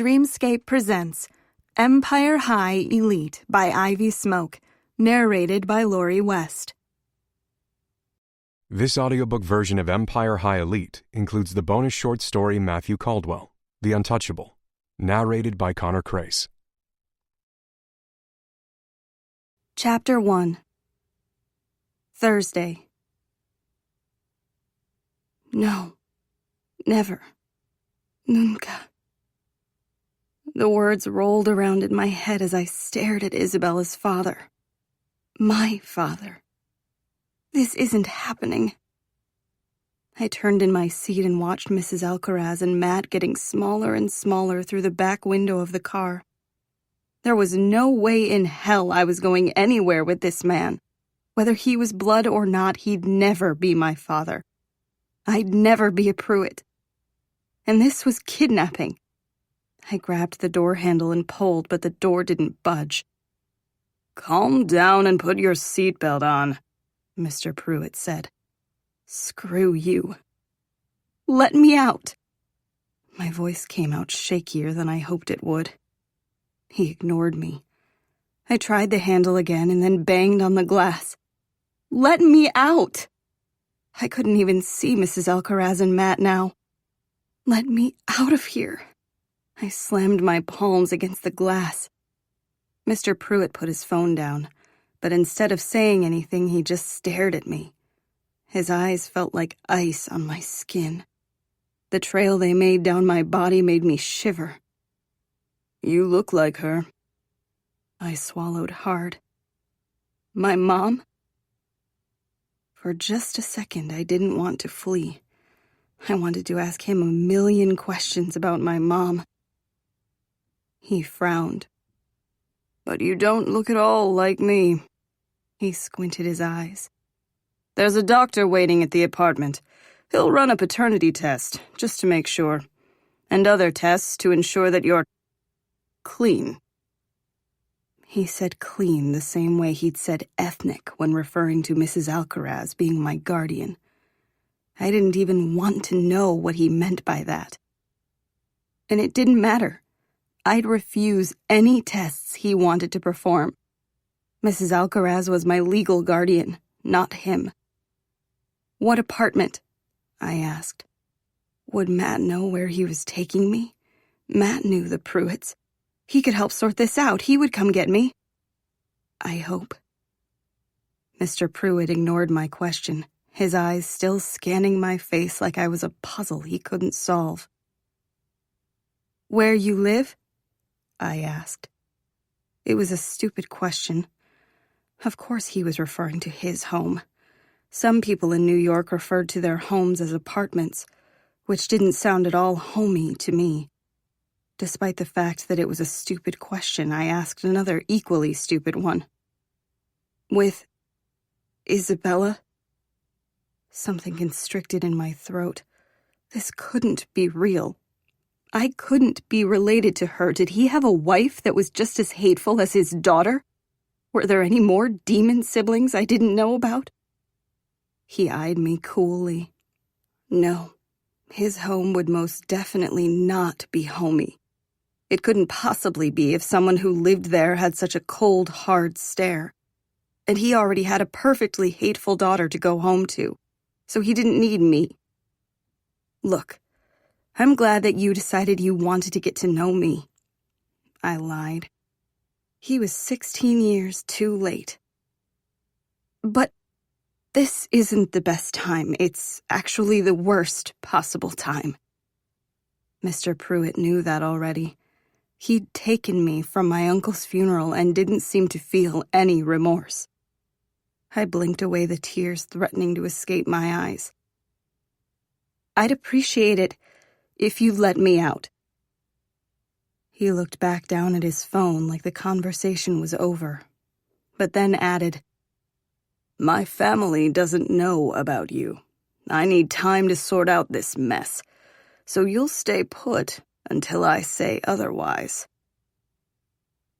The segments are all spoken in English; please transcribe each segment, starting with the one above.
Dreamscape presents Empire High Elite by Ivy Smoak, narrated by Lori West. This audiobook version of Empire High Elite includes the bonus short story Matthew Caldwell, The Untouchable, narrated by Connor Crace. Chapter 1. Thursday. No. Never. Nunca. The words rolled around in my head as I stared at Isabella's father. My father. This isn't happening. I turned in my seat and watched Mrs. Alcaraz and Matt getting smaller and smaller through the back window of the car. There was no way in hell I was going anywhere with this man. Whether he was blood or not, he'd never be my father. I'd never be a Pruitt. And this was kidnapping. I grabbed the door handle and pulled, but the door didn't budge. "Calm down and put your seatbelt on," Mr. Pruitt said. "Screw you. Let me out." My voice came out shakier than I hoped it would. He ignored me. I tried the handle again and then banged on the glass. "Let me out!" I couldn't even see Mrs. Alcaraz and Matt now. "Let me out of here." I slammed my palms against the glass. Mr. Pruitt put his phone down, but instead of saying anything, he just stared at me. His eyes felt like ice on my skin. The trail they made down my body made me shiver. "You look like her." I swallowed hard. "My mom?" For just a second, I didn't want to flee. I wanted to ask him a million questions about my mom. He frowned. "But you don't look at all like me." He squinted his eyes. "There's a doctor waiting at the apartment. He'll run a paternity test, just to make sure. And other tests to ensure that you're clean." He said clean the same way he'd said ethnic when referring to Mrs. Alcaraz being my guardian. I didn't even want to know what he meant by that. And it didn't matter. I'd refuse any tests he wanted to perform. Mrs. Alcaraz was my legal guardian, not him. "What apartment?" I asked. Would Matt know where he was taking me? Matt knew the Pruitts. He could help sort this out. He would come get me. I hope. Mr. Pruitt ignored my question, his eyes still scanning my face like I was a puzzle he couldn't solve. "Where you live?" I asked. It was a stupid question. Of course he was referring to his home. Some people in New York referred to their homes as apartments, which didn't sound at all homey to me. Despite the fact that it was a stupid question, I asked another equally stupid one. "With Isabella?" Something constricted in my throat. This couldn't be real. I couldn't be related to her. Did he have a wife that was just as hateful as his daughter? Were there any more demon siblings I didn't know about? He eyed me coolly. No, his home would most definitely not be homey. It couldn't possibly be if someone who lived there had such a cold, hard stare. And he already had a perfectly hateful daughter to go home to, so he didn't need me. "Look, I'm glad that you decided you wanted to get to know me." I lied. He was 16 years too late. "But this isn't the best time. It's actually the worst possible time." Mr. Pruitt knew that already. He'd taken me from my uncle's funeral and didn't seem to feel any remorse. I blinked away the tears threatening to escape my eyes. "I'd appreciate it if you let me out." He looked back down at his phone like the conversation was over, but then added, "My family doesn't know about you. I need time to sort out this mess, so you'll stay put until I say otherwise."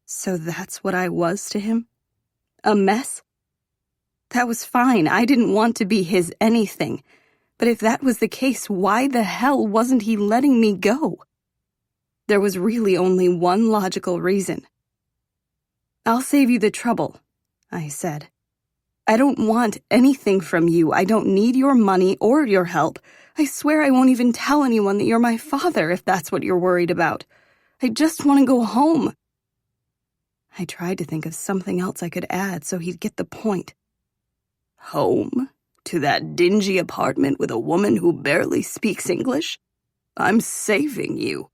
So that's what I was to him? A mess? That was fine. I didn't want to be his anything. But if that was the case, why the hell wasn't he letting me go? There was really only one logical reason. "I'll save you the trouble," I said. "I don't want anything from you. I don't need your money or your help. I swear I won't even tell anyone that you're my father if that's what you're worried about. I just want to go home." I tried to think of something else I could add so he'd get the point. "Home? To that dingy apartment with a woman who barely speaks English? I'm saving you."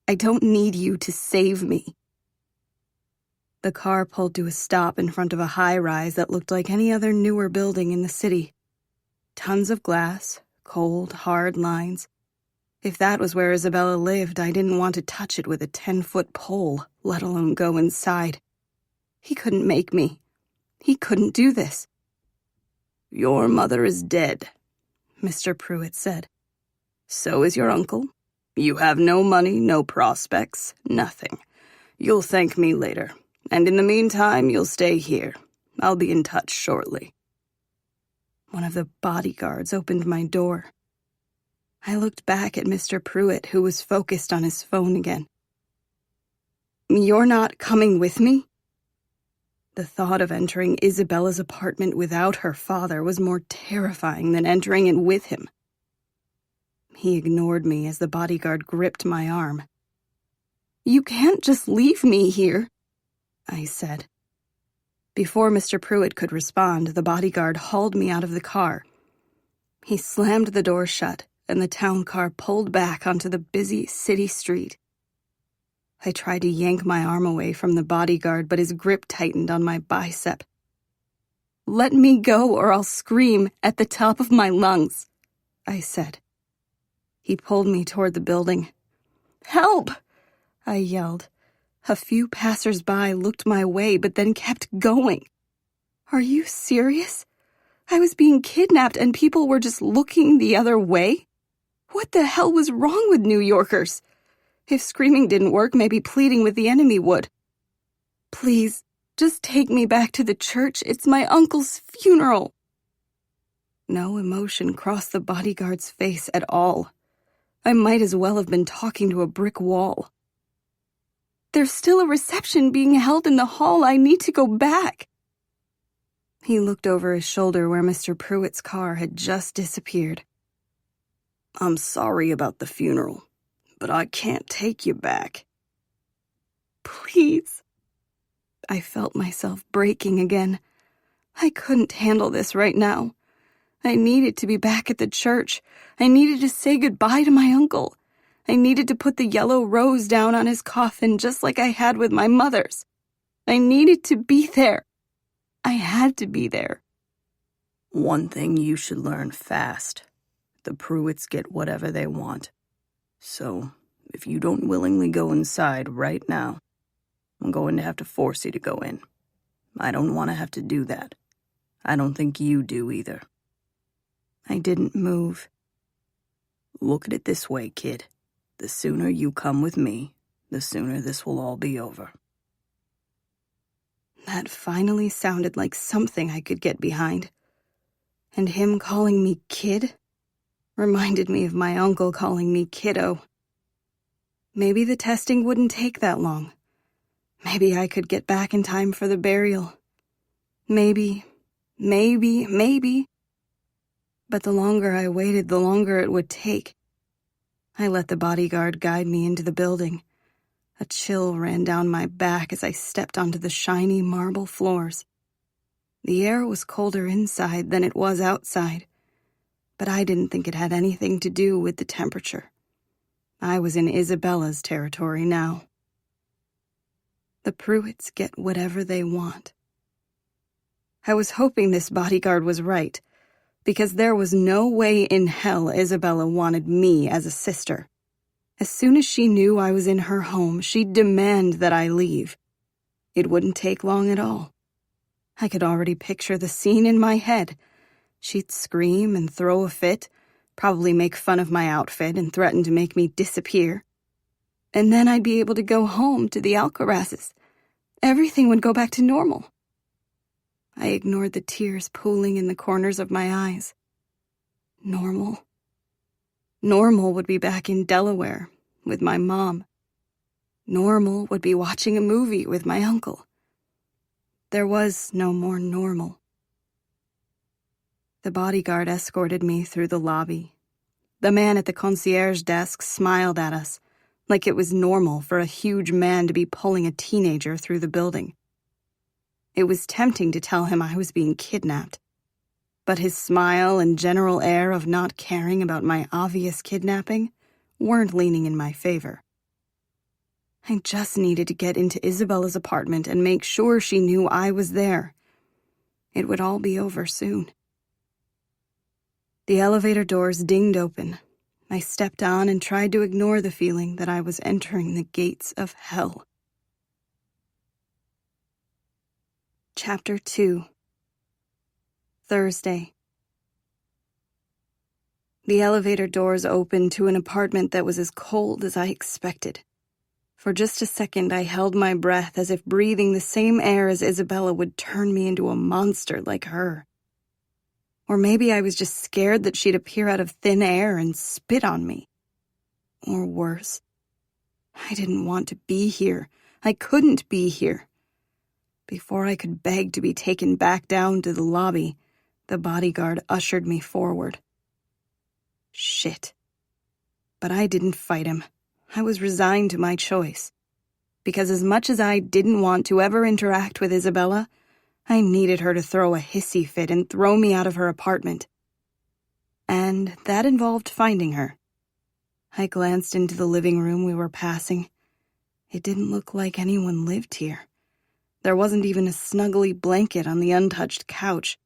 "I don't need you to save me." The car pulled to a stop in front of a high-rise that looked like any other newer building in the city. Tons of glass, cold, hard lines. If that was where Isabella lived, I didn't want to touch it with a 10-foot pole, let alone go inside. He couldn't make me. He couldn't do this. "Your mother is dead," Mr. Pruitt said. "So is your uncle. You have no money, no prospects, nothing. You'll thank me later. And in the meantime, you'll stay here. I'll be in touch shortly." One of the bodyguards opened my door. I looked back at Mr. Pruitt, who was focused on his phone again. "You're not coming with me?" The thought of entering Isabella's apartment without her father was more terrifying than entering it with him. He ignored me as the bodyguard gripped my arm. "You can't just leave me here," I said. Before Mr. Pruitt could respond, the bodyguard hauled me out of the car. He slammed the door shut, and the town car pulled back onto the busy city street. I tried to yank my arm away from the bodyguard, but his grip tightened on my bicep. "Let me go or I'll scream at the top of my lungs," I said. He pulled me toward the building. "Help!" I yelled. A few passers-by looked my way, but then kept going. "Are you serious? I was being kidnapped and people were just looking the other way? What the hell was wrong with New Yorkers? If screaming didn't work, maybe pleading with the enemy would. Please, just take me back to the church. It's my uncle's funeral." No emotion crossed the bodyguard's face at all. I might as well have been talking to a brick wall. "There's still a reception being held in the hall. I need to go back." He looked over his shoulder where Mr. Pruitt's car had just disappeared. "I'm sorry about the funeral, but I can't take you back." "Please." I felt myself breaking again. I couldn't handle this right now. I needed to be back at the church. I needed to say goodbye to my uncle. I needed to put the yellow rose down on his coffin just like I had with my mother's. I needed to be there. I had to be there. "One thing you should learn fast. The Pruitts get whatever they want. So, if you don't willingly go inside right now, I'm going to have to force you to go in. I don't want to have to do that. I don't think you do either." I didn't move. "Look at it this way, kid. The sooner you come with me, the sooner this will all be over." That finally sounded like something I could get behind. And him calling me kid reminded me of my uncle calling me kiddo. Maybe the testing wouldn't take that long. Maybe I could get back in time for the burial. Maybe. But the longer I waited, the longer it would take. I let the bodyguard guide me into the building. A chill ran down my back as I stepped onto the shiny marble floors. The air was colder inside than it was outside, but I didn't think it had anything to do with the temperature. I was in Isabella's territory now. The Pruitts get whatever they want. I was hoping this bodyguard was right, because there was no way in hell Isabella wanted me as a sister. As soon as she knew I was in her home, she'd demand that I leave. It wouldn't take long at all. I could already picture the scene in my head. She'd scream and throw a fit, probably make fun of my outfit and threaten to make me disappear. And then I'd be able to go home to the Alcarazes. Everything would go back to normal. I ignored the tears pooling in the corners of my eyes. Normal would be back in Delaware, with my mom. Normal would be watching a movie with my uncle. There was no more normal. The bodyguard escorted me through the lobby. The man at the concierge desk smiled at us, like it was normal for a huge man to be pulling a teenager through the building. It was tempting to tell him I was being kidnapped, but his smile and general air of not caring about my obvious kidnapping weren't leaning in my favor. I just needed to get into Isabella's apartment and make sure she knew I was there. It would all be over soon. The elevator doors dinged open. I stepped on and tried to ignore the feeling that I was entering the gates of hell. Chapter 2. Thursday. The elevator doors opened to an apartment that was as cold as I expected. For just a second, I held my breath as if breathing the same air as Isabella would turn me into a monster like her. Or maybe I was just scared that she'd appear out of thin air and spit on me. Or worse, I didn't want to be here. I couldn't be here. Before I could beg to be taken back down to the lobby, the bodyguard ushered me forward. Shit. But I didn't fight him. I was resigned to my choice. Because as much as I didn't want to ever interact with Isabella, I needed her to throw a hissy fit and throw me out of her apartment. And that involved finding her. I glanced into the living room we were passing. It didn't look like anyone lived here. There wasn't even a snuggly blanket on the untouched couch.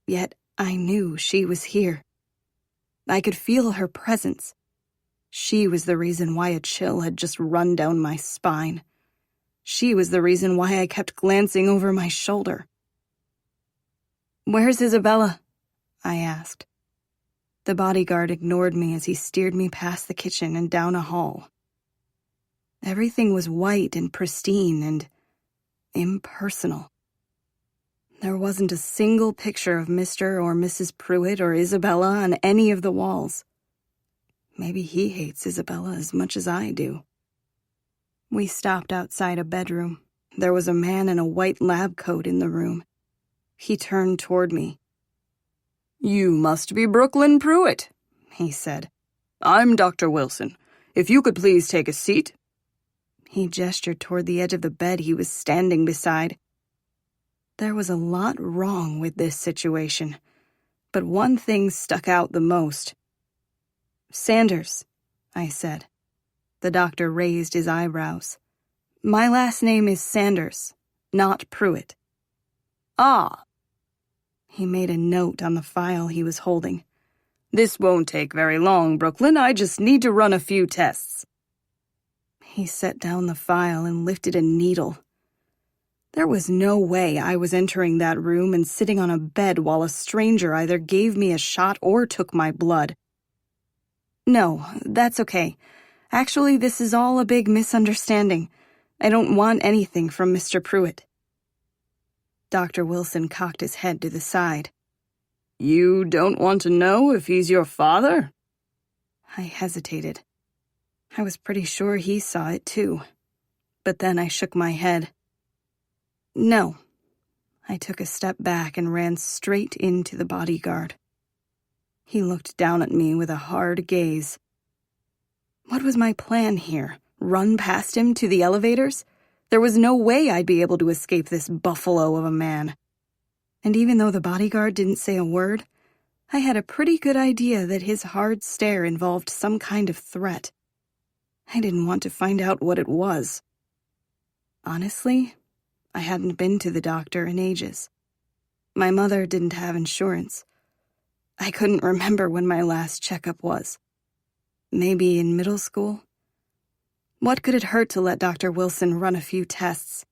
Yet I knew she was here. I could feel her presence. She was the reason why a chill had just run down my spine. She was the reason why I kept glancing over my shoulder. "Where's Isabella?" I asked. The bodyguard ignored me as he steered me past the kitchen and down a hall. Everything was white and pristine and impersonal. There wasn't a single picture of Mr. or Mrs. Pruitt or Isabella on any of the walls. Maybe he hates Isabella as much as I do. We stopped outside a bedroom. There was a man in a white lab coat in the room. He turned toward me. "You must be Brooklyn Pruitt," he said. "I'm Dr. Wilson. If you could please take a seat." He gestured toward the edge of the bed he was standing beside. There was a lot wrong with this situation, but one thing stuck out the most. "Sanders," I said. The doctor raised his eyebrows. "My last name is Sanders, not Pruitt." "Ah." He made a note on the file he was holding. "This won't take very long, Brooklyn. I just need to run a few tests." He set down the file and lifted a needle. There was no way I was entering that room and sitting on a bed while a stranger either gave me a shot or took my blood. "No, that's okay. Actually, this is all a big misunderstanding. I don't want anything from Mr. Pruitt." Dr. Wilson cocked his head to the side. "You don't want to know if he's your father?" I hesitated. I was pretty sure he saw it too. But then I shook my head. "No." I took a step back and ran straight into the bodyguard. He looked down at me with a hard gaze. What was my plan here? Run past him to the elevators? There was no way I'd be able to escape this buffalo of a man. And even though the bodyguard didn't say a word, I had a pretty good idea that his hard stare involved some kind of threat. I didn't want to find out what it was. Honestly, I hadn't been to the doctor in ages. My mother didn't have insurance. I couldn't remember when my last checkup was. Maybe in middle school? What could it hurt to let Dr. Wilson run a few tests?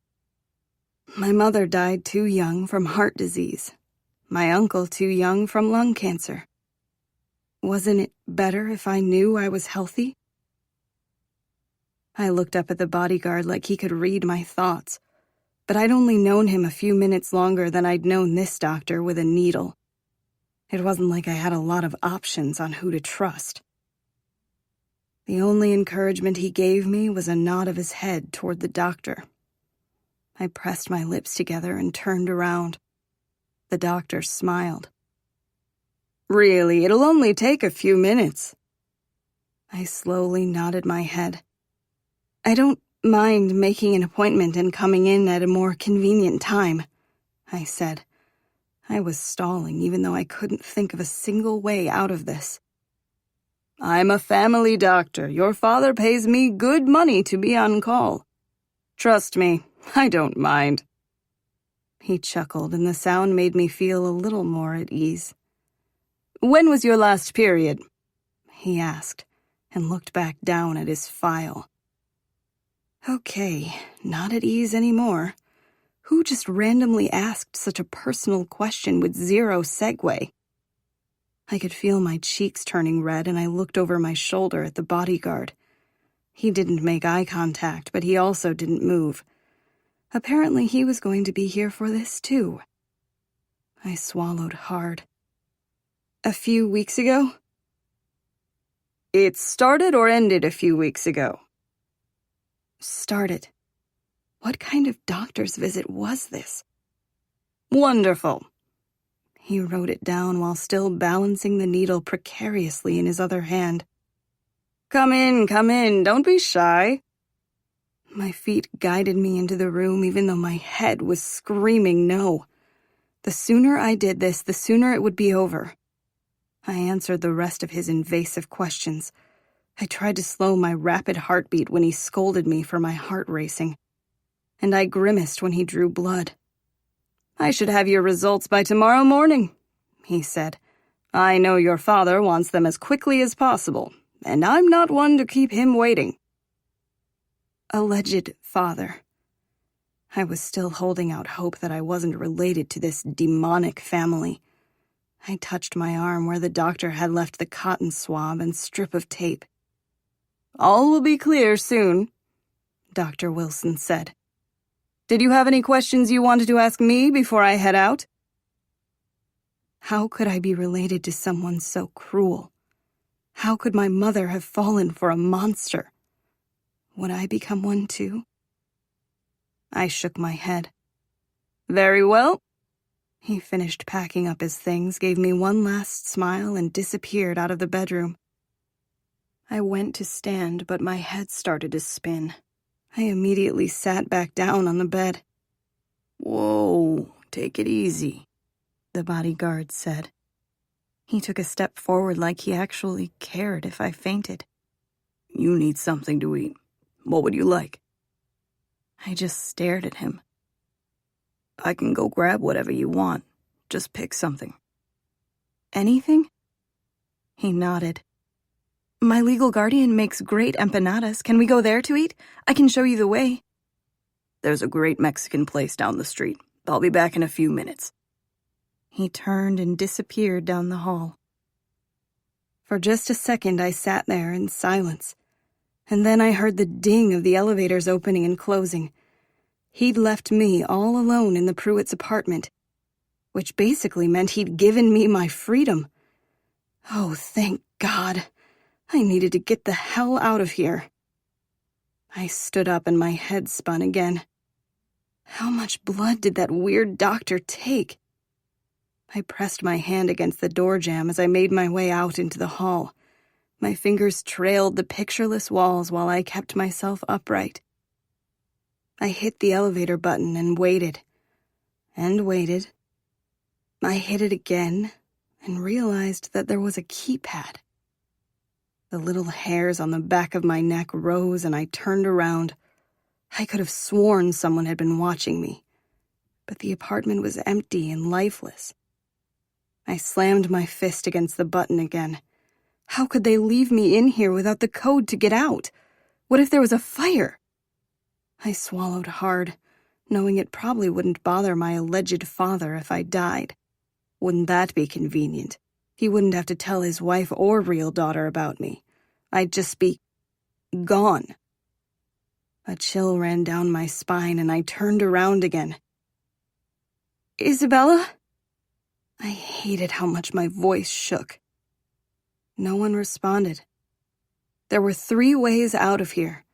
My mother died too young from heart disease. My uncle too young from lung cancer. Wasn't it better if I knew I was healthy? I looked up at the bodyguard like he could read my thoughts, but I'd only known him a few minutes longer than I'd known this doctor with a needle. It wasn't like I had a lot of options on who to trust. The only encouragement he gave me was a nod of his head toward the doctor. I pressed my lips together and turned around. The doctor smiled. "Really, it'll only take a few minutes." I slowly nodded my head. "I don't mind making an appointment and coming in at a more convenient time," I said. I was stalling, even though I couldn't think of a single way out of this. "I'm a family doctor. Your father pays me good money to be on call. Trust me, I don't mind." He chuckled, and the sound made me feel a little more at ease. "When was your last period?" he asked, and looked back down at his file. Okay, not at ease anymore. Who just randomly asked such a personal question with zero segue? I could feel my cheeks turning red, and I looked over my shoulder at the bodyguard. He didn't make eye contact, but he also didn't move. Apparently he was going to be here for this too. I swallowed hard. "A few weeks ago?" "It started or ended a few weeks ago?" "Started." What kind of doctor's visit was this? "Wonderful." He wrote it down while still balancing the needle precariously in his other hand. Come in, don't be shy." My feet guided me into the room even though my head was screaming no. The sooner I did this, the sooner it would be over. I answered the rest of his invasive questions. I tried to slow my rapid heartbeat when he scolded me for my heart racing. And I grimaced when he drew blood. "I should have your results by tomorrow morning," he said. "I know your father wants them as quickly as possible, and I'm not one to keep him waiting." Alleged father. I was still holding out hope that I wasn't related to this demonic family. I touched my arm where the doctor had left the cotton swab and strip of tape. "All will be clear soon," Dr. Wilson said. "Did you have any questions you wanted to ask me before I head out?" How could I be related to someone so cruel? How could my mother have fallen for a monster? Would I become one too? I shook my head. "Very well." He finished packing up his things, gave me one last smile, and disappeared out of the bedroom. I went to stand, but my head started to spin. I immediately sat back down on the bed. "Whoa, take it easy," the bodyguard said. He took a step forward like he actually cared if I fainted. "You need something to eat. What would you like?" I just stared at him. "I can go grab whatever you want. Just pick something." "Anything?" He nodded. "My legal guardian makes great empanadas. Can we go there to eat? I can show you the way." "There's a great Mexican place down the street. I'll be back in a few minutes." He turned and disappeared down the hall. For just a second I sat there in silence, and then I heard the ding of the elevators opening and closing. He'd left me all alone in the Pruitts' apartment, which basically meant he'd given me my freedom. Oh, thank God. I needed to get the hell out of here. I stood up and my head spun again. How much blood did that weird doctor take? I pressed my hand against the door jamb as I made my way out into the hall. My fingers trailed the pictureless walls while I kept myself upright. I hit the elevator button and waited. And waited. I hit it again and realized that there was a keypad. The little hairs on the back of my neck rose and I turned around. I could have sworn someone had been watching me, but the apartment was empty and lifeless. I slammed my fist against the button again. How could they leave me in here without the code to get out? What if there was a fire? I swallowed hard, knowing it probably wouldn't bother my alleged father if I died. Wouldn't that be convenient? He wouldn't have to tell his wife or real daughter about me. I'd just be gone. A chill ran down my spine and I turned around again. "Isabella?" I hated how much my voice shook. No one responded. There were 3 ways out of here: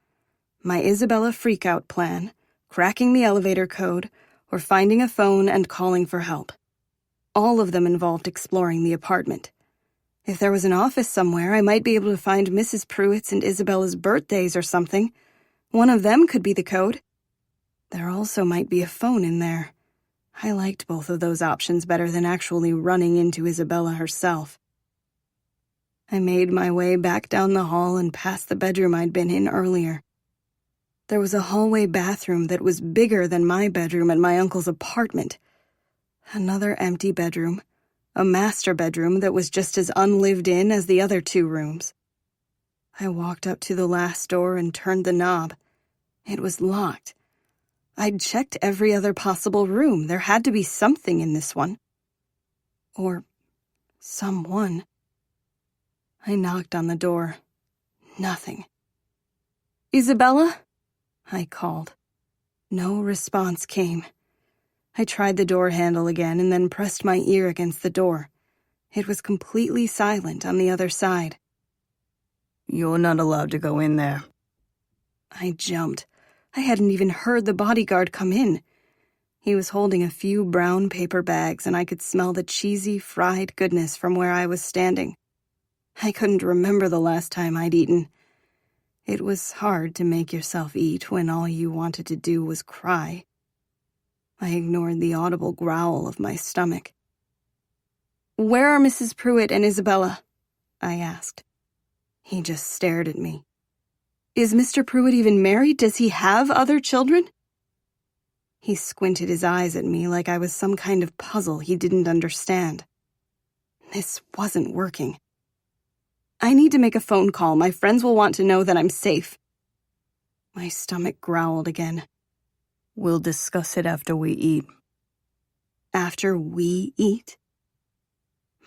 my Isabella freakout plan, cracking the elevator code, or finding a phone and calling for help. All of them involved exploring the apartment. If there was an office somewhere, I might be able to find Mrs. Pruitt's and Isabella's birthdays or something. One of them could be the code. There also might be a phone in there. I liked both of those options better than actually running into Isabella herself. I made my way back down the hall and past the bedroom I'd been in earlier. There was a hallway bathroom that was bigger than my bedroom at my uncle's apartment. Another empty bedroom, a master bedroom that was just as unlived in as the other 2 rooms. I walked up to the last door and turned the knob. It was locked. I'd checked every other possible room. There had to be something in this one. Or someone. I knocked on the door. Nothing. "Isabella?" I called. No response came. I tried the door handle again and then pressed my ear against the door. It was completely silent on the other side. "You're not allowed to go in there." I jumped. I hadn't even heard the bodyguard come in. He was holding a few brown paper bags, and I could smell the cheesy, fried goodness from where I was standing. I couldn't remember the last time I'd eaten. It was hard to make yourself eat when all you wanted to do was cry. I ignored the audible growl of my stomach. "Where are Mrs. Pruitt and Isabella?" I asked. He just stared at me. "Is Mr. Pruitt even married? Does he have other children?" He squinted his eyes at me like I was some kind of puzzle he didn't understand. This wasn't working. "I need to make a phone call. My friends will want to know that I'm safe." My stomach growled again. "We'll discuss it after we eat." After we eat?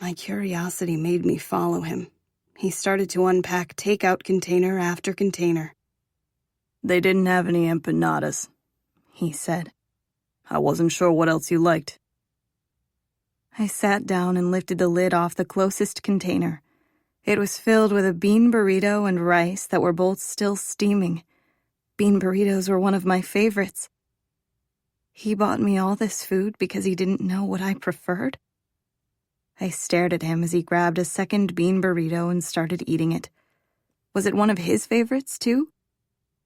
My curiosity made me follow him. He started to unpack takeout container after container. "They didn't have any empanadas," he said. "I wasn't sure what else you liked." I sat down and lifted the lid off the closest container. It was filled with a bean burrito and rice that were both still steaming. Bean burritos were one of my favorites. He bought me all this food because he didn't know what I preferred? I stared at him as he grabbed a second bean burrito and started eating it. Was it one of his favorites, too?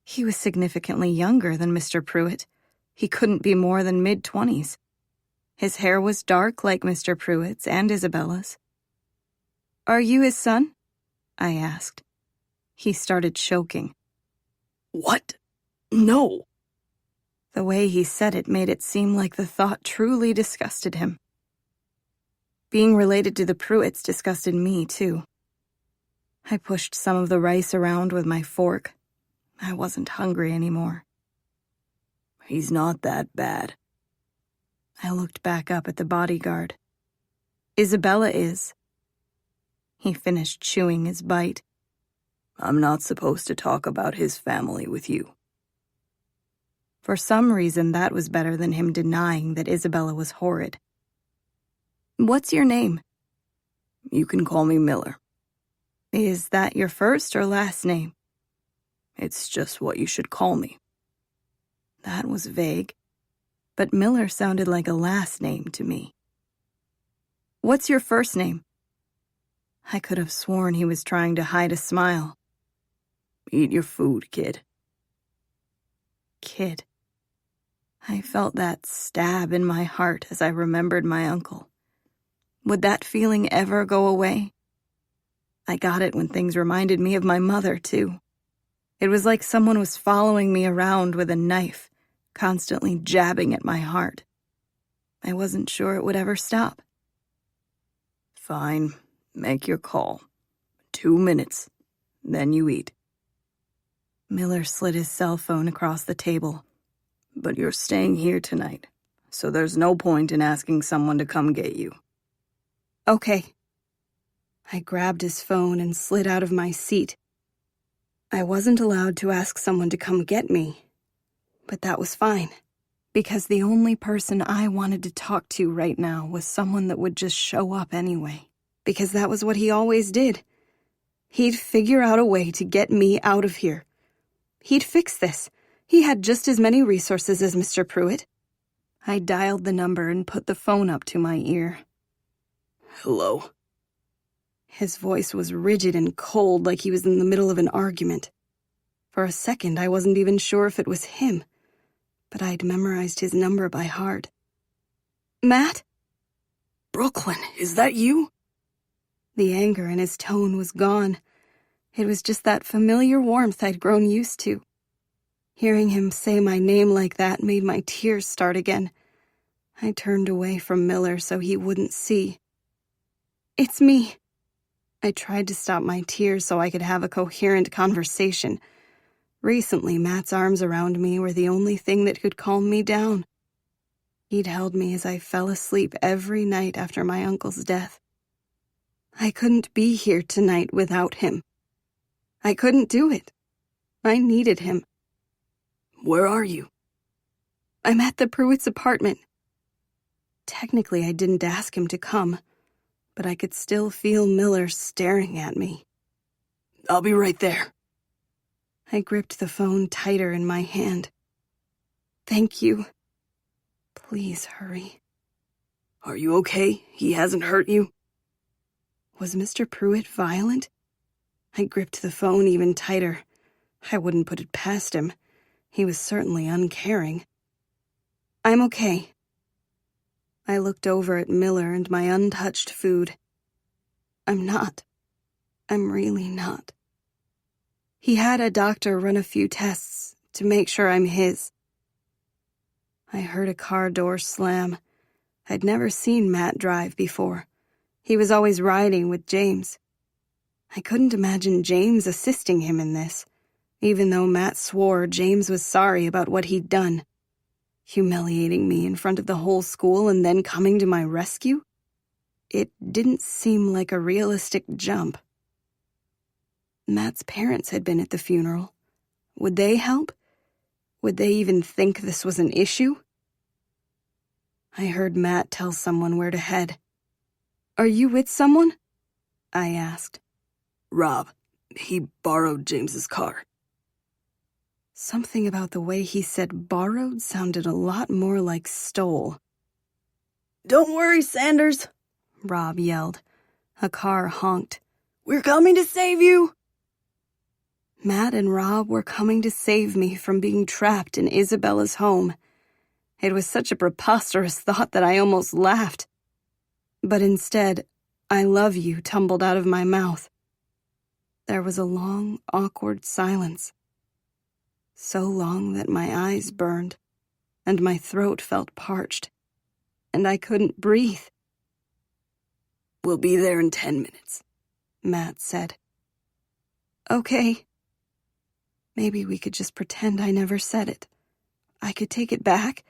He was significantly younger than Mr. Pruitt. He couldn't be more than mid-20s. His hair was dark like Mr. Pruitt's and Isabella's. "Are you his son?" I asked. He started choking. "What? No." The way he said it made it seem like the thought truly disgusted him. Being related to the Pruitts disgusted me, too. I pushed some of the rice around with my fork. I wasn't hungry anymore. "He's not that bad." I looked back up at the bodyguard. "Isabella is." He finished chewing his bite. "I'm not supposed to talk about his family with you." For some reason, that was better than him denying that Isabella was horrid. "What's your name?" "You can call me Miller." "Is that your first or last name?" "It's just what you should call me." That was vague, but Miller sounded like a last name to me. "What's your first name?" I could have sworn he was trying to hide a smile. "Eat your food, kid." Kid. I felt that stab in my heart as I remembered my uncle. Would that feeling ever go away? I got it when things reminded me of my mother, too. It was like someone was following me around with a knife, constantly jabbing at my heart. I wasn't sure it would ever stop. "Fine, make your call. 2 minutes, then you eat." Miller slid his cell phone across the table. "But you're staying here tonight, so there's no point in asking someone to come get you." "Okay." I grabbed his phone and slid out of my seat. I wasn't allowed to ask someone to come get me, but that was fine, because the only person I wanted to talk to right now was someone that would just show up anyway, because that was what he always did. He'd figure out a way to get me out of here. He'd fix this. He had just as many resources as Mr. Pruitt. I dialed the number and put the phone up to my ear. Hello? His voice was rigid and cold, like he was in the middle of an argument. For a second, I wasn't even sure if it was him, but I'd memorized his number by heart. Matt? Brooklyn, is that you? The anger in his tone was gone. It was just that familiar warmth I'd grown used to. Hearing him say my name like that made my tears start again. I turned away from Miller so he wouldn't see. It's me. I tried to stop my tears so I could have a coherent conversation. Recently, Matt's arms around me were the only thing that could calm me down. He'd held me as I fell asleep every night after my uncle's death. I couldn't be here tonight without him. I couldn't do it. I needed him. Where are you? I'm at the Pruitt's apartment. Technically, I didn't ask him to come, but I could still feel Miller staring at me. I'll be right there. I gripped the phone tighter in my hand. Thank you. Please hurry. Are you okay? He hasn't hurt you? Was Mr. Pruitt violent? I gripped the phone even tighter. I wouldn't put it past him. He was certainly uncaring. I'm okay. I looked over at Miller and my untouched food. I'm not. I'm really not. He had a doctor run a few tests to make sure I'm his. I heard a car door slam. I'd never seen Matt drive before. He was always riding with James. I couldn't imagine James assisting him in this, even though Matt swore James was sorry about what he'd done. Humiliating me in front of the whole school and then coming to my rescue? It didn't seem like a realistic jump. Matt's parents had been at the funeral. Would they help? Would they even think this was an issue? I heard Matt tell someone where to head. Are you with someone? I asked. Rob. He borrowed James's car. Something about the way he said borrowed sounded a lot more like stole. Don't worry, Sanders, Rob yelled. A car honked. We're coming to save you. Matt and Rob were coming to save me from being trapped in Isabella's home. It was such a preposterous thought that I almost laughed. But instead, I love you tumbled out of my mouth. There was a long, awkward silence. So long that my eyes burned, and my throat felt parched, and I couldn't breathe. We'll be there in 10 minutes, Matt said. Okay. Maybe we could just pretend I never said it. I could take it back.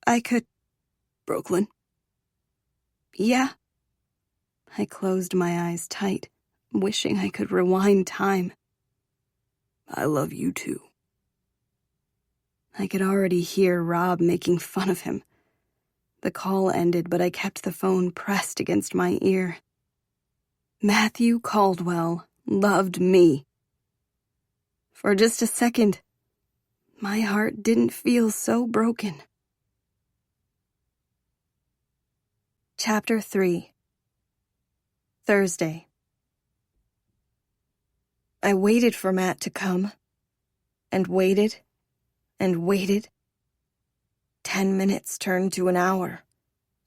I could... Brooklyn? Yeah. I closed my eyes tight, wishing I could rewind time. I love you too. I could already hear Rob making fun of him. The call ended, but I kept the phone pressed against my ear. Matthew Caldwell loved me. For just a second, my heart didn't feel so broken. Chapter 3. Thursday. I waited for Matt to come, and waited, and waited. 10 minutes turned to an hour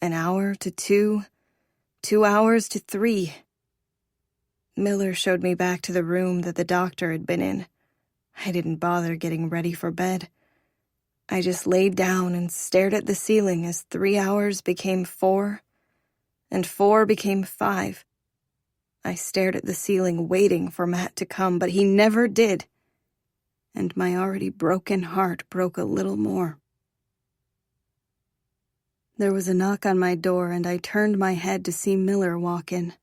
to 2, 2 hours to 3. Miller showed me back to the room that the doctor had been in. I didn't bother getting ready for bed. I just laid down and stared at the ceiling as 3 hours became 4, and 4 became 5. I stared at the ceiling waiting for Matt to come, but he never did. And my already broken heart broke a little more. There was a knock on my door, and I turned my head to see Miller walk in.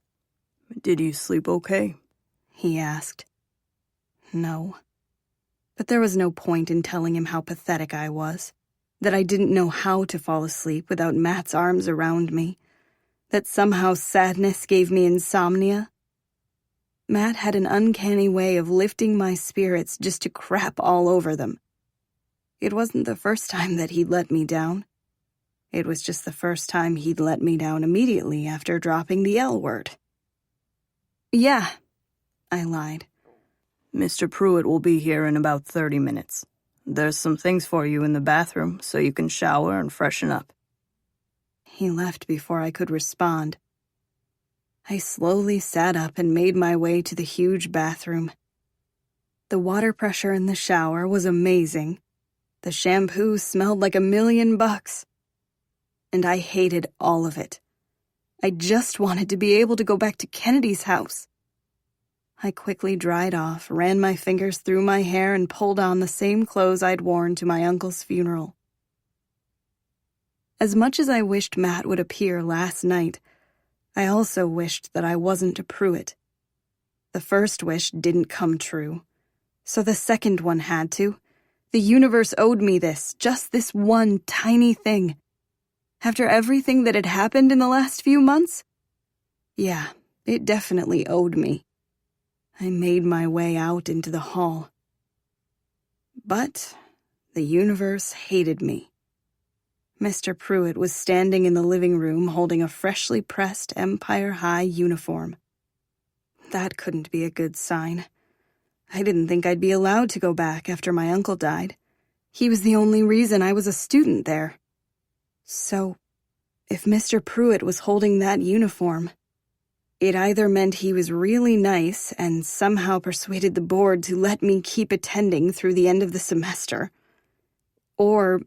Did you sleep okay? He asked. No. But there was no point in telling him how pathetic I was, that I didn't know how to fall asleep without Matt's arms around me, that somehow sadness gave me insomnia. Matt had an uncanny way of lifting my spirits just to crap all over them. It wasn't the first time that he'd let me down. It was just the first time he'd let me down immediately after dropping the L word. Yeah, I lied. Mr. Pruitt will be here in about 30 minutes. There's some things for you in the bathroom so you can shower and freshen up. He left before I could respond. I slowly sat up and made my way to the huge bathroom. The water pressure in the shower was amazing. The shampoo smelled like $1,000,000. And I hated all of it. I just wanted to be able to go back to Kennedy's house. I quickly dried off, ran my fingers through my hair, and pulled on the same clothes I'd worn to my uncle's funeral. As much as I wished Matt would appear last night, I also wished that I wasn't Pruitt. The first wish didn't come true, so the second one had to. The universe owed me this, just this one tiny thing. After everything that had happened in the last few months? Yeah, it definitely owed me. I made my way out into the hall. But the universe hated me. Mr. Pruitt was standing in the living room holding a freshly pressed Empire High uniform. That couldn't be a good sign. I didn't think I'd be allowed to go back after my uncle died. He was the only reason I was a student there. So, if Mr. Pruitt was holding that uniform, it either meant he was really nice and somehow persuaded the board to let me keep attending through the end of the semester, or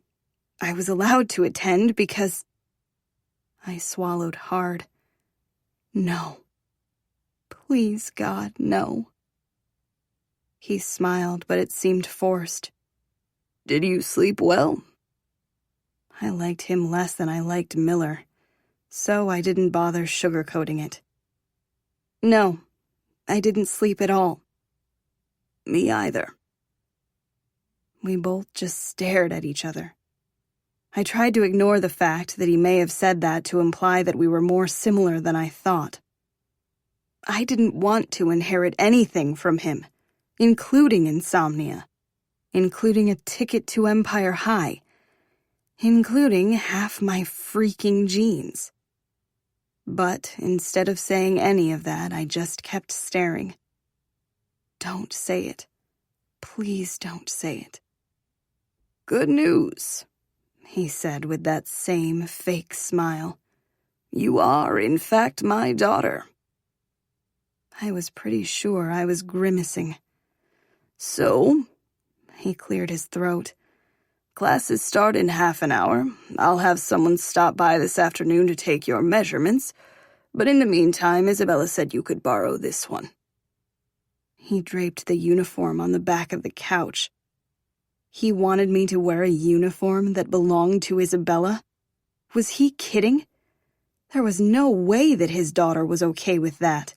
I was allowed to attend because... I swallowed hard. No. Please, God, no. He smiled, but it seemed forced. Did you sleep well? I liked him less than I liked Miller, so I didn't bother sugarcoating it. No, I didn't sleep at all. Me either. We both just stared at each other. I tried to ignore the fact that he may have said that to imply that we were more similar than I thought. I didn't want to inherit anything from him, including insomnia, including a ticket to Empire High, including half my freaking genes. But instead of saying any of that, I just kept staring. Don't say it. Please don't say it. Good news, he said with that same fake smile. You are, in fact, my daughter. I was pretty sure I was grimacing. So, he cleared his throat. Classes start in half an hour. I'll have someone stop by this afternoon to take your measurements, but in the meantime, Isabella said you could borrow this one. He draped the uniform on the back of the couch. He wanted me to wear a uniform that belonged to Isabella? Was he kidding? There was no way that his daughter was okay with that.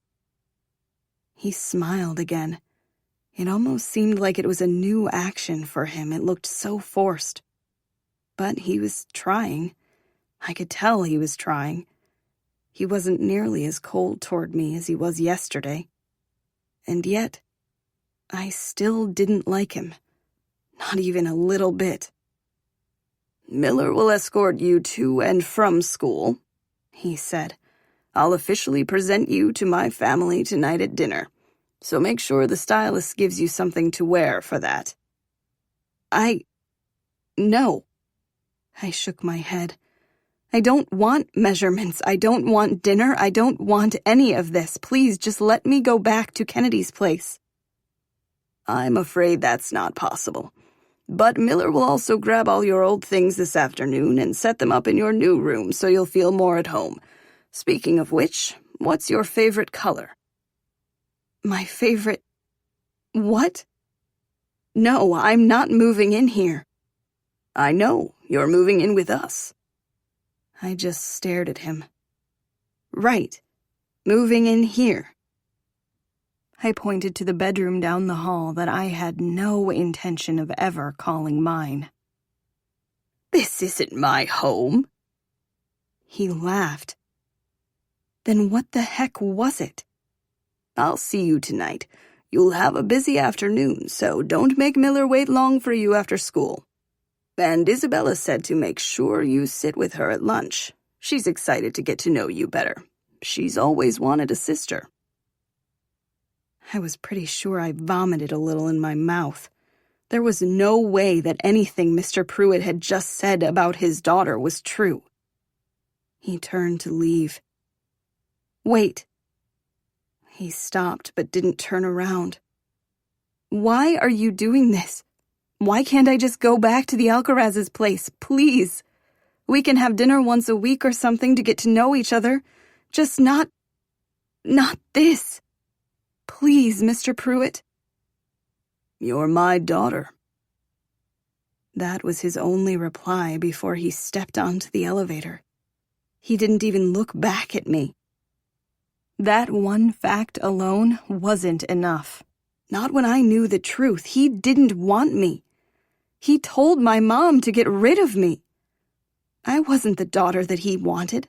He smiled again. It almost seemed like it was a new action for him. It looked so forced. But he was trying. I could tell he was trying. He wasn't nearly as cold toward me as he was yesterday. And yet, I still didn't like him. Not even a little bit. Miller will escort you to and from school, he said. I'll officially present you to my family tonight at dinner. So make sure the stylist gives you something to wear for that. No. I shook my head. I don't want measurements. I don't want dinner. I don't want any of this. Please just let me go back to Kennedy's place. I'm afraid that's not possible. But Miller will also grab all your old things this afternoon and set them up in your new room so you'll feel more at home. Speaking of which, what's your favorite color? My favorite... What? No, I'm not moving in here. I know, you're moving in with us. I just stared at him. Right. Moving in here. I pointed to the bedroom down the hall that I had no intention of ever calling mine. This isn't my home. He laughed. Then what the heck was it? I'll see you tonight. You'll have a busy afternoon, so don't make Miller wait long for you after school. And Isabella said to make sure you sit with her at lunch. She's excited to get to know you better. She's always wanted a sister." I was pretty sure I vomited a little in my mouth. There was no way that anything Mr. Pruitt had just said about his daughter was true. He turned to leave. "Wait." He stopped but didn't turn around. "Why are you doing this? Why can't I just go back to the Alcaraz's place, please? We can have dinner once a week or something to get to know each other. Just not this. Please, Mr. Pruitt." "You're my daughter." That was his only reply before he stepped onto the elevator. He didn't even look back at me. That one fact alone wasn't enough. Not when I knew the truth. He didn't want me. He told my mom to get rid of me. I wasn't the daughter that he wanted.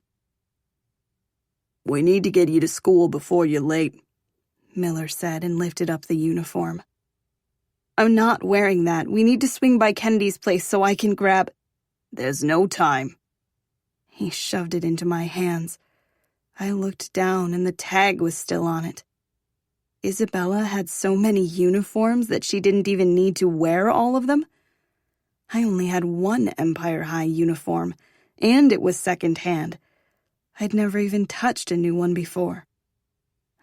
"We need to get you to school before you're late," Miller said and lifted up the uniform. "I'm not wearing that. We need to swing by Kennedy's place so I can grab—" "There's no time." He shoved it into my hands. I looked down and the tag was still on it. Isabella had so many uniforms that she didn't even need to wear all of them. I only had one Empire High uniform, and it was second-hand. I'd never even touched a new one before.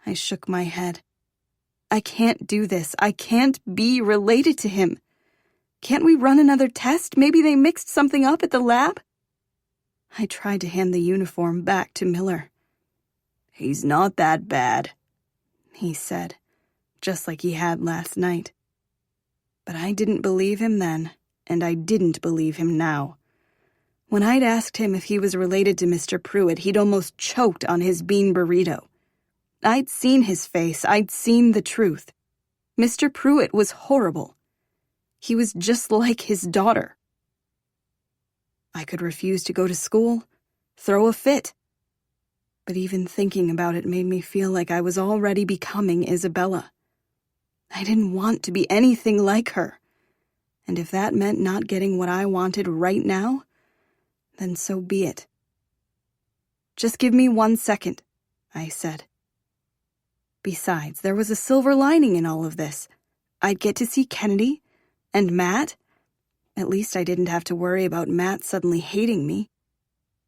I shook my head. I can't do this. I can't be related to him. Can't we run another test? Maybe they mixed something up at the lab? I tried to hand the uniform back to Miller. "He's not that bad," he said, just like he had last night. But I didn't believe him then, and I didn't believe him now. When I'd asked him if he was related to Mr. Pruitt, he'd almost choked on his bean burrito. I'd seen his face. I'd seen the truth. Mr. Pruitt was horrible. He was just like his daughter. I could refuse to go to school, throw a fit. But even thinking about it made me feel like I was already becoming Isabella. I didn't want to be anything like her. And if that meant not getting what I wanted right now, then so be it. "Just give me 1 second," I said. Besides, there was a silver lining in all of this. I'd get to see Kennedy and Matt. At least I didn't have to worry about Matt suddenly hating me.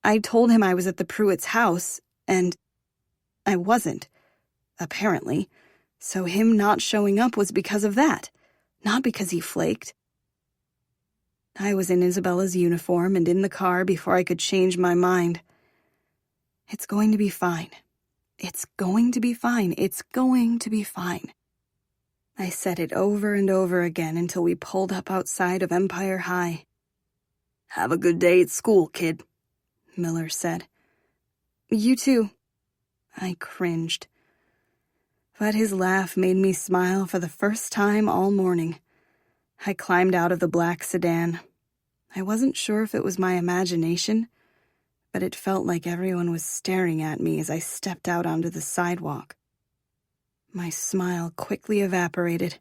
I told him I was at the Pruitt's house, and I wasn't, apparently, so him not showing up was because of that, not because he flaked. I was in Isabella's uniform and in the car before I could change my mind. It's going to be fine. It's going to be fine. It's going to be fine. I said it over and over again until we pulled up outside of Empire High. "Have a good day at school, kid," Miller said. "You too." I cringed. But his laugh made me smile for the first time all morning. I climbed out of the black sedan. I wasn't sure if it was my imagination, but it felt like everyone was staring at me as I stepped out onto the sidewalk. My smile quickly evaporated.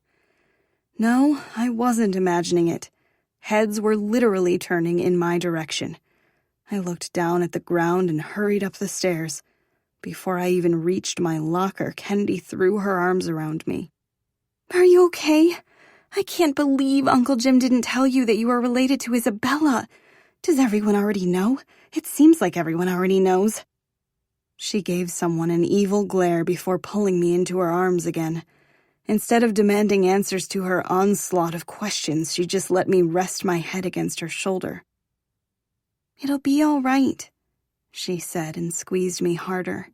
No, I wasn't imagining it. Heads were literally turning in my direction. I looked down at the ground and hurried up the stairs. Before I even reached my locker, Kennedy threw her arms around me. "Are you okay? I can't believe Uncle Jim didn't tell you that you are related to Isabella. Does everyone already know? It seems like everyone already knows." She gave someone an evil glare before pulling me into her arms again. Instead of demanding answers to her onslaught of questions, she just let me rest my head against her shoulder. "It'll be all right," she said and squeezed me harder.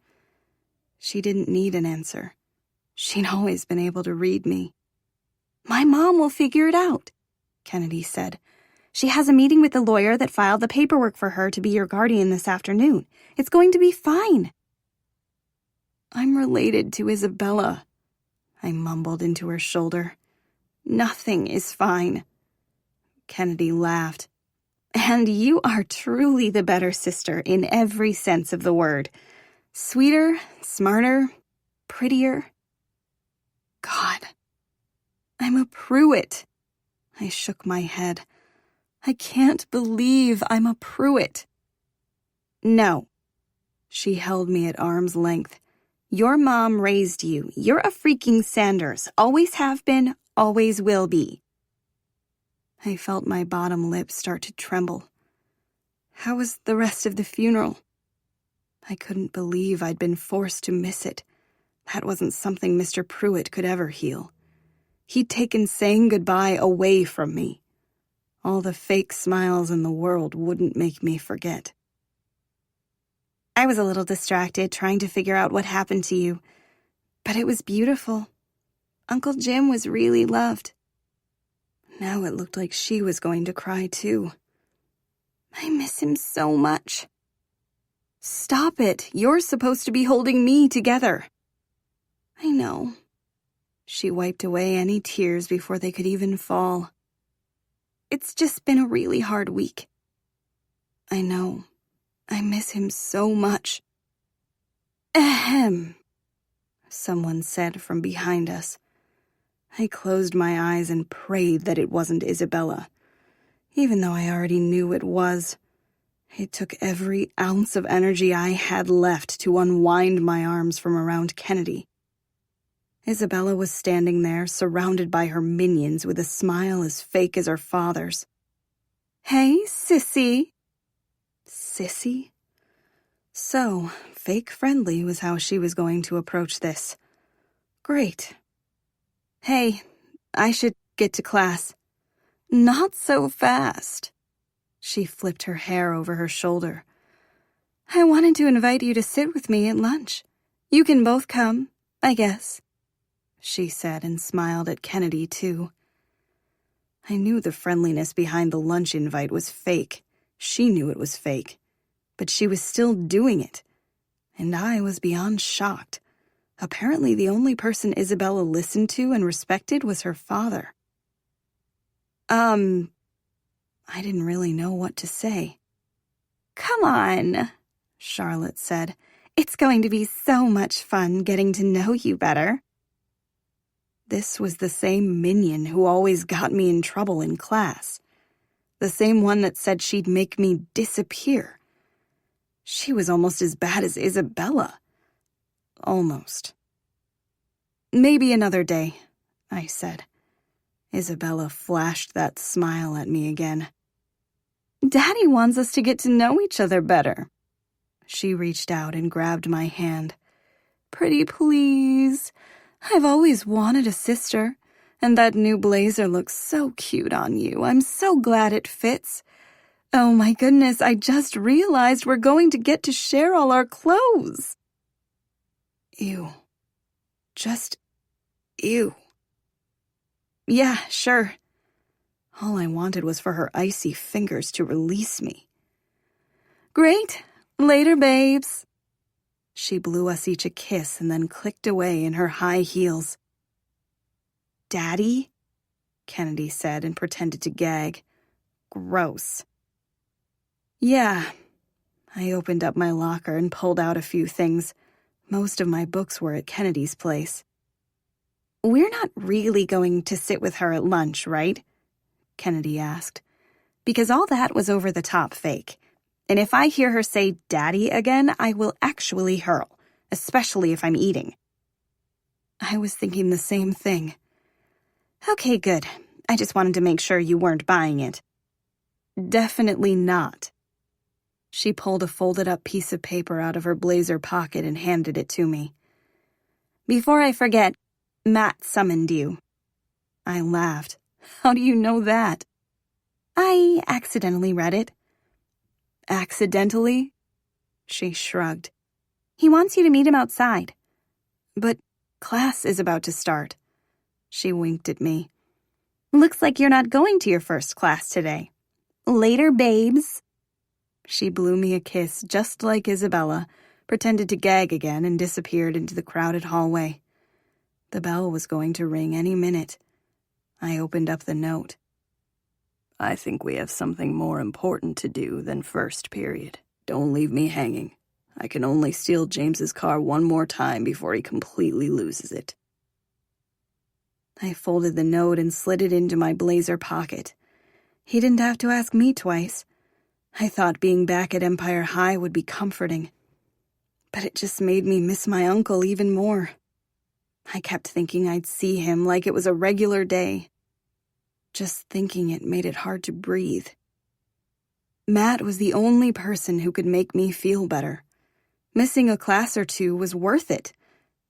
She didn't need an answer. She'd always been able to read me. "My mom will figure it out," Kennedy said. "She has a meeting with the lawyer that filed the paperwork for her to be your guardian this afternoon. It's going to be fine." "I'm related to Isabella," I mumbled into her shoulder. "Nothing is fine." Kennedy laughed. "And you are truly the better sister in every sense of the word. Sweeter, smarter, prettier. I'm a Pruitt. I shook my head. I can't believe I'm a Pruitt. No. She held me at arm's length. Your mom raised you. You're a freaking Sanders. Always have been, always will be. I felt my bottom lip start to tremble. How was the rest of the funeral? I couldn't believe I'd been forced to miss it. That wasn't something Mr. Pruitt could ever heal. He'd taken saying goodbye away from me. All the fake smiles in the world wouldn't make me forget. I was a little distracted trying to figure out what happened to you, but it was beautiful. Uncle Jim was really loved. Now it looked like she was going to cry too. I miss him so much. Stop it. You're supposed to be holding me together. I know. She wiped away any tears before they could even fall. It's just been a really hard week. I know. I miss him so much. Ahem, someone said from behind us. I closed my eyes and prayed that it wasn't Isabella, even though I already knew it was. It took every ounce of energy I had left to unwind my arms from around Kennedy. Isabella was standing there, surrounded by her minions with a smile as fake as her father's. Hey, sissy. Sissy? So, fake friendly was how she was going to approach this. Great. Hey, I should get to class. Not so fast. She flipped her hair over her shoulder. I wanted to invite you to sit with me at lunch. You can both come, I guess, she said and smiled at Kennedy, too. I knew the friendliness behind the lunch invite was fake. She knew it was fake. But she was still doing it. And I was beyond shocked. Apparently the only person Isabella listened to and respected was her father. I didn't really know what to say. Come on, Charlotte said. It's going to be so much fun getting to know you better. This was the same minion who always got me in trouble in class. The same one that said she'd make me disappear. She was almost as bad as Isabella. Almost. Maybe another day, I said. Isabella flashed that smile at me again. Daddy wants us to get to know each other better. She reached out and grabbed my hand. Pretty please. I've always wanted a sister, and that new blazer looks so cute on you. I'm so glad it fits. Oh my goodness, I just realized we're going to get to share all our clothes. Ew. Just ew. Yeah, sure. All I wanted was for her icy fingers to release me. Great. Later, babes. She blew us each a kiss and then clicked away in her high heels. Daddy? Kennedy said and pretended to gag. Gross. Yeah. I opened up my locker and pulled out a few things. Most of my books were at Kennedy's place. We're not really going to sit with her at lunch, right? Kennedy asked. Because all that was over the top fake. And if I hear her say daddy again, I will actually hurl, especially if I'm eating. I was thinking the same thing. Okay, good. I just wanted to make sure you weren't buying it. Definitely not. She pulled a folded-up piece of paper out of her blazer pocket and handed it to me. Before I forget, Matt summoned you. I laughed. How do you know that? I accidentally read it. Accidentally? She shrugged. He wants you to meet him outside. But class is about to start. She winked at me. Looks like you're not going to your first class today. Later, babes. She blew me a kiss just like Isabella, pretended to gag again, and disappeared into the crowded hallway. The bell was going to ring any minute. I opened up the note. I think we have something more important to do than first period. Don't leave me hanging. I can only steal James's car one more time before he completely loses it. I folded the note and slid it into my blazer pocket. He didn't have to ask me twice. I thought being back at Empire High would be comforting. But it just made me miss my uncle even more. I kept thinking I'd see him like it was a regular day. Just thinking it made it hard to breathe. Matt was the only person who could make me feel better. Missing a class or two was worth it,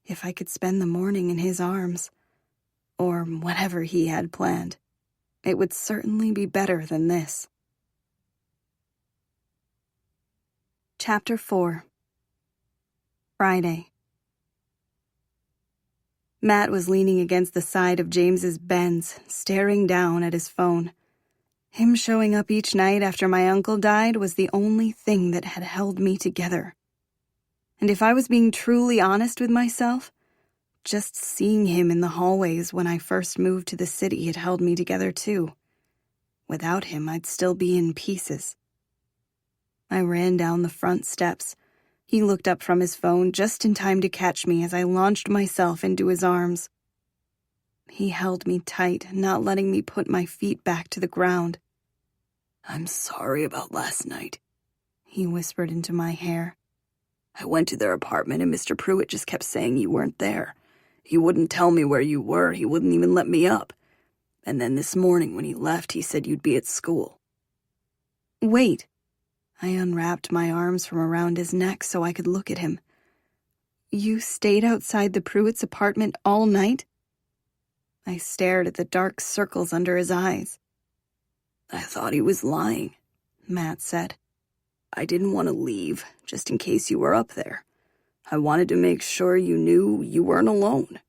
if I could spend the morning in his arms. Or whatever he had planned. It would certainly be better than this. Chapter 4. Friday. Matt was leaning against the side of James's Benz, staring down at his phone. Him showing up each night after my uncle died was the only thing that had held me together. And if I was being truly honest with myself, just seeing him in the hallways when I first moved to the city had held me together too. Without him, I'd still be in pieces. I ran down the front steps. He looked up from his phone just in time to catch me as I launched myself into his arms. He held me tight, not letting me put my feet back to the ground. "I'm sorry about last night," he whispered into my hair. "I went to their apartment and Mr. Pruitt just kept saying you weren't there. He wouldn't tell me where you were, he wouldn't even let me up. And then this morning when he left, he said you'd be at school." Wait. I unwrapped my arms from around his neck so I could look at him. You stayed outside the Pruitt's apartment all night? I stared at the dark circles under his eyes. "I thought he was lying," Matt said. "I didn't want to leave, just in case you were up there. I wanted to make sure you knew you weren't alone.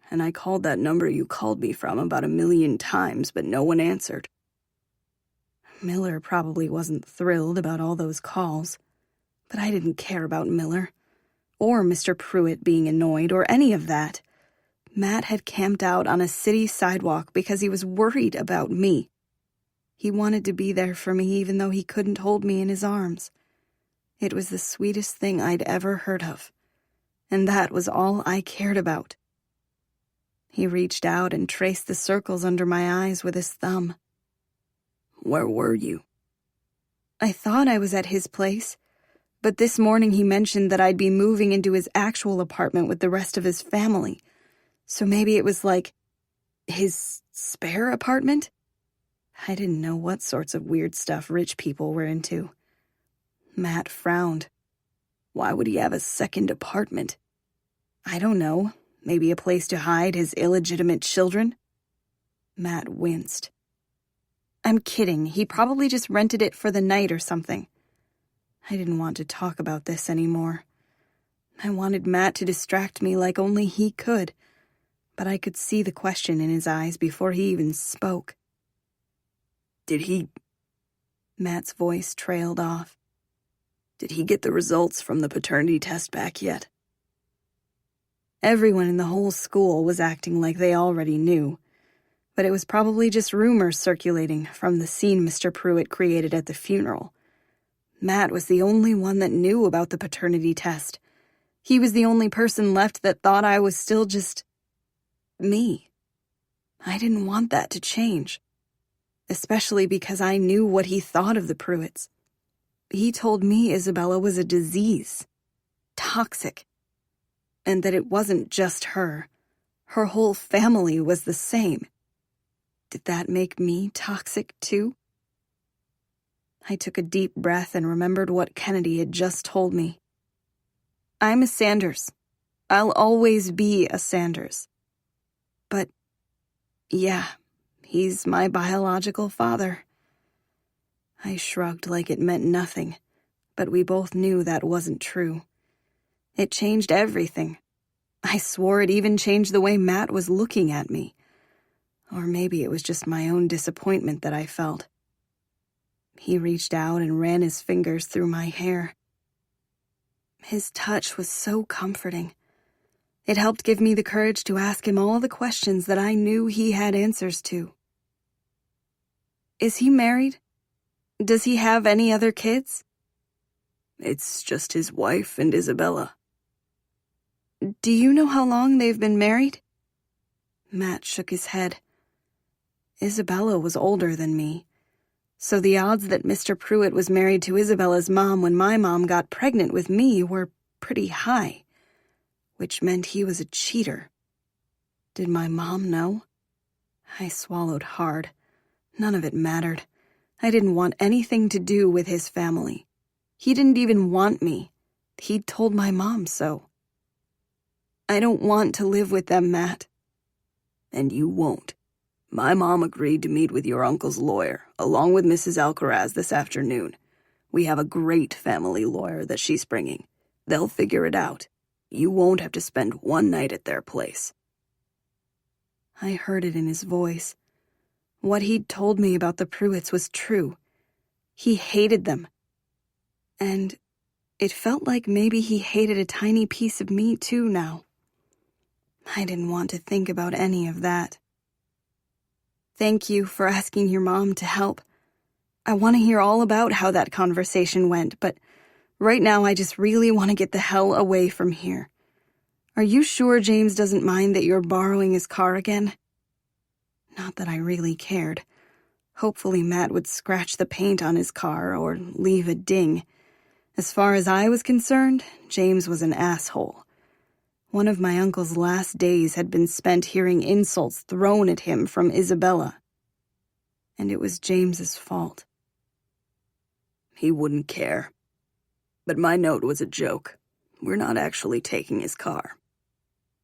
And I called that number you called me from about 1,000,000 times, but no one answered." Miller probably wasn't thrilled about all those calls, but I didn't care about Miller, or Mr. Pruitt being annoyed, or any of that. Matt had camped out on a city sidewalk because he was worried about me. He wanted to be there for me even though he couldn't hold me in his arms. It was the sweetest thing I'd ever heard of, and that was all I cared about. He reached out and traced the circles under my eyes with his thumb. "Where were you?" I thought I was at his place, but this morning he mentioned that I'd be moving into his actual apartment with the rest of his family. So maybe it was like his spare apartment? I didn't know what sorts of weird stuff rich people were into. Matt frowned. "Why would he have a second apartment?" I don't know. Maybe a place to hide his illegitimate children? Matt winced. I'm kidding. He probably just rented it for the night or something. I didn't want to talk about this anymore. I wanted Matt to distract me like only he could, but I could see the question in his eyes before he even spoke. "Did he..." Matt's voice trailed off. "Did he get the results from the paternity test back yet?" Everyone in the whole school was acting like they already knew, but it was probably just rumors circulating from the scene Mr. Pruitt created at the funeral. Matt was the only one that knew about the paternity test. He was the only person left that thought I was still just me. I didn't want that to change, especially because I knew what he thought of the Pruitts. He told me Isabella was a disease, toxic, and that it wasn't just her. Her whole family was the same. Did that make me toxic too? I took a deep breath and remembered what Kennedy had just told me. I'm a Sanders. I'll always be a Sanders. But, yeah, he's my biological father. I shrugged like it meant nothing, but we both knew that wasn't true. It changed everything. I swore it even changed the way Matt was looking at me. Or maybe it was just my own disappointment that I felt. He reached out and ran his fingers through my hair. His touch was so comforting. It helped give me the courage to ask him all the questions that I knew he had answers to. Is he married? Does he have any other kids? It's just his wife and Isabella. Do you know how long they've been married? Matt shook his head. Isabella was older than me, so the odds that Mr. Pruitt was married to Isabella's mom when my mom got pregnant with me were pretty high, which meant he was a cheater. Did my mom know? I swallowed hard. None of it mattered. I didn't want anything to do with his family. He didn't even want me. He'd told my mom so. I don't want to live with them, Matt. And you won't. My mom agreed to meet with your uncle's lawyer, along with Mrs. Alcaraz this afternoon. We have a great family lawyer that she's bringing. They'll figure it out. You won't have to spend one night at their place. I heard it in his voice. What he'd told me about the Pruitts was true. He hated them. And it felt like maybe he hated a tiny piece of me too now. I didn't want to think about any of that. Thank you for asking your mom to help. I want to hear all about how that conversation went, but right now I just really want to get the hell away from here. Are you sure James doesn't mind that you're borrowing his car again? Not that I really cared. Hopefully Matt would scratch the paint on his car or leave a ding. As far as I was concerned, James was an asshole. One of my uncle's last days had been spent hearing insults thrown at him from Isabella. And it was James's fault. He wouldn't care. But my note was a joke. We're not actually taking his car.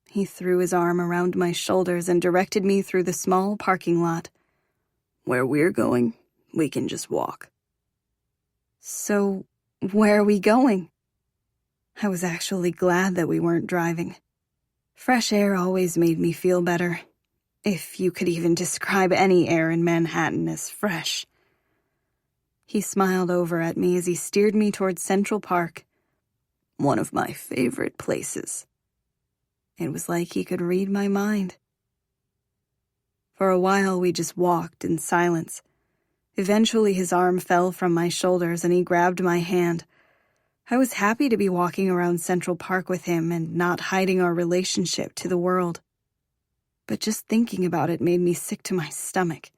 He threw his arm around my shoulders and directed me through the small parking lot. Where we're going, we can just walk. So, where are we going? I was actually glad that we weren't driving. Fresh air always made me feel better, if you could even describe any air in Manhattan as fresh. He smiled over at me as he steered me towards Central Park. One of my favorite places. It was like he could read my mind. For a while, we just walked in silence. Eventually, his arm fell from my shoulders and he grabbed my hand. I was happy to be walking around Central Park with him and not hiding our relationship to the world. But just thinking about it made me sick to my stomach.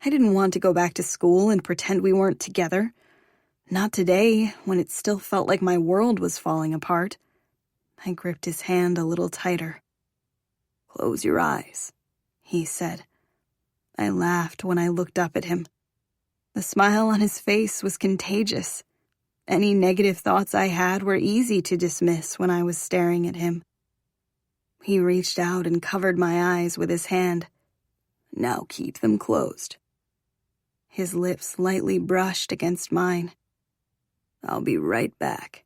I didn't want to go back to school and pretend we weren't together. Not today, when it still felt like my world was falling apart. I gripped his hand a little tighter. Close your eyes, he said. I laughed when I looked up at him. The smile on his face was contagious. Any negative thoughts I had were easy to dismiss when I was staring at him. He reached out and covered my eyes with his hand. Now keep them closed. His lips lightly brushed against mine. I'll be right back.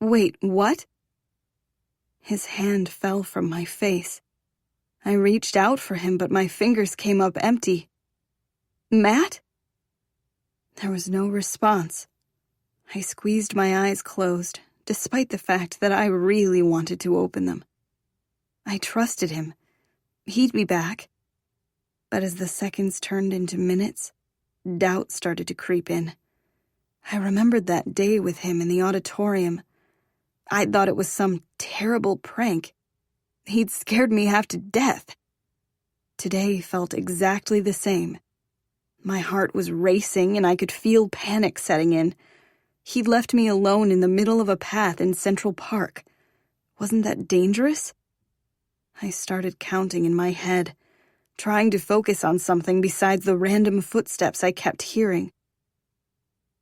Wait, what? His hand fell from my face. I reached out for him, but my fingers came up empty. Matt? There was no response. I squeezed my eyes closed, despite the fact that I really wanted to open them. I trusted him. He'd be back. But as the seconds turned into minutes, doubt started to creep in. I remembered that day with him in the auditorium. I'd thought it was some terrible prank. He'd scared me half to death. Today felt exactly the same. My heart was racing and I could feel panic setting in. He'd left me alone in the middle of a path in Central Park. Wasn't that dangerous? I started counting in my head, trying to focus on something besides the random footsteps I kept hearing.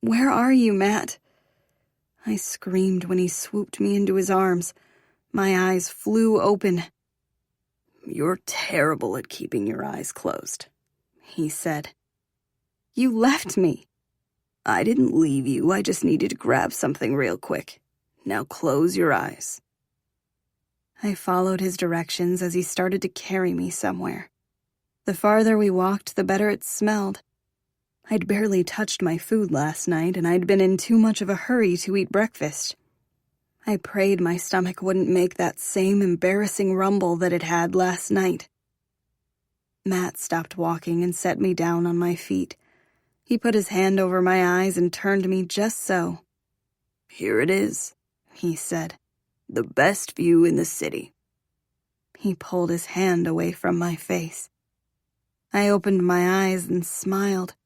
Where are you, Matt? I screamed when he swooped me into his arms. My eyes flew open. You're terrible at keeping your eyes closed, he said. You left me. I didn't leave you, I just needed to grab something real quick. Now close your eyes. I followed his directions as he started to carry me somewhere. The farther we walked, the better it smelled. I'd barely touched my food last night, and I'd been in too much of a hurry to eat breakfast. I prayed my stomach wouldn't make that same embarrassing rumble that it had last night. Matt stopped walking and set me down on my feet. He put his hand over my eyes and turned me just so. Here it is, he said. The best view in the city. He pulled his hand away from my face. I opened my eyes and smiled.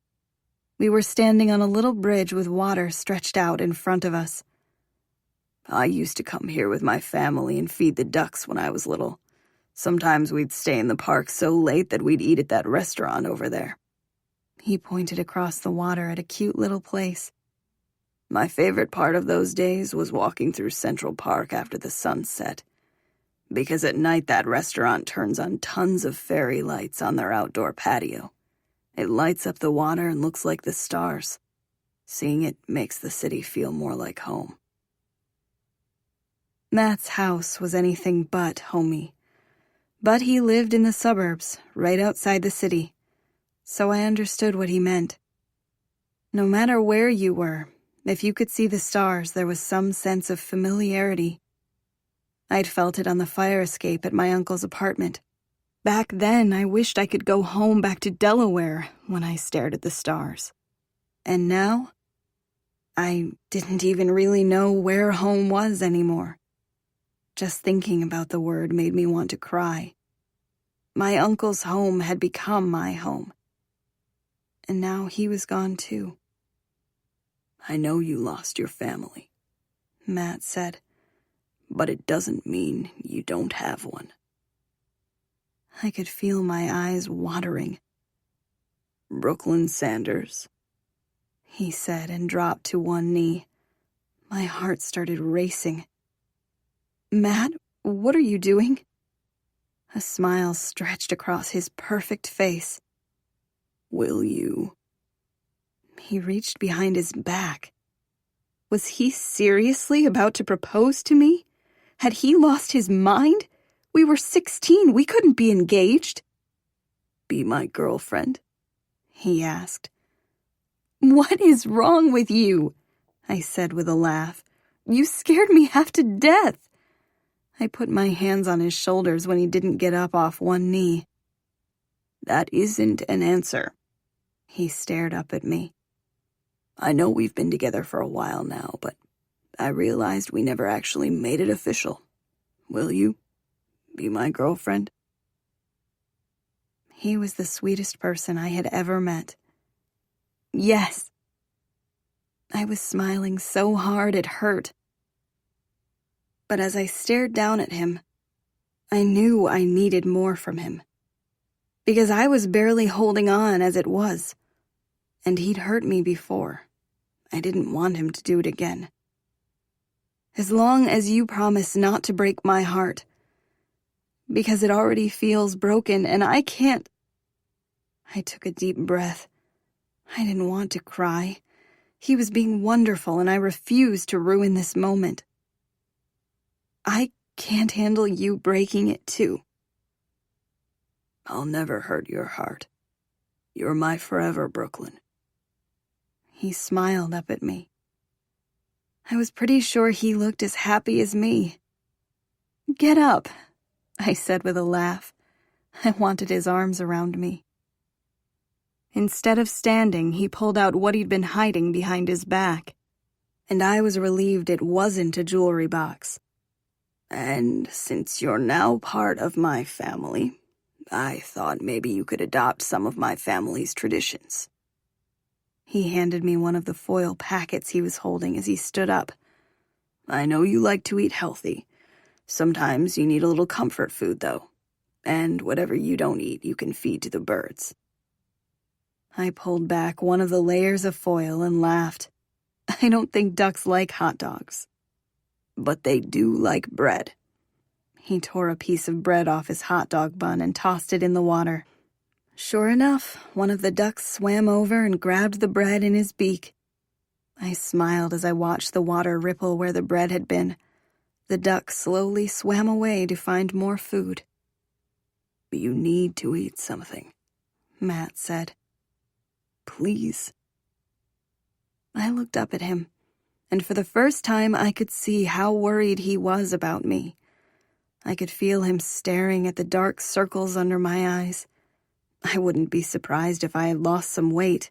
We were standing on a little bridge with water stretched out in front of us. I used to come here with my family and feed the ducks when I was little. Sometimes we'd stay in the park so late that we'd eat at that restaurant over there. He pointed across the water at a cute little place. My favorite part of those days was walking through Central Park after the sun set. Because at night that restaurant turns on tons of fairy lights on their outdoor patio. It lights up the water and looks like the stars. Seeing it makes the city feel more like home. Matt's house was anything but homey. But he lived in the suburbs, right outside the city. So I understood what he meant. No matter where you were, if you could see the stars, there was some sense of familiarity. I'd felt it on the fire escape at my uncle's apartment. Back then, I wished I could go home back to Delaware when I stared at the stars. And now, I didn't even really know where home was anymore. Just thinking about the word made me want to cry. My uncle's home had become my home. And now he was gone too. I know you lost your family, Matt said. but it doesn't mean you don't have one. I could feel my eyes watering. Brooklyn Sanders, he said and dropped to one knee. My heart started racing. Matt, what are you doing? A smile stretched across his perfect face. Will you? He reached behind his back. Was he seriously about to propose to me? Had he lost his mind? We were 16. We couldn't be engaged. Be my girlfriend? He asked. What is wrong with you? I said with a laugh. You scared me half to death. I put my hands on his shoulders when he didn't get up off one knee. That isn't an answer. He stared up at me. I know we've been together for a while now, but I realized we never actually made it official. Will you be my girlfriend? He was the sweetest person I had ever met. Yes. I was smiling so hard it hurt. But as I stared down at him, I knew I needed more from him. Because I was barely holding on as it was. And he'd hurt me before. I didn't want him to do it again. As long as you promise not to break my heart. Because it already feels broken and I can't. I took a deep breath. I didn't want to cry. He was being wonderful and I refused to ruin this moment. I can't handle you breaking it too. I'll never hurt your heart. You're my forever, Brooklyn. He smiled up at me. I was pretty sure he looked as happy as me. Get up, I said with a laugh. I wanted his arms around me. Instead of standing, he pulled out what he'd been hiding behind his back. And I was relieved it wasn't a jewelry box. And since you're now part of my family, I thought maybe you could adopt some of my family's traditions. He handed me one of the foil packets he was holding as he stood up. I know you like to eat healthy. Sometimes you need a little comfort food, though. And whatever you don't eat, you can feed to the birds. I pulled back one of the layers of foil and laughed. I don't think ducks like hot dogs. But they do like bread. He tore a piece of bread off his hot dog bun and tossed it in the water. Sure enough, one of the ducks swam over and grabbed the bread in his beak. I smiled as I watched the water ripple where the bread had been. The duck slowly swam away to find more food. You need to eat something, Matt said. Please. I looked up at him, and for the first time I could see how worried he was about me. I could feel him staring at the dark circles under my eyes. I wouldn't be surprised if I had lost some weight.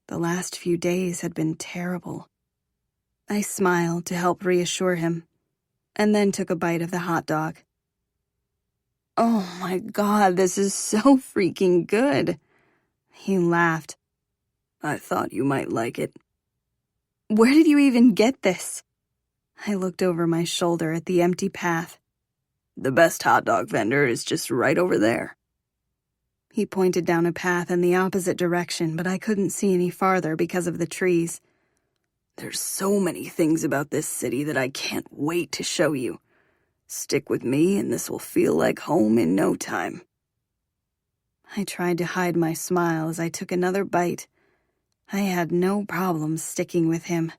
The last few days had been terrible. I smiled to help reassure him, and then took a bite of the hot dog. Oh my God, this is so freaking good. He laughed. I thought you might like it. Where did you even get this? I looked over my shoulder at the empty path. The best hot dog vendor is just right over there. He pointed down a path in the opposite direction, but I couldn't see any farther because of the trees. There's so many things about this city that I can't wait to show you. Stick with me and this will feel like home in no time. I tried to hide my smile as I took another bite. I had no problem sticking with him.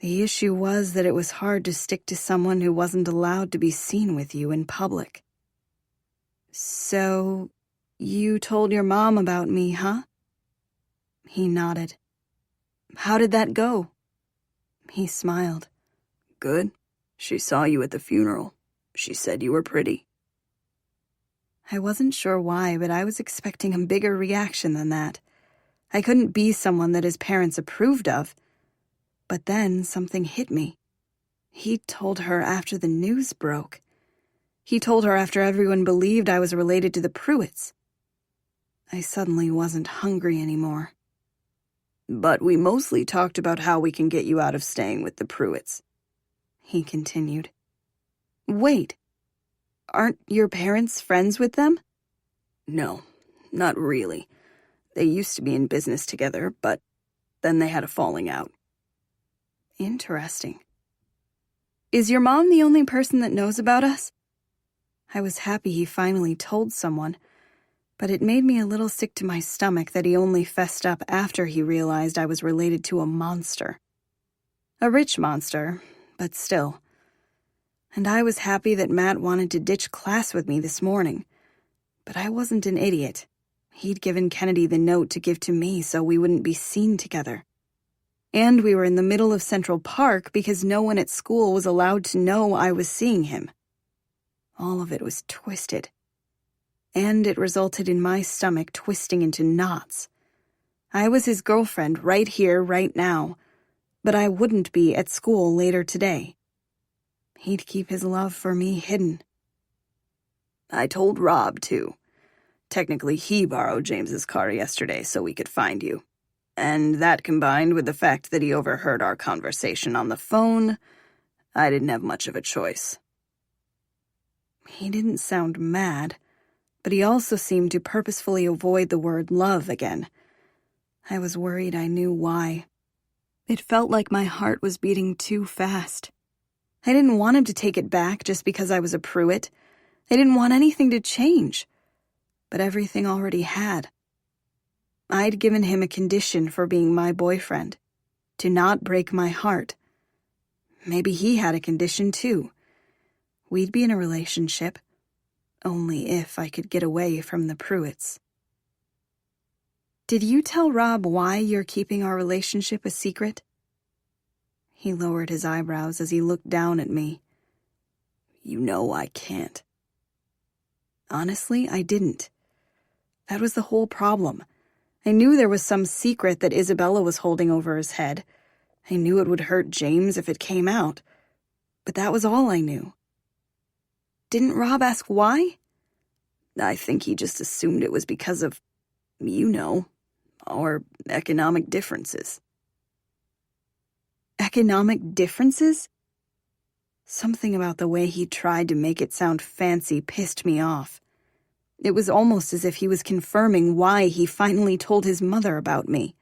The issue was that it was hard to stick to someone who wasn't allowed to be seen with you in public. So, you told your mom about me, huh? He nodded. How did that go? He smiled. Good. She saw you at the funeral. She said you were pretty. I wasn't sure why, but I was expecting a bigger reaction than that. I couldn't be someone that his parents approved of. But then something hit me. He told her after the news broke. He told her after everyone believed I was related to the Pruitts. I suddenly wasn't hungry anymore. But we mostly talked about how we can get you out of staying with the Pruitts. He continued. Wait, aren't your parents friends with them? No, not really. They used to be in business together, but then they had a falling out. Interesting. Is your mom the only person that knows about us? I was happy he finally told someone, but it made me a little sick to my stomach that he only fessed up after he realized I was related to a monster. A rich monster, but still. And I was happy that Matt wanted to ditch class with me this morning. But I wasn't an idiot. He'd given Kennedy the note to give to me so we wouldn't be seen together. And we were in the middle of Central Park because no one at school was allowed to know I was seeing him. All of it was twisted. And it resulted in my stomach twisting into knots. I was his girlfriend right here, right now, but I wouldn't be at school later today. He'd keep his love for me hidden. I told Rob, too. Technically, he borrowed James's car yesterday so we could find you. And that combined with the fact that he overheard our conversation on the phone, I didn't have much of a choice. He didn't sound mad, but he also seemed to purposefully avoid the word love again. I was worried I knew why. It felt like my heart was beating too fast. I didn't want him to take it back just because I was a Pruitt. I didn't want anything to change. But everything already had. I'd given him a condition for being my boyfriend, to not break my heart. Maybe he had a condition too. We'd be in a relationship, only if I could get away from the Pruitts. Did you tell Rob why you're keeping our relationship a secret? He lowered his eyebrows as he looked down at me. You know I can't. Honestly, I didn't. That was the whole problem. I knew there was some secret that Isabella was holding over his head. I knew it would hurt James if it came out. But that was all I knew. Didn't Rob ask why? I think he just assumed it was because of, our economic differences. Economic differences? Something about the way he tried to make it sound fancy pissed me off. It was almost as if he was confirming why he finally told his mother about me.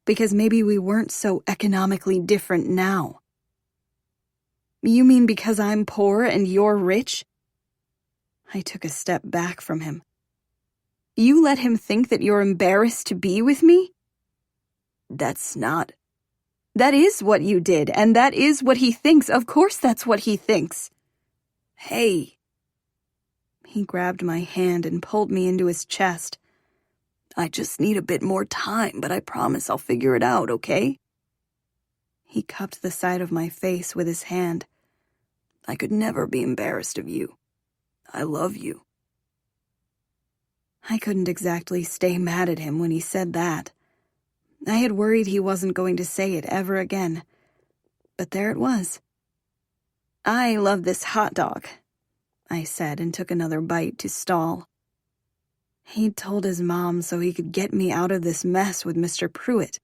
Because maybe we weren't so economically different now. You mean because I'm poor and you're rich? I took a step back from him. You let him think that you're embarrassed to be with me? That is what you did, and that is what he thinks. Of course that's what he thinks. Hey. He grabbed my hand and pulled me into his chest. I just need a bit more time, but I promise I'll figure it out, okay? He cupped the side of my face with his hand. I could never be embarrassed of you. I love you. I couldn't exactly stay mad at him when he said that. I had worried he wasn't going to say it ever again. But there it was. I love this hot dog. I said and took another bite to stall. He'd told his mom so he could get me out of this mess with Mr. Pruitt.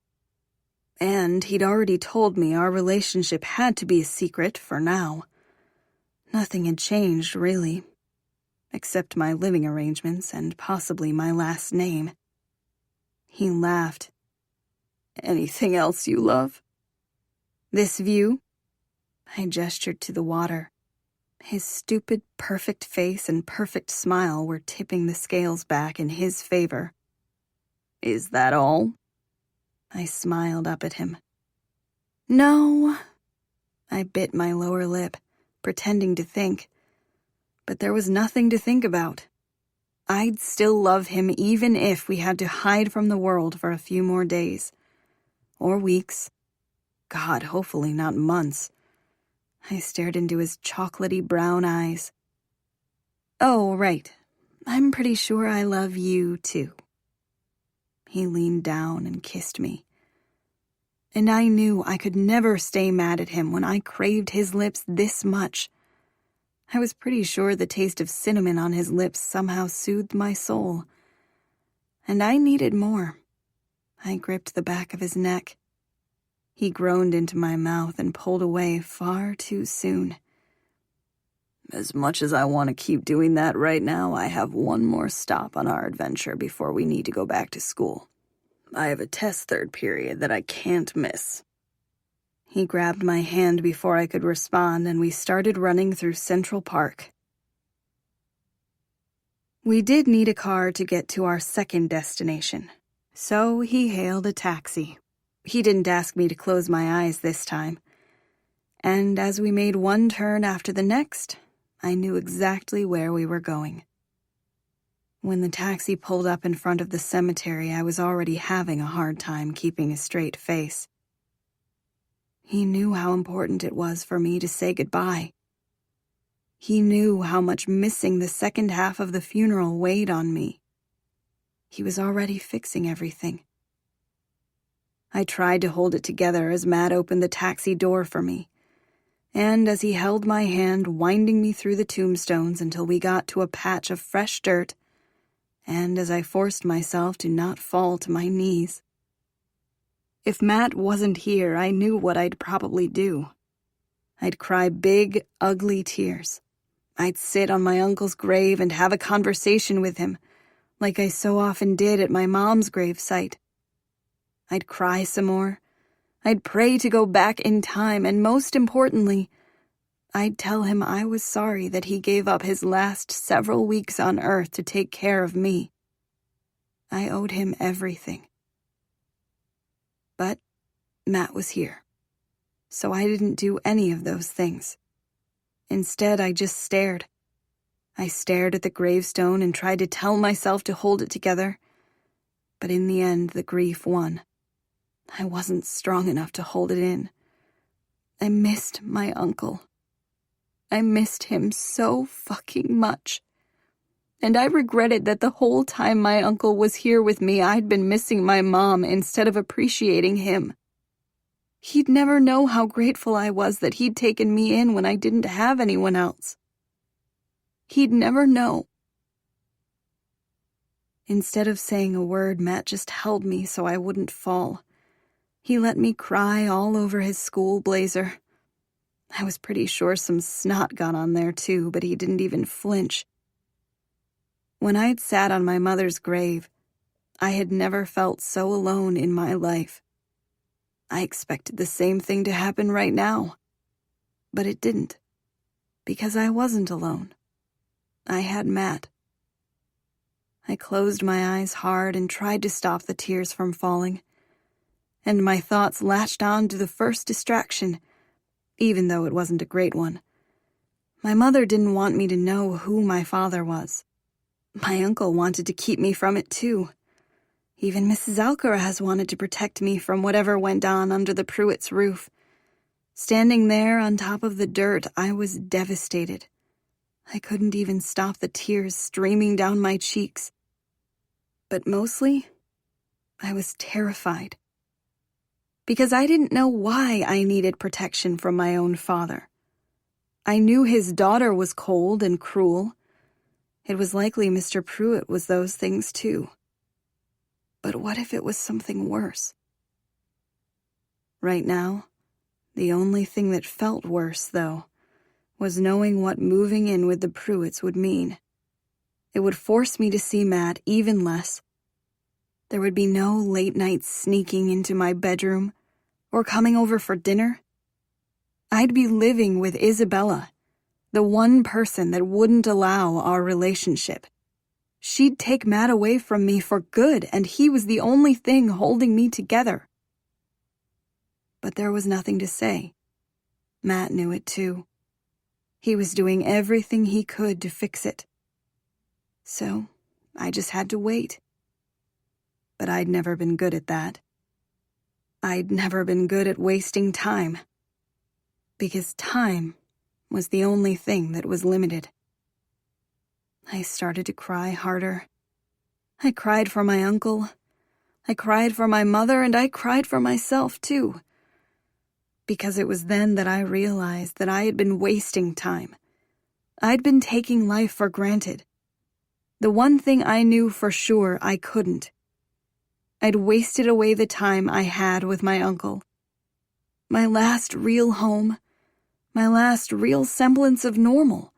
And he'd already told me our relationship had to be a secret for now. Nothing had changed, really, except my living arrangements and possibly my last name. He laughed. Anything else you love? This view? I gestured to the water. His stupid, perfect face and perfect smile were tipping the scales back in his favor. Is that all? I smiled up at him. No. I bit my lower lip, pretending to think. But there was nothing to think about. I'd still love him even if we had to hide from the world for a few more days. Or weeks. God, hopefully not months. I stared into his chocolatey brown eyes. Oh, right. I'm pretty sure I love you, too. He leaned down and kissed me. And I knew I could never stay mad at him when I craved his lips this much. I was pretty sure the taste of cinnamon on his lips somehow soothed my soul. And I needed more. I gripped the back of his neck. He groaned into my mouth and pulled away far too soon. As much as I want to keep doing that right now, I have one more stop on our adventure before we need to go back to school. I have a test third period that I can't miss. He grabbed my hand before I could respond, and we started running through Central Park. We did need a car to get to our second destination, so he hailed a taxi. He didn't ask me to close my eyes this time. And as we made one turn after the next, I knew exactly where we were going. When the taxi pulled up in front of the cemetery, I was already having a hard time keeping a straight face. He knew how important it was for me to say goodbye. He knew how much missing the second half of the funeral weighed on me. He was already fixing everything. I tried to hold it together as Matt opened the taxi door for me, and as he held my hand, winding me through the tombstones until we got to a patch of fresh dirt, and as I forced myself to not fall to my knees. If Matt wasn't here, I knew what I'd probably do. I'd cry big, ugly tears. I'd sit on my uncle's grave and have a conversation with him, like I so often did at my mom's gravesite. I'd cry some more. I'd pray to go back in time, and most importantly, I'd tell him I was sorry that he gave up his last several weeks on Earth to take care of me. I owed him everything. But Matt was here, so I didn't do any of those things. Instead, I just stared. I stared at the gravestone and tried to tell myself to hold it together, but in the end, the grief won. I wasn't strong enough to hold it in. I missed my uncle. I missed him so fucking much. And I regretted that the whole time my uncle was here with me, I'd been missing my mom instead of appreciating him. He'd never know how grateful I was that he'd taken me in when I didn't have anyone else. He'd never know. Instead of saying a word, Matt just held me so I wouldn't fall. He let me cry all over his school blazer. I was pretty sure some snot got on there too, but he didn't even flinch. When I'd sat on my mother's grave, I had never felt so alone in my life. I expected the same thing to happen right now, but it didn't, because I wasn't alone. I had Matt. I closed my eyes hard and tried to stop the tears from falling, and my thoughts latched on to the first distraction, even though it wasn't a great one. My mother didn't want me to know who my father was. My uncle wanted to keep me from it too. Even Mrs. Alcaraz wanted to protect me from whatever went on under the Pruitts' roof. Standing there on top of the dirt, I was devastated. I couldn't even stop the tears streaming down my cheeks. But mostly, I was terrified. Because I didn't know why I needed protection from my own father. I knew his daughter was cold and cruel. It was likely Mr. Pruitt was those things too. But what if it was something worse? Right now, the only thing that felt worse, though, was knowing what moving in with the Pruitts would mean. It would force me to see Matt even less. There would be no late nights sneaking into my bedroom or coming over for dinner. I'd be living with Isabella, the one person that wouldn't allow our relationship. She'd take Matt away from me for good, and he was the only thing holding me together. But there was nothing to say. Matt knew it too. He was doing everything he could to fix it. So I just had to wait. But I'd never been good at that. I'd never been good at wasting time. Because time was the only thing that was limited. I started to cry harder. I cried for my uncle. I cried for my mother, and I cried for myself, too. Because it was then that I realized that I had been wasting time. I'd been taking life for granted. The one thing I knew for sure I couldn't. I'd wasted away the time I had with my uncle. My last real home. My last real semblance of normal.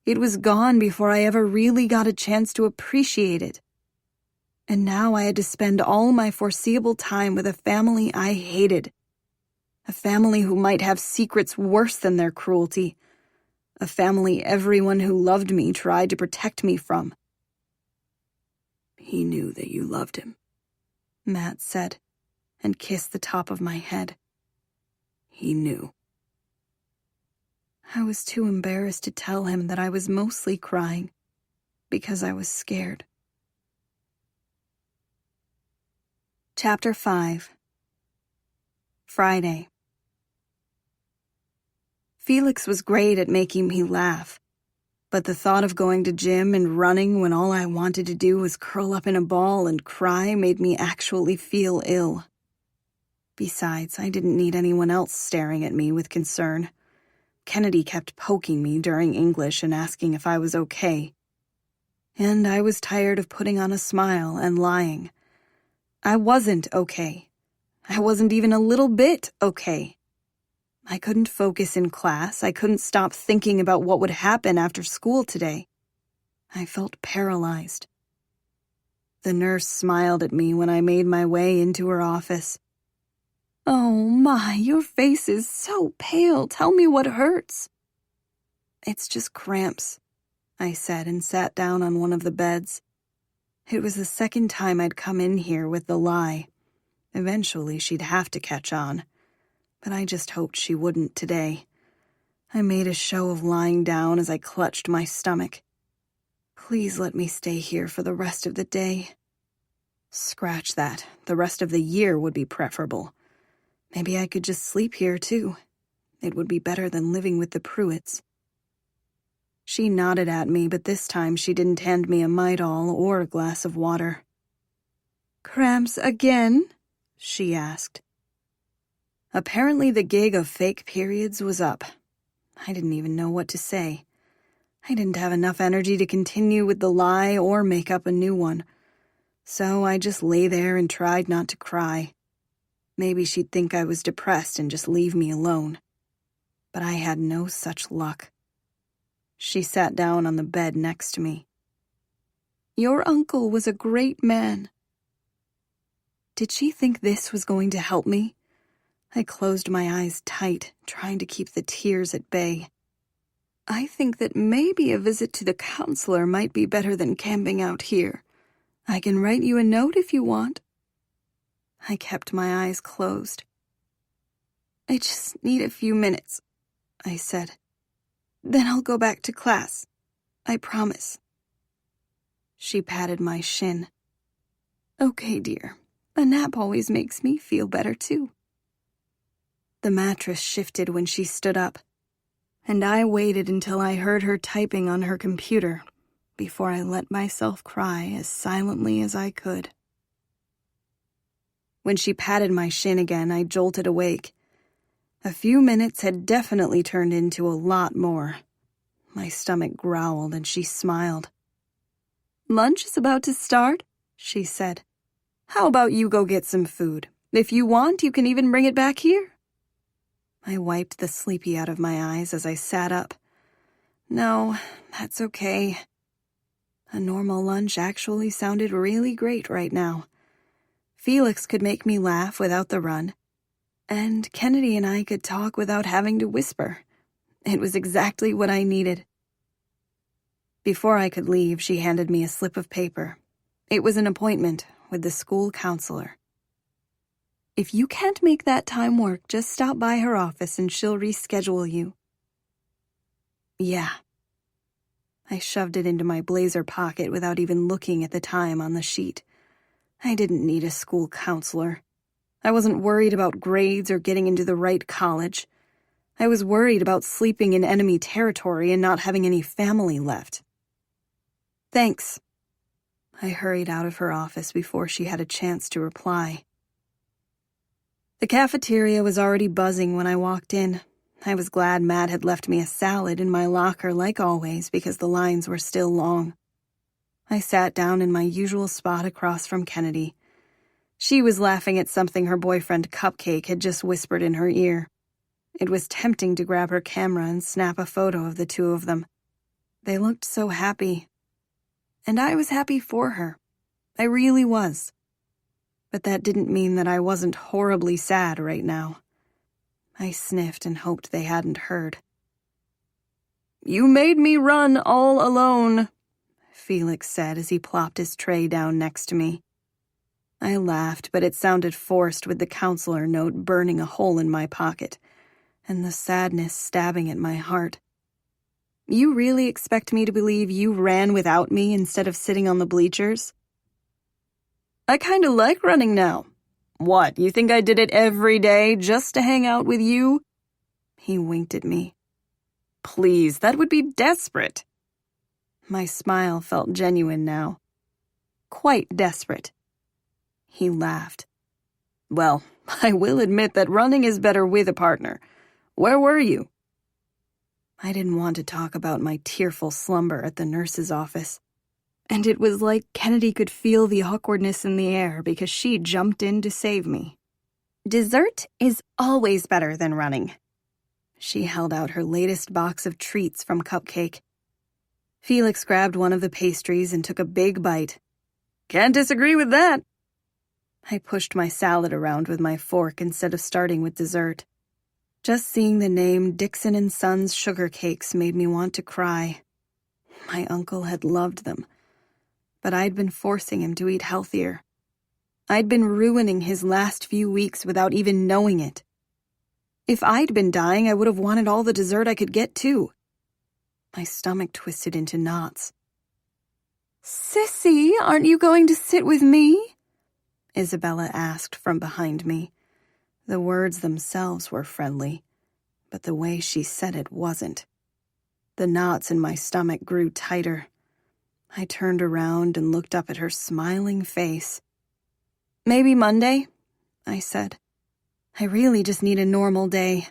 It was gone before I ever really got a chance to appreciate it. And now I had to spend all my foreseeable time with a family I hated. A family who might have secrets worse than their cruelty. A family everyone who loved me tried to protect me from. "He knew that you loved him," Matt said, and kissed the top of my head. "He knew." I was too embarrassed to tell him that I was mostly crying because I was scared. Chapter 5. Friday. Felix was great at making me laugh, but the thought of going to gym and running when all I wanted to do was curl up in a ball and cry made me actually feel ill. Besides, I didn't need anyone else staring at me with concern. Kennedy kept poking me during English and asking if I was okay. And I was tired of putting on a smile and lying. I wasn't okay. I wasn't even a little bit okay. I couldn't focus in class. I couldn't stop thinking about what would happen after school today. I felt paralyzed. The nurse smiled at me when I made my way into her office. "Oh my, your face is so pale. Tell me what hurts." "It's just cramps," I said and sat down on one of the beds. It was the second time I'd come in here with the lie. Eventually she'd have to catch on, but I just hoped she wouldn't today. I made a show of lying down as I clutched my stomach. Please let me stay here for the rest of the day. Scratch that. The rest of the year would be preferable. Maybe I could just sleep here, too. It would be better than living with the Pruitts. She nodded at me, but this time she didn't hand me a Midol or a glass of water. "Cramps again?" she asked. Apparently the gig of fake periods was up. I didn't even know what to say. I didn't have enough energy to continue with the lie or make up a new one. So I just lay there and tried not to cry. Maybe she'd think I was depressed and just leave me alone. But I had no such luck. She sat down on the bed next to me. "Your uncle was a great man." Did she think this was going to help me? I closed my eyes tight, trying to keep the tears at bay. "I think that maybe a visit to the counselor might be better than camping out here. I can write you a note if you want." I kept my eyes closed. "I just need a few minutes," I said. "Then I'll go back to class. I promise." She patted my shin. "Okay, dear. A nap always makes me feel better, too." The mattress shifted when she stood up, and I waited until I heard her typing on her computer before I let myself cry as silently as I could. When she patted my shin again, I jolted awake. A few minutes had definitely turned into a lot more. My stomach growled and she smiled. "Lunch is about to start," she said. "How about you go get some food? If you want, you can even bring it back here." I wiped the sleepy out of my eyes as I sat up. No, that's okay. A normal lunch actually sounded really great right now. Felix could make me laugh without the run, and Kennedy and I could talk without having to whisper. It was exactly what I needed. Before I could leave, she handed me a slip of paper. It was an appointment with the school counselor. "If you can't make that time work, just stop by her office and she'll reschedule you." Yeah. I shoved it into my blazer pocket without even looking at the time on the sheet. I didn't need a school counselor. I wasn't worried about grades or getting into the right college. I was worried about sleeping in enemy territory and not having any family left. "Thanks." I hurried out of her office before she had a chance to reply. The cafeteria was already buzzing when I walked in. I was glad Matt had left me a salad in my locker like always because the lines were still long. I sat down in my usual spot across from Kennedy. She was laughing at something her boyfriend Cupcake had just whispered in her ear. It was tempting to grab her camera and snap a photo of the two of them. They looked so happy. And I was happy for her. I really was. But that didn't mean that I wasn't horribly sad right now. I sniffed and hoped they hadn't heard. "You made me run all alone," Felix said as he plopped his tray down next to me. I laughed, but it sounded forced with the counselor note burning a hole in my pocket, and the sadness stabbing at my heart. "You really expect me to believe you ran without me instead of sitting on the bleachers?" "I kinda like running now. What, you think I did it every day just to hang out with you?" He winked at me. "Please, that would be desperate." My smile felt genuine now. Quite desperate. He laughed. "Well, I will admit that running is better with a partner. Where were you?" I didn't want to talk about my tearful slumber at the nurse's office. And it was like Kennedy could feel the awkwardness in the air because she jumped in to save me. "Dessert is always better than running." She held out her latest box of treats from Cupcake. Felix grabbed one of the pastries and took a big bite. "Can't disagree with that." I pushed my salad around with my fork instead of starting with dessert. Just seeing the name Dixon and Sons Sugar Cakes made me want to cry. My uncle had loved them, but I'd been forcing him to eat healthier. I'd been ruining his last few weeks without even knowing it. If I'd been dying, I would have wanted all the dessert I could get, too. My stomach twisted into knots. "Sissy, aren't you going to sit with me?" Isabella asked from behind me. The words themselves were friendly, but the way she said it wasn't. The knots in my stomach grew tighter. I turned around and looked up at her smiling face. "Maybe Monday," I said. "I really just need a normal day."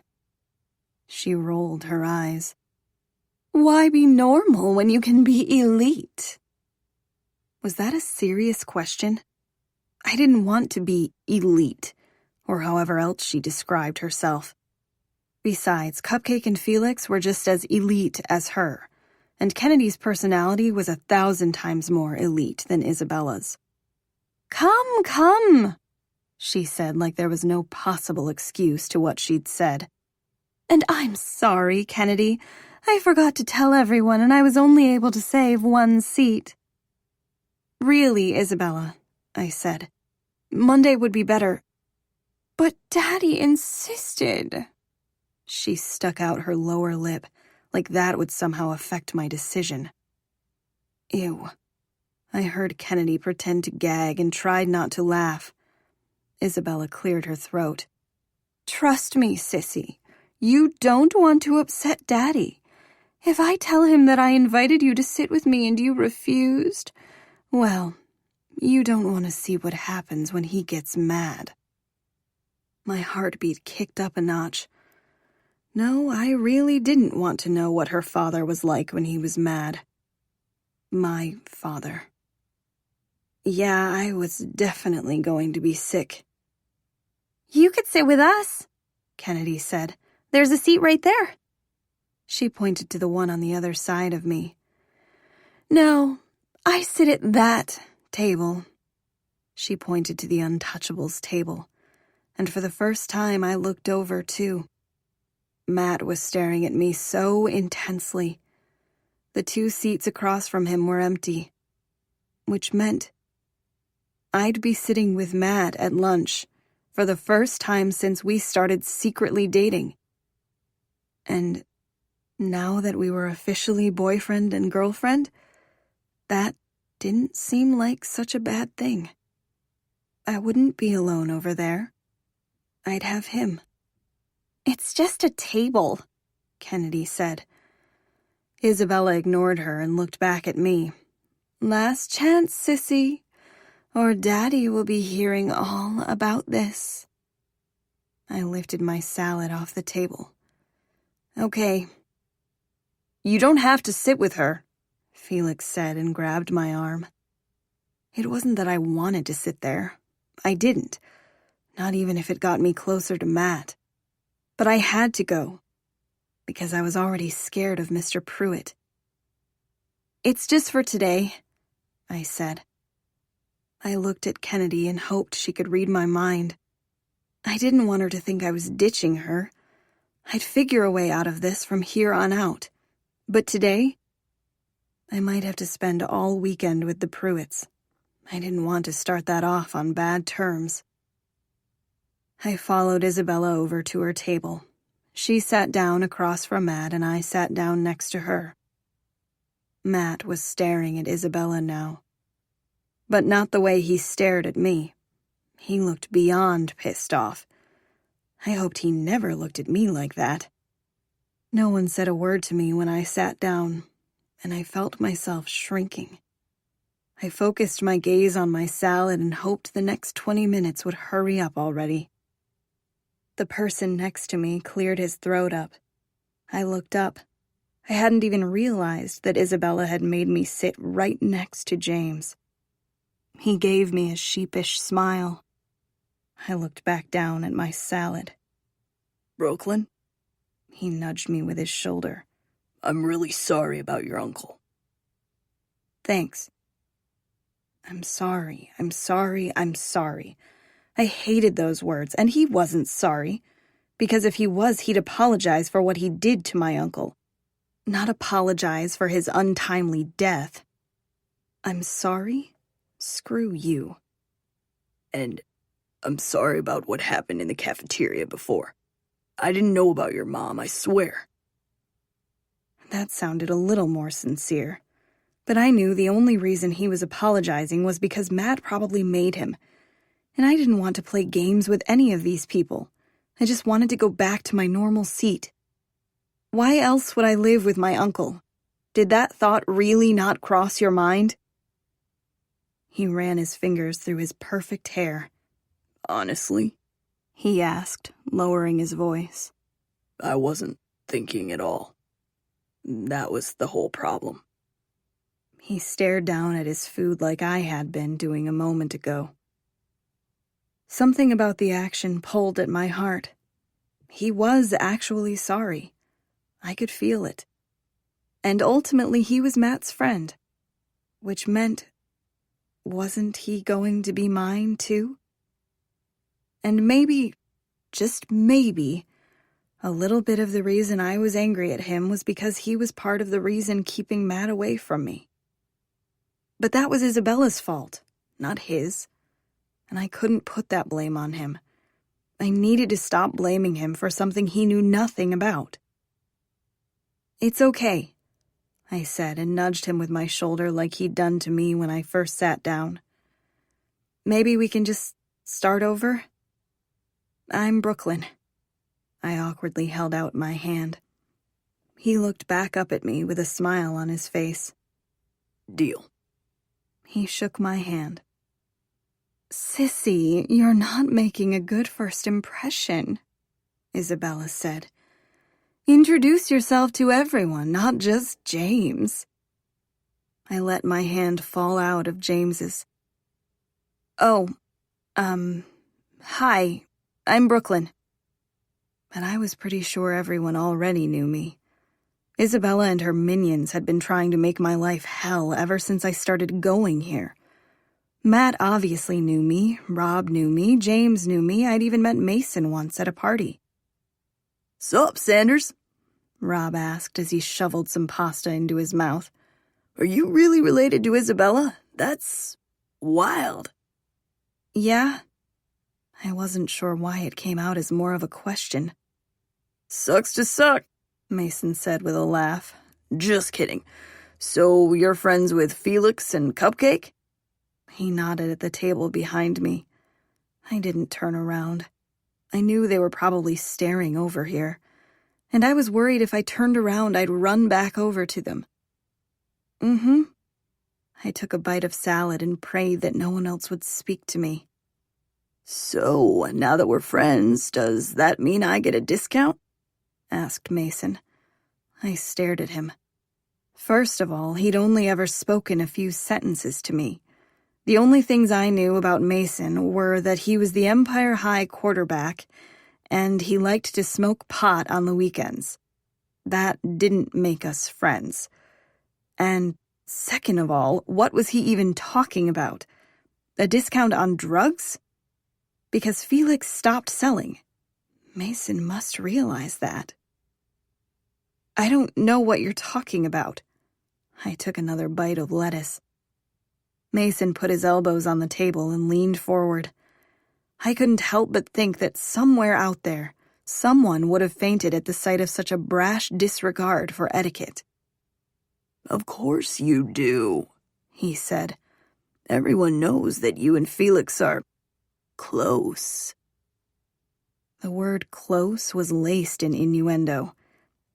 She rolled her eyes. "Why be normal when you can be elite?" Was that a serious question? I didn't want to be elite, or however else she described herself. Besides, Cupcake and Felix were just as elite as her, and Kennedy's personality was 1,000 times more elite than Isabella's. "Come, come," she said like there was no possible excuse to what she'd said. "And I'm sorry, Kennedy. I forgot to tell everyone and I was only able to save one seat." "Really, Isabella," I said. "Monday would be better." "But Daddy insisted." She stuck out her lower lip, like that would somehow affect my decision. Ew. I heard Kennedy pretend to gag and tried not to laugh. Isabella cleared her throat. "Trust me, Sissy. You don't want to upset Daddy. If I tell him that I invited you to sit with me and you refused, well, you don't want to see what happens when he gets mad." My heartbeat kicked up a notch. No, I really didn't want to know what her father was like when he was mad. My father. Yeah, I was definitely going to be sick. You could sit with us, Kennedy said. There's a seat right there. She pointed to the one on the other side of me. No, I sit at that table. She pointed to the Untouchables table, and for the first time I looked over, too. Matt was staring at me so intensely. The 2 seats across from him were empty, which meant I'd be sitting with Matt at lunch for the first time since we started secretly dating. And now that we were officially boyfriend and girlfriend, that didn't seem like such a bad thing. I wouldn't be alone over there. I'd have him. It's just a table, Kennedy said. Isabella ignored her and looked back at me. Last chance, sissy, or Daddy will be hearing all about this. I lifted my salad off the table. Okay. You don't have to sit with her, Felix said and grabbed my arm. It wasn't that I wanted to sit there. I didn't. Not even if it got me closer to Matt. But I had to go, because I was already scared of Mr. Pruitt. It's just for today, I said. I looked at Kennedy and hoped she could read my mind. I didn't want her to think I was ditching her. I'd figure a way out of this from here on out. But today, I might have to spend all weekend with the Pruitts. I didn't want to start that off on bad terms. I followed Isabella over to her table. She sat down across from Matt, and I sat down next to her. Matt was staring at Isabella now. But not the way he stared at me. He looked beyond pissed off. I hoped he never looked at me like that. No one said a word to me when I sat down, and I felt myself shrinking. I focused my gaze on my salad and hoped the next 20 minutes would hurry up already. The person next to me cleared his throat up. I looked up. I hadn't even realized that Isabella had made me sit right next to James. He gave me a sheepish smile. I looked back down at my salad. Brooklyn? He nudged me with his shoulder. I'm really sorry about your uncle. Thanks. I'm sorry. I hated those words, and he wasn't sorry. Because if he was, he'd apologize for what he did to my uncle. Not apologize for his untimely death. I'm sorry? Screw you. And I'm sorry about what happened in the cafeteria before. I didn't know about your mom, I swear. That sounded a little more sincere. But I knew the only reason he was apologizing was because Matt probably made him. And I didn't want to play games with any of these people. I just wanted to go back to my normal seat. Why else would I live with my uncle? Did that thought really not cross your mind? He ran his fingers through his perfect hair. Honestly? He asked, lowering his voice. I wasn't thinking at all. That was the whole problem. He stared down at his food like I had been doing a moment ago. Something about the action pulled at my heart. He was actually sorry. I could feel it. And ultimately he was Matt's friend. Which meant, wasn't he going to be mine too? And maybe, just maybe, a little bit of the reason I was angry at him was because he was part of the reason keeping Matt away from me. But that was Isabella's fault, not his. And I couldn't put that blame on him. I needed to stop blaming him for something he knew nothing about. It's okay, I said and nudged him with my shoulder like he'd done to me when I first sat down. Maybe we can just start over? I'm Brooklyn. I awkwardly held out my hand. He looked back up at me with a smile on his face. Deal. He shook my hand. Sissy, you're not making a good first impression, Isabella said. Introduce yourself to everyone, not just James. I let my hand fall out of James's. Oh, hi, I'm Brooklyn. But I was pretty sure everyone already knew me. Isabella and her minions had been trying to make my life hell ever since I started going here. Matt obviously knew me, Rob knew me, James knew me, I'd even met Mason once at a party. "Sup, Sanders?" Rob asked as he shoveled some pasta into his mouth. "Are you really related to Isabella? That's wild." Yeah? I wasn't sure why it came out as more of a question. "Sucks to suck," Mason said with a laugh. "Just kidding. So you're friends with Felix and Cupcake?" He nodded at the table behind me. I didn't turn around. I knew they were probably staring over here, and I was worried if I turned around I'd run back over to them. Mm-hmm. I took a bite of salad and prayed that no one else would speak to me. "So, now that we're friends, does that mean I get a discount?" asked Mason. I stared at him. First of all, he'd only ever spoken a few sentences to me. The only things I knew about Mason were that he was the Empire High quarterback, and he liked to smoke pot on the weekends. That didn't make us friends. And second of all, what was he even talking about? A discount on drugs? Because Felix stopped selling. Mason must realize that. I don't know what you're talking about. I took another bite of lettuce. Mason put his elbows on the table and leaned forward. I couldn't help but think that somewhere out there, someone would have fainted at the sight of such a brash disregard for etiquette. "Of course you do," he said. "Everyone knows that you and Felix are close." The word close was laced in innuendo.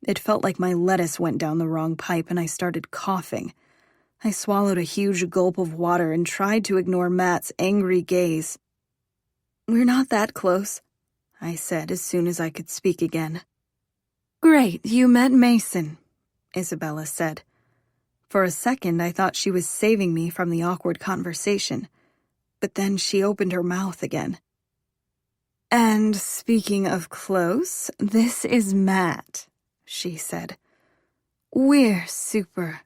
It felt like my lettuce went down the wrong pipe and I started coughing. I swallowed a huge gulp of water and tried to ignore Matt's angry gaze. "We're not that close," I said as soon as I could speak again. "Great, you met Mason," Isabella said. For a second, I thought she was saving me from the awkward conversation, but then she opened her mouth again. "And speaking of close, this is Matt," she said. "We're super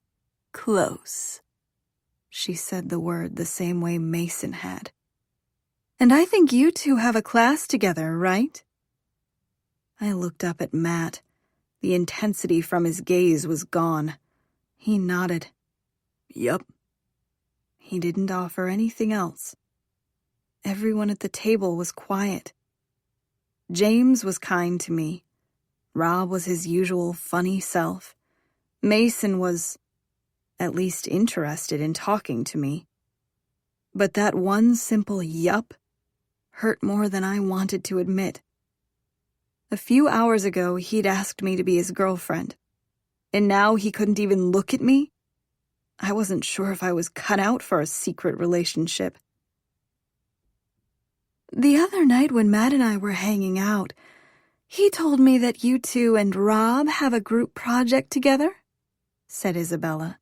close." She said the word the same way Mason had. "And I think you two have a class together, right?" I looked up at Matt. The intensity from his gaze was gone. He nodded. "Yup." He didn't offer anything else. Everyone at the table was quiet. James was kind to me. Rob was his usual funny self. Mason was, at least, interested in talking to me. But that one simple yup hurt more than I wanted to admit. A few hours ago, he'd asked me to be his girlfriend. And now he couldn't even look at me? I wasn't sure if I was cut out for a secret relationship. "The other night when Matt and I were hanging out, he told me that you two and Rob have a group project together," said Isabella.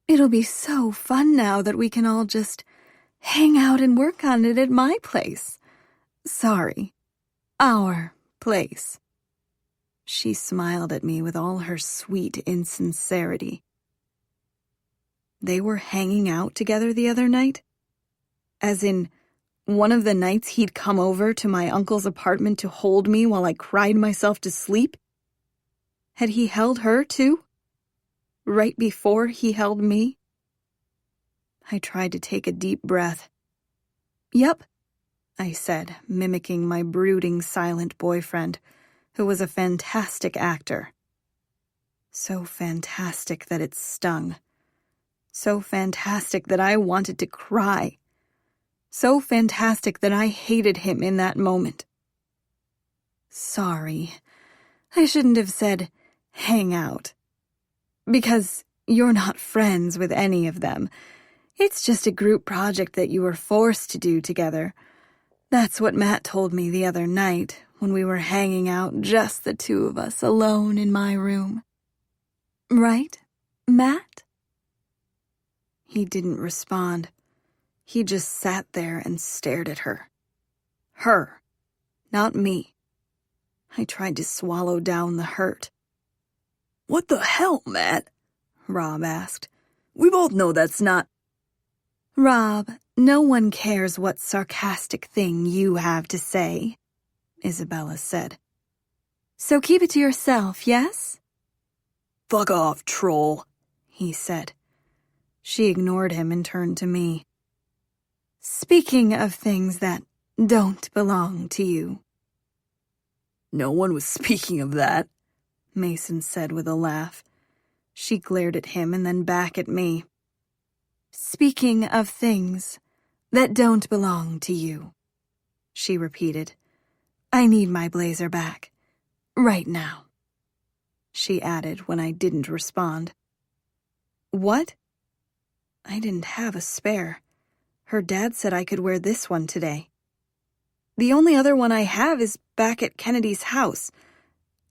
"It'll be so fun now that we can all just hang out and work on it at my place. Sorry, our place." She smiled at me with all her sweet insincerity. They were hanging out together the other night? As in, one of the nights he'd come over to my uncle's apartment to hold me while I cried myself to sleep? Had he held her, too? Right before he held me? I tried to take a deep breath. "Yep," I said, mimicking my brooding, silent boyfriend, who was a fantastic actor. So fantastic that it stung. So fantastic that I wanted to cry. So fantastic that I hated him in that moment. Sorry, I shouldn't have said hang out. Because you're not friends with any of them. It's just a group project that you were forced to do together. That's what Matt told me the other night, when we were hanging out, just the two of us, alone in my room. Right, Matt?" He didn't respond. He just sat there and stared at her. Her, not me. I tried to swallow down the hurt. "What the hell, Matt?" Rob asked. "We both know that's not—" "Rob, no one cares what sarcastic thing you have to say," Isabella said. "So keep it to yourself, yes?" "Fuck off, troll," he said. She ignored him and turned to me. "Speaking of things that don't belong to you." "No one was speaking of that," Mason said with a laugh. She glared at him and then back at me. "Speaking of things that don't belong to you," she repeated. "I need my blazer back. Right now," she added when I didn't respond. "What?" I didn't have a spare. Her dad said I could wear this one today. "The only other one I have is back at Kennedy's house,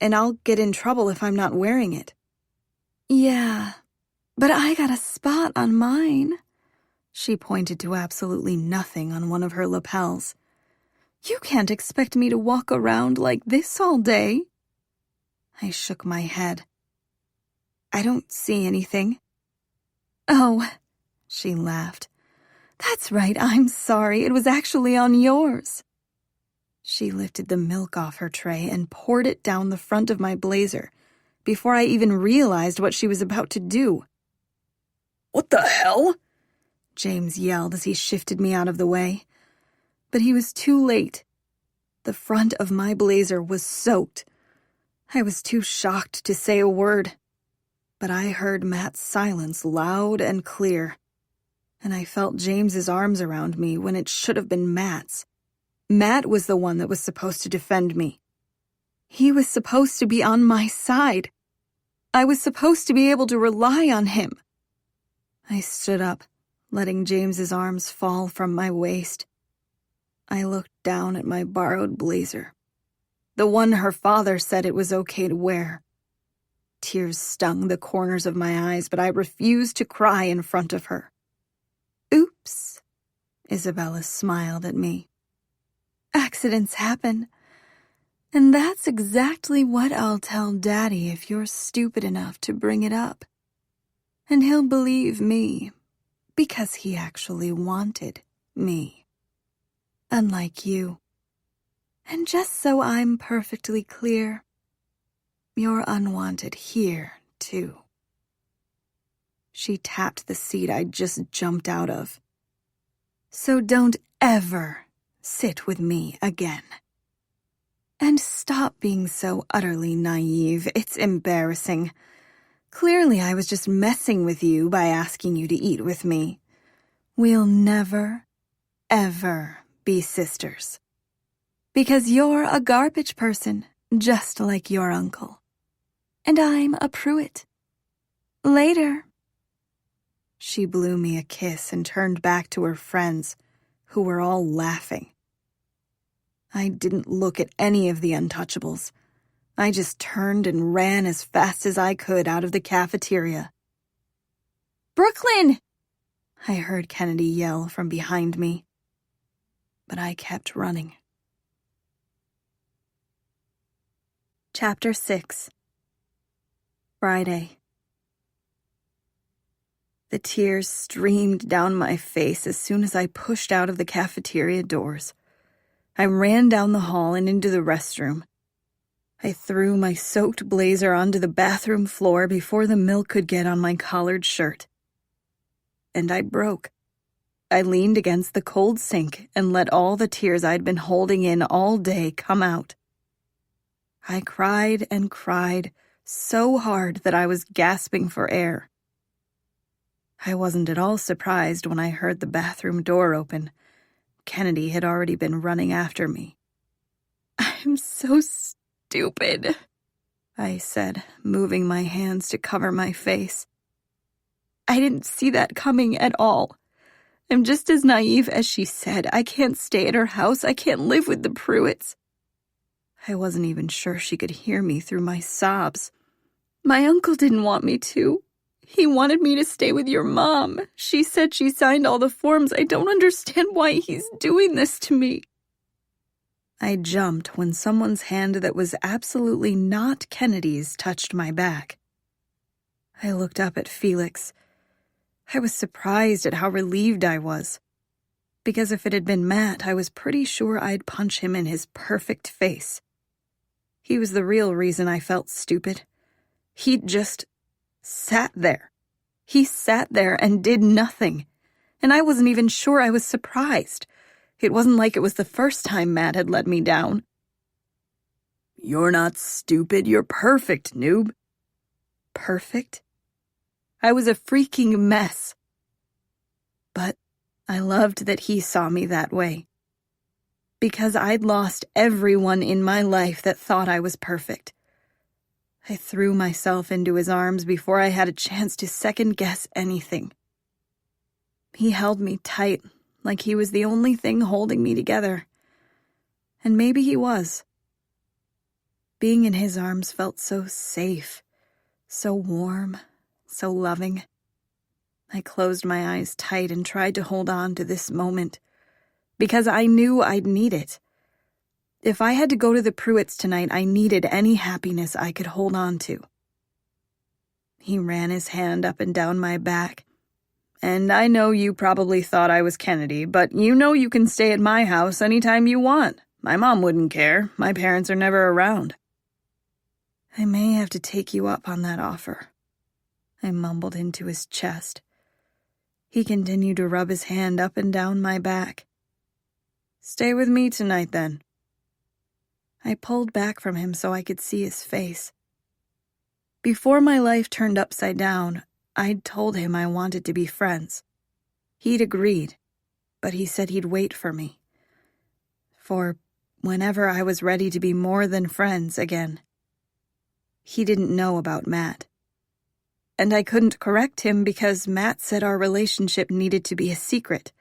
and I'll get in trouble if I'm not wearing it." "Yeah, but I got a spot on mine." She pointed to absolutely nothing on one of her lapels. "You can't expect me to walk around like this all day." I shook my head. "I don't see anything." "Oh," she laughed. "That's right, I'm sorry. It was actually on yours." She lifted the milk off her tray and poured it down the front of my blazer before I even realized what she was about to do. "What the hell?" James yelled as he shifted me out of the way. But he was too late. The front of my blazer was soaked. I was too shocked to say a word. But I heard Matt's silence loud and clear, and I felt James's arms around me when it should have been Matt's. Matt was the one that was supposed to defend me. He was supposed to be on my side. I was supposed to be able to rely on him. I stood up, letting James's arms fall from my waist. I looked down at my borrowed blazer, the one her father said it was okay to wear. Tears stung the corners of my eyes, but I refused to cry in front of her. "Oops," Isabella smiled at me. "Accidents happen. And that's exactly what I'll tell Daddy if you're stupid enough to bring it up. And he'll believe me, because he actually wanted me. Unlike you. And just so I'm perfectly clear, you're unwanted here, too." She tapped the seat I'd just jumped out of. "So don't ever sit with me again. And stop being so utterly naive. It's embarrassing. Clearly I was just messing with you by asking you to eat with me. We'll never, ever be sisters. Because you're a garbage person, just like your uncle. And I'm a Pruitt. Later." She blew me a kiss and turned back to her friends, who were all laughing. I didn't look at any of the untouchables. I just turned and ran as fast as I could out of the cafeteria. "Brooklyn!" I heard Kennedy yell from behind me. But I kept running. Chapter 6. Friday. The tears streamed down my face as soon as I pushed out of the cafeteria doors. I ran down the hall and into the restroom. I threw my soaked blazer onto the bathroom floor before the milk could get on my collared shirt. And I broke. I leaned against the cold sink and let all the tears I'd been holding in all day come out. I cried and cried so hard that I was gasping for air. I wasn't at all surprised when I heard the bathroom door open. Kennedy had already been running after me. "I'm so stupid," I said, moving my hands to cover my face. "I didn't see that coming at all. I'm just as naive as she said. I can't stay at her house. I can't live with the Pruitts. I wasn't even sure she could hear me through my sobs. My uncle didn't want me to. He wanted me to stay with your mom. She said she signed all the forms. I don't understand why he's doing this to me. I jumped when someone's hand that was absolutely not Kennedy's touched my back. I looked up at Felix. I was surprised at how relieved I was. Because if it had been Matt, I was pretty sure I'd punch him in his perfect face. He was the real reason I felt stupid. He'd just sat there. He sat there and did nothing. And I wasn't even sure I was surprised. It wasn't like it was the first time Matt had let me down. You're not stupid, you're perfect, noob. Perfect? I was a freaking mess. But I loved that he saw me that way. Because I'd lost everyone in my life that thought I was perfect. I threw myself into his arms before I had a chance to second-guess anything. He held me tight, like he was the only thing holding me together. And maybe he was. Being in his arms felt so safe, so warm, so loving. I closed my eyes tight and tried to hold on to this moment, because I knew I'd need it. If I had to go to the Pruitts tonight, I needed any happiness I could hold on to. He ran his hand up and down my back. And I know you probably thought I was Kennedy, but you know you can stay at my house anytime you want. My mom wouldn't care. My parents are never around. I may have to take you up on that offer, I mumbled into his chest. He continued to rub his hand up and down my back. Stay with me tonight, then. I pulled back from him so I could see his face. Before my life turned upside down, I'd told him I wanted to be friends. He'd agreed, but he said he'd wait for me. For whenever I was ready to be more than friends again. He didn't know about Matt. And I couldn't correct him because Matt said our relationship needed to be a secret.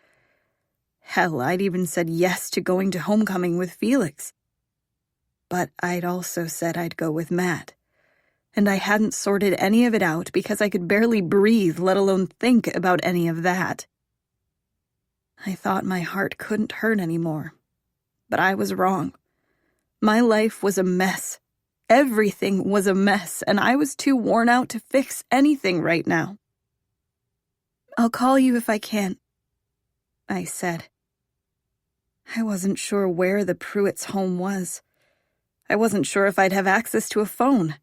Hell, I'd even said yes to going to homecoming with Felix. But I'd also said I'd go with Matt. And I hadn't sorted any of it out because I could barely breathe, let alone think about any of that. I thought my heart couldn't hurt anymore. But I was wrong. My life was a mess. Everything was a mess, and I was too worn out to fix anything right now. I'll call you if I can, I said. I wasn't sure where the Pruitts' home was. I wasn't sure if I'd have access to a phone.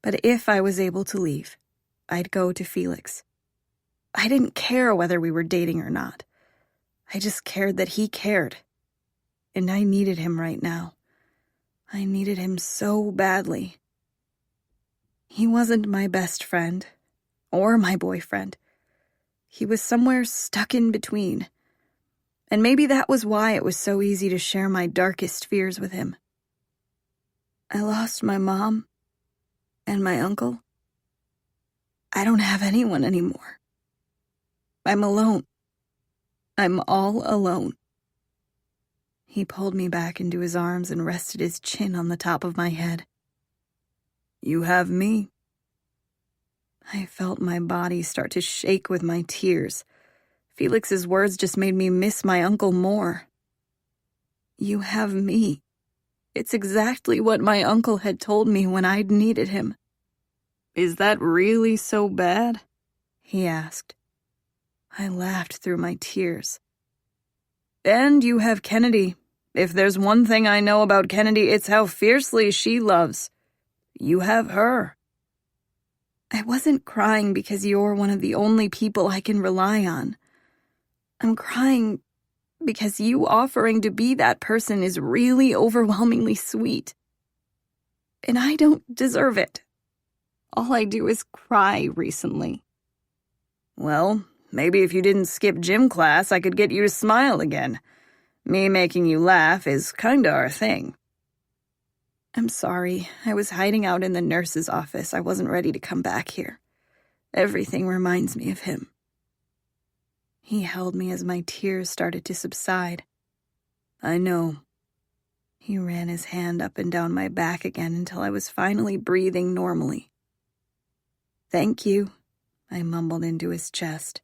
But if I was able to leave, I'd go to Felix. I didn't care whether we were dating or not. I just cared that he cared. And I needed him right now. I needed him so badly. He wasn't my best friend, or my boyfriend. He was somewhere stuck in between. And maybe that was why it was so easy to share my darkest fears with him. I lost my mom and my uncle. I don't have anyone anymore. I'm alone. I'm all alone. He pulled me back into his arms and rested his chin on the top of my head. You have me. I felt my body start to shake with my tears. Felix's words just made me miss my uncle more. You have me. It's exactly what my uncle had told me when I'd needed him. Is that really so bad? He asked. I laughed through my tears. And you have Kennedy. If there's one thing I know about Kennedy, it's how fiercely she loves. You have her. I wasn't crying because you're one of the only people I can rely on. I'm crying because you offering to be that person is really overwhelmingly sweet. And I don't deserve it. All I do is cry recently. Well, maybe if you didn't skip gym class, I could get you to smile again. Me making you laugh is kinda our thing. I'm sorry. I was hiding out in the nurse's office. I wasn't ready to come back here. Everything reminds me of him. He held me as my tears started to subside. I know. He ran his hand up and down my back again until I was finally breathing normally. "Thank you," I mumbled into his chest.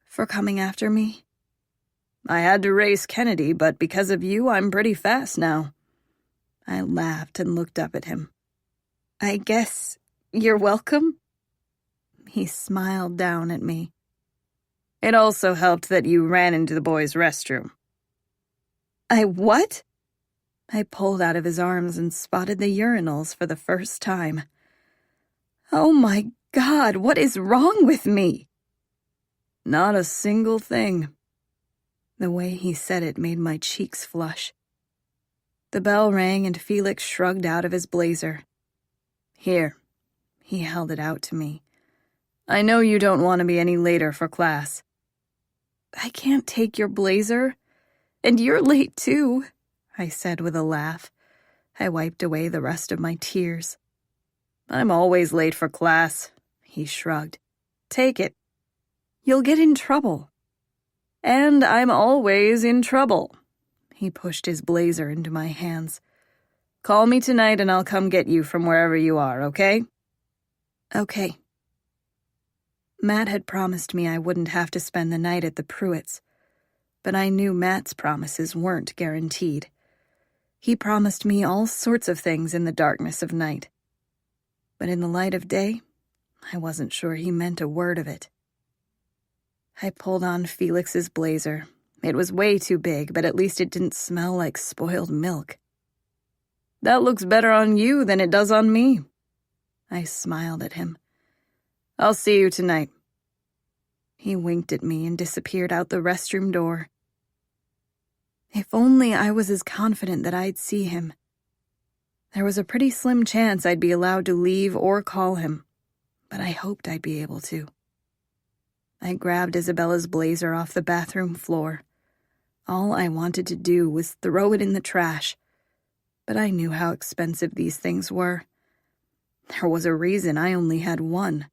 "For coming after me?" "I had to race Kennedy, but because of you, I'm pretty fast now." I laughed and looked up at him. "I guess you're welcome?" He smiled down at me. "It also helped that you ran into the boys' restroom." "I what?" I pulled out of his arms and spotted the urinals for the first time. "Oh my God, what is wrong with me?" "Not a single thing." The way he said it made my cheeks flush. The bell rang and Felix shrugged out of his blazer. "Here." He held it out to me. "I know you don't want to be any later for class." "I can't take your blazer. And you're late too," I said with a laugh. I wiped away the rest of my tears. "I'm always late for class," he shrugged. "Take it." "You'll get in trouble." "And I'm always in trouble." He pushed his blazer into my hands. "Call me tonight and I'll come get you from wherever you are, okay?" "Okay." Matt had promised me I wouldn't have to spend the night at the Pruitts', but I knew Matt's promises weren't guaranteed. He promised me all sorts of things in the darkness of night. But in the light of day, I wasn't sure he meant a word of it. I pulled on Felix's blazer. It was way too big, but at least it didn't smell like spoiled milk. "That looks better on you than it does on me." I smiled at him. "I'll see you tonight." He winked at me and disappeared out the restroom door. If only I was as confident that I'd see him. There was a pretty slim chance I'd be allowed to leave or call him, but I hoped I'd be able to. I grabbed Isabella's blazer off the bathroom floor. All I wanted to do was throw it in the trash, but I knew how expensive these things were. There was a reason I only had one.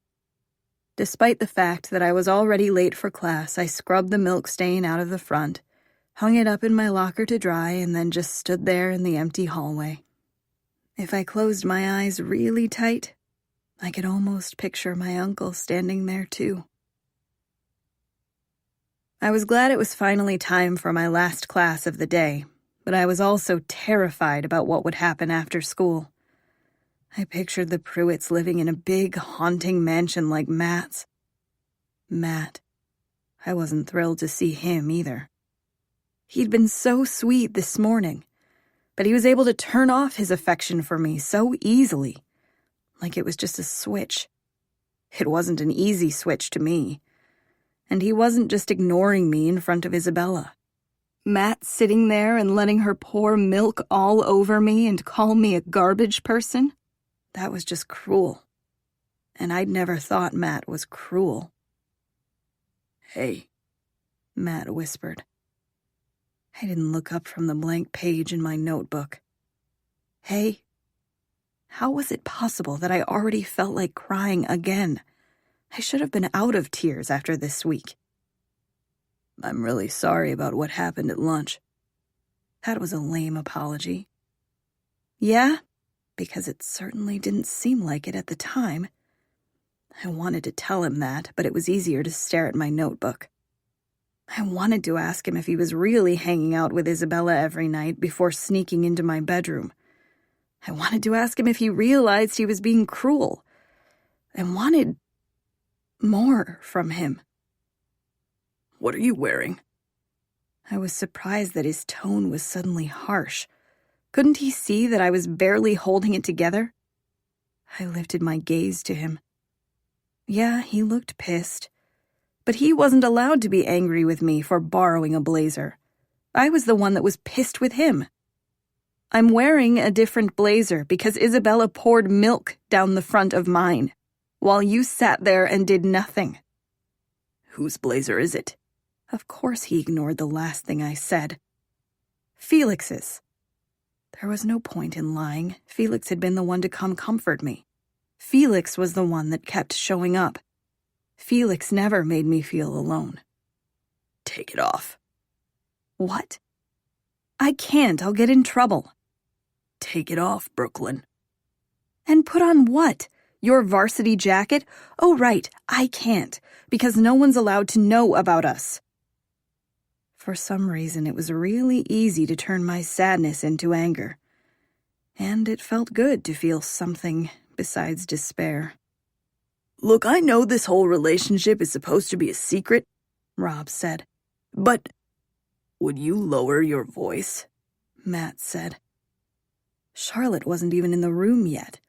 Despite the fact that I was already late for class, I scrubbed the milk stain out of the front, hung it up in my locker to dry, and then just stood there in the empty hallway. If I closed my eyes really tight, I could almost picture my uncle standing there too. I was glad it was finally time for my last class of the day, but I was also terrified about what would happen after school. I pictured the Pruitts living in a big, haunting mansion like Matt's. Matt. I wasn't thrilled to see him either. He'd been so sweet this morning, but he was able to turn off his affection for me so easily, like it was just a switch. It wasn't an easy switch to me. And he wasn't just ignoring me in front of Isabella. Matt sitting there and letting her pour milk all over me and call me a garbage person? That was just cruel. And I'd never thought Matt was cruel. "Hey," Matt whispered. I didn't look up from the blank page in my notebook. "Hey?" How was it possible that I already felt like crying again? I should have been out of tears after this week. "I'm really sorry about what happened at lunch." That was a lame apology. "Yeah?" Because it certainly didn't seem like it at the time. I wanted to tell him that, but it was easier to stare at my notebook. I wanted to ask him if he was really hanging out with Isabella every night before sneaking into my bedroom. I wanted to ask him if he realized he was being cruel. I wanted more from him. "What are you wearing?" I was surprised that his tone was suddenly harsh. Couldn't he see that I was barely holding it together? I lifted my gaze to him. Yeah, he looked pissed. But he wasn't allowed to be angry with me for borrowing a blazer. I was the one that was pissed with him. "I'm wearing a different blazer because Isabella poured milk down the front of mine, while you sat there and did nothing." "Whose blazer is it?" Of course he ignored the last thing I said. "Felix's." There was no point in lying. Felix had been the one to come comfort me. Felix was the one that kept showing up. Felix never made me feel alone. "Take it off." "What?" I can't, I'll get in trouble. Take it off, Brooklyn. And put on what? Your varsity jacket? Oh, right, I can't, because no one's allowed to know about us. For some reason, it was really easy to turn my sadness into anger. And it felt good to feel something besides despair. Look, I know this whole relationship is supposed to be a secret, Rob said. But would you lower your voice? Matt said. Charlotte wasn't even in the room yet.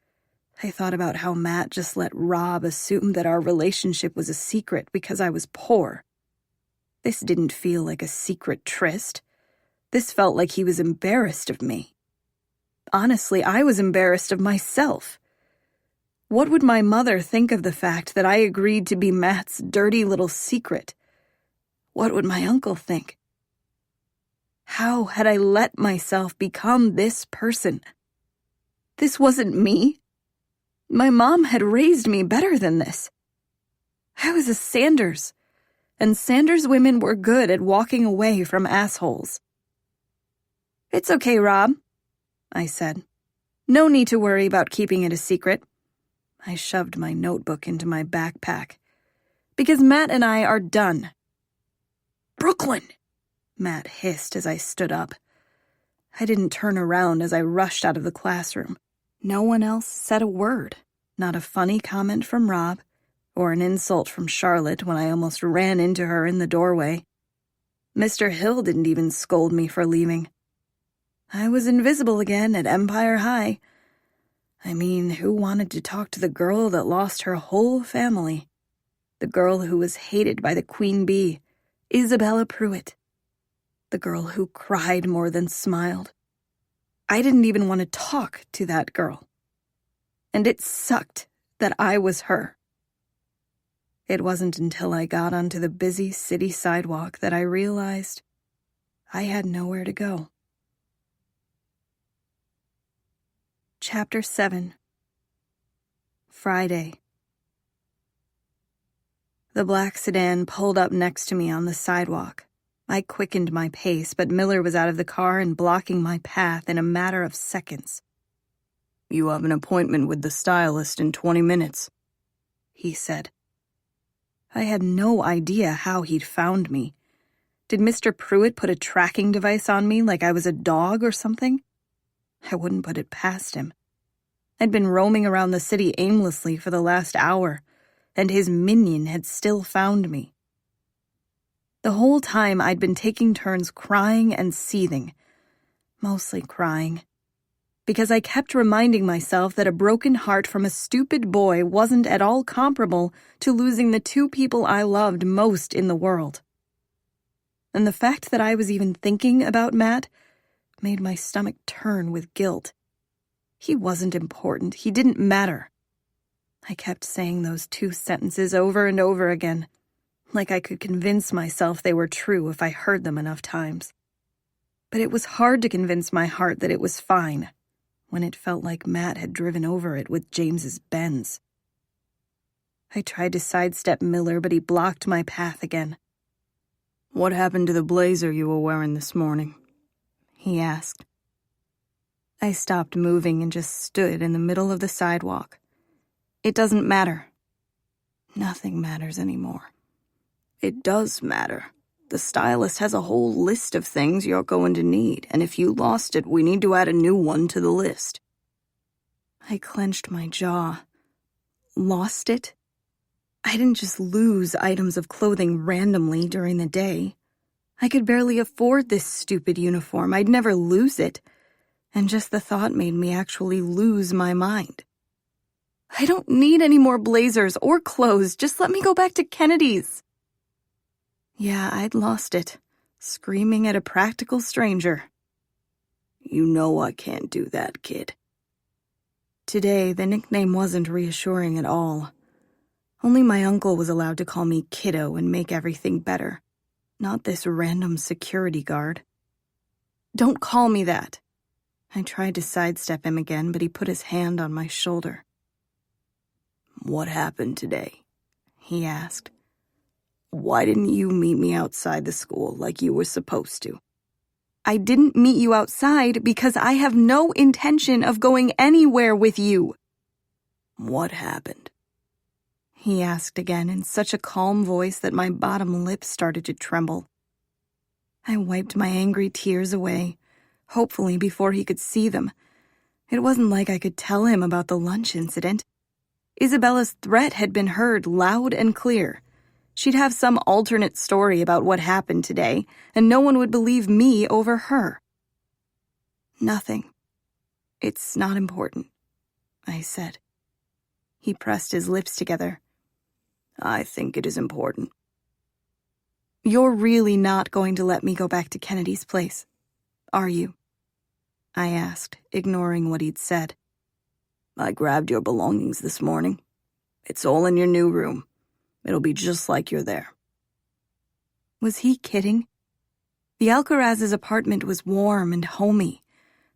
I thought about how Matt just let Rob assume that our relationship was a secret because I was poor. This didn't feel like a secret tryst. This felt like he was embarrassed of me. Honestly, I was embarrassed of myself. What would my mother think of the fact that I agreed to be Matt's dirty little secret? What would my uncle think? How had I let myself become this person? This wasn't me. My mom had raised me better than this. I was a Sanders, and Sanders women were good at walking away from assholes. It's okay, Rob, I said. No need to worry about keeping it a secret. I shoved my notebook into my backpack. Because Matt and I are done. Brooklyn, Matt hissed as I stood up. I didn't turn around as I rushed out of the classroom. No one else said a word. Not a funny comment from Rob, or an insult from Charlotte when I almost ran into her in the doorway. Mr. Hill didn't even scold me for leaving. I was invisible again at Empire High. I mean, who wanted to talk to the girl that lost her whole family? The girl who was hated by the queen bee, Isabella Pruitt. The girl who cried more than smiled. I didn't even want to talk to that girl. And it sucked that I was her. It wasn't until I got onto the busy city sidewalk that I realized I had nowhere to go. Chapter 7. Friday. The black sedan pulled up next to me on the sidewalk. I quickened my pace, but Miller was out of the car and blocking my path in a matter of seconds. You have an appointment with the stylist in 20 minutes, he said. I had no idea how he'd found me. Did Mr. Pruitt put a tracking device on me like I was a dog or something? I wouldn't put it past him. I'd been roaming around the city aimlessly for the last hour, and his minion had still found me. The whole time I'd been taking turns crying and seething, mostly crying, because I kept reminding myself that a broken heart from a stupid boy wasn't at all comparable to losing the two people I loved most in the world. And the fact that I was even thinking about Matt made my stomach turn with guilt. He wasn't important. He didn't matter. I kept saying those two sentences over and over again, like I could convince myself they were true if I heard them enough times. But it was hard to convince my heart that it was fine, when it felt like Matt had driven over it with James's Benz. I tried to sidestep Miller, but he blocked my path again. What happened to the blazer you were wearing this morning? He asked. I stopped moving and just stood in the middle of the sidewalk. It doesn't matter. Nothing matters anymore. It does matter. The stylist has a whole list of things you're going to need, and if you lost it, we need to add a new one to the list. I clenched my jaw. Lost it? I didn't just lose items of clothing randomly during the day. I could barely afford this stupid uniform. I'd never lose it. And just the thought made me actually lose my mind. I don't need any more blazers or clothes. Just let me go back to Kennedy's. Yeah, I'd lost it, screaming at a practical stranger. You know I can't do that, kid. Today, the nickname wasn't reassuring at all. Only my uncle was allowed to call me kiddo and make everything better, not this random security guard. Don't call me that. I tried to sidestep him again, but he put his hand on my shoulder. What happened today? He asked. Why didn't you meet me outside the school like you were supposed to? I didn't meet you outside because I have no intention of going anywhere with you." "What happened?" he asked again in such a calm voice that my bottom lip started to tremble. I wiped my angry tears away, hopefully before he could see them. It wasn't like I could tell him about the lunch incident. Isabella's threat had been heard loud and clear. She'd have some alternate story about what happened today, and no one would believe me over her. "Nothing. It's not important," I said. He pressed his lips together. "I think it is important." "You're really not going to let me go back to Kennedy's place, are you?" I asked, ignoring what he'd said. "I grabbed your belongings this morning. It's all in your new room. It'll be just like you're there." Was he kidding? The Alcaraz's apartment was warm and homey.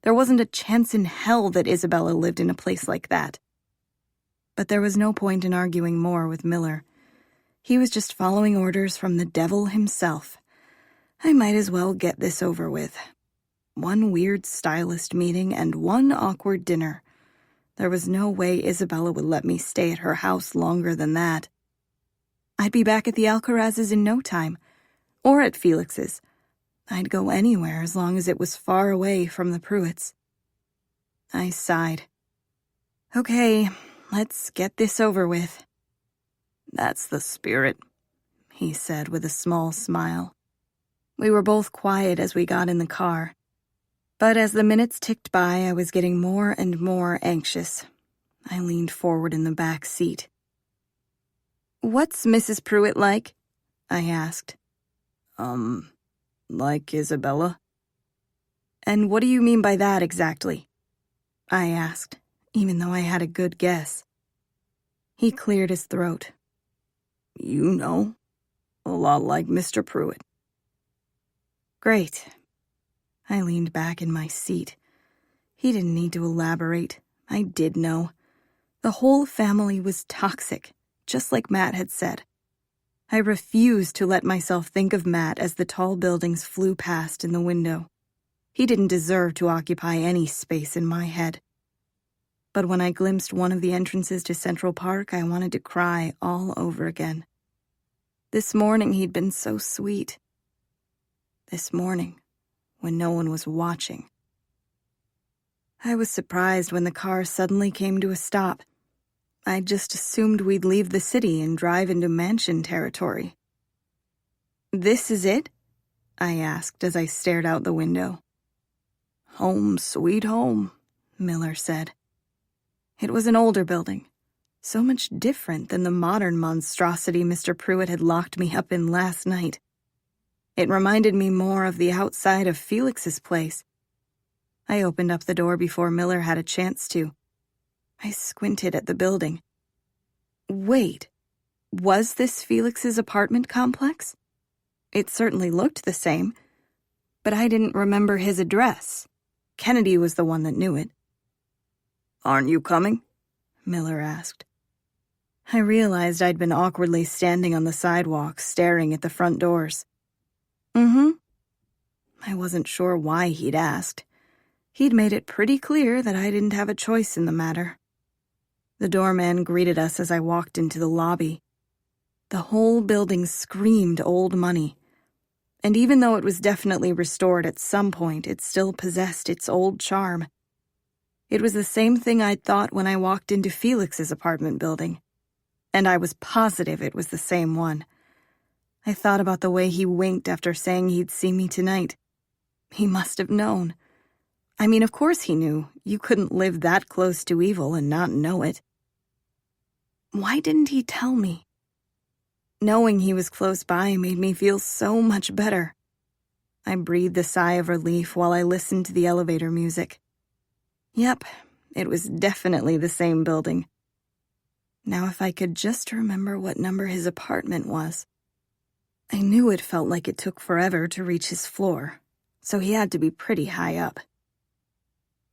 There wasn't a chance in hell that Isabella lived in a place like that. But there was no point in arguing more with Miller. He was just following orders from the devil himself. I might as well get this over with. One weird stylist meeting and one awkward dinner. There was no way Isabella would let me stay at her house longer than that. I'd be back at the Alcaraz's in no time, or at Felix's. I'd go anywhere as long as it was far away from the Pruitts. I sighed. "Okay, let's get this over with." "That's the spirit," he said with a small smile. We were both quiet as we got in the car. But as the minutes ticked by, I was getting more and more anxious. I leaned forward in the back seat. "What's Mrs. Pruitt like?" I asked. Like Isabella?" "And what do you mean by that exactly?" I asked, even though I had a good guess. He cleared his throat. "You know, a lot like Mr. Pruitt." "Great." I leaned back in my seat. He didn't need to elaborate. I did know. The whole family was toxic, just like Matt had said. I refused to let myself think of Matt as the tall buildings flew past in the window. He didn't deserve to occupy any space in my head. But when I glimpsed one of the entrances to Central Park, I wanted to cry all over again. This morning he'd been so sweet. This morning, when no one was watching. I was surprised when the car suddenly came to a stop. I just assumed we'd leave the city and drive into mansion territory. "This is it?" I asked as I stared out the window. "Home, sweet home," Miller said. It was an older building, so much different than the modern monstrosity Mr. Pruitt had locked me up in last night. It reminded me more of the outside of Felix's place. I opened up the door before Miller had a chance to. I squinted at the building. Wait, was this Felix's apartment complex? It certainly looked the same, but I didn't remember his address. Kennedy was the one that knew it. "Aren't you coming?" Miller asked. I realized I'd been awkwardly standing on the sidewalk, staring at the front doors. "Mm-hmm." I wasn't sure why he'd asked. He'd made it pretty clear that I didn't have a choice in the matter. The doorman greeted us as I walked into the lobby. The whole building screamed old money. And even though it was definitely restored at some point, it still possessed its old charm. It was the same thing I'd thought when I walked into Felix's apartment building. And I was positive it was the same one. I thought about the way he winked after saying he'd see me tonight. He must have known. I mean, of course he knew. You couldn't live that close to evil and not know it. Why didn't he tell me? Knowing he was close by made me feel so much better. I breathed a sigh of relief while I listened to the elevator music. Yep, it was definitely the same building. Now if I could just remember what number his apartment was. I knew it felt like it took forever to reach his floor, so he had to be pretty high up.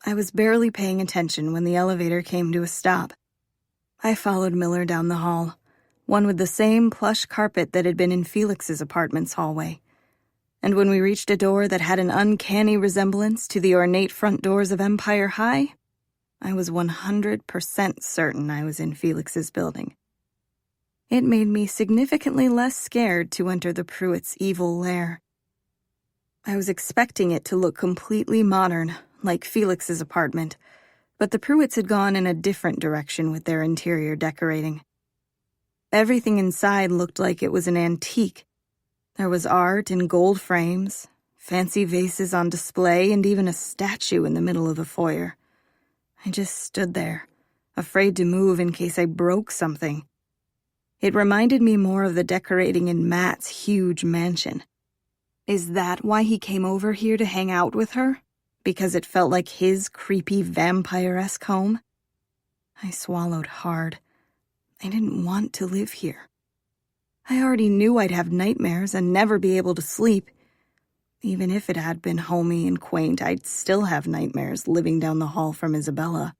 I was barely paying attention when the elevator came to a stop. I followed Miller down the hall, one with the same plush carpet that had been in Felix's apartment's hallway. And when we reached a door that had an uncanny resemblance to the ornate front doors of Empire High, I was 100% certain I was in Felix's building. It made me significantly less scared to enter the Pruitts' evil lair. I was expecting it to look completely modern, like Felix's apartment, but the Pruitts had gone in a different direction with their interior decorating. Everything inside looked like it was an antique. There was art in gold frames, fancy vases on display, and even a statue in the middle of the foyer. I just stood there, afraid to move in case I broke something. It reminded me more of the decorating in Matt's huge mansion. Is that why he came over here to hang out with her? Because it felt like his creepy vampire-esque home? I swallowed hard. I didn't want to live here. I already knew I'd have nightmares and never be able to sleep. Even if it had been homey and quaint, I'd still have nightmares living down the hall from Isabella.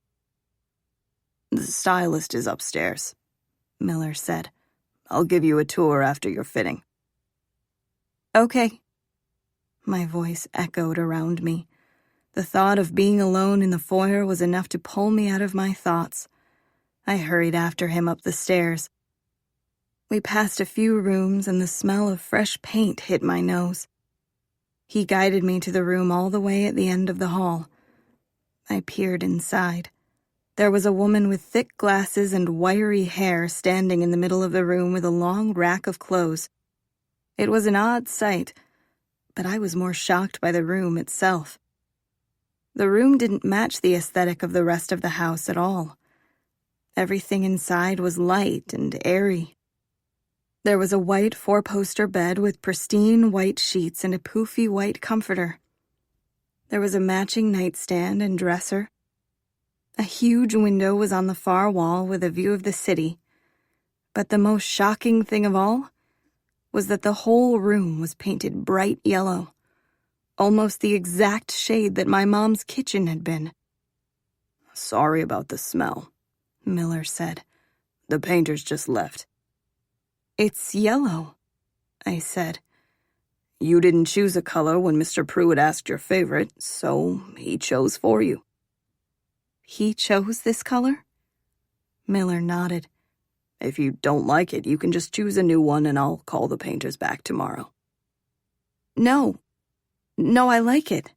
The stylist is upstairs, Miller said. I'll give you a tour after your fitting. Okay. My voice echoed around me. The thought of being alone in the foyer was enough to pull me out of my thoughts. I hurried after him up the stairs. We passed a few rooms and the smell of fresh paint hit my nose. He guided me to the room all the way at the end of the hall. I peered inside. There was a woman with thick glasses and wiry hair standing in the middle of the room with a long rack of clothes. It was an odd sight, but I was more shocked by the room itself. The room didn't match the aesthetic of the rest of the house at all. Everything inside was light and airy. There was a white four-poster bed with pristine white sheets and a poofy white comforter. There was a matching nightstand and dresser. A huge window was on the far wall with a view of the city. But the most shocking thing of all was that the whole room was painted bright yellow, almost the exact shade that my mom's kitchen had been. Sorry about the smell, Miller said. The painters just left. It's yellow, I said. You didn't choose a color when Mr. Pruitt asked your favorite, so he chose for you. He chose this color? Miller nodded. If you don't like it, you can just choose a new one and I'll call the painters back tomorrow. No, I like it.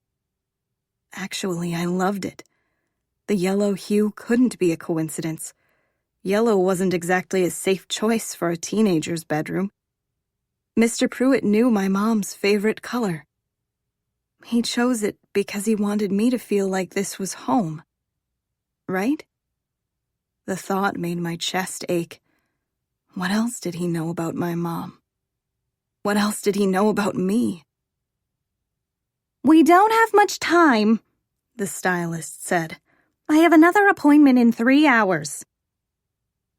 Actually, I loved it. The yellow hue couldn't be a coincidence. Yellow wasn't exactly a safe choice for a teenager's bedroom. Mr. Pruitt knew my mom's favorite color. He chose it because he wanted me to feel like this was home. Right? The thought made my chest ache. What else did he know about my mom? What else did he know about me? We don't have much time, the stylist said. I have another appointment in 3 hours.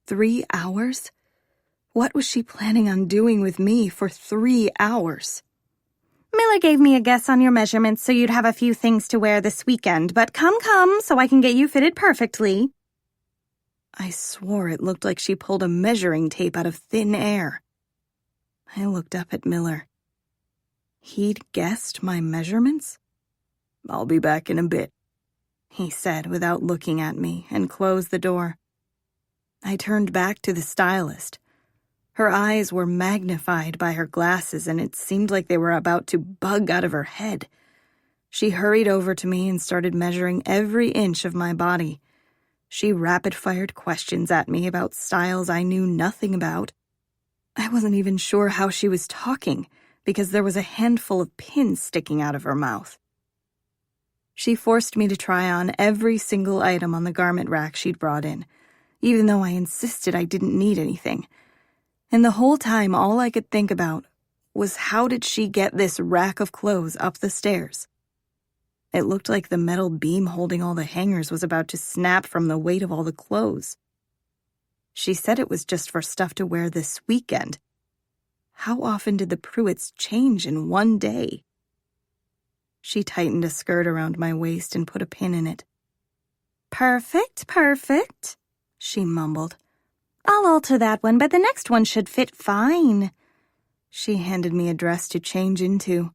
3 hours? What was she planning on doing with me for 3 hours? Miller gave me a guess on your measurements so you'd have a few things to wear this weekend, but come, so I can get you fitted perfectly. I swore it looked like she pulled a measuring tape out of thin air. I looked up at Miller. He'd guessed my measurements? I'll be back in a bit, he said without looking at me, and closed the door. I turned back to the stylist. Her eyes were magnified by her glasses, and it seemed like they were about to bug out of her head. She hurried over to me and started measuring every inch of my body. She rapid-fired questions at me about styles I knew nothing about. I wasn't even sure how she was talking, because there was a handful of pins sticking out of her mouth. She forced me to try on every single item on the garment rack she'd brought in, even though I insisted I didn't need anything. And the whole time, all I could think about was how did she get this rack of clothes up the stairs? It looked like the metal beam holding all the hangers was about to snap from the weight of all the clothes. She said it was just for stuff to wear this weekend. How often did the Pruitts change in one day? She tightened a skirt around my waist and put a pin in it. Perfect, she mumbled. I'll alter that one, but the next one should fit fine. She handed me a dress to change into.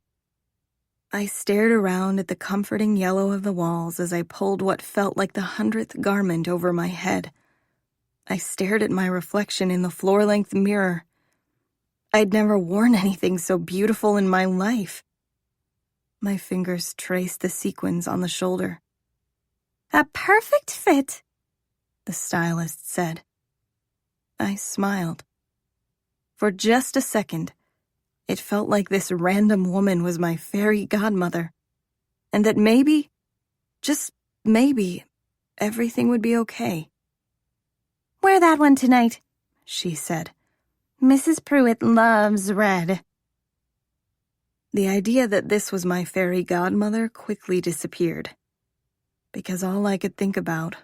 I stared around at the comforting yellow of the walls as I pulled what felt like the 100th garment over my head. I stared at my reflection in the floor-length mirror. I'd never worn anything so beautiful in my life. My fingers traced the sequins on the shoulder. A perfect fit, the stylist said. I smiled. For just a second, it felt like this random woman was my fairy godmother, and that maybe, just maybe, everything would be okay. Wear that one tonight, she said. Mrs. Pruitt loves red. The idea that this was my fairy godmother quickly disappeared, because all I could think about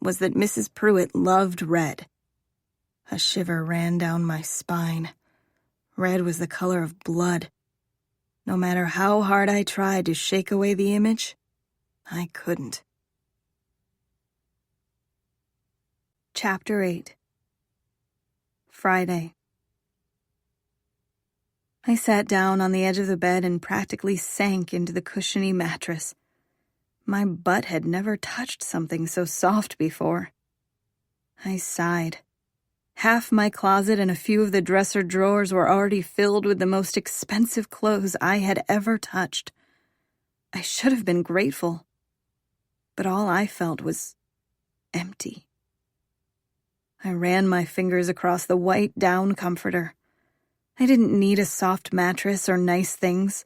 was that Mrs. Pruitt loved red. A shiver ran down my spine. Red was the color of blood. No matter how hard I tried to shake away the image, I couldn't. Chapter 8. Friday. I sat down on the edge of the bed and practically sank into the cushiony mattress. My butt had never touched something so soft before. I sighed. Half my closet and a few of the dresser drawers were already filled with the most expensive clothes I had ever touched. I should have been grateful, but all I felt was empty. I ran my fingers across the white down comforter. I didn't need a soft mattress or nice things.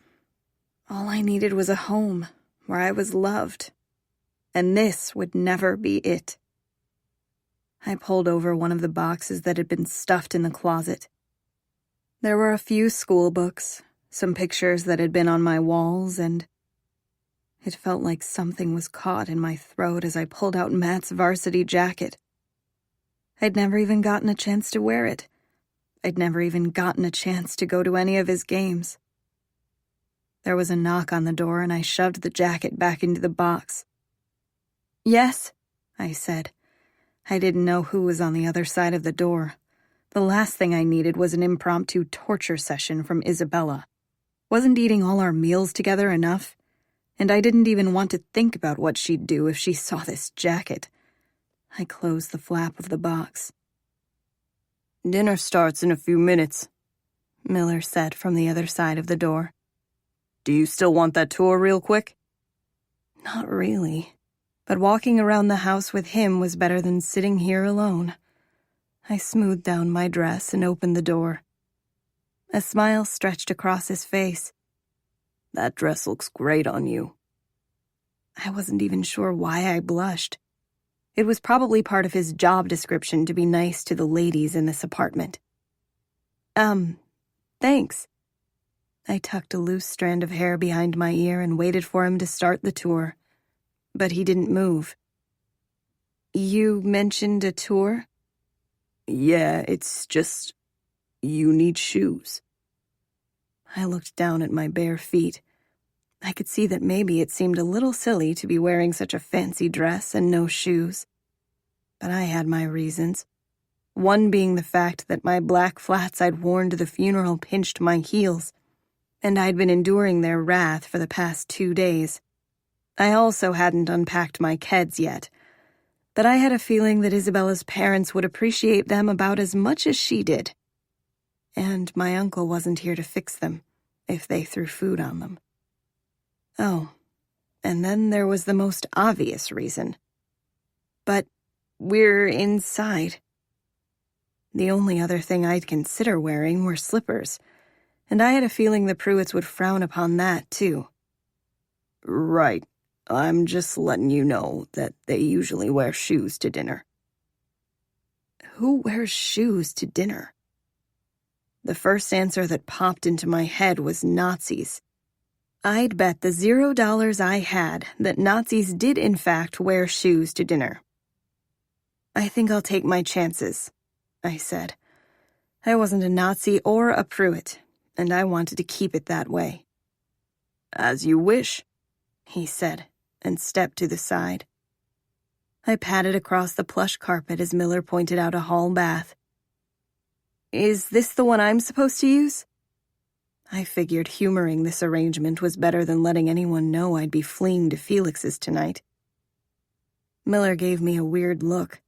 All I needed was a home where I was loved, and this would never be it. I pulled over one of the boxes that had been stuffed in the closet. There were a few school books, some pictures that had been on my walls, and it felt like something was caught in my throat as I pulled out Matt's varsity jacket. I'd never even gotten a chance to wear it. I'd never even gotten a chance to go to any of his games. There was a knock on the door, and I shoved the jacket back into the box. "Yes," I said. I didn't know who was on the other side of the door. The last thing I needed was an impromptu torture session from Isabella. Wasn't eating all our meals together enough? And I didn't even want to think about what she'd do if she saw this jacket. I closed the flap of the box. "Dinner starts in a few minutes," Miller said from the other side of the door. "Do you still want that tour real quick?" Not really. But walking around the house with him was better than sitting here alone. I smoothed down my dress and opened the door. A smile stretched across his face. "That dress looks great on you." I wasn't even sure why I blushed. It was probably part of his job description to be nice to the ladies in this apartment. Thanks." I tucked a loose strand of hair behind my ear and waited for him to start the tour. But he didn't move. "You mentioned a tour?" "Yeah, it's just, you need shoes." I looked down at my bare feet. I could see that maybe it seemed a little silly to be wearing such a fancy dress and no shoes. But I had my reasons. One being the fact that my black flats I'd worn to the funeral pinched my heels, and I'd been enduring their wrath for the past 2 days. I also hadn't unpacked my Keds yet, but I had a feeling that Isabella's parents would appreciate them about as much as she did. And my uncle wasn't here to fix them, if they threw food on them. Oh, and then there was the most obvious reason. But we're inside. The only other thing I'd consider wearing were slippers, and I had a feeling the Pruitts would frown upon that, too. "Right. I'm just letting you know that they usually wear shoes to dinner." Who wears shoes to dinner? The first answer that popped into my head was Nazis. I'd bet the $0 I had that Nazis did in fact wear shoes to dinner. "I think I'll take my chances," I said. I wasn't a Nazi or a Pruitt, and I wanted to keep it that way. "As you wish," he said, and stepped to the side. I patted across the plush carpet as Miller pointed out a hall bath. "Is this the one I'm supposed to use?" I figured humoring this arrangement was better than letting anyone know I'd be fleeing to Felix's tonight. Miller gave me a weird look.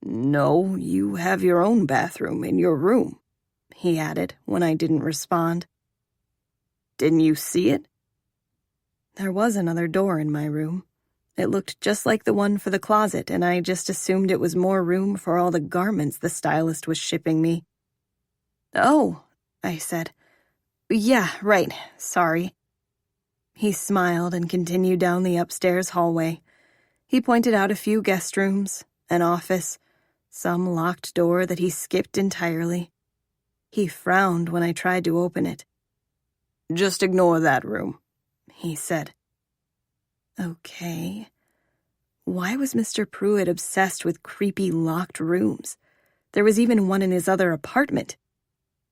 "No, you have your own bathroom in your room," he added when I didn't respond. "Didn't you see it?" There was another door in my room. It looked just like the one for the closet, and I just assumed it was more room for all the garments the stylist was shipping me. "Oh," I said. "Yeah, right, sorry." He smiled and continued down the upstairs hallway. He pointed out a few guest rooms, an office, some locked door that he skipped entirely. He frowned when I tried to open it. "Just ignore that room," he said. Okay. Why was Mr. Pruitt obsessed with creepy locked rooms? There was even one in his other apartment.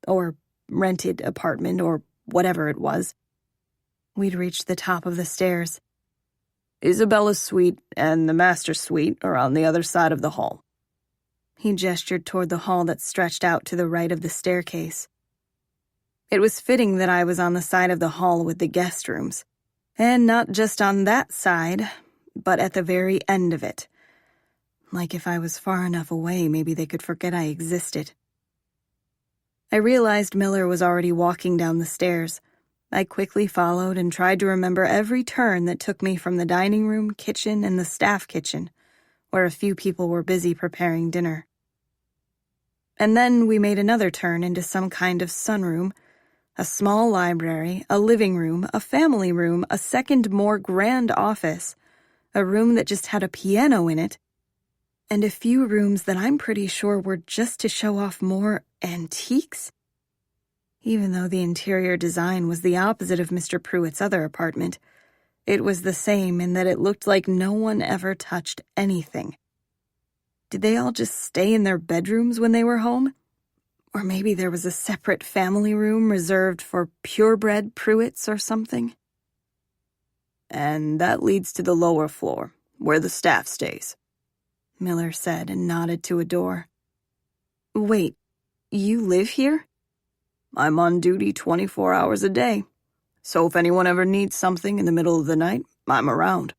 Or rented apartment, or whatever it was. We'd reached the top of the stairs. "Isabella's suite and the master's suite are on the other side of the hall." He gestured toward the hall that stretched out to the right of the staircase. It was fitting that I was on the side of the hall with the guest rooms. And not just on that side, but at the very end of it. Like if I was far enough away, maybe they could forget I existed. I realized Miller was already walking down the stairs. I quickly followed and tried to remember every turn that took me from the dining room, kitchen, and the staff kitchen, where a few people were busy preparing dinner. And then we made another turn into some kind of sunroom, a small library, a living room, a family room, a second more grand office, a room that just had a piano in it, and a few rooms that I'm pretty sure were just to show off more antiques. Even though the interior design was the opposite of Mr. Pruitt's other apartment, it was the same in that it looked like no one ever touched anything. Did they all just stay in their bedrooms when they were home? Or maybe there was a separate family room reserved for purebred Pruitts or something? "And that leads to the lower floor, where the staff stays," Miller said and nodded to a door. "Wait, you live here?" "I'm on duty 24 hours a day, so if anyone ever needs something in the middle of the night, I'm around."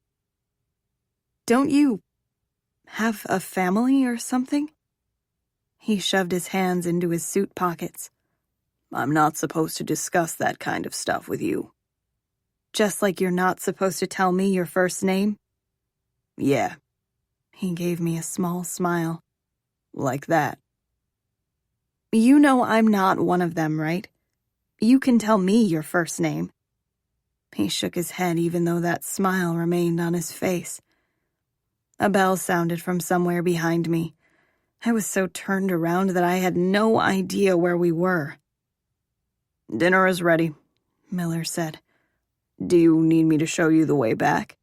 "Don't you have a family or something?" He shoved his hands into his suit pockets. "I'm not supposed to discuss that kind of stuff with you." "Just like you're not supposed to tell me your first name?" "Yeah." He gave me a small smile. "Like that." "You know I'm not one of them, right? You can tell me your first name." He shook his head even though that smile remained on his face. A bell sounded from somewhere behind me. I was so turned around that I had no idea where we were. "Dinner is ready," Miller said. "Do you need me to show you the way back?"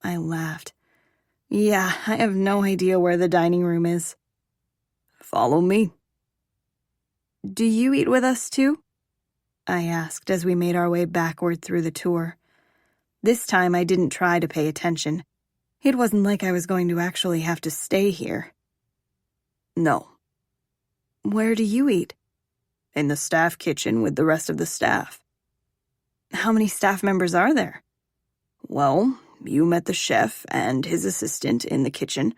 I laughed. "Yeah, I have no idea where the dining room is." "Follow me." "Do you eat with us too?" I asked as we made our way backward through the tour. This time I didn't try to pay attention. It wasn't like I was going to actually have to stay here. "No." "Where do you eat?" "In the staff kitchen with the rest of the staff." "How many staff members are there?" "Well, you met the chef and his assistant in the kitchen,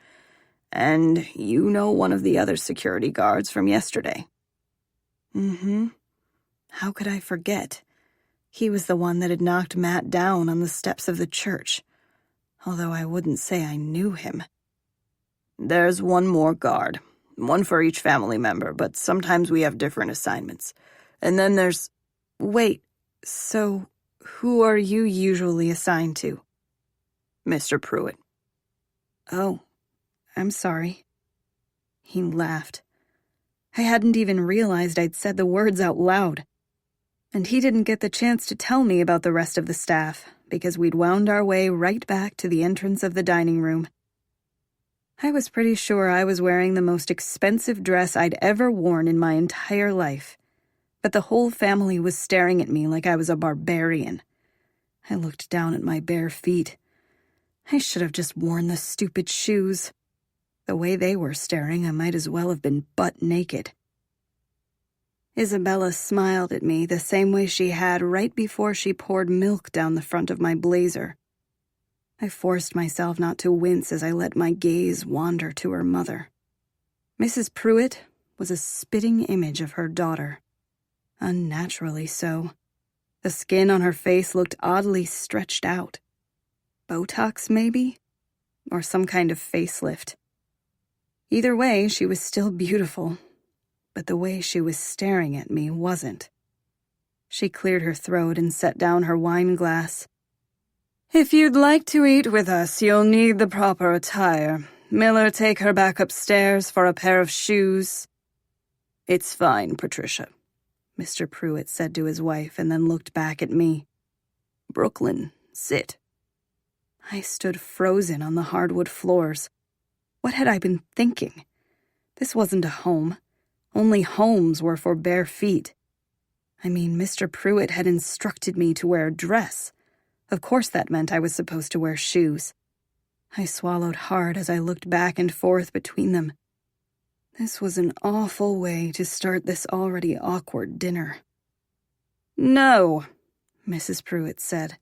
and you know one of the other security guards from yesterday." "Mm-hmm. How could I forget? He was the one that had knocked Matt down on the steps of the church, although I wouldn't say I knew him." "There's one more guard, one for each family member, but sometimes we have different assignments. And then there's—" "Wait, so who are you usually assigned to?" "Mr. Pruitt." "Oh, I'm sorry." He laughed. I hadn't even realized I'd said the words out loud. And he didn't get the chance to tell me about the rest of the staff, because we'd wound our way right back to the entrance of the dining room. I was pretty sure I was wearing the most expensive dress I'd ever worn in my entire life, but the whole family was staring at me like I was a barbarian. I looked down at my bare feet. I should have just worn the stupid shoes. The way they were staring, I might as well have been butt naked. Isabella smiled at me the same way she had right before she poured milk down the front of my blazer. I forced myself not to wince as I let my gaze wander to her mother. Mrs. Pruitt was a spitting image of her daughter. Unnaturally so. The skin on her face looked oddly stretched out. Botox, maybe? Or some kind of facelift. Either way, she was still beautiful, but the way she was staring at me wasn't. She cleared her throat and set down her wine glass. "If you'd like to eat with us, you'll need the proper attire. Miller, take her back upstairs for a pair of shoes." "It's fine, Patricia," Mr. Pruitt said to his wife and then looked back at me. "Brooklyn, sit." I stood frozen on the hardwood floors. What had I been thinking? This wasn't a home. Only homes were for bare feet. I mean, Mr. Pruitt had instructed me to wear a dress. Of course that meant I was supposed to wear shoes. I swallowed hard as I looked back and forth between them. This was an awful way to start this already awkward dinner. "No," Mrs. Pruitt said.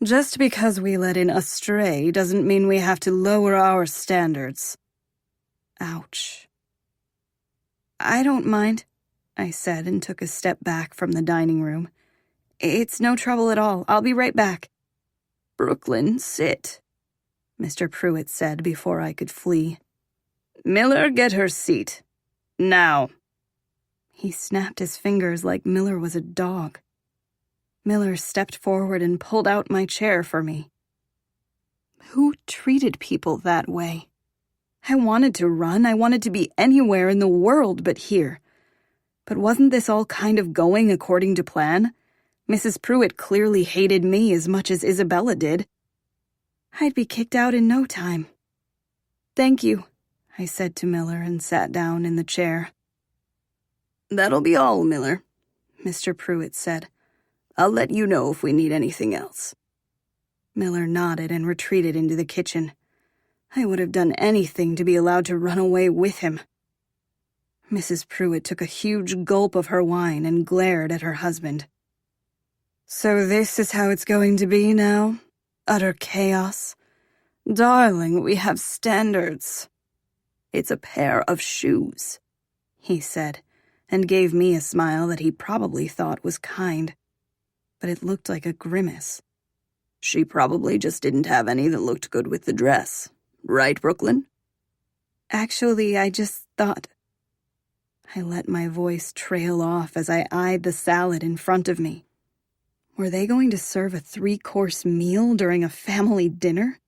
"Just because we let in a stray doesn't mean we have to lower our standards." Ouch. "I don't mind," I said and took a step back from the dining room. "It's no trouble at all. I'll be right back." "Brooklyn, sit," Mr. Pruitt said before I could flee. "Miller, get her seat. Now." He snapped his fingers like Miller was a dog. Miller stepped forward and pulled out my chair for me. Who treated people that way? I wanted to run. I wanted to be anywhere in the world but here. But wasn't this all kind of going according to plan? Mrs. Pruitt clearly hated me as much as Isabella did. I'd be kicked out in no time. "Thank you," I said to Miller and sat down in the chair. "That'll be all, Miller," Mr. Pruitt said. "I'll let you know if we need anything else." Miller nodded and retreated into the kitchen. I would have done anything to be allowed to run away with him. Mrs. Pruitt took a huge gulp of her wine and glared at her husband. "So this is how it's going to be now? Utter chaos? Darling, we have standards." "It's a pair of shoes," he said, and gave me a smile that he probably thought was kind. But it looked like a grimace. "She probably just didn't have any that looked good with the dress. Right, Brooklyn?" "Actually, I just thought—" I let my voice trail off as I eyed the salad in front of me. Were they going to serve a 3-course meal during a family dinner?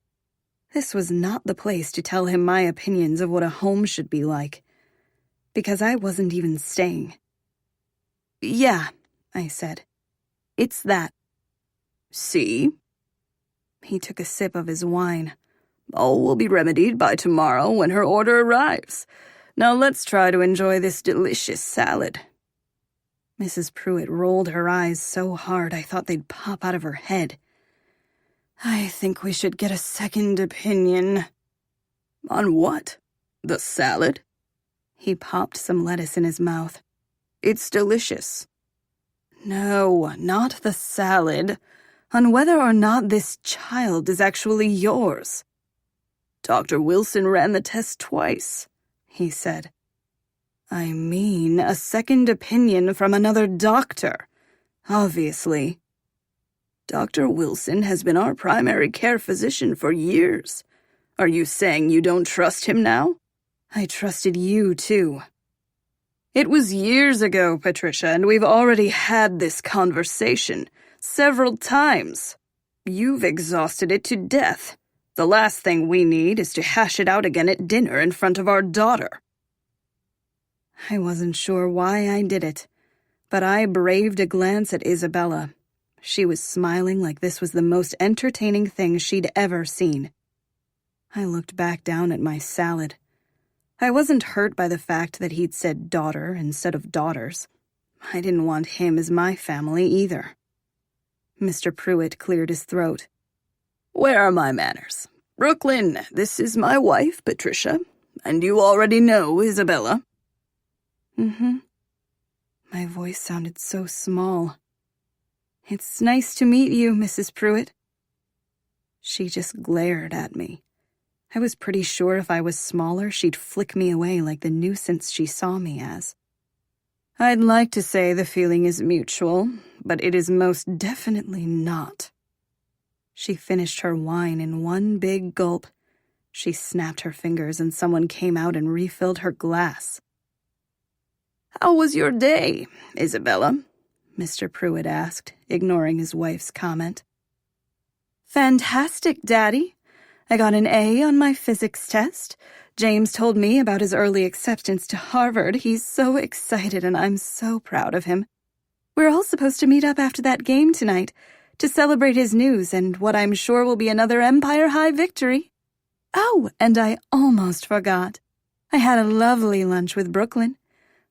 This was not the place to tell him my opinions of what a home should be like, because I wasn't even staying. "Yeah," I said. "It's that." "See?" He took a sip of his wine. "All will be remedied by tomorrow when her order arrives. Now let's try to enjoy this delicious salad." Mrs. Pruitt rolled her eyes so hard I thought they'd pop out of her head. "I think we should get a second opinion." "On what? The salad?" He popped some lettuce in his mouth. "It's delicious." "No, not the salad. On whether or not this child is actually yours." "Dr. Wilson ran the test twice," he said. "I mean, a second opinion from another doctor, obviously." "Dr. Wilson has been our primary care physician for years. Are you saying you don't trust him now?" "I trusted you, too." "It was years ago, Patricia, and we've already had this conversation several times. You've exhausted it to death. The last thing we need is to hash it out again at dinner in front of our daughter." I wasn't sure why I did it, but I braved a glance at Isabella. She was smiling like this was the most entertaining thing she'd ever seen. I looked back down at my salad. I wasn't hurt by the fact that he'd said daughter instead of daughters. I didn't want him as my family either. Mr. Pruitt cleared his throat. "Where are my manners? Brooklyn, this is my wife, Patricia, and you already know Isabella." My voice sounded so small. "It's nice to meet you, Mrs. Pruitt." She just glared at me. I was pretty sure if I was smaller, she'd flick me away like the nuisance she saw me as. "I'd like to say the feeling is mutual, but it is most definitely not." She finished her wine in one big gulp. She snapped her fingers and someone came out and refilled her glass. "How was your day, Isabella?" Mr. Pruitt asked, ignoring his wife's comment. "Fantastic, Daddy. I got an A on my physics test. James told me about his early acceptance to Harvard. He's so excited and I'm so proud of him. We're all supposed to meet up after that game tonight to celebrate his news and what I'm sure will be another Empire High victory. Oh, and I almost forgot. I had a lovely lunch with Brooklyn.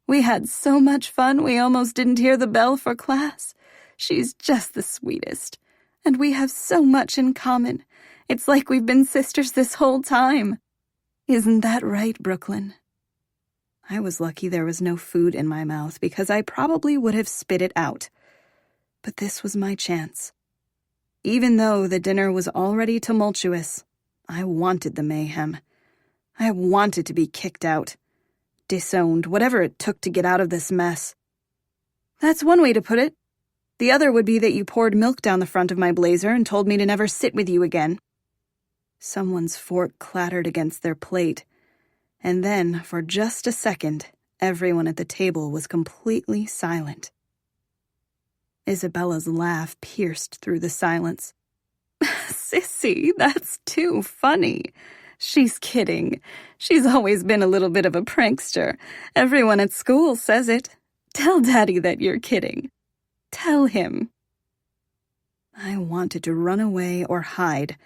We had so much fun we almost didn't hear the bell for class. She's just the sweetest. And we have so much in common. It's like we've been sisters this whole time. Isn't that right, Brooklyn?" I was lucky there was no food in my mouth because I probably would have spit it out. But this was my chance. Even though the dinner was already tumultuous, I wanted the mayhem. I wanted to be kicked out, disowned, whatever it took to get out of this mess. That's one way to put it. The other would be that you poured milk down the front of my blazer and told me to never sit with you again. Someone's fork clattered against their plate, and then, for just a second, everyone at the table was completely silent. Isabella's laugh pierced through the silence. "Sissy, that's too funny. She's kidding. She's always been a little bit of a prankster. Everyone at school says it. Tell Daddy that you're kidding. Tell him." I wanted to run away or hide,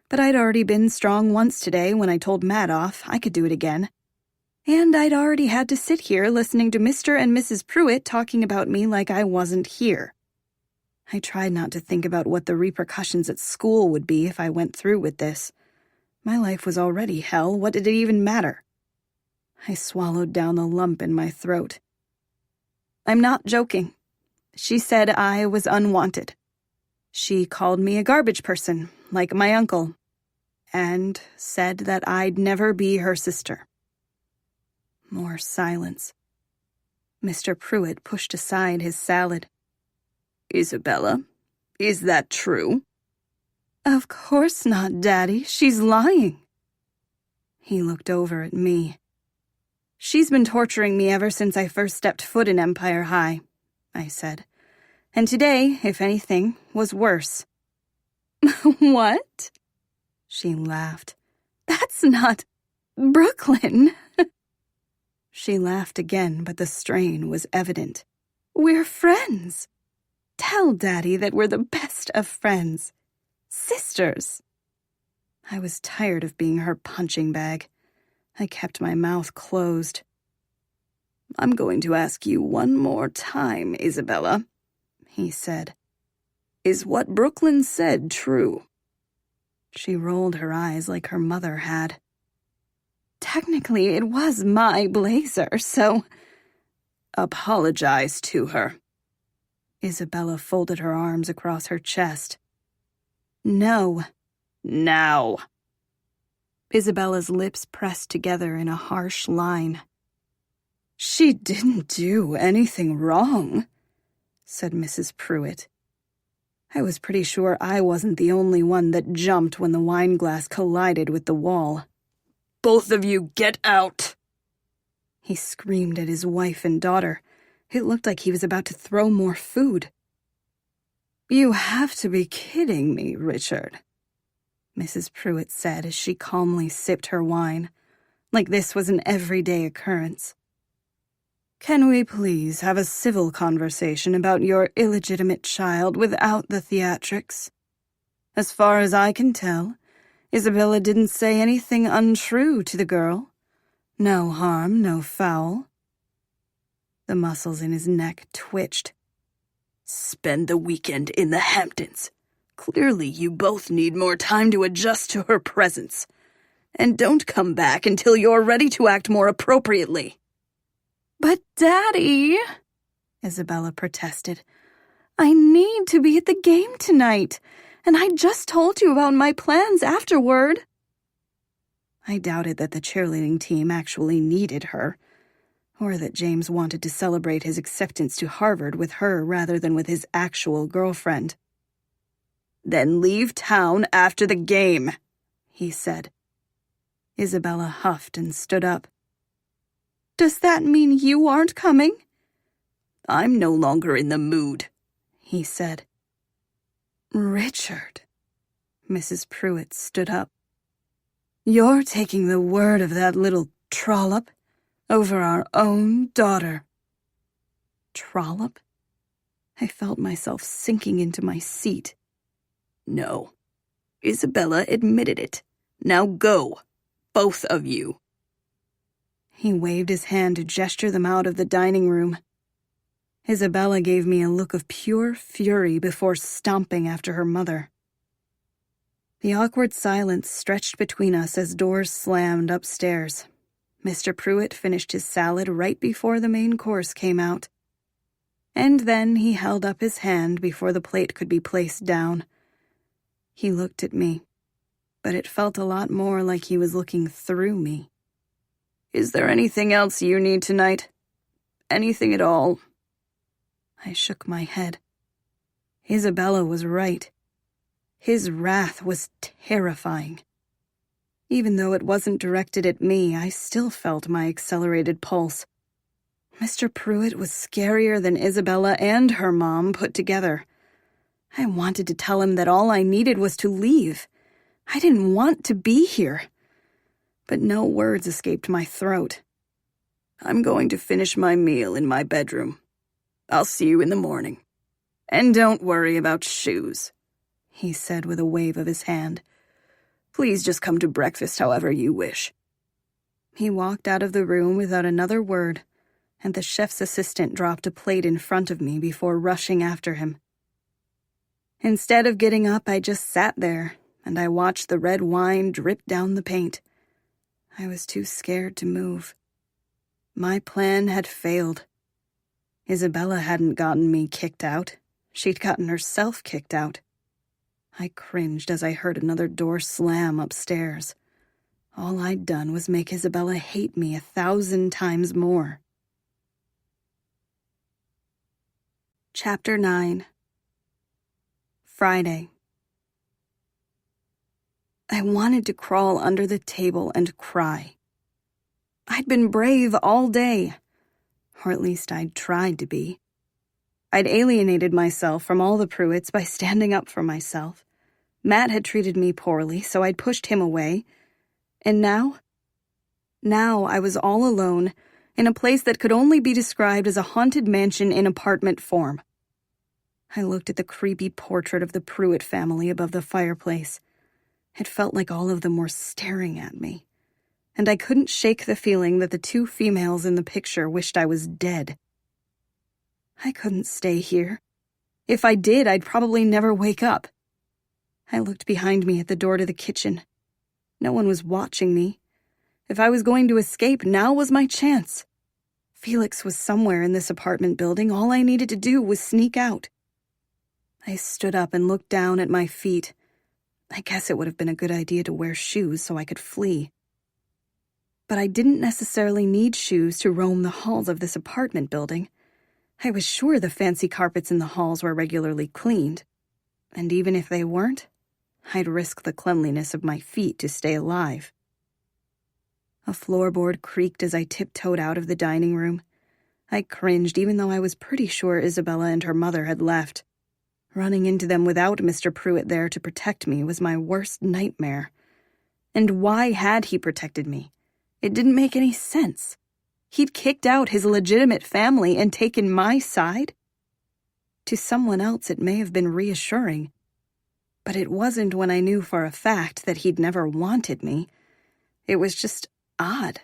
but I'd already been strong once today when I told Matt off. I could do it again. And I'd already had to sit here listening to Mr. and Mrs. Pruitt talking about me like I wasn't here. I tried not to think about what the repercussions at school would be if I went through with this. My life was already hell. What did it even matter? I swallowed down the lump in my throat. "I'm not joking. She said I was unwanted. She called me a garbage person, like my uncle, and said that I'd never be her sister." More silence. Mr. Pruitt pushed aside his salad. "Isabella, is that true?" "Of course not, Daddy. She's lying." He looked over at me. "She's been torturing me ever since I first stepped foot in Empire High," I said. "And today, if anything, was worse." "What?" She laughed. "That's not Brooklyn." She laughed again, but the strain was evident. "We're friends. Tell Daddy that we're the best of friends. Sisters." I was tired of being her punching bag. I kept my mouth closed. "I'm going to ask you one more time, Isabella," he said. "Is what Brooklyn said true?" She rolled her eyes like her mother had. "Technically, it was my blazer, so—" "Apologize to her." Isabella folded her arms across her chest. "No." "Now." Isabella's lips pressed together in a harsh line. "She didn't do anything wrong," said Mrs. Pruitt. I was pretty sure I wasn't the only one that jumped when the wine glass collided with the wall. "Both of you get out!" He screamed at his wife and daughter. It looked like he was about to throw more food. "You have to be kidding me, Richard," Mrs. Pruitt said as she calmly sipped her wine, like this was an everyday occurrence. "Can we please have a civil conversation about your illegitimate child without the theatrics? As far as I can tell, Isabella didn't say anything untrue to the girl. No harm, no foul." The muscles in his neck twitched. "Spend the weekend in the Hamptons. Clearly you both need more time to adjust to her presence. And don't come back until you're ready to act more appropriately." "But Daddy—" Isabella protested. "I need to be at the game tonight, and I just told you about my plans afterward." I doubted that the cheerleading team actually needed her, or that James wanted to celebrate his acceptance to Harvard with her rather than with his actual girlfriend. "Then leave town after the game," he said. Isabella huffed and stood up. "Does that mean you aren't coming?" "I'm no longer in the mood," he said. "Richard," Mrs. Pruitt stood up. "You're taking the word of that little trollop over our own daughter." Trollop? I felt myself sinking into my seat. "No. Isabella admitted it. Now go, both of you." He waved his hand to gesture them out of the dining room. Isabella gave me a look of pure fury before stomping after her mother. The awkward silence stretched between us as doors slammed upstairs. Mr. Pruitt finished his salad right before the main course came out. And then he held up his hand before the plate could be placed down. He looked at me, but it felt a lot more like he was looking through me. "Is there anything else you need tonight? Anything at all?" I shook my head. Isabella was right. His wrath was terrifying. Even though it wasn't directed at me, I still felt my accelerated pulse. Mr. Pruitt was scarier than Isabella and her mom put together. I wanted to tell him that all I needed was to leave. I didn't want to be here. But no words escaped my throat. "I'm going to finish my meal in my bedroom. I'll see you in the morning. And don't worry about shoes," he said with a wave of his hand. "Please just come to breakfast however you wish." He walked out of the room without another word, and the chef's assistant dropped a plate in front of me before rushing after him. Instead of getting up, I just sat there, and I watched the red wine drip down the paint. I was too scared to move. My plan had failed. Isabella hadn't gotten me kicked out. She'd gotten herself kicked out. I cringed as I heard another door slam upstairs. All I'd done was make Isabella hate me 1,000 times more. Chapter 9. Friday. I wanted to crawl under the table and cry. I'd been brave all day, or at least I'd tried to be. I'd alienated myself from all the Pruitts by standing up for myself. Matt had treated me poorly, so I'd pushed him away. And now? Now I was all alone, in a place that could only be described as a haunted mansion in apartment form. I looked at the creepy portrait of the Pruitt family above the fireplace. It felt like all of them were staring at me, and I couldn't shake the feeling that the two females in the picture wished I was dead. I couldn't stay here. If I did, I'd probably never wake up. I looked behind me at the door to the kitchen. No one was watching me. If I was going to escape, now was my chance. Felix was somewhere in this apartment building. All I needed to do was sneak out. I stood up and looked down at my feet. I guess it would have been a good idea to wear shoes so I could flee. But I didn't necessarily need shoes to roam the halls of this apartment building. I was sure the fancy carpets in the halls were regularly cleaned. And even if they weren't, I'd risk the cleanliness of my feet to stay alive. A floorboard creaked as I tiptoed out of the dining room. I cringed even though I was pretty sure Isabella and her mother had left. Running into them without Mr. Pruitt there to protect me was my worst nightmare. And why had he protected me? It didn't make any sense. He'd kicked out his legitimate family and taken my side? To someone else it may have been reassuring, but it wasn't when I knew for a fact that he'd never wanted me. It was just odd.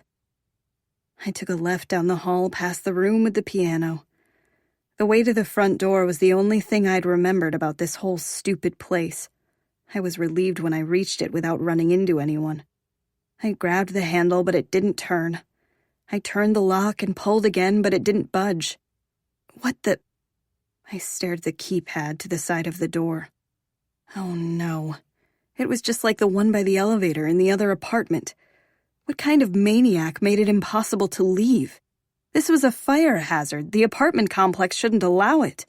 I took a left down the hall past the room with the piano. The way to the front door was the only thing I'd remembered about this whole stupid place. I was relieved when I reached it without running into anyone. I grabbed the handle, but it didn't turn. I turned the lock and pulled again, but it didn't budge. What the... I stared at the keypad to the side of the door. Oh no. It was just like the one by the elevator in the other apartment. What kind of maniac made it impossible to leave? This was a fire hazard. The apartment complex shouldn't allow it.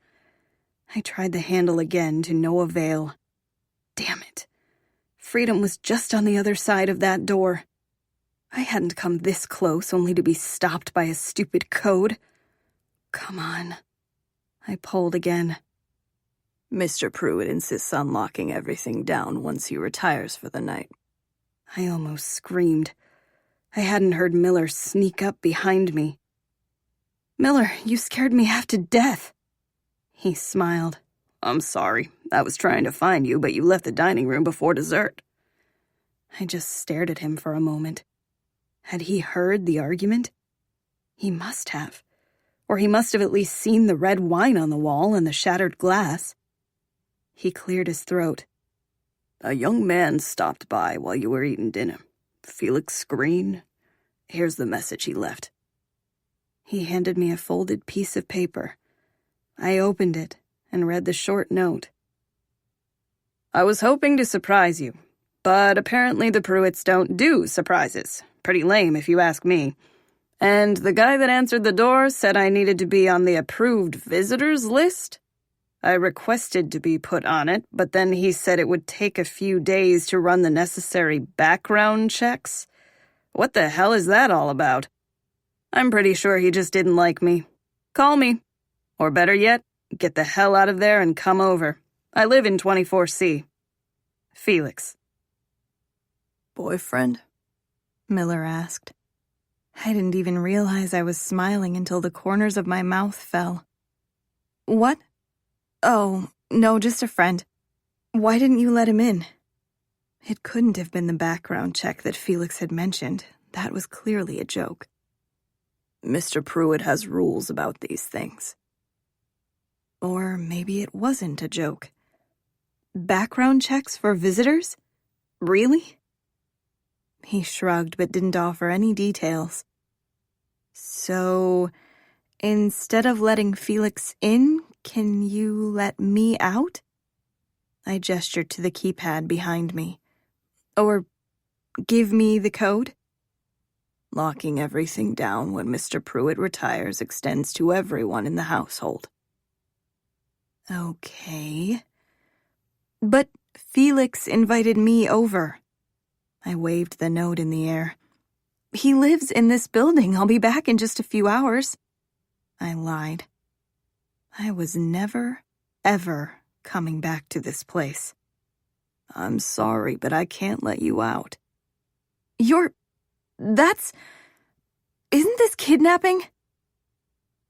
I tried the handle again to no avail. Damn it. Freedom was just on the other side of that door. I hadn't come this close only to be stopped by a stupid code. Come on. I pulled again. Mr. Pruitt insists on locking everything down once he retires for the night. I almost screamed. I hadn't heard Miller sneak up behind me. Miller, you scared me half to death. He smiled. I'm sorry. I was trying to find you, but you left the dining room before dessert. I just stared at him for a moment. Had he heard the argument? He must have. Or he must have at least seen the red wine on the wall and the shattered glass. He cleared his throat. A young man stopped by while you were eating dinner. Felix Green. Here's the message he left. He handed me a folded piece of paper. I opened it and read the short note. I was hoping to surprise you, but apparently the Pruitts don't do surprises. Pretty lame if you ask me. And the guy that answered the door said I needed to be on the approved visitors list. I requested to be put on it, but then he said it would take a few days to run the necessary background checks. What the hell is that all about? I'm pretty sure he just didn't like me. Call me. Or better yet, get the hell out of there and come over. I live in 24C. Felix. Boyfriend? Miller asked. I didn't even realize I was smiling until the corners of my mouth fell. What? Oh, no, just a friend. Why didn't you let him in? It couldn't have been the background check that Felix had mentioned. That was clearly a joke. Mr. Pruitt has rules about these things. Or maybe it wasn't a joke. Background checks for visitors? Really? He shrugged but didn't offer any details. So, instead of letting Felix in, can you let me out? I gestured to the keypad behind me. Or give me the code? Locking everything down when Mr. Pruitt retires extends to everyone in the household. Okay. But Felix invited me over. I waved the note in the air. He lives in this building. I'll be back in just a few hours. I lied. I was never, ever coming back to this place. I'm sorry, but I can't let you out. Isn't this kidnapping?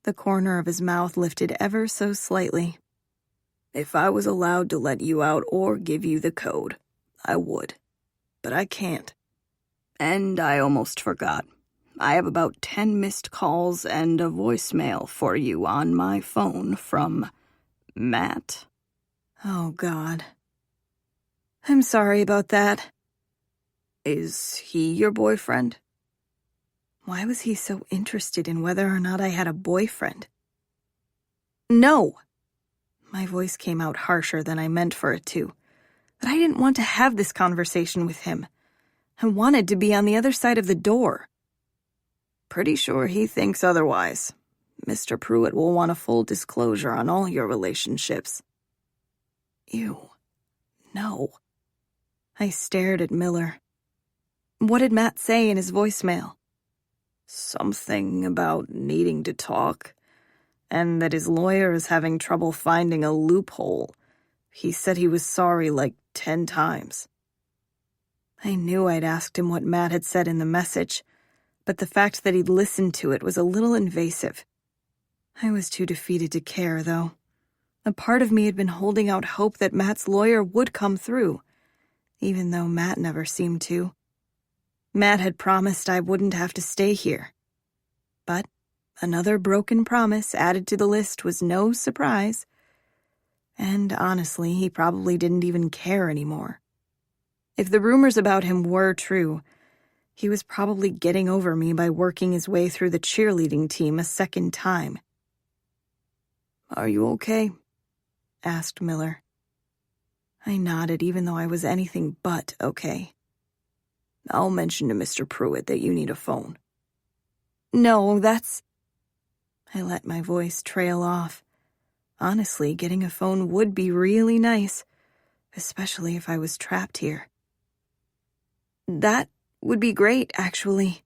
The corner of his mouth lifted ever so slightly. If I was allowed to let you out or give you the code, I would. But I can't. And I almost forgot. I have about 10 missed calls and a voicemail for you on my phone from Matt. Oh, God. I'm sorry about that. Is he your boyfriend? Why was he so interested in whether or not I had a boyfriend? No. My voice came out harsher than I meant for it to. But I didn't want to have this conversation with him. I wanted to be on the other side of the door. Pretty sure he thinks otherwise. Mr. Pruitt will want a full disclosure on all your relationships. Ew. No. I stared at Miller. What did Matt say in his voicemail? Something about needing to talk, and that his lawyer is having trouble finding a loophole. He said he was sorry like 10 times. I knew I'd asked him what Matt had said in the message, but the fact that he'd listened to it was a little invasive. I was too defeated to care, though. A part of me had been holding out hope that Matt's lawyer would come through, even though Matt never seemed to. Matt had promised I wouldn't have to stay here. But another broken promise added to the list was no surprise. And honestly, he probably didn't even care anymore. If the rumors about him were true, he was probably getting over me by working his way through the cheerleading team a second time. "Are you okay?" asked Miller. I nodded, even though I was anything but okay. "I'll mention to Mr. Pruitt that you need a phone." No, that's... I let my voice trail off. Honestly, getting a phone would be really nice, especially if I was trapped here. That would be great, actually.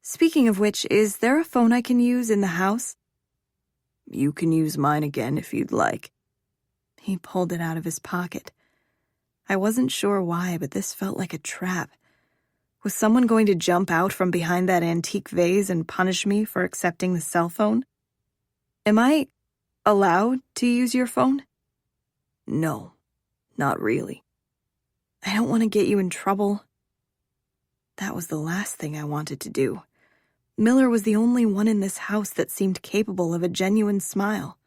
Speaking of which, is there a phone I can use in the house? "You can use mine again if you'd like." He pulled it out of his pocket. I wasn't sure why, but this felt like a trap. Was someone going to jump out from behind that antique vase and punish me for accepting the cell phone? Am I allowed to use your phone? "No, not really." I don't want to get you in trouble. That was the last thing I wanted to do. Miller was the only one in this house that seemed capable of a genuine smile.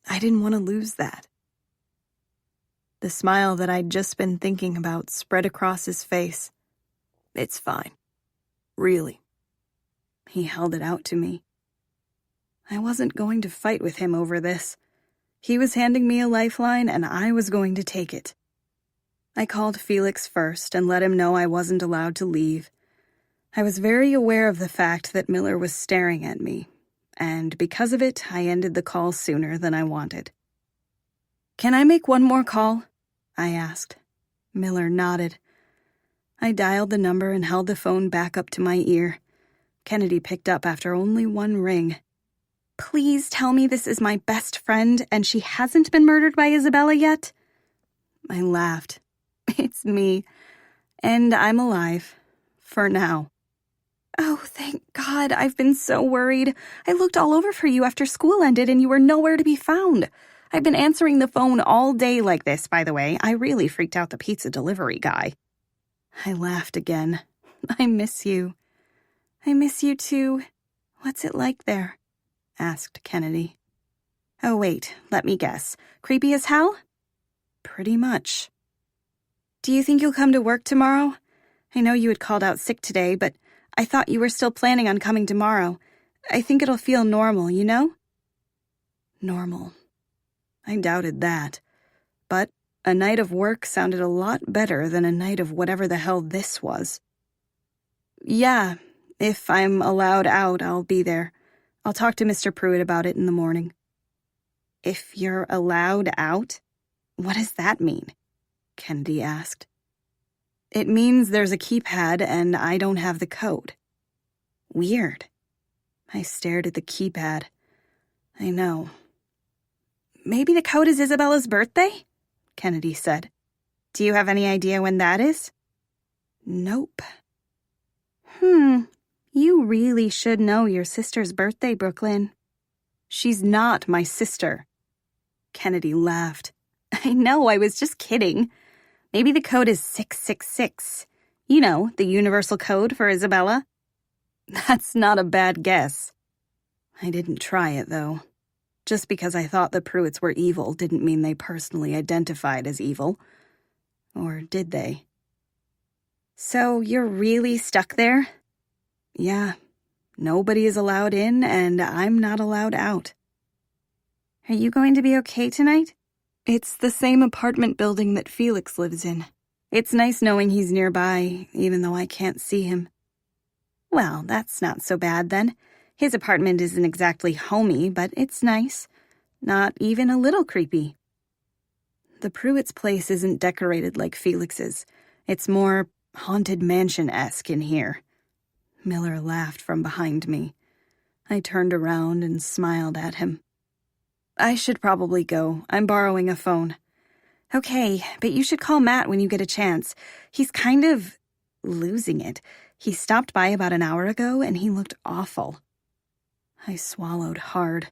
I didn't want to lose that. The smile that I'd just been thinking about spread across his face. "It's fine. Really." He held it out to me. I wasn't going to fight with him over this. He was handing me a lifeline, and I was going to take it. I called Felix first and let him know I wasn't allowed to leave. I was very aware of the fact that Miller was staring at me, and because of it, I ended the call sooner than I wanted. "Can I make one more call?" I asked. Miller nodded. I dialed the number and held the phone back up to my ear. Kennedy picked up after only one ring. "Please tell me this is my best friend and she hasn't been murdered by Isabella yet?" I laughed. "It's me. And I'm alive. For now." "Oh, thank God. I've been so worried. I looked all over for you after school ended and you were nowhere to be found. I've been answering the phone all day like this, by the way. I really freaked out the pizza delivery guy." I laughed again. "I miss you." "I miss you too. What's it like there?" asked Kennedy. "Oh, wait, let me guess. Creepy as hell?" "Pretty much." "Do you think you'll come to work tomorrow? I know you had called out sick today, but I thought you were still planning on coming tomorrow. I think it'll feel normal, you know?" Normal. I doubted that. But a night of work sounded a lot better than a night of whatever the hell this was. "Yeah, if I'm allowed out, I'll be there. I'll talk to Mr. Pruitt about it in the morning." "If you're allowed out? What does that mean?" Kennedy asked. "It means there's a keypad and I don't have the code." Weird. I stared at the keypad. I know. "Maybe the code is Isabella's birthday?" Kennedy said. "Do you have any idea when that is?" "Nope." You really should know your sister's birthday, Brooklyn." "She's not my sister." Kennedy laughed. "I know, I was just kidding. Maybe the code is 666. You know, the universal code for Isabella." "That's not a bad guess." I didn't try it, though. Just because I thought the Pruitts were evil didn't mean they personally identified as evil. Or did they? "So you're really stuck there?" "Yeah. Nobody is allowed in, and I'm not allowed out." "Are you going to be okay tonight?" "It's the same apartment building that Felix lives in. It's nice knowing he's nearby, even though I can't see him." "Well, that's not so bad, then. His apartment isn't exactly homey, but it's nice. Not even a little creepy." The Pruitt's place isn't decorated like Felix's. It's more Haunted Mansion-esque in here. Miller laughed from behind me. I turned around and smiled at him. "I should probably go. I'm borrowing a phone." "Okay, but you should call Matt when you get a chance. He's kind of losing it. He stopped by about an hour ago and he looked awful." I swallowed hard.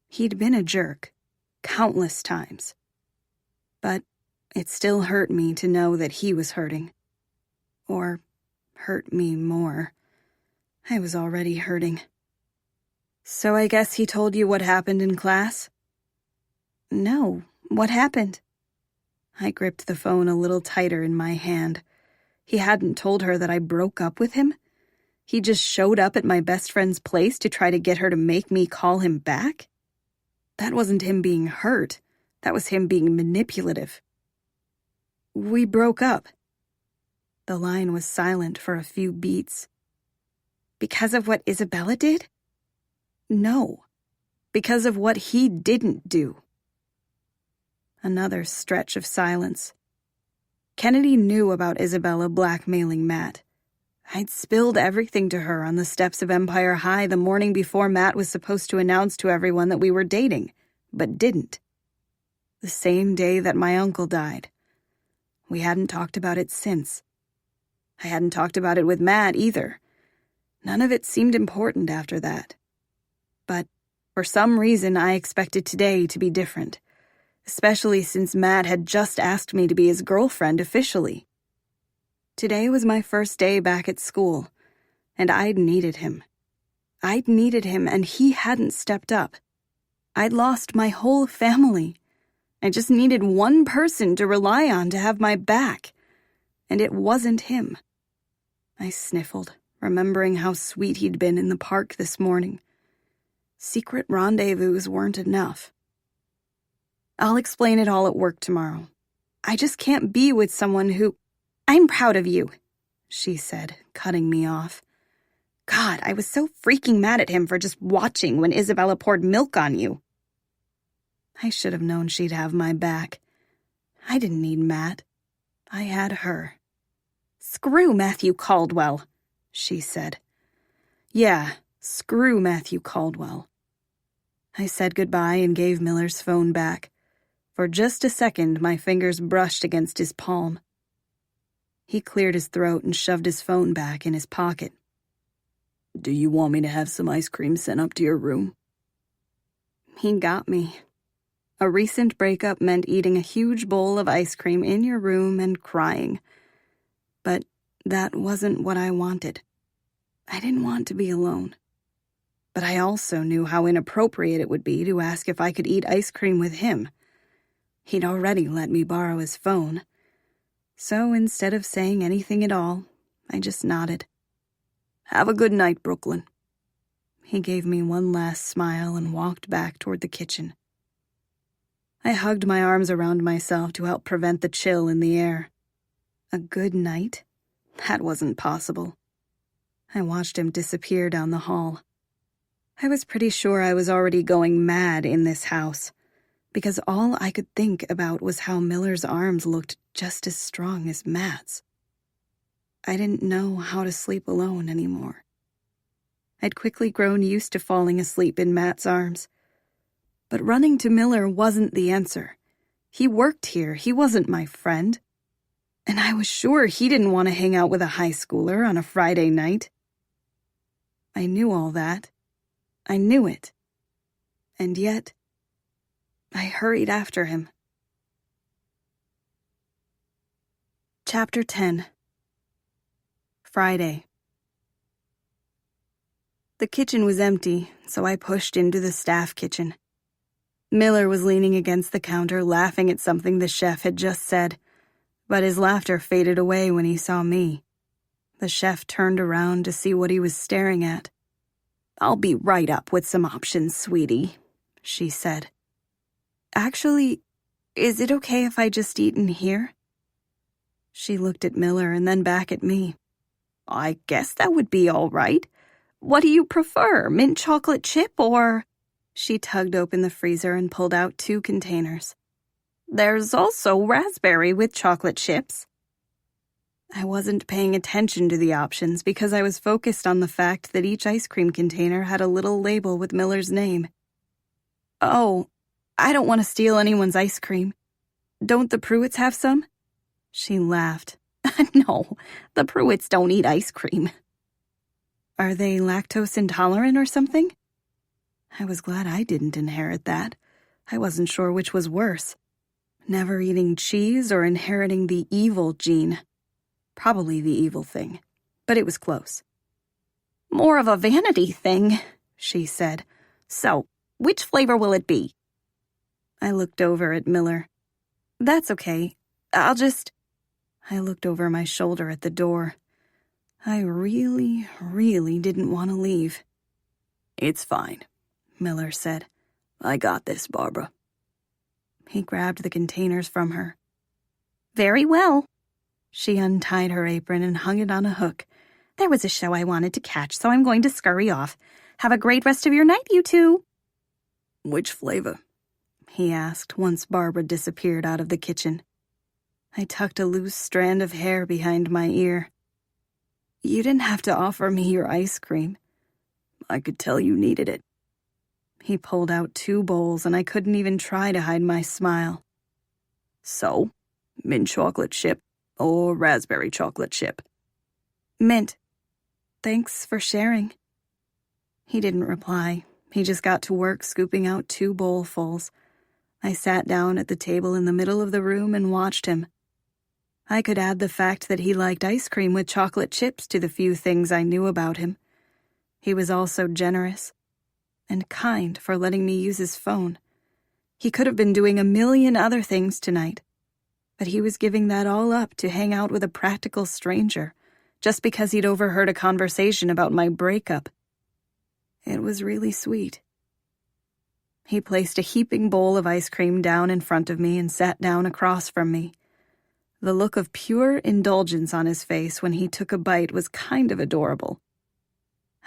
He'd been a jerk, countless times. But it still hurt me to know that he was hurting. Or hurt me more. I was already hurting. "So I guess he told you what happened in class?" "No. What happened?" I gripped the phone a little tighter in my hand. He hadn't told her that I broke up with him? He just showed up at my best friend's place to try to get her to make me call him back? That wasn't him being hurt. That was him being manipulative. We broke up. The line was silent for a few beats. Because of what Isabella did? No. Because of what he didn't do. Another stretch of silence. Kennedy knew about Isabella blackmailing Matt. I'd spilled everything to her on the steps of Empire High the morning before Matt was supposed to announce to everyone that we were dating, but didn't. The same day that my uncle died. We hadn't talked about it since. I hadn't talked about it with Matt either. None of it seemed important after that. But for some reason, I expected today to be different, especially since Matt had just asked me to be his girlfriend officially. Today was my first day back at school, and I'd needed him. I'd needed him, and he hadn't stepped up. I'd lost my whole family. I just needed one person to rely on to have my back, and it wasn't him. I sniffled, remembering how sweet he'd been in the park this morning. Secret rendezvous weren't enough. I'll explain it all at work tomorrow. I just can't be with someone who... I'm proud of you, she said, cutting me off. God, I was so freaking mad at him for just watching when Isabella poured milk on you. I should have known she'd have my back. I didn't need Matt. I had her. Screw Matthew Caldwell, she said. Yeah, screw Matthew Caldwell. I said goodbye and gave Miller's phone back. For just a second, my fingers brushed against his palm. He cleared his throat and shoved his phone back in his pocket. Do you want me to have some ice cream sent up to your room? He got me. A recent breakup meant eating a huge bowl of ice cream in your room and crying. But that wasn't what I wanted. I didn't want to be alone. But I also knew how inappropriate it would be to ask if I could eat ice cream with him. He'd already let me borrow his phone. So instead of saying anything at all, I just nodded. Have a good night, Brooklyn. He gave me one last smile and walked back toward the kitchen. I hugged my arms around myself to help prevent the chill in the air. A good night? That wasn't possible. I watched him disappear down the hall. I was pretty sure I was already going mad in this house, because all I could think about was how Miller's arms looked just as strong as Matt's. I didn't know how to sleep alone anymore. I'd quickly grown used to falling asleep in Matt's arms. But running to Miller wasn't the answer. He worked here. He wasn't my friend. And I was sure he didn't want to hang out with a high schooler on a Friday night. I knew all that. I knew it. And yet, I hurried after him. Chapter 10. Friday. The kitchen was empty, so I pushed into the staff kitchen. Miller was leaning against the counter, laughing at something the chef had just said, but his laughter faded away when he saw me. The chef turned around to see what he was staring at. I'll be right up with some options, sweetie, she said. Actually, is it okay if I just eat in here? She looked at Miller and then back at me. I guess that would be all right. What do you prefer, mint chocolate chip or... She tugged open the freezer and pulled out 2 containers. There's also raspberry with chocolate chips. I wasn't paying attention to the options because I was focused on the fact that each ice cream container had a little label with Miller's name. Oh, I don't want to steal anyone's ice cream. Don't the Pruitts have some? She laughed. No, the Pruitts don't eat ice cream. Are they lactose intolerant or something? I was glad I didn't inherit that. I wasn't sure which was worse. Never eating cheese or inheriting the evil gene. Probably the evil thing, but it was close. More of a vanity thing, she said. So, which flavor will it be? I looked over at Miller. That's okay. I looked over my shoulder at the door. I really didn't want to leave. It's fine, Miller said. I got this, Barbara. He grabbed the containers from her. Very well. She untied her apron and hung it on a hook. There was a show I wanted to catch, so I'm going to scurry off. Have a great rest of your night, you two. Which flavor? He asked once Barbara disappeared out of the kitchen. I tucked a loose strand of hair behind my ear. You didn't have to offer me your ice cream. I could tell you needed it. He pulled out 2 bowls, and I couldn't even try to hide my smile. So, mint chocolate chip or raspberry chocolate chip? Mint. Thanks for sharing. He didn't reply. He just got to work scooping out 2 bowlfuls. I sat down at the table in the middle of the room and watched him. I could add the fact that he liked ice cream with chocolate chips to the few things I knew about him. He was also generous and kind for letting me use his phone. He could have been doing a million other things tonight, but he was giving that all up to hang out with a practical stranger, just because he'd overheard a conversation about my breakup. It was really sweet. He placed a heaping bowl of ice cream down in front of me and sat down across from me. The look of pure indulgence on his face when he took a bite was kind of adorable.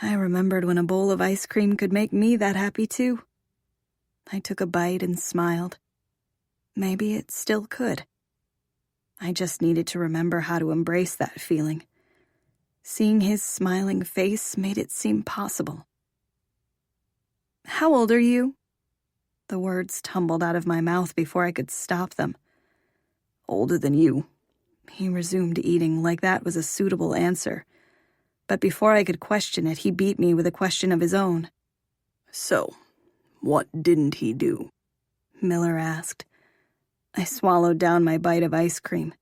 I remembered when a bowl of ice cream could make me that happy too. I took a bite and smiled. Maybe it still could. I just needed to remember how to embrace that feeling. Seeing his smiling face made it seem possible. How old are you? The words tumbled out of my mouth before I could stop them. Older than you. He resumed eating like that was a suitable answer. But before I could question it, he beat me with a question of his own. So, what didn't he do? Miller asked. I swallowed down my bite of ice cream.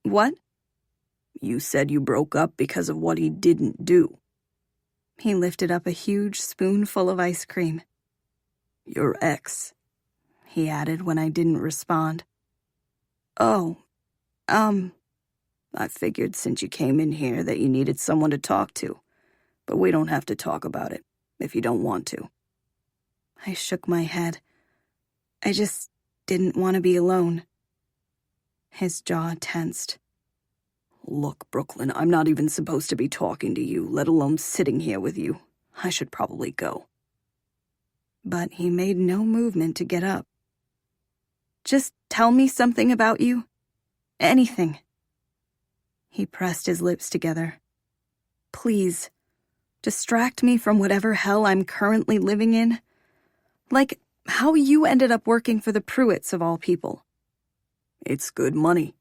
What? You said you broke up because of what he didn't do. He lifted up a huge spoonful of ice cream. Your ex, he added when I didn't respond. Oh, I figured since you came in here that you needed someone to talk to, but we don't have to talk about it if you don't want to. I shook my head. I just didn't want to be alone. His jaw tensed. Look, Brooklyn, I'm not even supposed to be talking to you, let alone sitting here with you. I should probably go. But he made no movement to get up. Just tell me something about you. Anything. He pressed his lips together. Please, distract me from whatever hell I'm currently living in. Like how you ended up working for the Pruitts of all people. It's good money,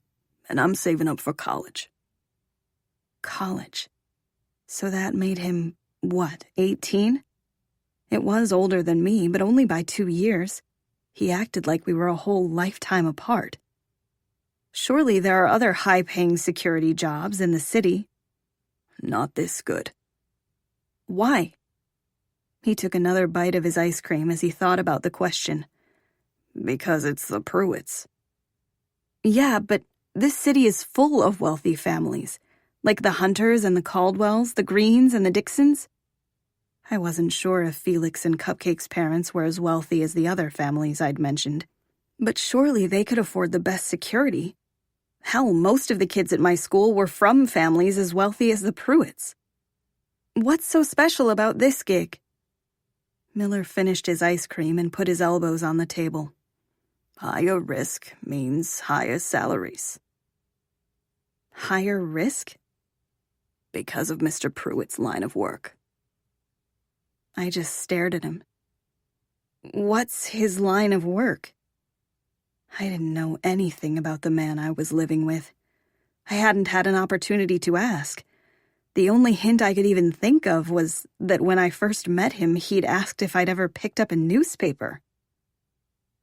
and I'm saving up for college. College. So that made him, what, 18? It was older than me, but only by 2 years. He acted like we were a whole lifetime apart. Surely there are other high-paying security jobs in the city. Not this good. Why? He took another bite of his ice cream as he thought about the question. Because it's the Pruitts. Yeah, but this city is full of wealthy families, like the Hunters and the Caldwells, the Greens and the Dixons. I wasn't sure if Felix and Cupcake's parents were as wealthy as the other families I'd mentioned, but surely they could afford the best security. Hell, most of the kids at my school were from families as wealthy as the Pruitts. What's so special about this gig? Miller finished his ice cream and put his elbows on the table. Higher risk means higher salaries. Higher risk? Because of Mr. Pruitt's line of work. I just stared at him. What's his line of work? I didn't know anything about the man I was living with. I hadn't had an opportunity to ask. The only hint I could even think of was that when I first met him, he'd asked if I'd ever picked up a newspaper.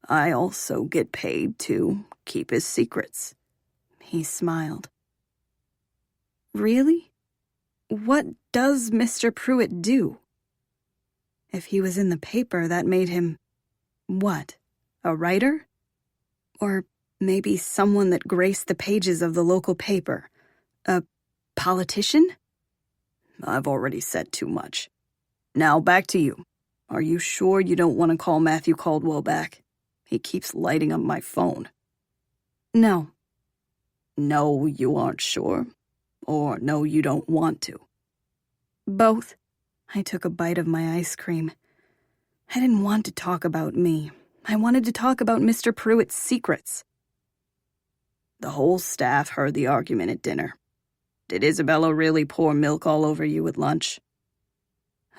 I also get paid to keep his secrets. He smiled. Really? What does Mr. Pruitt do? If he was in the paper, that made him, what, a writer? Or maybe someone that graced the pages of the local paper. A politician? I've already said too much. Now back to you. Are you sure you don't want to call Matthew Caldwell back? He keeps lighting up my phone. No. No, you aren't sure? Or no, you don't want to? Both. I took a bite of my ice cream. I didn't want to talk about me. I wanted to talk about Mr. Pruitt's secrets. The whole staff heard the argument at dinner. Did Isabella really pour milk all over you at lunch?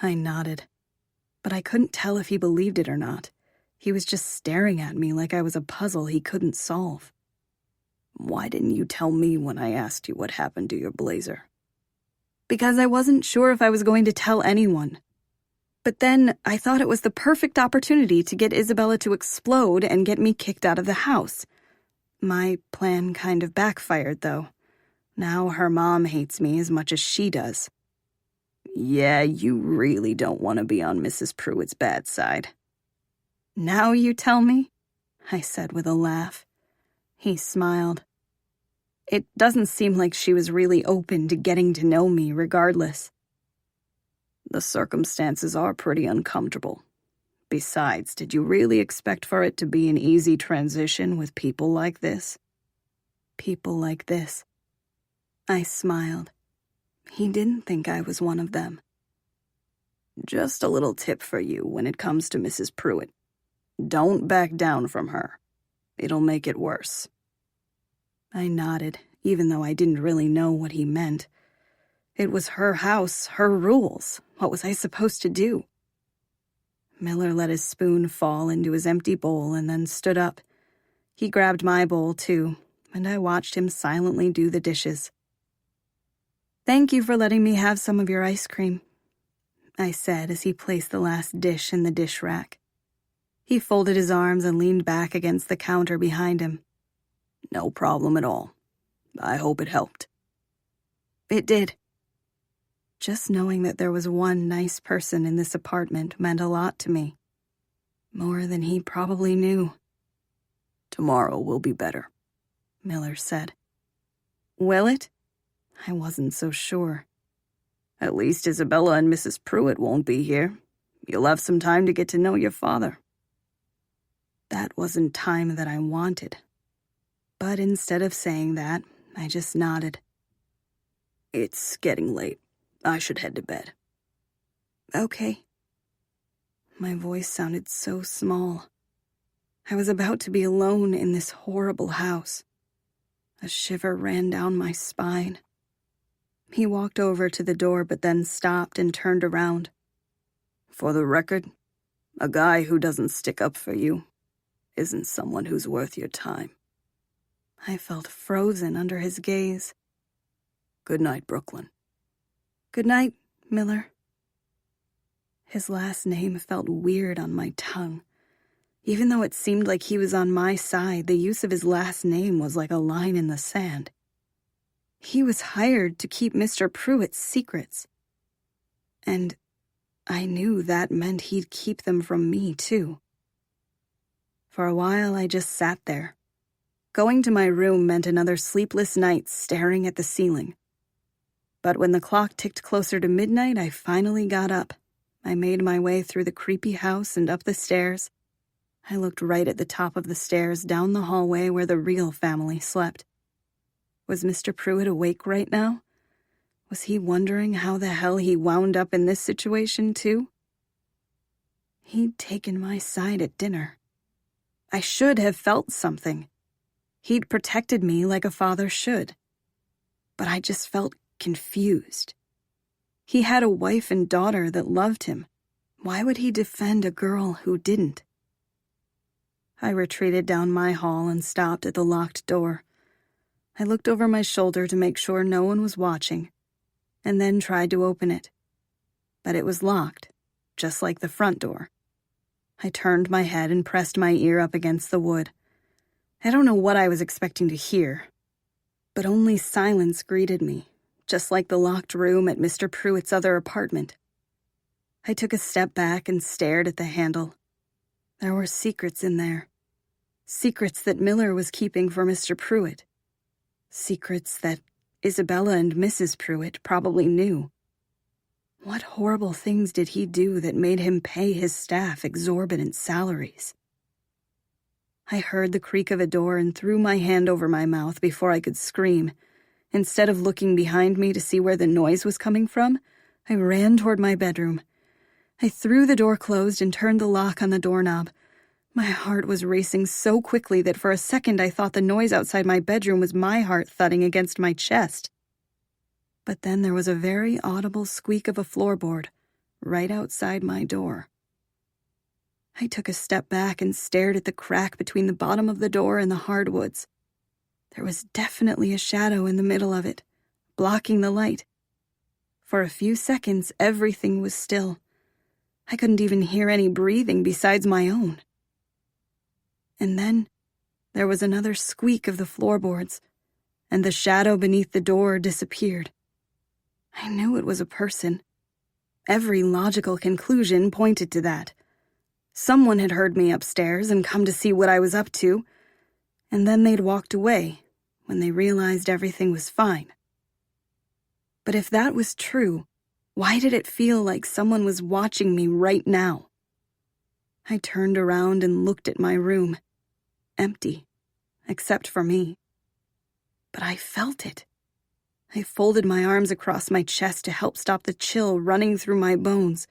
I nodded, but I couldn't tell if he believed it or not. He was just staring at me like I was a puzzle he couldn't solve. Why didn't you tell me when I asked you what happened to your blazer? Because I wasn't sure if I was going to tell anyone. But then I thought it was the perfect opportunity to get Isabella to explode and get me kicked out of the house. My plan kind of backfired, though. Now her mom hates me as much as she does. Yeah, you really don't want to be on Mrs. Pruitt's bad side. Now you tell me? I said with a laugh. He smiled. It doesn't seem like she was really open to getting to know me regardless. The circumstances are pretty uncomfortable. Besides, did you really expect for it to be an easy transition with people like this? People like this. I smiled. He didn't think I was one of them. Just a little tip for you when it comes to Mrs. Pruitt. Don't back down from her. It'll make it worse. I nodded, even though I didn't really know what he meant. It was her house, her rules. What was I supposed to do? Miller let his spoon fall into his empty bowl and then stood up. He grabbed my bowl, too, and I watched him silently do the dishes. "Thank you for letting me have some of your ice cream," I said as he placed the last dish in the dish rack. He folded his arms and leaned back against the counter behind him. No problem at all. I hope it helped. It did. Just knowing that there was one nice person in this apartment meant a lot to me. More than he probably knew. Tomorrow will be better, Miller said. Will it? I wasn't so sure. At least Isabella and Mrs. Pruitt won't be here. You'll have some time to get to know your father. That wasn't time that I wanted. But instead of saying that, I just nodded. It's getting late. I should head to bed. Okay. My voice sounded so small. I was about to be alone in this horrible house. A shiver ran down my spine. He walked over to the door but then stopped and turned around. For the record, a guy who doesn't stick up for you isn't someone who's worth your time. I felt frozen under his gaze. Good night, Brooklyn. Good night, Miller. His last name felt weird on my tongue. Even though it seemed like he was on my side, the use of his last name was like a line in the sand. He was hired to keep Mr. Pruitt's secrets. And I knew that meant he'd keep them from me, too. For a while, I just sat there. Going to my room meant another sleepless night staring at the ceiling. But when the clock ticked closer to midnight, I finally got up. I made my way through the creepy house and up the stairs. I looked right at the top of the stairs down the hallway where the real family slept. Was Mr. Pruitt awake right now? Was he wondering how the hell he wound up in this situation, too? He'd taken my side at dinner. I should have felt something. He'd protected me like a father should. But I just felt confused. He had a wife and daughter that loved him. Why would he defend a girl who didn't? I retreated down my hall and stopped at the locked door. I looked over my shoulder to make sure no one was watching, and then tried to open it. But it was locked, just like the front door. I turned my head and pressed my ear up against the wood. I don't know what I was expecting to hear, but only silence greeted me, just like the locked room at Mr. Pruitt's other apartment. I took a step back and stared at the handle. There were secrets in there. Secrets that Miller was keeping for Mr. Pruitt. Secrets that Isabella and Mrs. Pruitt probably knew. What horrible things did he do that made him pay his staff exorbitant salaries? I heard the creak of a door and threw my hand over my mouth before I could scream. Instead of looking behind me to see where the noise was coming from, I ran toward my bedroom. I threw the door closed and turned the lock on the doorknob. My heart was racing so quickly that for a second I thought the noise outside my bedroom was my heart thudding against my chest. But then there was a very audible squeak of a floorboard right outside my door. I took a step back and stared at the crack between the bottom of the door and the hardwoods. There was definitely a shadow in the middle of it, blocking the light. For a few seconds, everything was still. I couldn't even hear any breathing besides my own. And then there was another squeak of the floorboards, and the shadow beneath the door disappeared. I knew it was a person. Every logical conclusion pointed to that. Someone had heard me upstairs and come to see what I was up to, and then they'd walked away when they realized everything was fine. But if that was true, why did it feel like someone was watching me right now? I turned around and looked at my room. Empty, except for me. But I felt it. I folded my arms across my chest to help stop the chill running through my bones.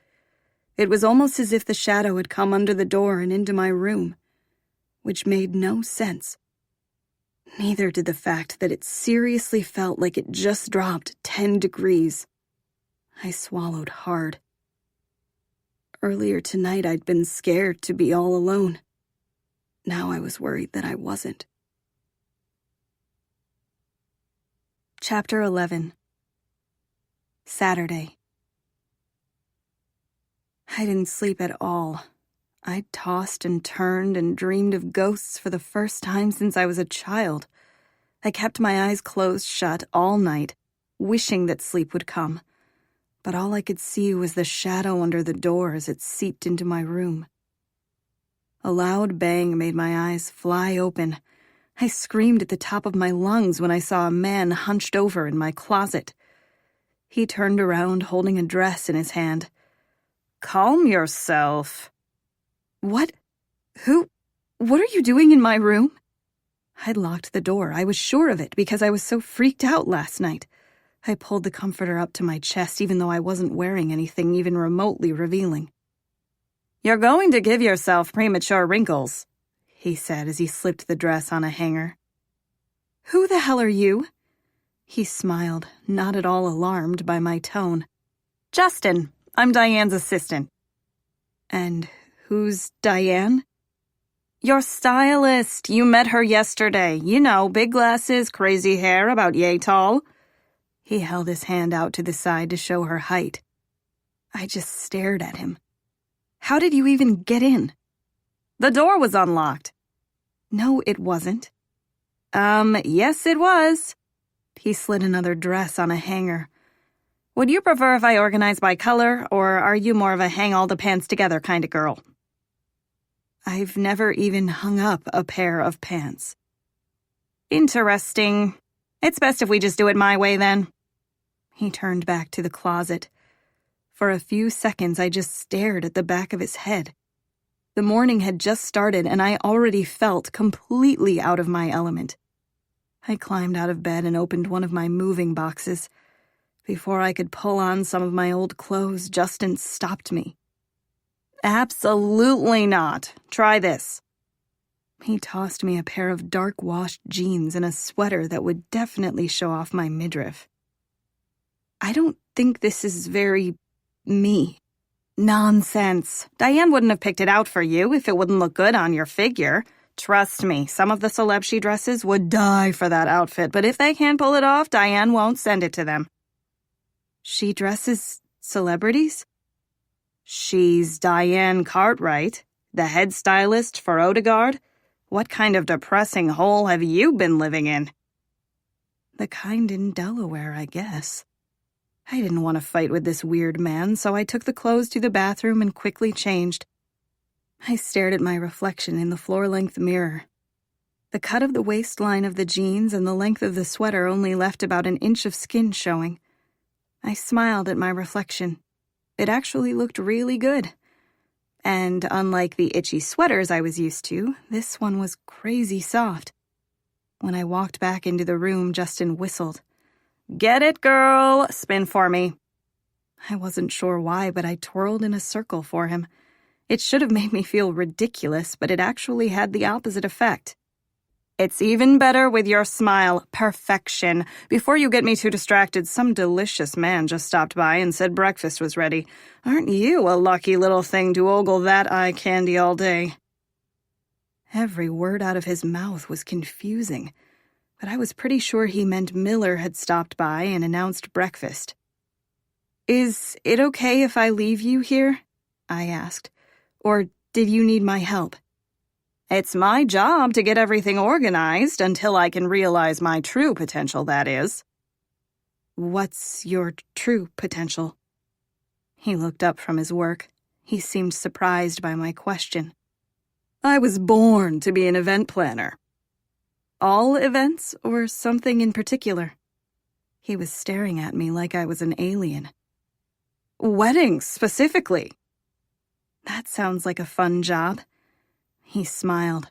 It was almost as if the shadow had come under the door and into my room, which made no sense. Neither did the fact that it seriously felt like it just dropped 10 degrees. I swallowed hard. Earlier tonight I'd been scared to be all alone. Now I was worried that I wasn't. Chapter 11. Saturday. I didn't sleep at all. I tossed and turned and dreamed of ghosts for the first time since I was a child. I kept my eyes closed shut all night, wishing that sleep would come. But all I could see was the shadow under the door as it seeped into my room. A loud bang made my eyes fly open. I screamed at the top of my lungs when I saw a man hunched over in my closet. He turned around holding a dress in his hand. "Calm yourself." "What? Who? What are you doing in my room?" I'd locked the door. I was sure of it because I was so freaked out last night. I pulled the comforter up to my chest even though I wasn't wearing anything even remotely revealing. "You're going to give yourself premature wrinkles," he said as he slipped the dress on a hanger. "Who the hell are you?" He smiled, not at all alarmed by my tone. "Justin, I'm Diane's assistant." "And who's Diane?" "Your stylist. You met her yesterday. You know, big glasses, crazy hair, about yay tall." He held his hand out to the side to show her height. I just stared at him. "How did you even get in?" "The door was unlocked." "No, it wasn't." Yes it was." He slid another dress on a hanger. "Would you prefer if I organize by color, or are you more of a hang all the pants together kind of girl?" I've never even hung up a pair of pants. "Interesting. It's best if we just do it my way then." He turned back to the closet. For a few seconds, I just stared at the back of his head. The morning had just started, and I already felt completely out of my element. I climbed out of bed and opened one of my moving boxes. Before I could pull on some of my old clothes, Justin stopped me. "Absolutely not. Try this." He tossed me a pair of dark-washed jeans and a sweater that would definitely show off my midriff. "I don't think this is very me." "Nonsense. Diane wouldn't have picked it out for you if it wouldn't look good on your figure. Trust me, some of the celebs she dresses would die for that outfit, but if they can't pull it off, Diane won't send it to them." "She dresses celebrities?" "She's Diane Cartwright, the head stylist for Odegaard. What kind of depressing hole have you been living in?" "The kind in Delaware, I guess." I didn't want to fight with this weird man, so I took the clothes to the bathroom and quickly changed. I stared at my reflection in the floor-length mirror. The cut of the waistline of the jeans and the length of the sweater only left about an inch of skin showing. I smiled at my reflection. It actually looked really good. And unlike the itchy sweaters I was used to, this one was crazy soft. When I walked back into the room, Justin whistled. "Get it, girl! Spin for me." I wasn't sure why, but I twirled in a circle for him. It should have made me feel ridiculous, but it actually had the opposite effect. "It's even better with your smile. Perfection. Before you get me too distracted, some delicious man just stopped by and said breakfast was ready. Aren't you a lucky little thing to ogle that eye candy all day?" Every word out of his mouth was confusing, but I was pretty sure he meant Miller had stopped by and announced breakfast. "Is it okay if I leave you here?" I asked. "Or did you need my help?" "It's my job to get everything organized until I can realize my true potential, that is." "What's your true potential?" He looked up from his work. He seemed surprised by my question. "I was born to be an event planner." "All events, or something in particular?" He was staring at me like I was an alien. "Weddings, specifically." "That sounds like a fun job." He smiled.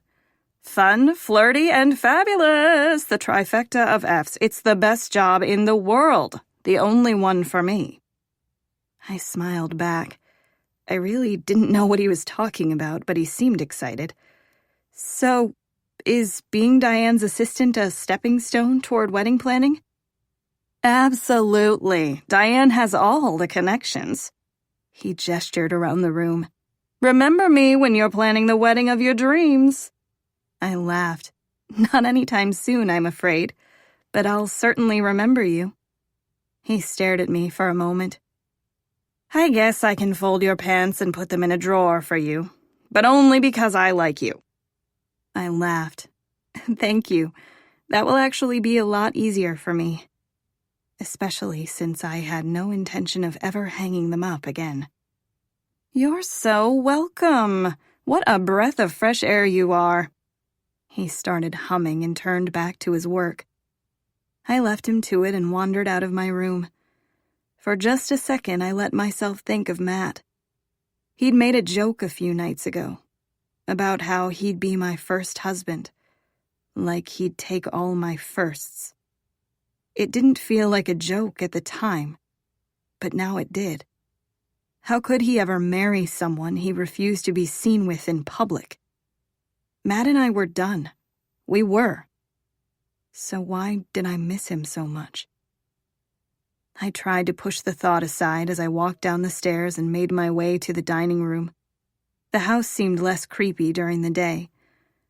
"Fun, flirty, and fabulous. The trifecta of Fs. It's the best job in the world. The only one for me." I smiled back. I really didn't know what he was talking about, but he seemed excited. "So, is being Diane's assistant a stepping stone toward wedding planning?" "Absolutely. Diane has all the connections." He gestured around the room. "Remember me when you're planning the wedding of your dreams." I laughed. "Not anytime soon, I'm afraid, but I'll certainly remember you." He stared at me for a moment. "I guess I can fold your pants and put them in a drawer for you, but only because I like you." I laughed. "Thank you. That will actually be a lot easier for me, especially since I had no intention of ever hanging them up again." "You're so welcome. What a breath of fresh air you are." He started humming and turned back to his work. I left him to it and wandered out of my room. For just a second, I let myself think of Matt. He'd made a joke a few nights ago about how he'd be my first husband, like he'd take all my firsts. It didn't feel like a joke at the time, but now it did. How could he ever marry someone he refused to be seen with in public? Matt and I were done. We were. So why did I miss him so much? I tried to push the thought aside as I walked down the stairs and made my way to the dining room. The house seemed less creepy during the day,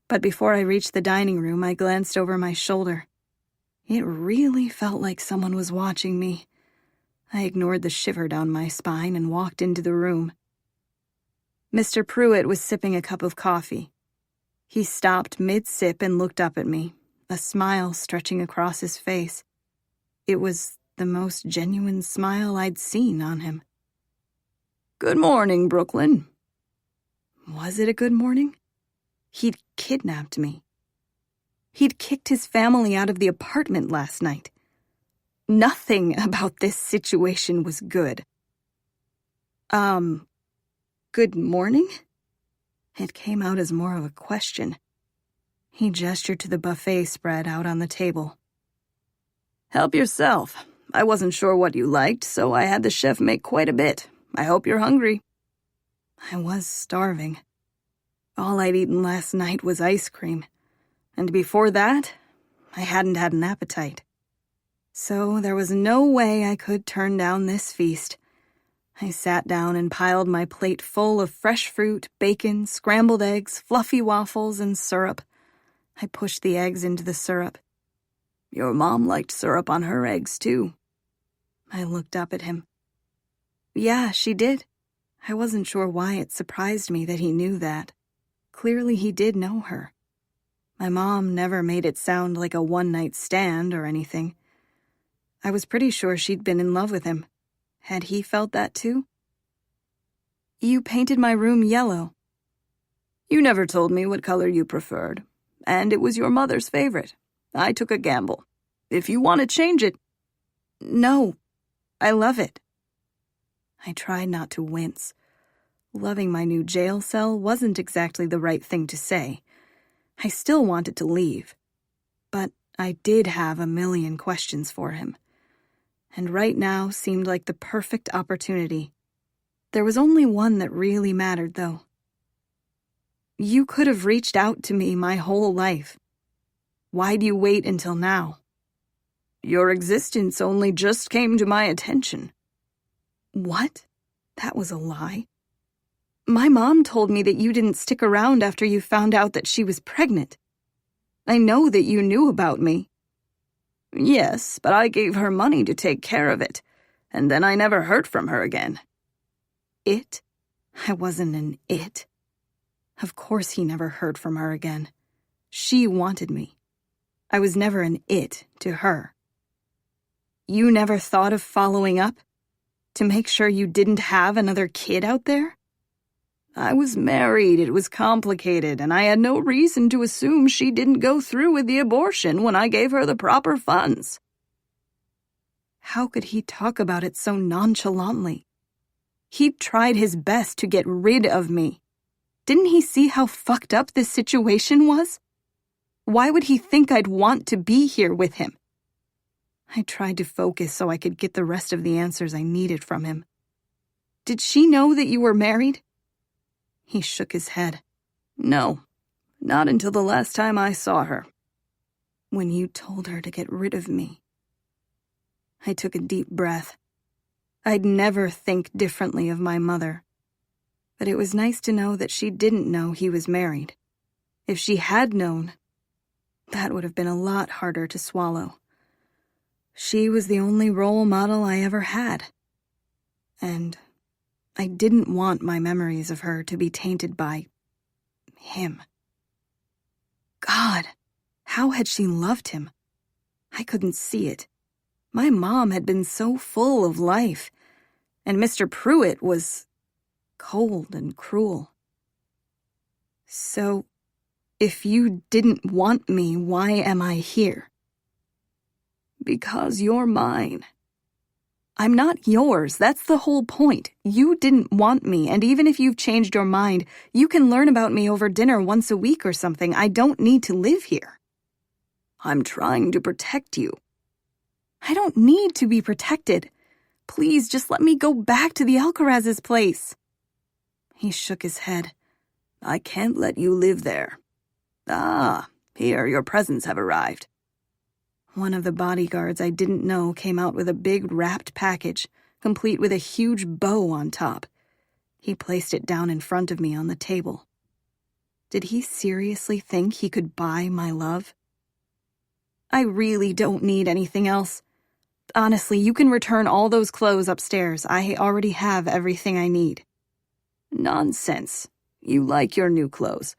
but before I reached the dining room, I glanced over my shoulder. It really felt like someone was watching me. I ignored the shiver down my spine and walked into the room. Mr. Pruitt was sipping a cup of coffee. He stopped mid-sip and looked up at me, a smile stretching across his face. It was the most genuine smile I'd seen on him. "Good morning, Brooklyn." Was it a good morning? He'd kidnapped me. He'd kicked his family out of the apartment last night. Nothing about this situation was good. Good morning?" It came out as more of a question. He gestured to the buffet spread out on the table. "Help yourself. I wasn't sure what you liked, so I had the chef make quite a bit. I hope you're hungry." I was starving. All I'd eaten last night was ice cream, and before that, I hadn't had an appetite. So there was no way I could turn down this feast. I sat down and piled my plate full of fresh fruit, bacon, scrambled eggs, fluffy waffles, and syrup. I pushed the eggs into the syrup. "Your mom liked syrup on her eggs, too." I looked up at him. Yeah, she did. I wasn't sure why it surprised me that he knew that. Clearly he did know her. My mom never made it sound like a one-night stand or anything. I was pretty sure she'd been in love with him. Had he felt that too? "You painted my room yellow." "You never told me what color you preferred, and it was your mother's favorite. I took a gamble. If you want to change it..." "No, I love it." I tried not to wince. Loving my new jail cell wasn't exactly the right thing to say. I still wanted to leave. But I did have a million questions for him. And right now seemed like the perfect opportunity. There was only one that really mattered, though. You could have reached out to me my whole life. Why'd you wait until now? Your existence only just came to my attention. What? That was a lie. My mom told me that you didn't stick around after you found out that she was pregnant. I know that you knew about me. Yes, but I gave her money to take care of it, and then I never heard from her again. It? I wasn't an it. Of course he never heard from her again. She wanted me. I was never an it to her. You never thought of following up? To make sure you didn't have another kid out there? I was married, it was complicated, and I had no reason to assume she didn't go through with the abortion when I gave her the proper funds. How could he talk about it so nonchalantly? He'd tried his best to get rid of me. Didn't he see how fucked up this situation was? Why would he think I'd want to be here with him? I tried to focus so I could get the rest of the answers I needed from him. Did she know that you were married? He shook his head. No, not until the last time I saw her. When you told her to get rid of me. I took a deep breath. I'd never think differently of my mother. But it was nice to know that she didn't know he was married. If she had known, that would have been a lot harder to swallow. She was the only role model I ever had. And I didn't want my memories of her to be tainted by him. God, how had she loved him? I couldn't see it. My mom had been so full of life, and Mr. Pruitt was cold and cruel. So, if you didn't want me, why am I here? Because you're mine. I'm not yours, that's the whole point. You didn't want me, and even if you've changed your mind, you can learn about me over dinner once a week or something. I don't need to live here. I'm trying to protect you. I don't need to be protected. Please, just let me go back to the Alcaraz's place. He shook his head. I can't let you live there. Ah, here, your presents have arrived. One of the bodyguards I didn't know came out with a big wrapped package, complete with a huge bow on top. He placed it down in front of me on the table. Did he seriously think he could buy my love? I really don't need anything else. Honestly, you can return all those clothes upstairs. I already have everything I need. Nonsense. You like your new clothes,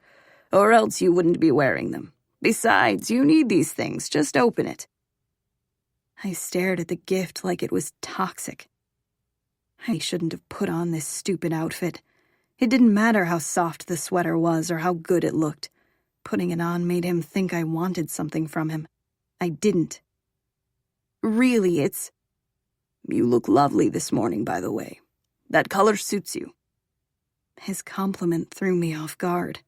or else you wouldn't be wearing them. Besides, you need these things. Just open it. I stared at the gift like it was toxic. I shouldn't have put on this stupid outfit. It didn't matter how soft the sweater was or how good it looked. Putting it on made him think I wanted something from him. I didn't. Really, it's... You look lovely this morning, by the way. That color suits you. His compliment threw me off guard.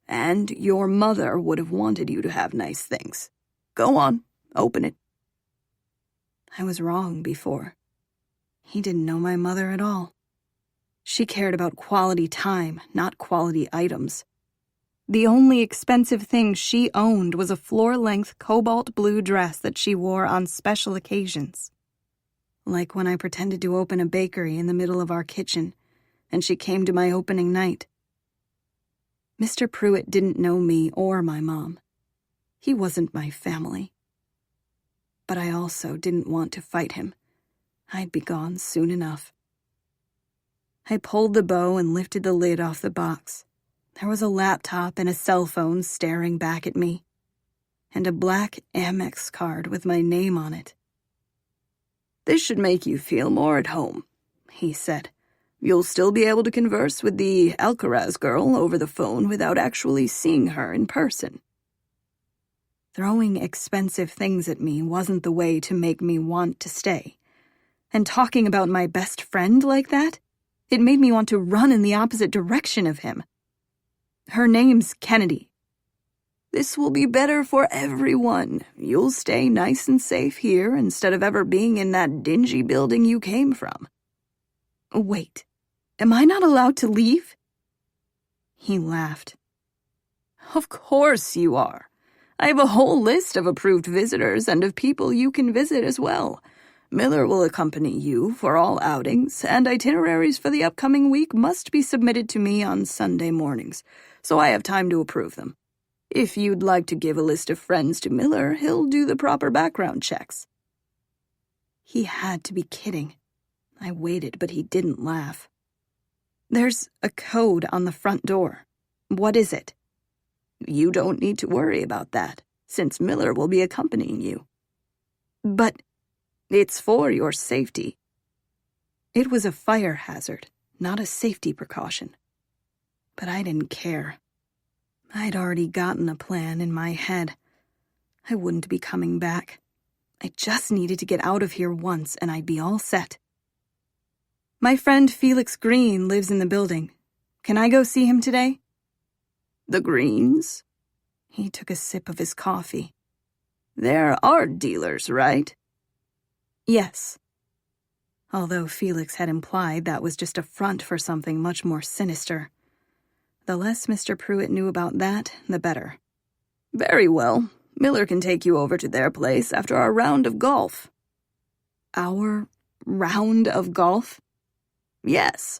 And your mother would have wanted you to have nice things. Go on, open it. I was wrong before. He didn't know my mother at all. She cared about quality time, not quality items. The only expensive thing she owned was a floor-length cobalt blue dress that she wore on special occasions. Like when I pretended to open a bakery in the middle of our kitchen, and she came to my opening night. Mr. Pruitt didn't know me or my mom. He wasn't my family. But I also didn't want to fight him. I'd be gone soon enough. I pulled the bow and lifted the lid off the box. There was a laptop and a cell phone staring back at me, and a black Amex card with my name on it. This should make you feel more at home, he said. You'll still be able to converse with the Alcaraz girl over the phone without actually seeing her in person. Throwing expensive things at me wasn't the way to make me want to stay. And talking about my best friend like that, it made me want to run in the opposite direction of him. Her name's Kennedy. This will be better for everyone. You'll stay nice and safe here instead of ever being in that dingy building you came from. Wait, am I not allowed to leave? He laughed. Of course you are. I have a whole list of approved visitors and of people you can visit as well. Miller will accompany you for all outings, and itineraries for the upcoming week must be submitted to me on Sunday mornings, so I have time to approve them. If you'd like to give a list of friends to Miller, he'll do the proper background checks. He had to be kidding. I waited, but he didn't laugh. There's a code on the front door. What is it? You don't need to worry about that, since Miller will be accompanying you. But it's for your safety. It was a fire hazard, not a safety precaution. But I didn't care. I'd already gotten a plan in my head. I wouldn't be coming back. I just needed to get out of here once and I'd be all set. My friend Felix Green lives in the building. Can I go see him today? The Greens? He took a sip of his coffee. They're art dealers, right? Yes. Although Felix had implied that was just a front for something much more sinister. The less Mr. Pruitt knew about that, the better. Very well. Miller can take you over to their place after our round of golf. Our round of golf? Yes.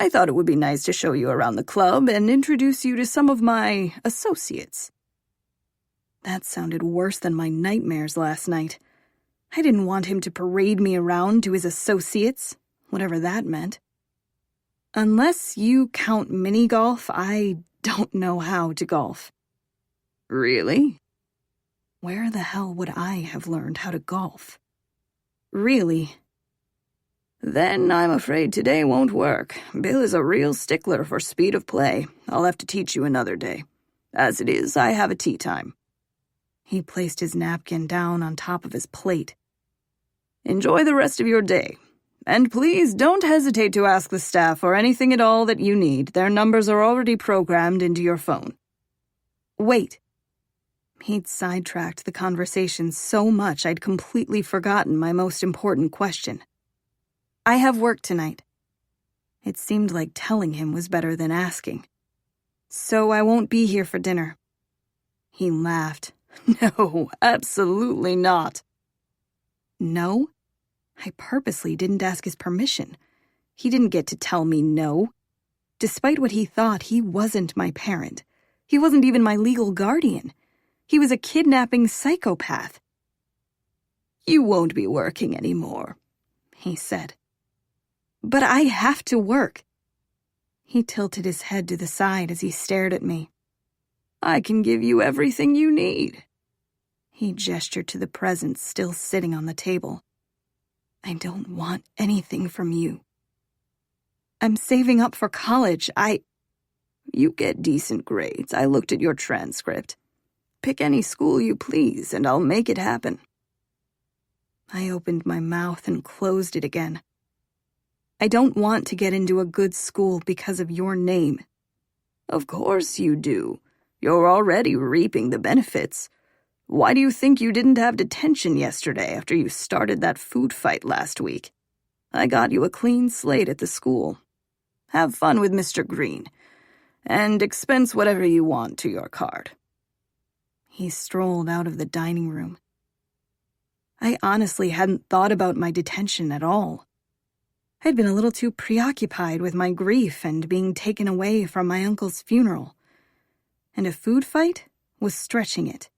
I thought it would be nice to show you around the club and introduce you to some of my associates. That sounded worse than my nightmares last night. I didn't want him to parade me around to his associates, whatever that meant. Unless you count mini-golf, I don't know how to golf. Really? Where the hell would I have learned how to golf? Really? Then I'm afraid today won't work. Bill is a real stickler for speed of play. I'll have to teach you another day. As it is, I have a tea time. He placed his napkin down on top of his plate. Enjoy the rest of your day. And please don't hesitate to ask the staff for anything at all that you need. Their numbers are already programmed into your phone. Wait. He'd sidetracked the conversation so much I'd completely forgotten my most important question. I have work tonight. It seemed like telling him was better than asking. So I won't be here for dinner. He laughed. No, absolutely not. No? I purposely didn't ask his permission. He didn't get to tell me no. Despite what he thought, he wasn't my parent. He wasn't even my legal guardian. He was a kidnapping psychopath. You won't be working anymore, he said. But I have to work. He tilted his head to the side as he stared at me. I can give you everything you need. He gestured to the presents still sitting on the table. I don't want anything from you. I'm saving up for college. You get decent grades. I looked at your transcript. Pick any school you please, and I'll make it happen. I opened my mouth and closed it again. I don't want to get into a good school because of your name. Of course you do. You're already reaping the benefits. Why do you think you didn't have detention yesterday after you started that food fight last week? I got you a clean slate at the school. Have fun with Mr. Green, and expense whatever you want to your card. He strolled out of the dining room. I honestly hadn't thought about my detention at all. I'd been a little too preoccupied with my grief and being taken away from my uncle's funeral. And a food fight was stretching it.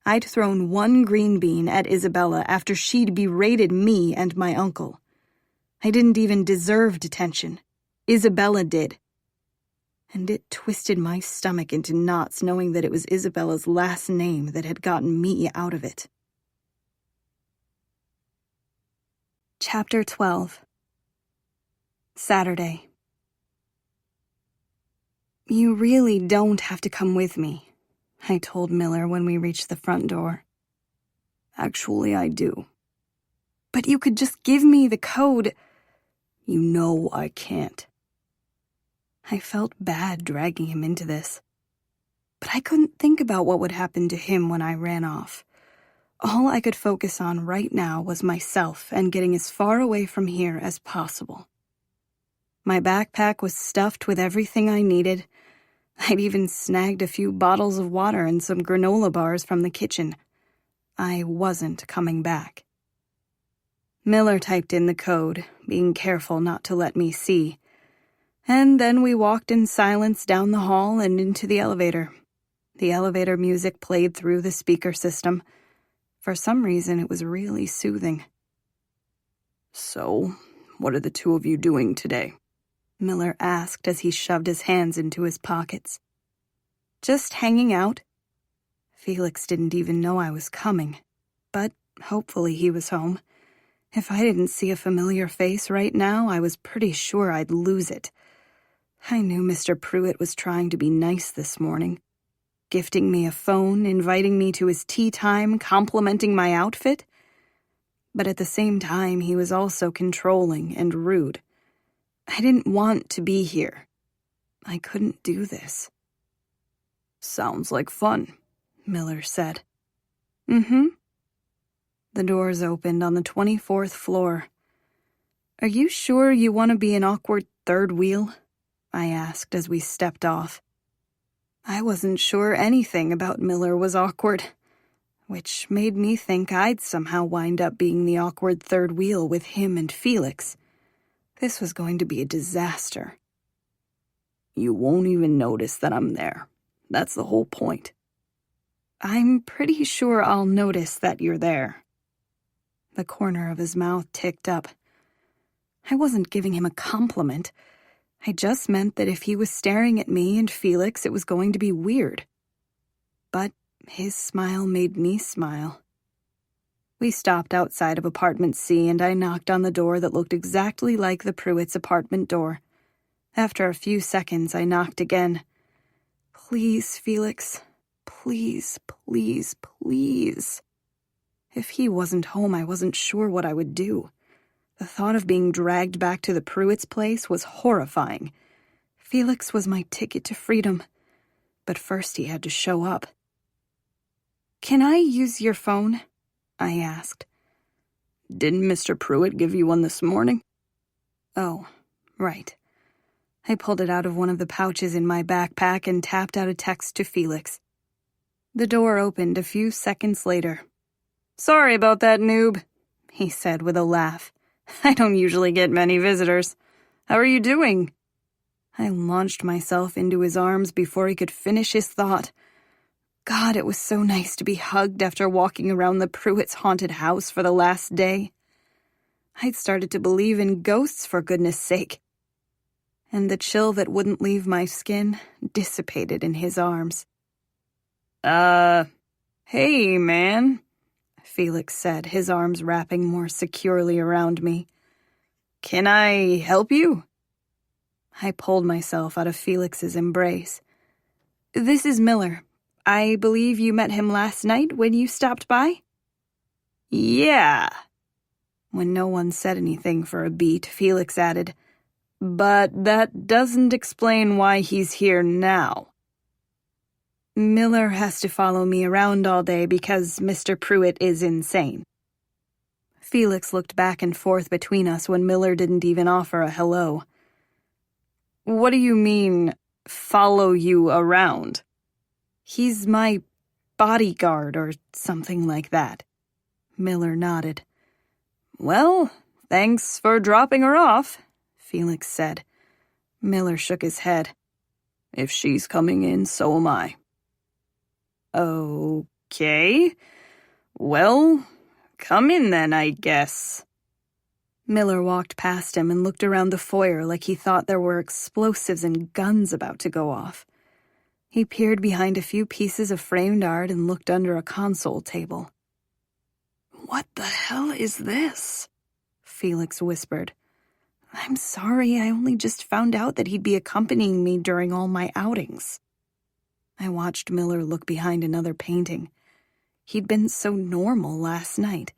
I'd thrown one green bean at Isabella after she'd berated me and my uncle. I didn't even deserve detention. Isabella did. And it twisted my stomach into knots knowing that it was Isabella's last name that had gotten me out of it. Chapter 12. Saturday. You really don't have to come with me, I told Miller when we reached the front door. Actually, I do. But you could just give me the code. You know I can't. I felt bad dragging him into this. But I couldn't think about what would happen to him when I ran off. All I could focus on right now was myself and getting as far away from here as possible. My backpack was stuffed with everything I needed. I'd even snagged a few bottles of water and some granola bars from the kitchen. I wasn't coming back. Miller typed in the code, being careful not to let me see. And then we walked in silence down the hall and into the elevator. The elevator music played through the speaker system. For some reason, it was really soothing. So, what are the two of you doing today? Miller asked as he shoved his hands into his pockets. Just hanging out. Felix didn't even know I was coming, but hopefully he was home. If I didn't see a familiar face right now, I was pretty sure I'd lose it. I knew Mr. Pruitt was trying to be nice this morning. Gifting me a phone, inviting me to his tea time, complimenting my outfit. But at the same time, he was also controlling and rude. I didn't want to be here. I couldn't do this. Sounds like fun, Miller said. Mm-hmm. The doors opened on the 24th floor. Are you sure you want to be an awkward third wheel? I asked as we stepped off. I wasn't sure anything about Miller was awkward, which made me think I'd somehow wind up being the awkward third wheel with him and Felix. This was going to be a disaster. You won't even notice that I'm there. That's the whole point. I'm pretty sure I'll notice that you're there. The corner of his mouth ticked up. I wasn't giving him a compliment. I just meant that if he was staring at me and Felix, it was going to be weird. But his smile made me smile. We stopped outside of apartment C, and I knocked on the door that looked exactly like the Pruitt's apartment door. After a few seconds, I knocked again. Please, Felix. Please, please, please. If he wasn't home, I wasn't sure what I would do. The thought of being dragged back to the Pruitt's place was horrifying. Felix was my ticket to freedom, but first he had to show up. Can I use your phone? I asked. Didn't Mr. Pruitt give you one this morning? Oh, right. I pulled it out of one of the pouches in my backpack and tapped out a text to Felix. The door opened a few seconds later. Sorry about that, noob, he said with a laugh. I don't usually get many visitors. How are you doing? I launched myself into his arms before he could finish his thought. God, it was so nice to be hugged after walking around the Pruitt's haunted house for the last day. I'd started to believe in ghosts, for goodness sake. And the chill that wouldn't leave my skin dissipated in his arms. Hey, man, Felix said, his arms wrapping more securely around me. Can I help you? I pulled myself out of Felix's embrace. This is Miller. I believe you met him last night when you stopped by? Yeah. When no one said anything for a beat, Felix added, but that doesn't explain why he's here now. Miller has to follow me around all day because Mr. Pruitt is insane. Felix looked back and forth between us when Miller didn't even offer a hello. What do you mean, follow you around? He's my bodyguard or something like that. Miller nodded. Well, thanks for dropping her off, Felix said. Miller shook his head. If she's coming in, so am I. Okay. Well, come in then, I guess. Miller walked past him and looked around the foyer like he thought there were explosives and guns about to go off. He peered behind a few pieces of framed art and looked under a console table. What the hell is this? Felix whispered. I'm sorry, I only just found out that he'd be accompanying me during all my outings. I watched Miller look behind another painting. He'd been so normal last night.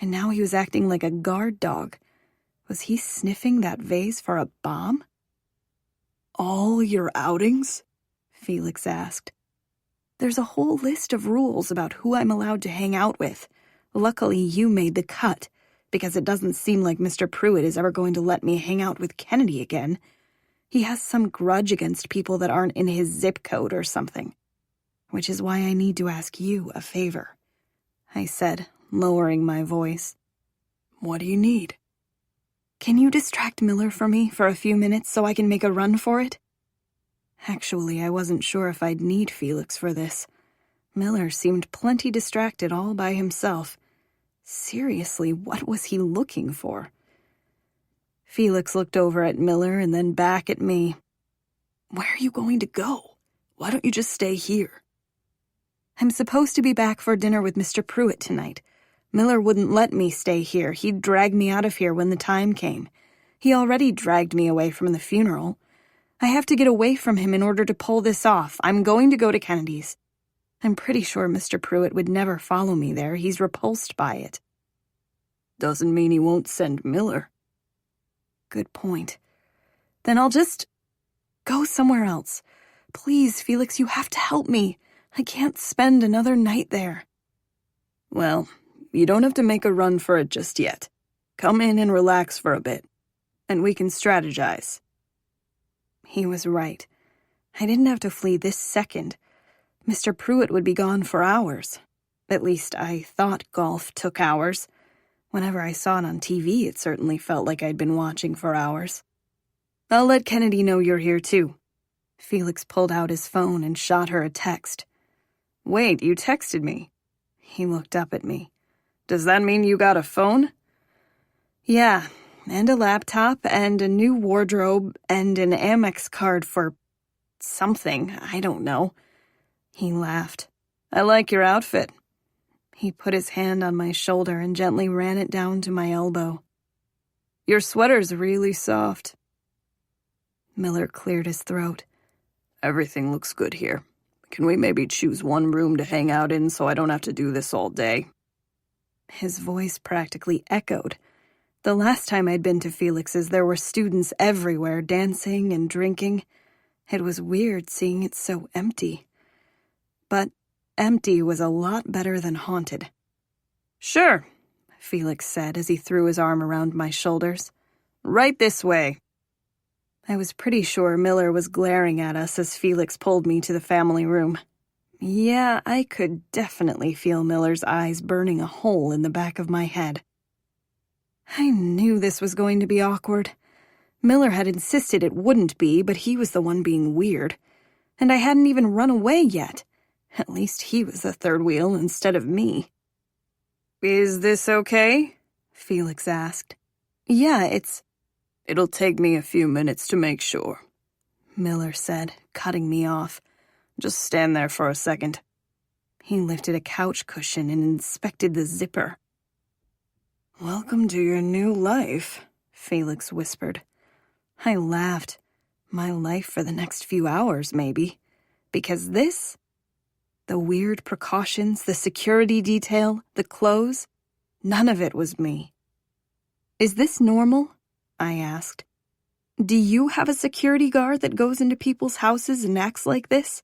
And now he was acting like a guard dog. Was he sniffing that vase for a bomb? All your outings? Felix asked. There's a whole list of rules about who I'm allowed to hang out with. Luckily, you made the cut, because it doesn't seem like Mr. Pruitt is ever going to let me hang out with Kennedy again. He has some grudge against people that aren't in his zip code or something. Which is why I need to ask you a favor, I said, lowering my voice. What do you need? Can you distract Miller for me for a few minutes so I can make a run for it? Actually, I wasn't sure if I'd need Felix for this. Miller seemed plenty distracted all by himself. Seriously, what was he looking for? Felix looked over at Miller and then back at me. Where are you going to go? Why don't you just stay here? I'm supposed to be back for dinner with Mr. Pruitt tonight. Miller wouldn't let me stay here. He'd drag me out of here when the time came. He already dragged me away from the funeral. I have to get away from him in order to pull this off. I'm going to go to Kennedy's. I'm pretty sure Mr. Pruitt would never follow me there. He's repulsed by it. Doesn't mean he won't send Miller. Good point. Then I'll just go somewhere else. Please, Felix, you have to help me. I can't spend another night there. Well, you don't have to make a run for it just yet. Come in and relax for a bit, and we can strategize. He was right. I didn't have to flee this second. Mr. Pruitt would be gone for hours. At least I thought golf took hours. Whenever I saw it on TV, it certainly felt like I'd been watching for hours. I'll let Kennedy know you're here, too. Felix pulled out his phone and shot her a text. Wait, you texted me. He looked up at me. Does that mean you got a phone? Yeah, and a laptop, and a new wardrobe, and an Amex card for something, I don't know. He laughed. I like your outfit. He put his hand on my shoulder and gently ran it down to my elbow. Your sweater's really soft. Miller cleared his throat. Everything looks good here. Can we maybe choose one room to hang out in so I don't have to do this all day? His voice practically echoed. The last time I'd been to Felix's, there were students everywhere dancing and drinking. It was weird seeing it so empty. But empty was a lot better than haunted. Sure, Felix said as he threw his arm around my shoulders. Right this way. I was pretty sure Miller was glaring at us as Felix pulled me to the family room. Yeah, I could definitely feel Miller's eyes burning a hole in the back of my head. I knew this was going to be awkward. Miller had insisted it wouldn't be, but he was the one being weird. And I hadn't even run away yet. At least he was the third wheel instead of me. Is this okay? Felix asked. Yeah, It'll take me a few minutes to make sure, Miller said, cutting me off. Just stand there for a second. He lifted a couch cushion and inspected the zipper. Welcome to your new life, Felix whispered. I laughed. My life for the next few hours, maybe. Because this? The weird precautions, the security detail, the clothes, none of it was me. Is this normal? I asked. Do you have a security guard that goes into people's houses and acts like this?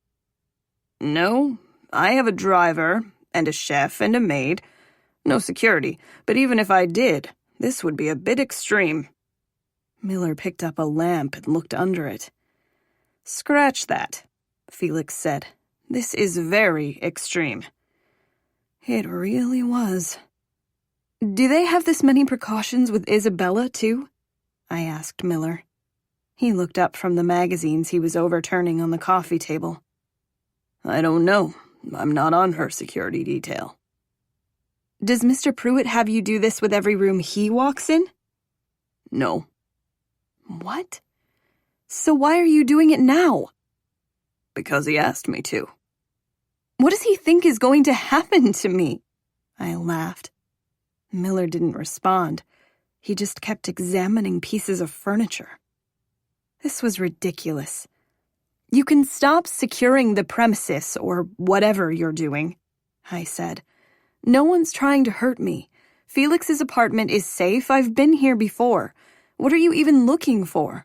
No, I have a driver, and a chef, and a maid. No security, but even if I did, this would be a bit extreme. Miller picked up a lamp and looked under it. Scratch that, Felix said. This is very extreme. It really was. Do they have this many precautions with Isabella, too? I asked Miller. He looked up from the magazines he was overturning on the coffee table. I don't know. I'm not on her security detail. Does Mr. Pruitt have you do this with every room he walks in? No. What? So why are you doing it now? Because he asked me to. What does he think is going to happen to me? I laughed. Miller didn't respond. He just kept examining pieces of furniture. This was ridiculous. You can stop securing the premises or whatever you're doing, I said. No one's trying to hurt me. Felix's apartment is safe. I've been here before. What are you even looking for?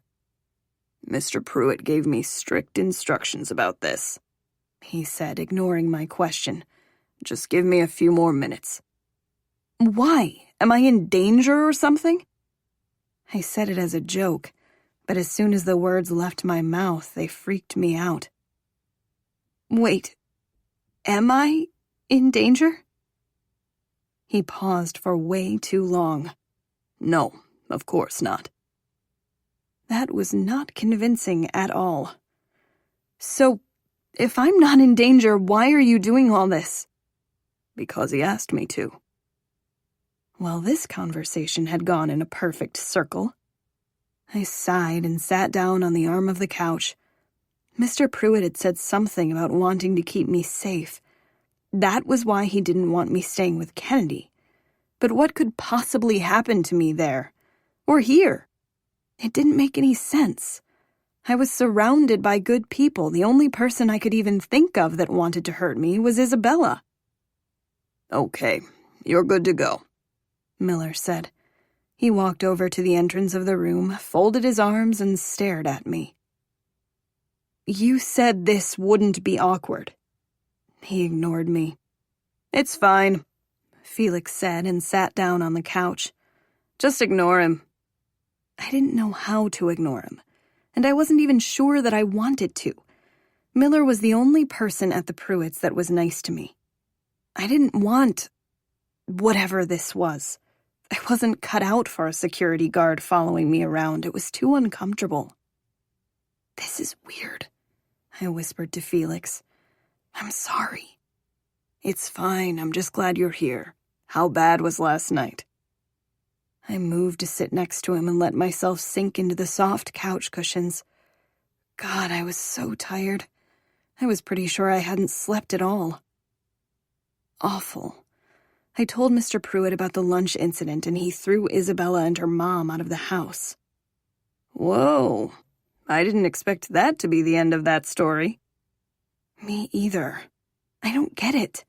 Mr. Pruitt gave me strict instructions about this, he said, ignoring my question. Just give me a few more minutes. Why? Am I in danger or something? I said it as a joke, but as soon as the words left my mouth, they freaked me out. Wait, am I in danger? He paused for way too long. No, of course not. That was not convincing at all. So, if I'm not in danger, why are you doing all this? Because he asked me to. Well, this conversation had gone in a perfect circle. I sighed and sat down on the arm of the couch. Mr. Pruitt had said something about wanting to keep me safe. That was why he didn't want me staying with Kennedy. But what could possibly happen to me there? Or here? It didn't make any sense. I was surrounded by good people. The only person I could even think of that wanted to hurt me was Isabella. Okay, you're good to go, Miller said. He walked over to the entrance of the room, folded his arms, and stared at me. You said this wouldn't be awkward. He ignored me. It's fine, Felix said and sat down on the couch. Just ignore him. I didn't know how to ignore him, and I wasn't even sure that I wanted to. Miller was the only person at the Pruitts that was nice to me. I didn't want whatever this was. I wasn't cut out for a security guard following me around. It was too uncomfortable. This is weird, I whispered to Felix. I'm sorry. It's fine. I'm just glad you're here. How bad was last night? I moved to sit next to him and let myself sink into the soft couch cushions. God, I was so tired. I was pretty sure I hadn't slept at all. Awful. I told Mr. Pruitt about the lunch incident, and he threw Isabella and her mom out of the house. Whoa. I didn't expect that to be the end of that story. Me either. I don't get it.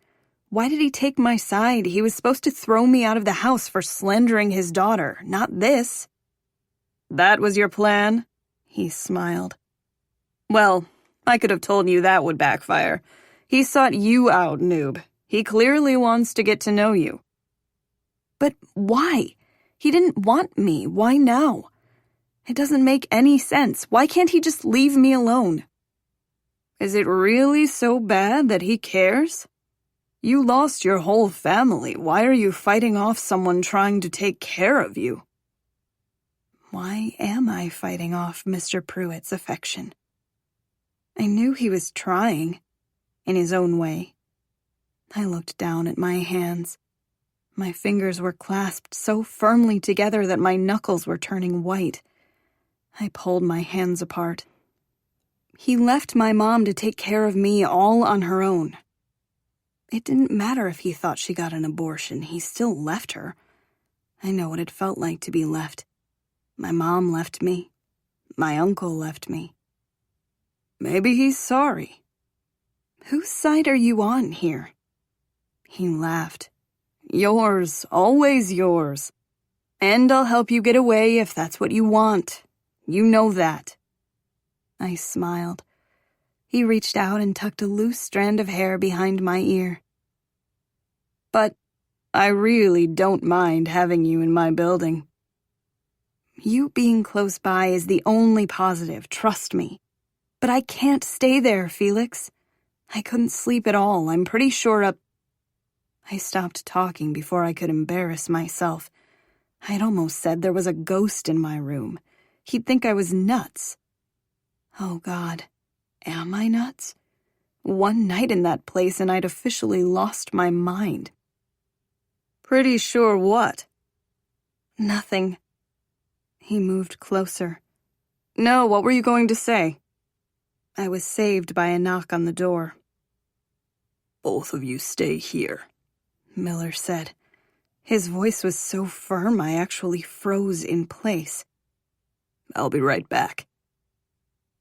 Why did he take my side? He was supposed to throw me out of the house for slandering his daughter, not this. That was your plan? He smiled. Well, I could have told you that would backfire. He sought you out, noob. He clearly wants to get to know you. But why? He didn't want me. Why now? It doesn't make any sense. Why can't he just leave me alone? Is it really so bad that he cares? You lost your whole family. Why are you fighting off someone trying to take care of you? Why am I fighting off Mr. Pruitt's affection? I knew he was trying, in his own way. I looked down at my hands. My fingers were clasped so firmly together that my knuckles were turning white. I pulled my hands apart. He left my mom to take care of me all on her own. It didn't matter if he thought she got an abortion. He still left her. I know what it felt like to be left. My mom left me. My uncle left me. Maybe he's sorry. Whose side are you on here? He laughed. Yours, always yours. And I'll help you get away if that's what you want. You know that. I smiled. He reached out and tucked a loose strand of hair behind my ear. But I really don't mind having you in my building. You being close by is the only positive, trust me. But I can't stay there, Felix. I couldn't sleep at all. I'm pretty sure I stopped talking before I could embarrass myself. I'd almost said there was a ghost in my room. He'd think I was nuts. Oh, God. Am I nuts? One night in that place and I'd officially lost my mind. Pretty sure what? Nothing. He moved closer. No, what were you going to say? I was saved by a knock on the door. Both of you stay here, Miller said. His voice was so firm I actually froze in place. I'll be right back.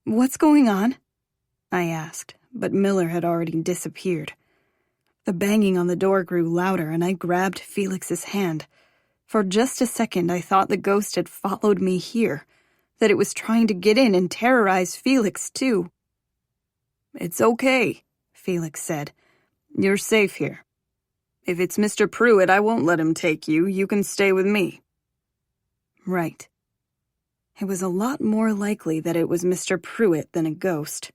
What's going on? I asked, but Miller had already disappeared. The banging on the door grew louder, and I grabbed Felix's hand. For just a second, I thought the ghost had followed me here, that it was trying to get in and terrorize Felix, too. "It's okay," Felix said. "You're safe here. If it's Mr. Pruitt, I won't let him take you. You can stay with me." Right. It was a lot more likely that it was Mr. Pruitt than a ghost.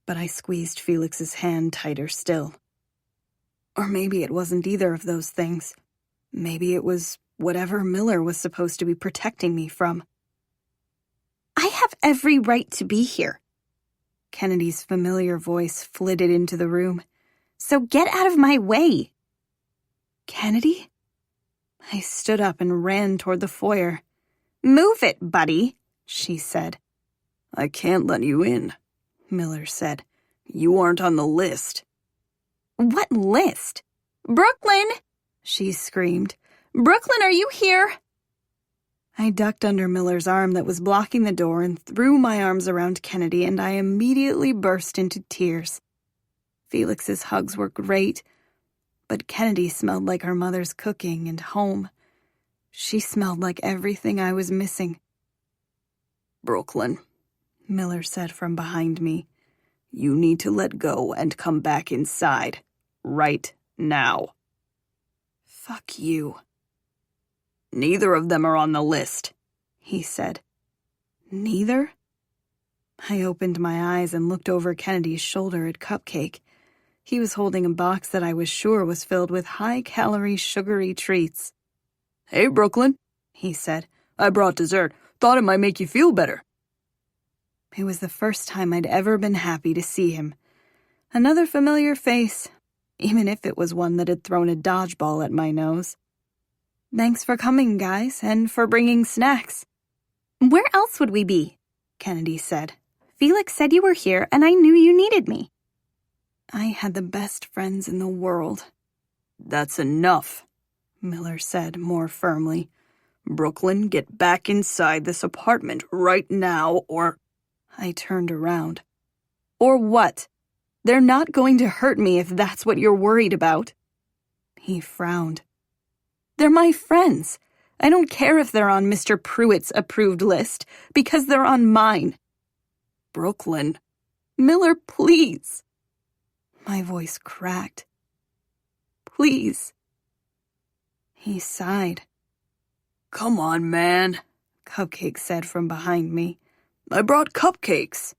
But I squeezed Felix's hand tighter still. Or maybe it wasn't either of those things. Maybe it was whatever Miller was supposed to be protecting me from. I have every right to be here. Kennedy's familiar voice flitted into the room. So get out of my way. Kennedy? I stood up and ran toward the foyer. Move it, buddy, she said. "I can't let you in," Miller said. "You aren't on the list." What list? Brooklyn! She screamed. Brooklyn, are you here? I ducked under Miller's arm that was blocking the door and threw my arms around Kennedy, and I immediately burst into tears. Felix's hugs were great, but Kennedy smelled like her mother's cooking and home. She smelled like everything I was missing. "Brooklyn," Miller said from behind me, "you need to let go and come back inside. Right now." "Fuck you." "Neither of them are on the list," he said. "Neither?" I opened my eyes and looked over Kennedy's shoulder at Cupcake. He was holding a box that I was sure was filled with high-calorie, sugary treats. "Hey, Brooklyn," he said. "I brought dessert. Thought it might make you feel better." It was the first time I'd ever been happy to see him. Another familiar face, even if it was one that had thrown a dodgeball at my nose. "Thanks for coming, guys, and for bringing snacks." "Where else would we be?" Kennedy said. "Felix said you were here, and I knew you needed me." I had the best friends in the world. "That's enough," Miller said more firmly. "Brooklyn, get back inside this apartment right now, or—" I turned around. "Or what? They're not going to hurt me if that's what you're worried about." He frowned. "They're my friends. I don't care if they're on Mr. Pruitt's approved list, because they're on mine." "Brooklyn." "Miller, please." My voice cracked. "Please." He sighed. "Come on, man," Cupcake said from behind me. "I brought cupcakes."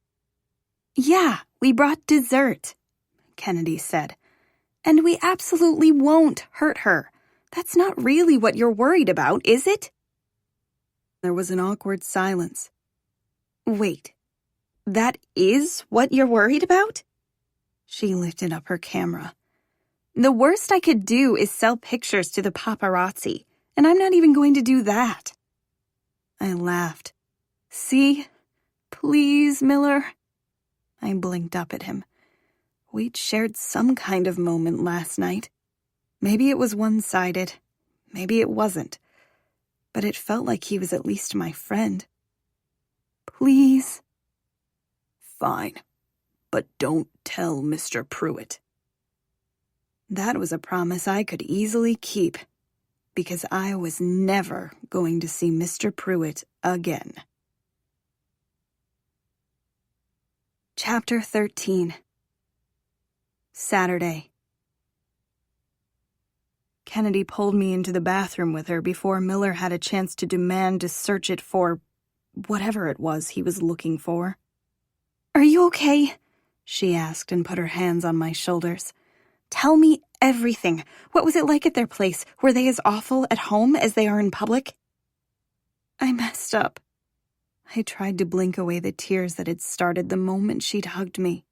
"Yeah, we brought dessert," Kennedy said. "And we absolutely won't hurt her. That's not really what you're worried about, is it?" There was an awkward silence. "Wait, that is what you're worried about?" She lifted up her camera. "The worst I could do is sell pictures to the paparazzi, and I'm not even going to do that." I laughed. "See? Please, Miller." I blinked up at him. We'd shared some kind of moment last night. Maybe it was one-sided. Maybe it wasn't. But it felt like he was at least my friend. "Please." "Fine. But don't tell Mr. Pruitt." That was a promise I could easily keep, because I was never going to see Mr. Pruitt again. Chapter 13. Saturday. Kennedy pulled me into the bathroom with her before Miller had a chance to demand to search it for whatever it was he was looking for. "Are you okay?" she asked and put her hands on my shoulders. "Tell me everything. What was it like at their place? Were they as awful at home as they are in public?" I messed up. I tried to blink away the tears that had started the moment she'd hugged me.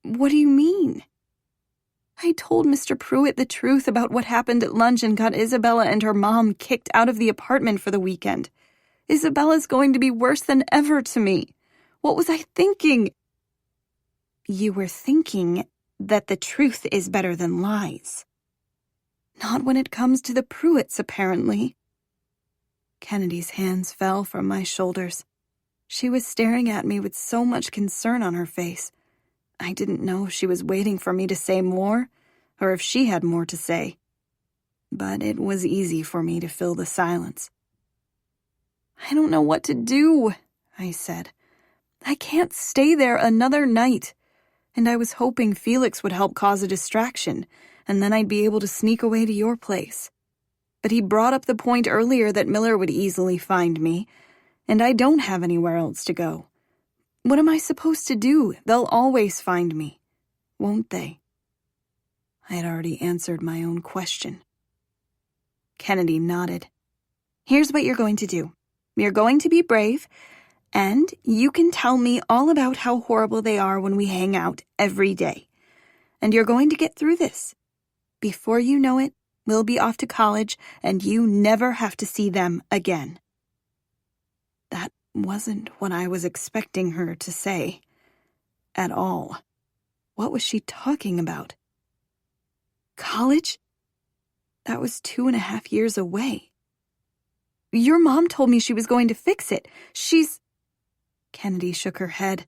"What do you mean?" I told Mr. Pruitt the truth about what happened at lunch and got Isabella and her mom kicked out of the apartment for the weekend. Isabella's going to be worse than ever to me. What was I thinking? "You were thinking that the truth is better than lies." Not when it comes to the Pruitts, apparently. Kennedy's hands fell from my shoulders. She was staring at me with so much concern on her face. I didn't know if she was waiting for me to say more, or if she had more to say. but it was easy for me to fill the silence. "I don't know what to do," I said. "I can't stay there another night." And I was hoping Felix would help cause a distraction, and then I'd be able to sneak away to your place. But he brought up the point earlier that Miller would easily find me, and I don't have anywhere else to go. What am I supposed to do? They'll always find me, won't they? I had already answered my own question. Kennedy nodded. "Here's what you're going to do. You're going to be brave, and you can tell me all about how horrible they are when we hang out every day. And you're going to get through this. Before you know it, we'll be off to college, and you never have to see them again." That wasn't what I was expecting her to say. At all. What was she talking about? College? That was 2.5 years away. Your mom told me she was going to fix it. Kennedy shook her head.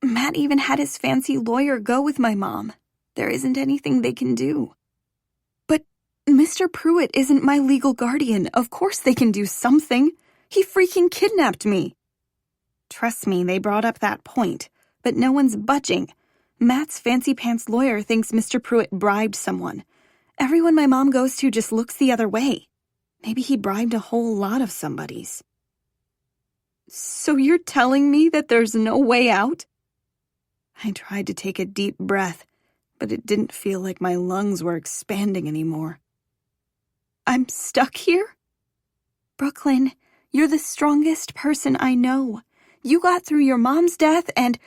"Matt even had his fancy lawyer go with my mom. There isn't anything they can do." "But Mr. Pruitt isn't my legal guardian. Of course they can do something. He freaking kidnapped me." "Trust me, they brought up that point, but no one's budging. Matt's fancy-pants lawyer thinks Mr. Pruitt bribed someone. Everyone my mom goes to just looks the other way. Maybe he bribed a whole lot of somebody's." "So you're telling me that there's no way out?" I tried to take a deep breath, but it didn't feel like my lungs were expanding anymore. "I'm stuck here?" "Brooklyn, you're the strongest person I know. You got through your mom's death, and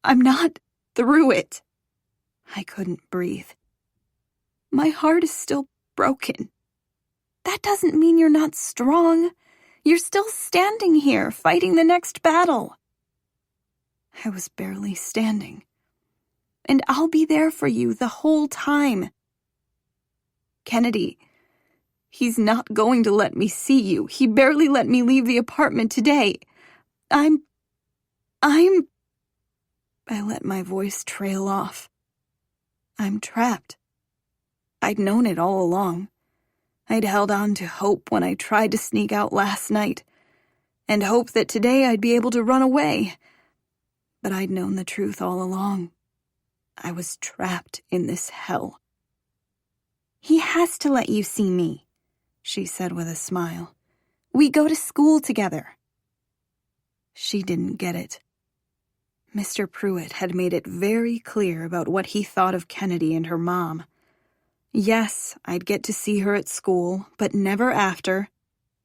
I'm not through it." I couldn't breathe. "My heart is still broken." "That doesn't mean you're not strong. You're still standing here, fighting the next battle." I was barely standing. "And I'll be there for you the whole time." "Kennedy, he's not going to let me see you. He barely let me leave the apartment today. I'm... I let my voice trail off. I'm trapped. I'd known it all along. I'd held on to hope when I tried to sneak out last night, and hope that today I'd be able to run away. But I'd known the truth all along. I was trapped in this hell. "He has to let you see me," she said with a smile. "We go to school together." She didn't get it. Mr. Pruitt had made it very clear about what he thought of Kennedy and her mom. Yes, I'd get to see her at school, but never after.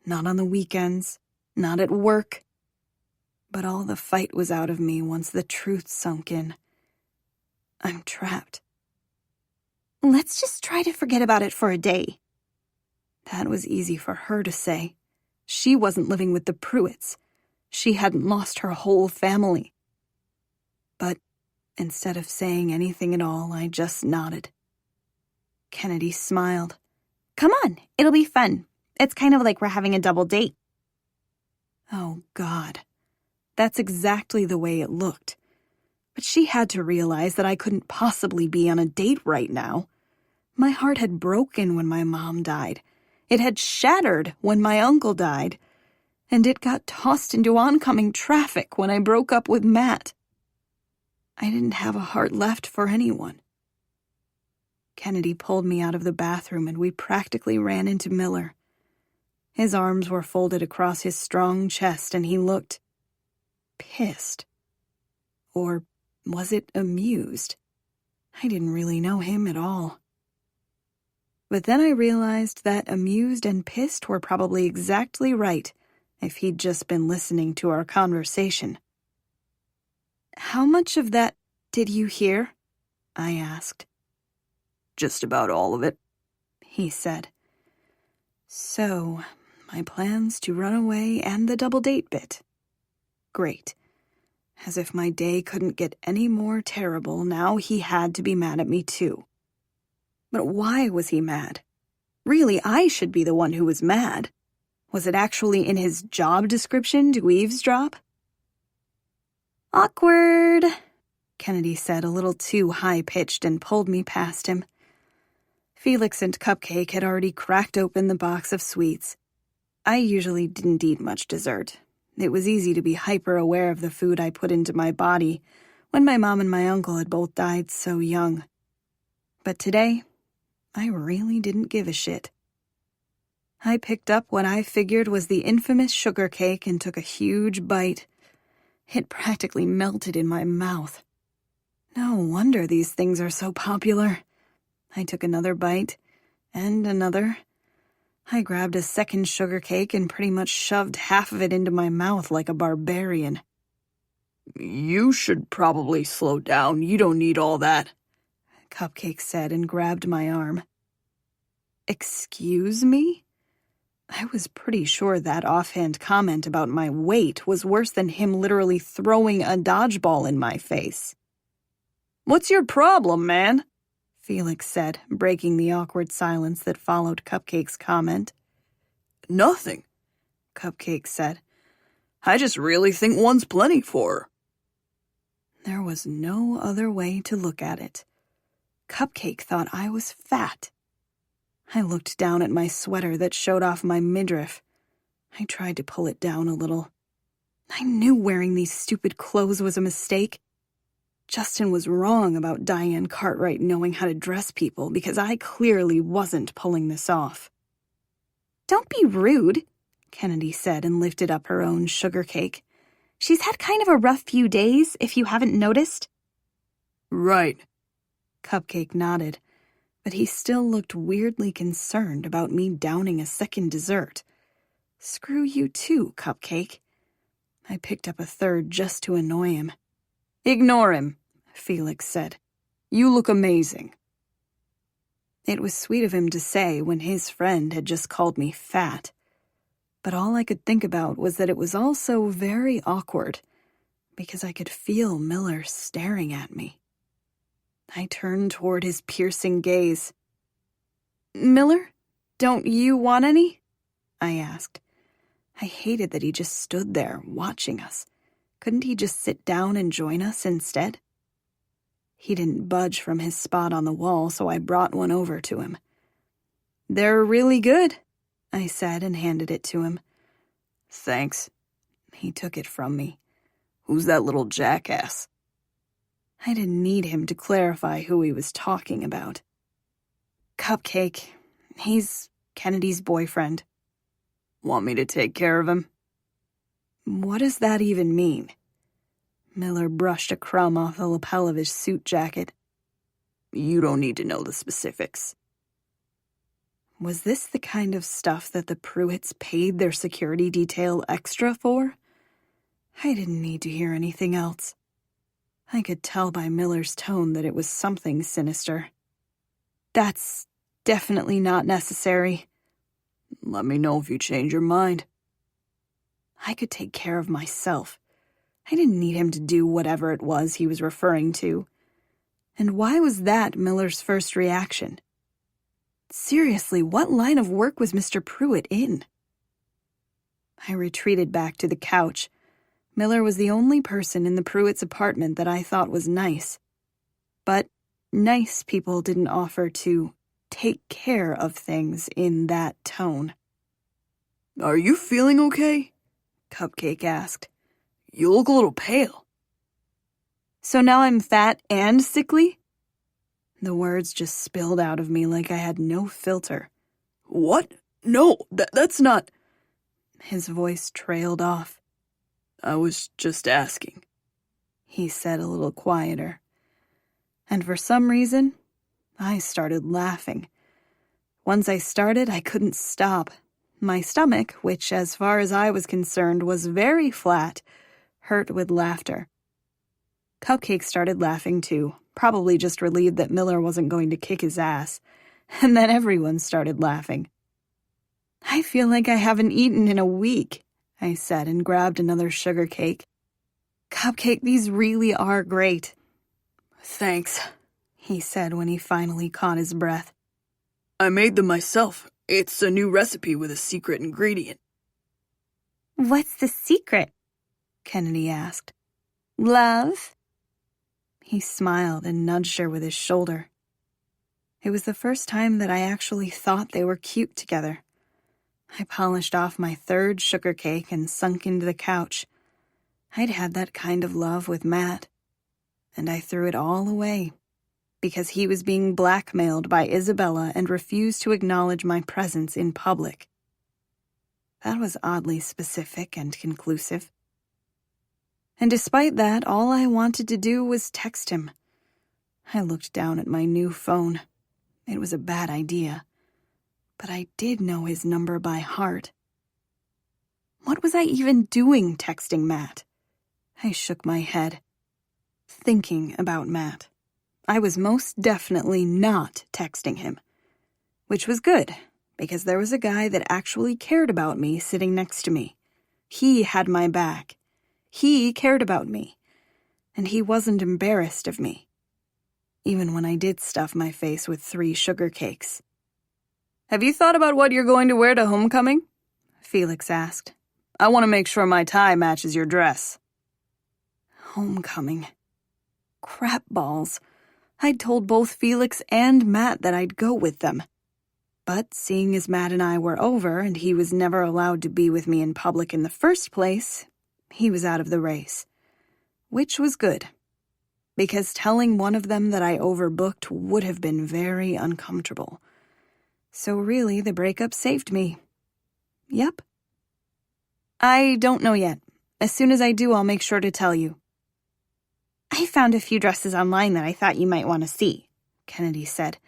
Not on the weekends, not at work. But all the fight was out of me once the truth sunk in. I'm trapped. "Let's just try to forget about it for a day." That was easy for her to say. She wasn't living with the Pruitts. She hadn't lost her whole family. But instead of saying anything at all, I just nodded. Kennedy smiled. "Come on, it'll be fun. It's kind of like we're having a double date." Oh, God. That's exactly the way it looked. But she had to realize that I couldn't possibly be on a date right now. My heart had broken when my mom died. It had shattered when my uncle died. And it got tossed into oncoming traffic when I broke up with Matt. I didn't have a heart left for anyone. Kennedy pulled me out of the bathroom and we practically ran into Miller. His arms were folded across his strong chest and he looked pissed. Or was it amused? I didn't really know him at all. But then I realized that amused and pissed were probably exactly right if he'd just been listening to our conversation. "How much of that did you hear?" I asked. "Just about all of it," he said. So, my plans to run away and the double date bit. Great. As if my day couldn't get any more terrible, now he had to be mad at me too. But why was he mad? Really, I should be the one who was mad. Was it actually in his job description to eavesdrop? "Awkward," Kennedy said a little too high-pitched and pulled me past him. Felix and Cupcake had already cracked open the box of sweets. I usually didn't eat much dessert. It was easy to be hyper-aware of the food I put into my body when my mom and my uncle had both died so young. But today, I really didn't give a shit. I picked up what I figured was the infamous sugar cake and took a huge bite. It practically melted in my mouth. No wonder these things are so popular. I took another bite, and another. I grabbed a second sugar cake and pretty much shoved half of it into my mouth like a barbarian. You should probably slow down. You don't need all that, Cupcake said and grabbed my arm. Excuse me? I was pretty sure that offhand comment about my weight was worse than him literally throwing a dodgeball in my face. What's your problem, man? Felix said, breaking the awkward silence that followed Cupcake's comment. Nothing, Cupcake said. I just really think one's plenty for her. There was no other way to look at it. Cupcake thought I was fat. I looked down at my sweater that showed off my midriff. I tried to pull it down a little. I knew wearing these stupid clothes was a mistake. Justin was wrong about Diane Cartwright knowing how to dress people because I clearly wasn't pulling this off. Don't be rude, Kennedy said and lifted up her own sugar cake. She's had kind of a rough few days, if you haven't noticed. Right. Cupcake nodded, but he still looked weirdly concerned about me downing a second dessert. Screw you too, Cupcake. I picked up a third just to annoy him. Ignore him, Felix said. You look amazing. It was sweet of him to say when his friend had just called me fat. But all I could think about was that it was also very awkward, because I could feel Miller staring at me. I turned toward his piercing gaze. "Miller, don't you want any?" I asked. I hated that he just stood there, watching us. Couldn't he just sit down and join us instead? He didn't budge from his spot on the wall, so I brought one over to him. "They're really good," I said and handed it to him. Thanks. He took it from me. Who's that little jackass? I didn't need him to clarify who he was talking about. Cupcake. He's Kennedy's boyfriend. Want me to take care of him? What does that even mean? Miller brushed a crumb off the lapel of his suit jacket. You don't need to know the specifics. Was this the kind of stuff that the Pruitts paid their security detail extra for? I didn't need to hear anything else. I could tell by Miller's tone that it was something sinister. That's definitely not necessary. Let me know if you change your mind. I could take care of myself. I didn't need him to do whatever it was he was referring to. And why was that Miller's first reaction? Seriously, what line of work was Mr. Pruitt in? I retreated back to the couch. Miller was the only person in the Pruitts' apartment that I thought was nice. But nice people didn't offer to take care of things in that tone. Are you feeling okay? Cupcake asked. You look a little pale. So now I'm fat and sickly? The words just spilled out of me like I had no filter. What? No, that's not... His voice trailed off. I was just asking, he said a little quieter. And for some reason, I started laughing. Once I started, I couldn't stop. My stomach, which as far as I was concerned was very flat, hurt with laughter. Cupcake started laughing too, probably just relieved that Miller wasn't going to kick his ass. And then everyone started laughing. I feel like I haven't eaten in a week, I said and grabbed another sugar cake. Cupcake, these really are great. Thanks, he said when he finally caught his breath. I made them myself. It's a new recipe with a secret ingredient. What's the secret? Kennedy asked. Love? He smiled and nudged her with his shoulder. It was the first time that I actually thought they were cute together. I polished off my third sugar cake and sunk into the couch. I'd had that kind of love with Matt, and I threw it all away because he was being blackmailed by Isabella and refused to acknowledge my presence in public. That was oddly specific and conclusive. And despite that, all I wanted to do was text him. I looked down at my new phone. It was a bad idea, but I did know his number by heart. What was I even doing texting Matt? I shook my head, thinking about Matt. I was most definitely not texting him, which was good, because there was a guy that actually cared about me sitting next to me. He had my back. He cared about me, and he wasn't embarrassed of me, even when I did stuff my face with 3 sugar cakes. Have you thought about what you're going to wear to homecoming? Felix asked. I want to make sure my tie matches your dress. Homecoming. Crap balls. I'd told both Felix and Matt that I'd go with them. But seeing as Matt and I were over and he was never allowed to be with me in public in the first place, he was out of the race. Which was good, because telling one of them that I overbooked would have been very uncomfortable. So really, the breakup saved me. Yep. I don't know yet. As soon as I do, I'll make sure to tell you. I found a few dresses online that I thought you might want to see, Kennedy said.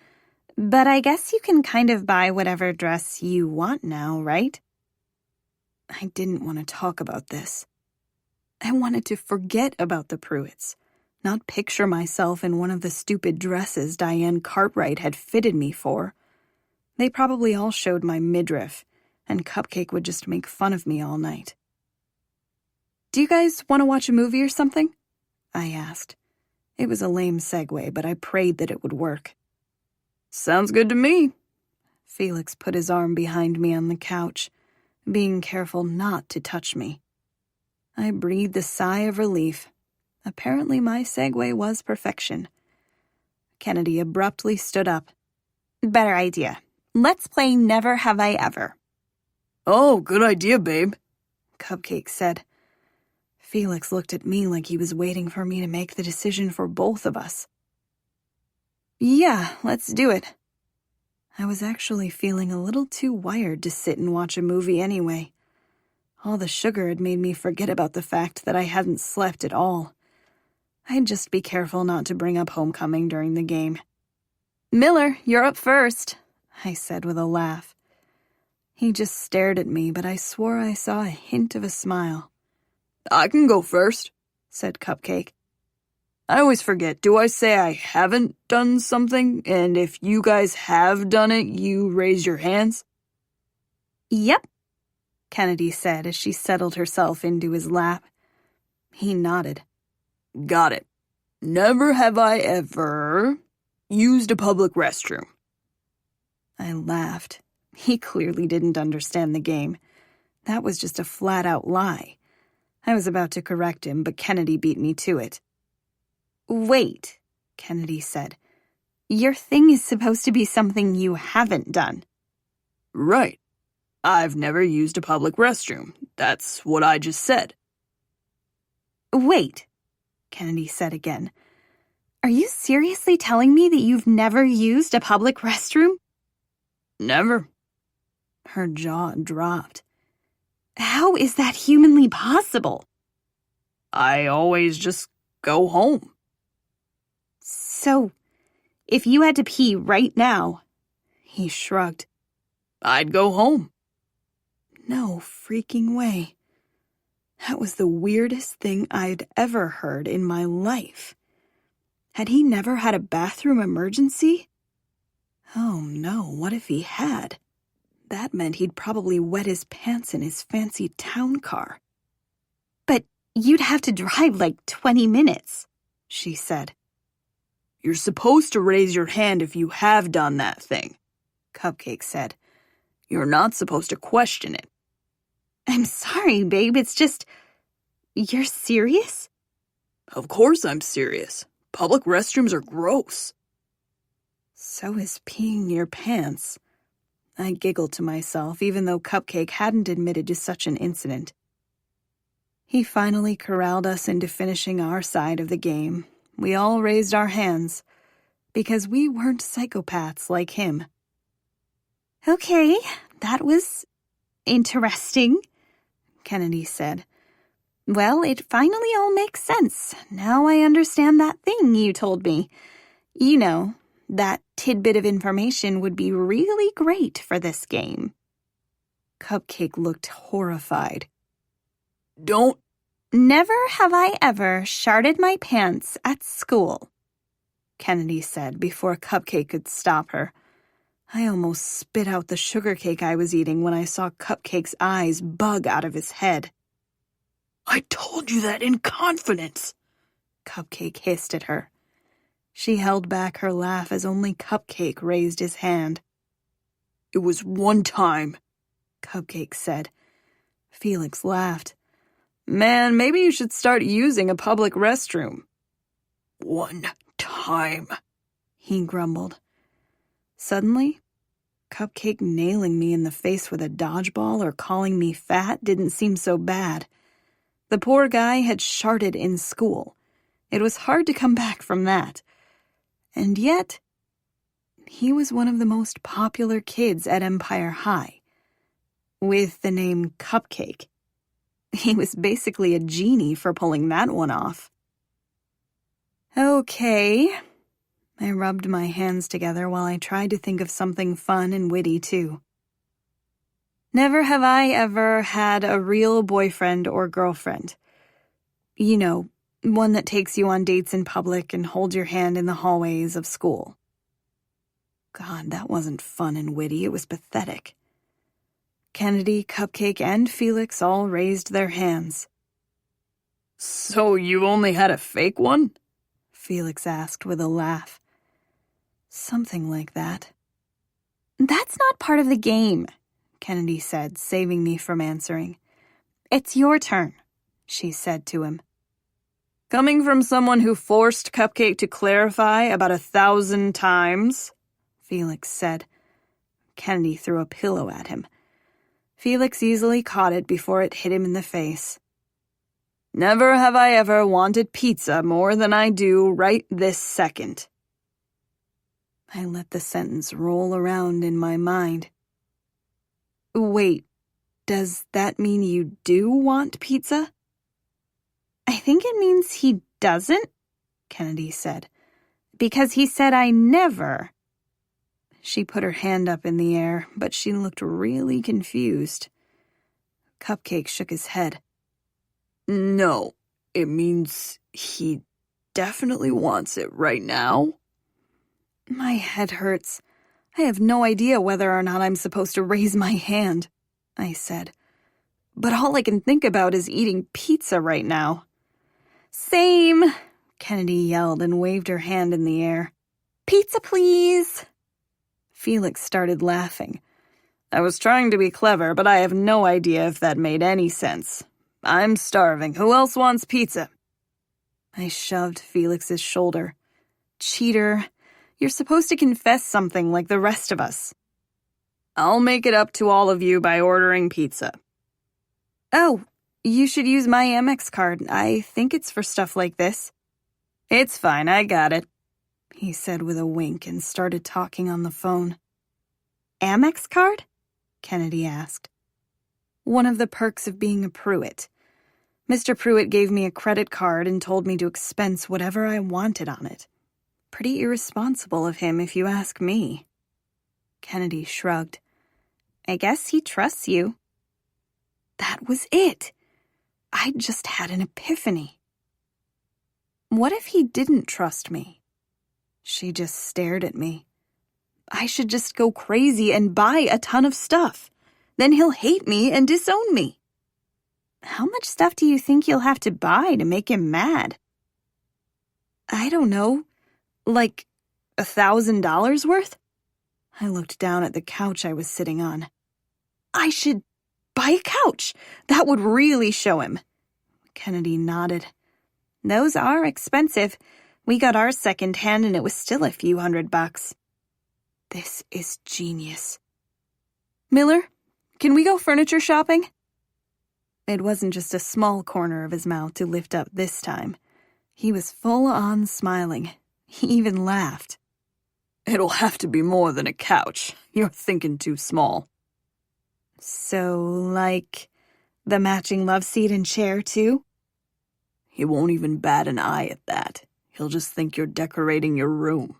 But I guess you can kind of buy whatever dress you want now, right? I didn't want to talk about this. I wanted to forget about the Pruitts, not picture myself in one of the stupid dresses Diane Cartwright had fitted me for. They probably all showed my midriff, and Cupcake would just make fun of me all night. Do you guys want to watch a movie or something? I asked. It was a lame segue, but I prayed that it would work. Sounds good to me. Felix put his arm behind me on the couch, being careful not to touch me. I breathed a sigh of relief. Apparently my segue was perfection. Kennedy abruptly stood up. Better idea. Let's play Never Have I Ever. Oh, good idea, babe, Cupcake said. Felix looked at me like he was waiting for me to make the decision for both of us. Yeah, let's do it. I was actually feeling a little too wired to sit and watch a movie anyway. All the sugar had made me forget about the fact that I hadn't slept at all. I'd just be careful not to bring up homecoming during the game. Miller, you're up first, I said with a laugh. He just stared at me, but I swore I saw a hint of a smile. I can go first, said Cupcake. I always forget, do I say I haven't done something, and if you guys have done it, you raise your hands? Yep, Kennedy said as she settled herself into his lap. He nodded. Got it. Never have I ever used a public restroom. I laughed. He clearly didn't understand the game. That was just a flat-out lie. I was about to correct him, but Kennedy beat me to it. Wait, Kennedy said. Your thing is supposed to be something you haven't done. Right. I've never used a public restroom. That's what I just said. Wait, Kennedy said again. Are you seriously telling me that you've never used a public restroom? Never. Her jaw dropped. How is that humanly possible? I always just go home. So, if you had to pee right now, he shrugged. I'd go home. No freaking way. That was the weirdest thing I'd ever heard in my life. Had he never had a bathroom emergency? Oh no, what if he had? That meant he'd probably wet his pants in his fancy town car. But you'd have to drive like 20 minutes, she said. You're supposed to raise your hand if you have done that thing, Cupcake said. You're not supposed to question it. I'm sorry, babe, it's just... You're serious? Of course I'm serious. Public restrooms are gross. So is peeing your pants. I giggled to myself, even though Cupcake hadn't admitted to such an incident. He finally corralled us into finishing our side of the game. We all raised our hands, because we weren't psychopaths like him. Okay, that was interesting, Kennedy said. Well, it finally all makes sense. Now I understand that thing you told me. You know, that tidbit of information would be really great for this game. Cupcake looked horrified. Don't. Never have I ever sharted my pants at school, Kennedy said before Cupcake could stop her. I almost spit out the sugar cake I was eating when I saw Cupcake's eyes bug out of his head. I told you that in confidence, Cupcake hissed at her. She held back her laugh as only Cupcake raised his hand. It was one time, Cupcake said. Felix laughed. Man, maybe you should start using a public restroom. One time, he grumbled. Suddenly, Cupcake nailing me in the face with a dodgeball or calling me fat didn't seem so bad. The poor guy had sharted in school. It was hard to come back from that. And yet, he was one of the most popular kids at Empire High. With the name Cupcake. He was basically a genie for pulling that one off. Okay. I rubbed my hands together while I tried to think of something fun and witty, too. Never have I ever had a real boyfriend or girlfriend. You know, one that takes you on dates in public and holds your hand in the hallways of school. God, that wasn't fun and witty, it was pathetic. Kennedy, Cupcake, and Felix all raised their hands. So you only had a fake one? Felix asked with a laugh. Something like that. That's not part of the game, Kennedy said, saving me from answering. It's your turn, she said to him. Coming from someone who forced Cupcake to clarify about 1,000 times, Felix said. Kennedy threw a pillow at him. Felix easily caught it before it hit him in the face. Never have I ever wanted pizza more than I do right this second. I let the sentence roll around in my mind. Wait, does that mean you do want pizza? I think it means he doesn't, Kennedy said, because he said I never. She put her hand up in the air, but she looked really confused. Cupcake shook his head. No, it means he definitely wants it right now. My head hurts. I have no idea whether or not I'm supposed to raise my hand, I said. But all I can think about is eating pizza right now. Same, Kennedy yelled and waved her hand in the air. Pizza, please. Felix started laughing. I was trying to be clever, but I have no idea if that made any sense. I'm starving. Who else wants pizza? I shoved Felix's shoulder. Cheater, you're supposed to confess something like the rest of us. I'll make it up to all of you by ordering pizza. Oh, you should use my Amex card. I think it's for stuff like this. It's fine, I got it, he said with a wink and started talking on the phone. Amex card? Kennedy asked. One of the perks of being a Pruitt. Mr. Pruitt gave me a credit card and told me to expense whatever I wanted on it. Pretty irresponsible of him, if you ask me. Kennedy shrugged. I guess he trusts you. That was it. I just had an epiphany. What if he didn't trust me? She just stared at me. I should just go crazy and buy a ton of stuff. Then he'll hate me and disown me. How much stuff do you think you'll have to buy to make him mad? I don't know. Like $1,000 worth? I looked down at the couch I was sitting on. I should buy a couch. That would really show him. Kennedy nodded. Those are expensive. We got ours secondhand and it was still a few $100. This is genius. Miller, can we go furniture shopping? It wasn't just a small corner of his mouth to lift up this time. He was full on smiling. He even laughed. It'll have to be more than a couch. You're thinking too small. So, like, the matching love seat and chair, too? He won't even bat an eye at that. He'll just think you're decorating your room.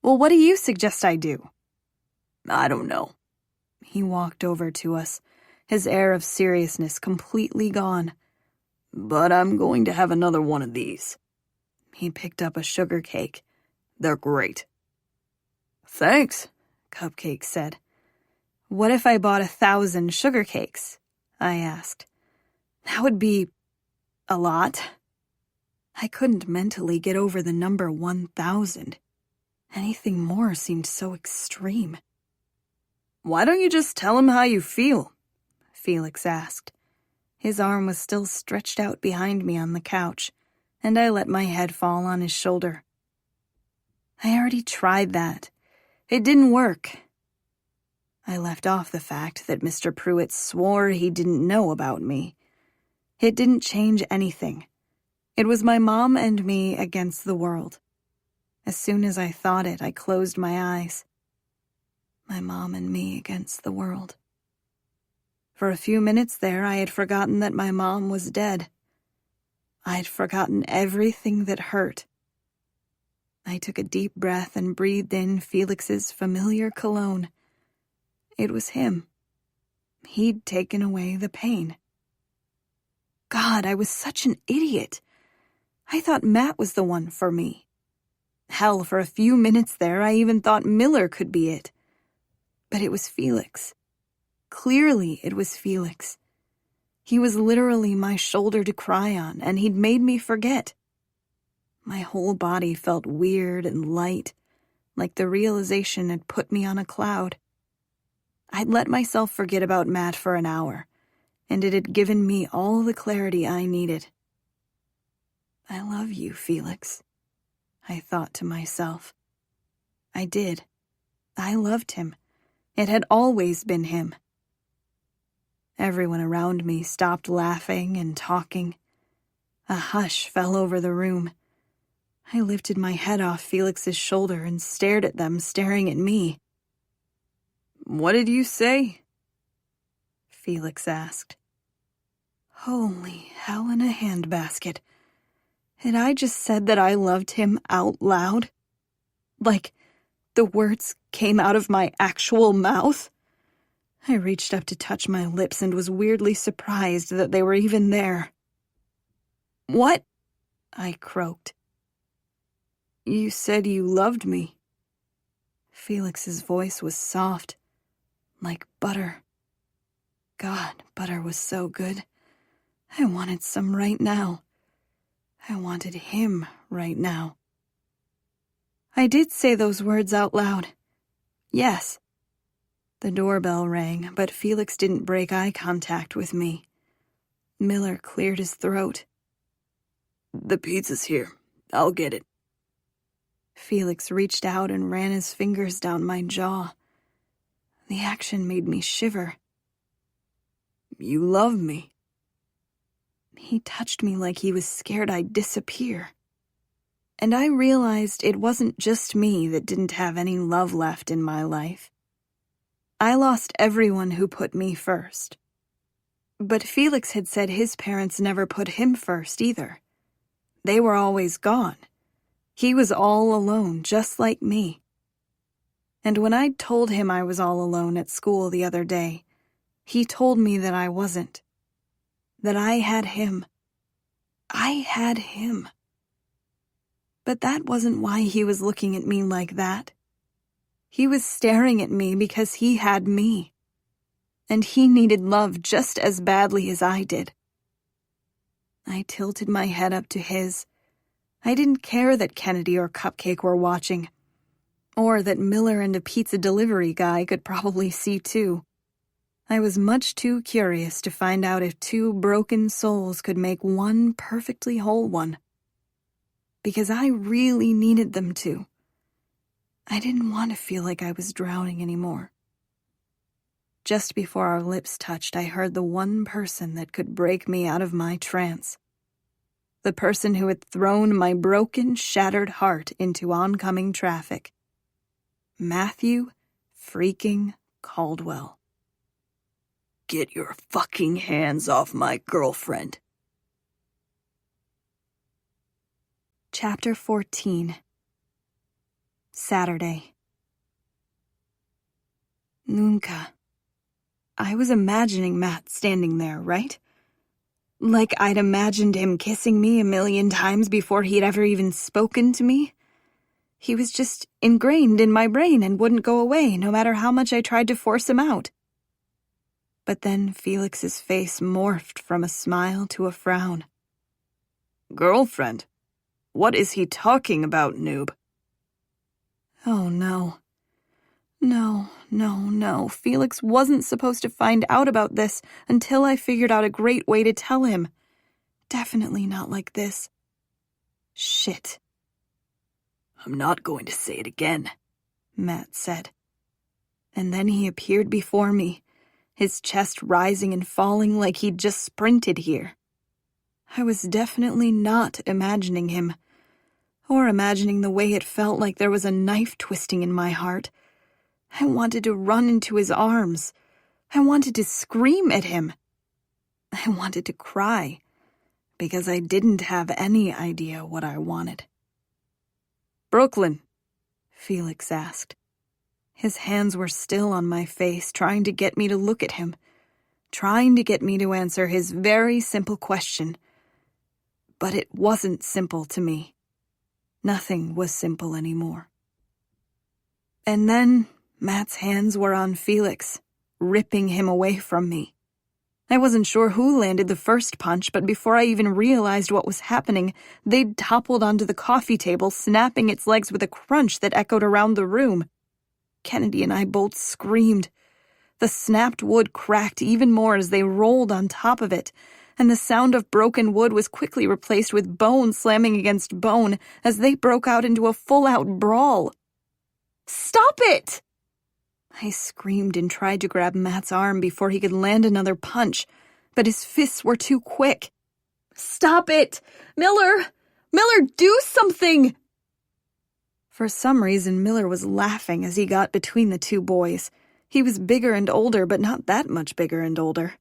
Well, what do you suggest I do? I don't know. He walked over to us, his air of seriousness completely gone. But I'm going to have another one of these. He picked up a sugar cake. They're great. Thanks, Cupcake said. What if I bought 1,000 sugar cakes? I asked. That would be a lot. I couldn't mentally get over the number 1,000. Anything more seemed so extreme. Why don't you just tell him how you feel? Felix asked. His arm was still stretched out behind me on the couch, and I let my head fall on his shoulder. I already tried that. It didn't work. I left off the fact that Mr. Pruitt swore he didn't know about me. It didn't change anything. It was my mom and me against the world. As soon as I thought it, I closed my eyes. My mom and me against the world. For a few minutes there, I had forgotten that my mom was dead. I'd forgotten everything that hurt. I took a deep breath and breathed in Felix's familiar cologne. It was him. He'd taken away the pain. God, I was such an idiot. I thought Matt was the one for me. Hell, for a few minutes there, I even thought Miller could be it. But it was Felix. Clearly, it was Felix. He was literally my shoulder to cry on, and he'd made me forget. My whole body felt weird and light, like the realization had put me on a cloud. I'd let myself forget about Matt for an hour, and it had given me all the clarity I needed. I love you, Felix, I thought to myself. I did. I loved him. It had always been him. Everyone around me stopped laughing and talking. A hush fell over the room. I lifted my head off Felix's shoulder and stared at them staring at me. What did you say? Felix asked. Holy hell in a handbasket. Had I just said that I loved him out loud? Like, the words came out of my actual mouth? I reached up to touch my lips and was weirdly surprised that they were even there. What? I croaked. You said you loved me. Felix's voice was soft, like butter. God, butter was so good. I wanted some right now. I wanted him right now. I did say those words out loud. Yes. The doorbell rang, but Felix didn't break eye contact with me. Miller cleared his throat. The pizza's here. I'll get it. Felix reached out and ran his fingers down my jaw. The action made me shiver. You love me. He touched me like he was scared I'd disappear. And I realized it wasn't just me that didn't have any love left in my life. I lost everyone who put me first. But Felix had said his parents never put him first either. They were always gone. He was all alone, just like me. And when I told him I was all alone at school the other day, he told me that I wasn't. That I had him. I had him. But that wasn't why he was looking at me like that. He was staring at me because he had me. And he needed love just as badly as I did. I tilted my head up to his. I didn't care that Kennedy or Cupcake were watching. Or that Miller and a pizza delivery guy could probably see too. I was much too curious to find out if two broken souls could make one perfectly whole one. Because I really needed them to. I didn't want to feel like I was drowning anymore. Just before our lips touched, I heard the one person that could break me out of my trance. The person who had thrown my broken, shattered heart into oncoming traffic. Matthew freaking Caldwell. Get your fucking hands off my girlfriend. Chapter 14. Saturday. Nunca. I was imagining Matt standing there, right? Like I'd imagined him kissing me 1,000,000 times before he'd ever even spoken to me. He was just ingrained in my brain and wouldn't go away, no matter how much I tried to force him out. But then Felix's face morphed from a smile to a frown. Girlfriend? What is he talking about, noob? Oh, no. No. Felix wasn't supposed to find out about this until I figured out a great way to tell him. Definitely not like this. Shit. I'm not going to say it again, Matt said. And then he appeared before me, his chest rising and falling like he'd just sprinted here. I was definitely not imagining him, or imagining the way it felt like there was a knife twisting in my heart. I wanted to run into his arms. I wanted to scream at him. I wanted to cry, because I didn't have any idea what I wanted. Brooklyn, Felix asked. His hands were still on my face, trying to get me to look at him, trying to get me to answer his very simple question. But it wasn't simple to me. Nothing was simple anymore. And then Matt's hands were on Felix, ripping him away from me. I wasn't sure who landed the first punch, but before I even realized what was happening, they'd toppled onto the coffee table, snapping its legs with a crunch that echoed around the room. Kennedy and I both screamed. The snapped wood cracked even more as they rolled on top of it, and the sound of broken wood was quickly replaced with bone slamming against bone as they broke out into a full-out brawl. "Stop it!" I screamed and tried to grab Matt's arm before he could land another punch, but his fists were too quick. "Stop it! Miller! Miller, do something!" For some reason, Miller was laughing as he got between the two boys. He was bigger and older, but not that much bigger and older.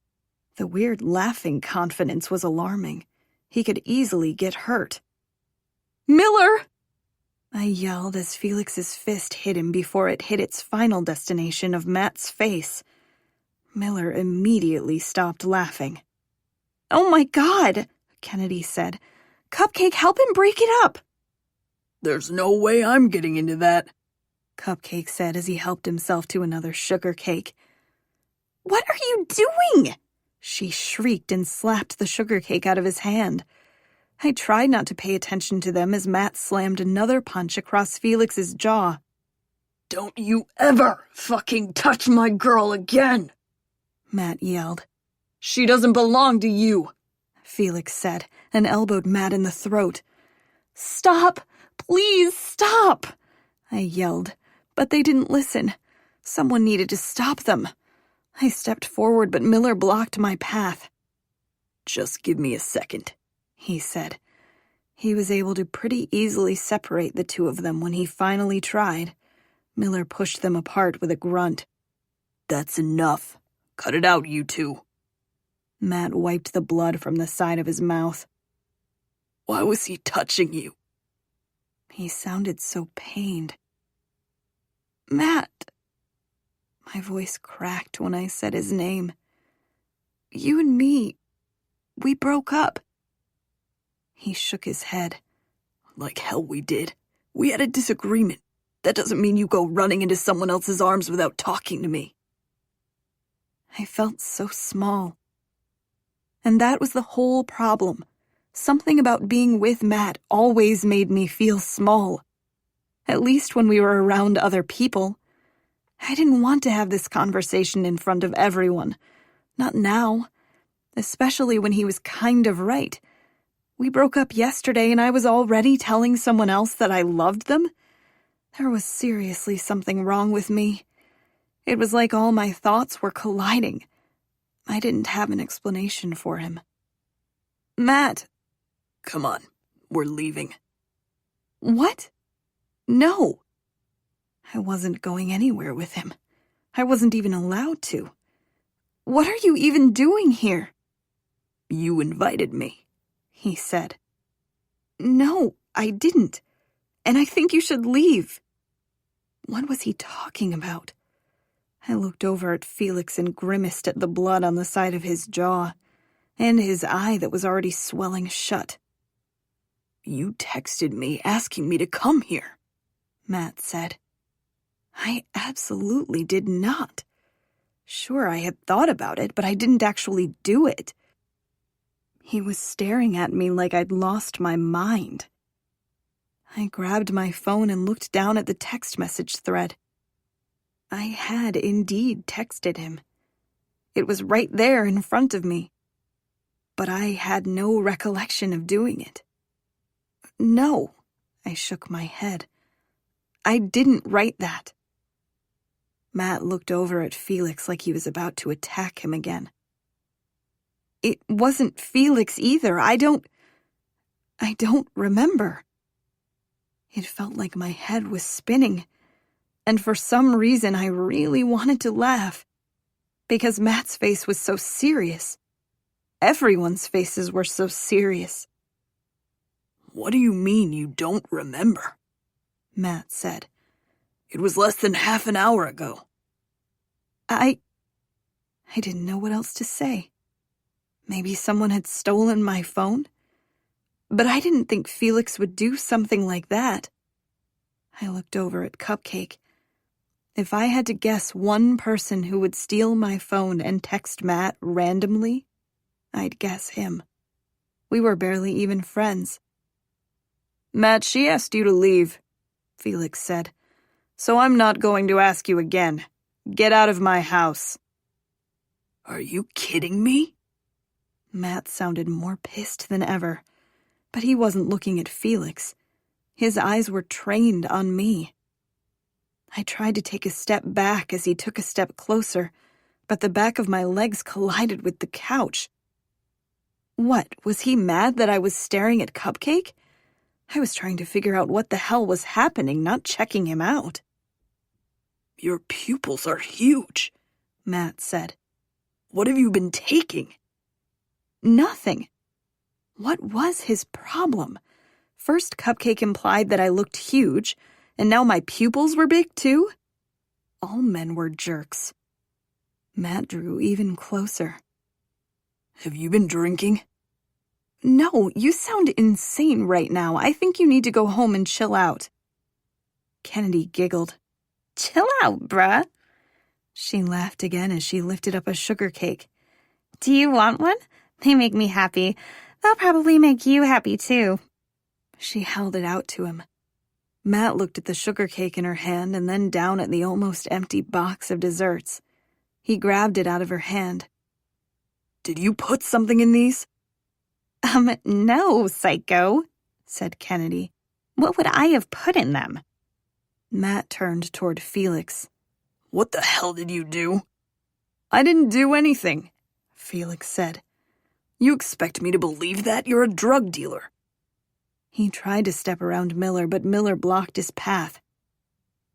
The weird laughing confidence was alarming. He could easily get hurt. "Miller!" I yelled as Felix's fist hit him before it hit its final destination of Matt's face. Miller immediately stopped laughing. "Oh my God," Kennedy said. "Cupcake, help him break it up." There's no way I'm getting into that, Cupcake said as he helped himself to another sugar cake. "What are you doing?" She shrieked and slapped the sugar cake out of his hand. I tried not to pay attention to them as Matt slammed another punch across Felix's jaw. Don't you ever fucking touch my girl again, Matt yelled. She doesn't belong to you, Felix said, and elbowed Matt in the throat. "Stop! Please stop!" I yelled, but they didn't listen. Someone needed to stop them. I stepped forward, but Miller blocked my path. "Just give me a second," he said. He was able to pretty easily separate the two of them when he finally tried. Miller pushed them apart with a grunt. "That's enough. Cut it out, you two." Matt wiped the blood from the side of his mouth. "Why was he touching you?" He sounded so pained. "Matt." My voice cracked when I said his name. "You and me, we broke up." He shook his head. "Like hell we did. We had a disagreement. That doesn't mean you go running into someone else's arms without talking to me." I felt so small. And that was the whole problem. Something about being with Matt always made me feel small. At least when we were around other people. I didn't want to have this conversation in front of everyone. Not now. Especially when he was kind of right. We broke up yesterday and I was already telling someone else that I loved them? There was seriously something wrong with me. It was like all my thoughts were colliding. I didn't have an explanation for him. Matt. Come on, we're leaving. What? No. I wasn't going anywhere with him. I wasn't even allowed to. What are you even doing here? You invited me, he said. No, I didn't. And I think you should leave. What was he talking about? I looked over at Felix and grimaced at the blood on the side of his jaw, and his eye that was already swelling shut. You texted me asking me to come here, Matt said. I absolutely did not. Sure, I had thought about it, but I didn't actually do it. He was staring at me like I'd lost my mind. I grabbed my phone and looked down at the text message thread. I had indeed texted him. It was right there in front of me. But I had no recollection of doing it. No, I shook my head. I didn't write that. Matt looked over at Felix like he was about to attack him again. It wasn't Felix either. I don't remember. It felt like my head was spinning, and for some reason I really wanted to laugh, because Matt's face was so serious. Everyone's faces were so serious. What do you mean you don't remember? Matt said. It was less than half an hour ago. I didn't know what else to say. Maybe someone had stolen my phone? But I didn't think Felix would do something like that. I looked over at Cupcake. If I had to guess one person who would steal my phone and text Matt randomly, I'd guess him. We were barely even friends. Matt, she asked you to leave, Felix said. So I'm not going to ask you again. Get out of my house. Are you kidding me? Matt sounded more pissed than ever, but he wasn't looking at Felix. His eyes were trained on me. I tried to take a step back as he took a step closer, but the back of my legs collided with the couch. What, was he mad that I was staring at Cupcake? I was trying to figure out what the hell was happening, not checking him out. Your pupils are huge, Matt said. What have you been taking? Nothing. What was his problem? First, Cupcake implied that I looked huge, and now my pupils were big too? All men were jerks. Matt drew even closer. Have you been drinking? No, you sound insane right now. I think you need to go home and chill out. Kennedy giggled. Chill out, bruh. She laughed again as she lifted up a sugar cake. Do you want one? They make me happy. They'll probably make you happy, too. She held it out to him. Matt looked at the sugar cake in her hand and then down at the almost empty box of desserts. He grabbed it out of her hand. Did you put something in these? No, psycho, said Kennedy. What would I have put in them? Matt turned toward Felix. What the hell did you do? I didn't do anything, Felix said. You expect me to believe that? You're a drug dealer. He tried to step around Miller, but Miller blocked his path.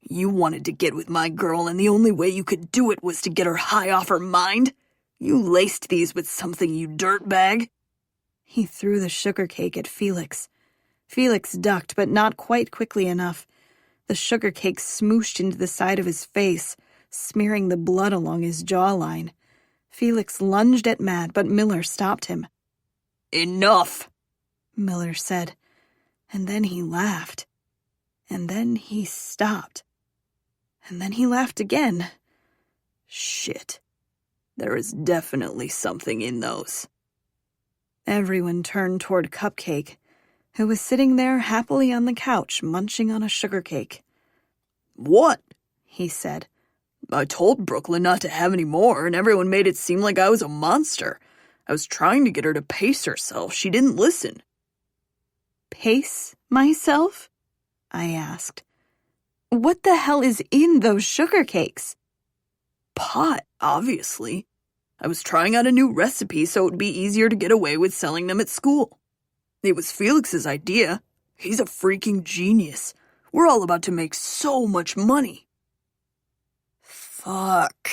You wanted to get with my girl, and the only way you could do it was to get her high off her mind? You laced these with something, you dirtbag. He threw the sugar cake at Felix. Felix ducked, but not quite quickly enough. The sugar cake smooshed into the side of his face, smearing the blood along his jawline. Felix lunged at Matt, but Miller stopped him. Enough, Miller said. And then he laughed. And then he stopped. And then he laughed again. Shit. There is definitely something in those. Everyone turned toward Cupcake, who was sitting there happily on the couch munching on a sugar cake. What? He said. I told Brooklyn not to have any more, and everyone made it seem like I was a monster. I was trying to get her to pace herself. She didn't listen. Pace myself? I asked. What the hell is in those sugar cakes? Pot, obviously. I was trying out a new recipe so it would be easier to get away with selling them at school. It was Felix's idea. He's a freaking genius. We're all about to make so much money. Fuck,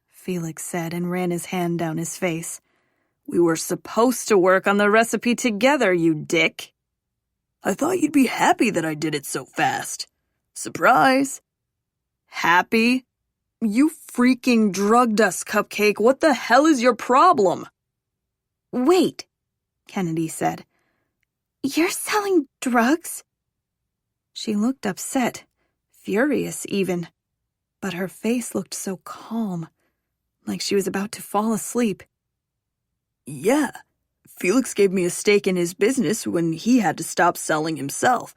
Felix said and ran his hand down his face. We were supposed to work on the recipe together, you dick. I thought you'd be happy that I did it so fast. Surprise. Happy? You freaking drugged us, Cupcake. What the hell is your problem? Wait, Kennedy said. You're selling drugs? She looked upset, furious even, but her face looked so calm, like she was about to fall asleep. Yeah, Felix gave me a stake in his business when he had to stop selling himself.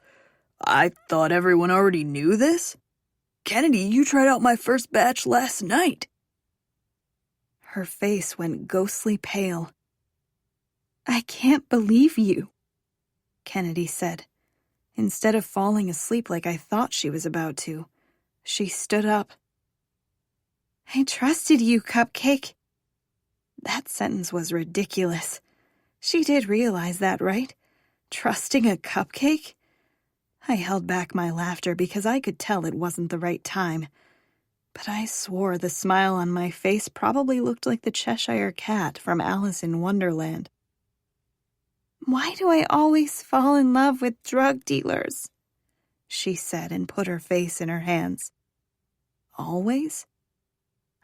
I thought everyone already knew this. Kennedy, you tried out my first batch last night. Her face went ghostly pale. I can't believe you, Kennedy said. Instead of falling asleep like I thought she was about to, she stood up. I trusted you, Cupcake. That sentence was ridiculous. She did realize that, right? Trusting a cupcake? I held back my laughter because I could tell it wasn't the right time. But I swore the smile on my face probably looked like the Cheshire Cat from Alice in Wonderland. Why do I always fall in love with drug dealers? She said and put her face in her hands. Always?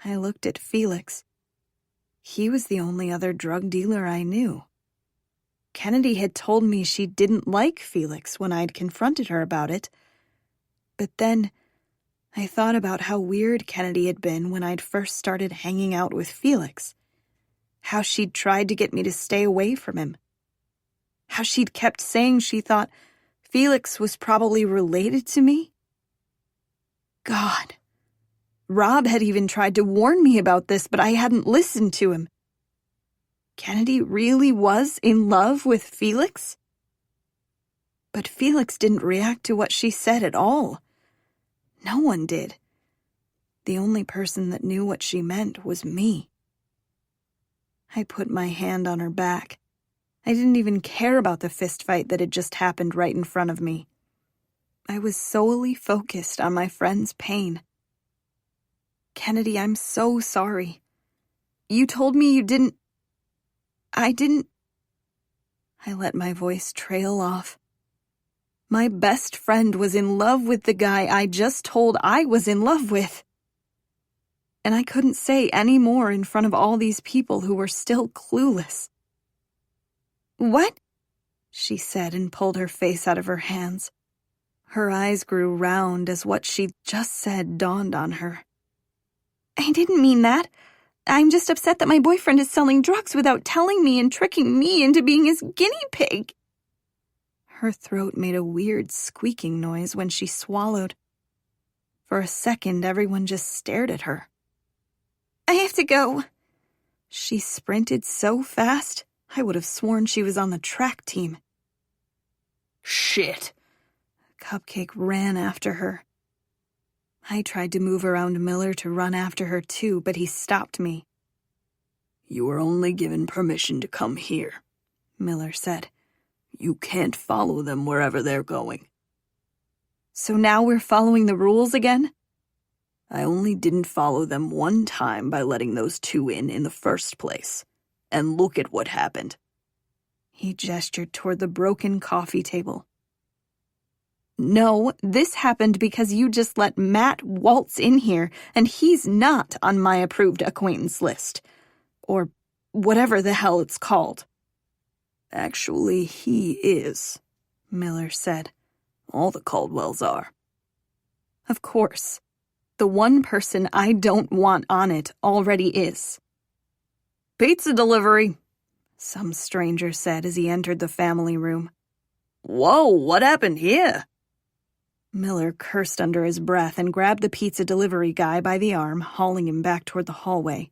I looked at Felix. He was the only other drug dealer I knew. Kennedy had told me she didn't like Felix when I'd confronted her about it. But then I thought about how weird Kennedy had been when I'd first started hanging out with Felix. How she'd tried to get me to stay away from him. How she'd kept saying she thought Felix was probably related to me. God. Rob had even tried to warn me about this, but I hadn't listened to him. Kennedy really was in love with Felix? But Felix didn't react to what she said at all. No one did. The only person that knew what she meant was me. I put my hand on her back. I didn't even care about the fistfight that had just happened right in front of me. I was solely focused on my friend's pain. Kennedy, I'm so sorry. You told me you didn't... I let my voice trail off. My best friend was in love with the guy I just told I was in love with. And I couldn't say any more in front of all these people who were still clueless. What? She said and pulled her face out of her hands. Her eyes grew round as what she'd just said dawned on her. I didn't mean that. I'm just upset that my boyfriend is selling drugs without telling me and tricking me into being his guinea pig. Her throat made a weird squeaking noise when she swallowed. For a second, everyone just stared at her. I have to go. She sprinted so fast, I would have sworn she was on the track team. Shit. Cupcake ran after her. I tried to move around Miller to run after her too, but he stopped me. You were only given permission to come here, Miller said. You can't follow them wherever they're going. So now we're following the rules again? I only didn't follow them one time by letting those two in the first place. And look at what happened. He gestured toward the broken coffee table. No, this happened because you just let Matt waltz in here, and he's not on my approved acquaintance list. Or whatever the hell it's called. Actually, he is, Miller said. All the Caldwells are. Of course. The one person I don't want on it already is. Pizza delivery, some stranger said as he entered the family room. Whoa, what happened here? Miller cursed under his breath and grabbed the pizza delivery guy by the arm, hauling him back toward the hallway.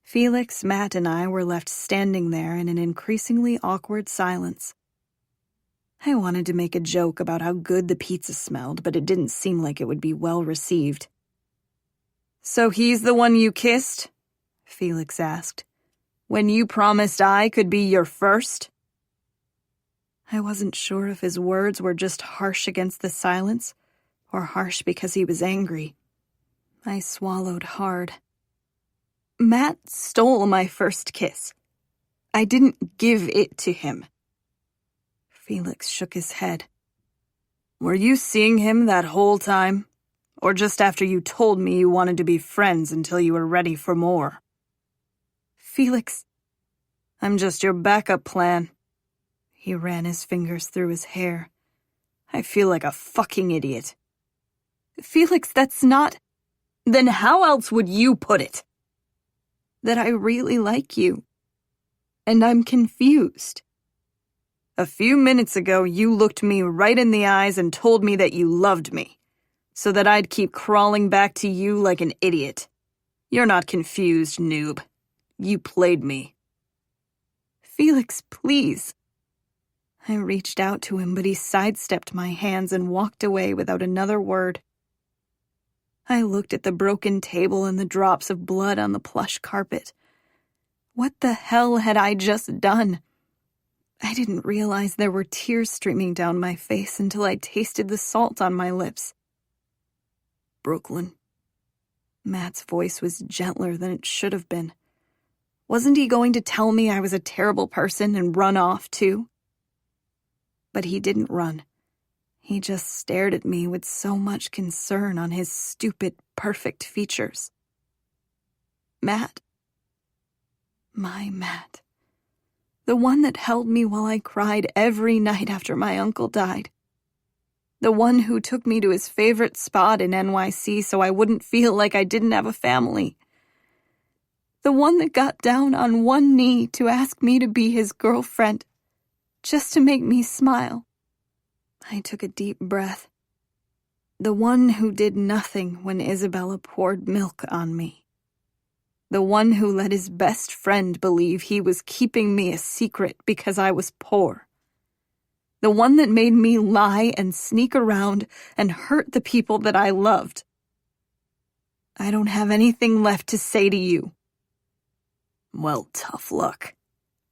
Felix, Matt, and I were left standing there in an increasingly awkward silence. I wanted to make a joke about how good the pizza smelled, but it didn't seem like it would be well received. "So he's the one you kissed?" Felix asked. "When you promised I could be your first?" I wasn't sure if his words were just harsh against the silence, or harsh because he was angry. I swallowed hard. Matt stole my first kiss. I didn't give it to him. Felix shook his head. "Were you seeing him that whole time? Or just after you told me you wanted to be friends until you were ready for more?" "Felix, I'm just your backup plan." He ran his fingers through his hair. "I feel like a fucking idiot." "Felix, that's not—" "Then how else would you put it?" "That I really like you. And I'm confused." "A few minutes ago, you looked me right in the eyes and told me that you loved me, so that I'd keep crawling back to you like an idiot. You're not confused, noob. You played me." "Felix, please." I reached out to him, but he sidestepped my hands and walked away without another word. I looked at the broken table and the drops of blood on the plush carpet. What the hell had I just done? I didn't realize there were tears streaming down my face until I tasted the salt on my lips. "Brooklyn." Matt's voice was gentler than it should have been. Wasn't he going to tell me I was a terrible person and run off too? But he didn't run. He just stared at me with so much concern on his stupid, perfect features. Matt. My Matt. The one that held me while I cried every night after my uncle died. The one who took me to his favorite spot in NYC so I wouldn't feel like I didn't have a family. The one that got down on one knee to ask me to be his girlfriend, just to make me smile. I took a deep breath. The one who did nothing when Isabella poured milk on me. The one who let his best friend believe he was keeping me a secret because I was poor. The one that made me lie and sneak around and hurt the people that I loved. I don't have anything left to say to you. "Well, tough luck,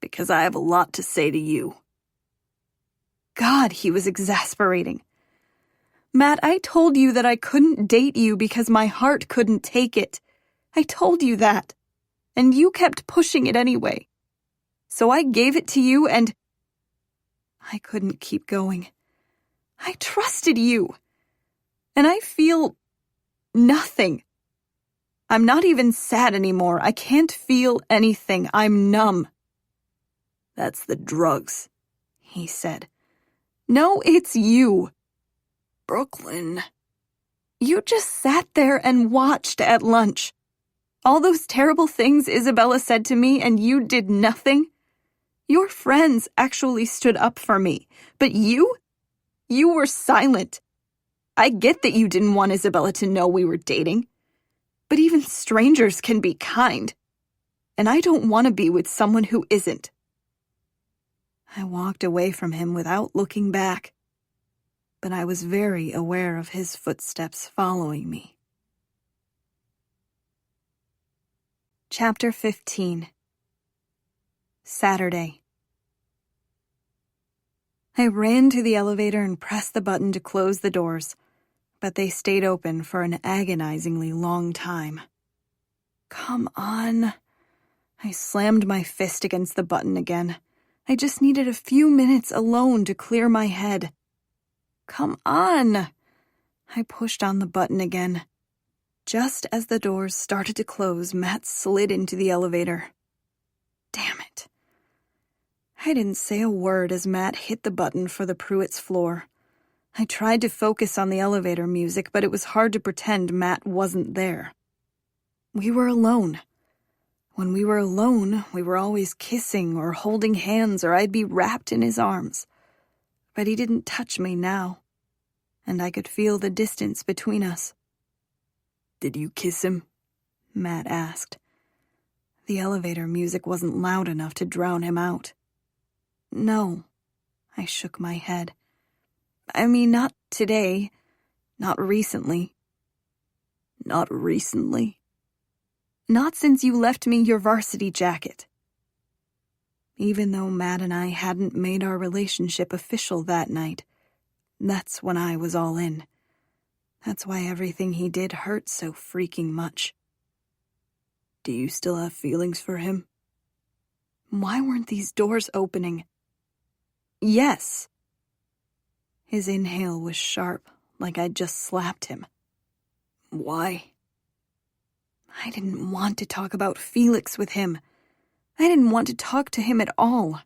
because I have a lot to say to you." God, he was exasperating. Matt, I told you that I couldn't date you because my heart couldn't take it. I told you that, and you kept pushing it anyway. So I gave it to you and... I couldn't keep going. I trusted you. And I feel... nothing. I'm not even sad anymore. I can't feel anything. I'm numb. "That's the drugs," he said. "No, it's you." "Brooklyn." You just sat there and watched at lunch. All those terrible things Isabella said to me and you did nothing. Your friends actually stood up for me, but you were silent. I get that you didn't want Isabella to know we were dating, but even strangers can be kind, and I don't want to be with someone who isn't. I walked away from him without looking back, but I was very aware of his footsteps following me. Chapter 15. Saturday. I ran to the elevator and pressed the button to close the doors, but they stayed open for an agonizingly long time. Come on. I slammed my fist against the button again. I just needed a few minutes alone to clear my head. Come on. I pushed on the button again. Just as the doors started to close, Matt slid into the elevator. Damn it. I didn't say a word as Matt hit the button for the Pruitt's floor. I tried to focus on the elevator music, but it was hard to pretend Matt wasn't there. We were alone. When we were alone, we were always kissing or holding hands, or I'd be wrapped in his arms. But he didn't touch me now, and I could feel the distance between us. "Did you kiss him?" Matt asked. The elevator music wasn't loud enough to drown him out. No, I shook my head. I mean, not today. Not recently. Not recently? Not since you left me your varsity jacket. Even though Matt and I hadn't made our relationship official that night, that's when I was all in. That's why everything he did hurt so freaking much. Do you still have feelings for him? Why weren't these doors opening? Yes. His inhale was sharp, like I'd just slapped him. Why? I didn't want to talk about Felix with him. I didn't want to talk to him at all.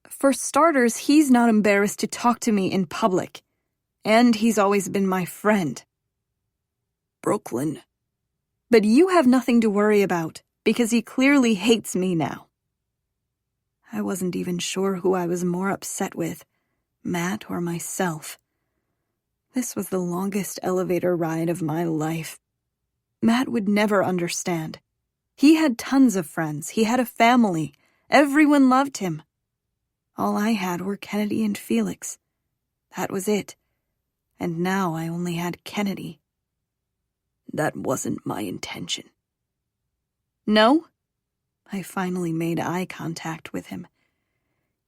For starters, he's not embarrassed to talk to me in public. And he's always been my friend. Brooklyn. But you have nothing to worry about, because he clearly hates me now. I wasn't even sure who I was more upset with, Matt or myself. This was the longest elevator ride of my life. Matt would never understand. He had tons of friends. He had a family. Everyone loved him. All I had were Kennedy and Felix. That was it. And now I only had Kennedy. That wasn't my intention. No? I finally made eye contact with him.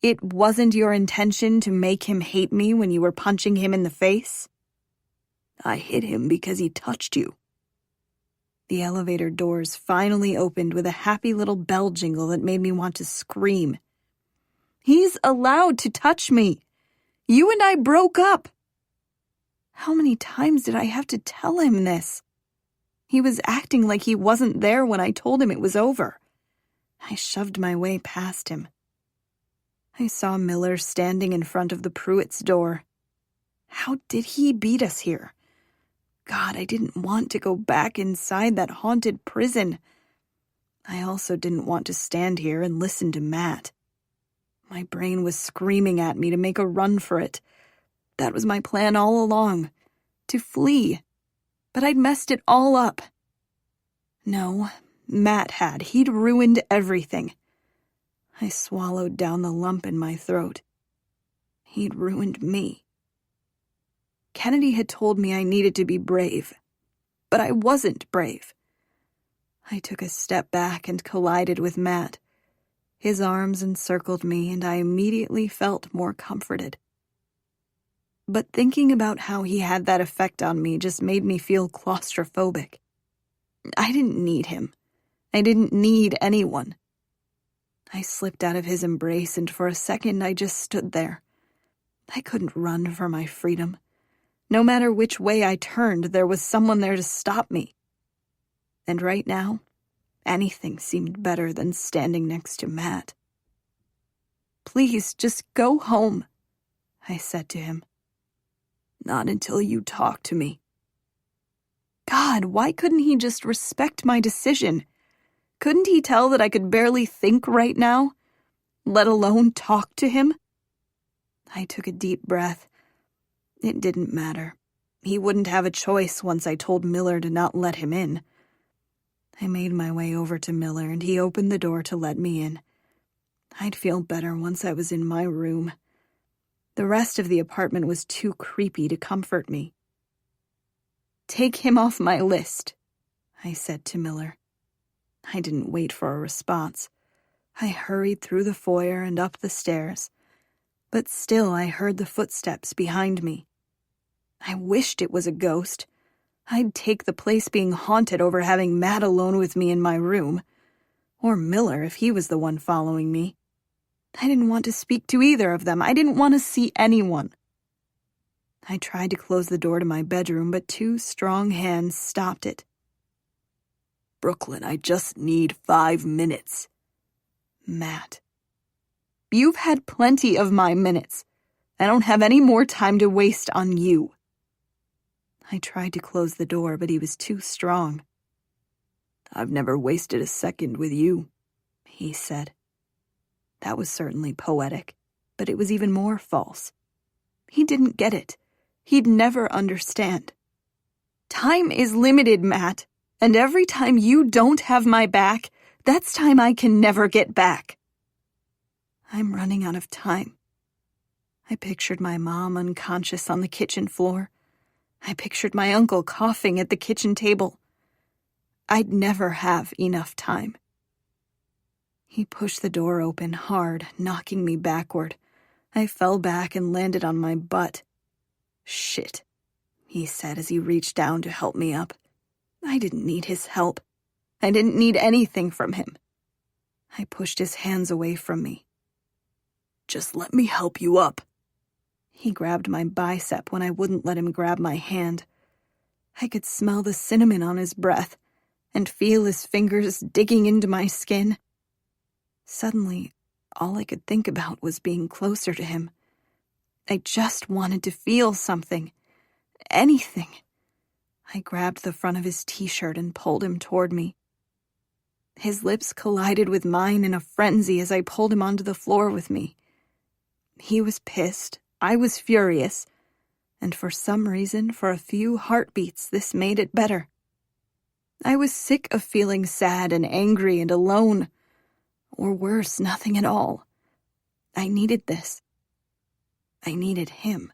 It wasn't your intention to make him hate me when you were punching him in the face? I hit him because he touched you. The elevator doors finally opened with a happy little bell jingle that made me want to scream. He's allowed to touch me. You and I broke up. How many times did I have to tell him this? He was acting like he wasn't there when I told him it was over. I shoved my way past him. I saw Miller standing in front of the Pruitts' door. How did he beat us here? God, I didn't want to go back inside that haunted prison. I also didn't want to stand here and listen to Matt. My brain was screaming at me to make a run for it. That was my plan all along, to flee. But I'd messed it all up. No, Matt had. He'd ruined everything. I swallowed down the lump in my throat. He'd ruined me. Kennedy had told me I needed to be brave, but I wasn't brave. I took a step back and collided with Matt. His arms encircled me, and I immediately felt more comforted. But thinking about how he had that effect on me just made me feel claustrophobic. I didn't need him. I didn't need anyone. I slipped out of his embrace, and for a second I just stood there. I couldn't run for my freedom. No matter which way I turned, there was someone there to stop me. And right now, anything seemed better than standing next to Matt. Please, just go home, I said to him. Not until you talk to me. God, why couldn't he just respect my decision? Couldn't he tell that I could barely think right now, let alone talk to him? I took a deep breath. It didn't matter. He wouldn't have a choice once I told Miller to not let him in. I made my way over to Miller, and he opened the door to let me in. I'd feel better once I was in my room. The rest of the apartment was too creepy to comfort me. Take him off my list, I said to Miller. I didn't wait for a response. I hurried through the foyer and up the stairs. But still I heard the footsteps behind me. I wished it was a ghost. I'd take the place being haunted over having Matt alone with me in my room. Or Miller, if he was the one following me. I didn't want to speak to either of them. I didn't want to see anyone. I tried to close the door to my bedroom, but two strong hands stopped it. Brooklyn, I just need 5 minutes. Matt. You've had plenty of my minutes. I don't have any more time to waste on you. I tried to close the door, but he was too strong. I've never wasted a second with you, he said. That was certainly poetic, but it was even more false. He didn't get it. He'd never understand. Time is limited, Matt, and every time you don't have my back, that's time I can never get back. I'm running out of time. I pictured my mom unconscious on the kitchen floor. I pictured my uncle coughing at the kitchen table. I'd never have enough time. He pushed the door open hard, knocking me backward. I fell back and landed on my butt. "Shit," he said as he reached down to help me up. I didn't need his help. I didn't need anything from him. I pushed his hands away from me. "Just let me help you up." He grabbed my bicep when I wouldn't let him grab my hand. I could smell the cinnamon on his breath and feel his fingers digging into my skin. Suddenly, all I could think about was being closer to him. I just wanted to feel something. Anything. I grabbed the front of his t-shirt and pulled him toward me. His lips collided with mine in a frenzy as I pulled him onto the floor with me. He was pissed. I was furious. And for some reason, for a few heartbeats, this made it better. I was sick of feeling sad and angry and alone. Or worse, nothing at all. I needed this. I needed him.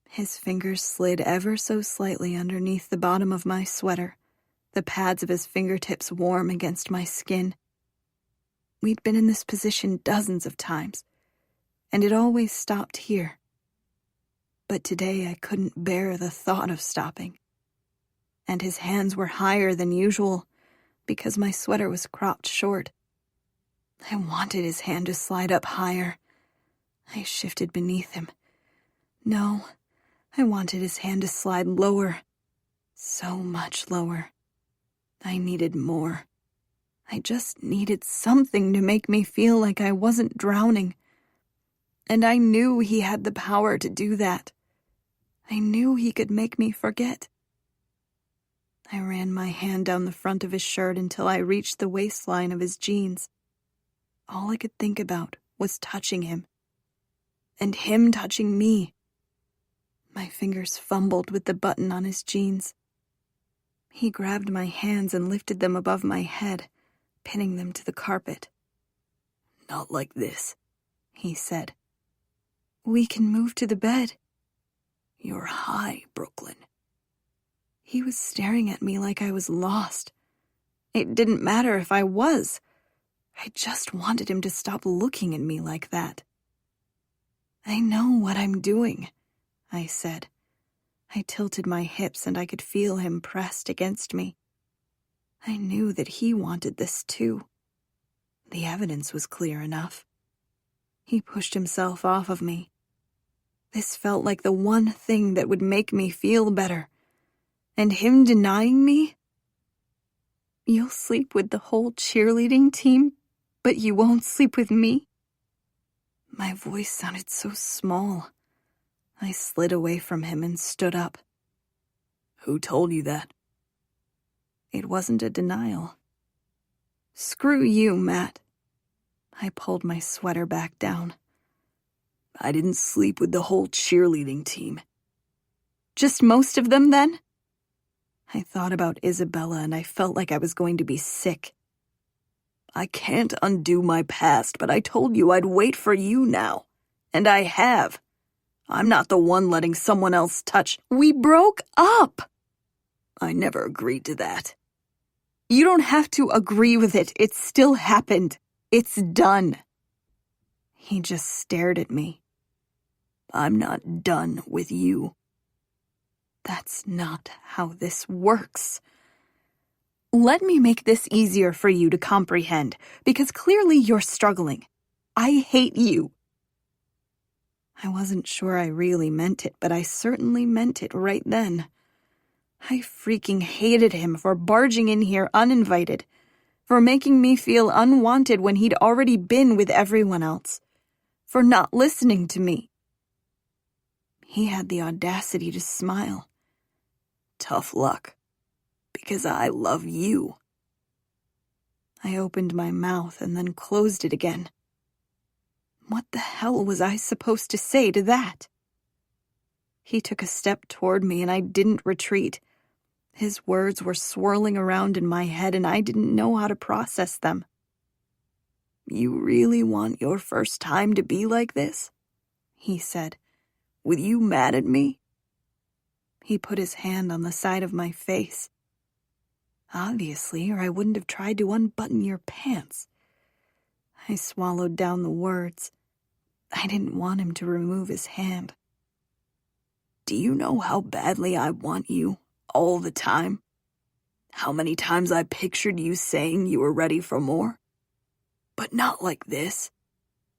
His fingers slid ever so slightly underneath the bottom of my sweater, the pads of his fingertips warm against my skin. We'd been in this position dozens of times, and it always stopped here. But today I couldn't bear the thought of stopping. And his hands were higher than usual because my sweater was cropped short. I wanted his hand to slide up higher. I shifted beneath him. No, I wanted his hand to slide lower. So much lower. I needed more. I just needed something to make me feel like I wasn't drowning. And I knew he had the power to do that. I knew he could make me forget. I ran my hand down the front of his shirt until I reached the waistline of his jeans. All I could think about was touching him. And him touching me. My fingers fumbled with the button on his jeans. He grabbed my hands and lifted them above my head, pinning them to the carpet. "Not like this," he said. "We can move to the bed." "You're high, Brooklyn." He was staring at me like I was lost. It didn't matter if I was. I just wanted him to stop looking at me like that. "I know what I'm doing," I said. I tilted my hips and I could feel him pressed against me. I knew that he wanted this too. The evidence was clear enough. He pushed himself off of me. This felt like the one thing that would make me feel better. And him denying me? "You'll sleep with the whole cheerleading team, but you won't sleep with me?" My voice sounded so small. I slid away from him and stood up. "Who told you that?" It wasn't a denial. "Screw you, Matt." I pulled my sweater back down. "I didn't sleep with the whole cheerleading team." "Just most of them, then?" I thought about Isabella and I felt like I was going to be sick. "I can't undo my past, but I told you I'd wait for you now. And I have. I'm not the one letting someone else touch." "We broke up." "I never agreed to that." "You don't have to agree with it. It still happened. It's done." He just stared at me. "I'm not done with you." That's not how this works. Let me make this easier for you to comprehend, because clearly you're struggling. I hate you. I wasn't sure I really meant it, but I certainly meant it right then. I freaking hated him for barging in here uninvited, for making me feel unwanted when he'd already been with everyone else, for not listening to me. He had the audacity to smile. "Tough luck, because I love you." I opened my mouth and then closed it again. What the hell was I supposed to say to that? He took a step toward me and I didn't retreat. His words were swirling around in my head and I didn't know how to process them. "You really want your first time to be like this?" he said. With you mad at me? He put his hand on the side of my face. Obviously, or I wouldn't have tried to unbutton your pants. I swallowed down the words. I didn't want him to remove his hand. Do you know how badly I want you, all the time? How many times I pictured you saying you were ready for more? But not like this.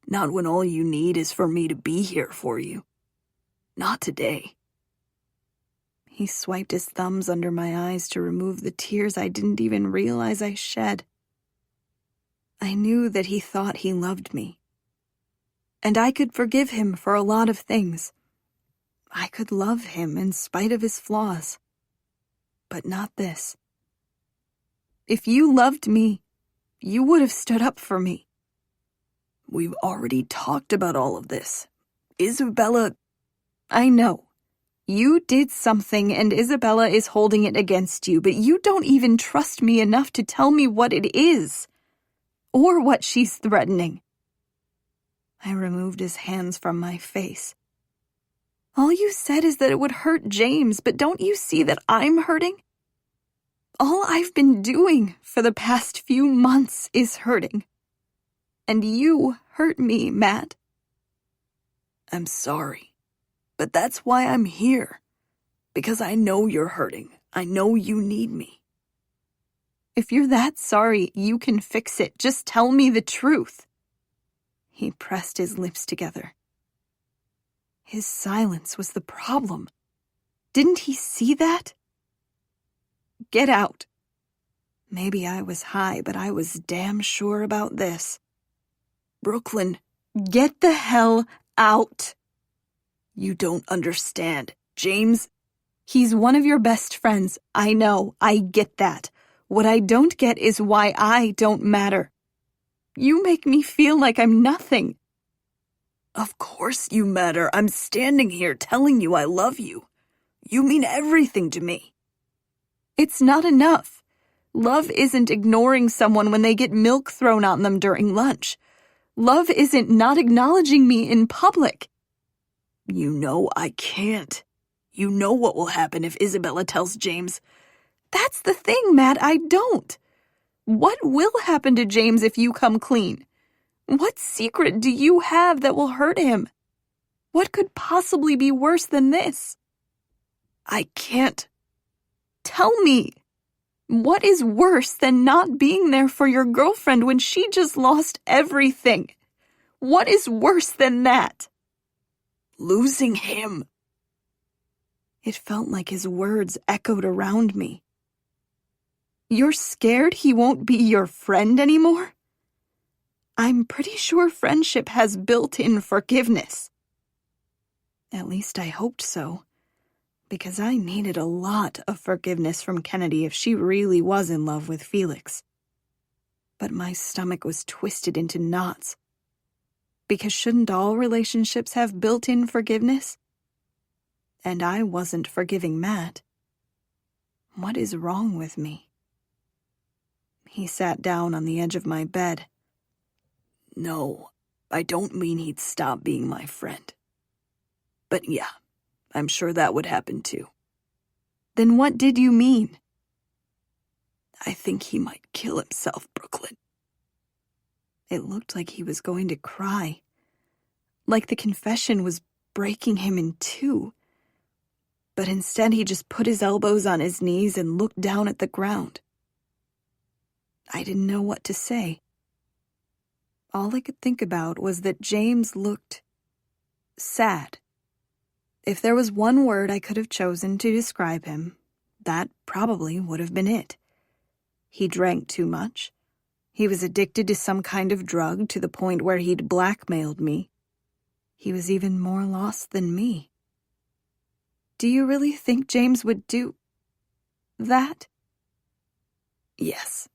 Not when all you need is for me to be here for you. Not today. He swiped his thumbs under my eyes to remove the tears I didn't even realize I shed. I knew that he thought he loved me. And I could forgive him for a lot of things. I could love him in spite of his flaws. But not this. If you loved me, you would have stood up for me. We've already talked about all of this. Isabella... I know. You did something and Isabella is holding it against you, but you don't even trust me enough to tell me what it is. Or what she's threatening. I removed his hands from my face. All you said is that it would hurt James, but don't you see that I'm hurting? All I've been doing for the past few months is hurting. And you hurt me, Matt. I'm sorry. But that's why I'm here. Because I know you're hurting. I know you need me. If you're that sorry, you can fix it. Just tell me the truth. He pressed his lips together. His silence was the problem. Didn't he see that? Get out. Maybe I was high, but I was damn sure about this. Brooklyn, get the hell out. You don't understand. James, he's one of your best friends. I know. I get that. What I don't get is why I don't matter. You make me feel like I'm nothing. Of course you matter. I'm standing here telling you I love you. You mean everything to me. It's not enough. Love isn't ignoring someone when they get milk thrown on them during lunch. Love isn't not acknowledging me in public. You know I can't. You know what will happen if Isabella tells James. That's the thing, Matt, I don't. What will happen to James if you come clean? What secret do you have that will hurt him? What could possibly be worse than this? I can't. Tell me. What is worse than not being there for your girlfriend when she just lost everything? What is worse than that? Losing him. It felt like his words echoed around me. You're scared he won't be your friend anymore? I'm pretty sure friendship has built-in forgiveness. At least I hoped so, because I needed a lot of forgiveness from Kennedy if she really was in love with Felix. But my stomach was twisted into knots. Because shouldn't all relationships have built-in forgiveness? And I wasn't forgiving Matt. What is wrong with me? He sat down on the edge of my bed. No, I don't mean he'd stop being my friend. But yeah, I'm sure that would happen too. Then what did you mean? I think he might kill himself, Brooklyn. It looked like he was going to cry. Like the confession was breaking him in two. But instead he just put his elbows on his knees and looked down at the ground. I didn't know what to say. All I could think about was that James looked sad. If there was one word I could have chosen to describe him, that probably would have been it. He drank too much. He was addicted to some kind of drug to the point where he'd blackmailed me. He was even more lost than me. Do you really think James would do that? Yes.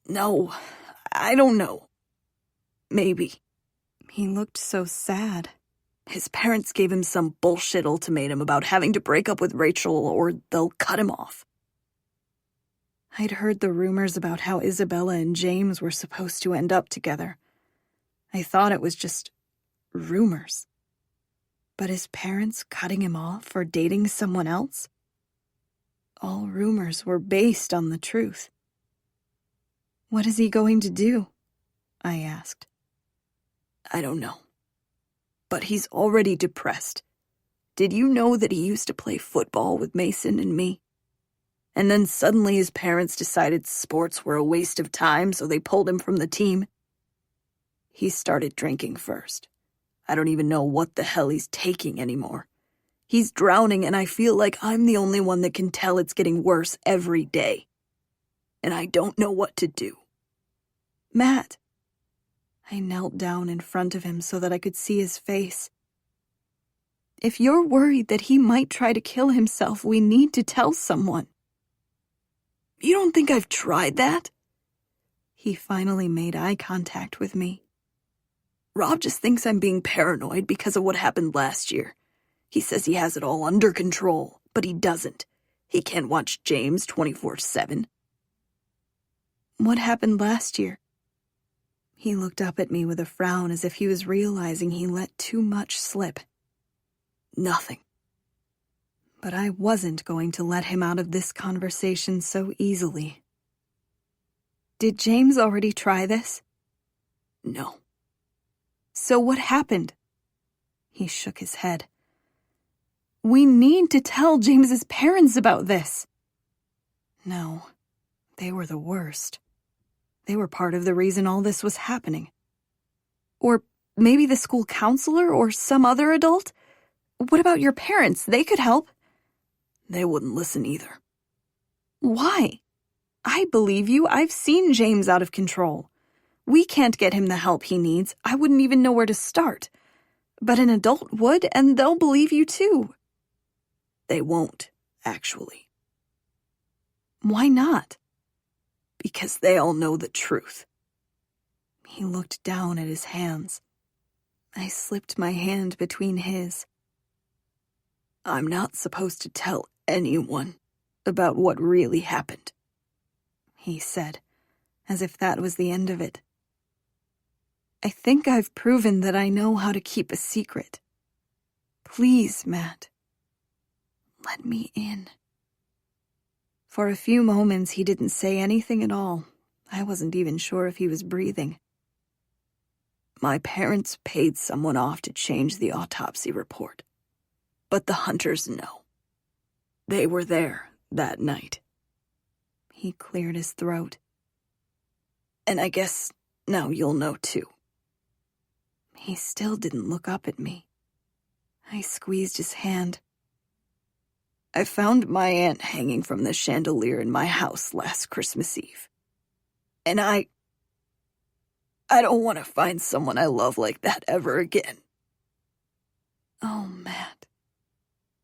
No, I don't know. Maybe. He looked so sad. His parents gave him some bullshit ultimatum about having to break up with Rachel or they'll cut him off. I'd heard the rumors about how Isabella and James were supposed to end up together. I thought it was just rumors. But his parents cutting him off for dating someone else? All rumors were based on the truth. What is he going to do? I asked. I don't know. But he's already depressed. Did you know that he used to play football with Mason and me? And then suddenly his parents decided sports were a waste of time, so they pulled him from the team. He started drinking first. I don't even know what the hell he's taking anymore. He's drowning, and I feel like I'm the only one that can tell it's getting worse every day. And I don't know what to do. Matt. I knelt down in front of him so that I could see his face. If you're worried that he might try to kill himself, we need to tell someone. You don't think I've tried that? He finally made eye contact with me. Rob just thinks I'm being paranoid because of what happened last year. He says he has it all under control, but he doesn't. He can't watch James 24/7. What happened last year? He looked up at me with a frown as if he was realizing he let too much slip. Nothing. But I wasn't going to let him out of this conversation so easily. Did James already try this? No. So what happened? He shook his head. We need to tell James's parents about this. No, they were the worst. They were part of the reason all this was happening. Or maybe the school counselor or some other adult? What about your parents? They could help. They wouldn't listen either. Why? I believe you. I've seen James out of control. We can't get him the help he needs. I wouldn't even know where to start. But an adult would, and they'll believe you too. They won't, actually. Why not? Because they all know the truth. He looked down at his hands. I slipped my hand between his. I'm not supposed to tell anyone about what really happened, he said, as if that was the end of it. I think I've proven that I know how to keep a secret. Please, Matt, let me in. For a few moments, he didn't say anything at all. I wasn't even sure if he was breathing. My parents paid someone off to change the autopsy report. But the hunters know. They were there that night. He cleared his throat. And I guess now you'll know too. He still didn't look up at me. I squeezed his hand. I found my aunt hanging from the chandelier in my house last Christmas Eve. And I don't want to find someone I love like that ever again. Oh, Matt.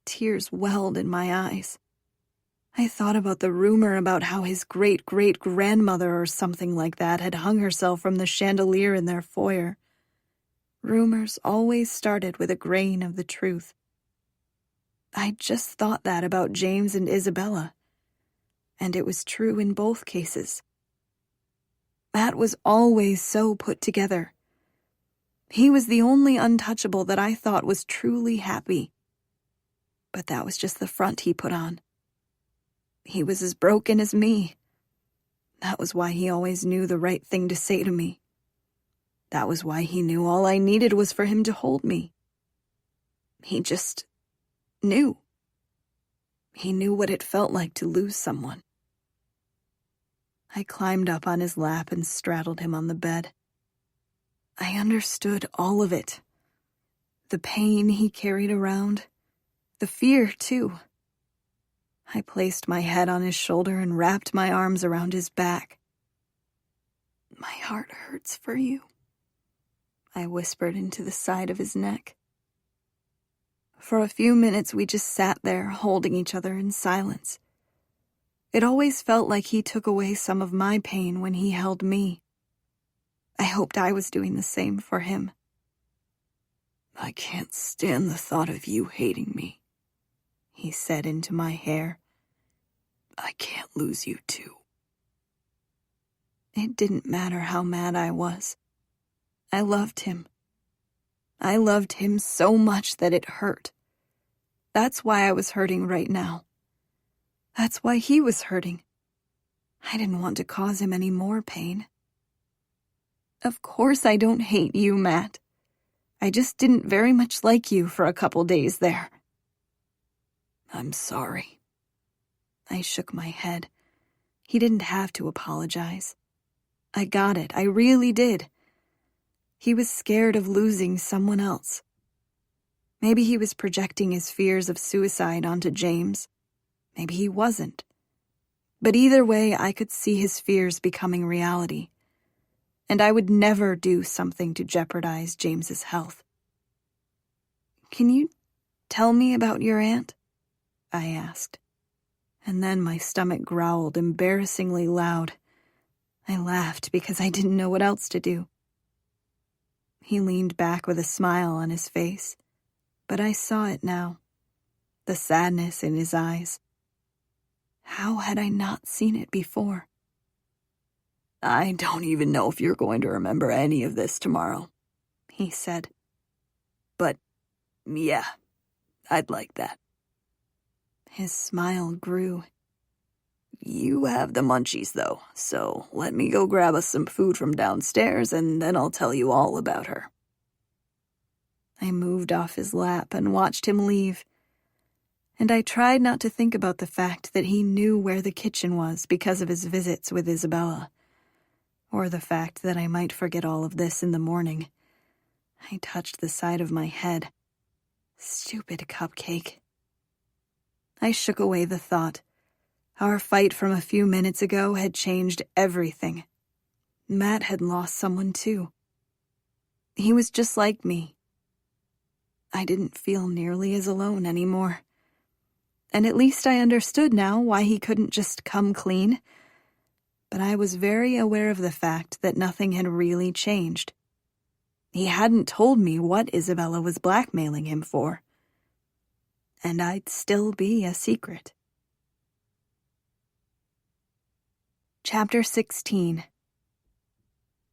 Tears welled in my eyes. I thought about the rumor about how his great-great-grandmother or something like that had hung herself from the chandelier in their foyer. Rumors always started with a grain of the truth. I just thought that about James and Isabella, and it was true in both cases. Matt was always so put together. He was the only untouchable that I thought was truly happy. But that was just the front he put on. He was as broken as me. That was why he always knew the right thing to say to me. That was why he knew all I needed was for him to hold me. He just knew. He knew what it felt like to lose someone. I climbed up on his lap and straddled him on the bed. I understood all of it. The pain he carried around. The fear, too. I placed my head on his shoulder and wrapped my arms around his back. My heart hurts for you, I whispered into the side of his neck. For a few minutes we just sat there holding each other in silence. It always felt like he took away some of my pain when he held me. I hoped I was doing the same for him. I can't stand the thought of you hating me, he said into my hair. I can't lose you too. It didn't matter how mad I was. I loved him. I loved him so much that it hurt. That's why I was hurting right now. That's why he was hurting. I didn't want to cause him any more pain. Of course I don't hate you, Matt. I just didn't very much like you for a couple days there. I'm sorry. I shook my head. He didn't have to apologize. I got it, I really did. He was scared of losing someone else. Maybe he was projecting his fears of suicide onto James. Maybe he wasn't. But either way, I could see his fears becoming reality. And I would never do something to jeopardize James's health. Can you tell me about your aunt? I asked. And then my stomach growled embarrassingly loud. I laughed because I didn't know what else to do. He leaned back with a smile on his face, but I saw it now, the sadness in his eyes. How had I not seen it before? I don't even know if you're going to remember any of this tomorrow, he said. But, yeah, I'd like that. His smile grew. You have the munchies, though, so let me go grab us some food from downstairs, and then I'll tell you all about her. I moved off his lap and watched him leave, and I tried not to think about the fact that he knew where the kitchen was because of his visits with Isabella, or the fact that I might forget all of this in the morning. I touched the side of my head. Stupid cupcake. I shook away the thought. Our fight from a few minutes ago had changed everything. Matt had lost someone too. He was just like me. I didn't feel nearly as alone anymore. And at least I understood now why he couldn't just come clean. But I was very aware of the fact that nothing had really changed. He hadn't told me what Isabella was blackmailing him for. And I'd still be a secret. Chapter 16.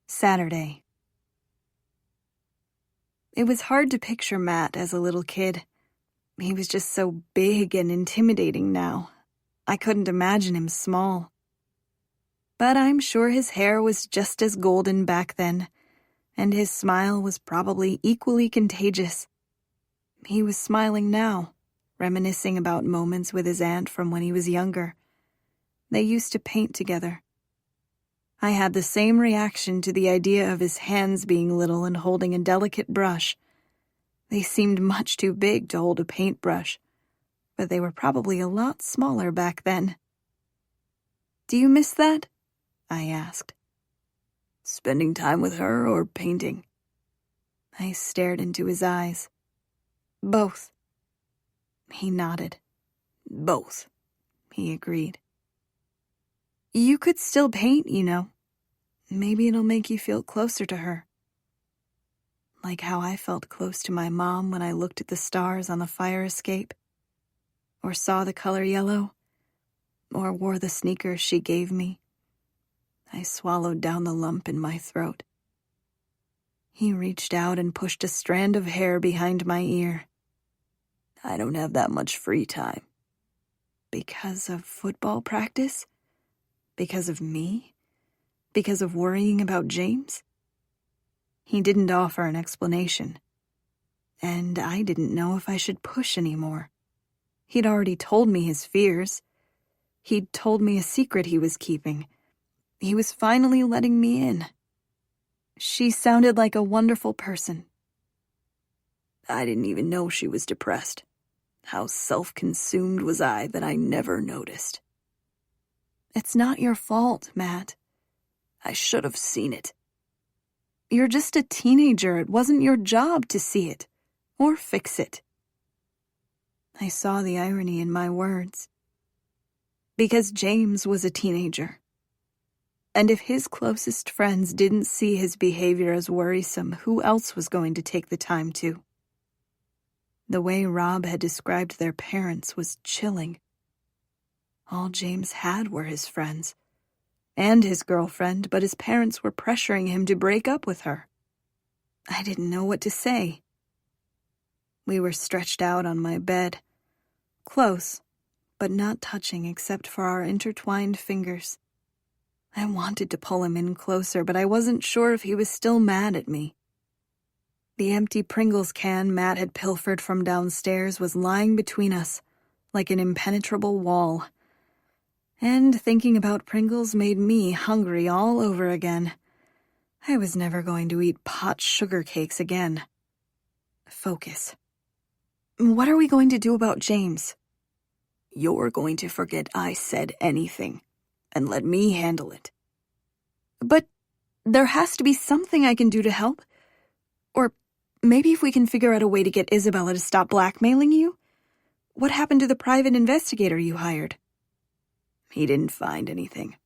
Saturday. It was hard to picture Matt as a little kid. He was just so big and intimidating now. I couldn't imagine him small. But I'm sure his hair was just as golden back then, and his smile was probably equally contagious. He was smiling now, reminiscing about moments with his aunt from when he was younger. They used to paint together. I had the same reaction to the idea of his hands being little and holding a delicate brush. They seemed much too big to hold a paintbrush, but they were probably a lot smaller back then. Do you miss that? I asked. Spending time with her or painting? I stared into his eyes. Both. He nodded. Both, he agreed. You could still paint, you know. Maybe it'll make you feel closer to her. Like how I felt close to my mom when I looked at the stars on the fire escape, or saw the color yellow, or wore the sneakers she gave me. I swallowed down the lump in my throat. He reached out and pushed a strand of hair behind my ear. I don't have that much free time. Because of football practice? Because of me? Because of worrying about James? He didn't offer an explanation. And I didn't know if I should push anymore. He'd already told me his fears. He'd told me a secret he was keeping. He was finally letting me in. She sounded like a wonderful person. I didn't even know she was depressed. How self-consumed was I that I never noticed. It's not your fault, Matt. I should have seen it. You're just a teenager. It wasn't your job to see it, or fix it. I saw the irony in my words. Because James was a teenager. And if his closest friends didn't see his behavior as worrisome, who else was going to take the time to? The way Rob had described their parents was chilling. All James had were his friends, and his girlfriend, but his parents were pressuring him to break up with her. I didn't know what to say. We were stretched out on my bed, close, but not touching except for our intertwined fingers. I wanted to pull him in closer, but I wasn't sure if he was still mad at me. The empty Pringles can Matt had pilfered from downstairs was lying between us, like an impenetrable wall. And thinking about Pringles made me hungry all over again. I was never going to eat pot sugar cakes again. Focus. What are we going to do about James? You're going to forget I said anything, and let me handle it. But there has to be something I can do to help. Or maybe if we can figure out a way to get Isabella to stop blackmailing you? What happened to the private investigator you hired? He didn't find anything.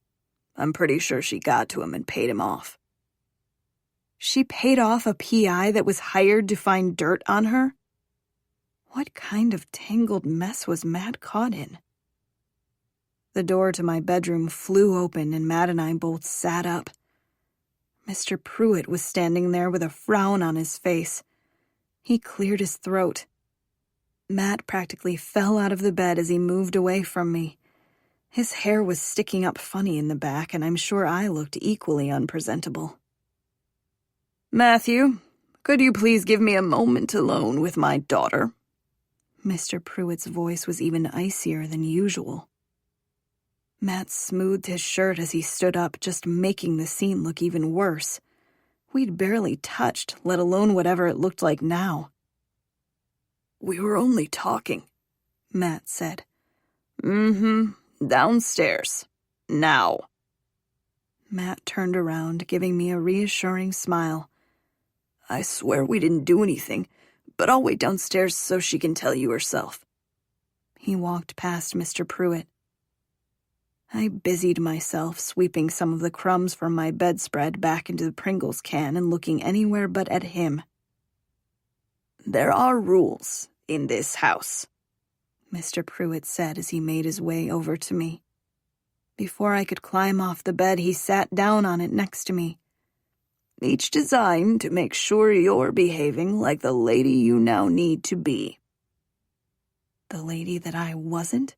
I'm pretty sure she got to him and paid him off. She paid off a PI that was hired to find dirt on her? What kind of tangled mess was Matt caught in? The door to my bedroom flew open and Matt and I both sat up. Mr. Pruitt was standing there with a frown on his face. He cleared his throat. Matt practically fell out of the bed as he moved away from me. His hair was sticking up funny in the back, and I'm sure I looked equally unpresentable. Matthew, could you please give me a moment alone with my daughter? Mr. Pruitt's voice was even icier than usual. Matt smoothed his shirt as he stood up, just making the scene look even worse. We'd barely touched, let alone whatever it looked like now. We were only talking, Matt said. Downstairs. Now. Matt turned around, giving me a reassuring smile. I swear we didn't do anything, but I'll wait downstairs so she can tell you herself. He walked past Mr. Pruitt. I busied myself sweeping some of the crumbs from my bedspread back into the Pringles can and looking anywhere but at him. There are rules in this house, Mr. Pruitt said as he made his way over to me. Before I could climb off the bed, he sat down on it next to me. Each designed to make sure you're behaving like the lady you now need to be. The lady that I wasn't?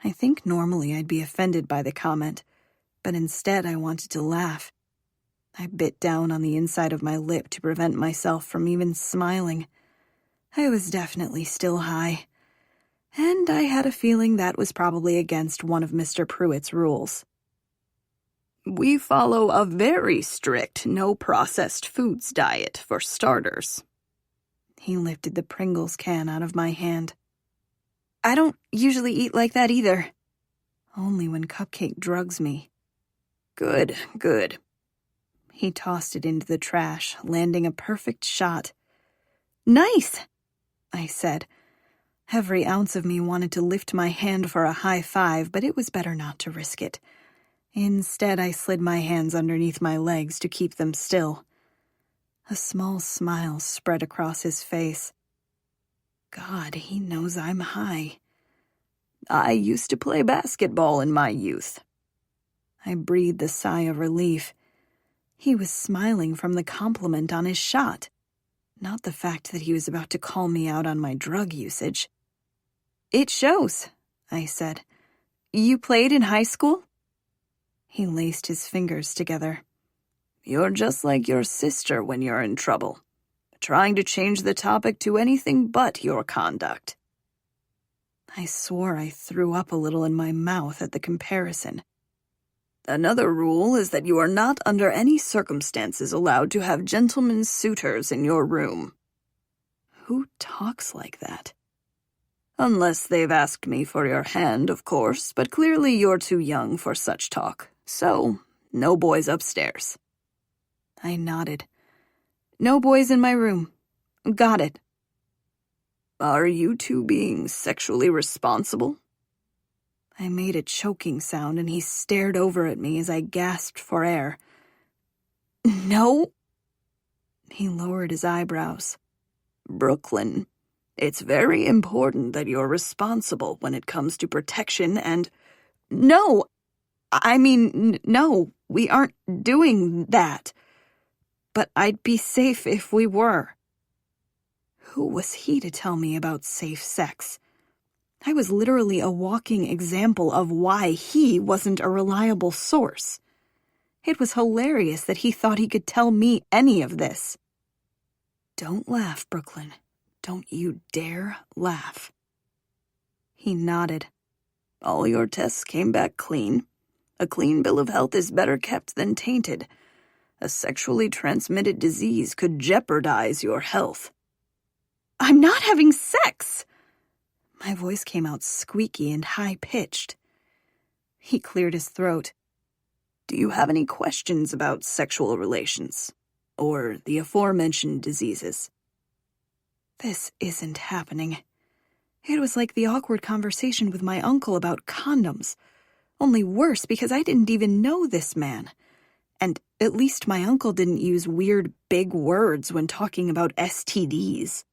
I think normally I'd be offended by the comment, but instead I wanted to laugh. I bit down on the inside of my lip to prevent myself from even smiling. I was definitely still high, and I had a feeling that was probably against one of Mr. Pruitt's rules. We follow a very strict no-processed foods diet, for starters. He lifted the Pringles can out of my hand. I don't usually eat like that either. Only when Cupcake drugs me. Good. He tossed it into the trash, landing a perfect shot. Nice, I said. Every ounce of me wanted to lift my hand for a high five, but it was better not to risk it. Instead, I slid my hands underneath my legs to keep them still. A small smile spread across his face. God, he knows I'm high. I used to play basketball in my youth. I breathed a sigh of relief. He was smiling from the compliment on his shot, not the fact that he was about to call me out on my drug usage. It shows, I said. You played in high school? He laced his fingers together. You're just like your sister when you're in trouble, trying to change the topic to anything but your conduct. I swore I threw up a little in my mouth at the comparison. Another rule is that you are not under any circumstances allowed to have gentlemen's suitors in your room. Who talks like that? Unless they've asked me for your hand, of course, but clearly you're too young for such talk. So, no boys upstairs. I nodded. No boys in my room. Got it. Are you two being sexually responsible? I made a choking sound and he stared over at me as I gasped for air. No? He lowered his eyebrows. Brooklyn, it's very important that you're responsible when it comes to protection and... No! No, we aren't doing that. But I'd be safe if we were. Who was he to tell me about safe sex? I was literally a walking example of why he wasn't a reliable source. It was hilarious that he thought he could tell me any of this. Don't laugh, Brooklyn. Don't you dare laugh. He nodded. All your tests came back clean. A clean bill of health is better kept than tainted. A sexually transmitted disease could jeopardize your health. I'm not having sex! My voice came out squeaky and high-pitched. He cleared his throat. Do you have any questions about sexual relations? Or the aforementioned diseases? This isn't happening. It was like the awkward conversation with my uncle about condoms. Only worse because I didn't even know this man. And at least my uncle didn't use weird big words when talking about STDs.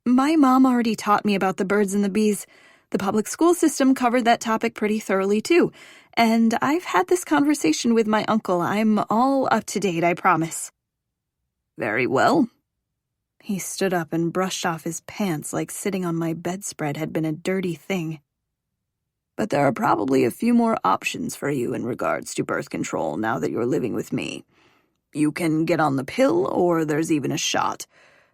My mom already taught me about the birds and the bees. The public school system covered that topic pretty thoroughly too. And I've had this conversation with my uncle. I'm all up to date, I promise. Very well. He stood up and brushed off his pants like sitting on my bedspread had been a dirty thing. But there are probably a few more options for you in regards to birth control now that you're living with me. You can get on the pill, or there's even a shot.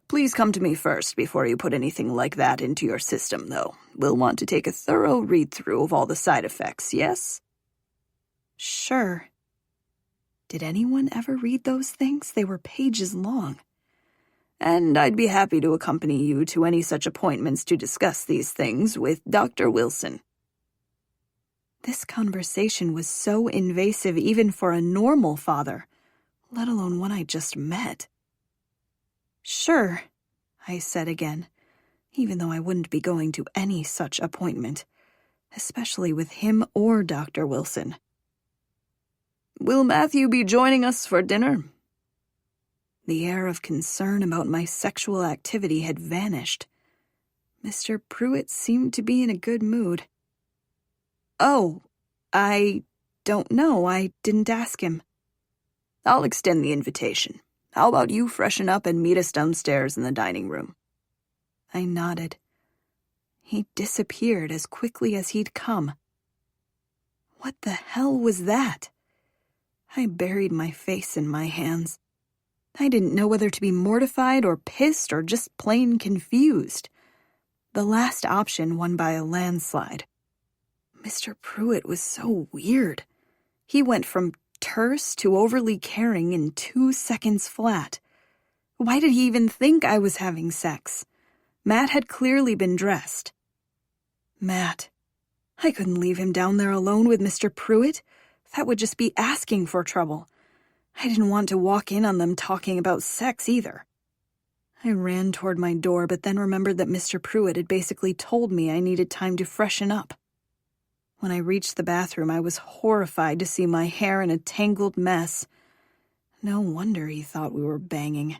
Please come to me first before you put anything like that into your system, though. We'll want to take a thorough read-through of all the side effects, yes? Sure. Did anyone ever read those things? They were pages long. And I'd be happy to accompany you to any such appointments to discuss these things with Dr. Wilson. This conversation was so invasive even for a normal father, let alone one I just met. Sure, I said again, even though I wouldn't be going to any such appointment, especially with him or Dr. Wilson. Will Matthew be joining us for dinner? The air of concern about my sexual activity had vanished. Mr. Pruitt seemed to be in a good mood. Oh, I don't know. I didn't ask him. I'll extend the invitation. How about you freshen up and meet us downstairs in the dining room? I nodded. He disappeared as quickly as he'd come. What the hell was that? I buried my face in my hands. I didn't know whether to be mortified or pissed or just plain confused. The last option won by a landslide. Mr. Pruitt was so weird. He went from terse to overly caring in 2 seconds flat. Why did he even think I was having sex? Matt had clearly been dressed. Matt. I couldn't leave him down there alone with Mr. Pruitt. That would just be asking for trouble. I didn't want to walk in on them talking about sex either. I ran toward my door, but then remembered that Mr. Pruitt had basically told me I needed time to freshen up. When I reached the bathroom, I was horrified to see my hair in a tangled mess. No wonder he thought we were banging.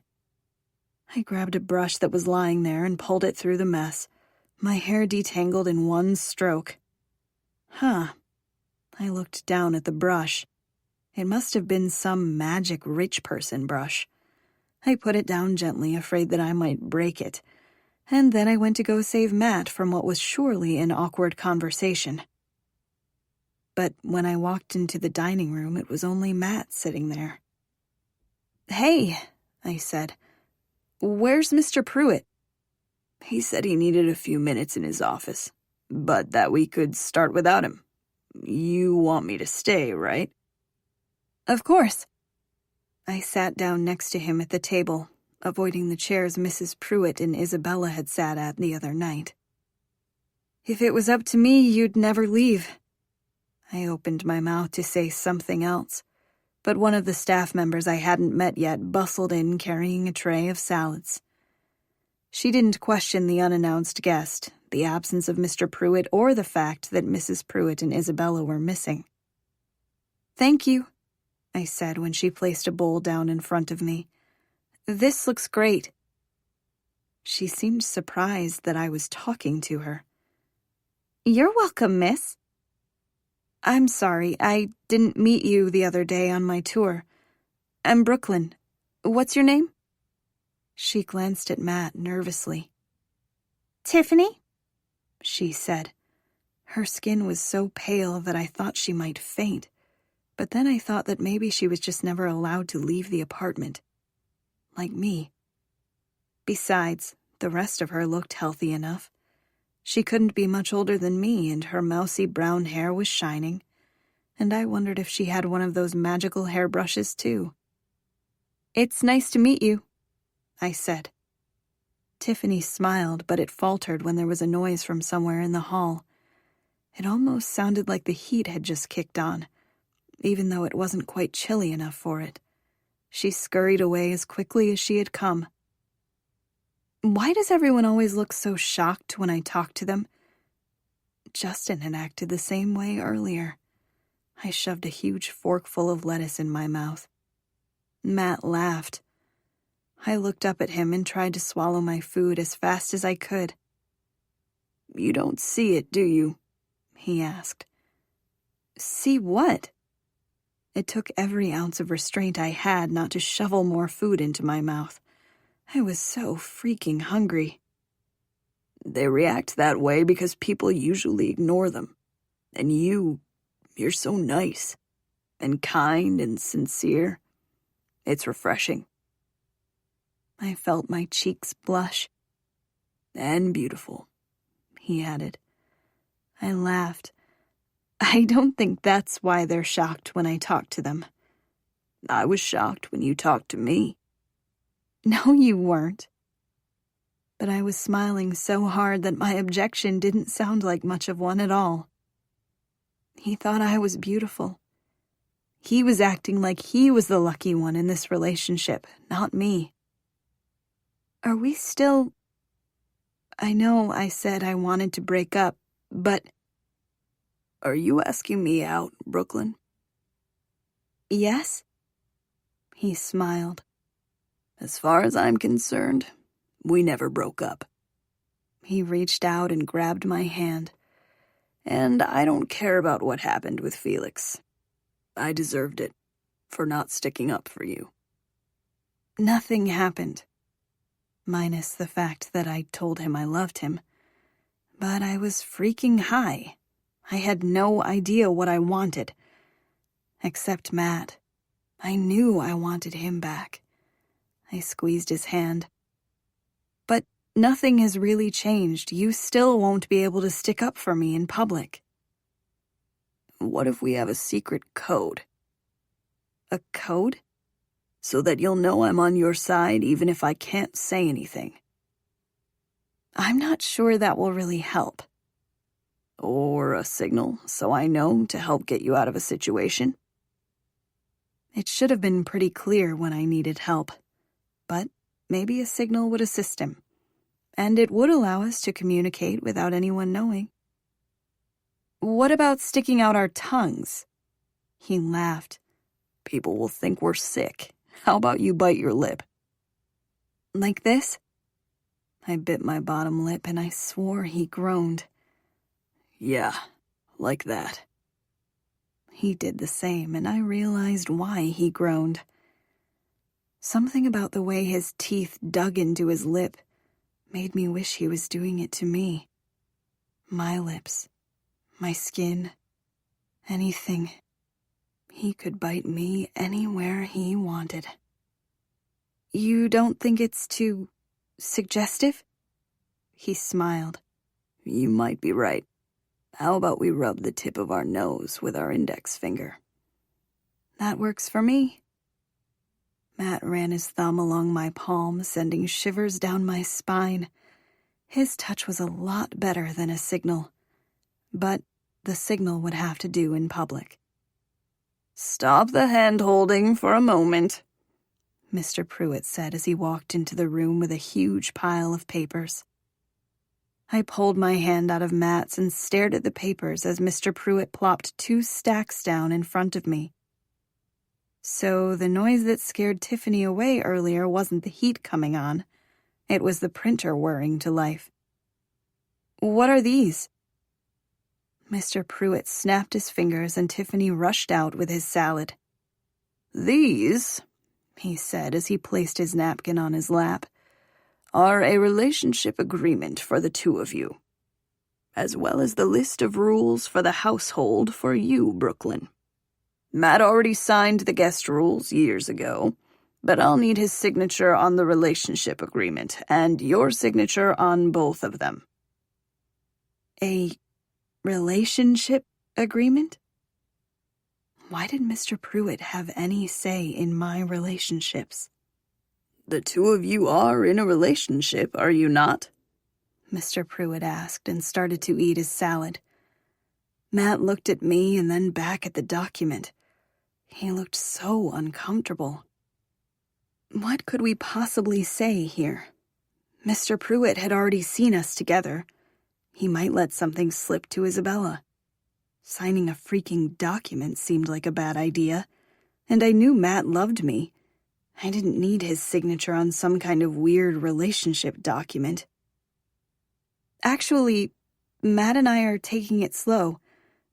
I grabbed a brush that was lying there and pulled it through the mess, my hair detangled in one stroke. I looked down at the brush. It must have been some magic rich person brush. I put it down gently, afraid that I might break it, and then I went to go save Matt from what was surely an awkward conversation. But when I walked into the dining room, it was only Matt sitting there. "Hey," I said, "where's Mr. Pruitt?" He said he needed a few minutes in his office, but that we could start without him. You want me to stay, right? Of course. I sat down next to him at the table, avoiding the chairs Mrs. Pruitt and Isabella had sat at the other night. If it was up to me, you'd never leave. I opened my mouth to say something else, but one of the staff members I hadn't met yet bustled in carrying a tray of salads. She didn't question the unannounced guest, the absence of Mr. Pruitt, or the fact that Mrs. Pruitt and Isabella were missing. "Thank you," I said when she placed a bowl down in front of me. "This looks great." She seemed surprised that I was talking to her. "You're welcome, miss." "I'm sorry, I didn't meet you the other day on my tour. I'm Brooklyn. What's your name?" She glanced at Matt nervously. Tiffany? She said. Her skin was so pale that I thought she might faint, but then I thought that maybe she was just never allowed to leave the apartment. Like me. Besides, the rest of her looked healthy enough. She couldn't be much older than me, and her mousy brown hair was shining, and I wondered if she had one of those magical hairbrushes too. "It's nice to meet you," I said. Tiffany smiled, but it faltered when there was a noise from somewhere in the hall. It almost sounded like the heat had just kicked on, even though it wasn't quite chilly enough for it. She scurried away as quickly as she had come. Why does everyone always look so shocked when I talk to them? Justin had acted the same way earlier. I shoved a huge forkful of lettuce in my mouth. Matt laughed. I looked up at him and tried to swallow my food as fast as I could. "You don't see it, do you?" he asked. See what? It took every ounce of restraint I had not to shovel more food into my mouth. I was so freaking hungry. "They react that way because people usually ignore them. And you're so nice, and kind and sincere. It's refreshing." I felt my cheeks blush. "And beautiful," he added. I laughed. I don't think that's why they're shocked when I talk to them. "I was shocked when you talked to me." No, you weren't. But I was smiling so hard that my objection didn't sound like much of one at all. He thought I was beautiful. He was acting like he was the lucky one in this relationship, not me. Are we still... I know I said I wanted to break up, but... "Are you asking me out, Brooklyn?" Yes? He smiled. "As far as I'm concerned, we never broke up." He reached out and grabbed my hand. "And I don't care about what happened with Felix. I deserved it for not sticking up for you." Nothing happened, minus the fact that I told him I loved him. But I was freaking high. I had no idea what I wanted. Except Matt. I knew I wanted him back. I squeezed his hand. "But nothing has really changed. You still won't be able to stick up for me in public." "What if we have a secret code? A code? So that you'll know I'm on your side even if I can't say anything." I'm not sure that will really help. "Or a signal, so I know to help get you out of a situation?" It should have been pretty clear when I needed help. But maybe a signal would assist him. And it would allow us to communicate without anyone knowing. What about sticking out our tongues? He laughed. "People will think we're sick. How about you bite your lip?" Like this? I bit my bottom lip and I swore he groaned. "Yeah, like that." He did the same, and I realized why he groaned. Something about the way his teeth dug into his lip made me wish he was doing it to me. My lips, my skin, anything. He could bite me anywhere he wanted. You don't think it's too suggestive? He smiled. "You might be right. How about we rub the tip of our nose with our index finger?" That works for me. Matt ran his thumb along my palm, sending shivers down my spine. His touch was a lot better than a signal. But the signal would have to do in public. "Stop the hand-holding for a moment," Mr. Pruitt said as he walked into the room with a huge pile of papers. I pulled my hand out of Matt's and stared at the papers as Mr. Pruitt plopped 2 stacks down in front of me. So the noise that scared Tiffany away earlier wasn't the heat coming on. It was the printer whirring to life. What are these? Mr. Pruitt snapped his fingers and Tiffany rushed out with his salad. "These," he said as he placed his napkin on his lap, are a relationship agreement for the two of you, as well as the list of rules for the household for you, Brooklyn. Matt already signed the guest rules years ago, but I'll need his signature on the relationship agreement and your signature on both of them. A relationship agreement? Why did Mr. Pruitt have any say in my relationships? The two of you are in a relationship, are you not? Mr. Pruitt asked and started to eat his salad. Matt looked at me and then back at the document. He looked so uncomfortable. What could we possibly say here? Mr. Pruitt had already seen us together. He might let something slip to Isabella. Signing a freaking document seemed like a bad idea, and I knew Matt loved me. I didn't need his signature on some kind of weird relationship document. Actually, Matt and I are taking it slow.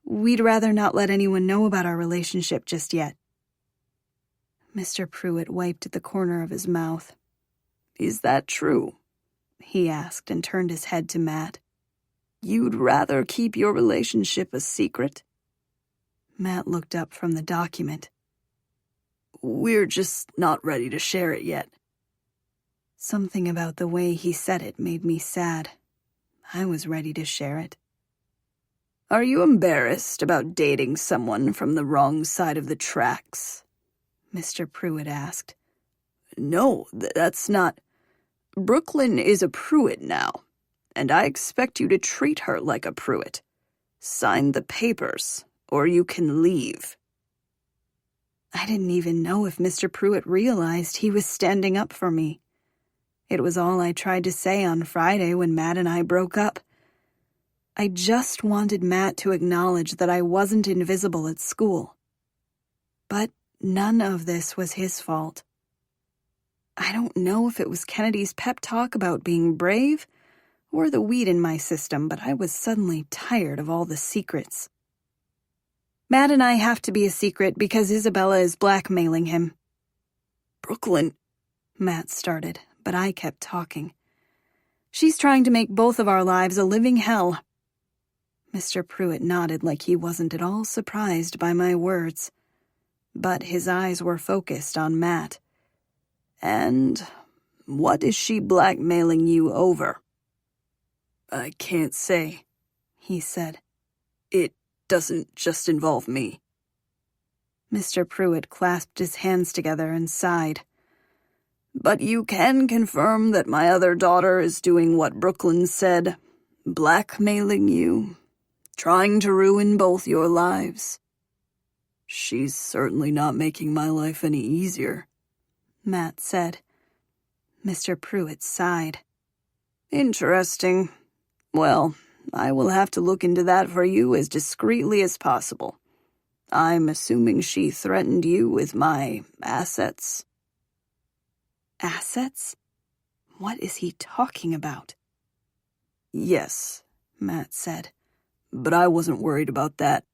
We'd rather not let anyone know about our relationship just yet. Mr. Pruitt wiped at the corner of his mouth. Is that true? He asked and turned his head to Matt. You'd rather keep your relationship a secret? Matt looked up from the document. We're just not ready to share it yet. Something about the way he said it made me sad. I was ready to share it. Are you embarrassed about dating someone from the wrong side of the tracks? Mr. Pruitt asked. No, that's not. Brooklyn is a Pruitt now, and I expect you to treat her like a Pruitt. Sign the papers, or you can leave. I didn't even know if Mr. Pruitt realized he was standing up for me. It was all I tried to say on Friday when Matt and I broke up. I just wanted Matt to acknowledge that I wasn't invisible at school. But none of this was his fault. I don't know if it was Kennedy's pep talk about being brave or the weed in my system, but I was suddenly tired of all the secrets. Matt and I have to be a secret because Isabella is blackmailing him. Brooklyn, Matt started, but I kept talking. She's trying to make both of our lives a living hell. Mr. Pruitt nodded like he wasn't at all surprised by my words, but his eyes were focused on Matt. And what is she blackmailing you over? I can't say, he said. It doesn't just involve me. Mr. Pruitt clasped his hands together and sighed. But you can confirm that my other daughter is doing what Brooklyn said, blackmailing you, trying to ruin both your lives. She's certainly not making my life any easier, Matt said. Mr. Pruitt sighed. Interesting. Well, I will have to look into that for you as discreetly as possible. I'm assuming she threatened you with my assets. Assets? What is he talking about? Yes, Matt said. But I wasn't worried about that.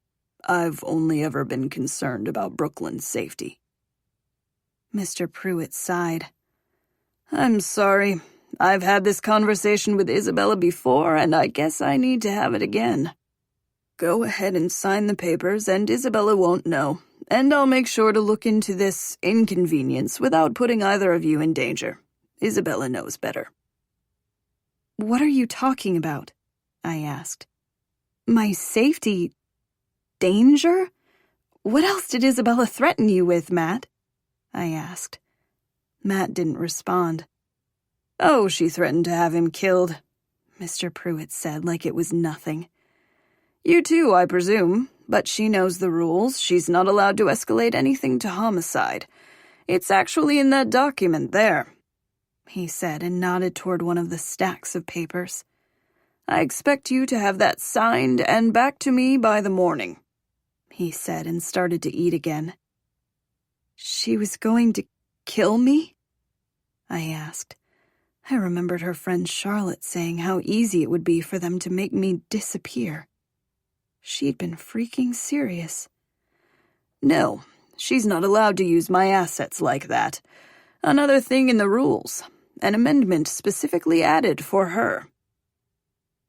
I've only ever been concerned about Brooklyn's safety. Mr. Pruitt sighed. I'm sorry. I've had this conversation with Isabella before, and I guess I need to have it again. Go ahead and sign the papers, and Isabella won't know, and I'll make sure to look into this inconvenience without putting either of you in danger. Isabella knows better. What are you talking about? I asked. My safety? Danger? What else did Isabella threaten you with, Matt? I asked. Matt didn't respond. Oh, she threatened to have him killed, Mr. Pruitt said like it was nothing. You too, I presume, but she knows the rules. She's not allowed to escalate anything to homicide. It's actually in that document there, he said and nodded toward one of the stacks of papers. I expect you to have that signed and back to me by the morning, he said and started to eat again. She was going to kill me? I asked. I remembered her friend Charlotte saying how easy it would be for them to make me disappear. She'd been freaking serious. No, she's not allowed to use my assets like that. Another thing in the rules. an amendment specifically added for her.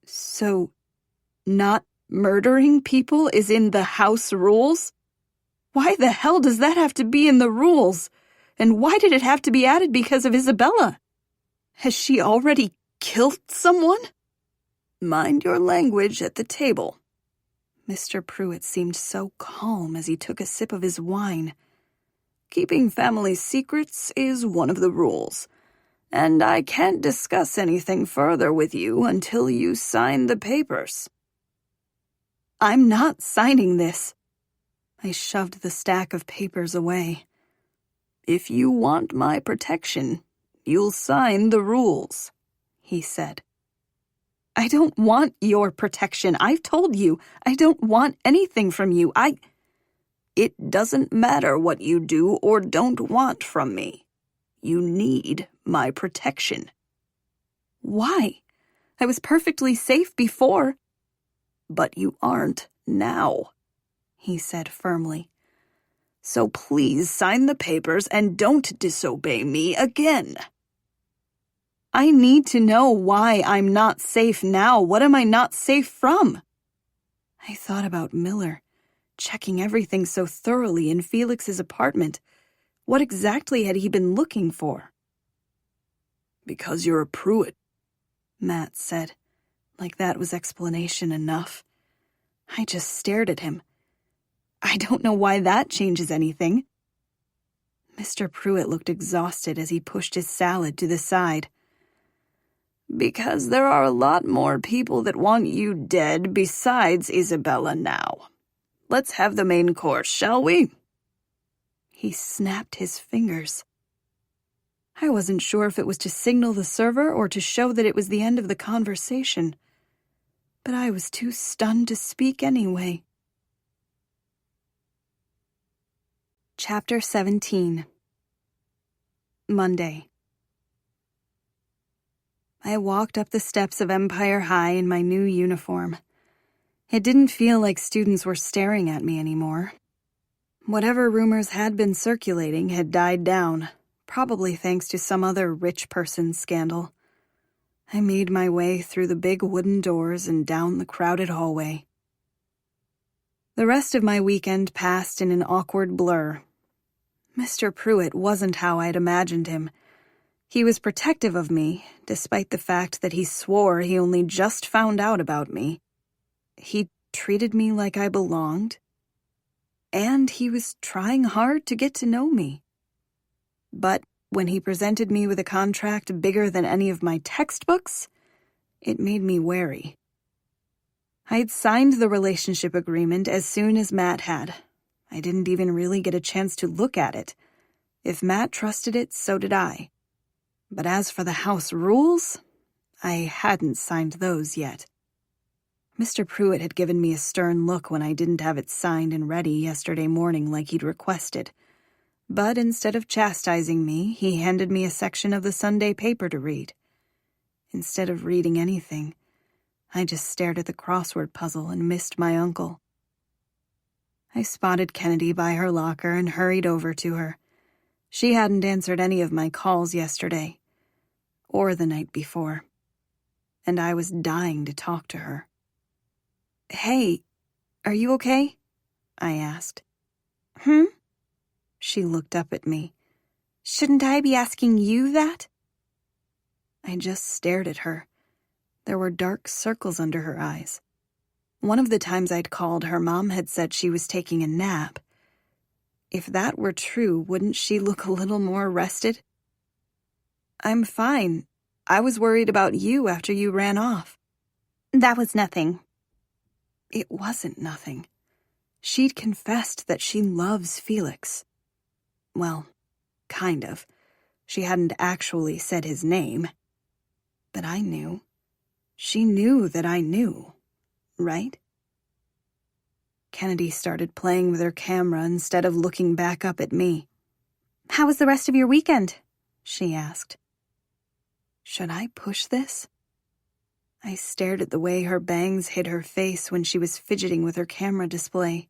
So, not murdering people is in the house rules? Why the hell does that have to be in the rules? And why did it have to be added because of Isabella? Has she already killed someone? Mind your language at the table. Mr. Pruitt seemed so calm as he took a sip of his wine. Keeping family secrets is one of the rules, and I can't discuss anything further with you until you sign the papers. I'm not signing this. I shoved the stack of papers away. If you want my protection, you'll sign the rules, he said. I don't want your protection. I've told you, I don't want anything from you. It doesn't matter what you do or don't want from me. You need my protection. Why? I was perfectly safe before. But you aren't now, he said firmly. So please sign the papers and don't disobey me again. I need to know why I'm not safe now. What am I not safe from? I thought about Miller, checking everything so thoroughly in Felix's apartment. What exactly had he been looking for? Because you're a Pruitt, Matt said, like that was explanation enough. I just stared at him. I don't know why that changes anything. Mr. Pruitt looked exhausted as he pushed his salad to the side. Because there are a lot more people that want you dead besides Isabella now. Let's have the main course, shall we? He snapped his fingers. I wasn't sure if it was to signal the server or to show that it was the end of the conversation, but I was too stunned to speak anyway. Chapter 17. Monday. I walked up the steps of Empire High in my new uniform. It didn't feel like students were staring at me anymore. Whatever rumors had been circulating had died down, probably thanks to some other rich person's scandal. I made my way through the big wooden doors and down the crowded hallway. The rest of my weekend passed in an awkward blur. Mr. Pruitt wasn't how I'd imagined him. He was protective of me, despite the fact that he swore he only just found out about me. He treated me like I belonged, and he was trying hard to get to know me. But when he presented me with a contract bigger than any of my textbooks, it made me wary. I'd signed the relationship agreement as soon as Matt had. I didn't even really get a chance to look at it. If Matt trusted it, so did I. But as for the house rules, I hadn't signed those yet. Mr. Pruitt had given me a stern look when I didn't have it signed and ready yesterday morning like he'd requested. But instead of chastising me, he handed me a section of the Sunday paper to read. Instead of reading anything, I just stared at the crossword puzzle and missed my uncle. I spotted Kennedy by her locker and hurried over to her. She hadn't answered any of my calls yesterday, or the night before, and I was dying to talk to her. "Hey, are you okay?" I asked. She looked up at me. "Shouldn't I be asking you that?" I just stared at her. There were dark circles under her eyes. One of the times I'd called, her mom had said she was taking a nap. If that were true, wouldn't she look a little more rested? "I'm fine. I was worried about you after you ran off." That was nothing. It wasn't nothing. She'd confessed that she loves Felix. Well, kind of. She hadn't actually said his name. But I knew. She knew that I knew, right? Kennedy started playing with her camera instead of looking back up at me. "How was the rest of your weekend?" she asked. Should I push this? I stared at the way her bangs hid her face when she was fidgeting with her camera display.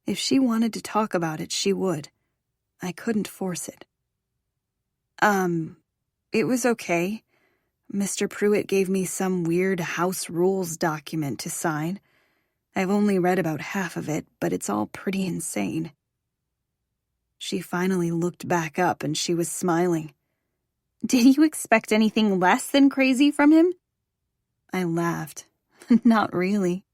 If she wanted to talk about it, she would. I couldn't force it. It was okay. Mr. Pruitt gave me some weird house rules document to sign. I've only read about half of it, but it's all pretty insane. She finally looked back up and she was smiling. Did you expect anything less than crazy from him? I laughed. Not really.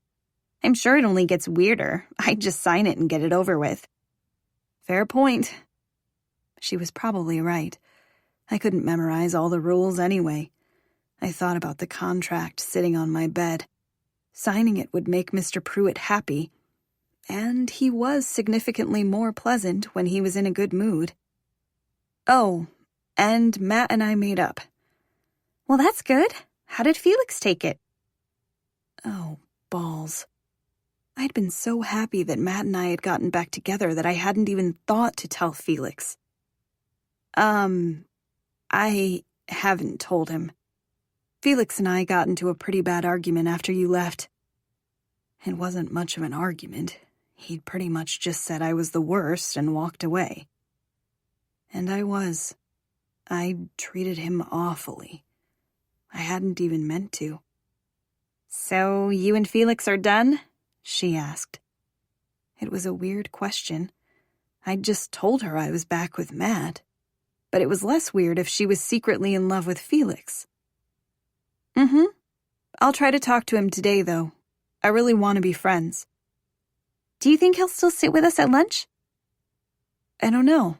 I'm sure it only gets weirder. I'd just sign it and get it over with. Fair point. She was probably right. I couldn't memorize all the rules anyway. I thought about the contract sitting on my bed. Signing it would make Mr. Pruitt happy, and he was significantly more pleasant when he was in a good mood. Oh, and Matt and I made up. Well, that's good. How did Felix take it? Oh, balls. I'd been so happy that Matt and I had gotten back together that I hadn't even thought to tell Felix. I haven't told him. Felix and I got into a pretty bad argument after you left. It wasn't much of an argument. He'd pretty much just said I was the worst and walked away. And I was. I treated him awfully. I hadn't even meant to. So you and Felix are done? She asked. It was a weird question. I'd just told her I was back with Matt. But it was less weird if she was secretly in love with Felix. I'll try to talk to him today, though. I really want to be friends. Do you think he'll still sit with us at lunch? I don't know.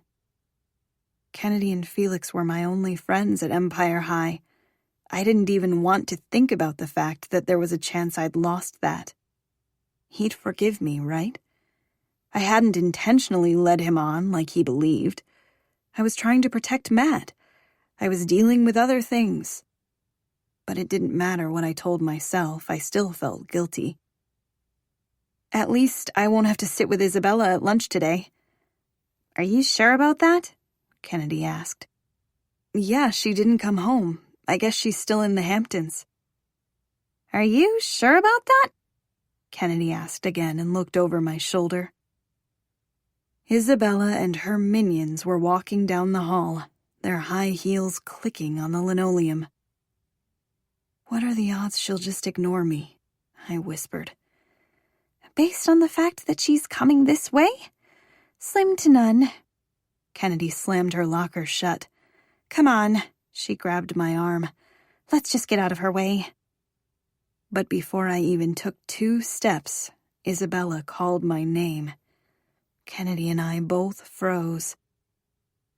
Kennedy and Felix were my only friends at Empire High. I didn't even want to think about the fact that there was a chance I'd lost that. He'd forgive me, right? I hadn't intentionally led him on like he believed. I was trying to protect Matt. I was dealing with other things. But it didn't matter what I told myself. I still felt guilty. At least I won't have to sit with Isabella at lunch today. Are you sure about that? Kennedy asked. Yeah, she didn't come home. I guess she's still in the Hamptons. Are you sure about that? Kennedy asked again and looked over my shoulder. Isabella and her minions were walking down the hall, their high heels clicking on the linoleum. What are the odds she'll just ignore me? I whispered. Based on the fact that she's coming this way? Slim to none. Kennedy slammed her locker shut. Come on, she grabbed my arm. Let's just get out of her way. But before I even took 2 steps, Isabella called my name. Kennedy and I both froze.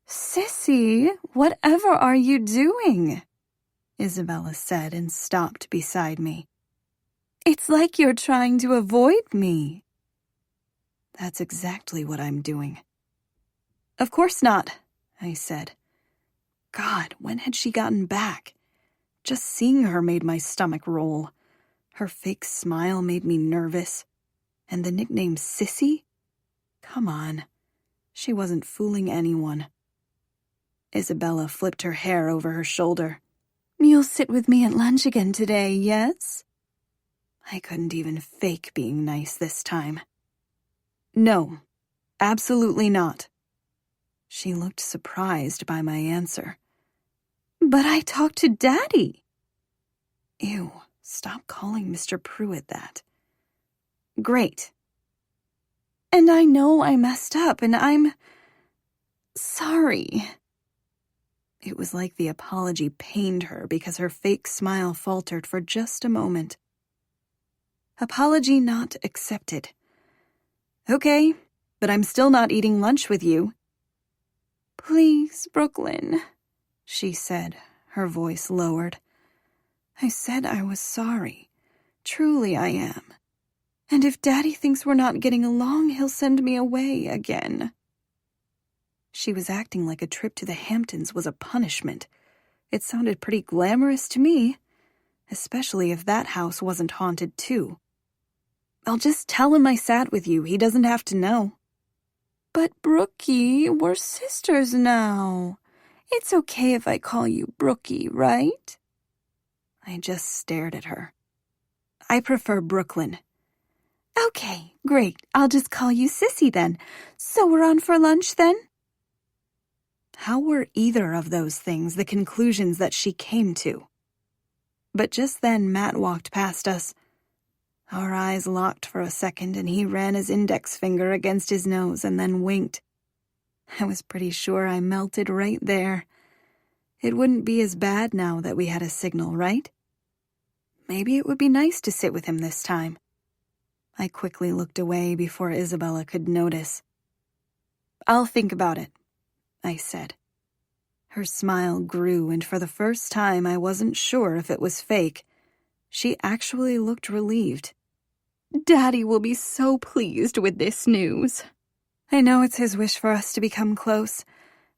Sissy, whatever are you doing? Isabella said and stopped beside me. It's like you're trying to avoid me. That's exactly what I'm doing. Of course not, I said. God, when had she gotten back? Just seeing her made my stomach roll. Her fake smile made me nervous. And the nickname Sissy? Come on. She wasn't fooling anyone. Isabella flipped her hair over her shoulder. You'll sit with me at lunch again today, yes? I couldn't even fake being nice this time. No, absolutely not. She looked surprised by my answer. But I talked to Daddy. Ew, stop calling Mr. Pruitt that. Great. And I know I messed up, and I'm sorry. It was like the apology pained her because her fake smile faltered for just a moment. Apology not accepted. Okay, but I'm still not eating lunch with you. Please, Brooklyn, she said, her voice lowered. I said I was sorry. Truly I am. And if Daddy thinks we're not getting along, he'll send me away again. She was acting like a trip to the Hamptons was a punishment. It sounded pretty glamorous to me, especially if that house wasn't haunted too. I'll just tell him I sat with you. He doesn't have to know. But Brookie, we're sisters now. It's okay if I call you Brookie, right? I just stared at her. I prefer Brooklyn. Okay, great. I'll just call you Sissy then. So we're on for lunch then? How were either of those things the conclusions that she came to? But just then Matt walked past us. Our eyes locked for a second, and he ran his index finger against his nose and then winked. I was pretty sure I melted right there. It wouldn't be as bad now that we had a signal, right? Maybe it would be nice to sit with him this time. I quickly looked away before Isabella could notice. "I'll think about it," I said. Her smile grew, and for the first time I wasn't sure if it was fake. She actually looked relieved. Daddy will be so pleased with this news. I know it's his wish for us to become close,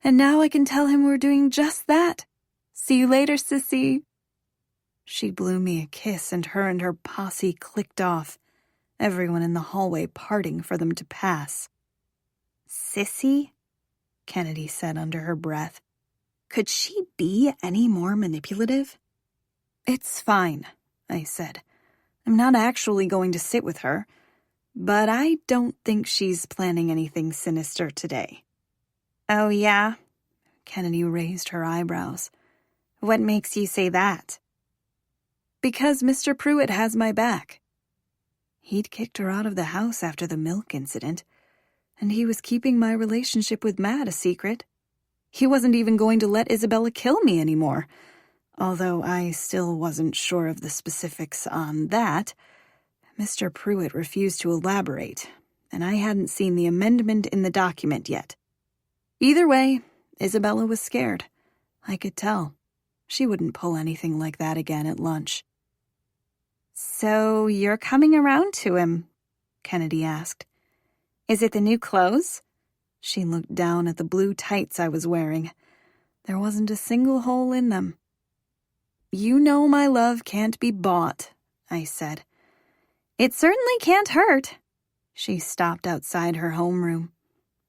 and now I can tell him we're doing just that. See you later, Sissy. She blew me a kiss, and her posse clicked off, everyone in the hallway parting for them to pass. Sissy? Kennedy said under her breath. Could she be any more manipulative? It's fine, I said. I'm not actually going to sit with her, but I don't think she's planning anything sinister today. Oh, yeah? Kennedy raised her eyebrows. What makes you say that? Because Mr. Pruitt has my back. He'd kicked her out of the house after the milk incident, and he was keeping my relationship with Matt a secret. He wasn't even going to let Isabella kill me anymore, although I still wasn't sure of the specifics on that. Mr. Pruitt refused to elaborate, and I hadn't seen the amendment in the document yet. Either way, Isabella was scared. I could tell. She wouldn't pull anything like that again at lunch. So you're coming around to him? Kennedy asked. Is it the new clothes? She looked down at the blue tights I was wearing. There wasn't a single hole in them. You know my love can't be bought, I said. It certainly can't hurt. She stopped outside her homeroom.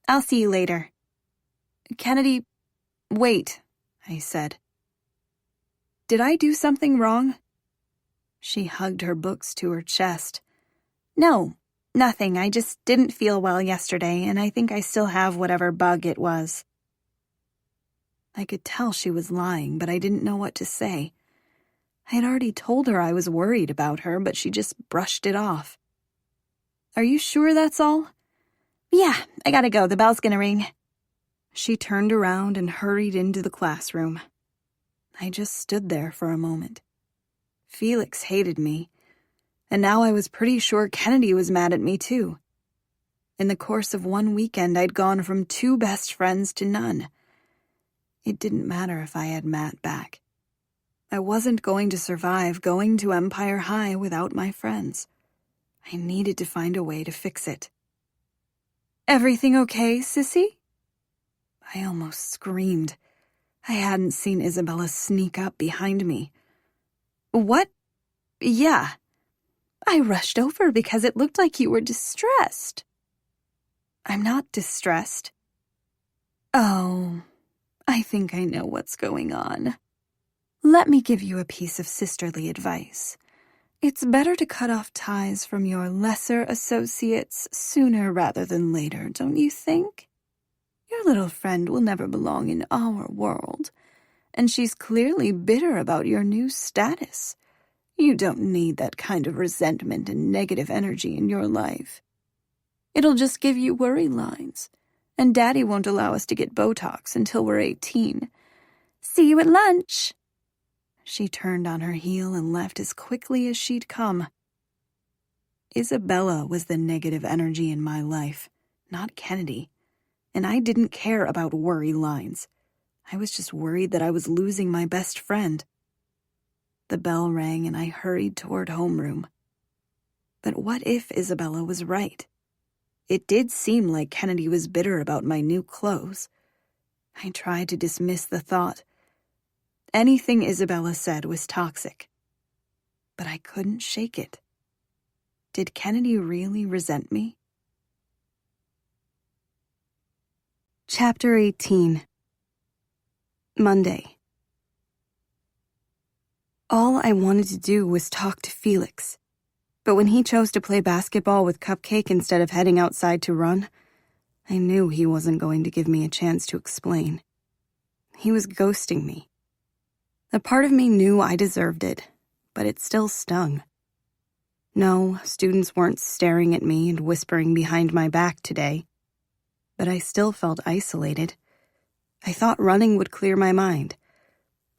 I'll see you later. Kennedy, wait, I said. Did I do something wrong? She hugged her books to her chest. No, nothing. I just didn't feel well yesterday, and I think I still have whatever bug it was. I could tell she was lying, but I didn't know what to say. I had already told her I was worried about her, but she just brushed it off. Are you sure that's all? Yeah, I gotta go. The bell's gonna ring. She turned around and hurried into the classroom. I just stood there for a moment. Felix hated me, and now I was pretty sure Kennedy was mad at me too. In the course of one weekend, I'd gone from 2 best friends to none. It didn't matter if I had Matt back. I wasn't going to survive going to Empire High without my friends. I needed to find a way to fix it. Everything okay, Sissy? I almost screamed. I hadn't seen Isabella sneak up behind me. What? Yeah. I rushed over because it looked like you were distressed. I'm not distressed. Oh, I think I know what's going on. Let me give you a piece of sisterly advice. It's better to cut off ties from your lesser associates sooner rather than later, don't you think? Your little friend will never belong in our world, and she's clearly bitter about your new status. You don't need that kind of resentment and negative energy in your life. It'll just give you worry lines, and Daddy won't allow us to get Botox until we're 18. See you at lunch. She turned on her heel and left as quickly as she'd come. Isabella was the negative energy in my life, not Kennedy, and I didn't care about worry lines. I was just worried that I was losing my best friend. The bell rang and I hurried toward homeroom. But what if Isabella was right? It did seem like Kennedy was bitter about my new clothes. I tried to dismiss the thought. Anything Isabella said was toxic. But I couldn't shake it. Did Kennedy really resent me? Chapter 18. Monday. All I wanted to do was talk to Felix. But when he chose to play basketball with Cupcake instead of heading outside to run, I knew he wasn't going to give me a chance to explain. He was ghosting me. A part of me knew I deserved it, but it still stung. No, students weren't staring at me and whispering behind my back today, but I still felt isolated. I thought running would clear my mind,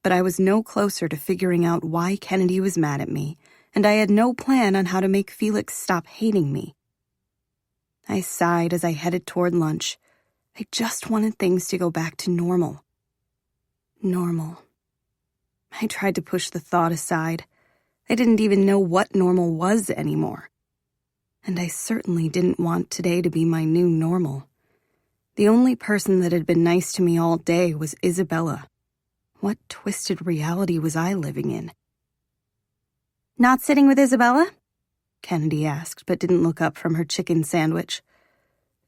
but I was no closer to figuring out why Kennedy was mad at me, and I had no plan on how to make Felix stop hating me. I sighed as I headed toward lunch. I just wanted things to go back to normal. Normal. I tried to push the thought aside. I didn't even know what normal was anymore. And I certainly didn't want today to be my new normal. The only person that had been nice to me all day was Isabella. What twisted reality was I living in? Not sitting with Isabella? Kennedy asked, but didn't look up from her chicken sandwich.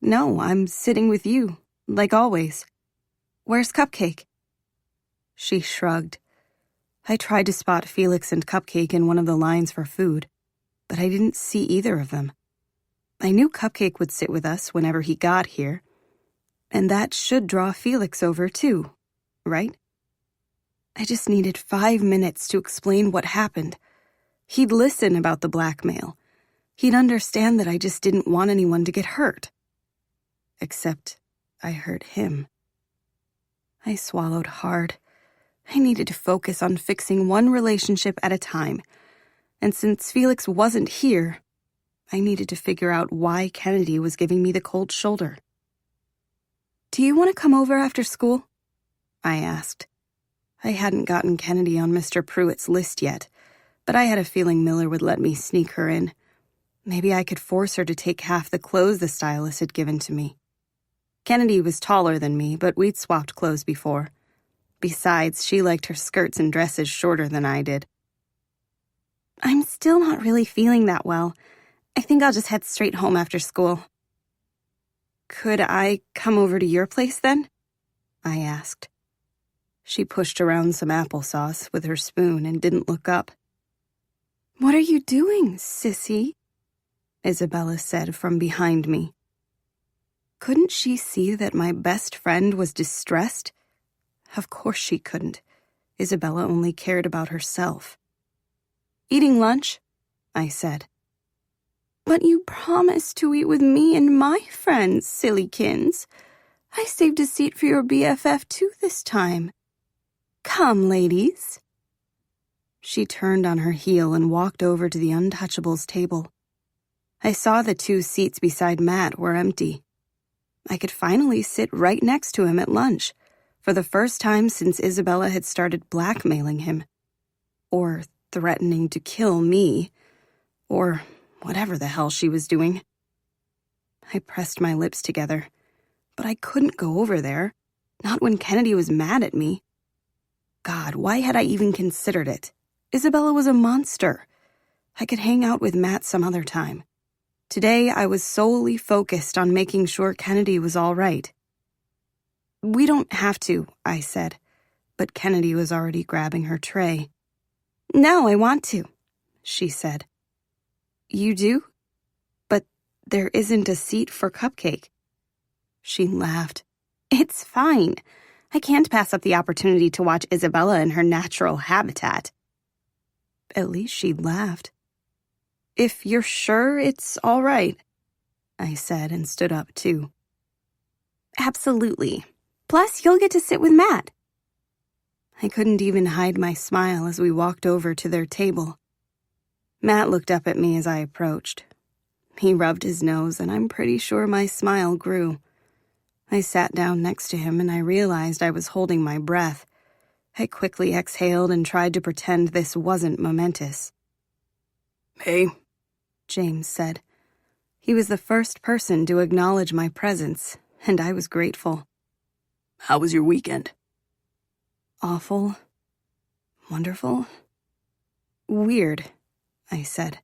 No, I'm sitting with you, like always. Where's Cupcake? She shrugged. I tried to spot Felix and Cupcake in one of the lines for food, but I didn't see either of them. I knew Cupcake would sit with us whenever he got here, and that should draw Felix over too, right? I just needed 5 minutes to explain what happened. He'd listen about the blackmail. He'd understand that I just didn't want anyone to get hurt. Except I hurt him. I swallowed hard. I needed to focus on fixing one relationship at a time, and since Felix wasn't here, I needed to figure out why Kennedy was giving me the cold shoulder. Do you want to come over after school? I asked. I hadn't gotten Kennedy on Mr. Pruitt's list yet, but I had a feeling Miller would let me sneak her in. Maybe I could force her to take half the clothes the stylist had given to me. Kennedy was taller than me, but we'd swapped clothes before. Besides, she liked her skirts and dresses shorter than I did. I'm still not really feeling that well. I think I'll just head straight home after school. Could I come over to your place then? I asked. She pushed around some applesauce with her spoon and didn't look up. What are you doing, sissy? Isabella said from behind me. Couldn't she see that my best friend was distressed? Of course she couldn't. Isabella only cared about herself. Eating lunch, I said. But you promised to eat with me and my friends, sillykins. I saved a seat for your BFF too this time. Come, ladies. She turned on her heel and walked over to the Untouchables table. I saw the 2 seats beside Matt were empty. I could finally sit right next to him at lunch, for the first time since Isabella had started blackmailing him. Or threatening to kill me. Or whatever the hell she was doing. I pressed my lips together, but I couldn't go over there, not when Kennedy was mad at me. God, why had I even considered it? Isabella was a monster. I could hang out with Matt some other time. Today, I was solely focused on making sure Kennedy was all right. We don't have to, I said, but Kennedy was already grabbing her tray. No, I want to, she said. You do? But there isn't a seat for Cupcake. She laughed. It's fine. I can't pass up the opportunity to watch Isabella in her natural habitat. At least she laughed. If you're sure it's all right, I said and stood up too. Absolutely. Plus, you'll get to sit with Matt. I couldn't even hide my smile as we walked over to their table. Matt looked up at me as I approached. He rubbed his nose, and I'm pretty sure my smile grew. I sat down next to him, and I realized I was holding my breath. I quickly exhaled and tried to pretend this wasn't momentous. Hey, James said. He was the first person to acknowledge my presence, and I was grateful. How was your weekend? Awful. Wonderful. Weird, I said.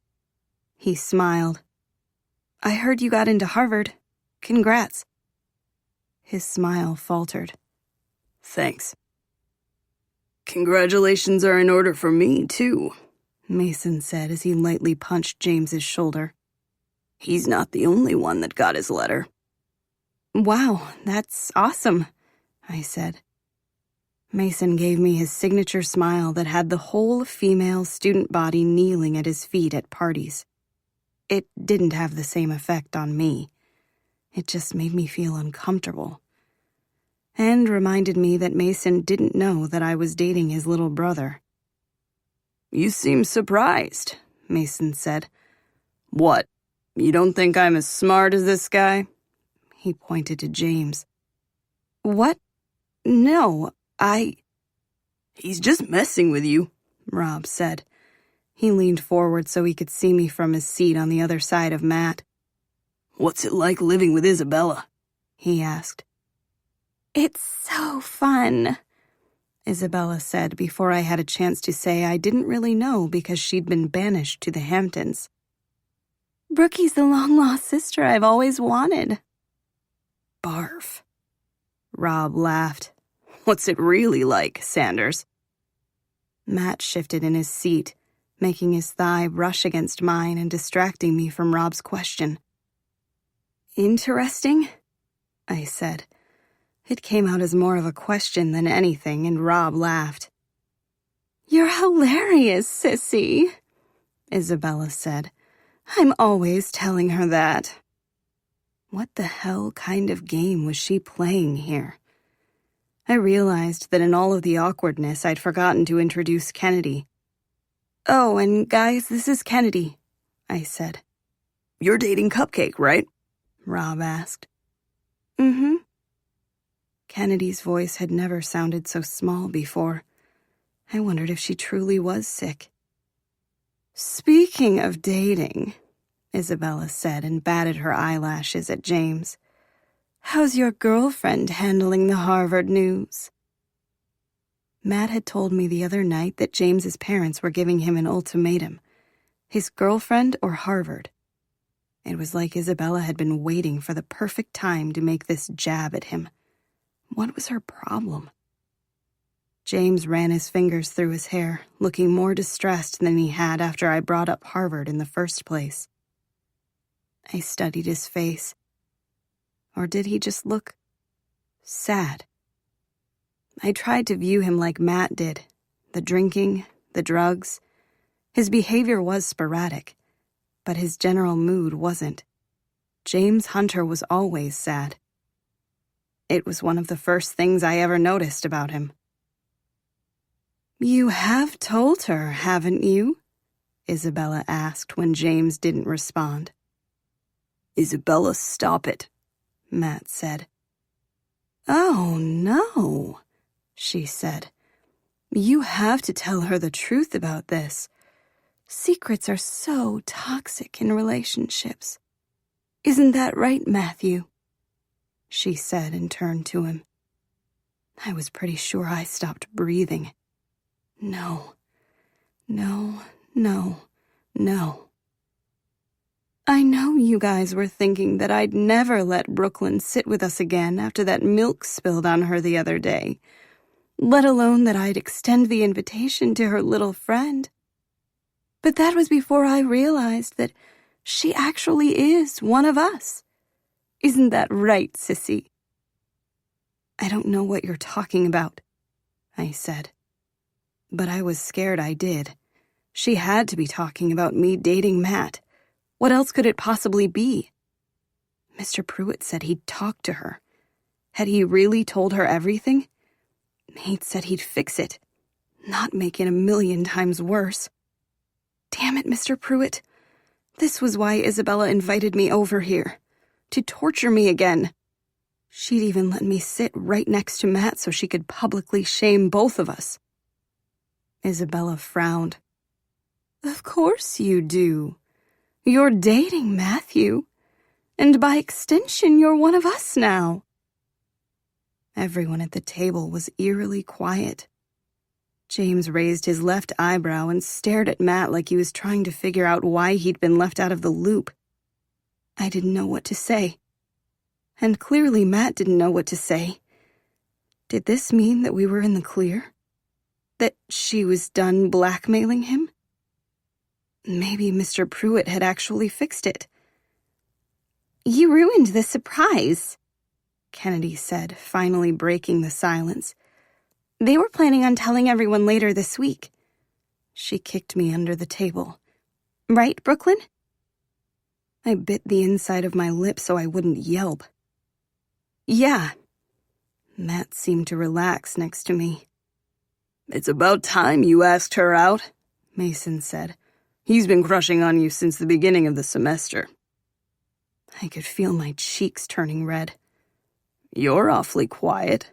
He smiled. I heard you got into Harvard. Congrats. His smile faltered. Thanks. Congratulations are in order for me, too, Mason said as he lightly punched James's shoulder. He's not the only one that got his letter. Wow, that's awesome, I said. Mason gave me his signature smile that had the whole female student body kneeling at his feet at parties. It didn't have the same effect on me. It just made me feel uncomfortable. And reminded me that Mason didn't know that I was dating his little brother. "You seem surprised," Mason said. "What, you don't think I'm as smart as this guy?" He pointed to James. "What? No, He's just messing with you," Rob said. He leaned forward so he could see me from his seat on the other side of Matt. "What's it like living with Isabella?" he asked. It's so fun, Isabella said before I had a chance to say I didn't really know because she'd been banished to the Hamptons. Brookie's the long-lost sister I've always wanted. Barf. Rob laughed. "What's it really like, Sanders?" Matt shifted in his seat, making his thigh brush against mine and distracting me from Rob's question. "Interesting?" I said. It came out as more of a question than anything, and Rob laughed. You're hilarious, sissy, Isabella said. I'm always telling her that. What the hell kind of game was she playing here? I realized that in all of the awkwardness, I'd forgotten to introduce Kennedy. "Oh, and guys, this is Kennedy," I said. "You're dating Cupcake, right?" Rob asked. "Mm-hmm." Kennedy's voice had never sounded so small before. I wondered if she truly was sick. "Speaking of dating," Isabella said and batted her eyelashes at James. "How's your girlfriend handling the Harvard news?" Matt had told me the other night that James's parents were giving him an ultimatum. His girlfriend or Harvard. It was like Isabella had been waiting for the perfect time to make this jab at him. What was her problem? James ran his fingers through his hair, looking more distressed than he had after I brought up Harvard in the first place. I studied his face. Or did he just look sad? I tried to view him like Matt did. The drinking, the drugs. His behavior was sporadic, but his general mood wasn't. James Hunter was always sad. It was one of the first things I ever noticed about him. "You have told her, haven't you?" Isabella asked when James didn't respond. "Isabella, stop it," Matt said. "Oh, no," she said. "You have to tell her the truth about this. Secrets are so toxic in relationships. Isn't that right, Matthew?" she said and turned to him. I was pretty sure I stopped breathing. No. I know you guys were thinking that I'd never let Brooklyn sit with us again after that milk spilled on her the other day, let alone that I'd extend the invitation to her little friend. But that was before I realized that she actually is one of us. Isn't that right, sissy? "I don't know what you're talking about," I said. But I was scared I did. She had to be talking about me dating Matt. What else could it possibly be? Mr. Pruitt said he'd talked to her. Had he really told her everything? He'd said he'd fix it, not make it 1,000,000 times worse. Damn it, Mr. Pruitt. This was why Isabella invited me over here. To torture me again. She'd even let me sit right next to Matt so she could publicly shame both of us. Isabella frowned. "Of course you do. You're dating Matthew. And by extension, you're one of us now." Everyone at the table was eerily quiet. James raised his left eyebrow and stared at Matt like he was trying to figure out why he'd been left out of the loop. I didn't know what to say. And clearly Matt didn't know what to say. Did this mean that we were in the clear? That she was done blackmailing him? Maybe Mr. Pruitt had actually fixed it. "You ruined the surprise," Kennedy said, finally breaking the silence. They were planning on telling everyone later this week. She kicked me under the table. Right, Brooklyn? I bit the inside of my lip so I wouldn't yelp. Yeah. Matt seemed to relax next to me. It's about time you asked her out, Mason said. He's been crushing on you since the beginning of the semester. I could feel my cheeks turning red. You're awfully quiet,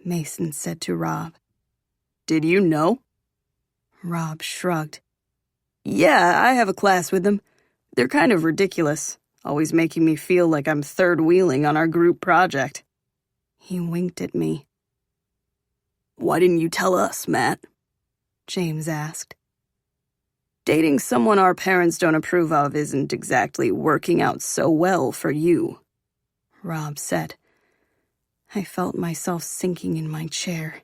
Mason said to Rob. Did you know? Rob shrugged. Yeah, I have a class with them. They're kind of ridiculous, always making me feel like I'm third-wheeling on our group project. He winked at me. Why didn't you tell us, Matt? James asked. Dating someone our parents don't approve of isn't exactly working out so well for you, Rob said. I felt myself sinking in my chair.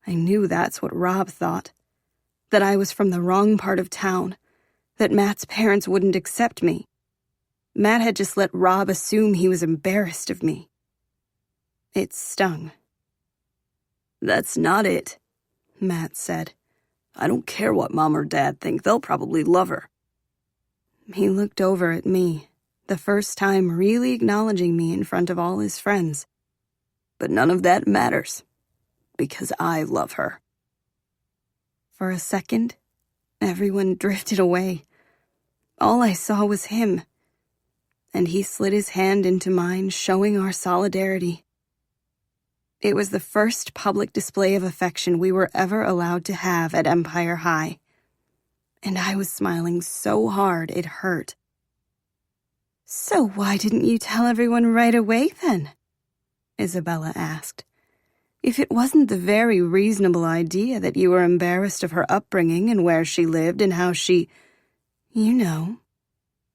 I knew that's what Rob thought, that I was from the wrong part of town, that Matt's parents wouldn't accept me. Matt had just let Rob assume he was embarrassed of me. It stung. That's not it, Matt said. I don't care what Mom or Dad think. They'll probably love her. He looked over at me, the first time really acknowledging me in front of all his friends. But none of that matters, because I love her. For a second, everyone drifted away. All I saw was him, and he slid his hand into mine, showing our solidarity. It was the first public display of affection we were ever allowed to have at Empire High, and I was smiling so hard it hurt. So why didn't you tell everyone right away, then? Isabella asked. If it wasn't the very reasonable idea that you were embarrassed of her upbringing and where she lived and how she,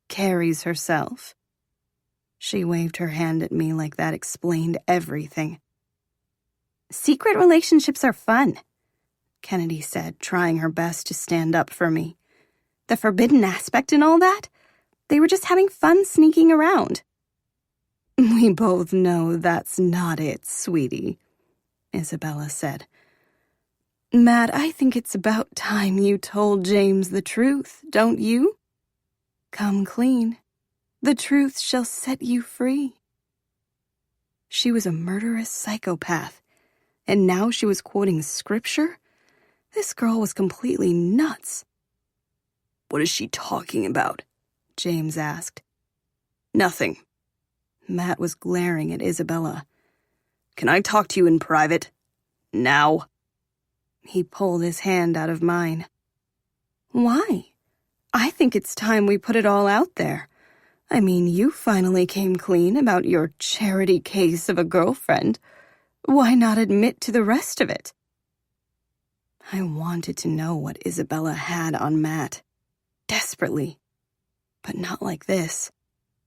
carries herself. She waved her hand at me like that explained everything. Secret relationships are fun, Kennedy said, trying her best to stand up for me. The forbidden aspect and all that? They were just having fun sneaking around. We both know that's not it, sweetie, Isabella said. Matt, I think it's about time you told James the truth, don't you? Come clean. The truth shall set you free. She was a murderous psychopath, and now she was quoting scripture? This girl was completely nuts. What is she talking about? James asked. Nothing. Matt was glaring at Isabella. Can I talk to you in private? Now? He pulled his hand out of mine. Why? I think it's time we put it all out there. I mean, you finally came clean about your charity case of a girlfriend. Why not admit to the rest of it? I wanted to know what Isabella had on Matt. Desperately. But not like this.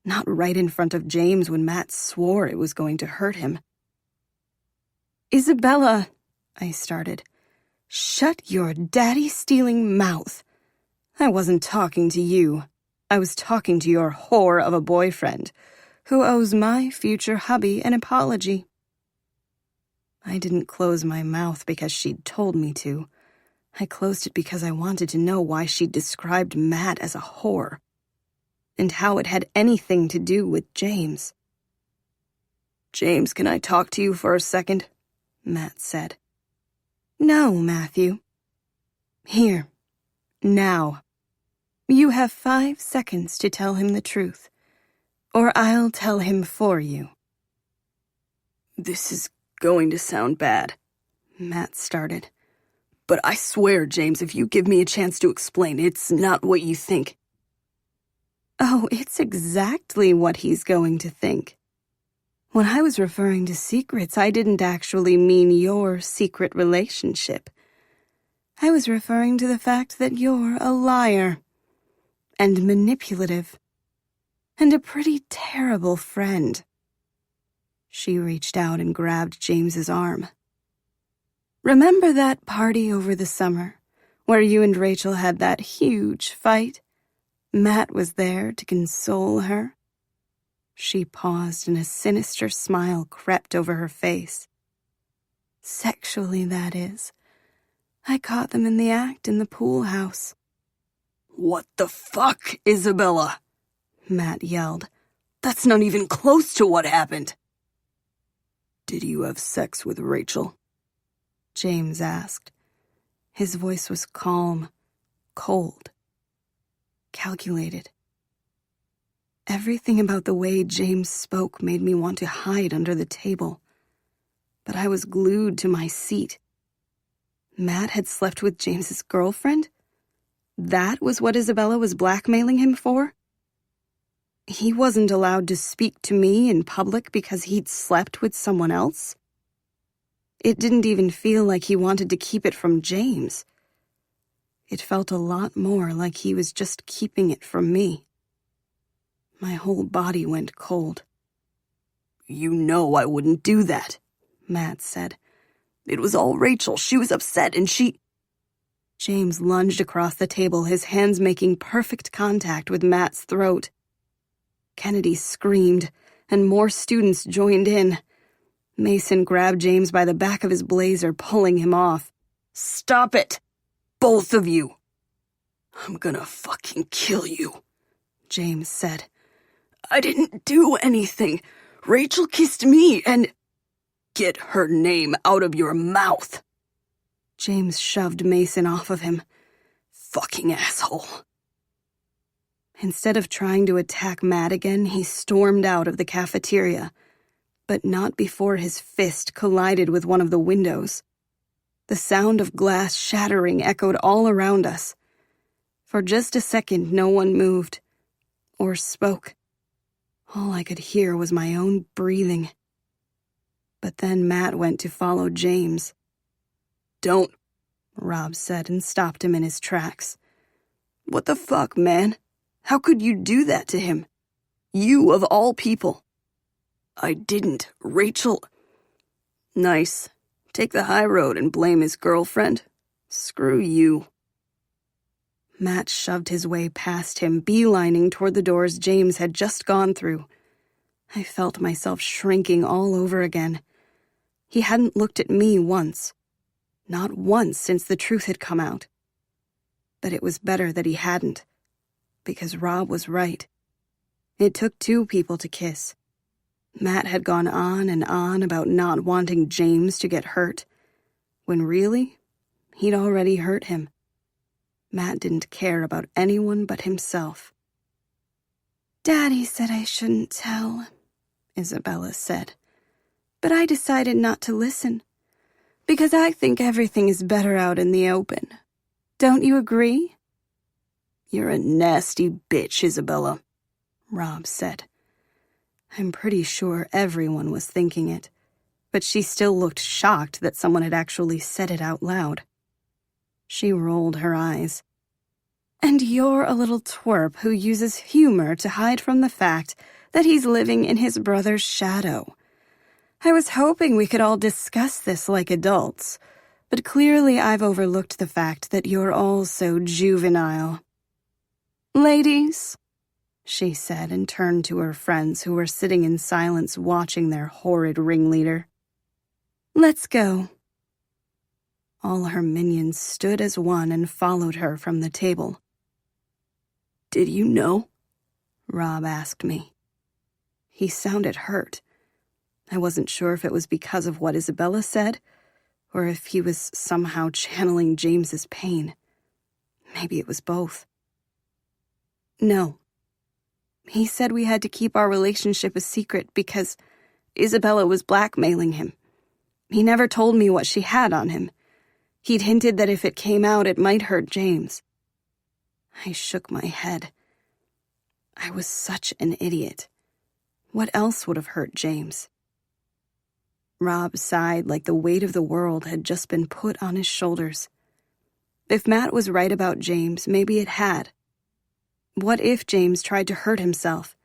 Not right in front of James when Matt swore it was going to hurt him. Isabella, I started. Shut your daddy-stealing mouth. I wasn't talking to you. I was talking to your whore of a boyfriend, who owes my future hubby an apology. I didn't close my mouth because she'd told me to. I closed it because I wanted to know why she'd described Matt as a whore, and how it had anything to do with James. James, can I talk to you for a second? Matt said. No, Matthew. Here. Now. You have 5 seconds to tell him the truth, or I'll tell him for you. This is going to sound bad, Matt started. But I swear, James, if you give me a chance to explain, it's not what you think. Oh, it's exactly what he's going to think. When I was referring to secrets, I didn't actually mean your secret relationship. I was referring to the fact that you're a liar, and manipulative, and a pretty terrible friend. She reached out and grabbed James's arm. Remember that party over the summer, where you and Rachel had that huge fight? Matt was there to console her. She paused and a sinister smile crept over her face. Sexually, that is. I caught them in the act in the pool house. What the fuck, Isabella? Matt yelled. That's not even close to what happened. Did you have sex with Rachel? James asked. His voice was calm, cold, calculated. Everything about the way James spoke made me want to hide under the table, but I was glued to my seat. Matt had slept with James's girlfriend? That was what Isabella was blackmailing him for? He wasn't allowed to speak to me in public because he'd slept with someone else? It didn't even feel like he wanted to keep it from James. It felt a lot more like he was just keeping it from me. My whole body went cold. You know I wouldn't do that, Matt said. It was all Rachel. She was upset and she... James lunged across the table, his hands making perfect contact with Matt's throat. Kennedy screamed, and more students joined in. Mason grabbed James by the back of his blazer, pulling him off. Stop it! Both of you! I'm gonna fucking kill you, James said. I didn't do anything. Rachel kissed me and... Get her name out of your mouth. James shoved Mason off of him. Fucking asshole. Instead of trying to attack Matt again, he stormed out of the cafeteria, but not before his fist collided with one of the windows. The sound of glass shattering echoed all around us. For just a second, no one moved or spoke. All I could hear was my own breathing. But then Matt went to follow James. Don't, Rob said and stopped him in his tracks. What the fuck, man? How could you do that to him? You of all people. I didn't. Rachel... Nice. Take the high road and blame his girlfriend. Screw you. Matt shoved his way past him, beelining toward the doors James had just gone through. I felt myself shrinking all over again. He hadn't looked at me once. Not once since the truth had come out. But it was better that he hadn't, because Rob was right. It took two people to kiss. Matt had gone on and on about not wanting James to get hurt, when really, he'd already hurt him. Matt didn't care about anyone but himself. Daddy said I shouldn't tell, Isabella said, but I decided not to listen, because I think everything is better out in the open. Don't you agree? You're a nasty bitch, Isabella, Rob said. I'm pretty sure everyone was thinking it, but she still looked shocked that someone had actually said it out loud. She rolled her eyes. And you're a little twerp who uses humor to hide from the fact that he's living in his brother's shadow. I was hoping we could all discuss this like adults, but clearly I've overlooked the fact that you're all so juvenile. Ladies, she said and turned to her friends who were sitting in silence watching their horrid ringleader. Let's go. All her minions stood as one and followed her from the table. Did you know? Rob asked me. He sounded hurt. I wasn't sure if it was because of what Isabella said, or if he was somehow channeling James's pain. Maybe it was both. No. He said we had to keep our relationship a secret because Isabella was blackmailing him. He never told me what she had on him. He'd hinted that if it came out, it might hurt James. I shook my head. I was such an idiot. What else would have hurt James? Rob sighed like the weight of the world had just been put on his shoulders. If Matt was right about James, maybe it had. What if James tried to hurt himself?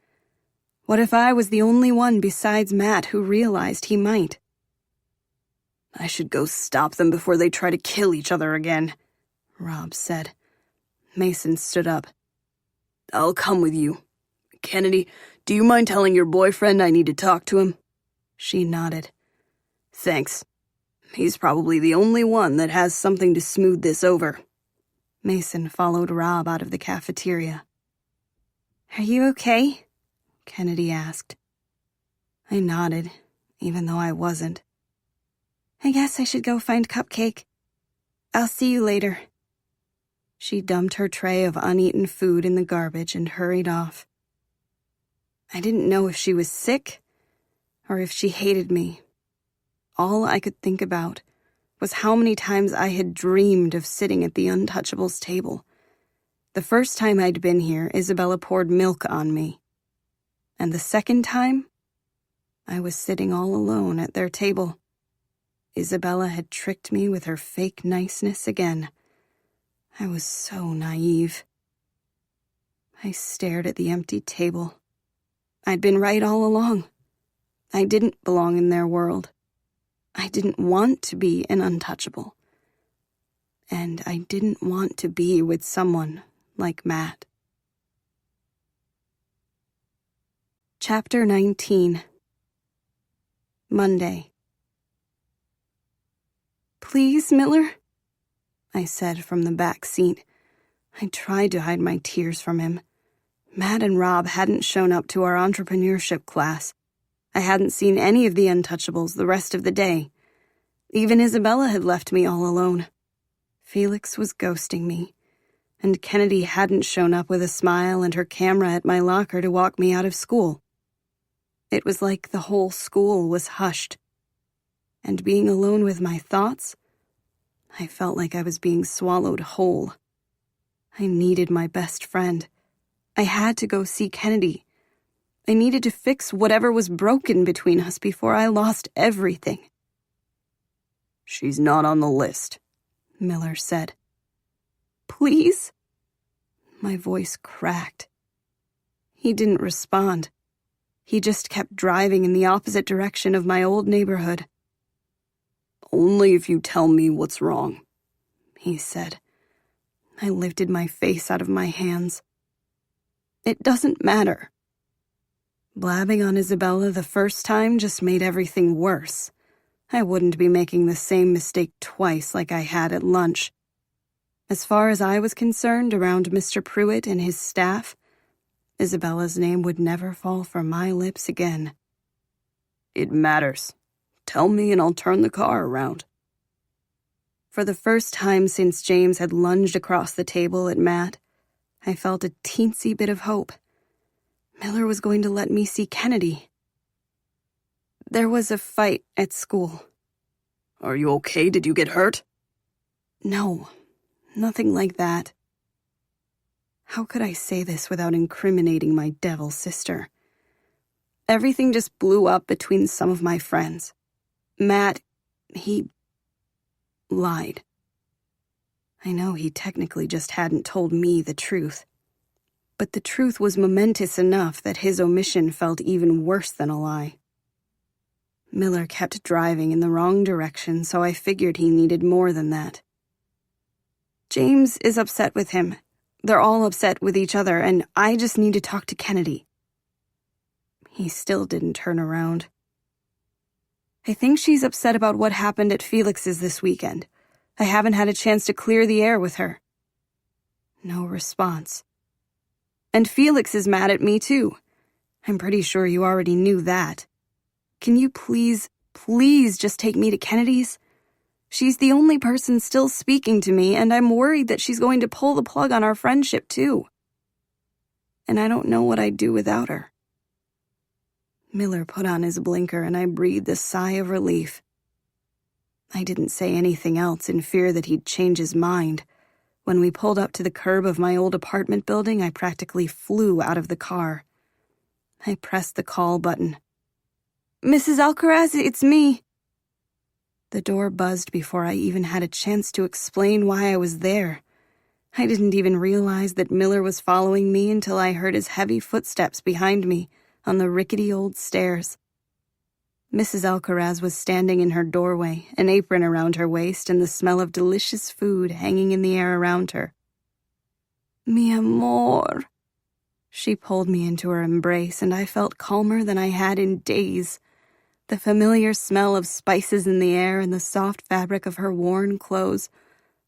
What if I was the only one besides Matt who realized he might? I should go stop them before they try to kill each other again, Rob said. Mason stood up. I'll come with you. Kennedy, do you mind telling your boyfriend I need to talk to him? She nodded. Thanks. He's probably the only one that has something to smooth this over. Mason followed Rob out of the cafeteria. "Are you okay?" Kennedy asked. I nodded, even though I wasn't. "I guess I should go find Cupcake. I'll see you later." She dumped her tray of uneaten food in the garbage and hurried off. I didn't know if she was sick or if she hated me. All I could think about was how many times I had dreamed of sitting at the Untouchables table. The first time I'd been here, Isabella poured milk on me. And the second time, I was sitting all alone at their table. Isabella had tricked me with her fake niceness again. I was so naive. I stared at the empty table. I'd been right all along. I didn't belong in their world. I didn't want to be an untouchable. And I didn't want to be with someone like Matt. Chapter 19. Monday. "Please, Miller?" I said from the back seat. I tried to hide my tears from him. Matt and Rob hadn't shown up to our entrepreneurship class. I hadn't seen any of the Untouchables the rest of the day. Even Isabella had left me all alone. Felix was ghosting me, and Kennedy hadn't shown up with a smile and her camera at my locker to walk me out of school. It was like the whole school was hushed. And being alone with my thoughts, I felt like I was being swallowed whole. I needed my best friend. I had to go see Kennedy. I needed to fix whatever was broken between us before I lost everything. "She's not on the list," Miller said. "Please?" My voice cracked. He didn't respond. He just kept driving in the opposite direction of my old neighborhood. "Only if you tell me what's wrong," he said. I lifted my face out of my hands. "It doesn't matter." Blabbing on Isabella the first time just made everything worse. I wouldn't be making the same mistake twice like I had at lunch. As far as I was concerned around Mr. Pruitt and his staff, Isabella's name would never fall from my lips again. "It matters. Tell me and I'll turn the car around." For the first time since James had lunged across the table at Matt, I felt a teensy bit of hope. Miller was going to let me see Kennedy. "There was a fight at school." "Are you okay? Did you get hurt?" "No, nothing like that." How could I say this without incriminating my devil sister? Everything just blew up between some of my friends. Matt, he lied. I know he technically just hadn't told me the truth. But the truth was momentous enough that his omission felt even worse than a lie. Miller kept driving in the wrong direction, so I figured he needed more than that. "James is upset with him. They're all upset with each other, and I just need to talk to Kennedy." He still didn't turn around. "I think she's upset about what happened at Felix's this weekend. I haven't had a chance to clear the air with her." No response. "And Felix is mad at me, too. I'm pretty sure you already knew that. Can you please just take me to Kennedy's? She's the only person still speaking to me, and I'm worried that she's going to pull the plug on our friendship, too. And I don't know what I'd do without her." Miller put on his blinker, and I breathed a sigh of relief. I didn't say anything else in fear that he'd change his mind. When we pulled up to the curb of my old apartment building, I practically flew out of the car. I pressed the call button. "Mrs. Alcaraz, it's me." The door buzzed before I even had a chance to explain why I was there. I didn't even realize that Miller was following me until I heard his heavy footsteps behind me on the rickety old stairs. Mrs. Alcaraz was standing in her doorway, an apron around her waist and the smell of delicious food hanging in the air around her. "Mi amor." She pulled me into her embrace, and I felt calmer than I had in days. The familiar smell of spices in the air and the soft fabric of her worn clothes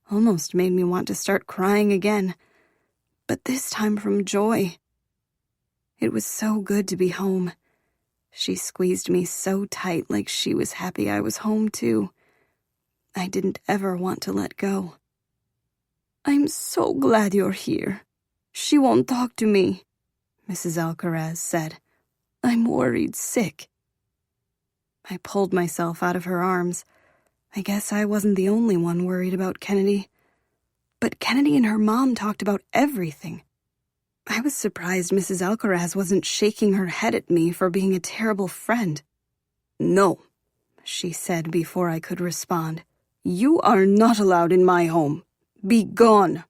almost made me want to start crying again, but this time from joy. It was so good to be home. She squeezed me so tight, like she was happy I was home too. I didn't ever want to let go. "I'm so glad you're here. She won't talk to me," Mrs. Alcaraz said. "I'm worried sick." I pulled myself out of her arms. I guess I wasn't the only one worried about Kennedy. But Kennedy and her mom talked about everything. I was surprised Mrs. Alcaraz wasn't shaking her head at me for being a terrible friend. "No," she said before I could respond. "You are not allowed in my home. Be gone."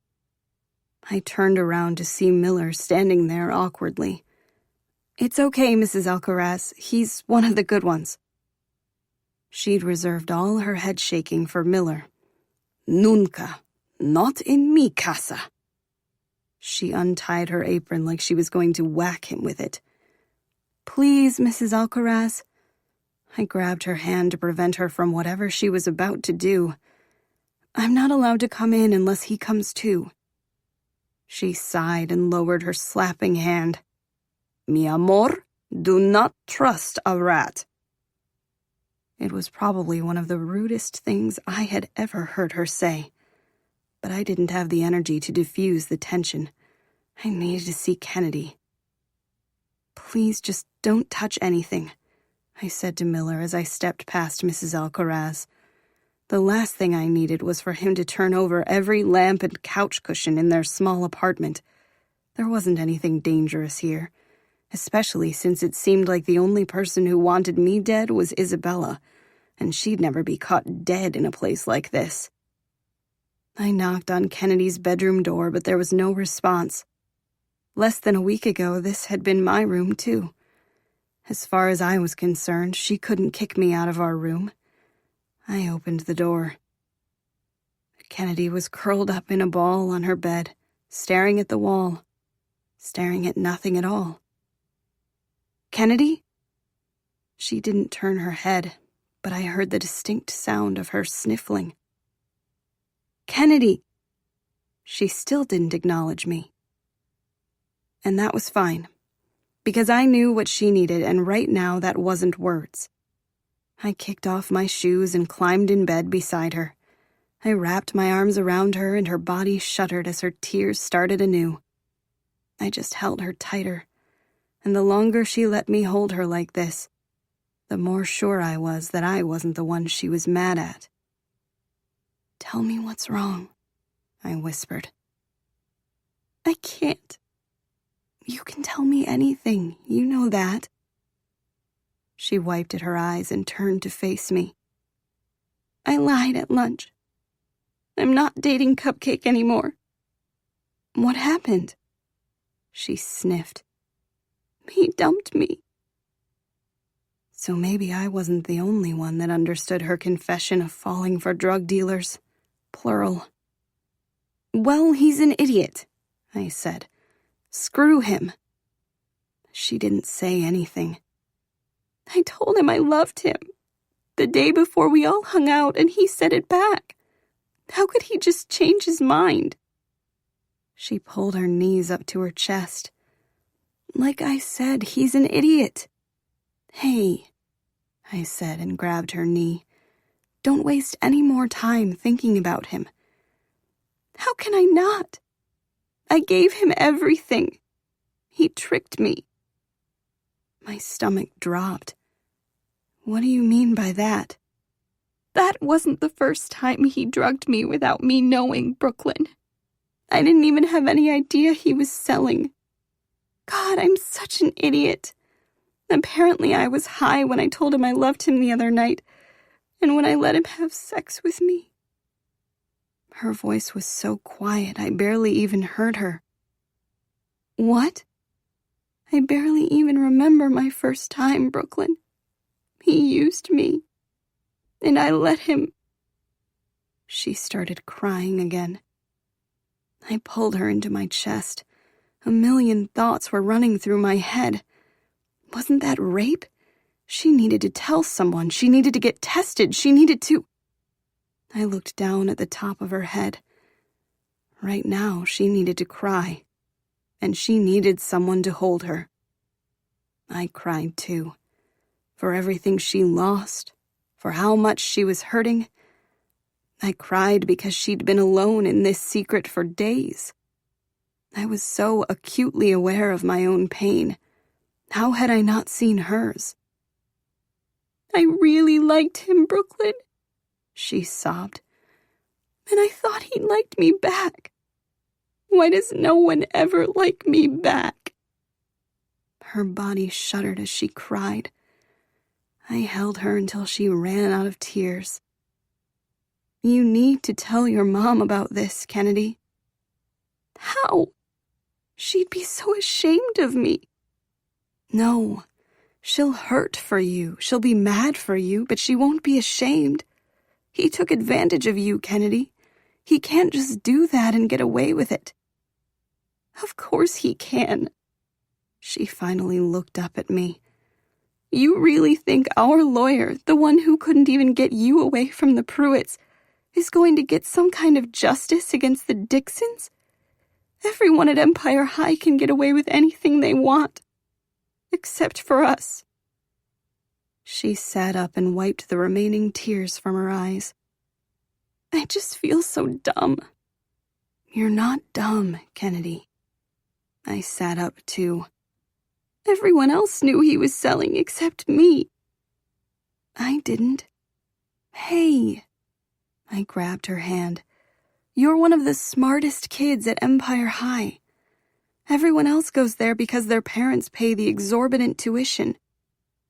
I turned around to see Miller standing there awkwardly. "It's okay, Mrs. Alcaraz. He's one of the good ones." She'd reserved all her head shaking for Miller. "Nunca. Not in mi casa." She untied her apron like she was going to whack him with it. "Please, Mrs. Alcaraz." I grabbed her hand to prevent her from whatever she was about to do. "I'm not allowed to come in unless he comes too." She sighed and lowered her slapping hand. "Mi amor, do not trust a rat." It was probably one of the rudest things I had ever heard her say, but I didn't have the energy to diffuse the tension. I needed to see Kennedy. "Please just don't touch anything," I said to Miller as I stepped past Mrs. Alcaraz. The last thing I needed was for him to turn over every lamp and couch cushion in their small apartment. There wasn't anything dangerous here, especially since it seemed like the only person who wanted me dead was Isabella, and she'd never be caught dead in a place like this. I knocked on Kennedy's bedroom door, but there was no response. Less than a week ago, this had been my room, too. As far as I was concerned, she couldn't kick me out of our room. I opened the door. Kennedy was curled up in a ball on her bed, staring at the wall, staring at nothing at all. "Kennedy?" She didn't turn her head, but I heard the distinct sound of her sniffling. "Kennedy!" She still didn't acknowledge me. And that was fine, because I knew what she needed, and right now that wasn't words. I kicked off my shoes and climbed in bed beside her. I wrapped my arms around her, and her body shuddered as her tears started anew. I just held her tighter, and the longer she let me hold her like this, the more sure I was that I wasn't the one she was mad at. "Tell me what's wrong," I whispered. "I can't. You can tell me anything, you know that." She wiped at her eyes and turned to face me. "I lied at lunch. I'm not dating Cupcake anymore." "What happened?" She sniffed. "He dumped me." So maybe I wasn't the only one that understood her confession of falling for drug dealers. Plural. "Well, he's an idiot," I said. "Screw him." She didn't say anything. "I told him I loved him the day before we all hung out, and he said it back. How could he just change his mind?" She pulled her knees up to her chest. "Like I said, he's an idiot." "Hey," I said and grabbed her knee. "Don't waste any more time thinking about him." "How can I not? I gave him everything. He tricked me." My stomach dropped. "What do you mean by that?" "That wasn't the first time he drugged me without me knowing, Brooklyn. I didn't even have any idea he was selling. God, I'm such an idiot. Apparently I was high when I told him I loved him the other night, and when I let him have sex with me." Her voice was so quiet I barely even heard her. "What?" "I barely even remember my first time, Brooklyn. He used me, and I let him." She started crying again. I pulled her into my chest. A million thoughts were running through my head. Wasn't that rape? She needed to tell someone. She needed to get tested. She needed to... I looked down at the top of her head. Right now, she needed to cry, and she needed someone to hold her. I cried too, for everything she lost, for how much she was hurting. I cried because she'd been alone in this secret for days. I was so acutely aware of my own pain. How had I not seen hers? I really liked him, Brooklyn, she sobbed. And I thought he liked me back. Why does no one ever like me back? Her body shuddered as she cried. I held her until she ran out of tears. You need to tell your mom about this, Kennedy. How? She'd be so ashamed of me. No, she'll hurt for you. She'll be mad for you, but she won't be ashamed. He took advantage of you, Kennedy. He can't just do that and get away with it. Of course he can. She finally looked up at me. You really think our lawyer, the one who couldn't even get you away from the Pruitts, is going to get some kind of justice against the Dixons? Everyone at Empire High can get away with anything they want. Except for us. She sat up and wiped the remaining tears from her eyes. I just feel so dumb. You're not dumb, Kennedy. I sat up too. Everyone else knew he was selling except me. I didn't. Hey. I grabbed her hand. You're one of the smartest kids at Empire High. Everyone else goes there because their parents pay the exorbitant tuition.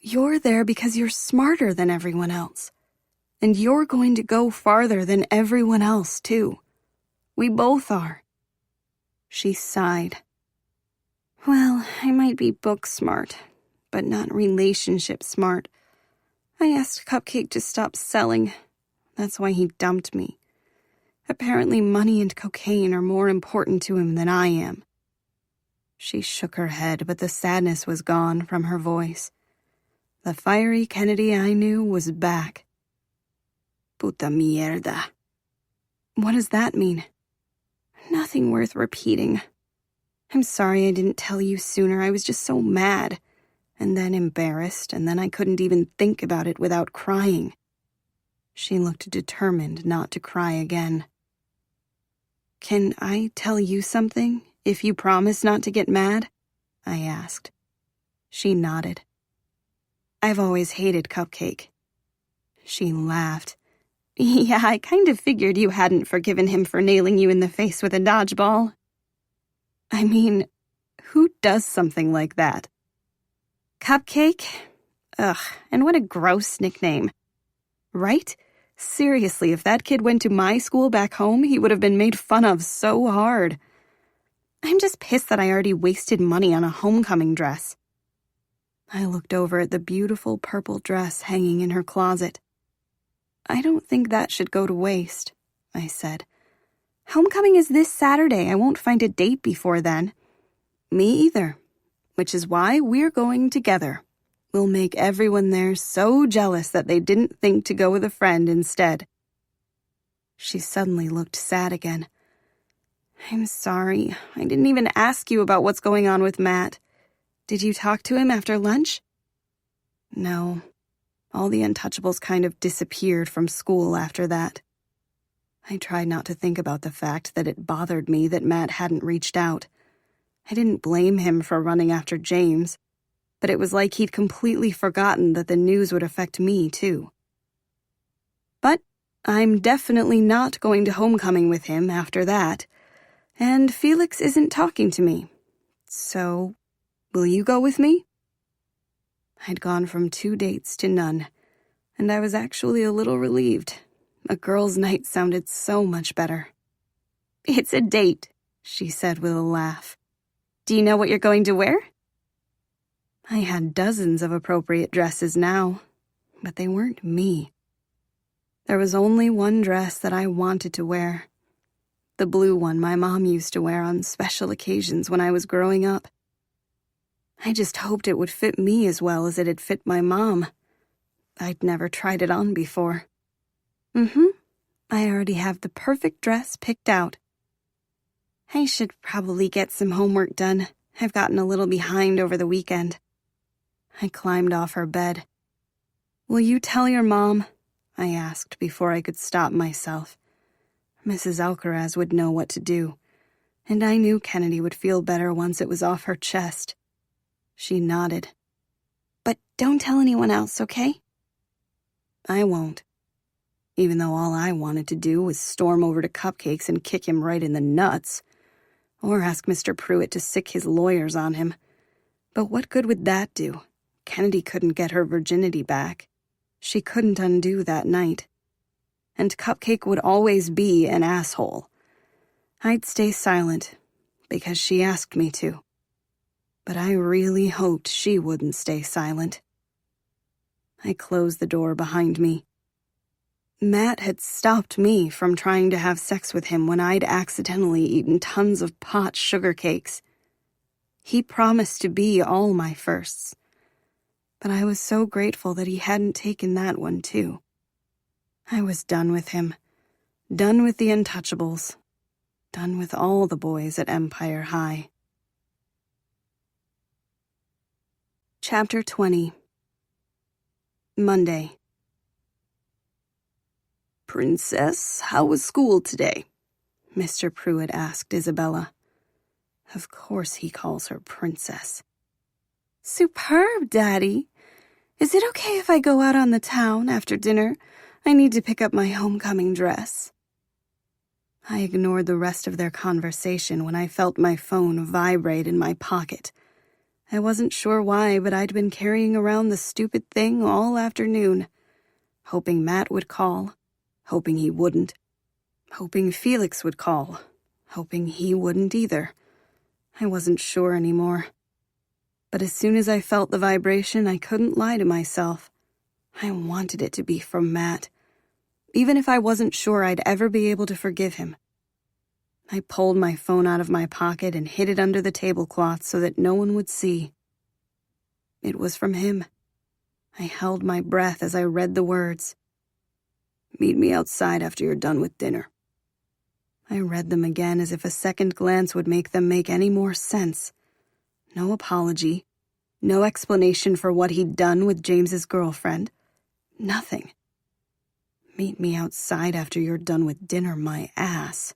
You're there because you're smarter than everyone else. And you're going to go farther than everyone else, too. We both are. She sighed. Well, I might be book smart, but not relationship smart. I asked Cupcake to stop selling. That's why he dumped me. Apparently money and cocaine are more important to him than I am. She shook her head, but the sadness was gone from her voice. The fiery Kennedy I knew was back. Puta mierda. What does that mean? Nothing worth repeating. I'm sorry I didn't tell you sooner. I was just so mad. And then embarrassed, and then I couldn't even think about it without crying. She looked determined not to cry again. Can I tell you something, if you promise not to get mad? I asked. She nodded. I've always hated Cupcake. She laughed. Yeah, I kind of figured you hadn't forgiven him for nailing you in the face with a dodgeball. I mean, who does something like that? Cupcake? Ugh, and what a gross nickname. Right? Seriously, if that kid went to my school back home, he would have been made fun of so hard. I'm just pissed that I already wasted money on a homecoming dress. I looked over at the beautiful purple dress hanging in her closet. I don't think that should go to waste, I said. Homecoming is this Saturday. I won't find a date before then. Me either, which is why we're going together. We'll make everyone there so jealous that they didn't think to go with a friend instead. She suddenly looked sad again. I'm sorry. I didn't even ask you about what's going on with Matt. Did you talk to him after lunch? No. All the Untouchables kind of disappeared from school after that. I tried not to think about the fact that it bothered me that Matt hadn't reached out. I didn't blame him for running after James, but it was like he'd completely forgotten that the news would affect me, too. But I'm definitely not going to homecoming with him after that, and Felix isn't talking to me. So, will you go with me? I'd gone from 2 dates to none, and I was actually a little relieved. A girls' night sounded so much better. It's a date, she said with a laugh. Do you know what you're going to wear? I had dozens of appropriate dresses now, but they weren't me. There was only one dress that I wanted to wear. The blue one my mom used to wear on special occasions when I was growing up. I just hoped it would fit me as well as it had fit my mom. I'd never tried it on before. I already have the perfect dress picked out. I should probably get some homework done. I've gotten a little behind over the weekend. I climbed off her bed. Will you tell your mom? I asked before I could stop myself. Mrs. Alcaraz would know what to do, and I knew Kennedy would feel better once it was off her chest. She nodded. But don't tell anyone else, okay? I won't. Even though all I wanted to do was storm over to Cupcakes and kick him right in the nuts, or ask Mr. Pruitt to sick his lawyers on him. But what good would that do? Kennedy couldn't get her virginity back. She couldn't undo that night. And Cupcake would always be an asshole. I'd stay silent, because she asked me to. But I really hoped she wouldn't stay silent. I closed the door behind me. Matt had stopped me from trying to have sex with him when I'd accidentally eaten tons of pot sugar cakes. He promised to be all my firsts. But I was so grateful that he hadn't taken that one, too. I was done with him. Done with the Untouchables. Done with all the boys at Empire High. Chapter 20. Monday. Princess, how was school today? Mr. Pruitt asked Isabella. Of course he calls her princess. Superb, Daddy. Is it okay if I go out on the town after dinner? I need to pick up my homecoming dress. I ignored the rest of their conversation when I felt my phone vibrate in my pocket. I wasn't sure why, but I'd been carrying around the stupid thing all afternoon, hoping Matt would call, hoping he wouldn't, hoping Felix would call, hoping he wouldn't either. I wasn't sure anymore. But as soon as I felt the vibration, I couldn't lie to myself. I wanted it to be from Matt, even if I wasn't sure I'd ever be able to forgive him. I pulled my phone out of my pocket and hid it under the tablecloth so that no one would see. It was from him. I held my breath as I read the words. Meet me outside after you're done with dinner. I read them again as if a second glance would make them make any more sense. No apology. No explanation for what he'd done with James's girlfriend. Nothing. Meet me outside after you're done with dinner, my ass.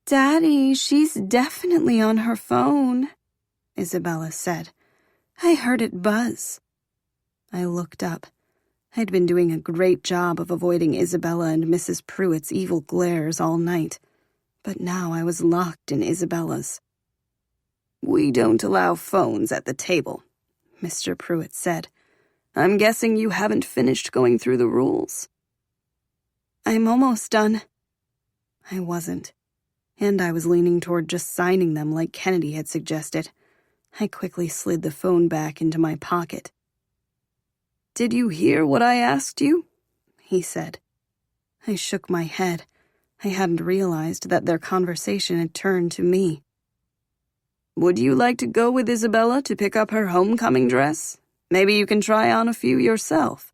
Daddy, she's definitely on her phone, Isabella said. I heard it buzz. I looked up. I'd been doing a great job of avoiding Isabella and Mrs. Pruitt's evil glares all night, but now I was locked in Isabella's. We don't allow phones at the table, Mr. Pruitt said. I'm guessing you haven't finished going through the rules. I'm almost done. I wasn't, and I was leaning toward just signing them like Kennedy had suggested. I quickly slid the phone back into my pocket. Did you hear what I asked you? He said. I shook my head. I hadn't realized that their conversation had turned to me. Would you like to go with Isabella to pick up her homecoming dress? Maybe you can try on a few yourself.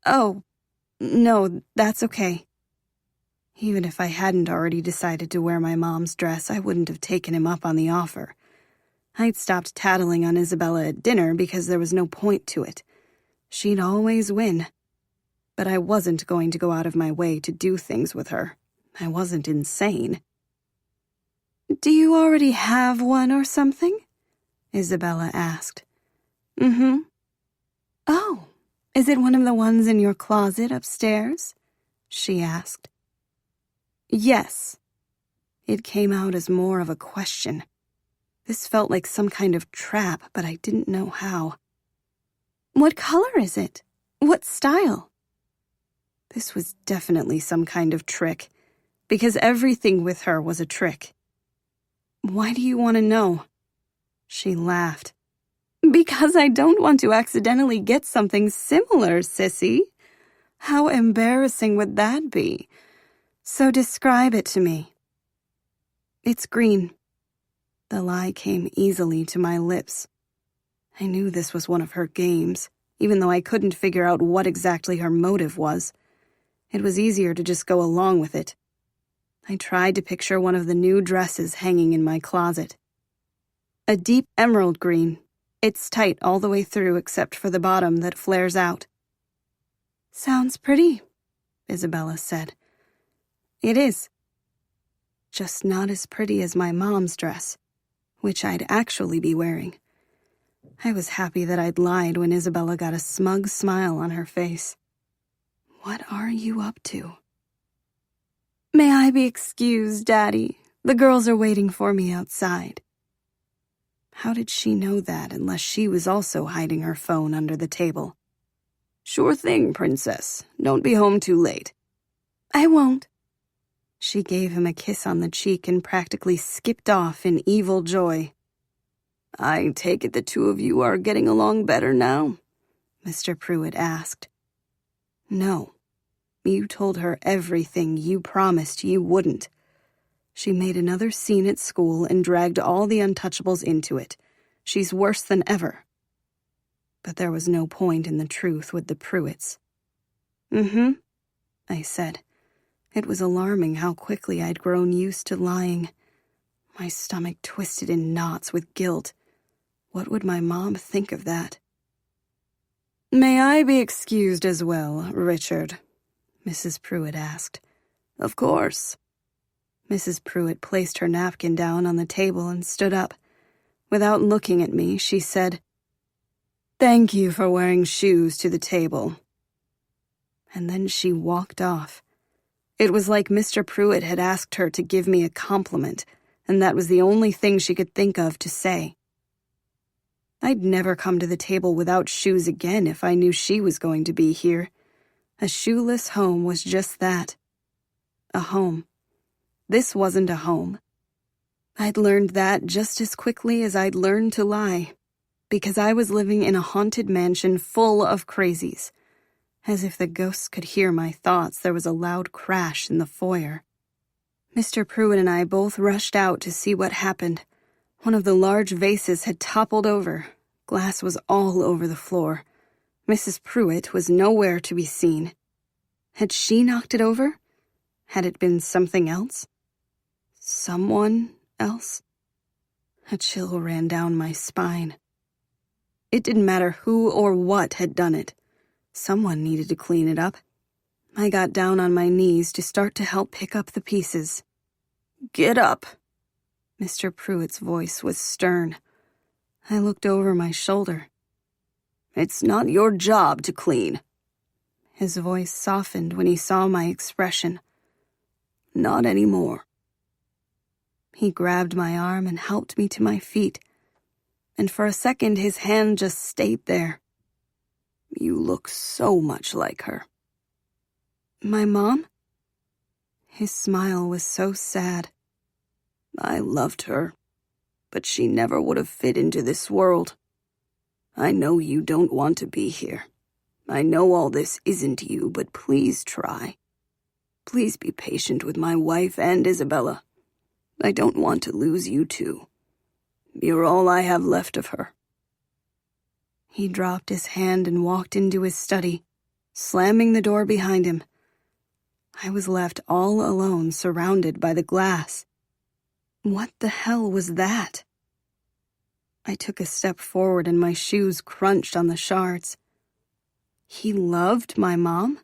Oh, no, that's okay. Even if I hadn't already decided to wear my mom's dress, I wouldn't have taken him up on the offer. I'd stopped tattling on Isabella at dinner because there was no point to it. She'd always win. But I wasn't going to go out of my way to do things with her. I wasn't insane. Do you already have one or something? Isabella asked. Mm-hmm. Oh, is it one of the ones in your closet upstairs? She asked. Yes. It came out as more of a question. This felt like some kind of trap, but I didn't know how. What color is it? What style? This was definitely some kind of trick, because everything with her was a trick. Why do you want to know? She laughed. Because I don't want to accidentally get something similar, sissy. How embarrassing would that be? So describe it to me. It's green. The lie came easily to my lips. I knew this was one of her games, even though I couldn't figure out what exactly her motive was. It was easier to just go along with it. I tried to picture one of the new dresses hanging in my closet. A deep emerald green. It's tight all the way through except for the bottom that flares out. Sounds pretty, Isabella said. It is. Just not as pretty as my mom's dress, which I'd actually be wearing. I was happy that I'd lied when Isabella got a smug smile on her face. What are you up to? May I be excused, Daddy? The girls are waiting for me outside. How did she know that unless she was also hiding her phone under the table? Sure thing, Princess. Don't be home too late. I won't. She gave him a kiss on the cheek and practically skipped off in evil joy. I take it the two of you are getting along better now? Mr. Pruitt asked. No. You told her everything you promised you wouldn't. She made another scene at school and dragged all the untouchables into it. She's worse than ever. But there was no point in the truth with the Pruitts. I said. It was alarming how quickly I'd grown used to lying. My stomach twisted in knots with guilt. What would my mom think of that? May I be excused as well, Richard? Mrs. Pruitt asked. Of course. Mrs. Pruitt placed her napkin down on the table and stood up. Without looking at me, she said, "Thank you for wearing shoes to the table." And then she walked off. It was like Mr. Pruitt had asked her to give me a compliment, and that was the only thing she could think of to say. I'd never come to the table without shoes again if I knew she was going to be here. A shoeless home was just that. A home. This wasn't a home. I'd learned that just as quickly as I'd learned to lie, because I was living in a haunted mansion full of crazies. As if the ghosts could hear my thoughts, there was a loud crash in the foyer. Mr. Pruitt and I both rushed out to see what happened. One of the large vases had toppled over. Glass was all over the floor. Mrs. Pruitt was nowhere to be seen. Had she knocked it over? Had it been something else? Someone else? A chill ran down my spine. It didn't matter who or what had done it. Someone needed to clean it up. I got down on my knees to start to help pick up the pieces. Get up. Mr. Pruitt's voice was stern. I looked over my shoulder. It's not your job to clean. His voice softened when he saw my expression. Not anymore. He grabbed my arm and helped me to my feet. And for a second, his hand just stayed there. You look so much like her. My mom? His smile was so sad. I loved her, but she never would have fit into this world. I know you don't want to be here. I know all this isn't you, but please try. Please be patient with my wife and Isabella. I don't want to lose you too. You're all I have left of her. He dropped his hand and walked into his study, slamming the door behind him. I was left all alone, surrounded by the glass. What the hell was that? I took a step forward and my shoes crunched on the shards. He loved my mom?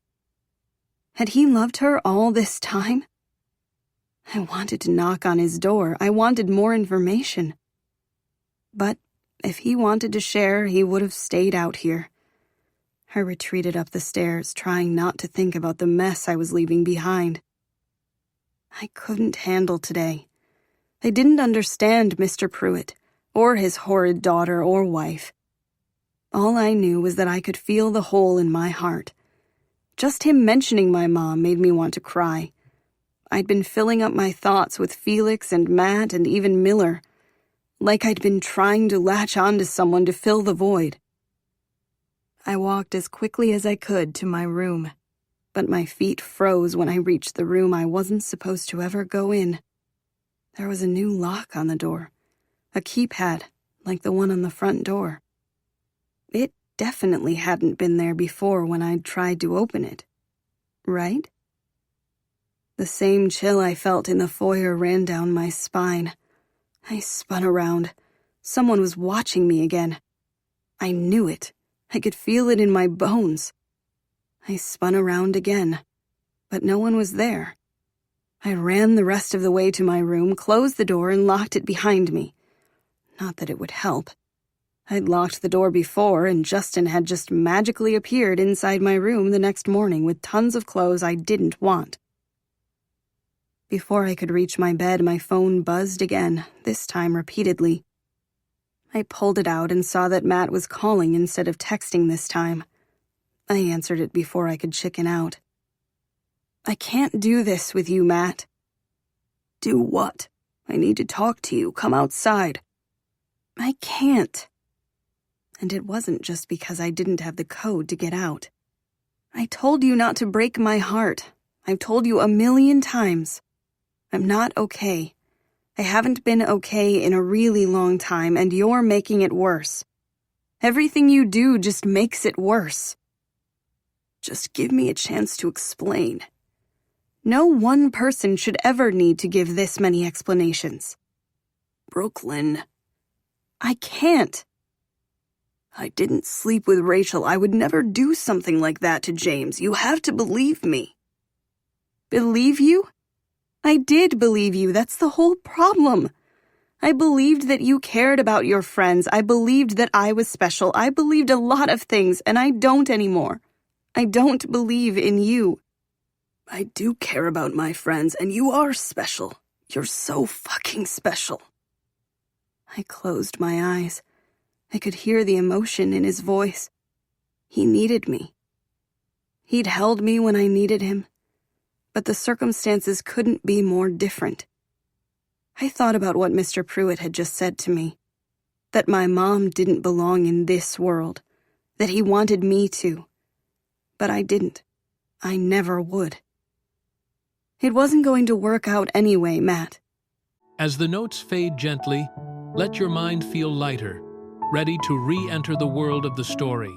Had he loved her all this time? I wanted to knock on his door. I wanted more information. But if he wanted to share, he would have stayed out here. I retreated up the stairs, trying not to think about the mess I was leaving behind. I couldn't handle today. I didn't understand Mr. Pruitt, or his horrid daughter or wife. All I knew was that I could feel the hole in my heart. Just him mentioning my mom made me want to cry. I'd been filling up my thoughts with Felix and Matt and even Miller, like I'd been trying to latch onto someone to fill the void. I walked as quickly as I could to my room, but my feet froze when I reached the room I wasn't supposed to ever go in. There was a new lock on the door. A keypad, like the one on the front door. It definitely hadn't been there before when I'd tried to open it. Right? The same chill I felt in the foyer ran down my spine. I spun around. Someone was watching me again. I knew it. I could feel it in my bones. I spun around again, but no one was there. I ran the rest of the way to my room, closed the door, and locked it behind me. Not that it would help. I'd locked the door before, and Justin had just magically appeared inside my room the next morning with tons of clothes I didn't want. Before I could reach my bed, my phone buzzed again, this time repeatedly. I pulled it out and saw that Matt was calling instead of texting this time. I answered it before I could chicken out. I can't do this with you, Matt. Do what? I need to talk to you. Come outside. I can't. And it wasn't just because I didn't have the code to get out. I told you not to break my heart. I've told you 1,000,000 times. I'm not okay. I haven't been okay in a really long time, and you're making it worse. Everything you do just makes it worse. Just give me a chance to explain. No one person should ever need to give this many explanations. Brooklyn. I can't. I didn't sleep with Rachel. I would never do something like that to James. You have to believe me. Believe you? I did believe you. That's the whole problem. I believed that you cared about your friends. I believed that I was special. I believed a lot of things, and I don't anymore. I don't believe in you. I do care about my friends, and you are special. You're so fucking special. I closed my eyes. I could hear the emotion in his voice. He needed me. He'd held me when I needed him. But the circumstances couldn't be more different. I thought about what Mr. Pruitt had just said to me, that my mom didn't belong in this world, that he wanted me to. But I didn't. I never would. It wasn't going to work out anyway, Matt. As the notes fade gently, let your mind feel lighter, ready to re-enter the world of the story.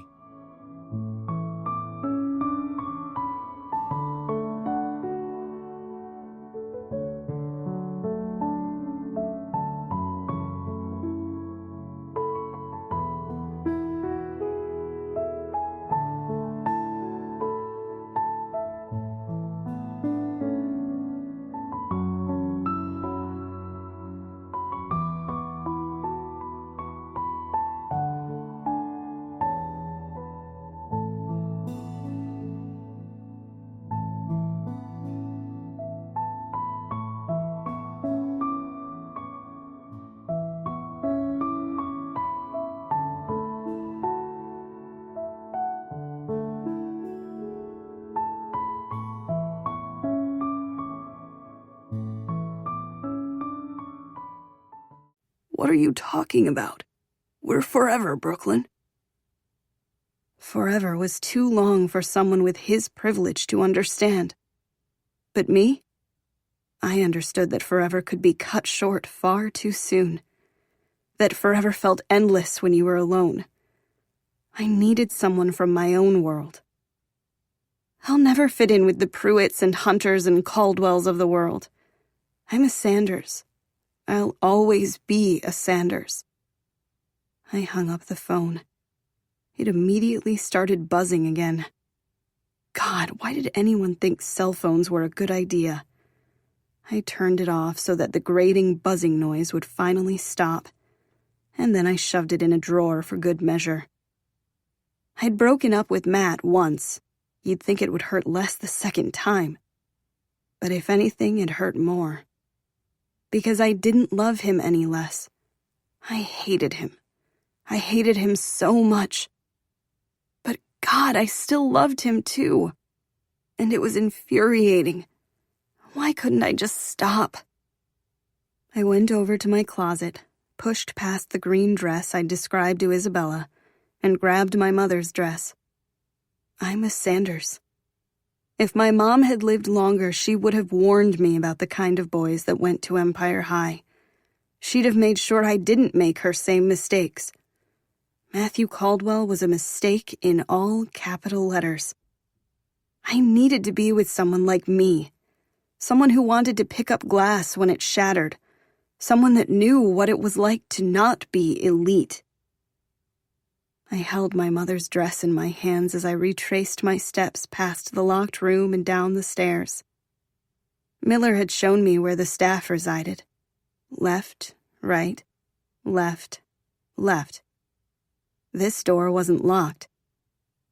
What are you talking about? We're forever, Brooklyn. Forever was too long for someone with his privilege to understand. But me? I understood that forever could be cut short far too soon. That forever felt endless when you were alone. I needed someone from my own world. I'll never fit in with the Pruitts and Hunters and Caldwells of the world. I'm a Sanders. I'll always be a Sanders. I hung up the phone. It immediately started buzzing again. God, why did anyone think cell phones were a good idea? I turned it off so that the grating buzzing noise would finally stop, and then I shoved it in a drawer for good measure. I'd broken up with Matt once. You'd think it would hurt less the second time. But if anything, it hurt more. Because I didn't love him any less. I hated him. I hated him so much. But God, I still loved him too. And it was infuriating. Why couldn't I just stop? I went over to my closet, pushed past the green dress I'd described to Isabella, and grabbed my mother's dress. I'm a Sanders. If my mom had lived longer, she would have warned me about the kind of boys that went to Empire High. She'd have made sure I didn't make her same mistakes. Matthew Caldwell was a mistake in all capital letters. I needed to be with someone like me. Someone who wanted to pick up glass when it shattered. Someone that knew what it was like to not be elite. I held my mother's dress in my hands as I retraced my steps past the locked room and down the stairs. Miller had shown me where the staff resided. Left, right, left, left. This door wasn't locked.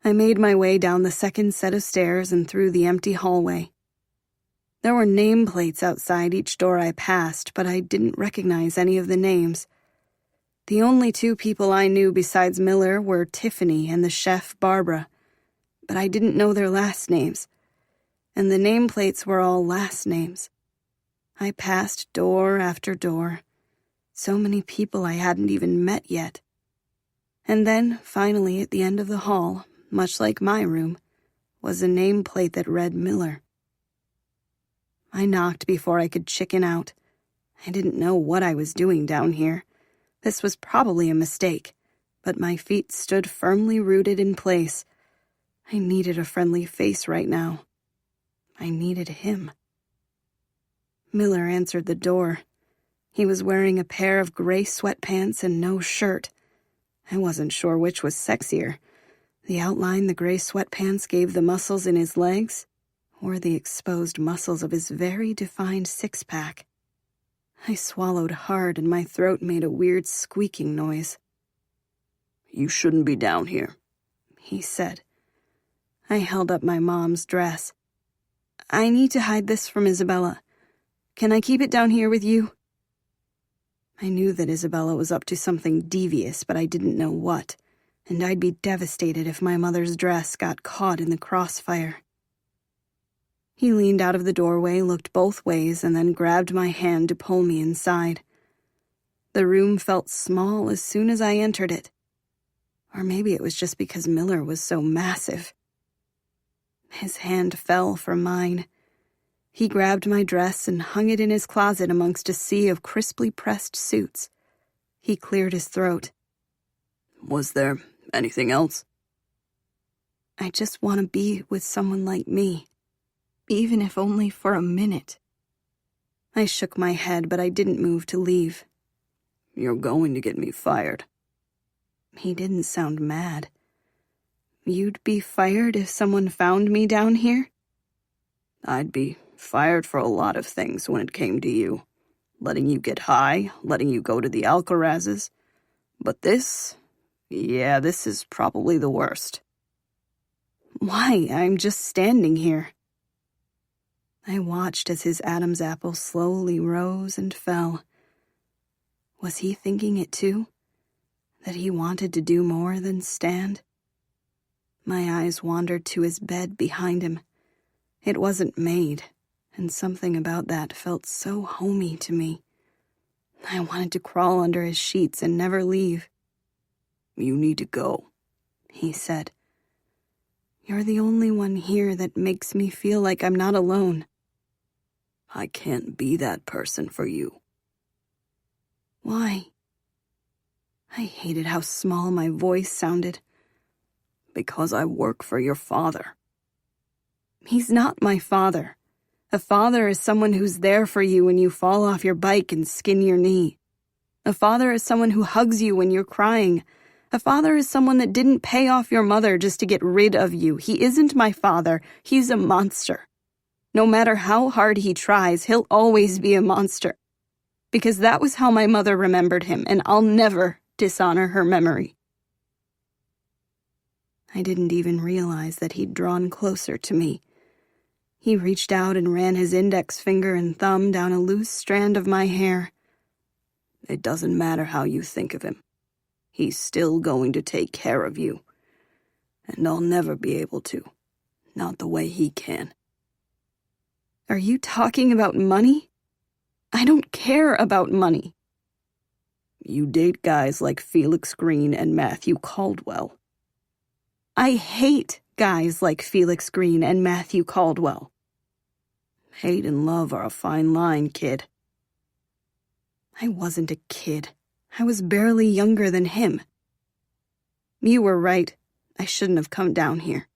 I made my way down the second set of stairs and through the empty hallway. There were nameplates outside each door I passed, but I didn't recognize any of the names. The only two people I knew besides Miller were Tiffany and the chef Barbara, but I didn't know their last names, and the nameplates were all last names. I passed door after door, so many people I hadn't even met yet. And then, finally, at the end of the hall, much like my room, was a nameplate that read Miller. I knocked before I could chicken out. I didn't know what I was doing down here. This was probably a mistake, but my feet stood firmly rooted in place. I needed a friendly face right now. I needed him. Miller answered the door. He was wearing a pair of gray sweatpants and no shirt. I wasn't sure which was sexier, the outline the gray sweatpants gave the muscles in his legs, or the exposed muscles of his very defined six-pack. I swallowed hard and my throat made a weird squeaking noise. "You shouldn't be down here," he said. I held up my mom's dress. "I need to hide this from Isabella. Can I keep it down here with you?" I knew that Isabella was up to something devious, but I didn't know what, and I'd be devastated if my mother's dress got caught in the crossfire. He leaned out of the doorway, looked both ways, and then grabbed my hand to pull me inside. The room felt small as soon as I entered it. Or maybe it was just because Miller was so massive. His hand fell from mine. He grabbed my dress and hung it in his closet amongst a sea of crisply pressed suits. He cleared his throat. "Was there anything else?" "I just want to be with someone like me, even if only for a minute." I shook my head, but I didn't move to leave. "You're going to get me fired." He didn't sound mad. "You'd be fired if someone found me down here?" "I'd be fired for a lot of things when it came to you. Letting you get high, letting you go to the Alcarazes. But this is probably the worst." "Why? I'm just standing here." I watched as his Adam's apple slowly rose and fell. Was he thinking it too? That he wanted to do more than stand? My eyes wandered to his bed behind him. It wasn't made, and something about that felt so homey to me. I wanted to crawl under his sheets and never leave. "You need to go," he said. "You're the only one here that makes me feel like I'm not alone." "I can't be that person for you." "Why?" I hated how small my voice sounded. "Because I work for your father." "He's not my father. A father is someone who's there for you when you fall off your bike and skin your knee. A father is someone who hugs you when you're crying. A father is someone that didn't pay off your mother just to get rid of you. He isn't my father. He's a monster. No matter how hard he tries, he'll always be a monster. Because that was how my mother remembered him, and I'll never dishonor her memory." I didn't even realize that he'd drawn closer to me. He reached out and ran his index finger and thumb down a loose strand of my hair. "It doesn't matter how you think of him. He's still going to take care of you. And I'll never be able to. Not the way he can." "Are you talking about money? I don't care about money." "You date guys like Felix Green and Matthew Caldwell." "I hate guys like Felix Green and Matthew Caldwell." "Hate and love are a fine line, kid." I wasn't a kid. I was barely younger than him. You were right. I shouldn't have come down here.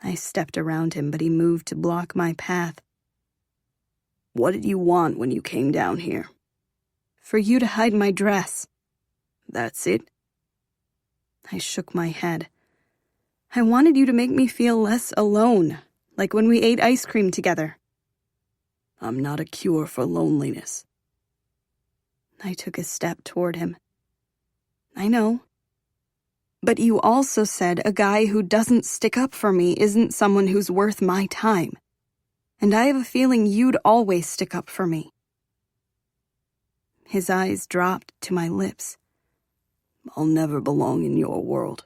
I stepped around him, but he moved to block my path. What did you want when you came down here? For you to hide my dress. That's it? I shook my head. I wanted you to make me feel less alone, like when we ate ice cream together. I'm not a cure for loneliness. I took a step toward him. I know. But you also said a guy who doesn't stick up for me isn't someone who's worth my time. And I have a feeling you'd always stick up for me. His eyes dropped to my lips. I'll never belong in your world,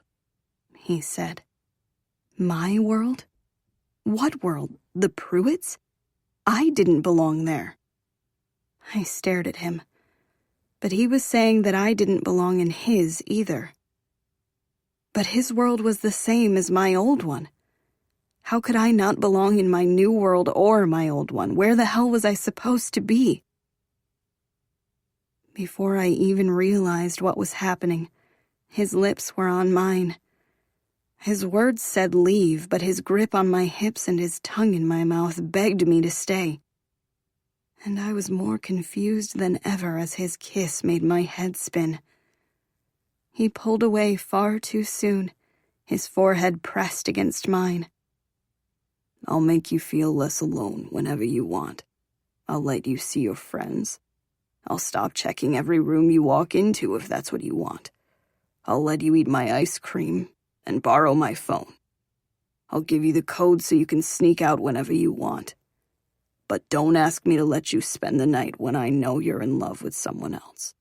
he said. My world? What world? The Pruitts? I didn't belong there. I stared at him, but he was saying that I didn't belong in his either. But his world was the same as my old one. How could I not belong in my new world or my old one? Where the hell was I supposed to be? Before I even realized what was happening, his lips were on mine. His words said leave, but his grip on my hips and his tongue in my mouth begged me to stay. And I was more confused than ever as his kiss made my head spin. He pulled away far too soon, his forehead pressed against mine. I'll make you feel less alone whenever you want. I'll let you see your friends. I'll stop checking every room you walk into if that's what you want. I'll let you eat my ice cream and borrow my phone. I'll give you the code so you can sneak out whenever you want. But don't ask me to let you spend the night when I know you're in love with someone else.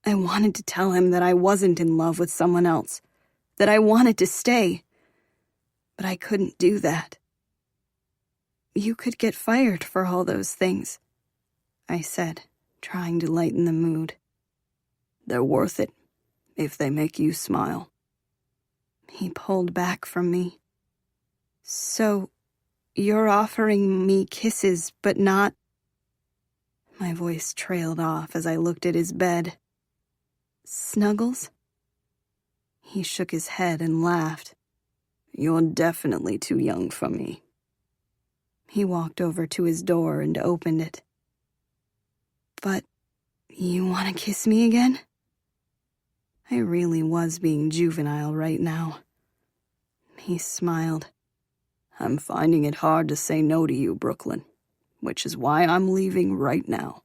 I wanted to tell him that I wasn't in love with someone else, that I wanted to stay. But I couldn't do that. You could get fired for all those things, I said, trying to lighten the mood. They're worth it, if they make you smile. He pulled back from me. So, you're offering me kisses, but not... My voice trailed off as I looked at his bed. Snuggles? He shook his head and laughed. You're definitely too young for me. He walked over to his door and opened it. But you want to kiss me again? I really was being juvenile right now. He smiled. I'm finding it hard to say no to you, Brooklyn, which is why I'm leaving right now.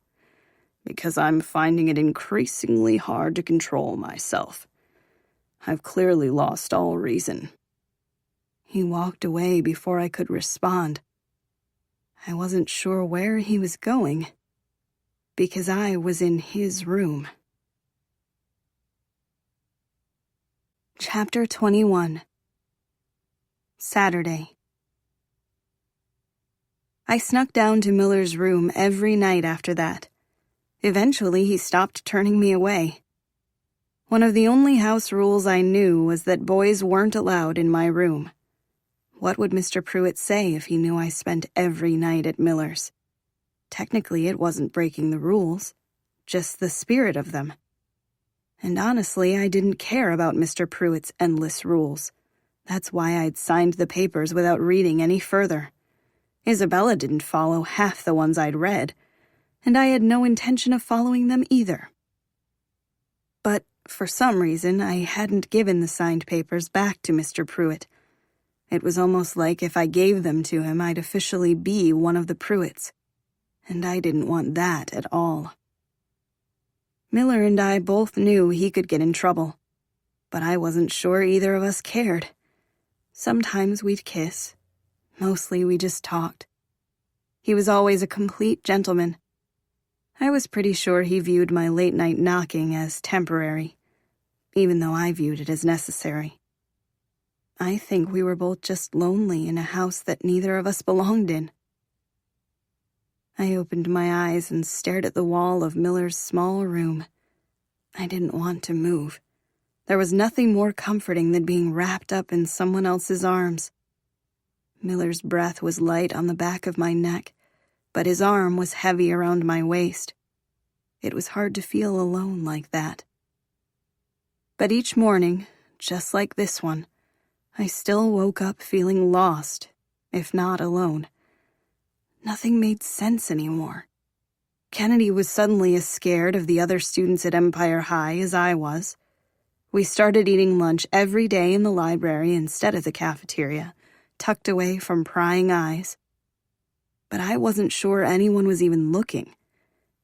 Because I'm finding it increasingly hard to control myself. I've clearly lost all reason. He walked away before I could respond. I wasn't sure where he was going, because I was in his room. Chapter 21. Saturday. I snuck down to Miller's room every night after that. Eventually, he stopped turning me away. One of the only house rules I knew was that boys weren't allowed in my room. What would Mr. Pruitt say if he knew I spent every night at Miller's? Technically, it wasn't breaking the rules, just the spirit of them. And honestly, I didn't care about Mr. Pruitt's endless rules. That's why I'd signed the papers without reading any further. Isabella didn't follow half the ones I'd read, and I had no intention of following them either. But for some reason, I hadn't given the signed papers back to Mr. Pruitt. It was almost like if I gave them to him, I'd officially be one of the Pruitts, and I didn't want that at all. Miller and I both knew he could get in trouble, but I wasn't sure either of us cared. Sometimes we'd kiss. Mostly we just talked. He was always a complete gentleman. I was pretty sure he viewed my late-night knocking as temporary, even though I viewed it as necessary. I think we were both just lonely in a house that neither of us belonged in. I opened my eyes and stared at the wall of Miller's small room. I didn't want to move. There was nothing more comforting than being wrapped up in someone else's arms. Miller's breath was light on the back of my neck, but his arm was heavy around my waist, It was hard to feel alone like that. But each morning, just like this one, I still woke up feeling lost, if not alone. Nothing made sense anymore. Kennedy was suddenly as scared of the other students at Empire High as I was. We started eating lunch every day in the library instead of the cafeteria, tucked away from prying eyes. But I wasn't sure anyone was even looking.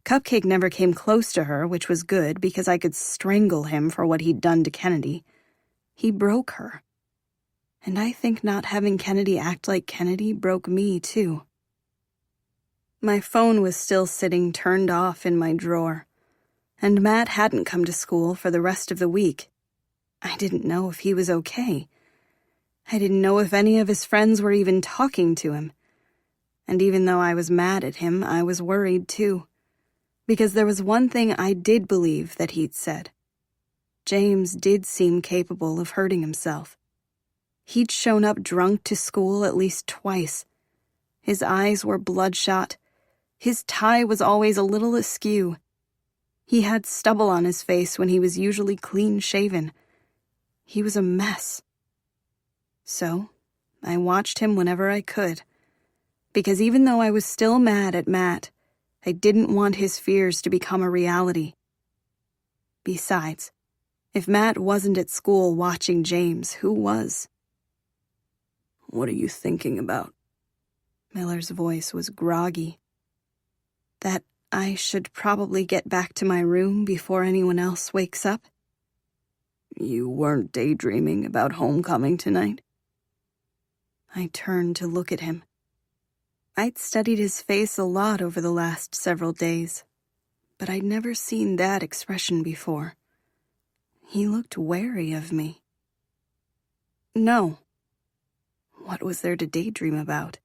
Cupcake never came close to her, which was good because I could strangle him for what he'd done to Kennedy. He broke her. And I think not having Kennedy act like Kennedy broke me, too. My phone was still sitting turned off in my drawer, and Matt hadn't come to school for the rest of the week. I didn't know if he was okay. I didn't know if any of his friends were even talking to him. And even though I was mad at him, I was worried, too. Because there was one thing I did believe that he'd said. James did seem capable of hurting himself. He'd shown up drunk to school at least twice. His eyes were bloodshot. His tie was always a little askew. He had stubble on his face when he was usually clean-shaven. He was a mess. So, I watched him whenever I could. Because even though I was still mad at Matt, I didn't want his fears to become a reality. Besides, if Matt wasn't at school watching James, who was? What are you thinking about? Miller's voice was groggy. That I should probably get back to my room before anyone else wakes up? You weren't daydreaming about homecoming tonight? I turned to look at him. I'd studied his face a lot over the last several days, but I'd never seen that expression before. He looked wary of me. No. What was there to daydream about?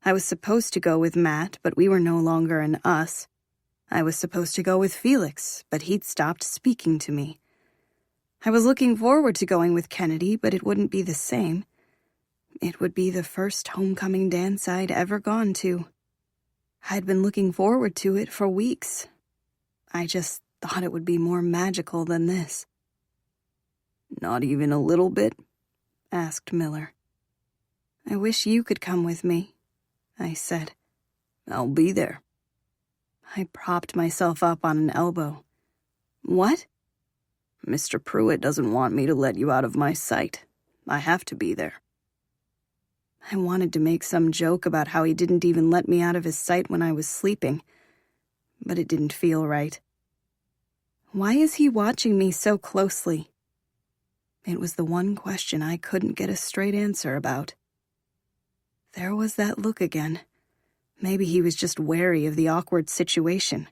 I was supposed to go with Matt, but we were no longer an us. I was supposed to go with Felix, but he'd stopped speaking to me. I was looking forward to going with Kennedy, but it wouldn't be the same. It would be the first homecoming dance I'd ever gone to. I'd been looking forward to it for weeks. I just thought it would be more magical than this. Not even a little bit? Asked Miller. I wish you could come with me, I said. I'll be there. I propped myself up on an elbow. What? Mr. Pruitt doesn't want me to let you out of my sight. I have to be there. I wanted to make some joke about how he didn't even let me out of his sight when I was sleeping, but it didn't feel right. Why is he watching me so closely? It was the one question I couldn't get a straight answer about. There was that look again. Maybe he was just wary of the awkward situation.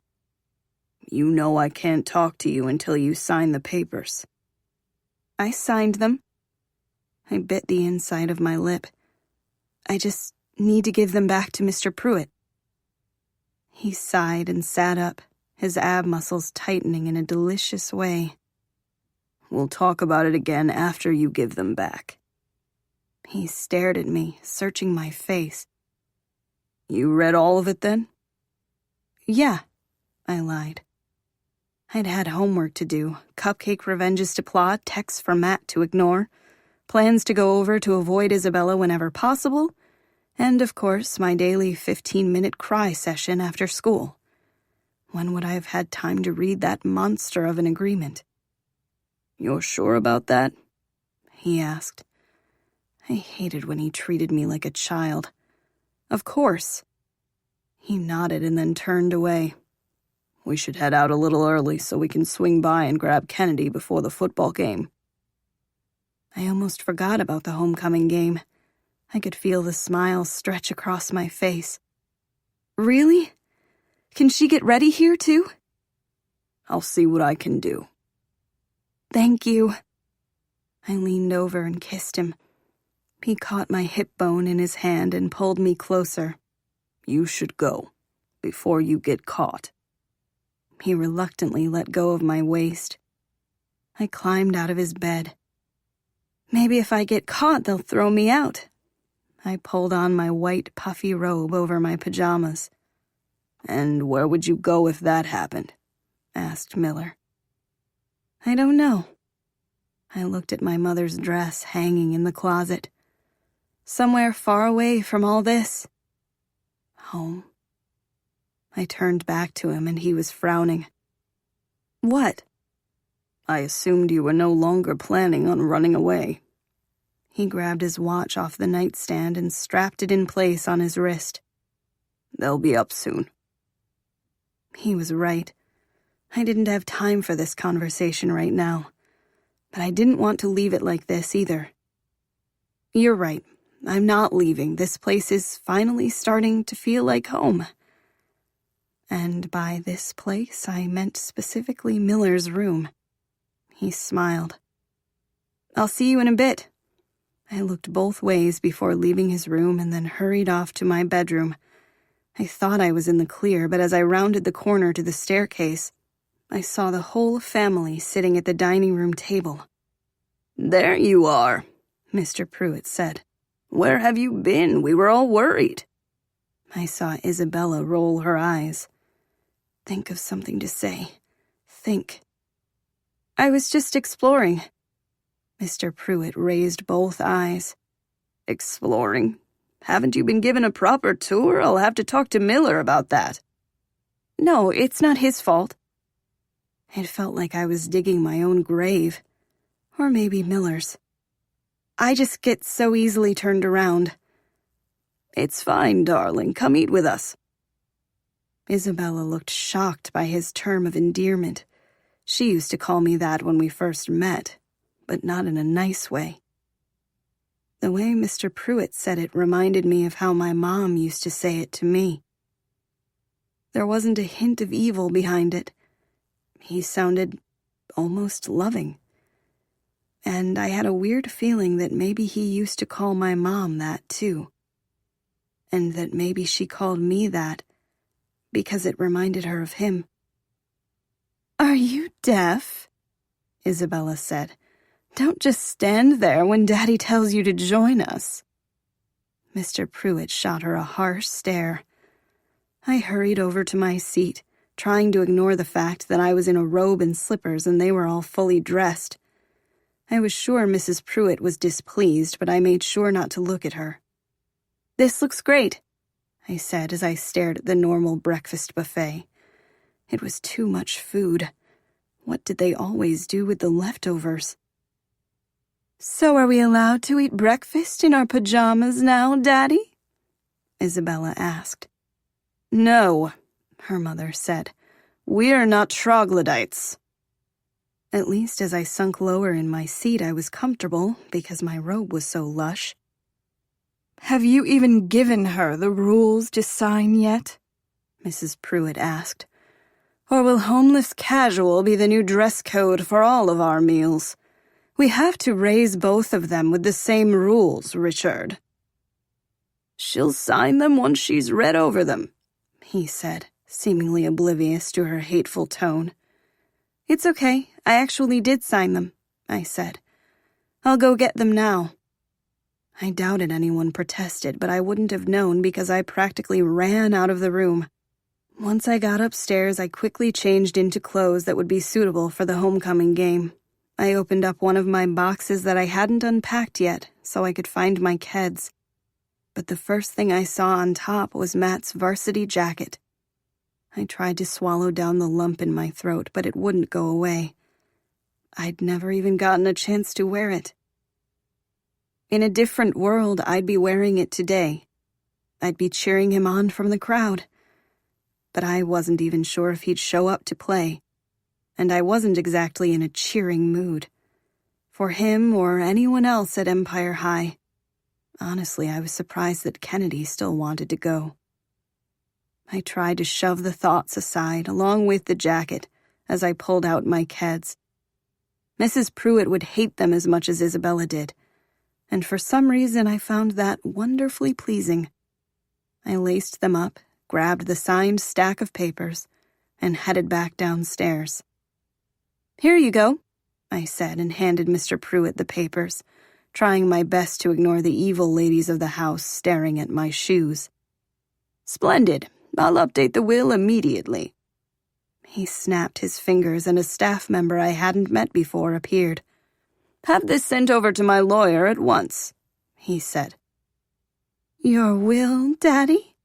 You know I can't talk to you until you sign the papers. I signed them. I bit the inside of my lip. I just need to give them back to Mr. Pruitt. He sighed and sat up, his ab muscles tightening in a delicious way. We'll talk about it again after you give them back. He stared at me, searching my face. You read all of it then? Yeah, I lied. I'd had homework to do, cupcake revenges to plot, texts from Matt to ignore, plans to go over to avoid Isabella whenever possible, and, of course, my daily 15-minute cry session after school. When would I have had time to read that monster of an agreement? You're sure about that? He asked. I hated when he treated me like a child. Of course. He nodded and then turned away. We should head out a little early so we can swing by and grab Kennedy before the football game. I almost forgot about the homecoming game. I could feel the smile stretch across my face. Really? Can she get ready here, too? I'll see what I can do. Thank you. I leaned over and kissed him. He caught my hip bone in his hand and pulled me closer. You should go, before you get caught. He reluctantly let go of my waist. I climbed out of his bed. Maybe if I get caught, they'll throw me out. I pulled on my white, puffy robe over my pajamas. And where would you go if that happened? asked Miller. I don't know. I looked at my mother's dress hanging in the closet. Somewhere far away from all this. Home. I turned back to him and he was frowning. What? I assumed you were no longer planning on running away. He grabbed his watch off the nightstand and strapped it in place on his wrist. They'll be up soon. He was right. I didn't have time for this conversation right now. But I didn't want to leave it like this either. You're right. I'm not leaving. This place is finally starting to feel like home. And by this place, I meant specifically Miller's room. He smiled. I'll see you in a bit. I looked both ways before leaving his room and then hurried off to my bedroom. I thought I was in the clear, but as I rounded the corner to the staircase, I saw the whole family sitting at the dining room table. There you are, Mr. Pruitt said. Where have you been? We were all worried. I saw Isabella roll her eyes. Think of something to say. Think. I was just exploring. Mr. Pruitt raised both eyes. Exploring? Haven't you been given a proper tour? I'll have to talk to Miller about that. No, it's not his fault. It felt like I was digging my own grave. Or maybe Miller's. I just get so easily turned around. It's fine, darling. Come eat with us. Isabella looked shocked by his term of endearment. She used to call me that when we first met, but not in a nice way. The way Mr. Pruitt said it reminded me of how my mom used to say it to me. There wasn't a hint of evil behind it. He sounded almost loving. And I had a weird feeling that maybe he used to call my mom that too. And that maybe she called me that because it reminded her of him. Are you deaf? Isabella said. Don't just stand there when Daddy tells you to join us. Mr. Pruitt shot her a harsh stare. I hurried over to my seat, trying to ignore the fact that I was in a robe and slippers and they were all fully dressed. I was sure Mrs. Pruitt was displeased, but I made sure not to look at her. This looks great, I said as I stared at the normal breakfast buffet. It was too much food. What did they always do with the leftovers? So are we allowed to eat breakfast in our pajamas now, Daddy? Isabella asked. No, her mother said. We're not troglodytes. At least as I sunk lower in my seat, I was comfortable because my robe was so lush. Have you even given her the rules to sign yet? Mrs. Pruitt asked. Or will homeless casual be the new dress code for all of our meals? We have to raise both of them with the same rules, Richard. She'll sign them once she's read over them, he said, seemingly oblivious to her hateful tone. It's okay. I actually did sign them, I said. I'll go get them now. I doubted anyone protested, but I wouldn't have known because I practically ran out of the room. Once I got upstairs, I quickly changed into clothes that would be suitable for the homecoming game. I opened up one of my boxes that I hadn't unpacked yet so I could find my Keds. But the first thing I saw on top was Matt's varsity jacket. I tried to swallow down the lump in my throat, but it wouldn't go away. I'd never even gotten a chance to wear it. In a different world, I'd be wearing it today. I'd be cheering him on from the crowd. But I wasn't even sure if he'd show up to play. And I wasn't exactly in a cheering mood. For him or anyone else at Empire High. Honestly, I was surprised that Kennedy still wanted to go. I tried to shove the thoughts aside, along with the jacket, as I pulled out my Keds. Mrs. Pruitt would hate them as much as Isabella did, and for some reason I found that wonderfully pleasing. I laced them up, grabbed the signed stack of papers, and headed back downstairs. Here you go, I said and handed Mr. Pruitt the papers, trying my best to ignore the evil ladies of the house staring at my shoes. Splendid. I'll update the will immediately. He snapped his fingers and a staff member I hadn't met before appeared. "Have this sent over to my lawyer at once," he said. "Your will, Daddy?"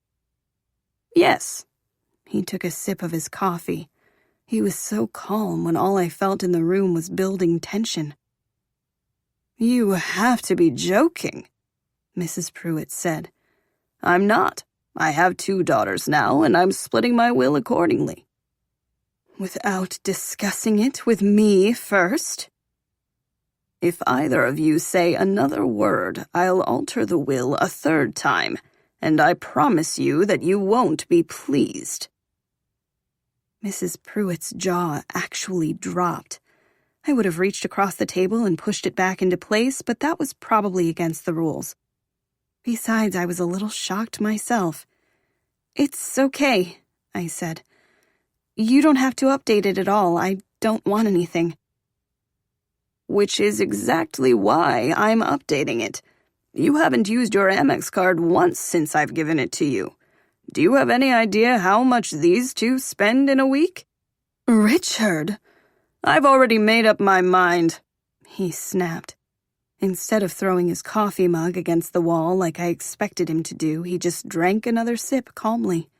"Yes." He took a sip of his coffee. He was so calm when all I felt in the room was building tension. "You have to be joking," Mrs. Pruitt said. "I'm not. I have 2 daughters now, and I'm splitting my will accordingly." "Without discussing it with me first?" "If either of you say another word, I'll alter the will a 3rd time, and I promise you that you won't be pleased." Mrs. Pruitt's jaw actually dropped. I would have reached across the table and pushed it back into place, but that was probably against the rules. Besides, I was a little shocked myself. "It's okay," I said. "You don't have to update it at all. I don't want anything." "Which is exactly why I'm updating it. You haven't used your Amex card once since I've given it to you. Do you have any idea how much these 2 spend in a week?" "Richard!" "I've already made up my mind," he snapped. Instead of throwing his coffee mug against the wall like I expected him to do, he just drank another sip calmly.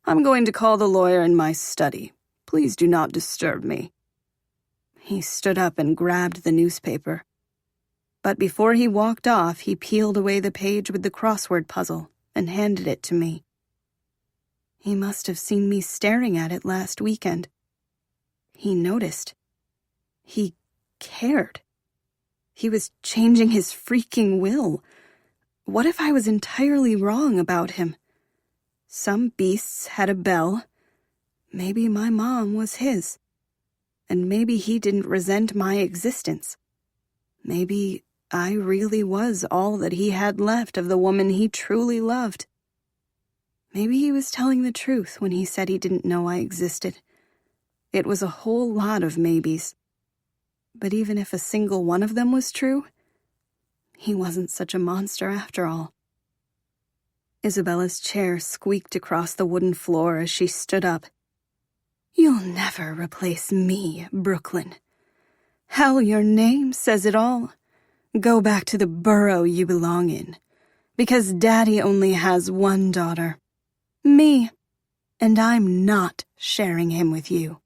"I'm going to call the lawyer in my study. Please do not disturb me." He stood up and grabbed the newspaper. But before he walked off, he peeled away the page with the crossword puzzle and handed it to me. He must have seen me staring at it last weekend. He noticed. He cared. He was changing his freaking will. What if I was entirely wrong about him? Some beasts had a bell. Maybe my mom was his. And maybe he didn't resent my existence. Maybe I really was all that he had left of the woman he truly loved. Maybe he was telling the truth when he said he didn't know I existed. It was a whole lot of maybes. But even if a single one of them was true, he wasn't such a monster after all. Isabella's chair squeaked across the wooden floor as she stood up. "You'll never replace me, Brooklyn. Hell, your name says it all. Go back to the burrow you belong in. Because Daddy only has 1 daughter. Me. And I'm not sharing him with you.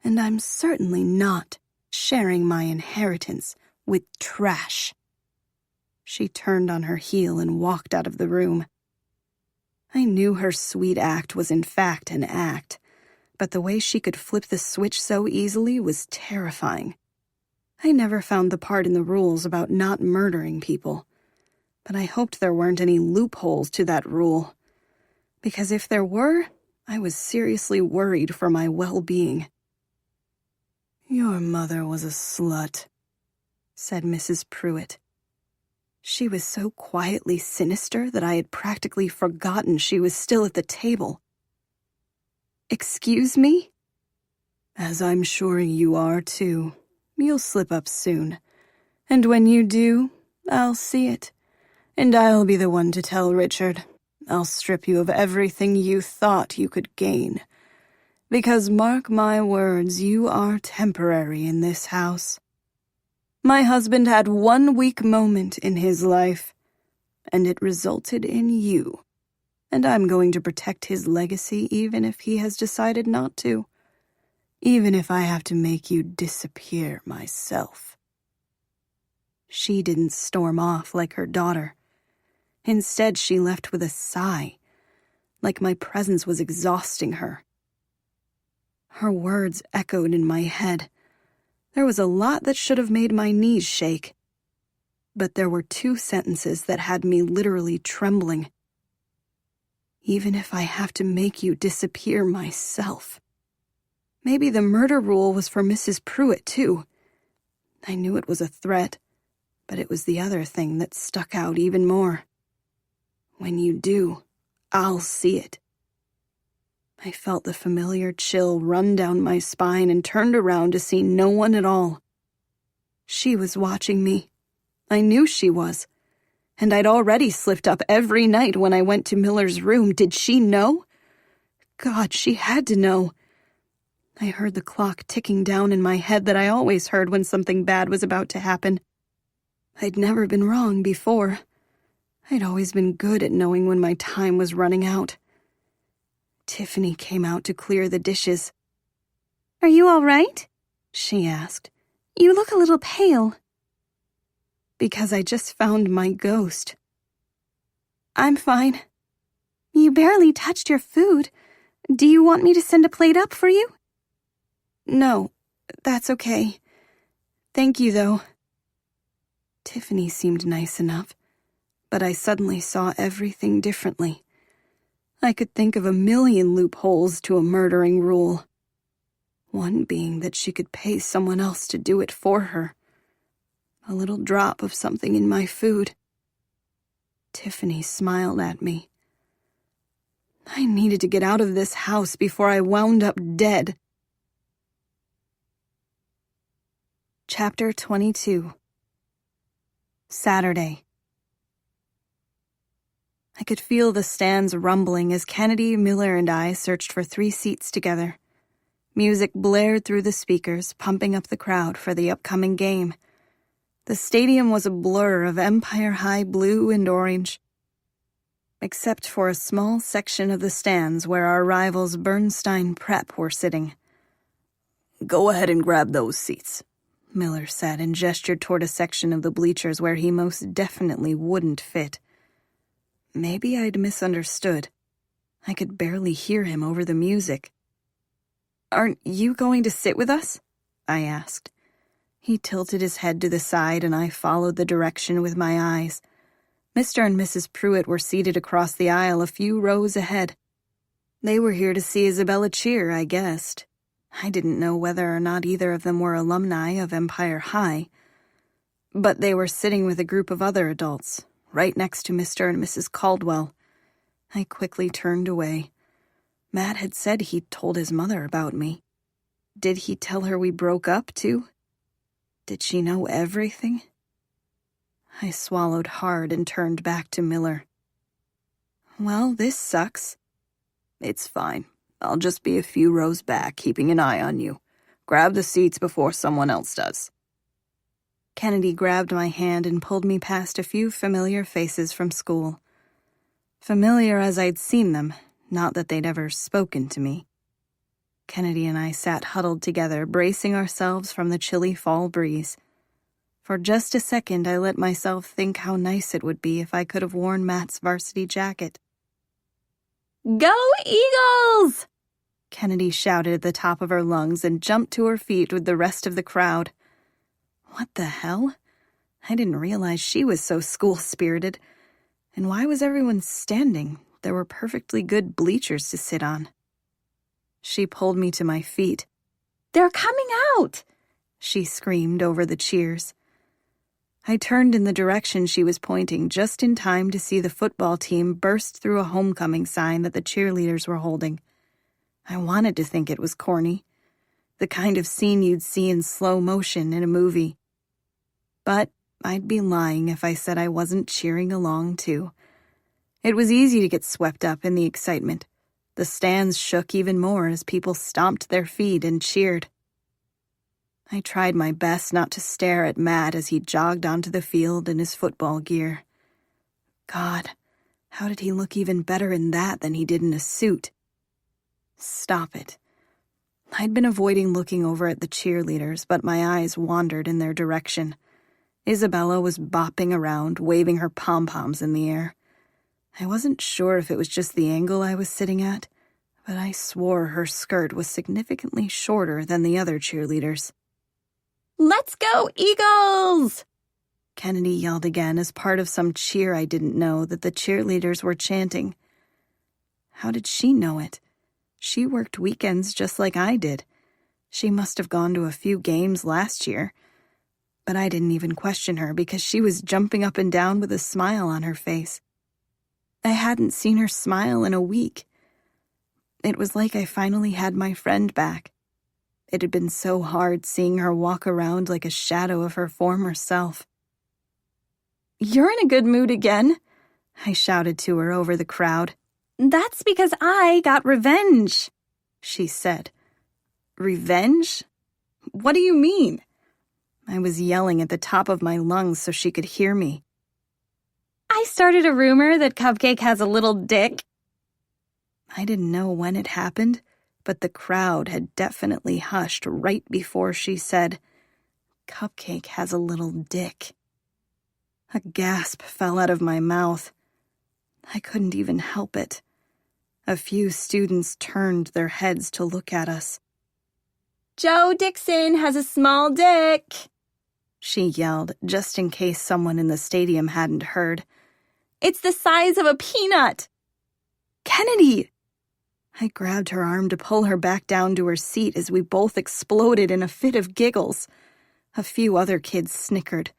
And I'm certainly not sharing my inheritance with trash." She turned on her heel and walked out of the room. I knew her sweet act was in fact an act, but the way she could flip the switch so easily was terrifying. I never found the part in the rules about not murdering people, but I hoped there weren't any loopholes to that rule, because if there were, I was seriously worried for my well-being. "Your mother was a slut," said Mrs. Pruitt. She was so quietly sinister that I had practically forgotten she was still at the table. "Excuse me?" "As I'm sure you are, too. You'll slip up soon. And when you do, I'll see it. And I'll be the one to tell Richard. I'll strip you of everything you thought you could gain. Because mark my words, you are temporary in this house. My husband had 1 weak moment in his life, and it resulted in you. And I'm going to protect his legacy even if he has decided not to. Even if I have to make you disappear myself." She didn't storm off like her daughter. Instead, she left with a sigh, like my presence was exhausting her. Her words echoed in my head. There was a lot that should have made my knees shake. But there were 2 sentences that had me literally trembling. Even if I have to make you disappear myself. Maybe the murder rule was for Mrs. Pruitt, too. I knew it was a threat, but it was the other thing that stuck out even more. When you do, I'll see it. I felt the familiar chill run down my spine and turned around to see no one at all. She was watching me. I knew she was. And I'd already slipped up every night when I went to Miller's room. Did she know? God, she had to know. I heard the clock ticking down in my head that I always heard when something bad was about to happen. I'd never been wrong before. I'd always been good at knowing when my time was running out. Tiffany came out to clear the dishes. "Are you all right?" she asked. "You look a little pale." Because I just found my ghost. I'm fine. "You barely touched your food. Do you want me to send a plate up for you?" No, that's okay. Thank you, though. Tiffany seemed nice enough, but I suddenly saw everything differently. I could think of a million loopholes to a murdering rule. One being that she could pay someone else to do it for her. A little drop of something in my food. Tiffany smiled at me. I needed to get out of this house before I wound up dead. Chapter 22. Saturday. I could feel the stands rumbling as Kennedy, Miller, and I searched for 3 seats together. Music blared through the speakers, pumping up the crowd for the upcoming game. The stadium was a blur of Empire High blue and orange, except for a small section of the stands where our rivals Bernstein Prep were sitting. Go ahead and grab those seats, Miller said and gestured toward a section of the bleachers where he most definitely wouldn't fit. Maybe I'd misunderstood. I could barely hear him over the music. Aren't you going to sit with us? I asked. He tilted his head to the side and I followed the direction with my eyes. Mr. and Mrs. Pruitt were seated across the aisle a few rows ahead. They were here to see Isabella cheer, I guessed. I didn't know whether or not either of them were alumni of Empire High, but they were sitting with a group of other adults, right next to Mr. and Mrs. Caldwell. I quickly turned away. Matt had said he'd told his mother about me. Did he tell her we broke up, too? Did she know everything? I swallowed hard and turned back to Miller. Well, this sucks. It's fine. I'll just be a few rows back, keeping an eye on you. Grab the seats before someone else does. Kennedy grabbed my hand and pulled me past a few familiar faces from school. Familiar as I'd seen them, not that they'd ever spoken to me. Kennedy and I sat huddled together, bracing ourselves from the chilly fall breeze. For just a second, I let myself think how nice it would be if I could have worn Matt's varsity jacket. "Go Eagles!" Kennedy shouted at the top of her lungs and jumped to her feet with the rest of the crowd. What the hell? I didn't realize she was so school-spirited. And why was everyone standing? There were perfectly good bleachers to sit on. She pulled me to my feet. "They're coming out!" she screamed over the cheers. I turned in the direction she was pointing just in time to see the football team burst through a homecoming sign that the cheerleaders were holding. I wanted to think it was corny, the kind of scene you'd see in slow motion in a movie. But I'd be lying if I said I wasn't cheering along, too. It was easy to get swept up in the excitement. The stands shook even more as people stomped their feet and cheered. I tried my best not to stare at Matt as he jogged onto the field in his football gear. God, how did he look even better in that than he did in a suit? Stop it. I'd been avoiding looking over at the cheerleaders, but my eyes wandered in their direction. Isabella was bopping around, waving her pom-poms in the air. I wasn't sure if it was just the angle I was sitting at, but I swore her skirt was significantly shorter than the other cheerleaders. "Let's go, Eagles!" Kennedy yelled again as part of some cheer I didn't know that the cheerleaders were chanting. How did she know it? She worked weekends just like I did. She must have gone to a few games last year. But I didn't even question her because she was jumping up and down with a smile on her face. I hadn't seen her smile in a week. It was like I finally had my friend back. It had been so hard seeing her walk around like a shadow of her former self. "You're in a good mood again," I shouted to her over the crowd. "That's because I got revenge," she said. Revenge? What do you mean? I was yelling at the top of my lungs so she could hear me. I started a rumor that Cupcake has a little dick. I didn't know when it happened, but the crowd had definitely hushed right before she said, "Cupcake has a little dick." A gasp fell out of my mouth. I couldn't even help it. A few students turned their heads to look at us. "Joe Dixon has a small dick," she yelled, just in case someone in the stadium hadn't heard. "It's the size of a peanut." "Kennedy!" I grabbed her arm to pull her back down to her seat as we both exploded in a fit of giggles. A few other kids snickered.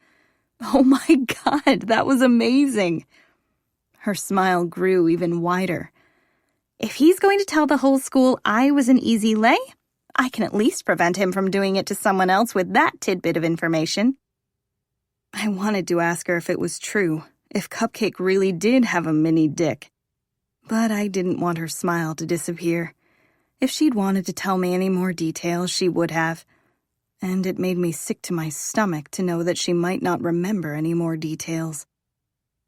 "Oh my God, that was amazing!" Her smile grew even wider. "If he's going to tell the whole school I was an easy lay, I can at least prevent him from doing it to someone else with that tidbit of information." I wanted to ask her if it was true, if Cupcake really did have a mini dick. But I didn't want her smile to disappear. If she'd wanted to tell me any more details, she would have. And it made me sick to my stomach to know that she might not remember any more details.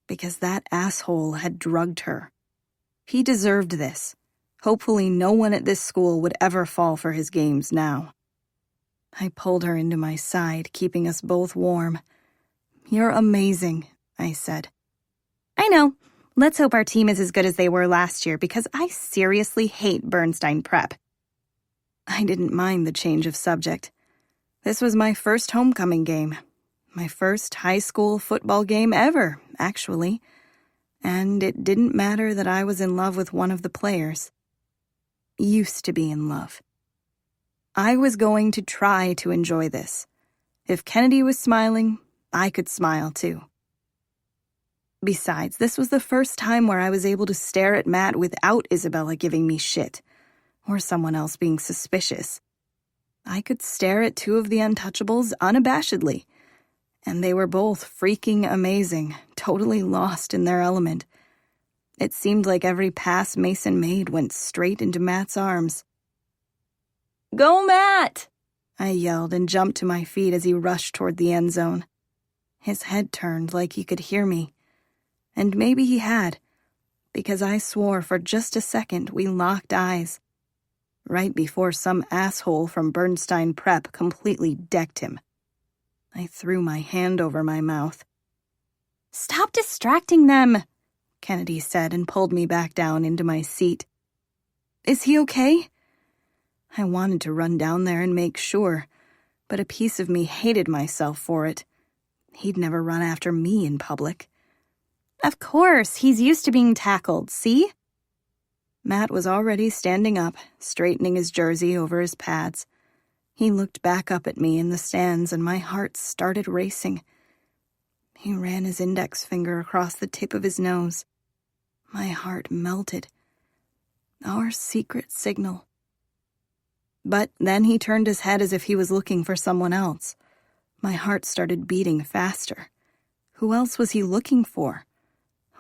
Because that asshole had drugged her. He deserved this. Hopefully no one at this school would ever fall for his games now. I pulled her into my side, keeping us both warm. "You're amazing," I said. "I know. Let's hope our team is as good as they were last year, because I seriously hate Bernstein Prep." I didn't mind the change of subject. This was my first homecoming game. My first high school football game ever, actually. And it didn't matter that I was in love with one of the players. Used to be in love. I was going to try to enjoy this. If Kennedy was smiling, I could smile too. Besides, this was the first time where I was able to stare at Matt without Isabella giving me shit, or someone else being suspicious. I could stare at two of the untouchables unabashedly, and they were both freaking amazing, totally lost in their element. It seemed like every pass Mason made went straight into Matt's arms. "Go, Matt!" I yelled and jumped to my feet as he rushed toward the end zone. His head turned like he could hear me. And maybe he had, because I swore for just a second we locked eyes, right before some asshole from Bernstein Prep completely decked him. I threw my hand over my mouth. "Stop distracting them," Kennedy said and pulled me back down into my seat. "Is he okay?" I wanted to run down there and make sure, but a piece of me hated myself for it. He'd never run after me in public. "Of course, he's used to being tackled, see?" Matt was already standing up, straightening his jersey over his pads. He looked back up at me in the stands and my heart started racing. He ran his index finger across the tip of his nose. My heart melted. Our secret signal. But then he turned his head as if he was looking for someone else. My heart started beating faster. Who else was he looking for?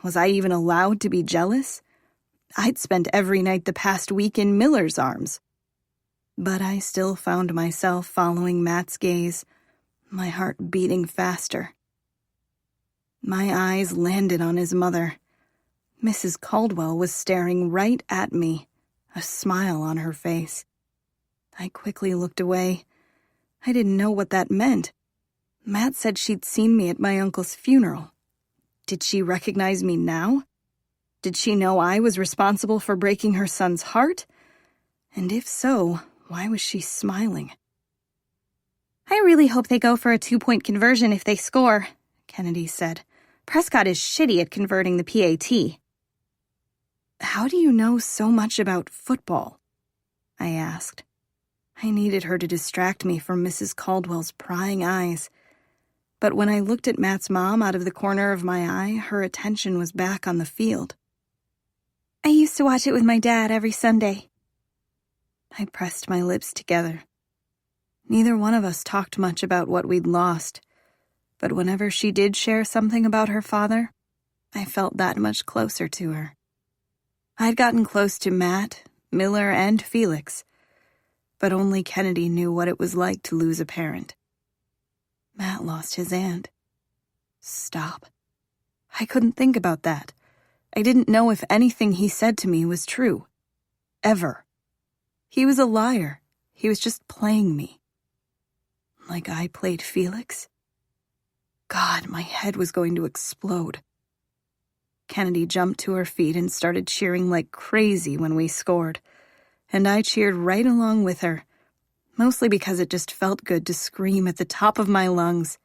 Was I even allowed to be jealous? I'd spent every night the past week in Miller's arms. But I still found myself following Matt's gaze, my heart beating faster. My eyes landed on his mother. Mrs. Caldwell was staring right at me, a smile on her face. I quickly looked away. I didn't know what that meant. Matt said she'd seen me at my uncle's funeral. Did she recognize me now? Did she know I was responsible for breaking her son's heart? And if so, why was she smiling? "I really hope they go for a 2-point conversion if they score," Kennedy said. "Prescott is shitty at converting the PAT." "How do you know so much about football?" I asked. I needed her to distract me from Mrs. Caldwell's prying eyes. But when I looked at Matt's mom out of the corner of my eye, her attention was back on the field. "I used to watch it with my dad every Sunday." I pressed my lips together. Neither one of us talked much about what we'd lost, but whenever she did share something about her father, I felt that much closer to her. I'd gotten close to Matt, Miller, and Felix, but only Kennedy knew what it was like to lose a parent. Matt lost his aunt. Stop. I couldn't think about that. I didn't know if anything he said to me was true. Ever. He was a liar. He was just playing me. Like I played Felix? God, my head was going to explode. Kennedy jumped to her feet and started cheering like crazy when we scored, and I cheered right along with her, mostly because it just felt good to scream at the top of my lungs,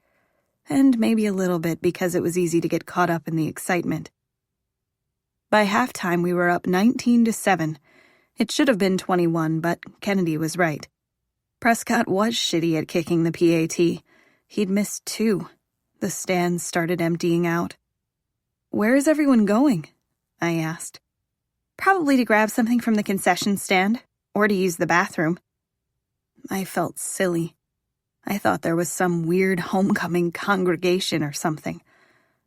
and maybe a little bit because it was easy to get caught up in the excitement. By halftime, we were up 19-7. It should have been 21, but Kennedy was right. Prescott was shitty at kicking the PAT. He'd missed 2. The stands started emptying out. "Where is everyone going?" I asked. Probably to grab something from the concession stand, or to use the bathroom. I felt silly. I thought there was some weird homecoming congregation or something.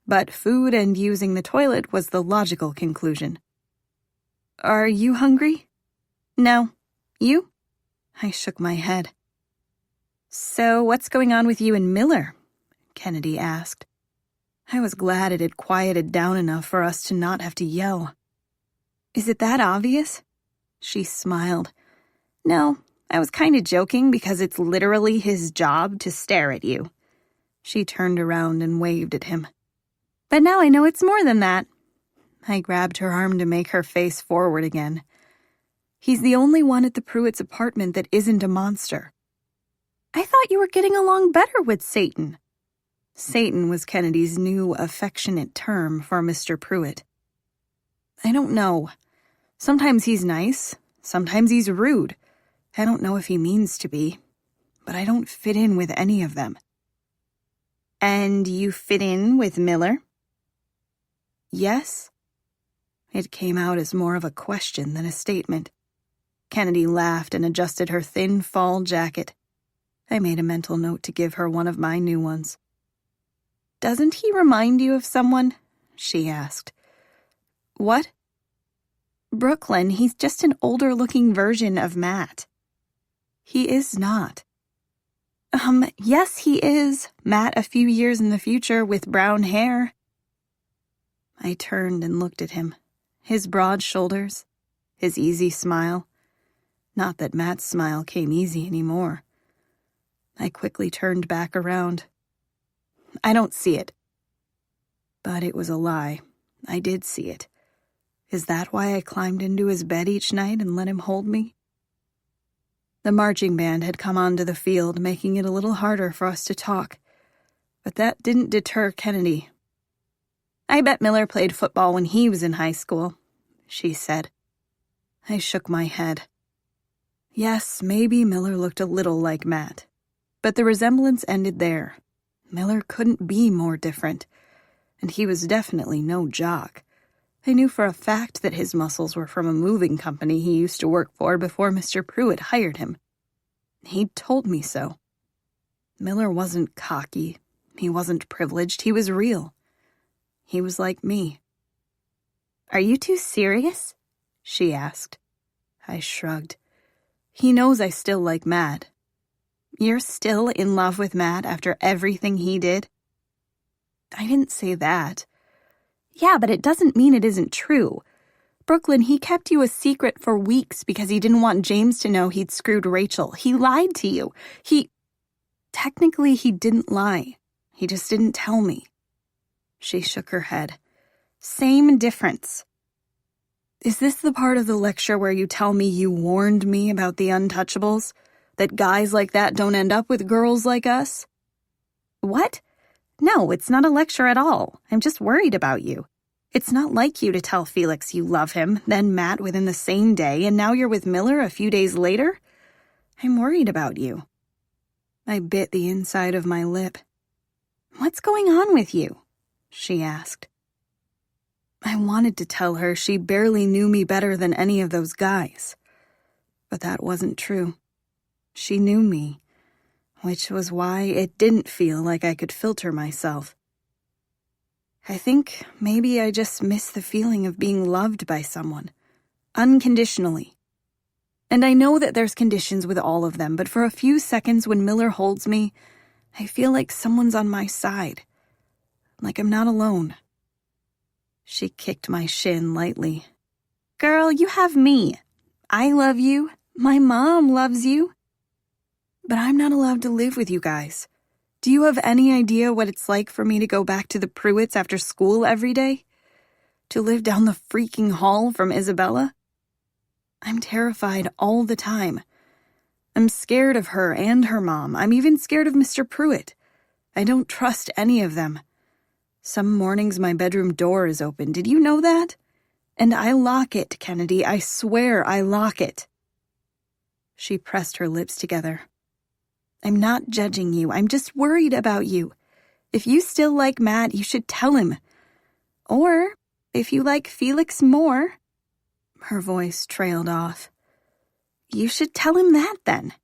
But food and using the toilet was the logical conclusion. "Are you hungry?" No. You? I shook my head. "So what's going on with you and Miller?" Kennedy asked. I was glad it had quieted down enough for us to not have to yell. "Is it that obvious?" She smiled. "No, I was kind of joking because it's literally his job to stare at you." She turned around and waved at him. "But now I know it's more than that." I grabbed her arm to make her face forward again. "He's the only one at the Pruitts' apartment that isn't a monster." "I thought you were getting along better with Satan." Satan was Kennedy's new affectionate term for Mr. Pruitt. "I don't know. Sometimes he's nice, sometimes he's rude. I don't know if he means to be, but I don't fit in with any of them." "And you fit in with Miller?" "Yes." It came out as more of a question than a statement. Kennedy laughed and adjusted her thin fall jacket. I made a mental note to give her one of my new ones. "Doesn't he remind you of someone?" she asked. "What?" "Brooklyn. He's just an older-looking version of Matt." "He is not." Yes, he is. Matt a few years in the future with brown hair." I turned and looked at him. His broad shoulders, his easy smile. Not that Matt's smile came easy anymore. I quickly turned back around. "I don't see it." But it was a lie. I did see it. Is that why I climbed into his bed each night and let him hold me? The marching band had come onto the field, making it a little harder for us to talk. But that didn't deter Kennedy. "I bet Miller played football when he was in high school," she said. I shook my head. Yes, maybe Miller looked a little like Matt. But the resemblance ended there. Miller couldn't be more different. And he was definitely no jock. I knew for a fact that his muscles were from a moving company he used to work for before Mr. Pruitt hired him. He'd told me so. Miller wasn't cocky. He wasn't privileged. He was real. He was like me. "Are you two serious?" she asked. I shrugged. He knows I still like Matt. "You're still in love with Matt after everything he did?" I didn't say that. "Yeah, but it doesn't mean it isn't true. Brooklyn, he kept you a secret for weeks because he didn't want James to know he'd screwed Rachel. He lied to you. Technically, he didn't lie. He just didn't tell me." She shook her head. "Same difference." "Is this the part of the lecture where you tell me you warned me about the untouchables? That guys like that don't end up with girls like us?" "What? No, it's not a lecture at all. I'm just worried about you. It's not like you to tell Felix you love him, then Matt within the same day, and now you're with Miller a few days later. I'm worried about you." I bit the inside of my lip. "What's going on with you?" she asked. I wanted to tell her she barely knew me better than any of those guys. But that wasn't true. She knew me, which was why it didn't feel like I could filter myself. I think maybe I just miss the feeling of being loved by someone, unconditionally. And I know that there's conditions with all of them, but for a few seconds when Miller holds me, I feel like someone's on my side. Like I'm not alone. She kicked my shin lightly. Girl, you have me. I love you. My mom loves you. But I'm not allowed to live with you guys. Do you have any idea what it's like for me to go back to the Pruitts after school every day? To live down the freaking hall from Isabella? I'm terrified all the time. I'm scared of her and her mom. I'm even scared of Mr. Pruitt. I don't trust any of them. Some mornings my bedroom door is open. Did you know that? And I lock it, Kennedy. I swear I lock it. She pressed her lips together. I'm not judging you. I'm just worried about you. If you still like Matt, you should tell him. Or, if you like Felix more... Her voice trailed off. You should tell him that, then.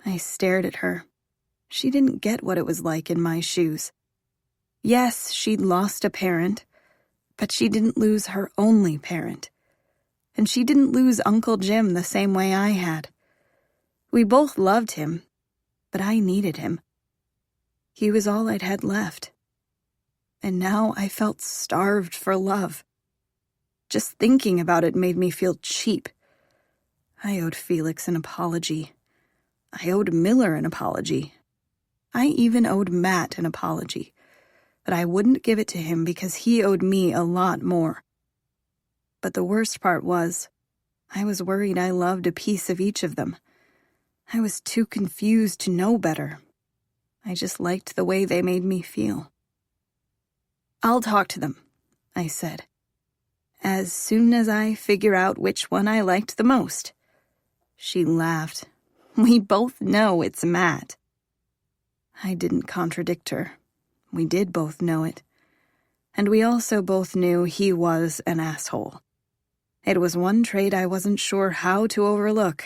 I stared at her. She didn't get what it was like in my shoes. Yes, she'd lost a parent, but she didn't lose her only parent. And she didn't lose Uncle Jim the same way I had. We both loved him, but I needed him. He was all I'd had left. And now I felt starved for love. Just thinking about it made me feel cheap. I owed Felix an apology. I owed Miller an apology. I even owed Matt an apology. But I wouldn't give it to him because he owed me a lot more. But the worst part was, I was worried I loved a piece of each of them. I was too confused to know better. I just liked the way they made me feel. I'll talk to them, I said. As soon as I figure out which one I liked the most. She laughed. We both know it's Matt. I didn't contradict her. We did both know it. And we also both knew he was an asshole. It was one trait I wasn't sure how to overlook.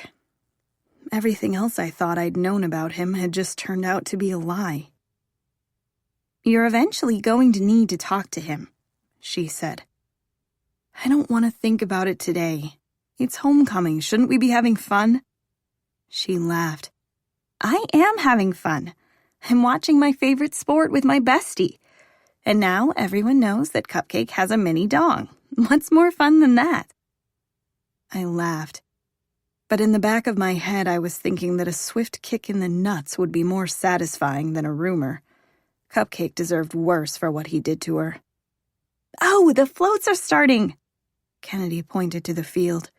Everything else I thought I'd known about him had just turned out to be a lie. You're eventually going to need to talk to him, she said. I don't want to think about it today. It's homecoming. Shouldn't we be having fun? She laughed. I am having fun. I'm watching my favorite sport with my bestie. And now everyone knows that Cupcake has a mini dong. What's more fun than that? I laughed. But in the back of my head, I was thinking that a swift kick in the nuts would be more satisfying than a rumor. Cupcake deserved worse for what he did to her. Oh, the floats are starting! Kennedy pointed to the field.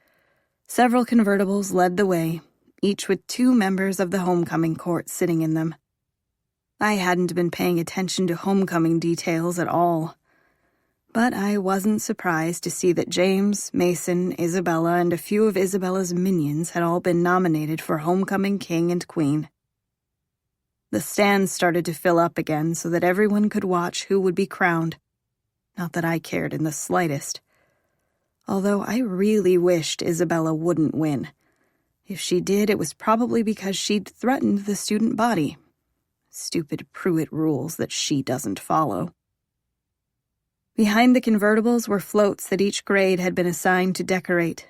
Several convertibles led the way, each with 2 members of the homecoming court sitting in them. I hadn't been paying attention to homecoming details at all. But I wasn't surprised to see that James, Mason, Isabella, and a few of Isabella's minions had all been nominated for homecoming king and queen. The stands started to fill up again so that everyone could watch who would be crowned. Not that I cared in the slightest. Although I really wished Isabella wouldn't win. If she did, it was probably because she'd threatened the student body. Stupid Pruitt rules that she doesn't follow. Behind the convertibles were floats that each grade had been assigned to decorate.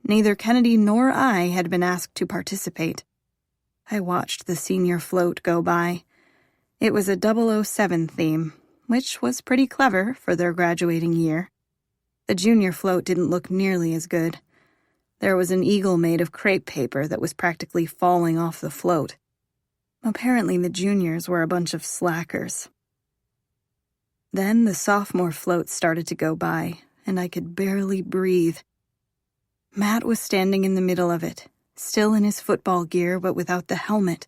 Neither Kennedy nor I had been asked to participate. I watched the senior float go by. It was a 007 theme, which was pretty clever for their graduating year. The junior float didn't look nearly as good. There was an eagle made of crepe paper that was practically falling off the float. Apparently the juniors were a bunch of slackers. Then the sophomore float started to go by, and I could barely breathe. Matt was standing in the middle of it, still in his football gear but without the helmet.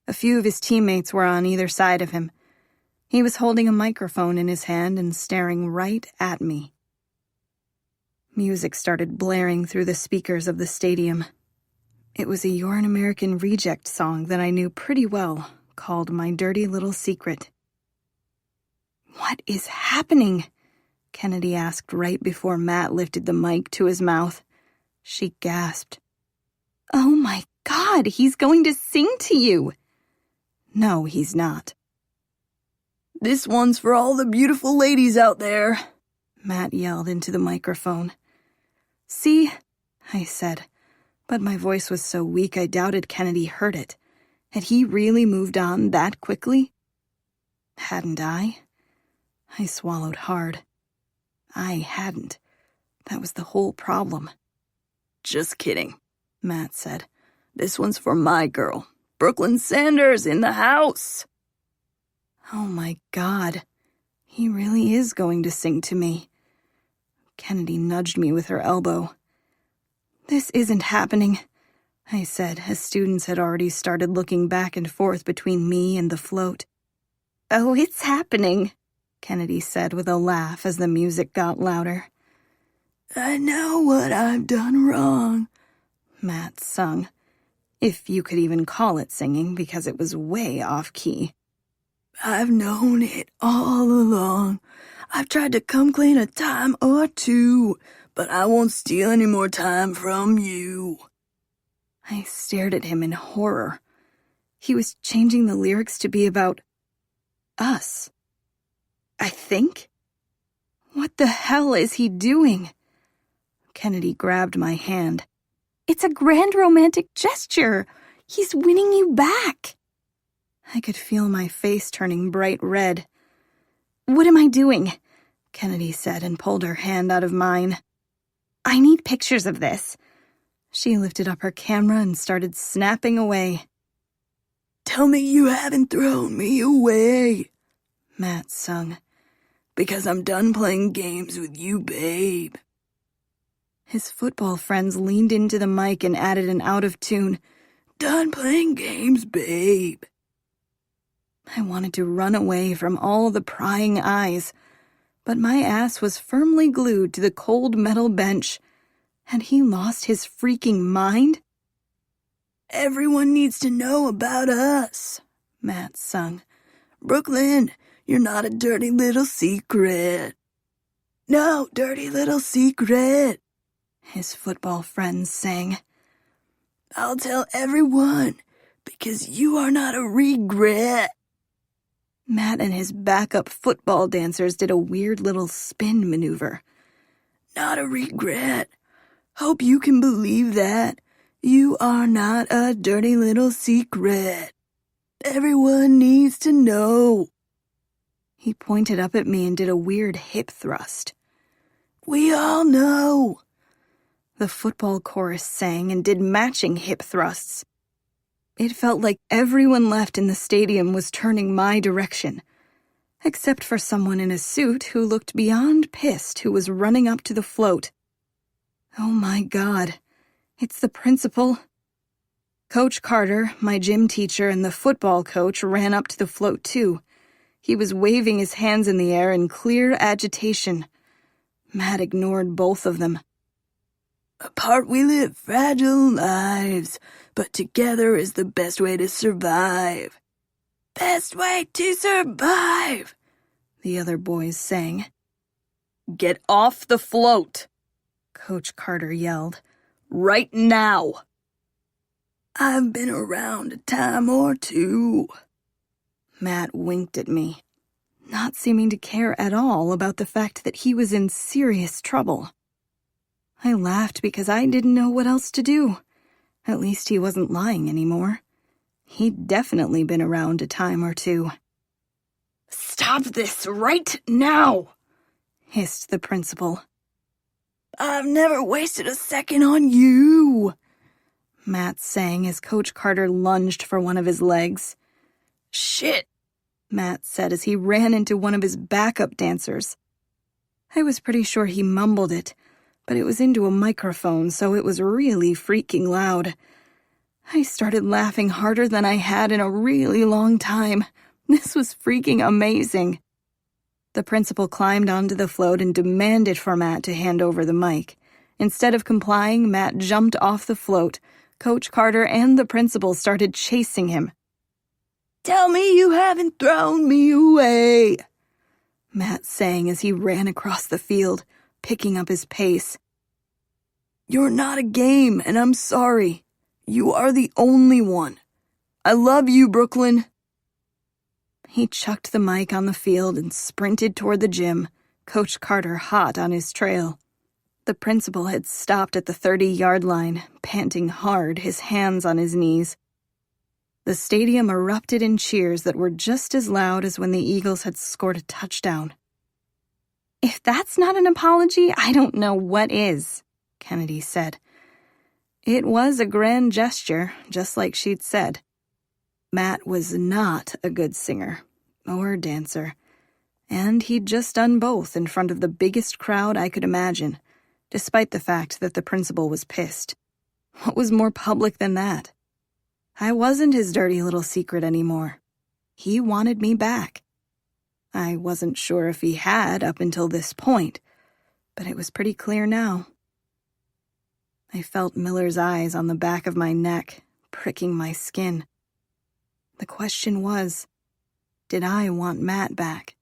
A few of his teammates were on either side of him. He was holding a microphone in his hand and staring right at me. Music started blaring through the speakers of the stadium. It was a You're an American Reject song that I knew pretty well, called My Dirty Little Secret. What is happening? Kennedy asked right before Matt lifted the mic to his mouth. She gasped. Oh my God, he's going to sing to you. No, he's not. This one's for all the beautiful ladies out there, Matt yelled into the microphone. See, I said, But my voice was so weak I doubted Kennedy heard it. Had he really moved on that quickly? Hadn't I? I swallowed hard. I hadn't. That was the whole problem. Just kidding, Matt said. This one's for my girl, Brooklyn Sanders, in the house. Oh my God. He really is going to sing to me. Kennedy nudged me with her elbow. This isn't happening, I said, as students had already started looking back and forth between me and the float. Oh, it's happening, Kennedy said with a laugh as the music got louder. I know what I've done wrong, Matt sung, if you could even call it singing because it was way off key. I've known it all along. I've tried to come clean a time or two, but I won't steal any more time from you. I stared at him in horror. He was changing the lyrics to be about us. I think? What the hell is he doing? Kennedy grabbed my hand. It's a grand romantic gesture. He's winning you back. I could feel my face turning bright red. What am I doing? Kennedy said and pulled her hand out of mine. I need pictures of this. She lifted up her camera and started snapping away. Tell me you haven't thrown me away, Matt sung. Because I'm done playing games with you, babe. His football friends leaned into the mic and added an out-of-tune, Done playing games, babe. I wanted to run away from all the prying eyes, but my ass was firmly glued to the cold metal bench. Had he lost his freaking mind? Everyone needs to know about us, Matt sung. Brooklyn, you're not a dirty little secret. No dirty little secret, his football friends sang. I'll tell everyone, because you are not a regret. Matt and his backup football dancers did a weird little spin maneuver. Not a regret. Hope you can believe that. You are not a dirty little secret. Everyone needs to know. He pointed up at me and did a weird hip thrust. We all know. The football chorus sang and did matching hip thrusts. It felt like everyone left in the stadium was turning my direction, except for someone in a suit who looked beyond pissed who was running up to the float. Oh my God, it's the principal. Coach Carter, my gym teacher, and the football coach ran up to the float too. He was waving his hands in the air in clear agitation. Matt ignored both of them. Apart we live fragile lives, but together is the best way to survive. Best way to survive, the other boys sang. Get off the float, Coach Carter yelled. Right now. I've been around a time or two. Matt winked at me, not seeming to care at all about the fact that he was in serious trouble. I laughed because I didn't know what else to do. At least he wasn't lying anymore. He'd definitely been around a time or two. Stop this right now, hissed the principal. I've never wasted a second on you, Matt sang as Coach Carter lunged for one of his legs. Shit, Matt said as he ran into one of his backup dancers. I was pretty sure he mumbled it, but it was into a microphone, so it was really freaking loud. I started laughing harder than I had in a really long time. This was freaking amazing. The principal climbed onto the float and demanded for Matt to hand over the mic. Instead of complying, Matt jumped off the float. Coach Carter and the principal started chasing him. Tell me you haven't thrown me away, Matt sang as he ran across the field, picking up his pace. You're not a game, and I'm sorry. You are the only one. I love you, Brooklyn. He chucked the mic on the field and sprinted toward the gym, Coach Carter hot on his trail. The principal had stopped at the 30-yard line, panting hard, his hands on his knees. The stadium erupted in cheers that were just as loud as when the Eagles had scored a touchdown. "If that's not an apology, I don't know what is," Kennedy said. It was a grand gesture, just like she'd said. Matt was not a good singer or dancer, and he'd just done both in front of the biggest crowd I could imagine, despite the fact that the principal was pissed. What was more public than that? I wasn't his dirty little secret anymore. He wanted me back. I wasn't sure if he had up until this point, but it was pretty clear now. I felt Miller's eyes on the back of my neck, pricking my skin. The question was, did I want Matt back?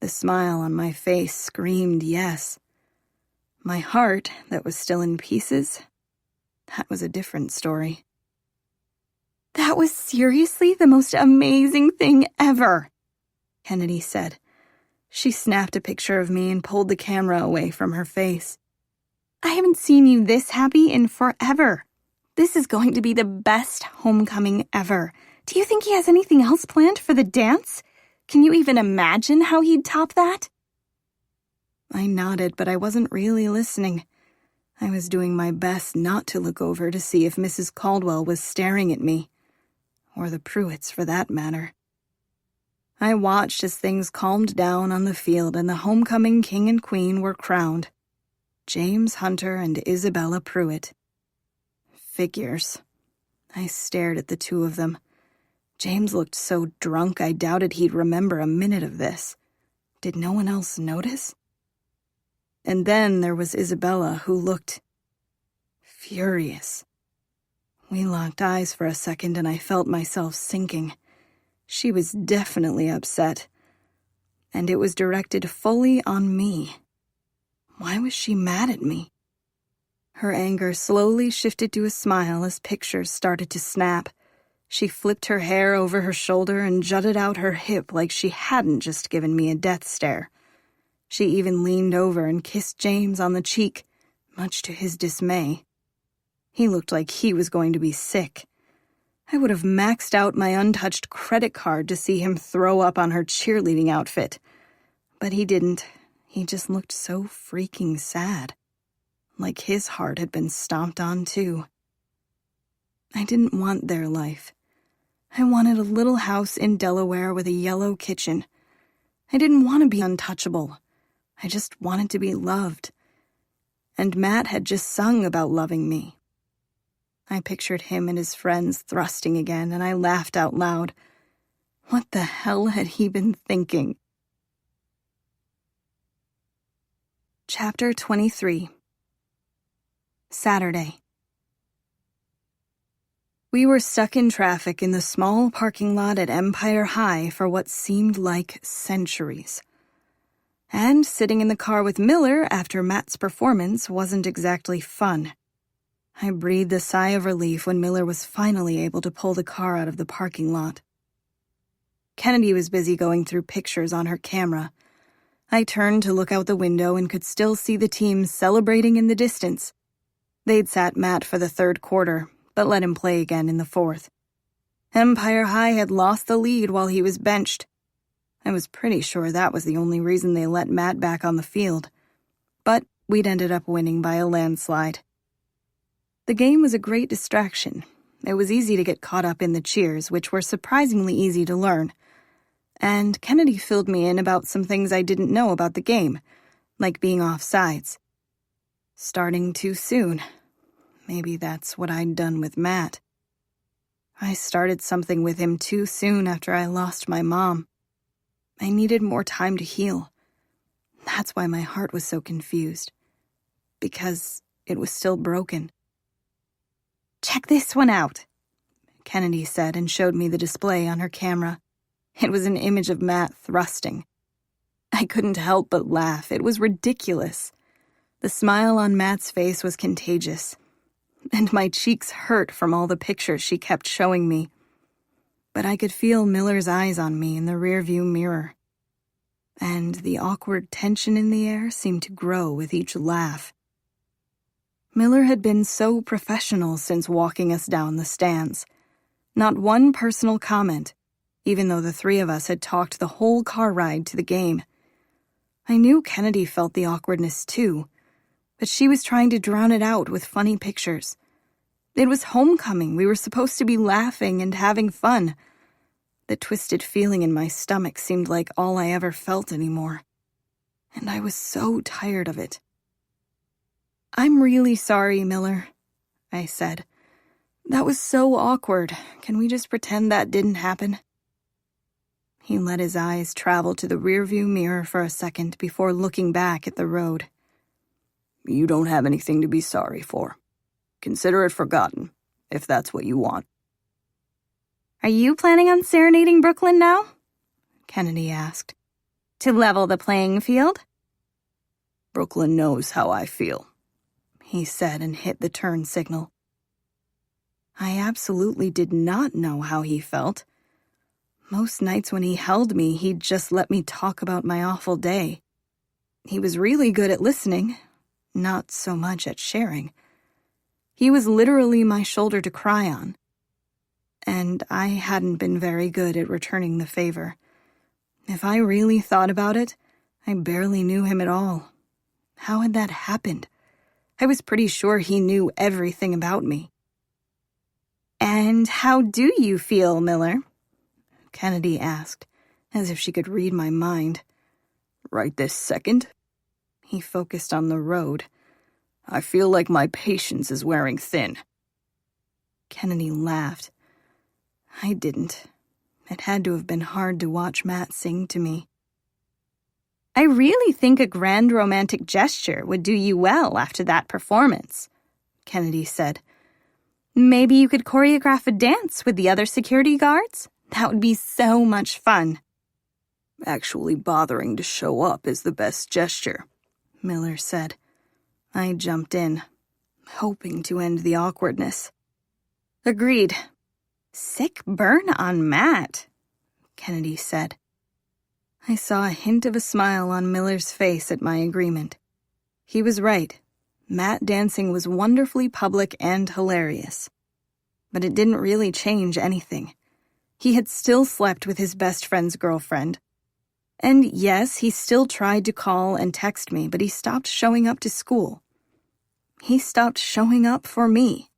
The smile on my face screamed yes. My heart, that was still in pieces, that was a different story. "That was seriously the most amazing thing ever," Kennedy said. She snapped a picture of me and pulled the camera away from her face. "I haven't seen you this happy in forever. This is going to be the best homecoming ever. Do you think he has anything else planned for the dance? Can you even imagine how he'd top that?" I nodded, but I wasn't really listening. I was doing my best not to look over to see if Mrs. Caldwell was staring at me, or the Pruitts for that matter. I watched as things calmed down on the field and the homecoming king and queen were crowned. James Hunter and Isabella Pruitt. Figures. I stared at the two of them. James looked so drunk I doubted he'd remember a minute of this. Did no one else notice? And then there was Isabella, who looked furious. We locked eyes for a second and I felt myself sinking. She was definitely upset. And it was directed fully on me. Why was she mad at me? Her anger slowly shifted to a smile as pictures started to snap. She flipped her hair over her shoulder and jutted out her hip like she hadn't just given me a death stare. She even leaned over and kissed James on the cheek, much to his dismay. He looked like he was going to be sick. I would have maxed out my untouched credit card to see him throw up on her cheerleading outfit. But he didn't. He just looked so freaking sad. Like his heart had been stomped on too. I didn't want their life. I wanted a little house in Delaware with a yellow kitchen. I didn't want to be untouchable. I just wanted to be loved. And Matt had just sung about loving me. I pictured him and his friends thrusting again, and I laughed out loud. What the hell had he been thinking? Chapter 23. Saturday. We were stuck in traffic in the small parking lot at Empire High for what seemed like centuries. And sitting in the car with Miller after Matt's performance wasn't exactly fun. I breathed a sigh of relief when Miller was finally able to pull the car out of the parking lot. Kennedy was busy going through pictures on her camera. I turned to look out the window and could still see the team celebrating in the distance. They'd sat Matt for the third quarter, but let him play again in the fourth. Empire High had lost the lead while he was benched. I was pretty sure that was the only reason they let Matt back on the field. But we'd ended up winning by a landslide. The game was a great distraction. It was easy to get caught up in the cheers, which were surprisingly easy to learn. And Kennedy filled me in about some things I didn't know about the game, like being offsides. Starting too soon. Maybe that's what I'd done with Matt. I started something with him too soon after I lost my mom. I needed more time to heal. That's why my heart was so confused. Because it was still broken. "Check this one out," Kennedy said and showed me the display on her camera. It was an image of Matt thrusting. I couldn't help but laugh. It was ridiculous. The smile on Matt's face was contagious, and my cheeks hurt from all the pictures she kept showing me. But I could feel Miller's eyes on me in the rearview mirror. and the awkward tension in the air seemed to grow with each laugh. Miller had been so professional since walking us down the stands. Not one personal comment, even though the three of us had talked the whole car ride to the game. I knew Kennedy felt the awkwardness too, but she was trying to drown it out with funny pictures. It was homecoming. We were supposed to be laughing and having fun. The twisted feeling in my stomach seemed like all I ever felt anymore, and I was so tired of it. "I'm really sorry, Miller," I said. "That was so awkward. Can we just pretend that didn't happen?" He let his eyes travel to the rearview mirror for a second before looking back at the road. "You don't have anything to be sorry for. Consider it forgotten, if that's what you want." Are you planning on serenading Brooklyn now? Kennedy asked. To level the playing field? "Brooklyn knows how I feel," he said and hit the turn signal. I absolutely did not know how he felt. Most nights when he held me, he'd just let me talk about my awful day. He was really good at listening, not so much at sharing. He was literally my shoulder to cry on. And I hadn't been very good at returning the favor. If I really thought about it, I barely knew him at all. How had that happened? I was pretty sure he knew everything about me. And how do you feel, Miller? Kennedy asked, as if she could read my mind. "Right this second?" He focused on the road. "I feel like my patience is wearing thin." Kennedy laughed. I didn't. It had to have been hard to watch Matt sing to me. I really think a grand romantic gesture would do you well after that performance, Kennedy said. Maybe you could choreograph a dance with the other security guards? That would be so much fun. "Actually bothering to show up is the best gesture," Miller said. I jumped in, hoping to end the awkwardness. Agreed. Sick burn on Matt, Kennedy said. I saw a hint of a smile on Miller's face at my agreement. He was right. Matt dancing was wonderfully public and hilarious. But it didn't really change anything. He had still slept with his best friend's girlfriend. And yes, he still tried to call and text me, but he stopped showing up to school. He stopped showing up for me.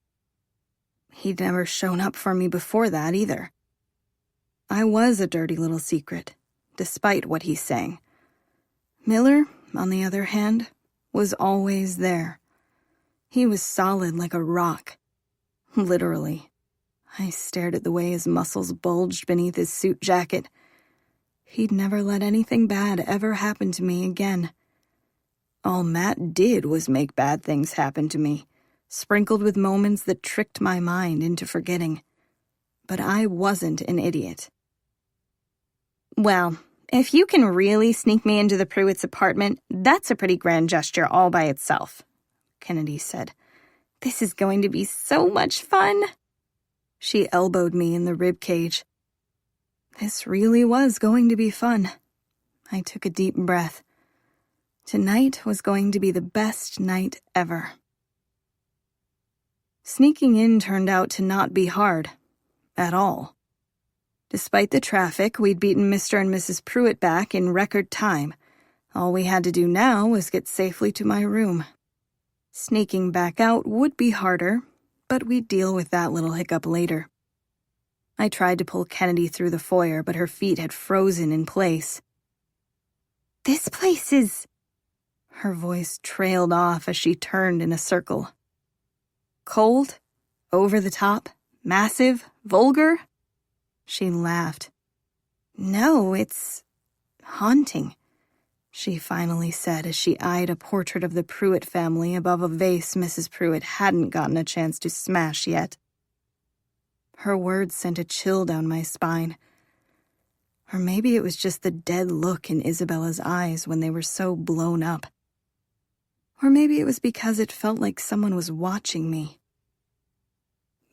He'd never shown up for me before that either. I was a dirty little secret, despite what he's saying. Miller, on the other hand, was always there. He was solid like a rock. Literally. I stared at the way his muscles bulged beneath his suit jacket. He'd never let anything bad ever happen to me again. All Matt did was make bad things happen to me, sprinkled with moments that tricked my mind into forgetting. But I wasn't an idiot. Well, if you can really sneak me into the Pruitts' apartment, that's a pretty grand gesture all by itself, Kennedy said. This is going to be so much fun. She elbowed me in the rib cage. This really was going to be fun. I took a deep breath. Tonight was going to be the best night ever. Sneaking in turned out to not be hard. At all. Despite the traffic, we'd beaten Mr. and Mrs. Pruitt back in record time. All we had to do now was get safely to my room. Sneaking back out would be harder, but we'd deal with that little hiccup later. I tried to pull Kennedy through the foyer, but her feet had frozen in place. This place is... Her voice trailed off as she turned in a circle. Cold? Over the top? Massive? Vulgar? She laughed. No, it's haunting, she finally said as she eyed a portrait of the Pruitt family above a vase Mrs. Pruitt hadn't gotten a chance to smash yet. Her words sent a chill down my spine. Or maybe it was just the dead look in Isabella's eyes when they were so blown up. Or maybe it was because it felt like someone was watching me.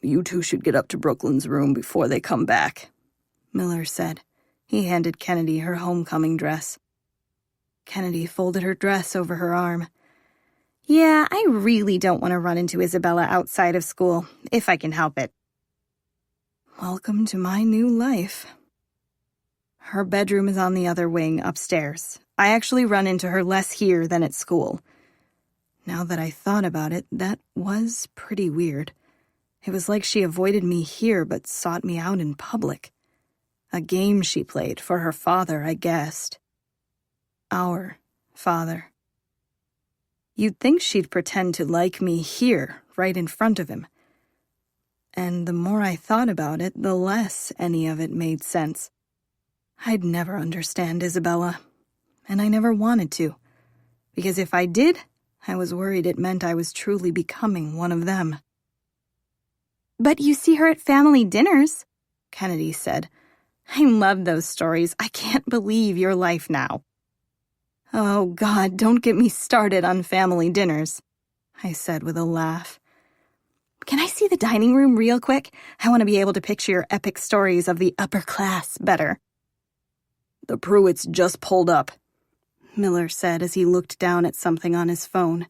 "You two should get up to Brooklyn's room before they come back," Miller said. He handed Kennedy her homecoming dress. Kennedy folded her dress over her arm. Yeah, I really don't want to run into Isabella outside of school, if I can help it. Welcome to my new life. Her bedroom is on the other wing, upstairs. I actually run into her less here than at school. Now that I thought about it, that was pretty weird. It was like she avoided me here but sought me out in public. A game she played for her father, I guessed. Our father. You'd think she'd pretend to like me here, right in front of him. And the more I thought about it, the less any of it made sense. I'd never understand Isabella, and I never wanted to, because if I did, I was worried it meant I was truly becoming one of them. But you see her at family dinners, Kennedy said. I love those stories. I can't believe your life now. Oh, God, don't get me started on family dinners, I said with a laugh. Can I see the dining room real quick? I want to be able to picture your epic stories of the upper class better. The Pruitts just pulled up, Miller said as he looked down at something on his phone.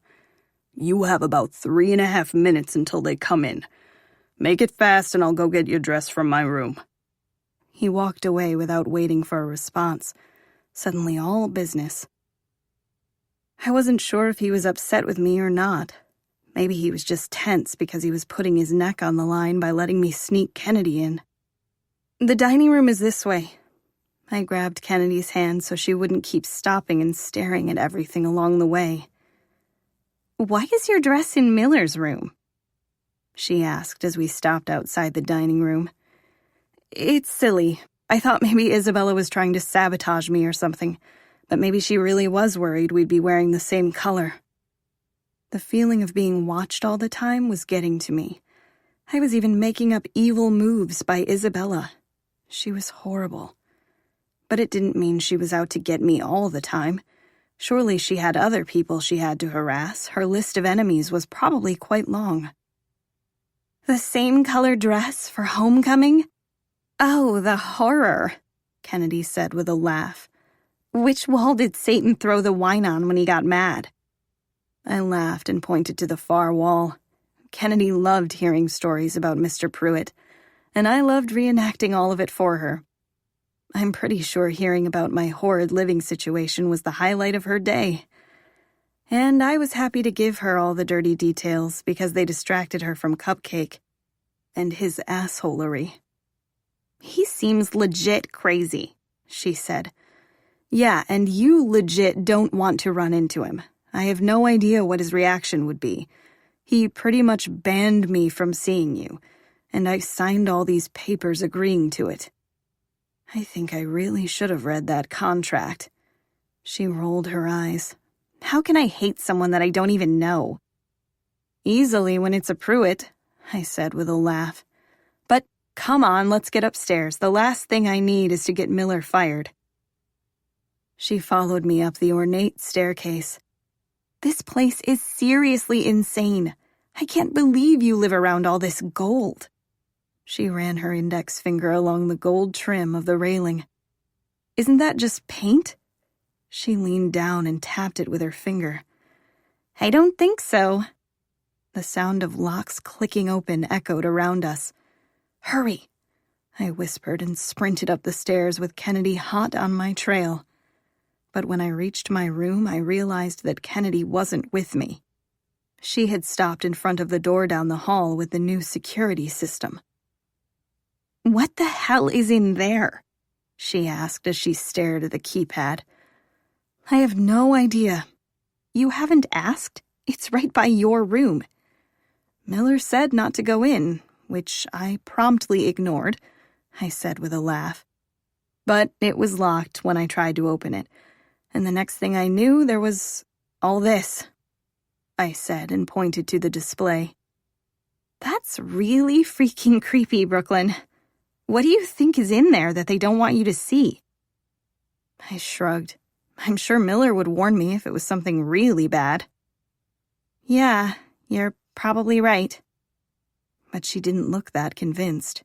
You have about 3.5 minutes until they come in. Make it fast and I'll go get your dress from my room. He walked away without waiting for a response, suddenly all business. I wasn't sure if he was upset with me or not. Maybe he was just tense because he was putting his neck on the line by letting me sneak Kennedy in. The dining room is this way. I grabbed Kennedy's hand so she wouldn't keep stopping and staring at everything along the way. Why is your dress in Miller's room? She asked as we stopped outside the dining room. It's silly. I thought maybe Isabella was trying to sabotage me or something, but maybe she really was worried we'd be wearing the same color. The feeling of being watched all the time was getting to me. I was even making up evil moves by Isabella. She was horrible. But it didn't mean she was out to get me all the time. Surely she had other people she had to harass. Her list of enemies was probably quite long. The same color dress for homecoming? Oh, the horror, Kennedy said with a laugh. Which wall did Satan throw the wine on when he got mad? I laughed and pointed to the far wall. Kennedy loved hearing stories about Mr. Pruitt, and I loved reenacting all of it for her. I'm pretty sure hearing about my horrid living situation was the highlight of her day. And I was happy to give her all the dirty details because they distracted her from Cupcake and his assholery. He seems legit crazy, she said. Yeah, and you legit don't want to run into him. I have no idea what his reaction would be. He pretty much banned me from seeing you, and I signed all these papers agreeing to it. I think I really should have read that contract. She rolled her eyes. How can I hate someone that I don't even know? Easily when it's a Pruitt, I said with a laugh. But come on, let's get upstairs. The last thing I need is to get Miller fired. She followed me up the ornate staircase. This place is seriously insane. I can't believe you live around all this gold. She ran her index finger along the gold trim of the railing. Isn't that just paint? She leaned down and tapped it with her finger. I don't think so. The sound of locks clicking open echoed around us. Hurry, I whispered and sprinted up the stairs with Kennedy hot on my trail. But when I reached my room, I realized that Kennedy wasn't with me. She had stopped in front of the door down the hall with the new security system. What the hell is in there? She asked as she stared at the keypad. I have no idea. You haven't asked? It's right by your room. Miller said not to go in, which I promptly ignored, I said with a laugh. But it was locked when I tried to open it, and the next thing I knew there was all this, I said and pointed to the display. That's really freaking creepy, Brooklyn. What do you think is in there that they don't want you to see? I shrugged. I'm sure Miller would warn me if it was something really bad. Yeah, you're probably right. But she didn't look that convinced.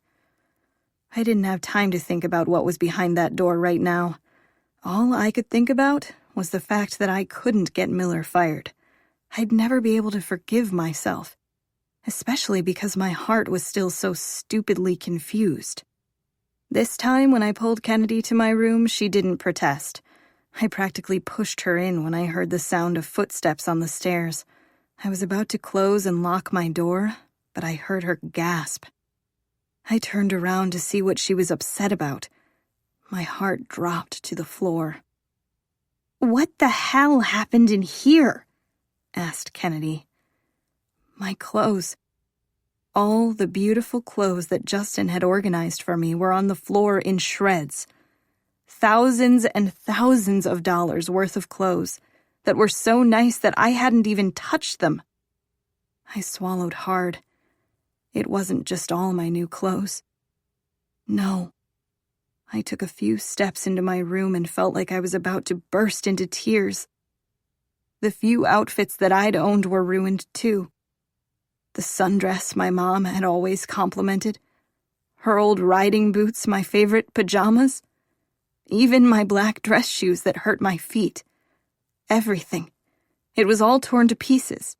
I didn't have time to think about what was behind that door right now. All I could think about was the fact that I couldn't get Miller fired. I'd never be able to forgive myself, especially because my heart was still so stupidly confused. This time, when I pulled Kennedy to my room, she didn't protest. I practically pushed her in when I heard the sound of footsteps on the stairs. I was about to close and lock my door, but I heard her gasp. I turned around to see what she was upset about. My heart dropped to the floor. "What the hell happened in here?" asked Kennedy. My clothes. All the beautiful clothes that Justin had organized for me were on the floor in shreds. Thousands and thousands of dollars worth of clothes that were so nice that I hadn't even touched them. I swallowed hard. It wasn't just all my new clothes. No. I took a few steps into my room and felt like I was about to burst into tears. The few outfits that I'd owned were ruined too. The sundress my mom had always complimented, her old riding boots, my favorite pajamas, even my black dress shoes that hurt my feet. Everything. It was all torn to pieces.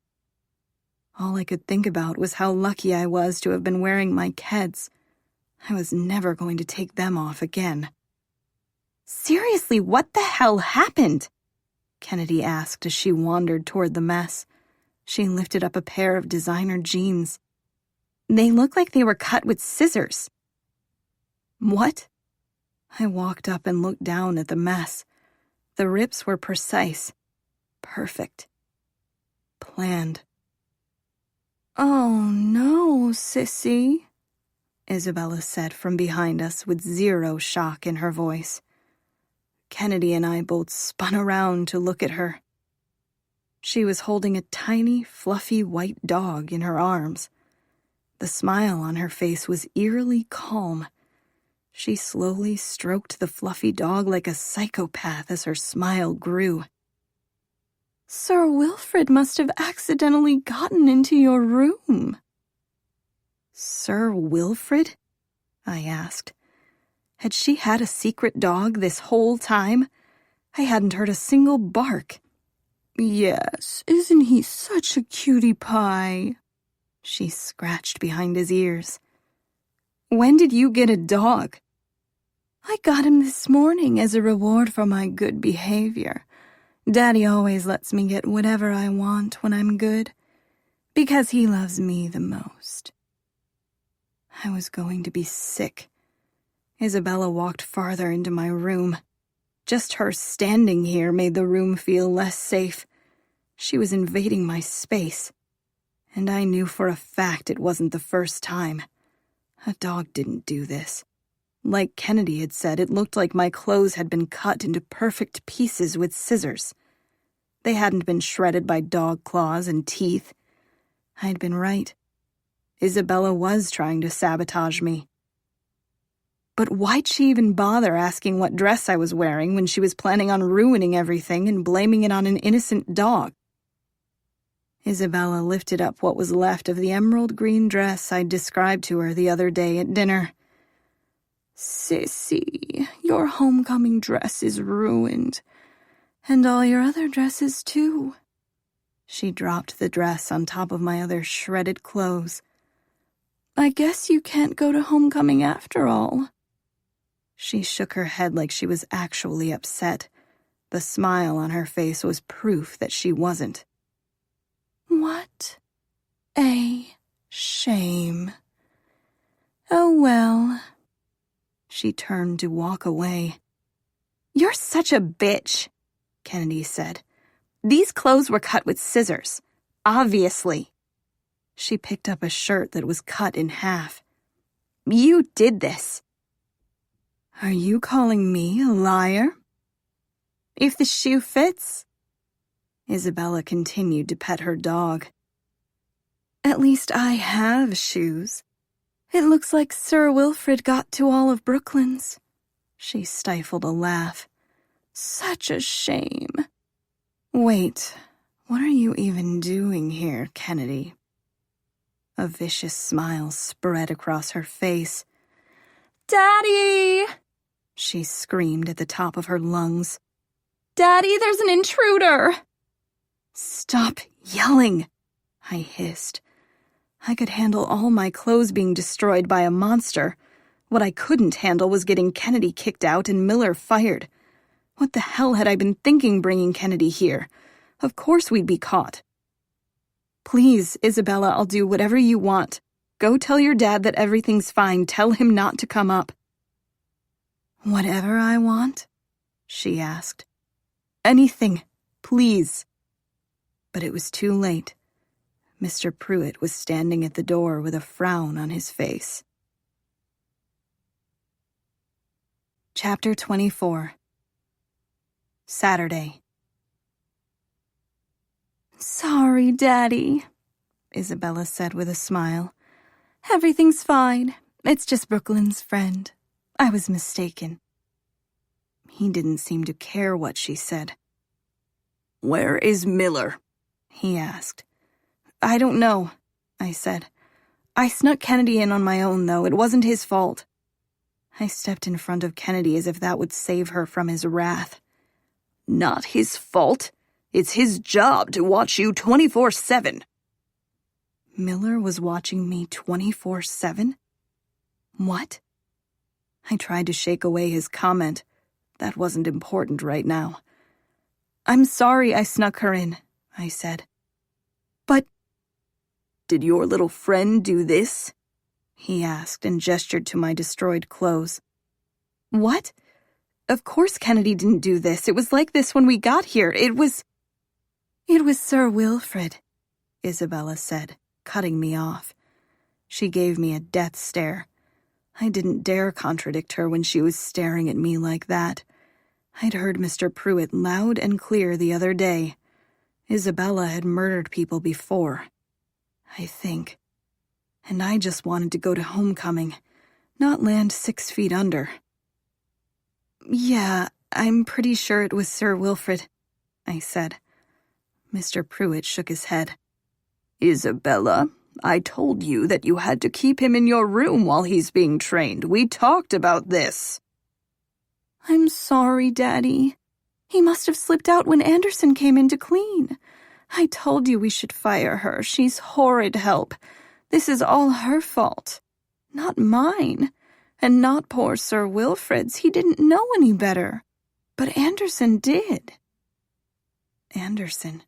All I could think about was how lucky I was to have been wearing my Keds. I was never going to take them off again. "Seriously, what the hell happened?" Kennedy asked as she wandered toward the mess. She lifted up a pair of designer jeans. "They look like they were cut with scissors." What? I walked up and looked down at the mess. The rips were precise, perfect, planned. "Oh no, sissy," Isabella said from behind us with zero shock in her voice. Kennedy and I both spun around to look at her. She was holding a tiny, fluffy white dog in her arms. The smile on her face was eerily calm. She slowly stroked the fluffy dog like a psychopath as her smile grew. "Sir Wilfrid must have accidentally gotten into your room." "Sir Wilfrid?" I asked. Had she had a secret dog this whole time? I hadn't heard a single bark. "Yes, isn't he such a cutie pie?" She scratched behind his ears. "When did you get a dog?" "I got him this morning as a reward for my good behavior. Daddy always lets me get whatever I want when I'm good, because he loves me the most." I was going to be sick. Isabella walked farther into my room. Just her standing here made the room feel less safe. She was invading my space, and I knew for a fact it wasn't the first time. A dog didn't do this. Like Kennedy had said, it looked like my clothes had been cut into perfect pieces with scissors. They hadn't been shredded by dog claws and teeth. I'd been right. Isabella was trying to sabotage me. But why'd she even bother asking what dress I was wearing when she was planning on ruining everything and blaming it on an innocent dog? Isabella lifted up what was left of the emerald green dress I'd described to her the other day at dinner. "Sissy, your homecoming dress is ruined. And all your other dresses, too." She dropped the dress on top of my other shredded clothes. "I guess you can't go to homecoming after all." She shook her head like she was actually upset. The smile on her face was proof that she wasn't. "What a shame. Oh well." She turned to walk away. "You're such a bitch," Kennedy said. "These clothes were cut with scissors. Obviously." She picked up a shirt that was cut in half. "You did this." "Are you calling me a liar?" "If the shoe fits." Isabella continued to pet her dog. "At least I have shoes. It looks like Sir Wilfrid got to all of Brooklyn's." She stifled a laugh. "Such a shame. Wait, what are you even doing here, Kennedy?" A vicious smile spread across her face. "Daddy!" She screamed at the top of her lungs. Daddy, there's an intruder! Stop yelling, I hissed. I could handle all my clothes being destroyed by a monster. What I couldn't handle was getting Kennedy kicked out and Miller fired. What the hell had I been thinking bringing Kennedy here? Of course we'd be caught. Please, Isabella, I'll do whatever you want. Go tell your dad that everything's fine. Tell him not to come up. Whatever I want? She asked. Anything, please. But it was too late. Mr. Pruitt was standing at the door with a frown on his face. Chapter 24. Saturday. Sorry, Daddy, Isabella said with a smile. Everything's fine. It's just Brooklyn's friend. I was mistaken. He didn't seem to care what she said. Where is Miller? He asked. I don't know, I said. I snuck Kennedy in on my own, though. It wasn't his fault. I stepped in front of Kennedy as if that would save her from his wrath. Not his fault. It's his job to watch you 24/7. Miller was watching me 24/7? What? I tried to shake away his comment. That wasn't important right now. I'm sorry I snuck her in, I said. But did your little friend do this? He asked and gestured to my destroyed clothes. What? Of course Kennedy didn't do this. It was like this when we got here. It was Sir Wilfrid, Isabella said, cutting me off. She gave me a death stare. I didn't dare contradict her when she was staring at me like that. I'd heard Mr. Pruitt loud and clear the other day. Isabella had murdered people before, I think. And I just wanted to go to homecoming, not land 6 feet under. Yeah, I'm pretty sure it was Sir Wilfrid, I said. Mr. Pruitt shook his head. Isabella, I told you that you had to keep him in your room while he's being trained. We talked about this. I'm sorry, Daddy. He must have slipped out when Anderson came in to clean. I told you we should fire her. She's horrid help. This is all her fault. Not mine. And not poor Sir Wilfrid's. He didn't know any better. But Anderson did. Anderson.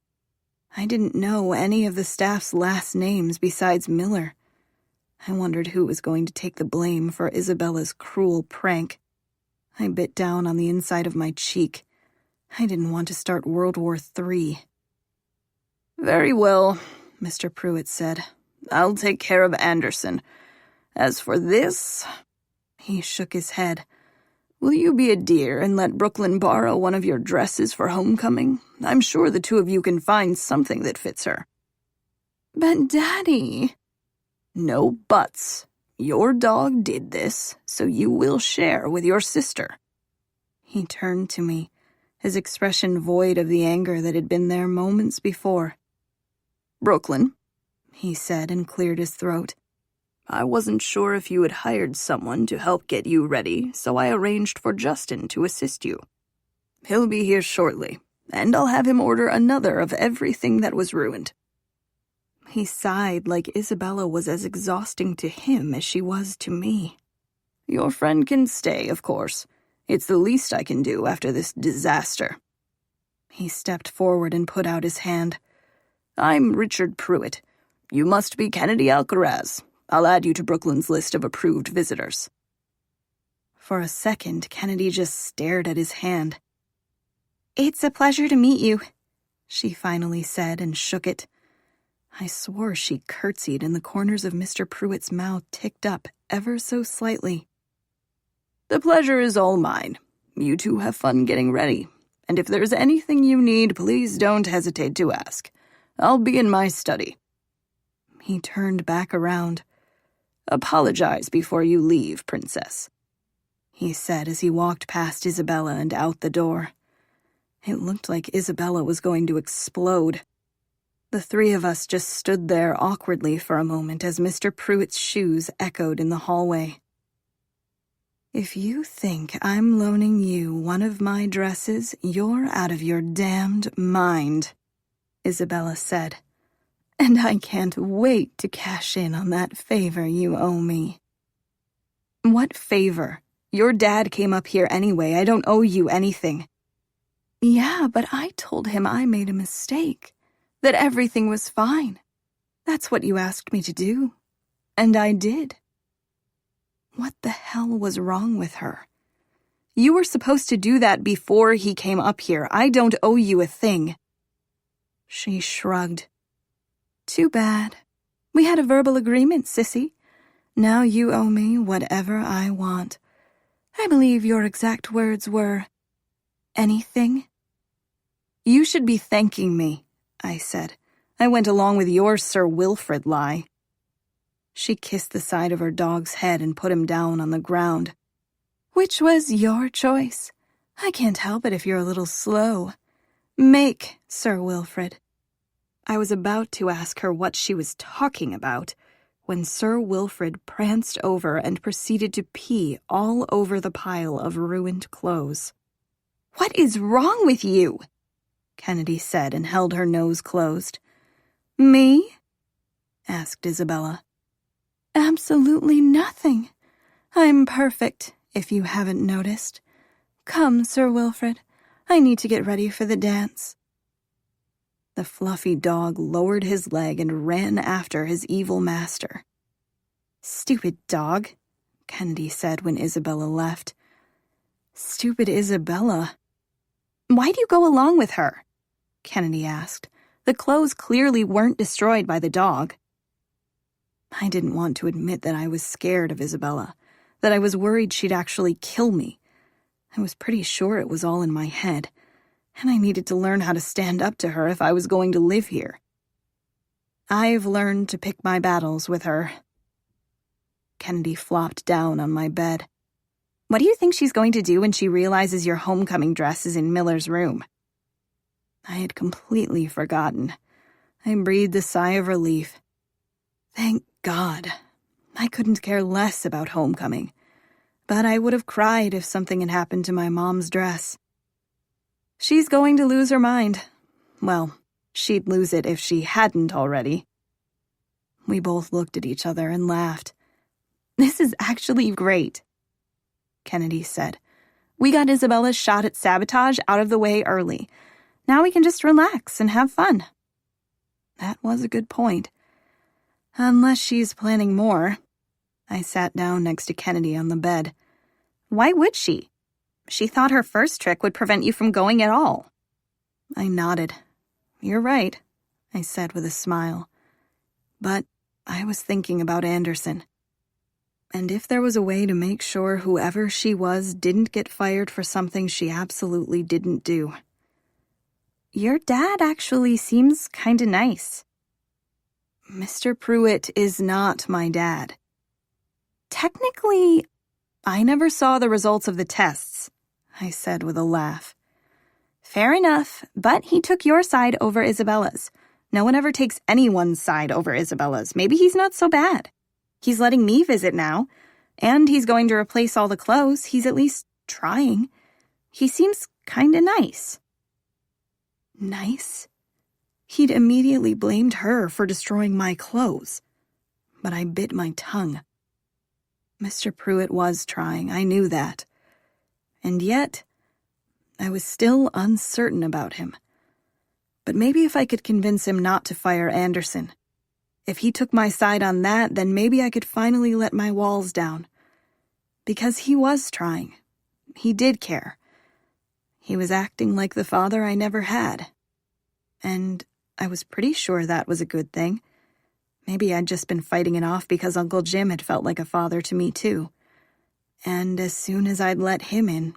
I didn't know any of the staff's last names besides Miller. I wondered who was going to take the blame for Isabella's cruel prank. I bit down on the inside of my cheek. I didn't want to start World War III. Very well, Mr. Pruitt said. I'll take care of Anderson. As for this, he shook his head. Will you be a dear and let Brooklyn borrow one of your dresses for homecoming? I'm sure the two of you can find something that fits her. But, Daddy... No buts. Your dog did this, so you will share with your sister. He turned to me, his expression void of the anger that had been there moments before. Brooklyn, he said and cleared his throat. I wasn't sure if you had hired someone to help get you ready, so I arranged for Justin to assist you. He'll be here shortly, and I'll have him order another of everything that was ruined. He sighed like Isabella was as exhausting to him as she was to me. Your friend can stay, of course. It's the least I can do after this disaster. He stepped forward and put out his hand. I'm Richard Pruitt. You must be Kennedy Alcaraz. I'll add you to Brooklyn's list of approved visitors. For a second, Kennedy just stared at his hand. It's a pleasure to meet you, she finally said and shook it. I swore she curtsied and the corners of Mr. Pruitt's mouth ticked up ever so slightly. The pleasure is all mine. You two have fun getting ready. And if there's anything you need, please don't hesitate to ask. I'll be in my study. He turned back around. Apologize before you leave, Princess, he said as he walked past Isabella and out the door. It looked like Isabella was going to explode. The three of us just stood there awkwardly for a moment as Mr. Pruitt's shoes echoed in the hallway. If you think I'm loaning you one of my dresses, you're out of your damned mind, Isabella said. And I can't wait to cash in on that favor you owe me. What favor? Your dad came up here anyway. I don't owe you anything. Yeah, but I told him I made a mistake, that everything was fine. That's what you asked me to do. And I did. What the hell was wrong with her? You were supposed to do that before he came up here. I don't owe you a thing. She shrugged. Too bad. We had a verbal agreement, sissy. Now you owe me whatever I want. I believe your exact words were, anything. You should be thanking me, I said. I went along with your Sir Wilfrid lie. She kissed the side of her dog's head and put him down on the ground. Which was your choice. I can't help it if you're a little slow. Make, Sir Wilfrid. I was about to ask her what she was talking about when Sir Wilfrid pranced over and proceeded to pee all over the pile of ruined clothes. What is wrong with you? Kennedy said and held her nose closed. Me? Asked Isabella. Absolutely nothing. I'm perfect, if you haven't noticed. Come, Sir Wilfrid. I need to get ready for the dance. The fluffy dog lowered his leg and ran after his evil master. Stupid dog, Kennedy said when Isabella left. Stupid Isabella. Why do you go along with her? Kennedy asked. The clothes clearly weren't destroyed by the dog. I didn't want to admit that I was scared of Isabella, that I was worried she'd actually kill me. I was pretty sure it was all in my head, and I needed to learn how to stand up to her if I was going to live here. I've learned to pick my battles with her. Kennedy flopped down on my bed. What do you think she's going to do when she realizes your homecoming dress is in Miller's room? I had completely forgotten. I breathed a sigh of relief. Thank God. I couldn't care less about homecoming, but I would have cried if something had happened to my mom's dress. She's going to lose her mind. Well, she'd lose it if she hadn't already. We both looked at each other and laughed. This is actually great, Kennedy said. We got Isabella's shot at sabotage out of the way early. Now we can just relax and have fun. That was a good point. Unless she's planning more. I sat down next to Kennedy on the bed. Why would she? She thought her first trick would prevent you from going at all. I nodded. You're right, I said with a smile. But I was thinking about Anderson. And if there was a way to make sure whoever she was didn't get fired for something she absolutely didn't do. Your dad actually seems kinda nice. Mr. Pruitt is not my dad. Technically, I never saw the results of the tests, I said with a laugh. Fair enough, but he took your side over Isabella's. No one ever takes anyone's side over Isabella's. Maybe he's not so bad. He's letting me visit now, and he's going to replace all the clothes. He's at least trying. He seems kinda nice. Nice? He'd immediately blamed her for destroying my clothes. But I bit my tongue. Mr. Pruitt was trying, I knew that. And yet, I was still uncertain about him. But maybe if I could convince him not to fire Anderson. If he took my side on that, then maybe I could finally let my walls down. Because he was trying. He did care. He was acting like the father I never had. And I was pretty sure that was a good thing. Maybe I'd just been fighting it off because Uncle Jim had felt like a father to me too. And as soon as I'd let him in,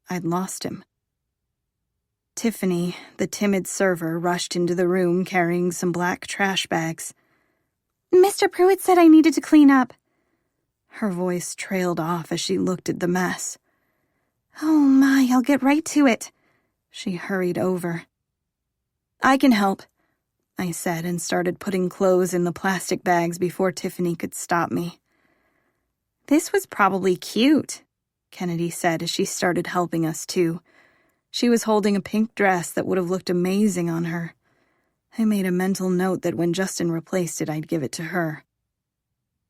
I'd lost him. Tiffany, the timid server, rushed into the room carrying some black trash bags. Mr. Pruitt said I needed to clean up. Her voice trailed off as she looked at the mess. Oh my, I'll get right to it. She hurried over. I can help, I said and started putting clothes in the plastic bags before Tiffany could stop me. This was probably cute, Kennedy said as she started helping us too. She was holding a pink dress that would have looked amazing on her. I made a mental note that when Justin replaced it, I'd give it to her.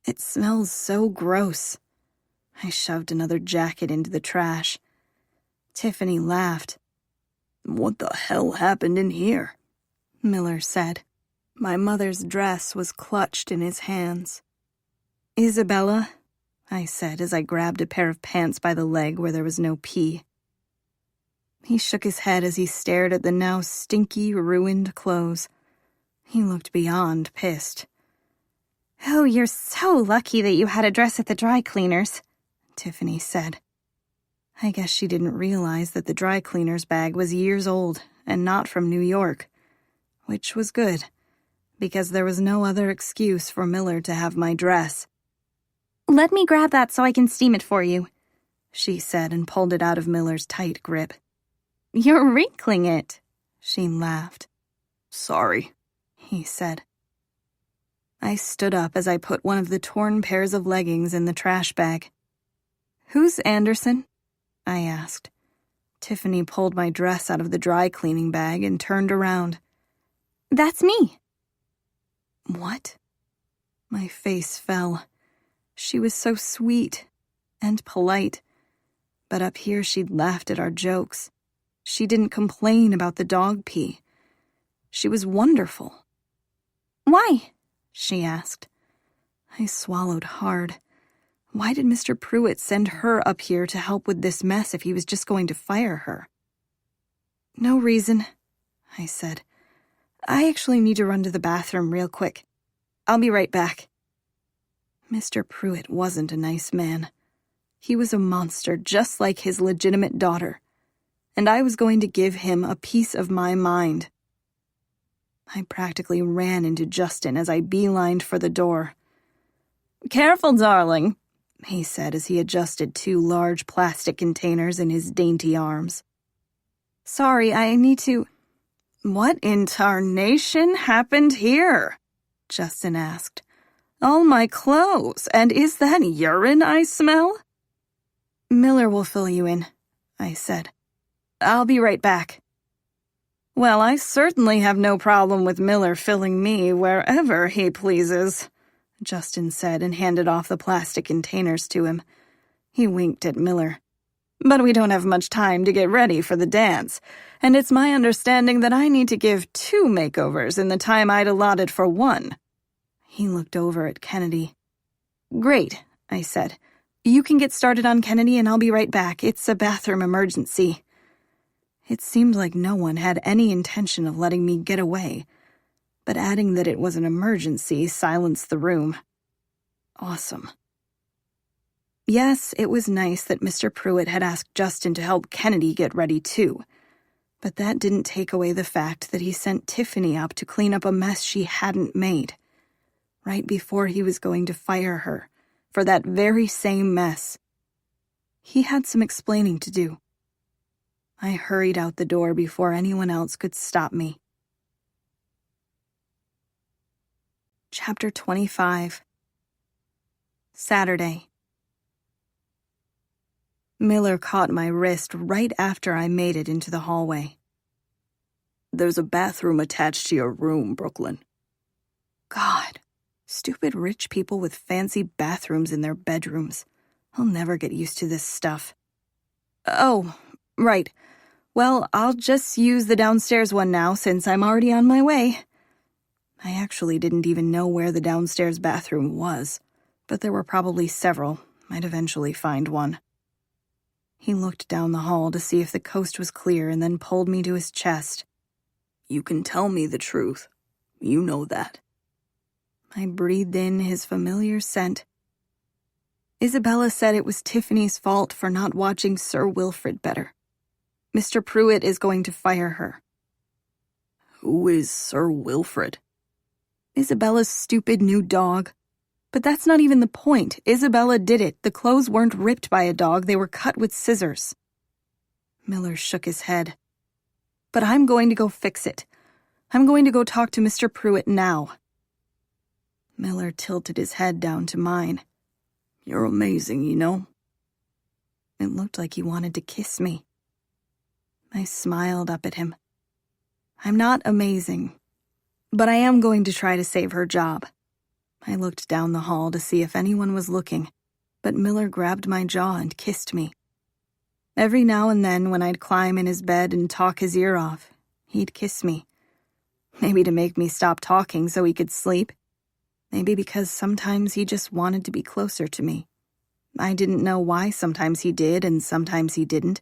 It smells so gross. I shoved another jacket into the trash. Tiffany laughed. "What the hell happened in here?" Miller said. My mother's dress was clutched in his hands. "Isabella," I said as I grabbed a pair of pants by the leg where there was no pee. He shook his head as he stared at the now stinky, ruined clothes. He looked beyond pissed. "Oh, you're so lucky that you had a dress at the dry cleaners," Tiffany said. I guess she didn't realize that the dry cleaner's bag was years old and not from New York, which was good, because there was no other excuse for Miller to have my dress. "Let me grab that so I can steam it for you," she said and pulled it out of Miller's tight grip. "You're wrinkling it," she laughed. "Sorry," he said. I stood up as I put one of the torn pairs of leggings in the trash bag. "Who's Anderson?" I asked. Tiffany pulled my dress out of the dry cleaning bag and turned around. "That's me." What? My face fell. She was so sweet and polite, but up here she'd laughed at our jokes. She didn't complain about the dog pee. She was wonderful. "Why?" she asked. I swallowed hard. Why did Mr. Pruitt send her up here to help with this mess if he was just going to fire her? "No reason," I said. "I actually need to run to the bathroom real quick. I'll be right back." Mr. Pruitt wasn't a nice man. He was a monster just like his legitimate daughter, and I was going to give him a piece of my mind. I practically ran into Justin as I beelined for the door. "Careful, darling," he said as he adjusted 2 large plastic containers in his dainty arms. "Sorry, I need to—" "What in tarnation happened here?" Justin asked. "All my clothes, and is that urine I smell?" "Miller will fill you in," I said. "I'll be right back." "Well, I certainly have no problem with Miller filling me wherever he pleases," Justin said and handed off the plastic containers to him. He winked at Miller. "But we don't have much time to get ready for the dance, and it's my understanding that I need to give 2 makeovers in the time I'd allotted for 1. He looked over at Kennedy. "Great," I said. "You can get started on Kennedy and I'll be right back. It's a bathroom emergency." It seemed like no one had any intention of letting me get away, but adding that it was an emergency silenced the room. Awesome. Yes, it was nice that Mr. Pruitt had asked Justin to help Kennedy get ready too, but that didn't take away the fact that he sent Tiffany up to clean up a mess she hadn't made, right before he was going to fire her for that very same mess. He had some explaining to do. I hurried out the door before anyone else could stop me. Chapter 25. Saturday. Miller caught my wrist right after I made it into the hallway. "There's a bathroom attached to your room, Brooklyn." God, stupid rich people with fancy bathrooms in their bedrooms. I'll never get used to this stuff. "Oh, right. Well, I'll just use the downstairs one now since I'm already on my way." I actually didn't even know where the downstairs bathroom was, but there were probably several. I'd eventually find one. He looked down the hall to see if the coast was clear and then pulled me to his chest. "You can tell me the truth. You know that." I breathed in his familiar scent. Isabella said it was Tiffany's fault for not watching Sir Wilfrid better. Mr. Pruitt is going to fire her. "Who is Sir Wilfrid?" "Isabella's stupid new dog. But that's not even the point. Isabella did it. The clothes weren't ripped by a dog. They were cut with scissors." Miller shook his head. "But I'm going to go fix it. I'm going to go talk to Mr. Pruitt now." Miller tilted his head down to mine. "You're amazing, you know." It looked like he wanted to kiss me. I smiled up at him. I'm not amazing, but I am going to try to save her job. I looked down the hall to see if anyone was looking, but Miller grabbed my jaw and kissed me. Every now and then, when I'd climb in his bed and talk his ear off, he'd kiss me. Maybe to make me stop talking so he could sleep. Maybe because sometimes he just wanted to be closer to me. I didn't know why sometimes he did and sometimes he didn't.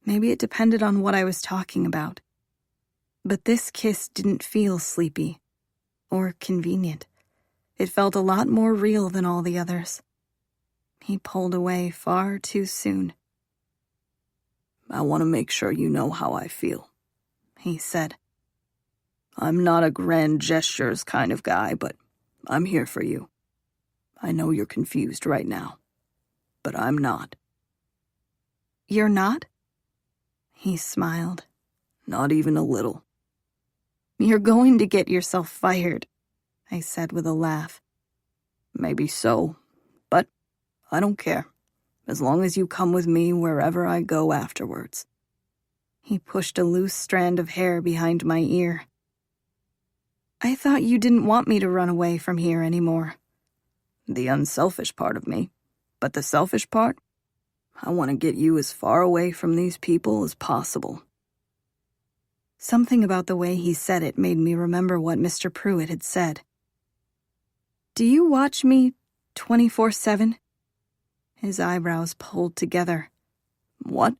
Maybe it depended on what I was talking about. But this kiss didn't feel sleepy or convenient. It felt a lot more real than all the others. He pulled away far too soon. I want to make sure you know how I feel, he said. I'm not a grand gestures kind of guy, but I'm here for you. I know you're confused right now, but I'm not. You're not? He smiled. Not even a little. You're going to get yourself fired, I said with a laugh. Maybe so, but I don't care, as long as you come with me wherever I go afterwards. He pushed a loose strand of hair behind my ear. I thought you didn't want me to run away from here anymore. The unselfish part of me, but the selfish part? I want to get you as far away from these people as possible. Something about the way he said it made me remember what Mr. Pruitt had said. Do you watch me 24/7? His eyebrows pulled together. What?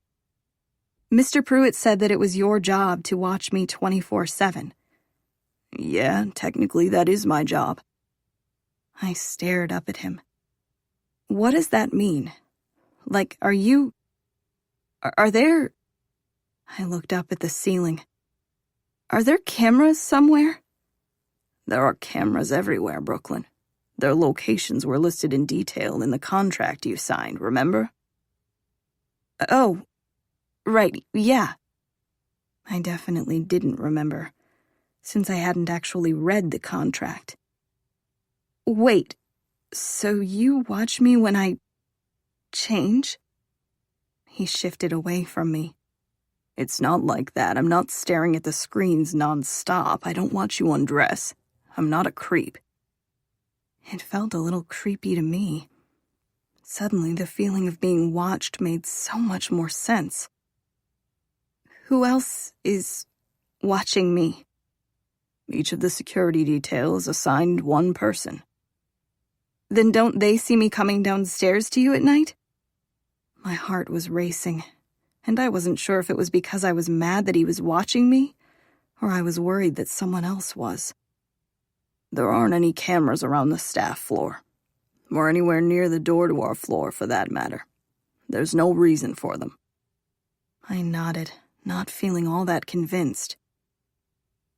Mr. Pruitt said that it was your job to watch me 24/7. Yeah, technically that is my job. I stared up at him. What does that mean? Like, are there... I looked up at the ceiling. Are there cameras somewhere? There are cameras everywhere, Brooklyn. Their locations were listed in detail in the contract you signed, remember? Oh, right, yeah. I definitely didn't remember, since I hadn't actually read the contract. Wait, so you watch me when I change? He shifted away from me. It's not like that. I'm not staring at the screens non-stop. I don't watch you undress. I'm not a creep. It felt a little creepy to me. Suddenly, the feeling of being watched made so much more sense. Who else is watching me? Each of the security detail is assigned one person. Then don't they see me coming downstairs to you at night? My heart was racing, and I wasn't sure if it was because I was mad that he was watching me, or I was worried that someone else was. There aren't any cameras around the staff floor, or anywhere near the door to our floor for that matter. There's no reason for them. I nodded, not feeling all that convinced.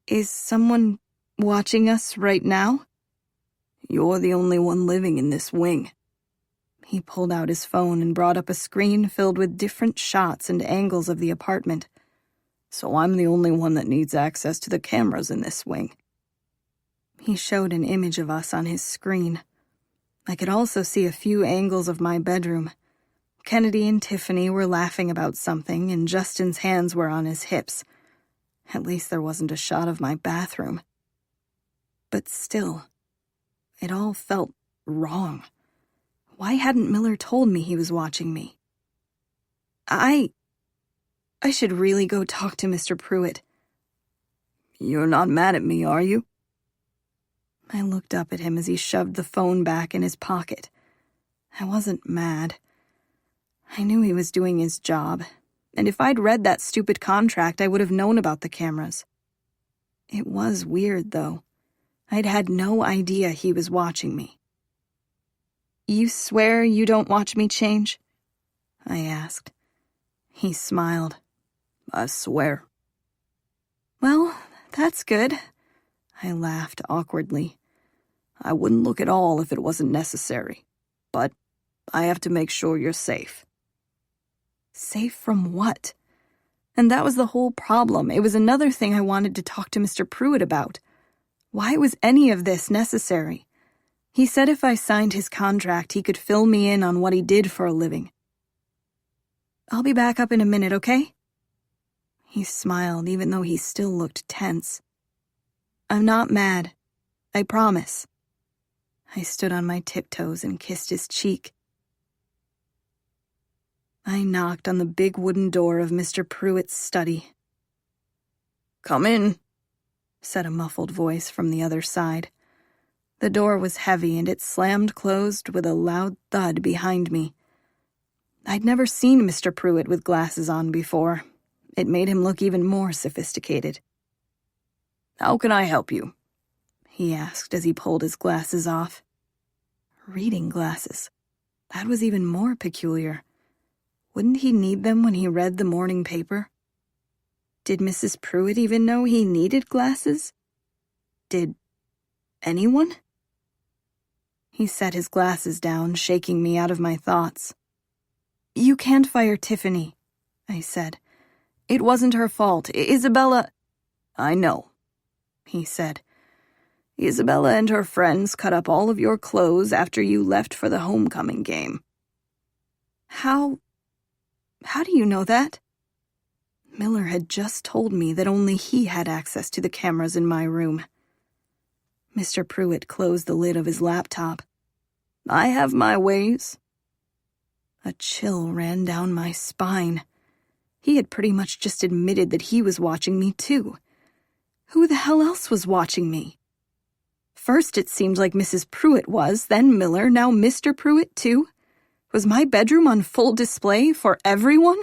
Is someone watching us right now? You're the only one living in this wing. He pulled out his phone and brought up a screen filled with different shots and angles of the apartment. So I'm the only one that needs access to the cameras in this wing. He showed an image of us on his screen. I could also see a few angles of my bedroom. Kennedy and Tiffany were laughing about something, and Justin's hands were on his hips. At least there wasn't a shot of my bathroom. But still, it all felt wrong. Why hadn't Miller told me he was watching me? I should really go talk to Mr. Pruitt. You're not mad at me, are you? I looked up at him as he shoved the phone back in his pocket. I wasn't mad. I knew he was doing his job, and if I'd read that stupid contract, I would have known about the cameras. It was weird, though. I'd had no idea he was watching me. You swear you don't watch me change? I asked. He smiled. I swear. Well, that's good. I laughed awkwardly. I wouldn't look at all if it wasn't necessary, but I have to make sure you're safe. Safe from what? And that was the whole problem. It was another thing I wanted to talk to Mr. Pruitt about. Why was any of this necessary? He said if I signed his contract, he could fill me in on what he did for a living. I'll be back up in a minute, okay? He smiled, even though he still looked tense. I'm not mad. I promise. I stood on my tiptoes and kissed his cheek. I knocked on the big wooden door of Mr. Pruitt's study. Come in, said a muffled voice from the other side. The door was heavy and it slammed closed with a loud thud behind me. I'd never seen Mr. Pruitt with glasses on before. It made him look even more sophisticated. How can I help you? He asked as he pulled his glasses off. Reading glasses. That was even more peculiar. Wouldn't he need them when he read the morning paper? Did Mrs. Pruitt even know he needed glasses? Did anyone? He set his glasses down, shaking me out of my thoughts. You can't fire Tiffany, I said. It wasn't her fault. Isabella... I know, he said. Isabella and her friends cut up all of your clothes after you left for the homecoming game. How do you know that? Miller had just told me that only he had access to the cameras in my room. Mr. Pruitt closed the lid of his laptop. I have my ways. A chill ran down my spine. He had pretty much just admitted that he was watching me too. Who the hell else was watching me? First it seemed like Mrs. Pruitt was, then Miller, now Mr. Pruitt too. Was my bedroom on full display for everyone?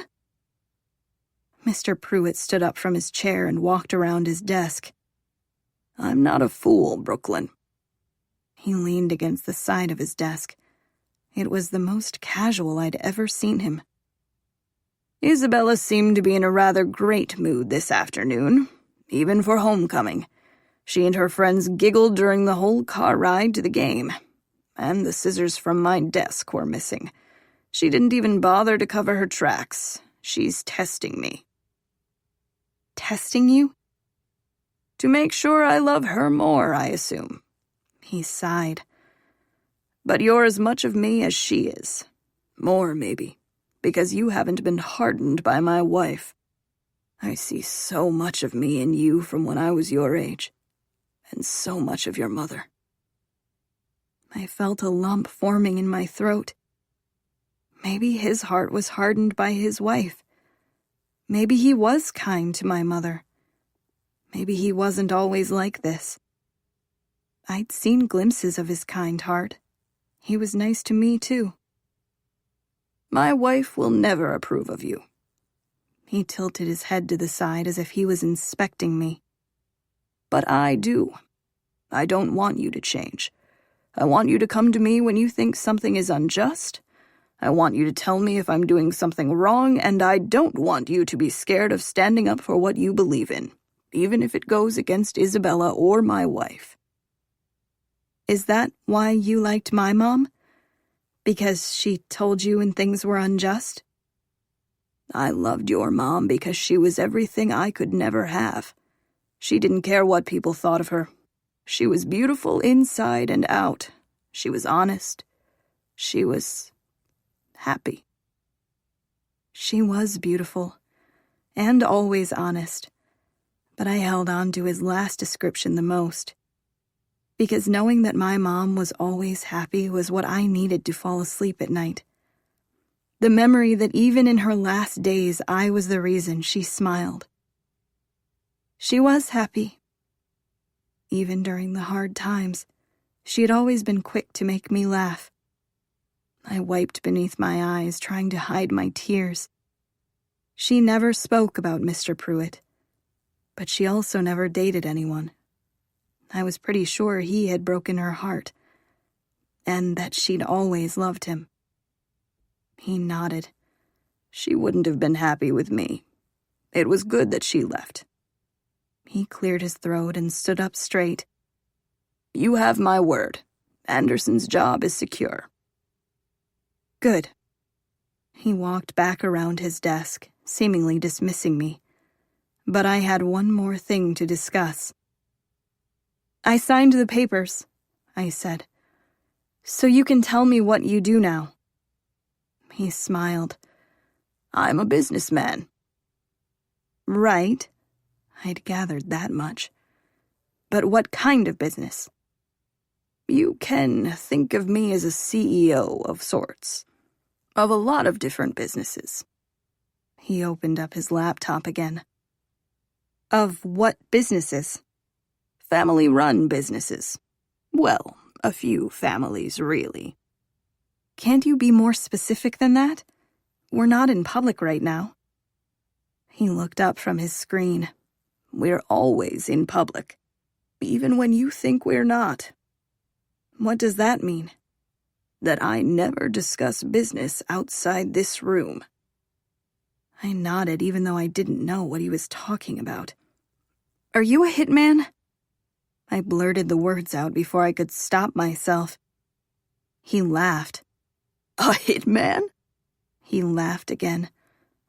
Mr. Pruitt stood up from his chair and walked around his desk. I'm not a fool, Brooklyn. He leaned against the side of his desk. It was the most casual I'd ever seen him. Isabella seemed to be in a rather great mood this afternoon, even for homecoming. She and her friends giggled during the whole car ride to the game, and the scissors from my desk were missing. She didn't even bother to cover her tracks. She's testing me. Testing you? To make sure I love her more, I assume. He sighed. But you're as much of me as she is. More, maybe. Because you haven't been hardened by my wife. I see so much of me in you from when I was your age, and so much of your mother. I felt a lump forming in my throat. Maybe his heart was hardened by his wife. Maybe he was kind to my mother. Maybe he wasn't always like this. I'd seen glimpses of his kind heart. He was nice to me, too. My wife will never approve of you. He tilted his head to the side as if he was inspecting me. But I do. I don't want you to change. I want you to come to me when you think something is unjust. I want you to tell me if I'm doing something wrong, and I don't want you to be scared of standing up for what you believe in, even if it goes against Isabella or my wife. Is that why you liked my mom? Because she told you when things were unjust? I loved your mom because she was everything I could never have. She didn't care what people thought of her. She was beautiful inside and out. She was honest. She was happy. She was beautiful, and always honest. But I held on to his last description the most. Because knowing that my mom was always happy was what I needed to fall asleep at night. The memory that even in her last days I was the reason she smiled. She was happy. Even during the hard times, she had always been quick to make me laugh. I wiped beneath my eyes, trying to hide my tears. She never spoke about Mr. Pruitt, but she also never dated anyone. I was pretty sure he had broken her heart, and that she'd always loved him. He nodded. She wouldn't have been happy with me. It was good that she left. He cleared his throat and stood up straight. You have my word. Anderson's job is secure. Good. He walked back around his desk, seemingly dismissing me. But I had one more thing to discuss. I signed the papers, I said. So you can tell me what you do now. He smiled. I'm a businessman. Right. I'd gathered that much. But what kind of business? You can think of me as a CEO of sorts, of a lot of different businesses. He opened up his laptop again. Of what businesses? Family-run businesses. Well, a few families, really. Can't you be more specific than that? We're not in public right now. He looked up from his screen. We're always in public, even when you think we're not. What does that mean? That I never discuss business outside this room. I nodded even though I didn't know what he was talking about. Are you a hitman? I blurted the words out before I could stop myself. He laughed. A hitman? He laughed again.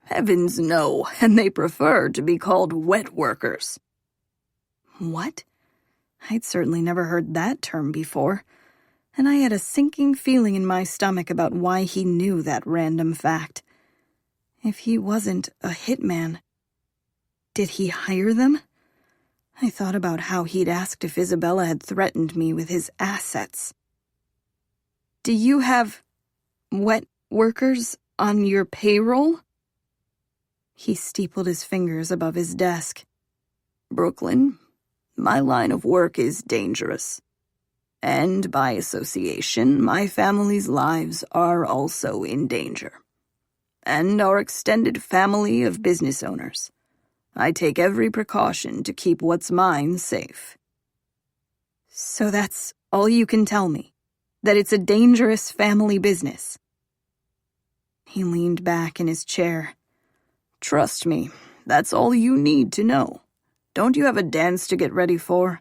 Heavens no, and they prefer to be called wet workers. What? I'd certainly never heard that term before, and I had a sinking feeling in my stomach about why he knew that random fact. If he wasn't a hitman, did he hire them? I thought about how he'd asked if Isabella had threatened me with his assets. Do you have wet workers on your payroll? He steepled his fingers above his desk. Brooklyn, my line of work is dangerous. And by association, my family's lives are also in danger. And our extended family of business owners. I take every precaution to keep what's mine safe. So that's all you can tell me? That it's a dangerous family business? He leaned back in his chair. Trust me, that's all you need to know. Don't you have a dance to get ready for?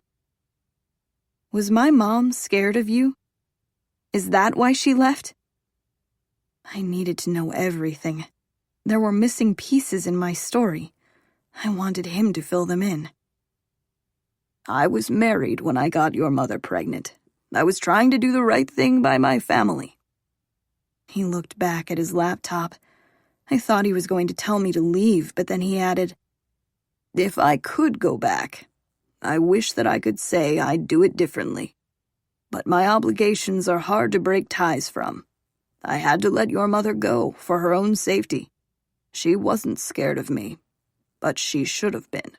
Was my mom scared of you? Is that why she left? I needed to know everything. There were missing pieces in my story. I wanted him to fill them in. I was married when I got your mother pregnant. I was trying to do the right thing by my family. He looked back at his laptop. I thought he was going to tell me to leave, but then he added, If I could go back, I wish that I could say I'd do it differently. But my obligations are hard to break ties from. I had to let your mother go for her own safety. She wasn't scared of me, but she should have been.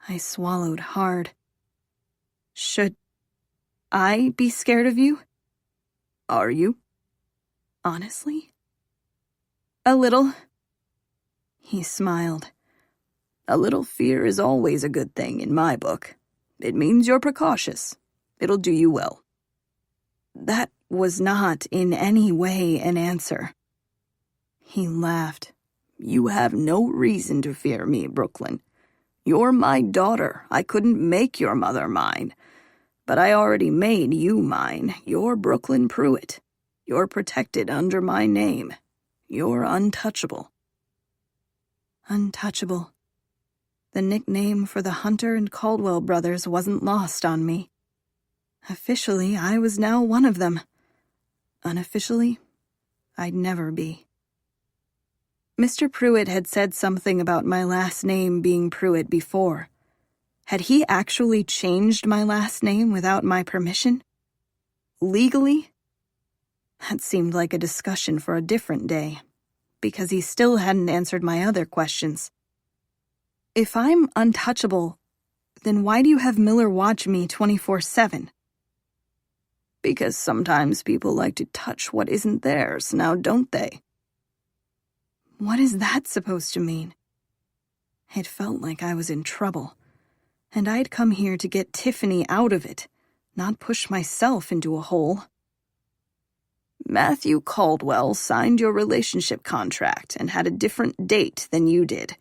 I swallowed hard. Should I be scared of you? Are you? Honestly? A little. He smiled. A little fear is always a good thing in my book. It means you're precautious. It'll do you well. That was not in any way an answer. He laughed. You have no reason to fear me, Brooklyn. You're my daughter. I couldn't make your mother mine. But I already made you mine. You're Brooklyn Pruitt. You're protected under my name. You're untouchable. Untouchable. The nickname for the Hunter and Caldwell brothers wasn't lost on me. Officially, I was now one of them. Unofficially, I'd never be. Mr. Pruitt had said something about my last name being Pruitt before. Had he actually changed my last name without my permission? Legally? That seemed like a discussion for a different day, because he still hadn't answered my other questions. If I'm untouchable, then why do you have Miller watch me 24/7? Because sometimes people like to touch what isn't theirs, now don't they? What is that supposed to mean? It felt like I was in trouble, and I'd come here to get Tiffany out of it, not push myself into a hole. Matthew Caldwell signed your relationship contract and had a different date than you did.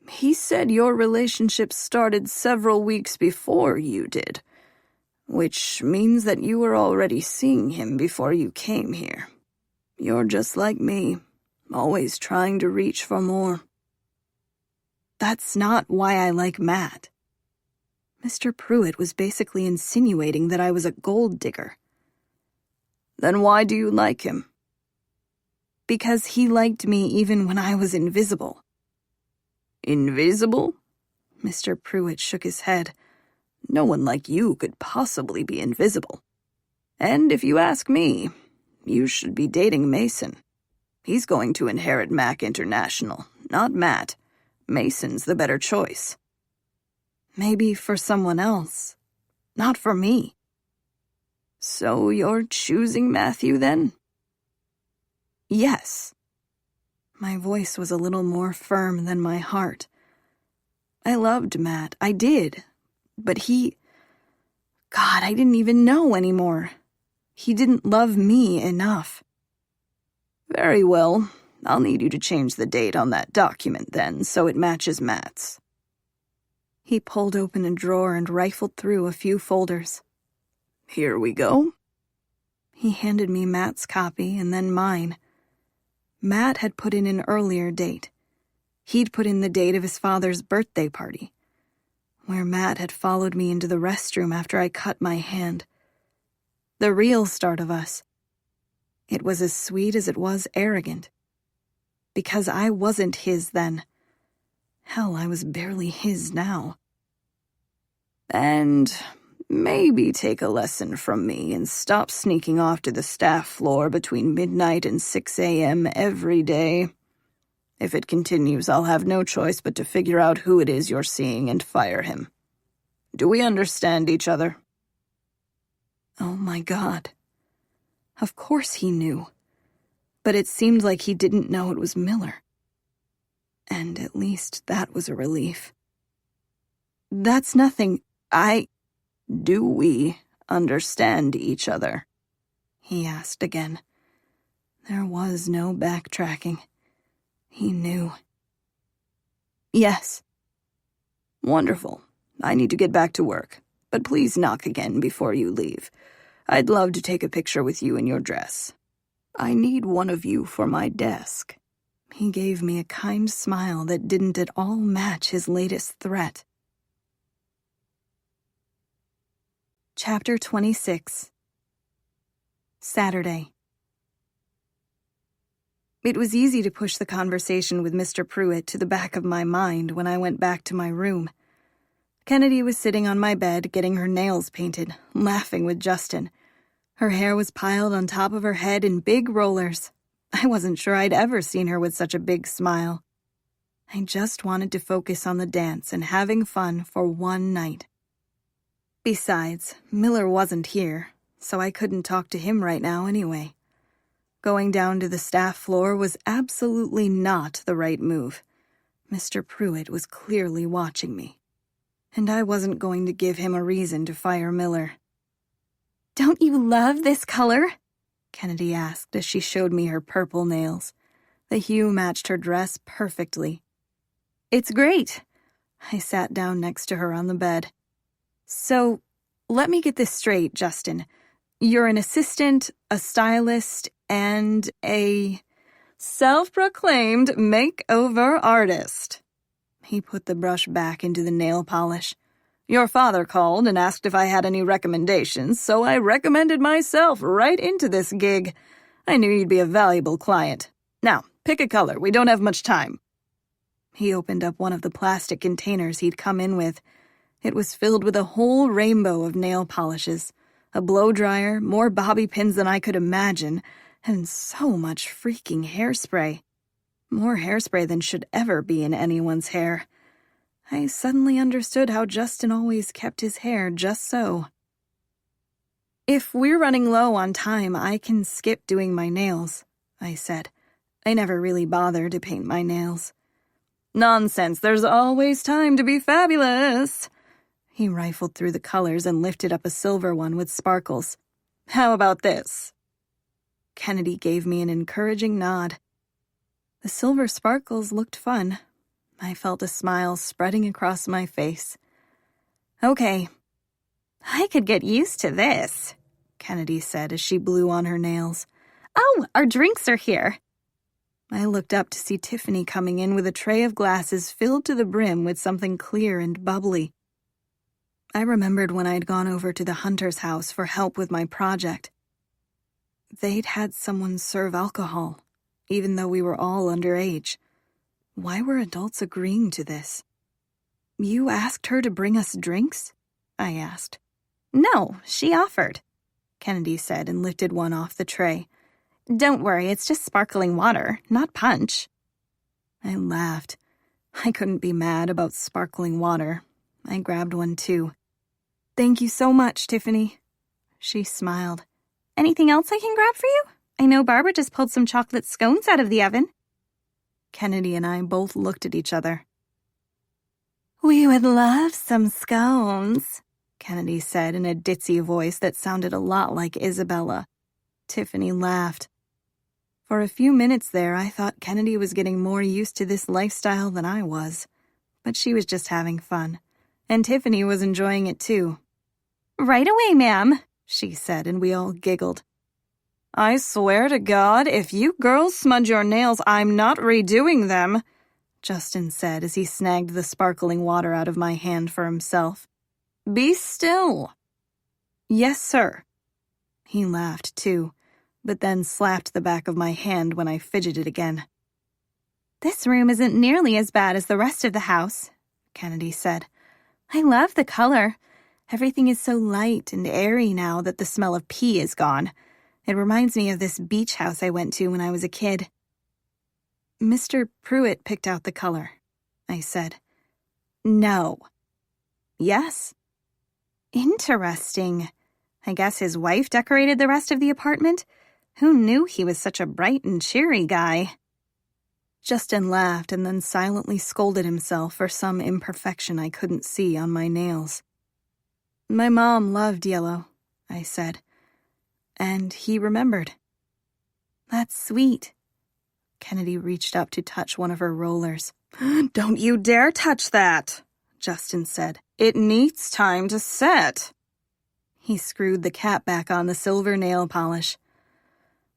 He said your relationship started several weeks before you did, which means that you were already seeing him before you came here. You're just like me, always trying to reach for more. That's not why I like Matt. Mr. Pruitt was basically insinuating that I was a gold digger. Then why do you like him? Because he liked me even when I was invisible. Invisible? Mr. Pruitt shook his head. No one like you could possibly be invisible. And if you ask me, you should be dating Mason. He's going to inherit Mac International, not Matt. Mason's the better choice. Maybe for someone else. Not for me. So you're choosing Matthew, then? Yes. My voice was a little more firm than my heart. I loved Matt, I did. But God, I didn't even know anymore. He didn't love me enough. Very well. I'll need you to change the date on that document then, so it matches Matt's. He pulled open a drawer and rifled through a few folders. Here we go. He handed me Matt's copy and then mine. Matt had put in an earlier date. He'd put in the date of his father's birthday party, where Matt had followed me into the restroom after I cut my hand. The real start of us. It was as sweet as it was arrogant. Because I wasn't his then. Hell, I was barely his now. And maybe take a lesson from me and stop sneaking off to the staff floor between midnight and 6 a.m. every day. If it continues, I'll have no choice but to figure out who it is you're seeing and fire him. Do we understand each other? Oh my God. Of course he knew. But it seemed like he didn't know it was Miller. And at least that was a relief. That's nothing. Do we understand each other? He asked again. There was no backtracking. He knew. Yes. Wonderful. I need to get back to work, but please knock again before you leave. I'd love to take a picture with you in your dress. I need one of you for my desk. He gave me a kind smile that didn't at all match his latest threat. Chapter 26. Saturday. It was easy to push the conversation with Mr. Pruitt to the back of my mind when I went back to my room. Kennedy was sitting on my bed getting her nails painted, laughing with Justin. Her hair was piled on top of her head in big rollers. I wasn't sure I'd ever seen her with such a big smile. I just wanted to focus on the dance and having fun for one night. Besides, Miller wasn't here, so I couldn't talk to him right now anyway. Going down to the staff floor was absolutely not the right move. Mr. Pruitt was clearly watching me. And I wasn't going to give him a reason to fire Miller. Don't you love this color? Kennedy asked as she showed me her purple nails. The hue matched her dress perfectly. It's great. I sat down next to her on the bed. So, let me get this straight, Justin. You're an assistant, a stylist, and a self-proclaimed makeover artist. He put the brush back into the nail polish. Your father called and asked if I had any recommendations, so I recommended myself right into this gig. I knew you'd be a valuable client. Now, pick a color. We don't have much time. He opened up one of the plastic containers he'd come in with. It was filled with a whole rainbow of nail polishes, a blow dryer, more bobby pins than I could imagine, and so much freaking hairspray. More hairspray than should ever be in anyone's hair. I suddenly understood how Justin always kept his hair just so. If we're running low on time, I can skip doing my nails, I said. I never really bothered to paint my nails. Nonsense, there's always time to be fabulous. He rifled through the colors and lifted up a silver one with sparkles. How about this? Kennedy gave me an encouraging nod. The silver sparkles looked fun. I felt a smile spreading across my face. Okay. I could get used to this, Kennedy said as she blew on her nails. Oh, our drinks are here. I looked up to see Tiffany coming in with a tray of glasses filled to the brim with something clear and bubbly. I remembered when I'd gone over to the Hunter's house for help with my project. They'd had someone serve alcohol, even though we were all underage. Why were adults agreeing to this? You asked her to bring us drinks? I asked. No, she offered, Kennedy said and lifted one off the tray. Don't worry, it's just sparkling water, not punch. I laughed. I couldn't be mad about sparkling water. I grabbed one too. Thank you so much, Tiffany. She smiled. Anything else I can grab for you? I know Barbara just pulled some chocolate scones out of the oven. Kennedy and I both looked at each other. We would love some scones, Kennedy said in a ditzy voice that sounded a lot like Isabella. Tiffany laughed. For a few minutes there, I thought Kennedy was getting more used to this lifestyle than I was. But she was just having fun. And Tiffany was enjoying it too. Right away, ma'am, she said, and we all giggled. I swear to God, if you girls smudge your nails, I'm not redoing them, Justin said as he snagged the sparkling water out of my hand for himself. Be still. Yes, sir. He laughed too, but then slapped the back of my hand when I fidgeted again. This room isn't nearly as bad as the rest of the house, Kennedy said. I love the color. Everything is so light and airy now that the smell of pee is gone. It reminds me of this beach house I went to when I was a kid. Mr. Pruitt picked out the color, I said. No. Yes. Interesting. I guess his wife decorated the rest of the apartment? Who knew he was such a bright and cheery guy? Justin laughed and then silently scolded himself for some imperfection I couldn't see on my nails. My mom loved yellow, I said. And he remembered. That's sweet. Kennedy reached up to touch one of her rollers. Don't you dare touch that, Justin said. It needs time to set. He screwed the cap back on the silver nail polish.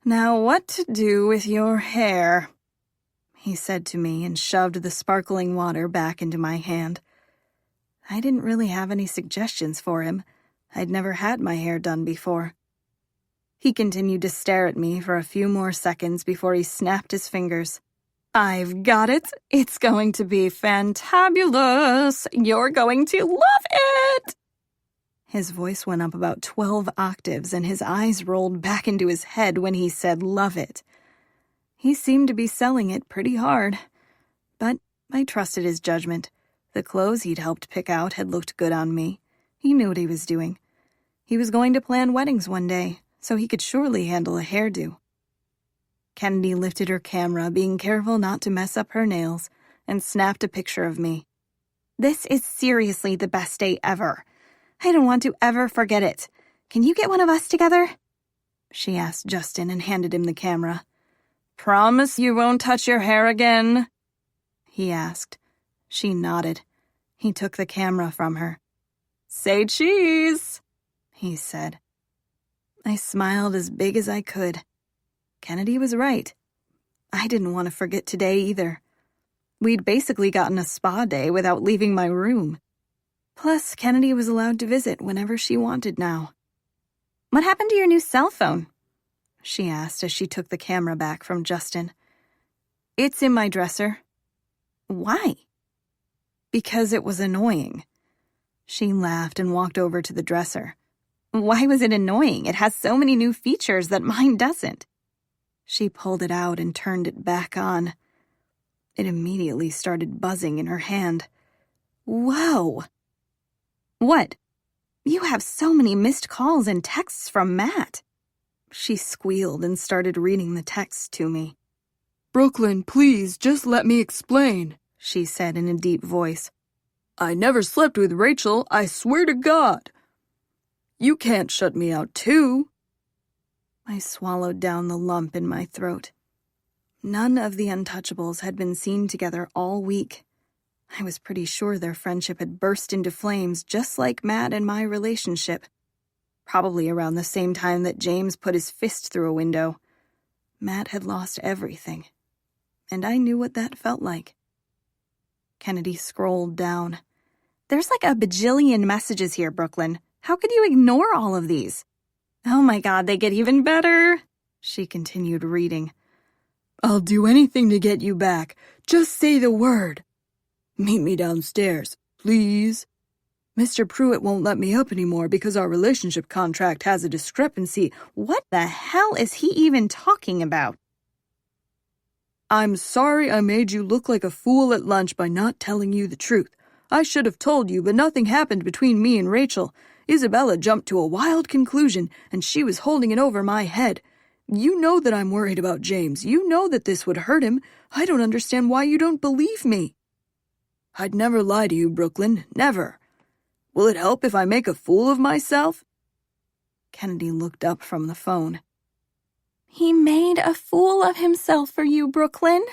Now what to do with your hair? He said to me and shoved the sparkling water back into my hand. I didn't really have any suggestions for him. I'd never had my hair done before. He continued to stare at me for a few more seconds before he snapped his fingers. I've got it. It's going to be fantabulous. You're going to love it. His voice went up about 12 octaves and his eyes rolled back into his head when he said love it. He seemed to be selling it pretty hard. But I trusted his judgment. The clothes he'd helped pick out had looked good on me. He knew what he was doing. He was going to plan weddings one day, so he could surely handle a hairdo. Kennedy lifted her camera, being careful not to mess up her nails, and snapped a picture of me. This is seriously the best day ever. I don't want to ever forget it. Can you get one of us together? She asked Justin and handed him the camera. Promise you won't touch your hair again? He asked. She nodded. He took the camera from her. Say cheese, he said. I smiled as big as I could. Kennedy was right. I didn't want to forget today either. We'd basically gotten a spa day without leaving my room. Plus, Kennedy was allowed to visit whenever she wanted now. What happened to your new cell phone? She asked as she took the camera back from Justin. It's in my dresser. Why? Because it was annoying. She laughed and walked over to the dresser. Why was it annoying? It has so many new features that mine doesn't. She pulled it out and turned it back on. It immediately started buzzing in her hand. Whoa! What? You have so many missed calls and texts from Matt. She squealed and started reading the text to me. Brooklyn, please, just let me explain, she said in a deep voice. I never slept with Rachel, I swear to God. You can't shut me out too. I swallowed down the lump in my throat. None of the Untouchables had been seen together all week. I was pretty sure their friendship had burst into flames just like Matt and my relationship. Probably around the same time that James put his fist through a window. Matt had lost everything. And I knew what that felt like. Kennedy scrolled down. There's like a bajillion messages here, Brooklyn. How could you ignore all of these? Oh my God, they get even better. She continued reading. I'll do anything to get you back. Just say the word. Meet me downstairs, please. Mr. Pruitt won't let me up anymore because our relationship contract has a discrepancy. What the hell is he even talking about? I'm sorry I made you look like a fool at lunch by not telling you the truth. I should have told you, but nothing happened between me and Rachel. Isabella jumped to a wild conclusion, and she was holding it over my head. You know that I'm worried about James. You know that this would hurt him. I don't understand why you don't believe me. I'd never lie to you, Brooklyn. Never. Will it help if I make a fool of myself? Kennedy looked up from the phone. He made a fool of himself for you, Brooklyn,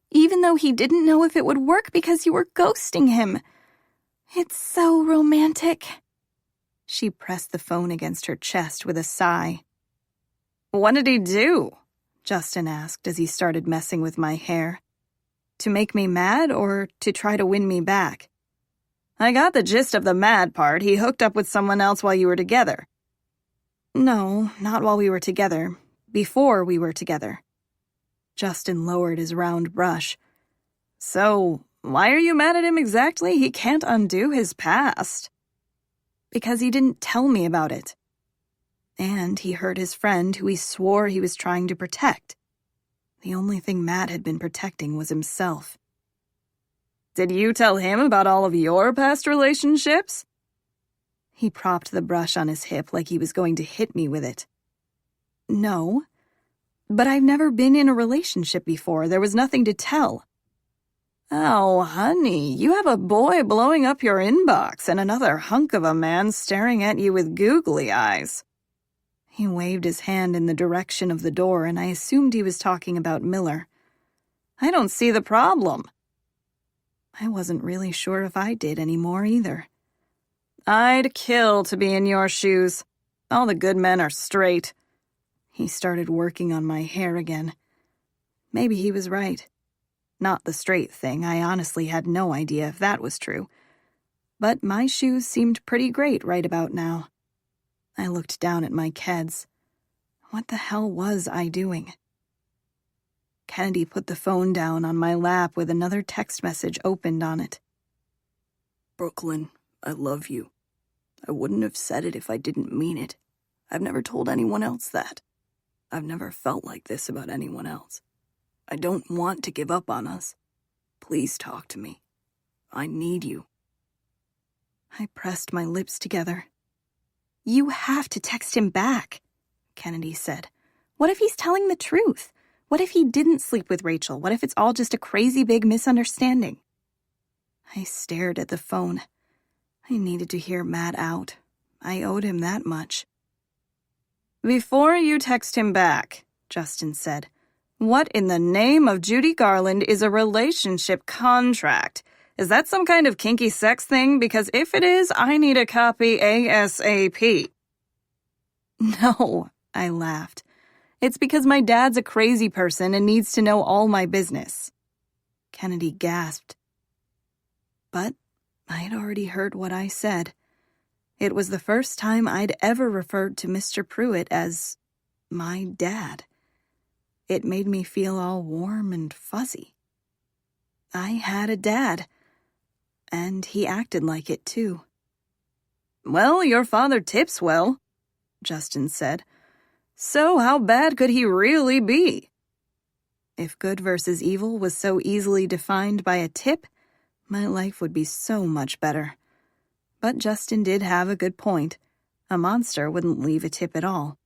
even though he didn't know if it would work because you were ghosting him. It's so romantic. She pressed the phone against her chest with a sigh. What did he do? Justin asked as he started messing with my hair. To make me mad or to try to win me back? I got the gist of the mad part. He hooked up with someone else while you were together. No, not while we were together. Before we were together. Justin lowered his round brush. So, why are you mad at him exactly? He can't undo his past. Because he didn't tell me about it. And he hurt his friend who he swore he was trying to protect. The only thing Matt had been protecting was himself. Did you tell him about all of your past relationships? He propped the brush on his hip like he was going to hit me with it. No, but I've never been in a relationship before. There was nothing to tell. Oh, honey, you have a boy blowing up your inbox and another hunk of a man staring at you with googly eyes. He waved his hand in the direction of the door, and I assumed he was talking about Miller. I don't see the problem. I wasn't really sure if I did anymore either. I'd kill to be in your shoes. All the good men are straight. He started working on my hair again. Maybe he was right. Not the straight thing. I honestly had no idea if that was true. But my shoes seemed pretty great right about now. I looked down at my Keds. What the hell was I doing? Kennedy put the phone down on my lap with another text message opened on it. Brooklyn, I love you. I wouldn't have said it if I didn't mean it. I've never told anyone else that. I've never felt like this about anyone else. I don't want to give up on us. Please talk to me. I need you. I pressed my lips together. You have to text him back, Kennedy said. What if he's telling the truth? What if he didn't sleep with Rachel? What if it's all just a crazy big misunderstanding? I stared at the phone. I needed to hear Matt out. I owed him that much. Before you text him back, Justin said, what in the name of Judy Garland is a relationship contract? Is that some kind of kinky sex thing? Because if it is, I need a copy ASAP. No, I laughed. It's because my dad's a crazy person and needs to know all my business. Kennedy gasped. But I had already heard what I said. It was the first time I'd ever referred to Mr. Pruitt as my dad. It made me feel all warm and fuzzy. I had a dad, and he acted like it too. Well, your father tips well, Justin said. So how bad could he really be? If good versus evil was so easily defined by a tip, my life would be so much better. But Justin did have a good point. A monster wouldn't leave a tip at all.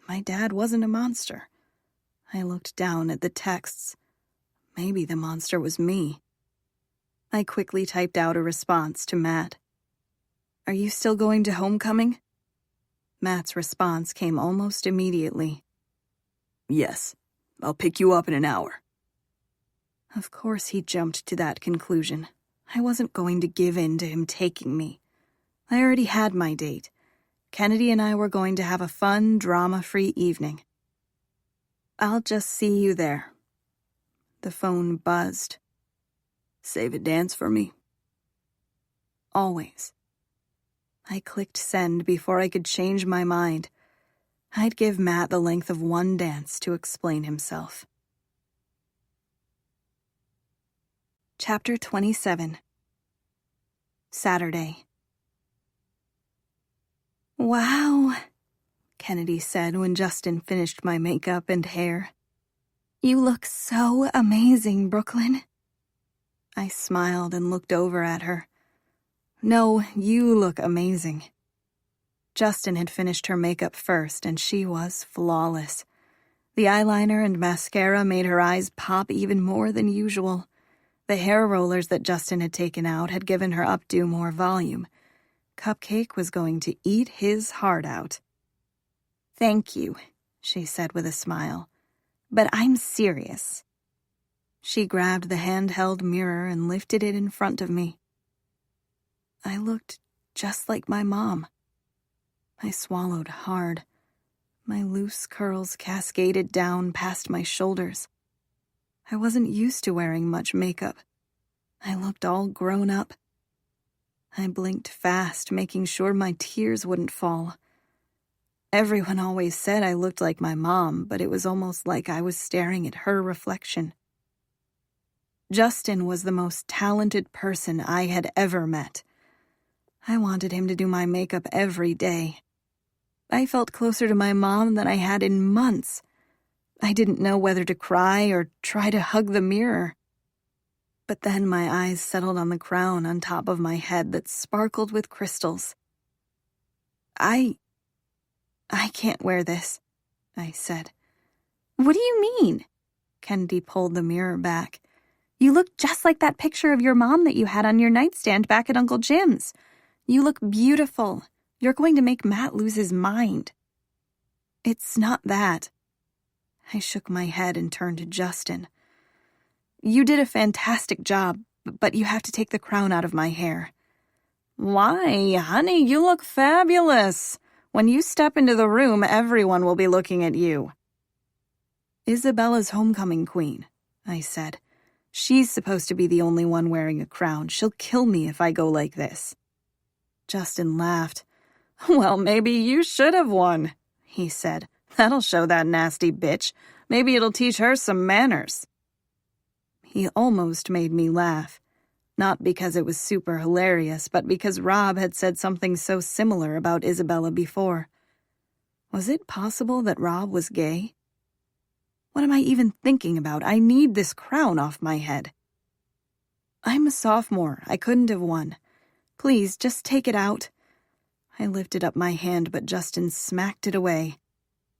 My dad wasn't a monster. I looked down at the texts. Maybe the monster was me. I quickly typed out a response to Matt. Are you still going to homecoming? Matt's response came almost immediately. Yes, I'll pick you up in an hour. Of course he jumped to that conclusion. I wasn't going to give in to him taking me. I already had my date. Kennedy and I were going to have a fun, drama-free evening. I'll just see you there. The phone buzzed. Save a dance for me. Always. I clicked send before I could change my mind. I'd give Matt the length of one dance to explain himself. Chapter 27. Saturday. "Wow," Kennedy said when Justin finished my makeup and hair. "You look so amazing, Brooklyn." I smiled and looked over at her. "No, you look amazing." Justin had finished her makeup first, and she was flawless. The eyeliner and mascara made her eyes pop even more than usual. The hair rollers that Justin had taken out had given her updo more volume. Cupcake was going to eat his heart out. "Thank you," she said with a smile. "But I'm serious." She grabbed the handheld mirror and lifted it in front of me. I looked just like my mom. I swallowed hard. My loose curls cascaded down past my shoulders. I wasn't used to wearing much makeup. I looked all grown up. I blinked fast, making sure my tears wouldn't fall. Everyone always said I looked like my mom, but it was almost like I was staring at her reflection. Justin was the most talented person I had ever met. I wanted him to do my makeup every day. I felt closer to my mom than I had in months. I didn't know whether to cry or try to hug the mirror. But then my eyes settled on the crown on top of my head that sparkled with crystals. I can't wear this," I said. "What do you mean?" Kennedy pulled the mirror back. "You look just like that picture of your mom that you had on your nightstand back at Uncle Jim's. You look beautiful. You're going to make Matt lose his mind." "It's not that." I shook my head and turned to Justin. "You did a fantastic job, but you have to take the crown out of my hair." "Why, honey, you look fabulous. When you step into the room, everyone will be looking at you." "Isabella's homecoming queen," I said. "She's supposed to be the only one wearing a crown. She'll kill me if I go like this." Justin laughed. "Well, maybe you should have won," he said. "That'll show that nasty bitch. Maybe it'll teach her some manners." He almost made me laugh. Not because it was super hilarious, but because Rob had said something so similar about Isabella before. Was it possible that Rob was gay? What am I even thinking about? I need this crown off my head. "I'm a sophomore. I couldn't have won. Please, just take it out." I lifted up my hand, but Justin smacked it away.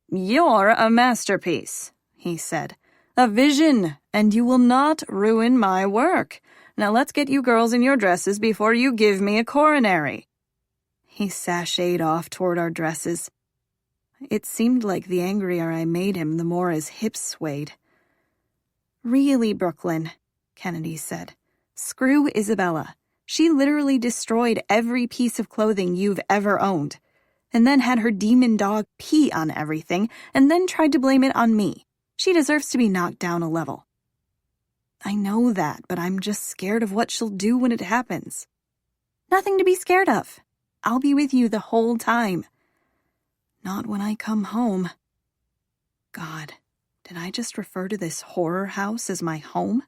"You're a masterpiece," he said. "A vision, and you will not ruin my work. Now let's get you girls in your dresses before you give me a coronary." He sashayed off toward our dresses. It seemed like the angrier I made him, the more his hips swayed. "Really, Brooklyn," Kennedy said. "Screw Isabella. She literally destroyed every piece of clothing you've ever owned, and then had her demon dog pee on everything, and then tried to blame it on me. She deserves to be knocked down a level." "I know that, but I'm just scared of what she'll do when it happens." "Nothing to be scared of. I'll be with you the whole time." "Not when I come home." God, did I just refer to this horror house as my home?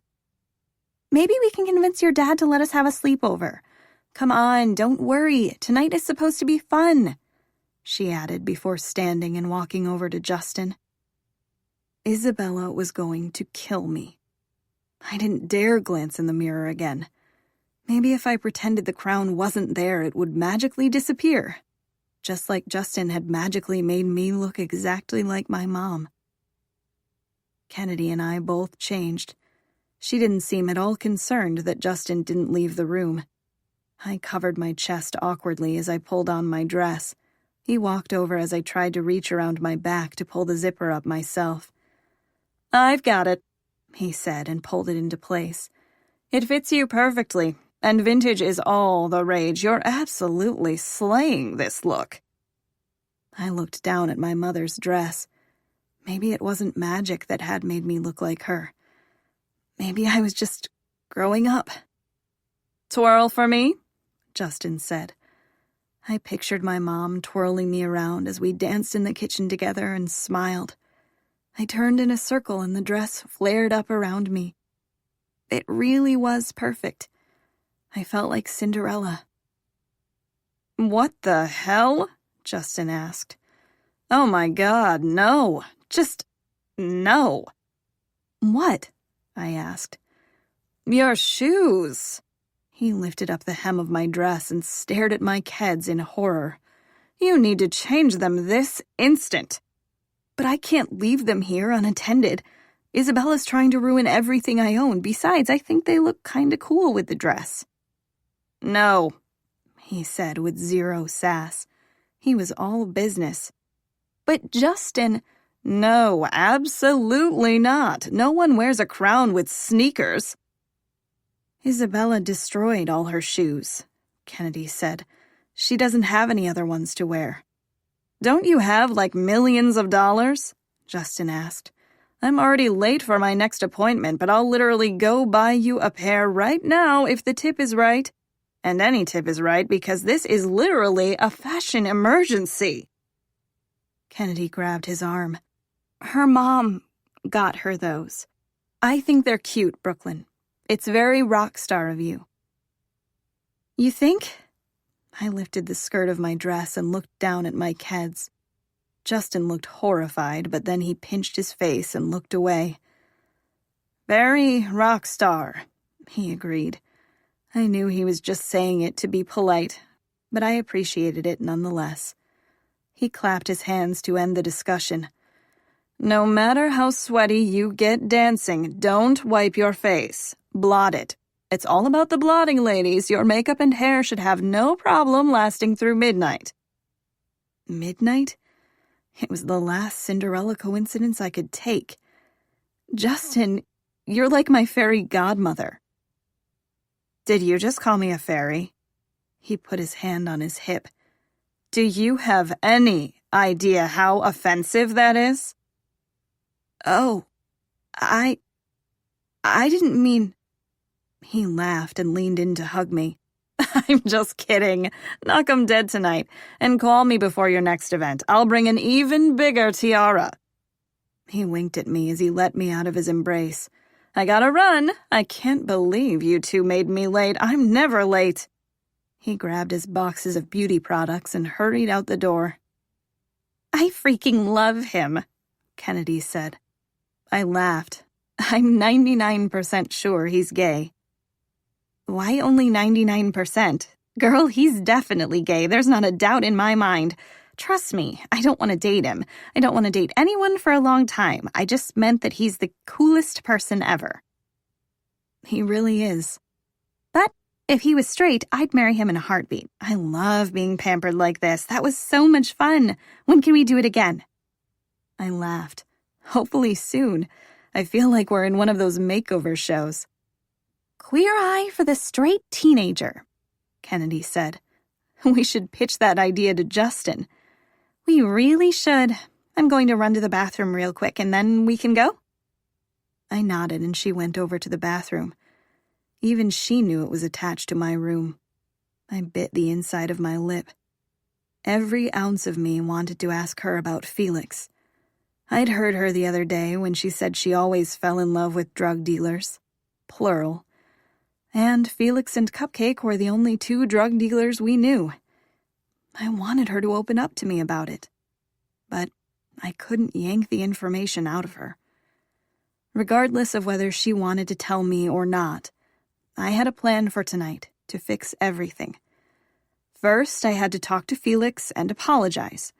"Maybe we can convince your dad to let us have a sleepover. Come on, don't worry. Tonight is supposed to be fun," she added before standing and walking over to Justin. Isabella was going to kill me. I didn't dare glance in the mirror again. Maybe if I pretended the crown wasn't there, it would magically disappear, just like Justin had magically made me look exactly like my mom. Kennedy and I both changed. She didn't seem at all concerned that Justin didn't leave the room. I covered my chest awkwardly as I pulled on my dress. He walked over as I tried to reach around my back to pull the zipper up myself. "I've got it," he said and pulled it into place. "It fits you perfectly, and vintage is all the rage. You're absolutely slaying this look." I looked down at my mother's dress. Maybe it wasn't magic that had made me look like her. Maybe I was just growing up. "Twirl for me," Justin said. I pictured my mom twirling me around as we danced in the kitchen together and smiled. I turned in a circle and the dress flared up around me. It really was perfect. I felt like Cinderella. What the hell? Justin asked. Oh my God, no. Just no. What? I asked. Your shoes. He lifted up the hem of my dress and stared at my keds in horror. You need to change them this instant. But I can't leave them here unattended. Isabella's trying to ruin everything I own. Besides, I think they look kinda cool with the dress. No, he said with zero sass. He was all business. But Justin... No, absolutely not. No one wears a crown with sneakers. Isabella destroyed all her shoes, Kennedy said. She doesn't have any other ones to wear. Don't you have, like, millions of dollars? Justin asked. I'm already late for my next appointment, but I'll literally go buy you a pair right now if the tip is right. And any tip is right because this is literally a fashion emergency. Kennedy grabbed his arm. Her mom got her those. I think they're cute, Brooklyn. It's very rock star of you. You think? I lifted the skirt of my dress and looked down at my keds. Justin looked horrified, but then he pinched his face and looked away. Very rock star, he agreed. I knew he was just saying it to be polite, but I appreciated it nonetheless. He clapped his hands to end the discussion. No matter how sweaty you get dancing, don't wipe your face. Blot it. It's all about the blotting, ladies. Your makeup and hair should have no problem lasting through midnight. Midnight? It was the last Cinderella coincidence I could take. Justin, you're like my fairy godmother. Did you just call me a fairy? He put his hand on his hip. Do you have any idea how offensive that is? Oh, I didn't mean... He laughed and leaned in to hug me. I'm just kidding. Knock 'em dead tonight, and call me before your next event. I'll bring an even bigger tiara. He winked at me as he let me out of his embrace. I gotta run. I can't believe you two made me late. I'm never late. He grabbed his boxes of beauty products and hurried out the door. I freaking love him, Kennedy said. I laughed. I'm 99% sure he's gay. Why only 99%? Girl, he's definitely gay. There's not a doubt in my mind. Trust me, I don't want to date him. I don't want to date anyone for a long time. I just meant that he's the coolest person ever. He really is. But if he was straight, I'd marry him in a heartbeat. I love being pampered like this. That was so much fun. When can we do it again? I laughed. Hopefully soon. I feel like we're in one of those makeover shows. Queer eye for the straight teenager, Kennedy said. We should pitch that idea to Justin. We really should. I'm going to run to the bathroom real quick, and then we can go? I nodded, and she went over to the bathroom. Even she knew it was attached to my room. I bit the inside of my lip. Every ounce of me wanted to ask her about Felix. I'd heard her the other day when she said she always fell in love with drug dealers. Plural. And Felix and Cupcake were the only two drug dealers we knew. I wanted her to open up to me about it. But I couldn't yank the information out of her. Regardless of whether she wanted to tell me or not, I had a plan for tonight to fix everything. First, I had to talk to Felix and apologize.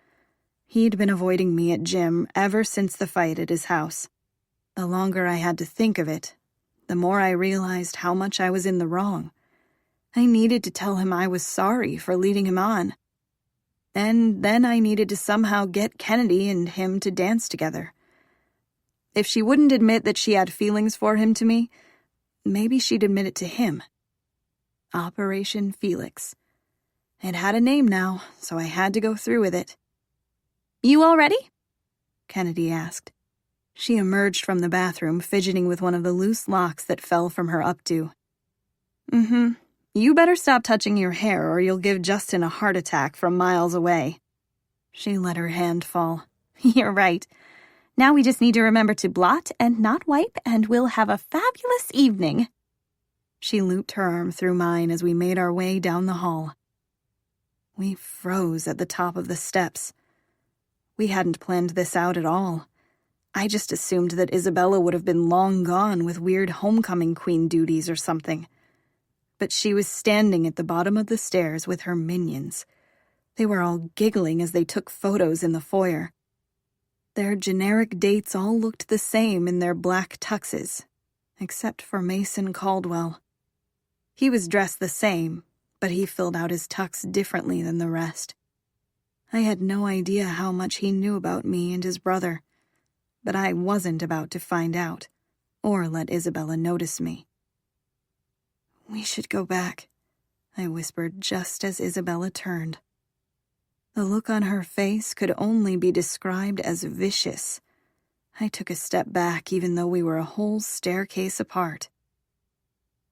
He'd been avoiding me at gym ever since the fight at his house. The longer I had to think of it, the more I realized how much I was in the wrong. I needed to tell him I was sorry for leading him on. And then I needed to somehow get Kennedy and him to dance together. If she wouldn't admit that she had feelings for him to me, maybe she'd admit it to him. Operation Felix. It had a name now, so I had to go through with it. You all ready? Kennedy asked. She emerged from the bathroom, fidgeting with one of the loose locks that fell from her updo. Mm-hmm. You better stop touching your hair or you'll give Justin a heart attack from miles away. She let her hand fall. You're right. Now we just need to remember to blot and not wipe, and we'll have a fabulous evening. She looped her arm through mine as we made our way down the hall. We froze at the top of the steps. We hadn't planned this out at all. I just assumed that Isabella would have been long gone with weird homecoming queen duties or something. But she was standing at the bottom of the stairs with her minions. They were all giggling as they took photos in the foyer. Their generic dates all looked the same in their black tuxes, except for Mason Caldwell. He was dressed the same, but he filled out his tux differently than the rest. I had no idea how much he knew about me and his brother, but I wasn't about to find out, or let Isabella notice me. "We should go back," I whispered just as Isabella turned. The look on her face could only be described as vicious. I took a step back even though we were a whole staircase apart.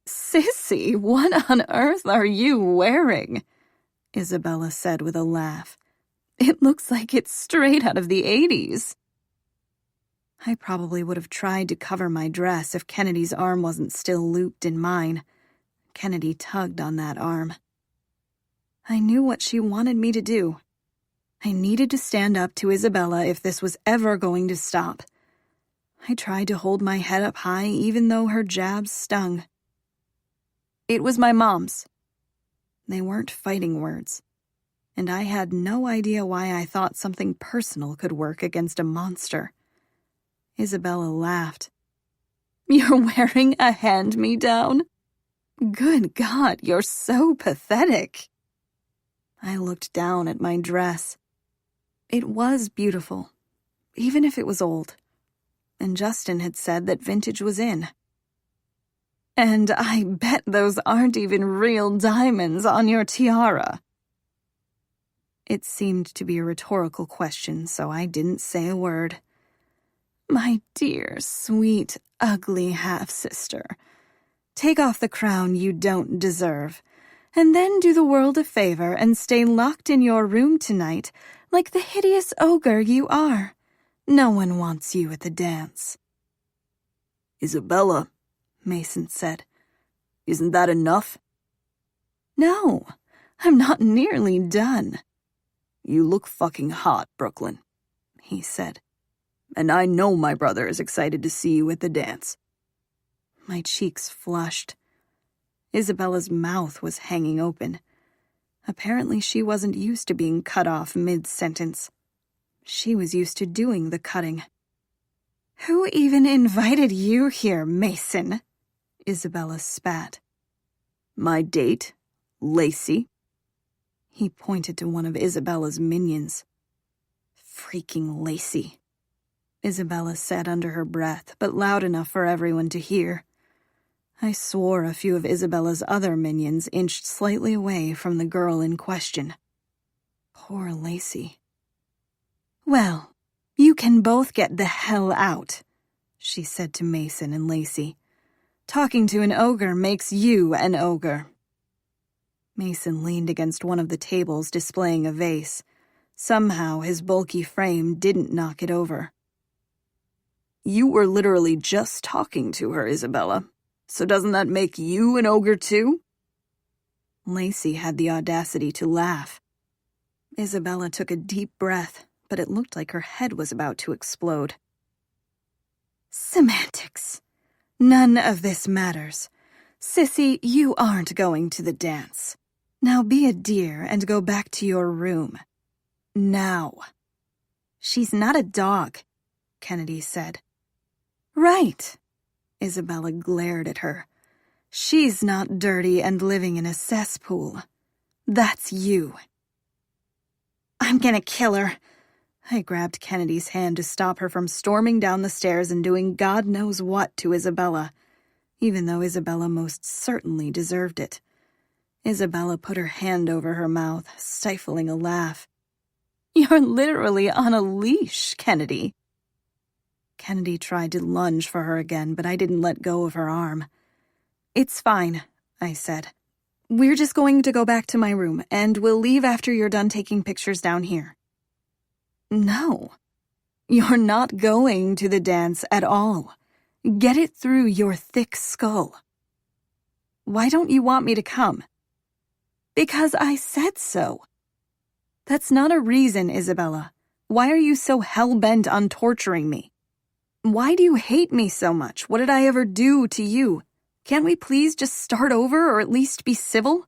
"Sissy, what on earth are you wearing?" Isabella said with a laugh. "It looks like it's straight out of the 80s. I probably would have tried to cover my dress if Kennedy's arm wasn't still looped in mine. Kennedy tugged on that arm. I knew what she wanted me to do. I needed to stand up to Isabella if this was ever going to stop. I tried to hold my head up high even though her jabs stung. "It was my mom's." They weren't fighting words, and I had no idea why I thought something personal could work against a monster. Isabella laughed. "You're wearing a hand-me-down? Good God, you're so pathetic." I looked down at my dress. It was beautiful, even if it was old, and Justin had said that vintage was in. "And I bet those aren't even real diamonds on your tiara." It seemed to be a rhetorical question, so I didn't say a word. "My dear, sweet, ugly half-sister, take off the crown you don't deserve, and then do the world a favor and stay locked in your room tonight like the hideous ogre you are. No one wants you at the dance." "Isabella," Mason said, "isn't that enough?" "No, I'm not nearly done." "You look fucking hot, Brooklyn," he said. "And I know my brother is excited to see you at the dance." My cheeks flushed. Isabella's mouth was hanging open. Apparently she wasn't used to being cut off mid-sentence. She was used to doing the cutting. "Who even invited you here, Mason?" Isabella spat. "My date, Lacey." He pointed to one of Isabella's minions. "Freaking Lacey," Isabella said under her breath, but loud enough for everyone to hear. I swore a few of Isabella's other minions inched slightly away from the girl in question. Poor Lacey. "Well, you can both get the hell out," she said to Mason and Lacey. "Talking to an ogre makes you an ogre." Mason leaned against one of the tables displaying a vase. Somehow his bulky frame didn't knock it over. "You were literally just talking to her, Isabella. So doesn't that make you an ogre too?" Lacey had the audacity to laugh. Isabella took a deep breath, but it looked like her head was about to explode. "Semantics. None of this matters. Sissy, you aren't going to the dance. Now be a dear and go back to your room. Now." "She's not a dog," Kennedy said. "Right." Isabella glared at her. "She's not dirty and living in a cesspool. That's you." "I'm gonna kill her." I grabbed Kennedy's hand to stop her from storming down the stairs and doing God knows what to Isabella, even though Isabella most certainly deserved it. Isabella put her hand over her mouth, stifling a laugh. "You're literally on a leash, Kennedy." Kennedy tried to lunge for her again, but I didn't let go of her arm. "It's fine," I said. "We're just going to go back to my room, and we'll leave after you're done taking pictures down here." "No, you're not going to the dance at all. Get it through your thick skull." Why don't you want me to come?" "Because I said so." "That's not a reason, Isabella. Why are you so hell-bent on torturing me? Why do you hate me so much? What did I ever do to you? Can't we please just start over or at least be civil?"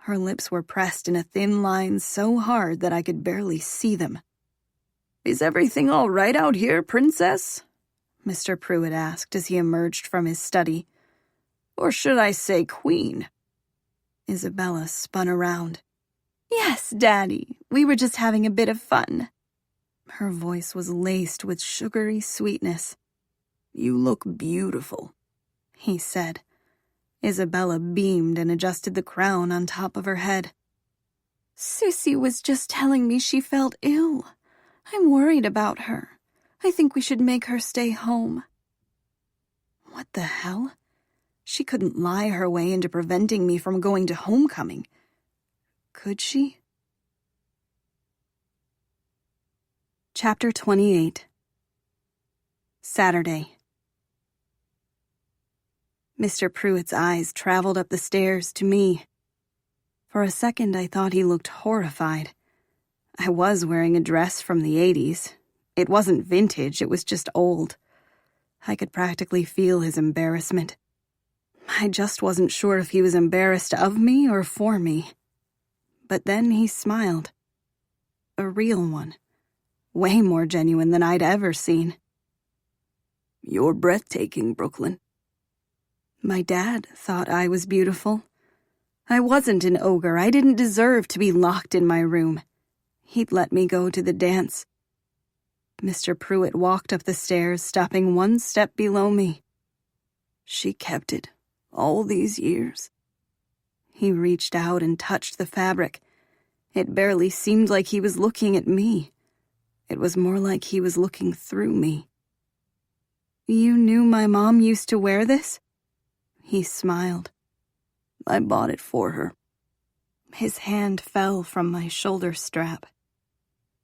Her lips were pressed in a thin line so hard that I could barely see them. "Is everything all right out here, Princess?" Mr. Pruitt asked as he emerged from his study. "Or should I say Queen?" Isabella spun around. "Yes, Daddy, we were just having a bit of fun." Her voice was laced with sugary sweetness. "You look beautiful," he said. Isabella beamed and adjusted the crown on top of her head. "Sissy was just telling me she felt ill. I'm worried about her. I think we should make her stay home." What the hell? She couldn't lie her way into preventing me from going to homecoming. Could she? Chapter 28. Saturday. Mr. Pruitt's eyes traveled up the stairs to me. For a second, I thought he looked horrified. I was wearing a dress from the 80s. It wasn't vintage, it was just old. I could practically feel his embarrassment. I just wasn't sure if he was embarrassed of me or for me. But then he smiled. A real one. Way more genuine than I'd ever seen. "You're breathtaking, Brooklyn." My dad thought I was beautiful. I wasn't an ogre. I didn't deserve to be locked in my room. He'd let me go to the dance. Mr. Pruitt walked up the stairs, stopping one step below me. "She kept it all these years." He reached out and touched the fabric. It barely seemed like he was looking at me. It was more like he was looking through me. "You knew my mom used to wear this?" He smiled. "I bought it for her." His hand fell from my shoulder strap.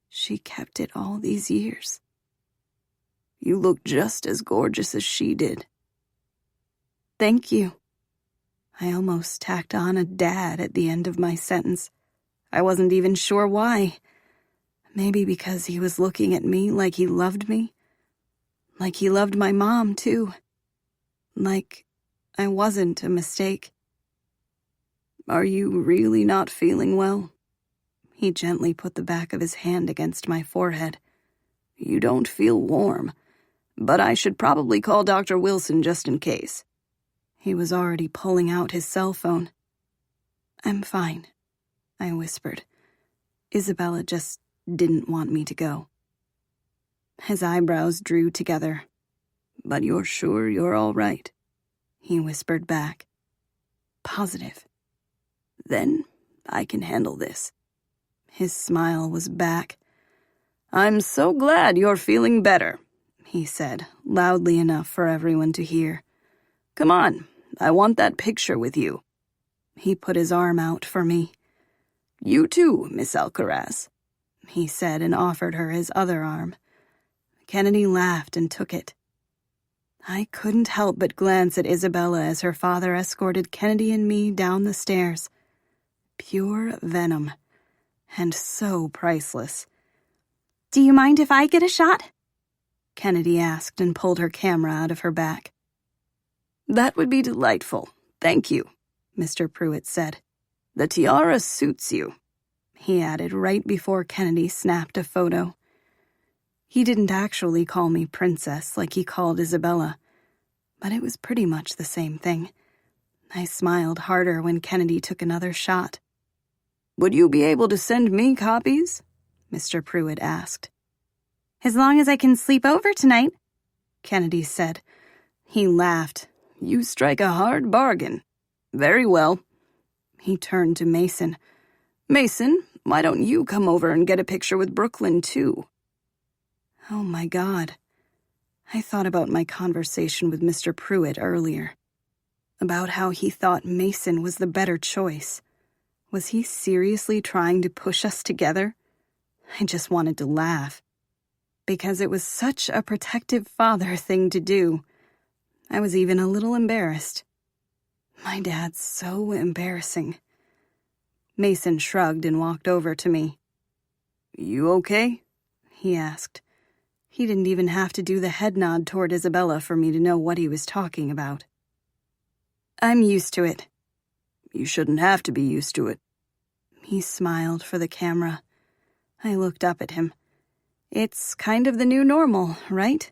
"She kept it all these years." "You look just as gorgeous as she did." "Thank you." I almost tacked on a dad at the end of my sentence. I wasn't even sure why. Maybe because he was looking at me like he loved me. Like he loved my mom, too. Like I wasn't a mistake. "Are you really not feeling well?" He gently put the back of his hand against my forehead. "You don't feel warm, but I should probably call Dr. Wilson just in case." He was already pulling out his cell phone. "I'm fine," I whispered. Isabella just didn't want me to go. His eyebrows drew together. "But you're sure you're all right?" he whispered back. "Positive." "Then I can handle this." His smile was back. "I'm so glad you're feeling better," he said, loudly enough for everyone to hear. "Come on, I want that picture with you." He put his arm out for me. "You too, Miss Alcaraz," he said and offered her his other arm. Kennedy laughed and took it. I couldn't help but glance at Isabella as her father escorted Kennedy and me down the stairs. Pure venom. And so priceless. "Do you mind if I get a shot?" Kennedy asked and pulled her camera out of her back. "That would be delightful, thank you," Mr. Pruitt said. "The tiara suits you," he added right before Kennedy snapped a photo. He didn't actually call me Princess like he called Isabella, but it was pretty much the same thing. I smiled harder when Kennedy took another shot. "Would you be able to send me copies?" Mr. Pruitt asked. "As long as I can sleep over tonight," Kennedy said. He laughed. "You strike a hard bargain. Very well." He turned to Mason. "Mason, why don't you come over and get a picture with Brooklyn, too?" Oh my God. I thought about my conversation with Mr. Pruitt earlier. About how he thought Mason was the better choice. Was he seriously trying to push us together? I just wanted to laugh. Because it was such a protective father thing to do. I was even a little embarrassed. My dad's so embarrassing. Mason shrugged and walked over to me. You okay? He asked. He didn't even have to do the head nod toward Isabella for me to know what he was talking about. I'm used to it. You shouldn't have to be used to it. He smiled for the camera. I looked up at him. It's kind of the new normal, right?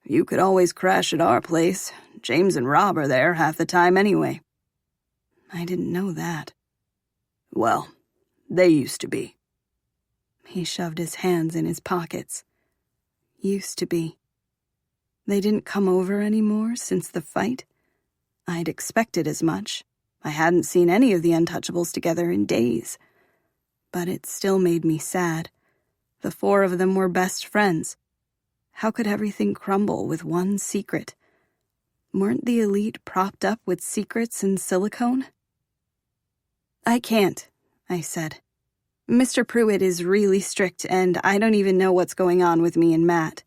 You could always crash at our place. James and Rob are there half the time anyway. I didn't know that. Well, they used to be. He shoved his hands in his pockets. Used to be. They didn't come over anymore since the fight? I'd expected as much. I hadn't seen any of the Untouchables together in days. But it still made me sad. The four of them were best friends. How could everything crumble with one secret? Weren't the elite propped up with secrets and silicone? I can't, I said. Mr. Pruitt is really strict, and I don't even know what's going on with me and Matt.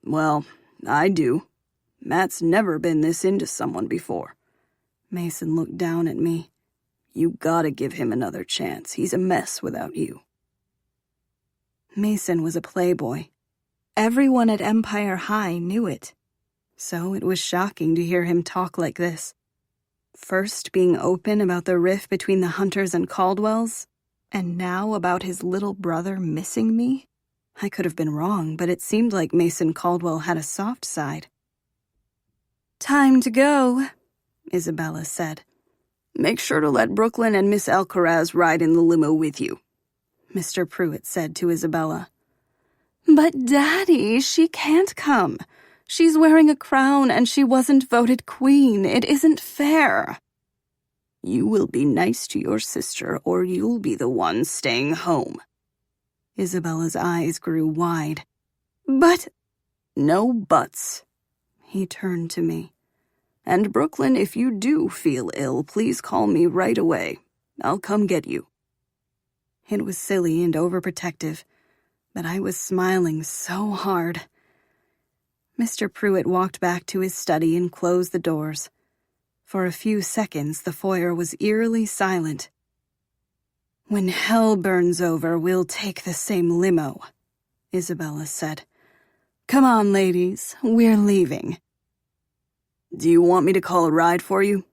Well, I do. Matt's never been this into someone before. Mason looked down at me. You gotta give him another chance. He's a mess without you. Mason was a playboy. Everyone at Empire High knew it. So it was shocking to hear him talk like this. First being open about the rift between the Hunters and Caldwells, and now about his little brother missing me? I could have been wrong, but it seemed like Mason Caldwell had a soft side. Time to go, Isabella said. Make sure to let Brooklyn and Miss Alcaraz ride in the limo with you, Mr. Pruitt said to Isabella. But Daddy, she can't come. She's wearing a crown and she wasn't voted queen. It isn't fair. You will be nice to your sister or you'll be the one staying home. Isabella's eyes grew wide. But... No buts. He turned to me. And Brooklyn, if you do feel ill, please call me right away. I'll come get you. It was silly and overprotective, but I was smiling so hard. Mr. Pruitt walked back to his study and closed the doors. For a few seconds, the foyer was eerily silent. When hell burns over, we'll take the same limo, Isabella said. Come on, ladies, we're leaving. Do you want me to call a ride for you?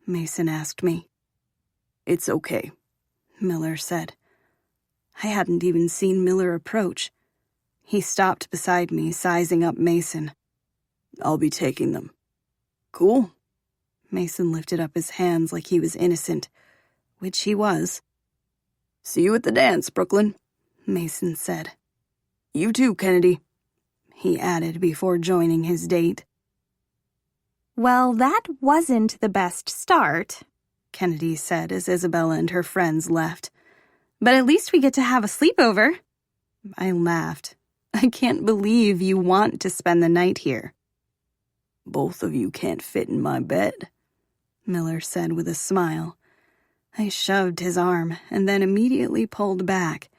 Mason asked me. It's okay, Miller said. I hadn't even seen Miller approach. He stopped beside me, sizing up Mason. I'll be taking them. Cool. Mason lifted up his hands like he was innocent, which he was. See you at the dance, Brooklyn, Mason said. You too, Kennedy, he added before joining his date. Well, that wasn't the best start, Kennedy said as Isabella and her friends left. But at least we get to have a sleepover. I laughed. I can't believe you want to spend the night here. Both of you can't fit in my bed, Miller said with a smile. I shoved his arm and then immediately pulled back.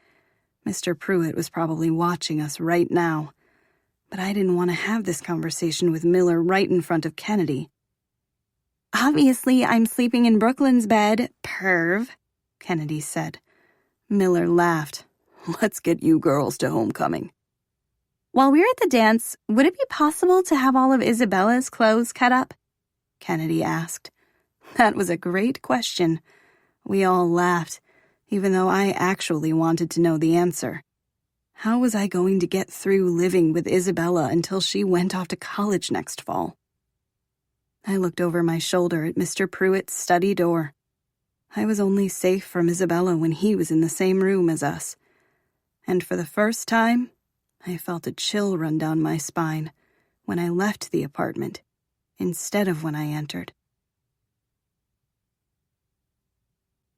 Mr. Pruitt was probably watching us right now. But I didn't want to have this conversation with Miller right in front of Kennedy. Obviously, I'm sleeping in Brooklyn's bed, perv, Kennedy said. Miller laughed. Let's get you girls to homecoming. While we're at the dance, would it be possible to have all of Isabella's clothes cut up? Kennedy asked. That was a great question. We all laughed, even though I actually wanted to know the answer. How was I going to get through living with Isabella until she went off to college next fall? I looked over my shoulder at Mr. Pruitt's study door. I was only safe from Isabella when he was in the same room as us. And for the first time, I felt a chill run down my spine when I left the apartment instead of when I entered.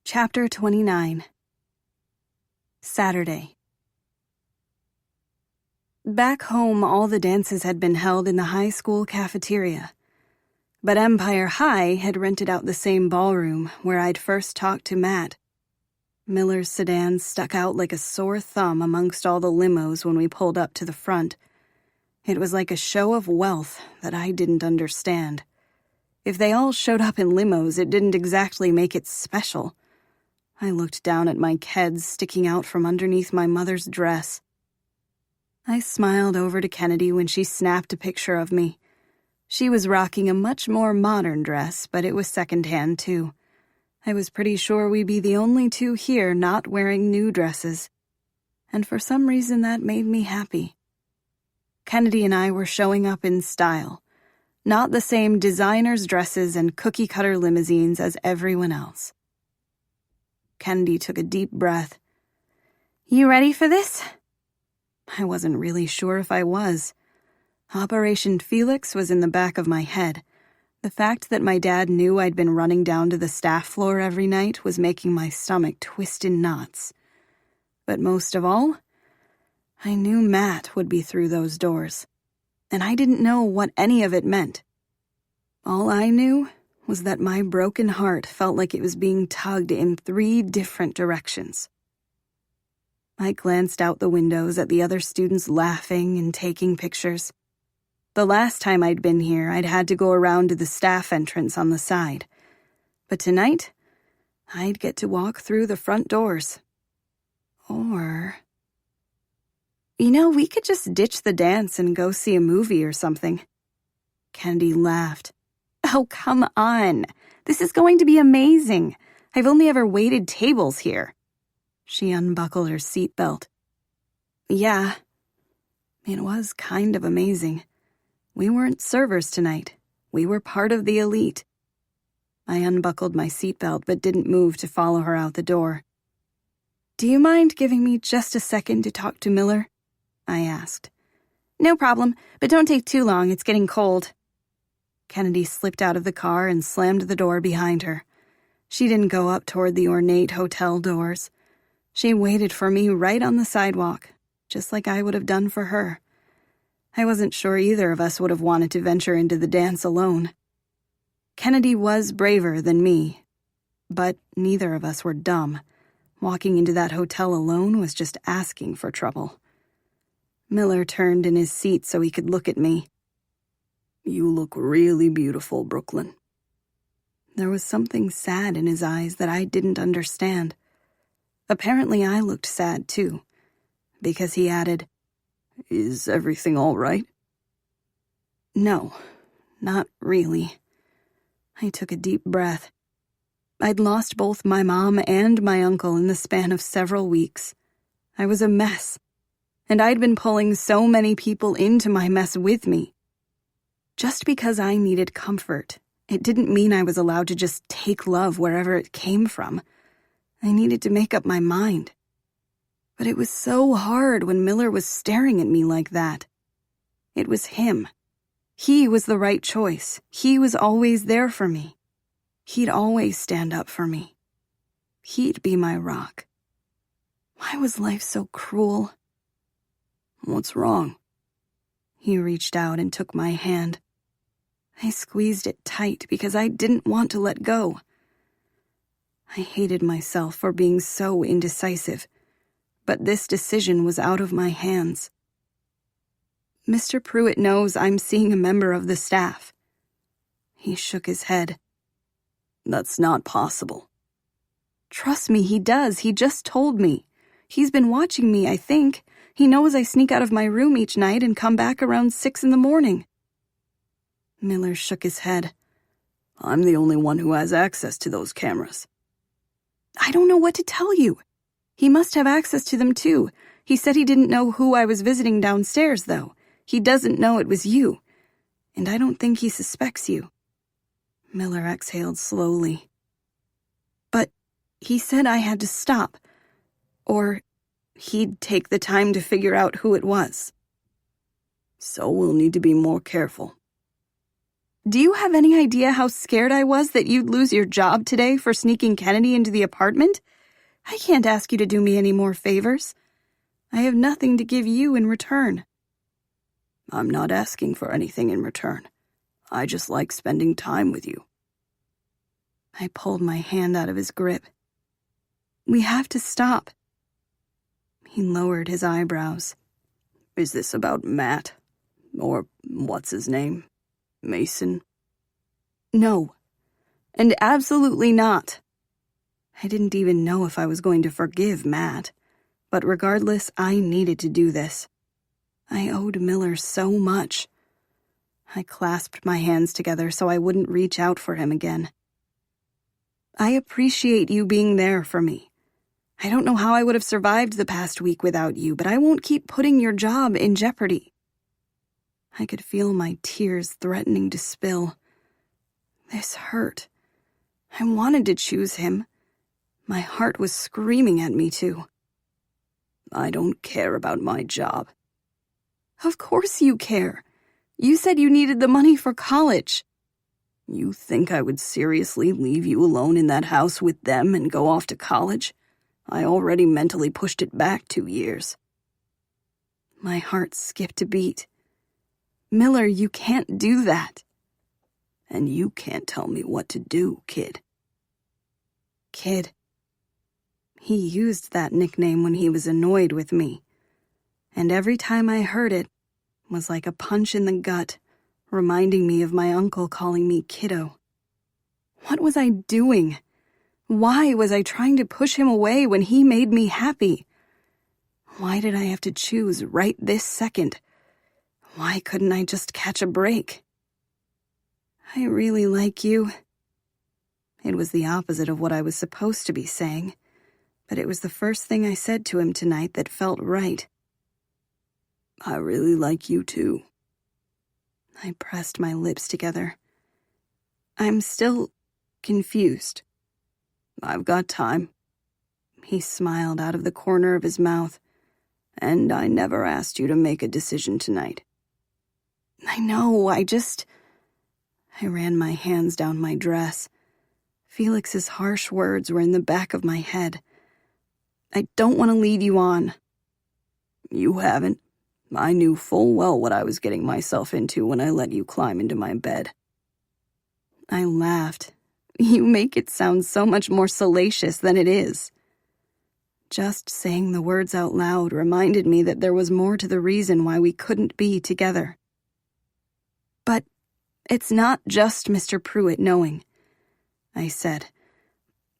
Chapter 29. Saturday. Back home, all the dances had been held in the high school cafeteria. But Empire High had rented out the same ballroom where I'd first talked to Matt. Miller's sedan stuck out like a sore thumb amongst all the limos when we pulled up to the front. It was like a show of wealth that I didn't understand. If they all showed up in limos, it didn't exactly make it special. I looked down at my keds sticking out from underneath my mother's dress. I smiled over to Kennedy when she snapped a picture of me. She was rocking a much more modern dress, but it was secondhand, too. I was pretty sure we'd be the only two here not wearing new dresses. And for some reason that made me happy. Kennedy and I were showing up in style. Not the same designer's dresses and cookie-cutter limousines as everyone else. Kennedy took a deep breath. You ready for this? I wasn't really sure if I was. Operation Felix was in the back of my head. The fact that my dad knew I'd been running down to the staff floor every night was making my stomach twist in knots. But most of all, I knew Matt would be through those doors, and I didn't know what any of it meant. All I knew was that my broken heart felt like it was being tugged in 3 different directions. I glanced out the windows at the other students laughing and taking pictures. The last time I'd been here, I'd had to go around to the staff entrance on the side. But tonight, I'd get to walk through the front doors. Or... we could just ditch the dance and go see a movie or something. Kennedy laughed. Oh, come on. This is going to be amazing. I've only ever waited tables here. She unbuckled her seatbelt. Yeah, it was kind of amazing. We weren't servers tonight. We were part of the elite. I unbuckled my seatbelt but didn't move to follow her out the door. Do you mind giving me just a second to talk to Miller? I asked. No problem, but don't take too long. It's getting cold. Kennedy slipped out of the car and slammed the door behind her. She didn't go up toward the ornate hotel doors. She waited for me right on the sidewalk, just like I would have done for her. I wasn't sure either of us would have wanted to venture into the dance alone. Kennedy was braver than me, but neither of us were dumb. Walking into that hotel alone was just asking for trouble. Miller turned in his seat so he could look at me. You look really beautiful, Brooklyn. There was something sad in his eyes that I didn't understand. Apparently I looked sad too, because he added, Is everything all right? No, not really. I took a deep breath. I'd lost both my mom and my uncle in the span of several weeks. I was a mess, and I'd been pulling so many people into my mess with me. Just because I needed comfort, it didn't mean I was allowed to just take love wherever it came from. I needed to make up my mind. But it was so hard when Miller was staring at me like that. It was him. He was the right choice. He was always there for me. He'd always stand up for me. He'd be my rock. Why was life so cruel? What's wrong? He reached out and took my hand. I squeezed it tight because I didn't want to let go. I hated myself for being so indecisive, but this decision was out of my hands. Mr. Pruitt knows I'm seeing a member of the staff. He shook his head. That's not possible. Trust me, he does. He just told me. He's been watching me, I think. He knows I sneak out of my room each night and come back around 6 a.m. Miller shook his head. I'm the only one who has access to those cameras. I don't know what to tell you. He must have access to them too. He said he didn't know who I was visiting downstairs, though. He doesn't know it was you. And I don't think he suspects you. Miller exhaled slowly. But he said I had to stop. Or he'd take the time to figure out who it was. So we'll need to be more careful. Do you have any idea how scared I was that you'd lose your job today for sneaking Kennedy into the apartment? I can't ask you to do me any more favors. I have nothing to give you in return. I'm not asking for anything in return. I just like spending time with you. I pulled my hand out of his grip. We have to stop. He lowered his eyebrows. Is this about Matt? Or what's his name? Mason? No. And absolutely not. I didn't even know if I was going to forgive Matt. But regardless, I needed to do this. I owed Miller so much. I clasped my hands together so I wouldn't reach out for him again. I appreciate you being there for me. I don't know how I would have survived the past week without you, but I won't keep putting your job in jeopardy. I could feel my tears threatening to spill. This hurt. I wanted to choose him. My heart was screaming at me to. I don't care about my job. Of course you care. You said you needed the money for college. You think I would seriously leave you alone in that house with them and go off to college? I already mentally pushed it back 2 years. My heart skipped a beat. Miller, you can't do that. And you can't tell me what to do, kid. Kid. He used that nickname when he was annoyed with me. And every time I heard it was like a punch in the gut, reminding me of my uncle calling me kiddo. What was I doing? Why was I trying to push him away when he made me happy? Why did I have to choose right this second? Why couldn't I just catch a break? I really like you. It was the opposite of what I was supposed to be saying, but it was the first thing I said to him tonight that felt right. I really like you too. I pressed my lips together. I'm still confused. I've got time. He smiled out of the corner of his mouth. And I never asked you to make a decision tonight. I know, I ran my hands down my dress. Felix's harsh words were in the back of my head. I don't want to lead you on. You haven't. I knew full well what I was getting myself into when I let you climb into my bed. I laughed. You make it sound so much more salacious than it is. Just saying the words out loud reminded me that there was more to the reason why we couldn't be together. But it's not just Mr. Pruitt knowing, I said.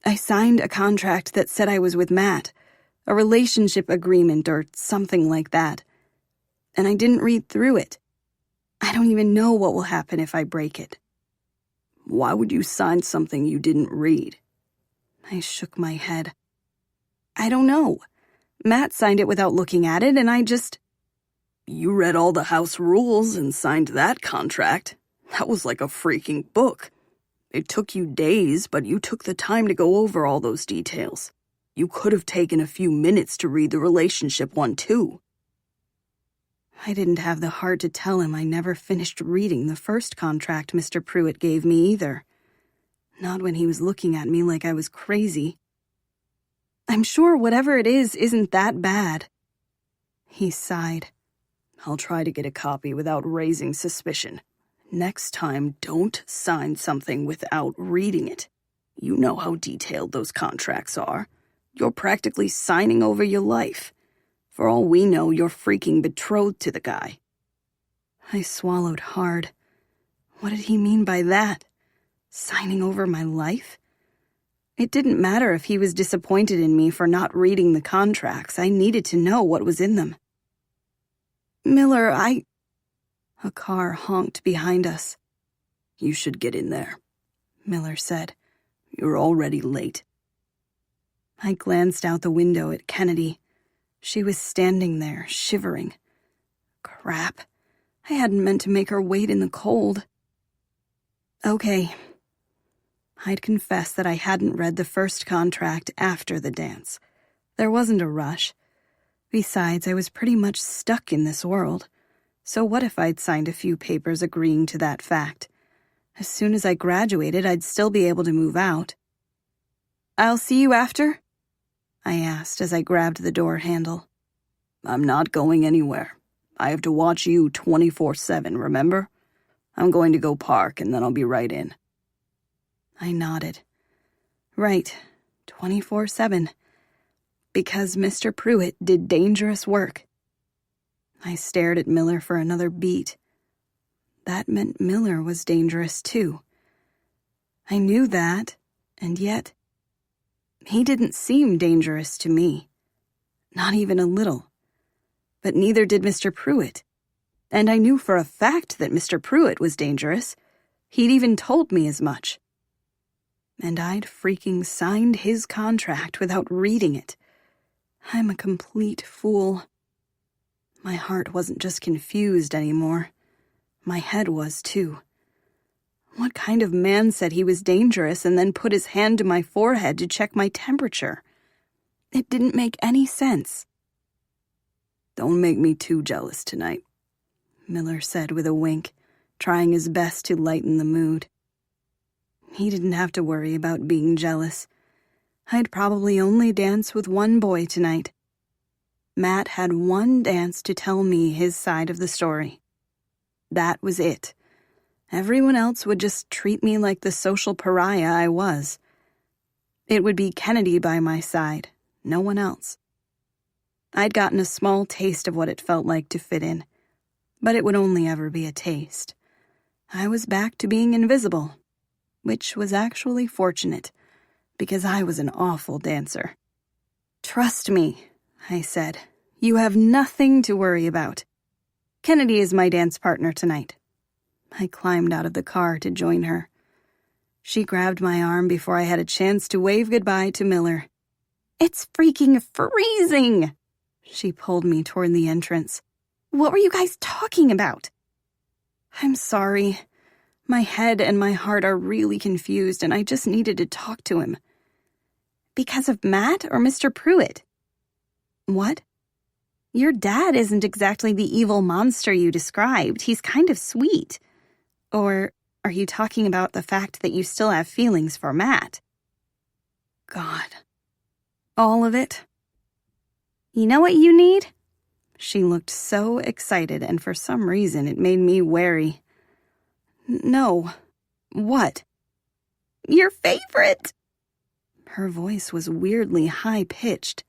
I signed a contract that said I was with Matt, a relationship agreement or something like that. And I didn't read through it. I don't even know what will happen if I break it. Why would you sign something you didn't read? I shook my head. I don't know. Matt signed it without looking at it, and I just... You read all the house rules and signed that contract. That was like a freaking book. It took you days, but you took the time to go over all those details. You could have taken a few minutes to read the relationship one, too. I didn't have the heart to tell him I never finished reading the first contract Mr. Pruitt gave me either. Not when he was looking at me like I was crazy. I'm sure whatever it is isn't that bad. He sighed. I'll try to get a copy without raising suspicion. Next time, don't sign something without reading it. You know how detailed those contracts are. You're practically signing over your life. For all we know, you're freaking betrothed to the guy. I swallowed hard. What did he mean by that? Signing over my life? It didn't matter if he was disappointed in me for not reading the contracts. I needed to know what was in them. Miller, A car honked behind us. You should get in there, Miller said. You're already late. I glanced out the window at Kennedy. She was standing there, shivering. Crap. I hadn't meant to make her wait in the cold. Okay. I'd confess that I hadn't read the first contract after the dance. There wasn't a rush. Besides, I was pretty much stuck in this world. So what if I'd signed a few papers agreeing to that fact? As soon as I graduated, I'd still be able to move out. I'll see you after? I asked as I grabbed the door handle. I'm not going anywhere. I have to watch you 24/7, remember? I'm going to go park and then I'll be right in. I nodded. Right, 24/7. Because Mr. Pruitt did dangerous work. I stared at Miller for another beat. That meant Miller was dangerous too. I knew that, and yet, he didn't seem dangerous to me. Not even a little. But neither did Mr. Pruitt. And I knew for a fact that Mr. Pruitt was dangerous. He'd even told me as much. And I'd freaking signed his contract without reading it. I'm a complete fool. My heart wasn't just confused anymore. My head was, too. What kind of man said he was dangerous and then put his hand to my forehead to check my temperature? It didn't make any sense. Don't make me too jealous tonight, Miller said with a wink, trying his best to lighten the mood. He didn't have to worry about being jealous. I'd probably only dance with one boy tonight. Matt had one dance to tell me his side of the story. That was it. Everyone else would just treat me like the social pariah I was. It would be Kennedy by my side, no one else. I'd gotten a small taste of what it felt like to fit in, but it would only ever be a taste. I was back to being invisible, which was actually fortunate, because I was an awful dancer. "Trust me," I said. "You have nothing to worry about. Kennedy is my dance partner tonight." I climbed out of the car to join her. She grabbed my arm before I had a chance to wave goodbye to Miller. "It's freaking freezing!" She pulled me toward the entrance. "What were you guys talking about?" "I'm sorry. My head and my heart are really confused, and I just needed to talk to him." "Because of Matt or Mr. Pruitt?" "What?" "Your dad isn't exactly the evil monster you described. He's kind of sweet. Or are you talking about the fact that you still have feelings for Matt?" God. All of it? "You know what you need?" She looked so excited, and for some reason it made me wary. "No. What?" "Your favorite!" Her voice was weirdly high-pitched.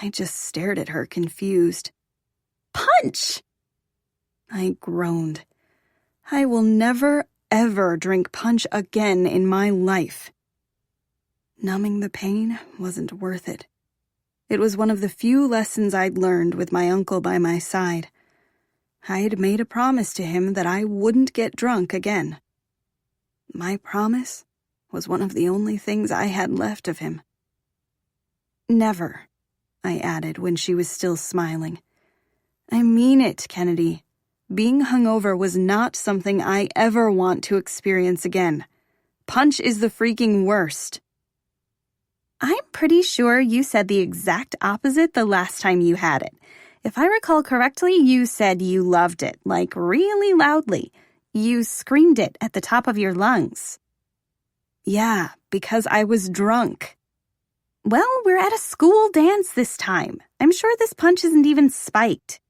I just stared at her, confused. "Punch!" I groaned. I will never, ever drink punch again in my life. Numbing the pain wasn't worth it. It was one of the few lessons I'd learned with my uncle by my side. I'd made a promise to him that I wouldn't get drunk again. My promise was one of the only things I had left of him. "Never," I added when she was still smiling. "I mean it, Kennedy. Being hungover was not something I ever want to experience again. Punch is the freaking worst." "I'm pretty sure you said the exact opposite the last time you had it. If I recall correctly, you said you loved it, like really loudly. You screamed it at the top of your lungs." "Yeah, because I was drunk." "Well, we're at a school dance this time. I'm sure this punch isn't even spiked."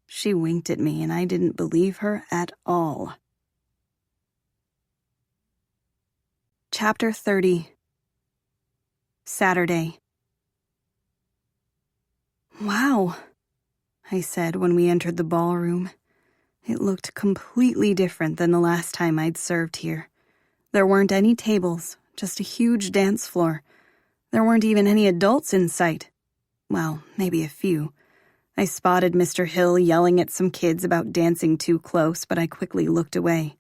She winked at me, and I didn't believe her at all. Chapter 30. Saturday. "Wow," I said when we entered the ballroom. It looked completely different than the last time I'd served here. There weren't any tables, just a huge dance floor. There weren't even any adults in sight. Well, maybe a few. I spotted Mr. Hill yelling at some kids about dancing too close, but I quickly looked away.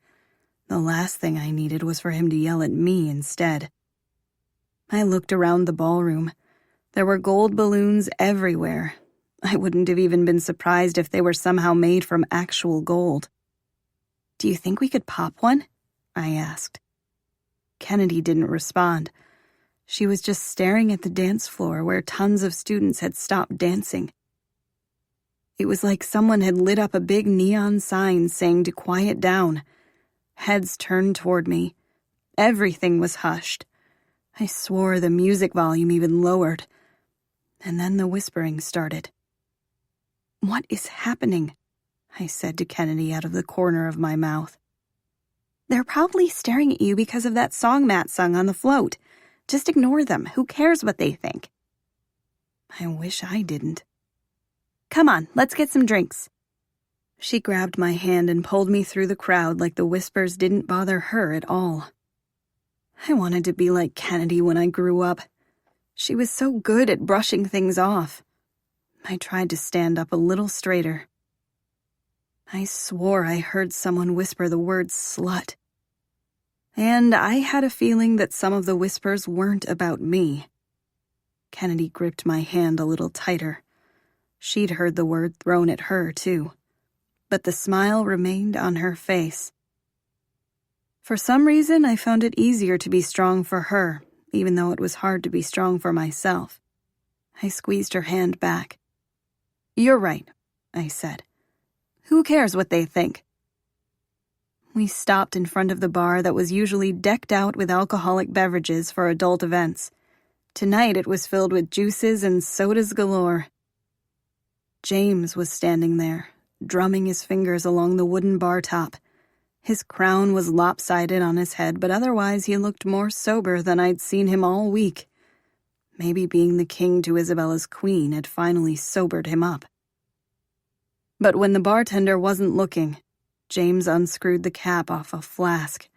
The last thing I needed was for him to yell at me instead. I looked around the ballroom. There were gold balloons everywhere. I wouldn't have even been surprised if they were somehow made from actual gold. "Do you think we could pop one?" I asked. Kennedy didn't respond. She was just staring at the dance floor where tons of students had stopped dancing. It was like someone had lit up a big neon sign saying to quiet down. Heads turned toward me. Everything was hushed. I swore the music volume even lowered. And then the whispering started. "What is happening?" I said to Kennedy out of the corner of my mouth. "They're probably staring at you because of that song Matt sung on the float. Just ignore them. Who cares what they think?" I wish I didn't. "Come on, let's get some drinks." She grabbed my hand and pulled me through the crowd like the whispers didn't bother her at all. I wanted to be like Kennedy when I grew up. She was so good at brushing things off. I tried to stand up a little straighter. I swore I heard someone whisper the word slut. And I had a feeling that some of the whispers weren't about me. Kennedy gripped my hand a little tighter. She'd heard the word thrown at her, too. But the smile remained on her face. For some reason, I found it easier to be strong for her, even though it was hard to be strong for myself. I squeezed her hand back. "You're right," I said. "Who cares what they think?" We stopped in front of the bar that was usually decked out with alcoholic beverages for adult events. Tonight it was filled with juices and sodas galore. James was standing there, drumming his fingers along the wooden bar top. His crown was lopsided on his head, but otherwise he looked more sober than I'd seen him all week. Maybe being the king to Isabella's queen had finally sobered him up. But when the bartender wasn't looking, James unscrewed the cap off a flask.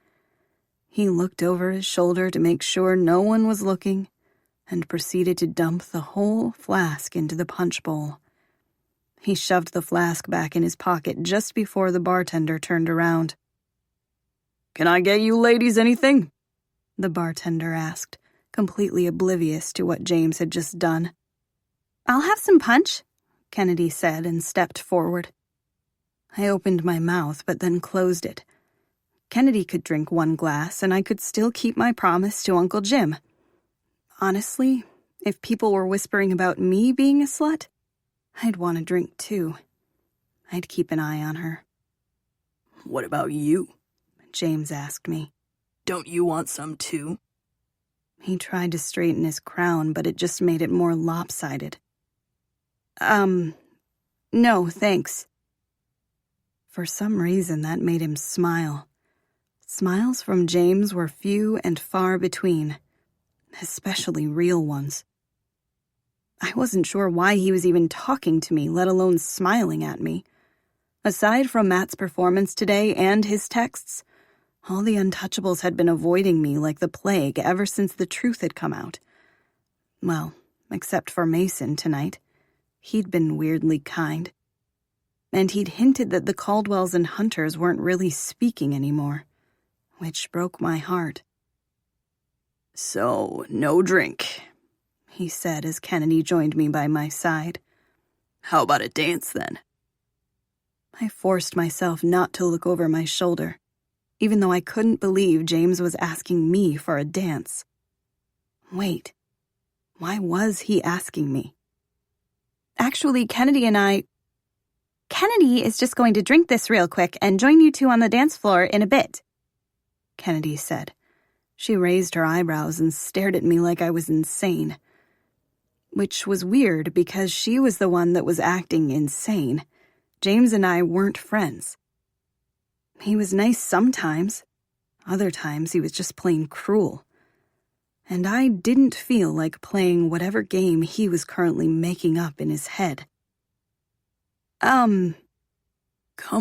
He looked over his shoulder to make sure no one was looking and proceeded to dump the whole flask into the punch bowl. He shoved the flask back in his pocket just before the bartender turned around. "Can I get you ladies anything?" the bartender asked, completely oblivious to what James had just done. "I'll have some punch," Kennedy said and stepped forward. I opened my mouth but then closed it. Kennedy could drink one glass and I could still keep my promise to Uncle Jim. Honestly, if people were whispering about me being a slut, I'd want a drink too. I'd keep an eye on her. "What about you?" James asked me. "Don't you want some too?" He tried to straighten his crown, but it just made it more lopsided. No, thanks." For some reason, that made him smile. Smiles from James were few and far between, especially real ones. I wasn't sure why he was even talking to me, let alone smiling at me. Aside from Matt's performance today and his texts, all the untouchables had been avoiding me like the plague ever since the truth had come out. Well, except for Mason tonight. He'd been weirdly kind. And he'd hinted that the Caldwells and Hunters weren't really speaking anymore, which broke my heart. "So, no drink," he said as Kennedy joined me by my side. "How about a dance, then?" I forced myself not to look over my shoulder, even though I couldn't believe James was asking me for a dance. Wait, why was he asking me? "Actually, Kennedy is just going to drink this real quick and join you two on the dance floor in a bit," Kennedy said. She raised her eyebrows and stared at me like I was insane. Which was weird because she was the one that was acting insane. James and I weren't friends. He was nice sometimes. Other times he was just plain cruel. And I didn't feel like playing whatever game he was currently making up in his head. Come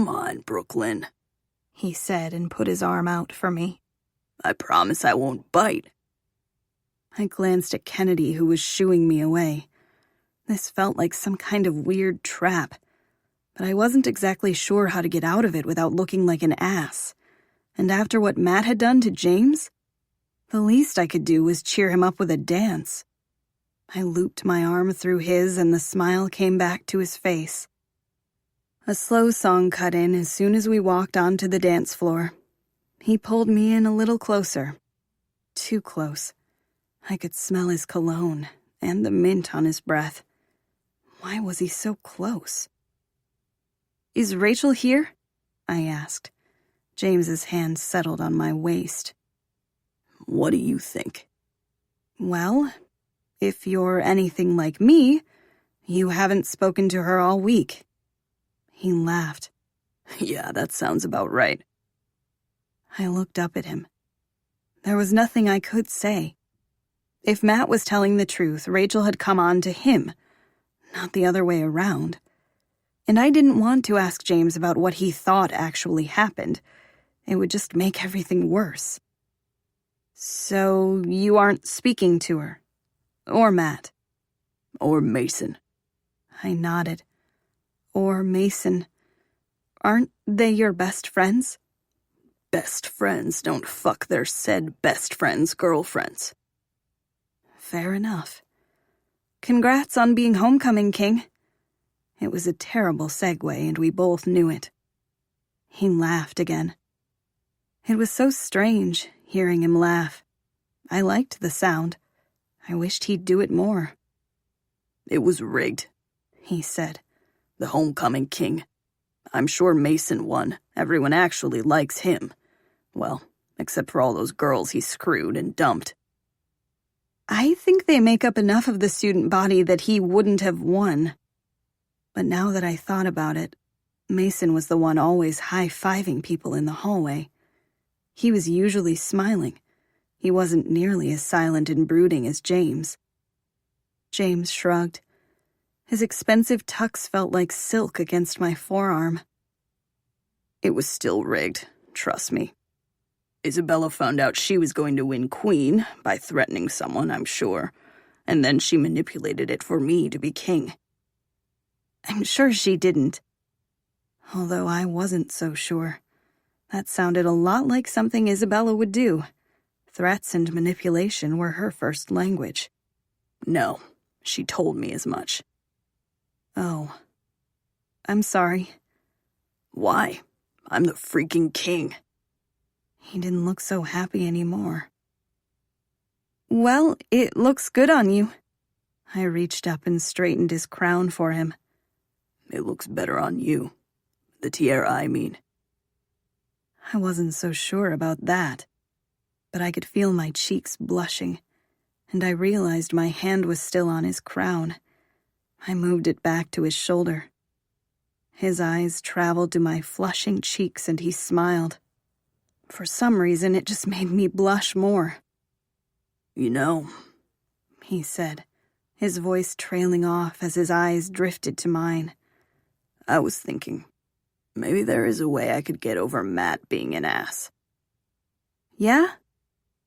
on, Brooklyn," he said and put his arm out for me. "I promise I won't bite." I glanced at Kennedy, who was shooing me away. This felt like some kind of weird trap, but I wasn't exactly sure how to get out of it without looking like an ass. And after what Matt had done to James, the least I could do was cheer him up with a dance. I looped my arm through his and the smile came back to his face. A slow song cut in as soon as we walked onto the dance floor. He pulled me in a little closer. Too close. I could smell his cologne and the mint on his breath. Why was he so close? "Is Rachel here?" I asked. James's hand settled on my waist. "What do you think?" "Well, if you're anything like me, you haven't spoken to her all week." He laughed. "Yeah, that sounds about right." I looked up at him. There was nothing I could say. If Matt was telling the truth, Rachel had come on to him, not the other way around. And I didn't want to ask James about what he thought actually happened. It would just make everything worse. So you aren't speaking to her? Or Matt? Or Mason. I nodded. Or Mason. Aren't they your best friends? Best friends don't fuck their said best friends' girlfriends. Fair enough. Congrats on being homecoming king. It was a terrible segue, and we both knew it. He laughed again. It was so strange, hearing him laugh. I liked the sound. I wished he'd do it more. It was rigged, he said. The homecoming king. I'm sure Mason won. Everyone actually likes him. Well, except for all those girls he screwed and dumped. I think they make up enough of the student body that he wouldn't have won. But now that I thought about it, Mason was the one always high-fiving people in the hallway. He was usually smiling. He wasn't nearly as silent and brooding as James. James shrugged. His expensive tux felt like silk against my forearm. It was still rigged, trust me. Isabella found out she was going to win queen by threatening someone, I'm sure, and then she manipulated it for me to be king. I'm sure she didn't. Although I wasn't so sure. That sounded a lot like something Isabella would do. Threats and manipulation were her first language. No, she told me as much. Oh. I'm sorry. Why? I'm the freaking king. He didn't look so happy anymore. Well, it looks good on you. I reached up and straightened his crown for him. It looks better on you. The tiara, I mean. I wasn't so sure about that, but I could feel my cheeks blushing, and I realized my hand was still on his crown. I moved it back to his shoulder. His eyes traveled to my flushing cheeks, and he smiled. For some reason, it just made me blush more. You know, he said, his voice trailing off as his eyes drifted to mine. I was thinking, maybe there is a way I could get over Matt being an ass. Yeah?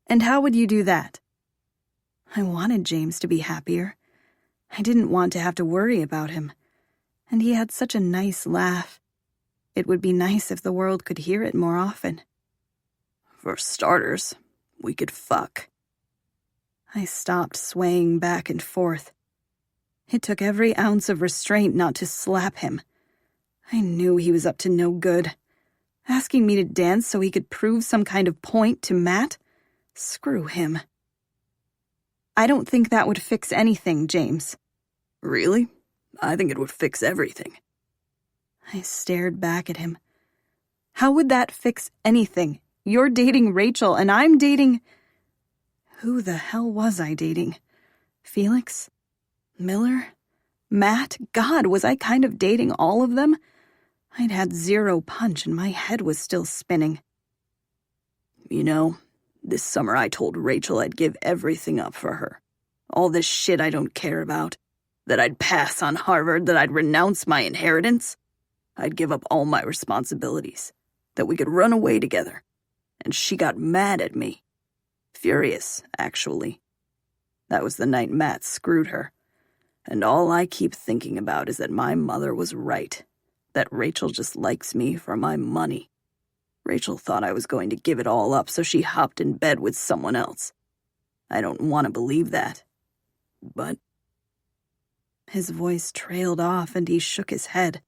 And how would you do that? I wanted James to be happier. I didn't want to have to worry about him. And he had such a nice laugh. It would be nice if the world could hear it more often. For starters, we could fuck. I stopped swaying back and forth. It took every ounce of restraint not to slap him. I knew he was up to no good. Asking me to dance so he could prove some kind of point to Matt? Screw him. I don't think that would fix anything, James. Really? I think it would fix everything. I stared back at him. How would that fix anything? You're dating Rachel, and I'm dating... Who the hell was I dating? Felix? Miller? Matt? God, was I kind of dating all of them? I'd had zero punch, and my head was still spinning. You know, this summer I told Rachel I'd give everything up for her. All this shit I don't care about. That I'd pass on Harvard, that I'd renounce my inheritance. I'd give up all my responsibilities. That we could run away together. And she got mad at me. Furious, actually. That was the night Matt screwed her. And all I keep thinking about is that my mother was right. That Rachel just likes me for my money. Rachel thought I was going to give it all up, so she hopped in bed with someone else. I don't want to believe that. But... His voice trailed off and he shook his head.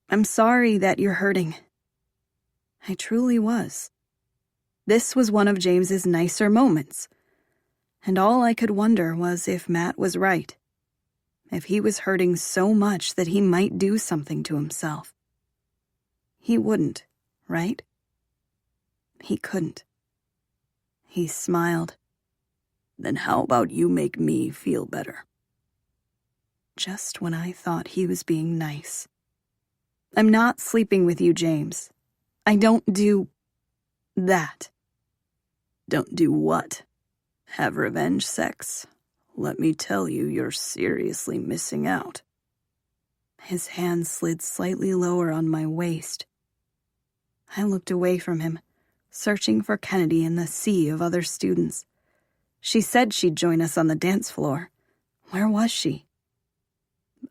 I'm sorry that you're hurting. I truly was. This was one of James's nicer moments. And all I could wonder was if Matt was right. If he was hurting so much that he might do something to himself. He wouldn't, right? He couldn't. He smiled. Then how about you make me feel better? Just when I thought he was being nice. I'm not sleeping with you, James. I don't do... that. Don't do what? Have revenge sex? Let me tell you, you're seriously missing out. His hand slid slightly lower on my waist. I looked away from him, searching for Kennedy in the sea of other students. She said she'd join us on the dance floor. Where was she?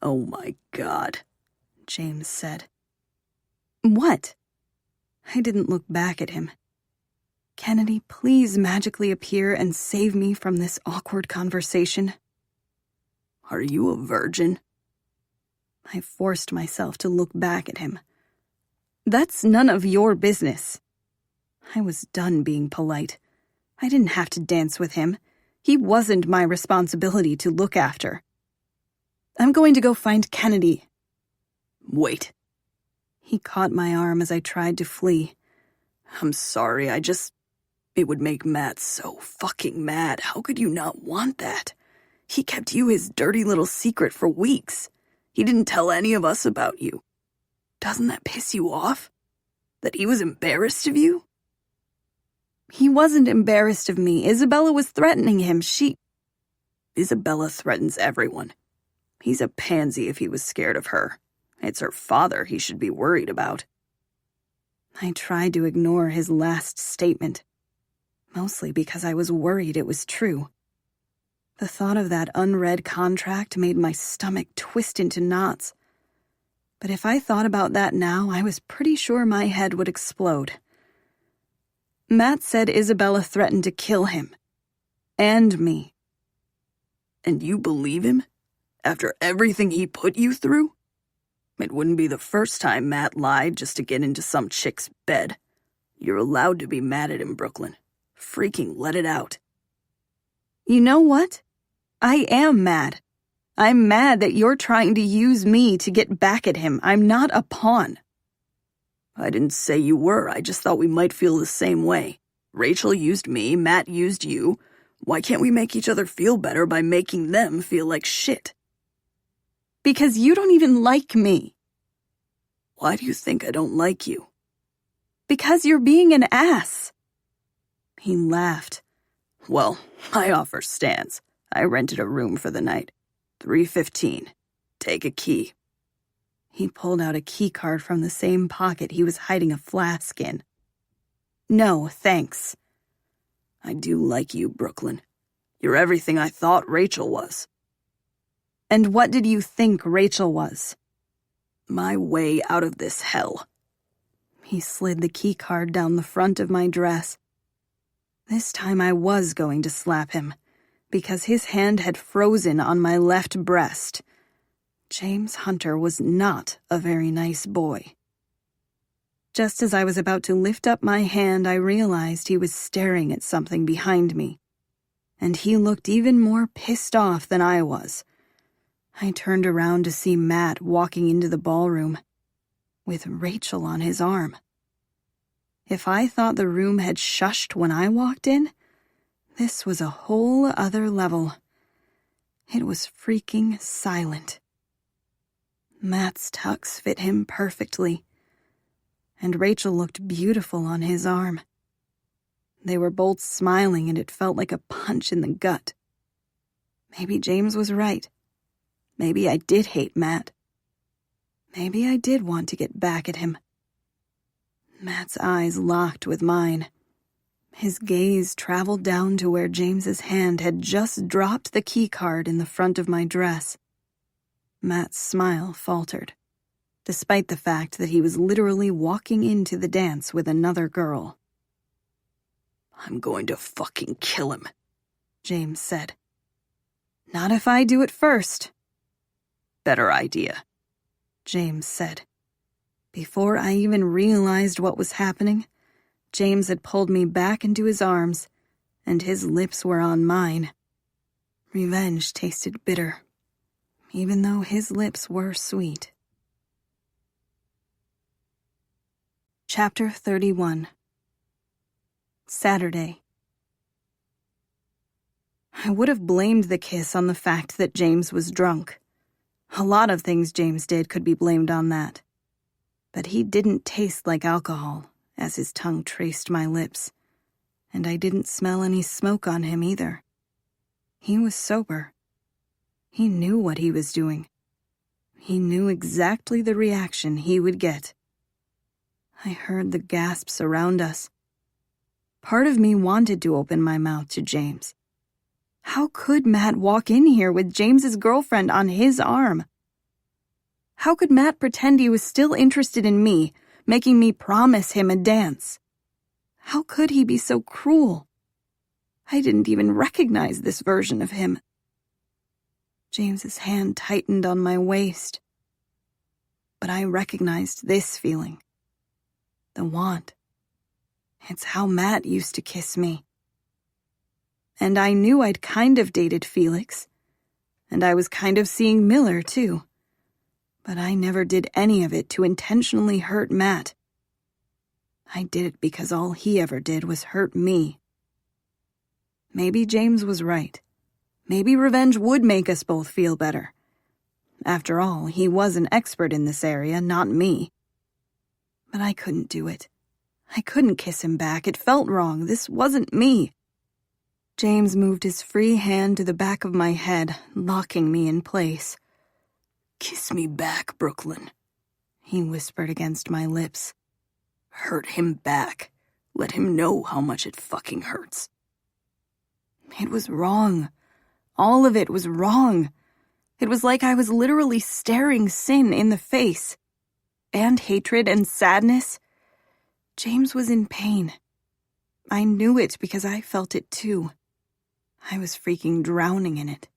"Oh my God," James said. What? I didn't look back at him. Kennedy, please magically appear and save me from this awkward conversation. "Are you a virgin?" I forced myself to look back at him. That's none of your business. I was done being polite. I didn't have to dance with him. He wasn't my responsibility to look after. I'm going to go find Kennedy. "Wait." He caught my arm as I tried to flee. "I'm sorry, it would make Matt so fucking mad. How could you not want that? He kept you his dirty little secret for weeks. He didn't tell any of us about you. Doesn't that piss you off? That he was embarrassed of you?" He wasn't embarrassed of me. Isabella was threatening him. Isabella threatens everyone. He's a pansy if he was scared of her. It's her father he should be worried about. I tried to ignore his last statement, mostly because I was worried it was true. The thought of that unread contract made my stomach twist into knots. But if I thought about that now, I was pretty sure my head would explode. Matt said Isabella threatened to kill him. And me. "And you believe him? After everything he put you through? It wouldn't be the first time Matt lied just to get into some chick's bed. You're allowed to be mad at him, Brooklyn. Freaking let it out." You know what? I am mad. I'm mad that you're trying to use me to get back at him. I'm not a pawn. "I didn't say you were. I just thought we might feel the same way. Rachel used me, Matt used you. Why can't we make each other feel better by making them feel like shit?" Because you don't even like me. "Why do you think I don't like you?" Because you're being an ass. He laughed. "Well, my offer stands. I rented a room for the night. $3.15. Take a key." He pulled out a key card from the same pocket he was hiding a flask in. No, thanks. "I do like you, Brooklyn. You're everything I thought Rachel was." And what did you think Rachel was? "My way out of this hell." He slid the key card down the front of my dress. This time I was going to slap him, because his hand had frozen on my left breast. James Hunter was not a very nice boy. Just as I was about to lift up my hand, I realized he was staring at something behind me, and he looked even more pissed off than I was. I turned around to see Matt walking into the ballroom, with Rachel on his arm. If I thought the room had shushed when I walked in, this was a whole other level. It was freaking silent. Matt's tux fit him perfectly, and Rachel looked beautiful on his arm. They were both smiling, and it felt like a punch in the gut. Maybe James was right. Maybe I did hate Matt. Maybe I did want to get back at him. Matt's eyes locked with mine. His gaze traveled down to where James's hand had just dropped the key card in the front of my dress. Matt's smile faltered, despite the fact that he was literally walking into the dance with another girl. "I'm going to fucking kill him," James said. "Not if I do it first." "Better idea," James said. Before I even realized what was happening, James had pulled me back into his arms, and his lips were on mine. Revenge tasted bitter, even though his lips were sweet. Chapter 31. Saturday. I would have blamed the kiss on the fact that James was drunk. A lot of things James did could be blamed on that. But he didn't taste like alcohol, as his tongue traced my lips, and I didn't smell any smoke on him either. He was sober. He knew what he was doing. He knew exactly the reaction he would get. I heard the gasps around us. Part of me wanted to open my mouth to James. How could Matt walk in here with James's girlfriend on his arm? How could Matt pretend he was still interested in me, making me promise him a dance? How could he be so cruel? I didn't even recognize this version of him. James's hand tightened on my waist. But I recognized this feeling. The want. It's how Matt used to kiss me. And I knew I'd kind of dated Felix. And I was kind of seeing Miller, too. But I never did any of it to intentionally hurt Matt. I did it because all he ever did was hurt me. Maybe James was right. Maybe revenge would make us both feel better. After all, he was an expert in this area, not me. But I couldn't do it. I couldn't kiss him back. It felt wrong. This wasn't me. James moved his free hand to the back of my head, locking me in place. "Kiss me back, Brooklyn," he whispered against my lips. "Hurt him back. Let him know how much it fucking hurts." It was wrong. All of it was wrong. It was like I was literally staring sin in the face. And hatred and sadness. James was in pain. I knew it because I felt it too. I was freaking drowning in it.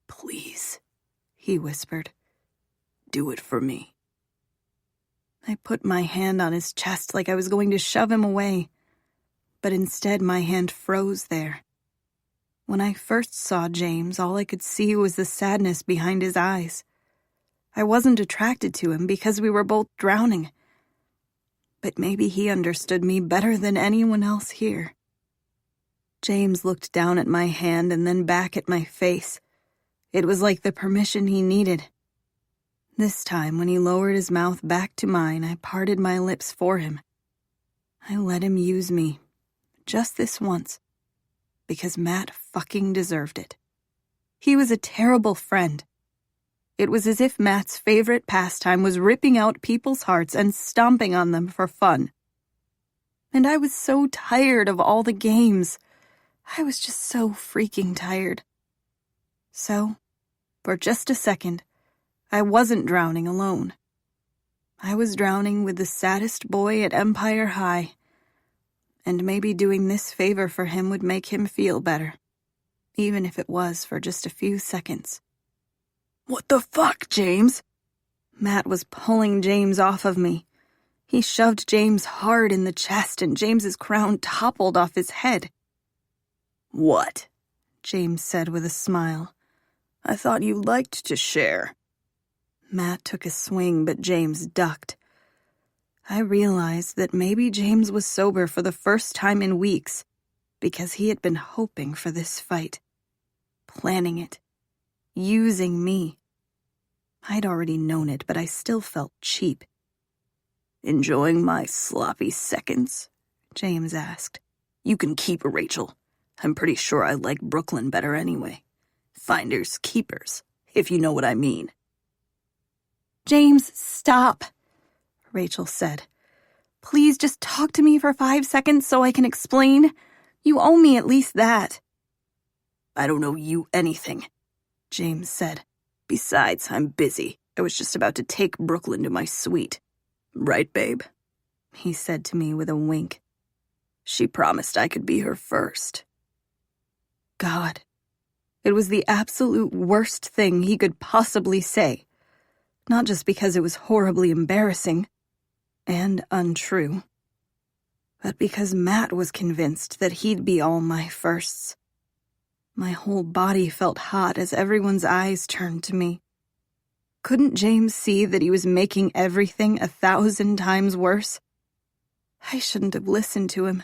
"Please," he whispered. "Do it for me." I put my hand on his chest like I was going to shove him away. But instead my hand froze there. When I first saw James, all I could see was the sadness behind his eyes. I wasn't attracted to him because we were both drowning. But maybe he understood me better than anyone else here. James looked down at my hand and then back at my face. It was like the permission he needed. This time, when he lowered his mouth back to mine, I parted my lips for him. I let him use me. Just this once. Because Matt fucking deserved it. He was a terrible friend. It was as if Matt's favorite pastime was ripping out people's hearts and stomping on them for fun. And I was so tired of all the games. I was just so freaking tired. So, for just a second, I wasn't drowning alone. I was drowning with the saddest boy at Empire High. And maybe doing this favor for him would make him feel better. Even if it was for just a few seconds. "What the fuck, James?" Matt was pulling James off of me. He shoved James hard in the chest and James's crown toppled off his head. "What?" James said with a smile. "I thought you liked to share." Matt took a swing, but James ducked. I realized that maybe James was sober for the first time in weeks because he had been hoping for this fight. Planning it. Using me. I'd already known it, but I still felt cheap. "Enjoying my sloppy seconds?" James asked. "You can keep her, Rachel. I'm pretty sure I like Brooklyn better anyway. Finders keepers, if you know what I mean." "James, stop," Rachel said. "Please just talk to me for 5 seconds so I can explain. You owe me at least that." "I don't owe you anything," James said. "Besides, I'm busy. I was just about to take Brooklyn to my suite. Right, babe?" he said to me with a wink. "She promised I could be her first." God. It was the absolute worst thing he could possibly say. Not just because it was horribly embarrassing and untrue, but because Matt was convinced that he'd be all my firsts. My whole body felt hot as everyone's eyes turned to me. Couldn't James see that he was making everything 1,000 times worse? I shouldn't have listened to him.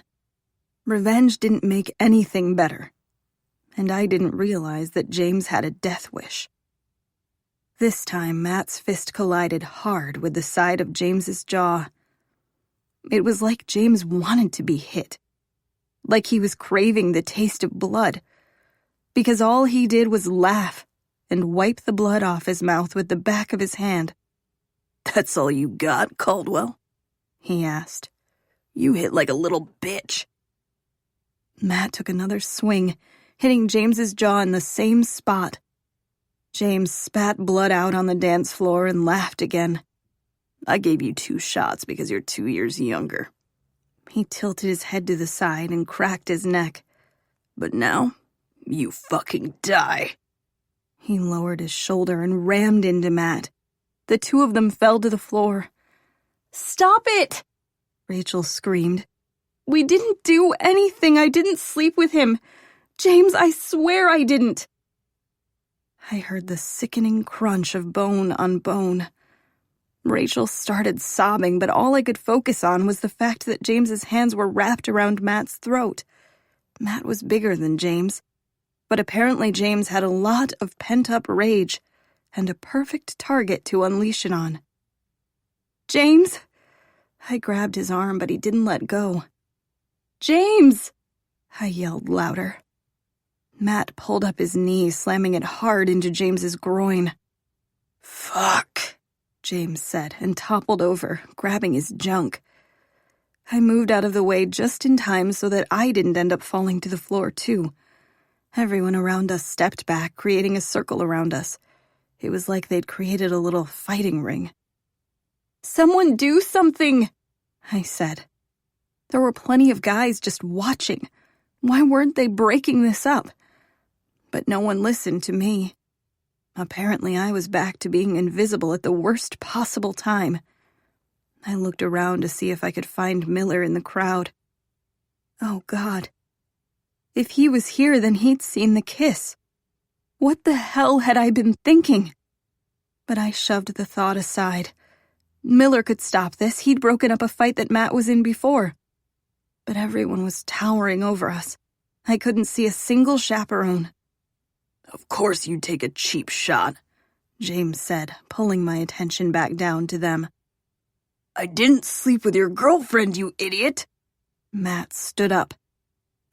Revenge didn't make anything better. And I didn't realize that James had a death wish. This time, Matt's fist collided hard with the side of James's jaw. It was like James wanted to be hit. Like he was craving the taste of blood. Because all he did was laugh and wipe the blood off his mouth with the back of his hand. "That's all you got, Caldwell?" he asked. "You hit like a little bitch. Matt took another swing, hitting James's jaw in the same spot. James spat blood out on the dance floor and laughed again. I gave you 2 shots because you're 2 years younger. He tilted his head to the side and cracked his neck. But now, you fucking die. He lowered his shoulder and rammed into Matt. The two of them fell to the floor. "Stop it!" Rachel screamed. "We didn't do anything. I didn't sleep with him. James, I swear I didn't." I heard the sickening crunch of bone on bone. Rachel started sobbing, but all I could focus on was the fact that James's hands were wrapped around Matt's throat. Matt was bigger than James, but apparently James had a lot of pent-up rage and a perfect target to unleash it on. "James!" I grabbed his arm, but he didn't let go. "James!" I yelled louder. Matt pulled up his knee, slamming it hard into James's groin. "Fuck," James said, and toppled over, grabbing his junk. I moved out of the way just in time so that I didn't end up falling to the floor, too. Everyone around us stepped back, creating a circle around us. It was like they'd created a little fighting ring. "Someone do something," I said. There were plenty of guys just watching. Why weren't they breaking this up? But no one listened to me. Apparently, I was back to being invisible at the worst possible time. I looked around to see if I could find Miller in the crowd. Oh, God. If he was here, then he'd seen the kiss. What the hell had I been thinking? But I shoved the thought aside. Miller could stop this. He'd broken up a fight that Matt was in before. But everyone was towering over us. I couldn't see a single chaperone. "Of course you'd take a cheap shot," James said, pulling my attention back down to them. "I didn't sleep with your girlfriend, you idiot." Matt stood up.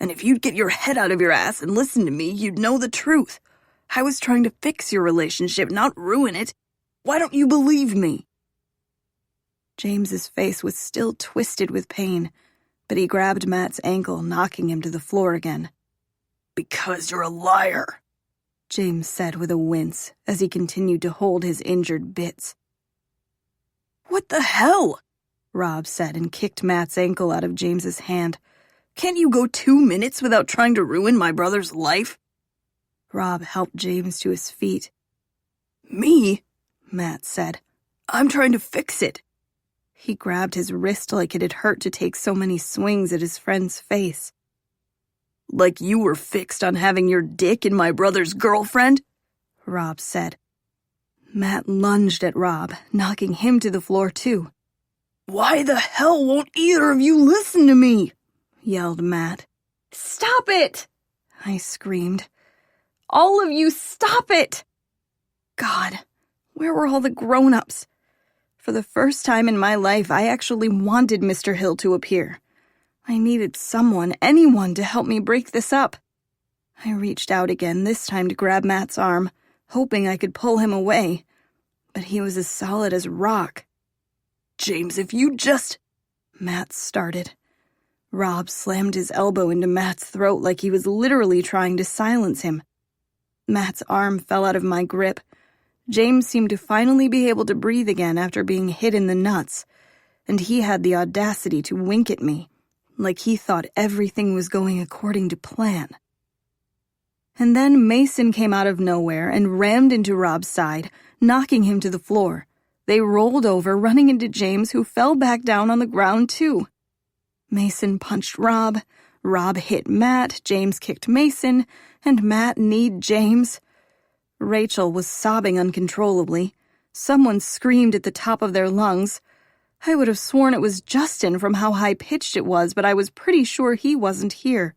"And if you'd get your head out of your ass and listen to me, you'd know the truth. I was trying to fix your relationship, not ruin it. Why don't you believe me?" James's face was still twisted with pain, but he grabbed Matt's ankle, knocking him to the floor again. "Because you're a liar," James said with a wince as he continued to hold his injured bits. "What the hell?" Rob said and kicked Matt's ankle out of James's hand. "Can't you go 2 minutes without trying to ruin my brother's life?" Rob helped James to his feet. "Me?" Matt said. "I'm trying to fix it." He grabbed his wrist like it had hurt to take so many swings at his friend's face. "Like you were fixed on having your dick in my brother's girlfriend?" Rob said. Matt lunged at Rob, knocking him to the floor too. "Why the hell won't either of you listen to me?" yelled Matt. "Stop it!" I screamed. "All of you, stop it!" God, where were all the grown-ups? For the first time in my life, I actually wanted Mr. Hill to appear. I needed someone, anyone, to help me break this up. I reached out again, this time to grab Matt's arm, hoping I could pull him away. But he was as solid as rock. "James, if you just—" Matt started. Rob slammed his elbow into Matt's throat like he was literally trying to silence him. Matt's arm fell out of my grip. James seemed to finally be able to breathe again after being hit in the nuts, and he had the audacity to wink at me, like he thought everything was going according to plan. And then Mason came out of nowhere and rammed into Rob's side, knocking him to the floor. They rolled over, running into James, who fell back down on the ground too. Mason punched Rob, Rob hit Matt, James kicked Mason, and Matt kneed James. Rachel was sobbing uncontrollably. Someone screamed at the top of their lungs. I would have sworn it was Justin from how high-pitched it was, but I was pretty sure he wasn't here.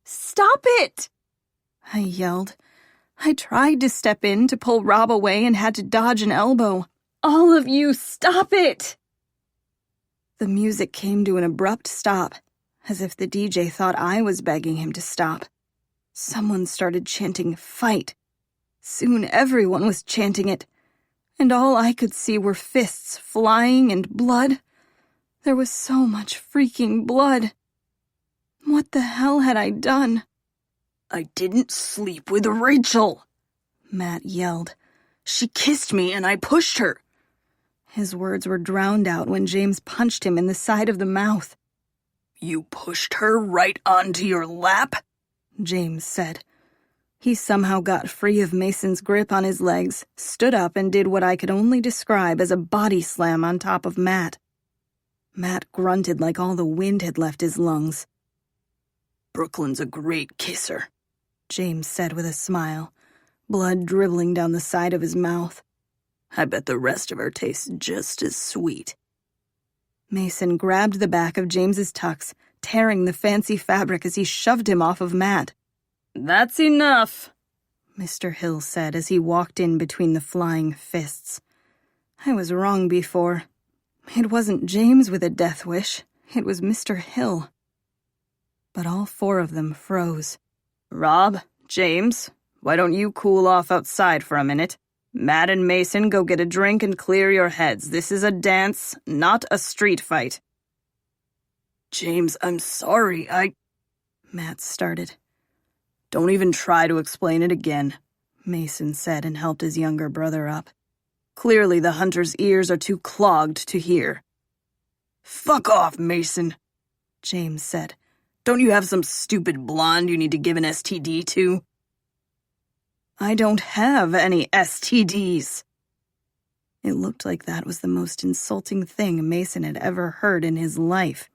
"Stop it!" I yelled. I tried to step in to pull Rob away and had to dodge an elbow. "All of you, stop it!" The music came to an abrupt stop, as if the DJ thought I was begging him to stop. Someone started chanting, "Fight." Soon everyone was chanting it, and all I could see were fists flying and blood. There was so much freaking blood. What the hell had I done? I didn't sleep with Rachel, Matt yelled. She kissed me and I pushed her. His words were drowned out when James punched him in the side of the mouth. You pushed her right onto your lap? James said. He somehow got free of Mason's grip on his legs, stood up, and did what I could only describe as a body slam on top of Matt. Matt grunted like all the wind had left his lungs. Brooklyn's a great kisser, James said with a smile, blood dribbling down the side of his mouth. I bet the rest of her tastes just as sweet. Mason grabbed the back of James's tux, tearing the fancy fabric as he shoved him off of Matt. That's enough, Mr. Hill said as he walked in between the flying fists. I was wrong before. It wasn't James with a death wish. It was Mr. Hill. But all four of them froze. Rob, James, why don't you cool off outside for a minute? Matt and Mason, go get a drink and clear your heads. This is a dance, not a street fight. James, I'm sorry, Matt started. Don't even try to explain it again, Mason said and helped his younger brother up. Clearly the hunter's ears are too clogged to hear. Fuck off, Mason, James said. Don't you have some stupid blonde you need to give an STD to? I don't have any STDs. It looked like that was the most insulting thing Mason had ever heard in his life.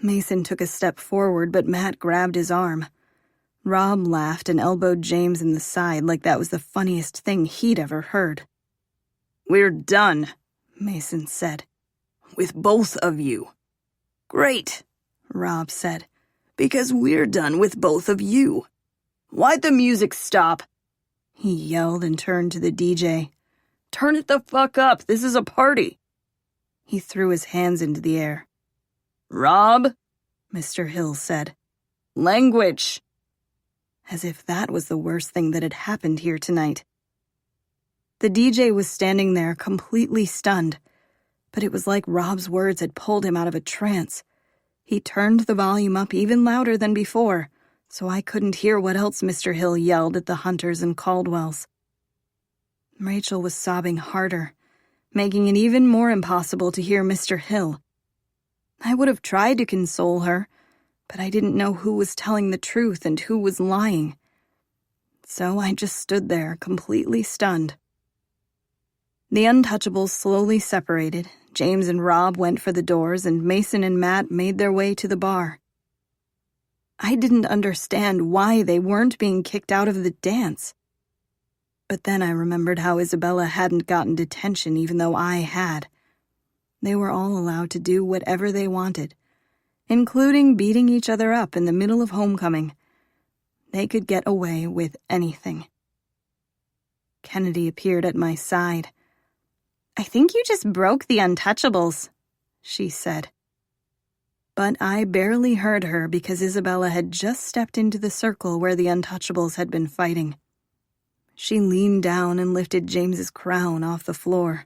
Mason took a step forward, but Matt grabbed his arm. Rob laughed and elbowed James in the side like that was the funniest thing he'd ever heard. We're done, Mason said. With both of you. Great, Rob said. Because we're done with both of you. Why'd the music stop? He yelled and turned to the DJ. Turn it the fuck up, this is a party. He threw his hands into the air. Rob, Mr. Hill said. Language. As if that was the worst thing that had happened here tonight. The DJ was standing there completely stunned, but it was like Rob's words had pulled him out of a trance. He turned the volume up even louder than before, so I couldn't hear what else Mr. Hill yelled at the Hunters and Caldwells. Rachel was sobbing harder, making it even more impossible to hear Mr. Hill. I would have tried to console her, but I didn't know who was telling the truth and who was lying. So I just stood there, completely stunned. The Untouchables slowly separated. James and Rob went for the doors, and Mason and Matt made their way to the bar. I didn't understand why they weren't being kicked out of the dance. But then I remembered how Isabella hadn't gotten detention even though I had. They were all allowed to do whatever they wanted, including beating each other up in the middle of homecoming. They could get away with anything. Kennedy appeared at my side. I think you just broke the Untouchables, she said. But I barely heard her because Isabella had just stepped into the circle where the Untouchables had been fighting. She leaned down and lifted James's crown off the floor.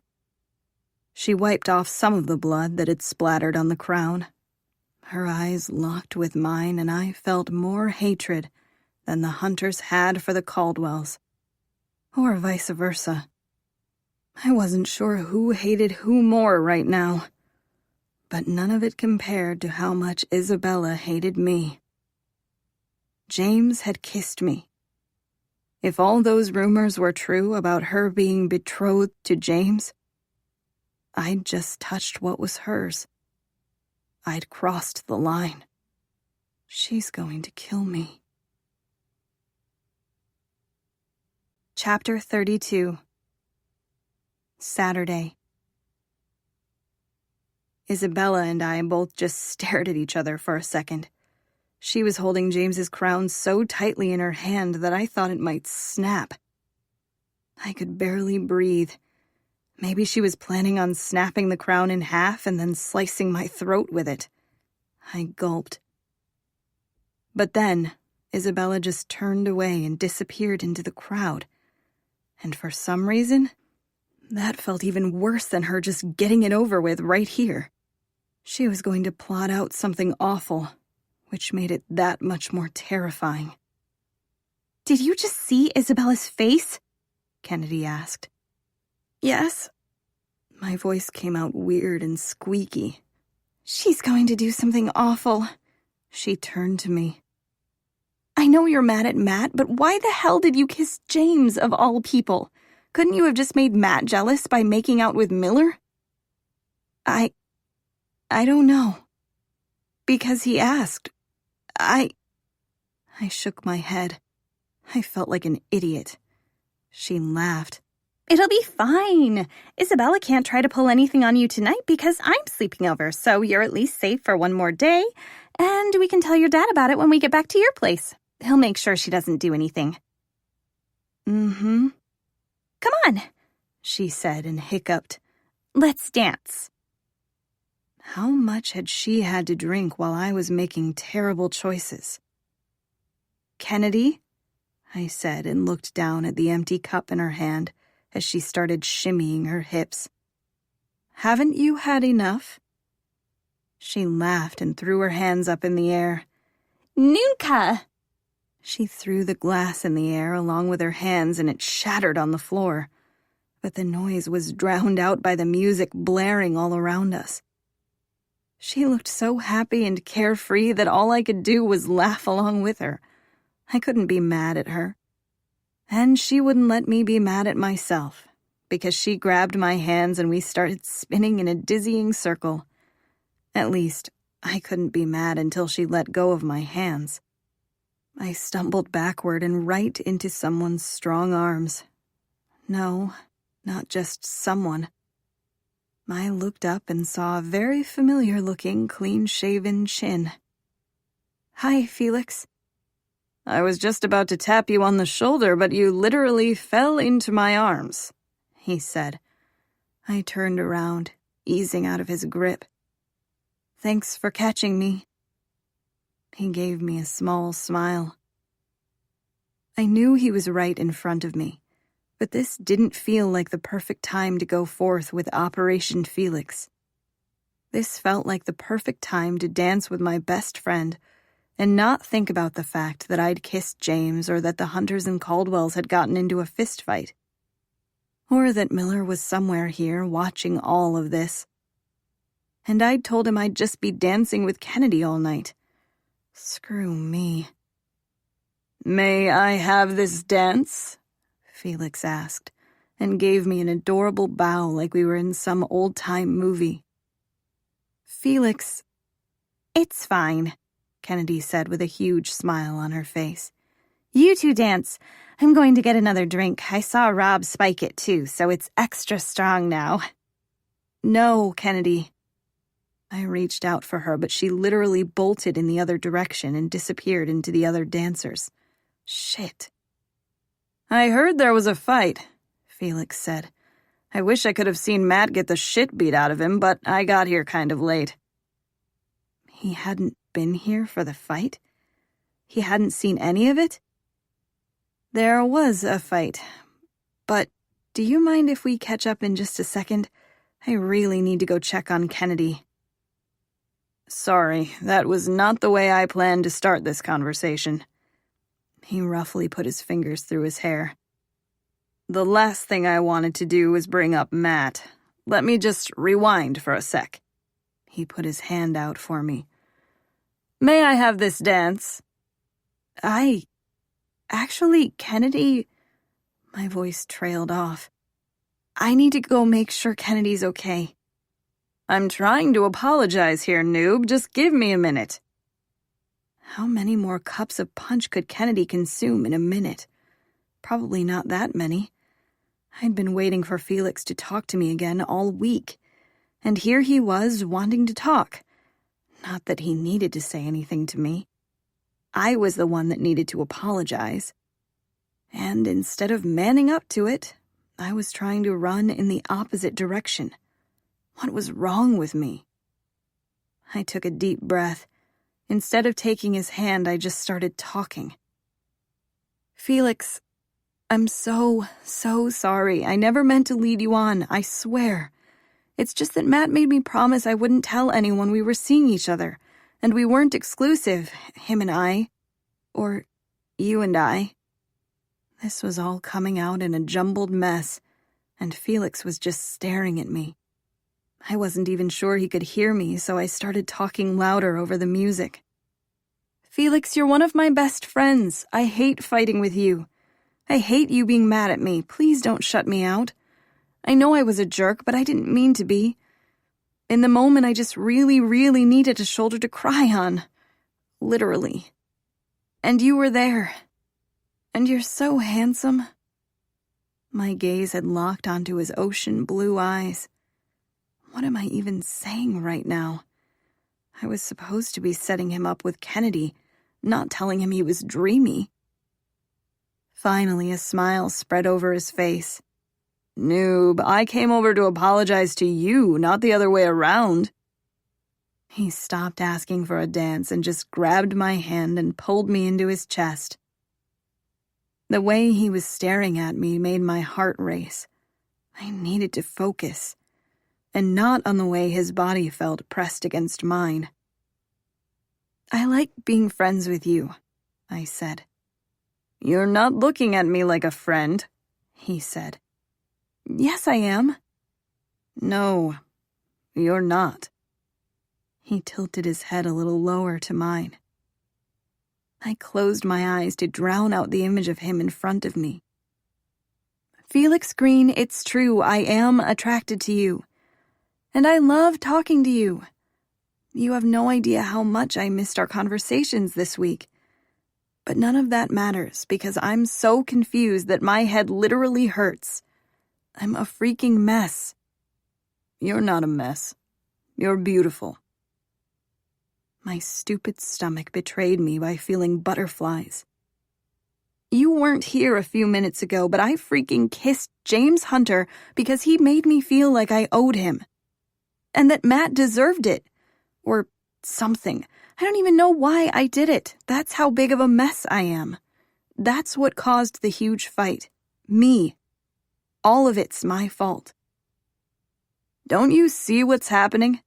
She wiped off some of the blood that had splattered on the crown. Her eyes locked with mine, and I felt more hatred than the Hunters had for the Caldwells, or vice versa. I wasn't sure who hated who more right now, but none of it compared to how much Isabella hated me. James had kissed me. If all those rumors were true about her being betrothed to James, I'd just touched what was hers. I'd crossed the line. She's going to kill me. Chapter 32. Saturday. Isabella and I both just stared at each other for a second. She was holding James's crown so tightly in her hand that I thought it might snap. I could barely breathe. Maybe she was planning on snapping the crown in half and then slicing my throat with it. I gulped. But then, Isabella just turned away and disappeared into the crowd. And for some reason, that felt even worse than her just getting it over with right here. She was going to plot out something awful, which made it that much more terrifying. Did you just see Isabella's face? Kennedy asked. Yes. My voice came out weird and squeaky. She's going to do something awful. She turned to me. I know you're mad at Matt, but why the hell did you kiss James, of all people? Couldn't you have just made Matt jealous by making out with Miller? I don't know. Because he asked. I shook my head. I felt like an idiot. She laughed. It'll be fine. Isabella can't try to pull anything on you tonight because I'm sleeping over, so you're at least safe for one more day, and we can tell your dad about it when we get back to your place. He'll make sure she doesn't do anything. Mm-hmm. Come on, she said and hiccuped. Let's dance. How much had she had to drink while I was making terrible choices? Kennedy, I said and looked down at the empty cup in her hand as she started shimmying her hips. Haven't you had enough? She laughed and threw her hands up in the air. Nunca! She threw the glass in the air along with her hands and it shattered on the floor. But the noise was drowned out by the music blaring all around us. She looked so happy and carefree that all I could do was laugh along with her. I couldn't be mad at her. And she wouldn't let me be mad at myself, because she grabbed my hands and we started spinning in a dizzying circle. At least, I couldn't be mad until she let go of my hands. I stumbled backward and right into someone's strong arms. No, not just someone. I looked up and saw a very familiar-looking, clean-shaven chin. Hi, Felix. I was just about to tap you on the shoulder, but you literally fell into my arms, he said. I turned around, easing out of his grip. Thanks for catching me. He gave me a small smile. I knew he was right in front of me, but this didn't feel like the perfect time to go forth with Operation Felix. This felt like the perfect time to dance with my best friend and not think about the fact that I'd kissed James or that the Hunters and Caldwells had gotten into a fistfight. Or that Miller was somewhere here watching all of this. And I'd told him I'd just be dancing with Kennedy all night. Screw me. May I have this dance? Felix asked, and gave me an adorable bow like we were in some old-time movie. Felix. It's fine, Kennedy said with a huge smile on her face. You two dance. I'm going to get another drink. I saw Rob spike it too, so it's extra strong now. No, Kennedy. I reached out for her, but she literally bolted in the other direction and disappeared into the other dancers. Shit. I heard there was a fight, Felix said. I wish I could have seen Matt get the shit beat out of him, but I got here kind of late. He hadn't been here for the fight? He hadn't seen any of it? There was a fight, but do you mind if we catch up in just a second? I really need to go check on Kennedy. Sorry, that was not the way I planned to start this conversation. He roughly put his fingers through his hair. The last thing I wanted to do was bring up Matt. Let me just rewind for a sec. He put his hand out for me. May I have this dance? Actually, Kennedy... My voice trailed off. I need to go make sure Kennedy's okay. I'm trying to apologize here, noob. Just give me a minute. How many more cups of punch could Kennedy consume in a minute? Probably not that many. I'd been waiting for Felix to talk to me again all week. And here he was wanting to talk. Not that he needed to say anything to me. I was the one that needed to apologize. And instead of manning up to it, I was trying to run in the opposite direction. What was wrong with me? I took a deep breath. Instead of taking his hand, I just started talking. Felix, I'm so sorry. I never meant to lead you on, I swear. It's just that Matt made me promise I wouldn't tell anyone we were seeing each other, And we weren't exclusive, him and I. Or you and I. This was all coming out in a jumbled mess, and Felix was just staring at me. I wasn't even sure he could hear me, so I started talking louder over the music. Felix, you're one of my best friends. I hate fighting with you. I hate you being mad at me. Please don't shut me out. I know I was a jerk, but I didn't mean to be. In the moment, I just really, really needed a shoulder to cry on. Literally. And you were there. And you're so handsome. My gaze had locked onto his ocean blue eyes. What am I even saying right now? I was supposed to be setting him up with Kennedy, not telling him he was dreamy. Finally, a smile spread over his face. Noob, I came over to apologize to you, not the other way around. He stopped asking for a dance and just grabbed my hand and pulled me into his chest. The way he was staring at me made my heart race. I needed to focus, and not on the way his body felt pressed against mine. I like being friends with you, I said. You're not looking at me like a friend, he said. Yes, I am. No, you're not. He tilted his head a little lower to mine. I closed my eyes to drown out the image of him in front of me. Felix Green, it's true, I am attracted to you. And I love talking to you. You have no idea how much I missed our conversations this week. But none of that matters because I'm so confused that my head literally hurts. I'm a freaking mess. You're not a mess. You're beautiful. My stupid stomach betrayed me by feeling butterflies. You weren't here a few minutes ago, but I freaking kissed James Hunter because he made me feel like I owed him. And that Matt deserved it. Or something. I don't even know why I did it. That's how big of a mess I am. That's what caused the huge fight. Me. All of it's my fault. Don't you see what's happening?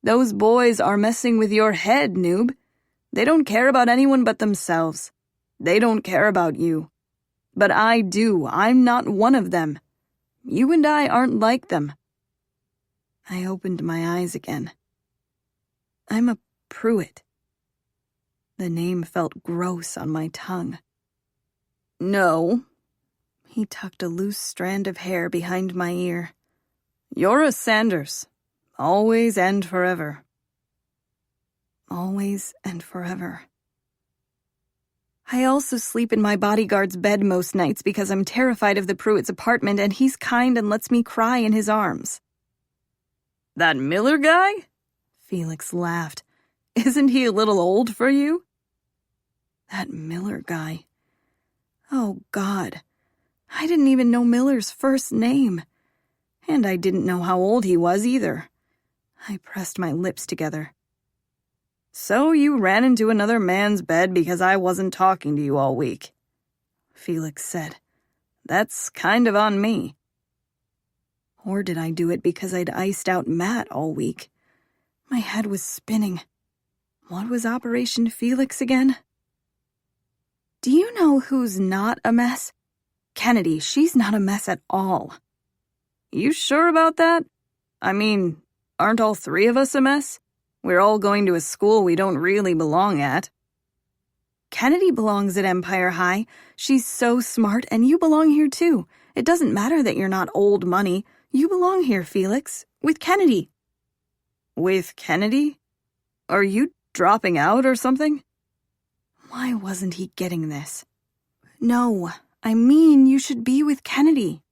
Those boys are messing with your head, noob. They don't care about anyone but themselves. They don't care about you. But I do. I'm not one of them. You and I aren't like them. I opened my eyes again. I'm a Pruitt. The name felt gross on my tongue. No. He tucked a loose strand of hair behind my ear. You're a Sanders. Always and forever. Always and forever. I also sleep in my bodyguard's bed most nights because I'm terrified of the Pruitt's apartment and he's kind and lets me cry in his arms. That Miller guy? Felix laughed. Isn't he a little old for you? That Miller guy. Oh, God. I didn't even know Miller's first name. And I didn't know how old he was either. I pressed my lips together. So you ran into another man's bed because I wasn't talking to you all week, Felix said. That's kind of on me. Or did I do it because I'd iced out Matt all week? My head was spinning. What was Operation Felix again? Do you know who's not a mess? Kennedy, she's not a mess at all. You sure about that? I mean, aren't all three of us a mess? We're all going to a school we don't really belong at. Kennedy belongs at Empire High. She's so smart, and you belong here too. It doesn't matter that you're not old money. You belong here, Felix, with Kennedy. With Kennedy? Are you dropping out or something? Why wasn't he getting this? No, I mean you should be with Kennedy.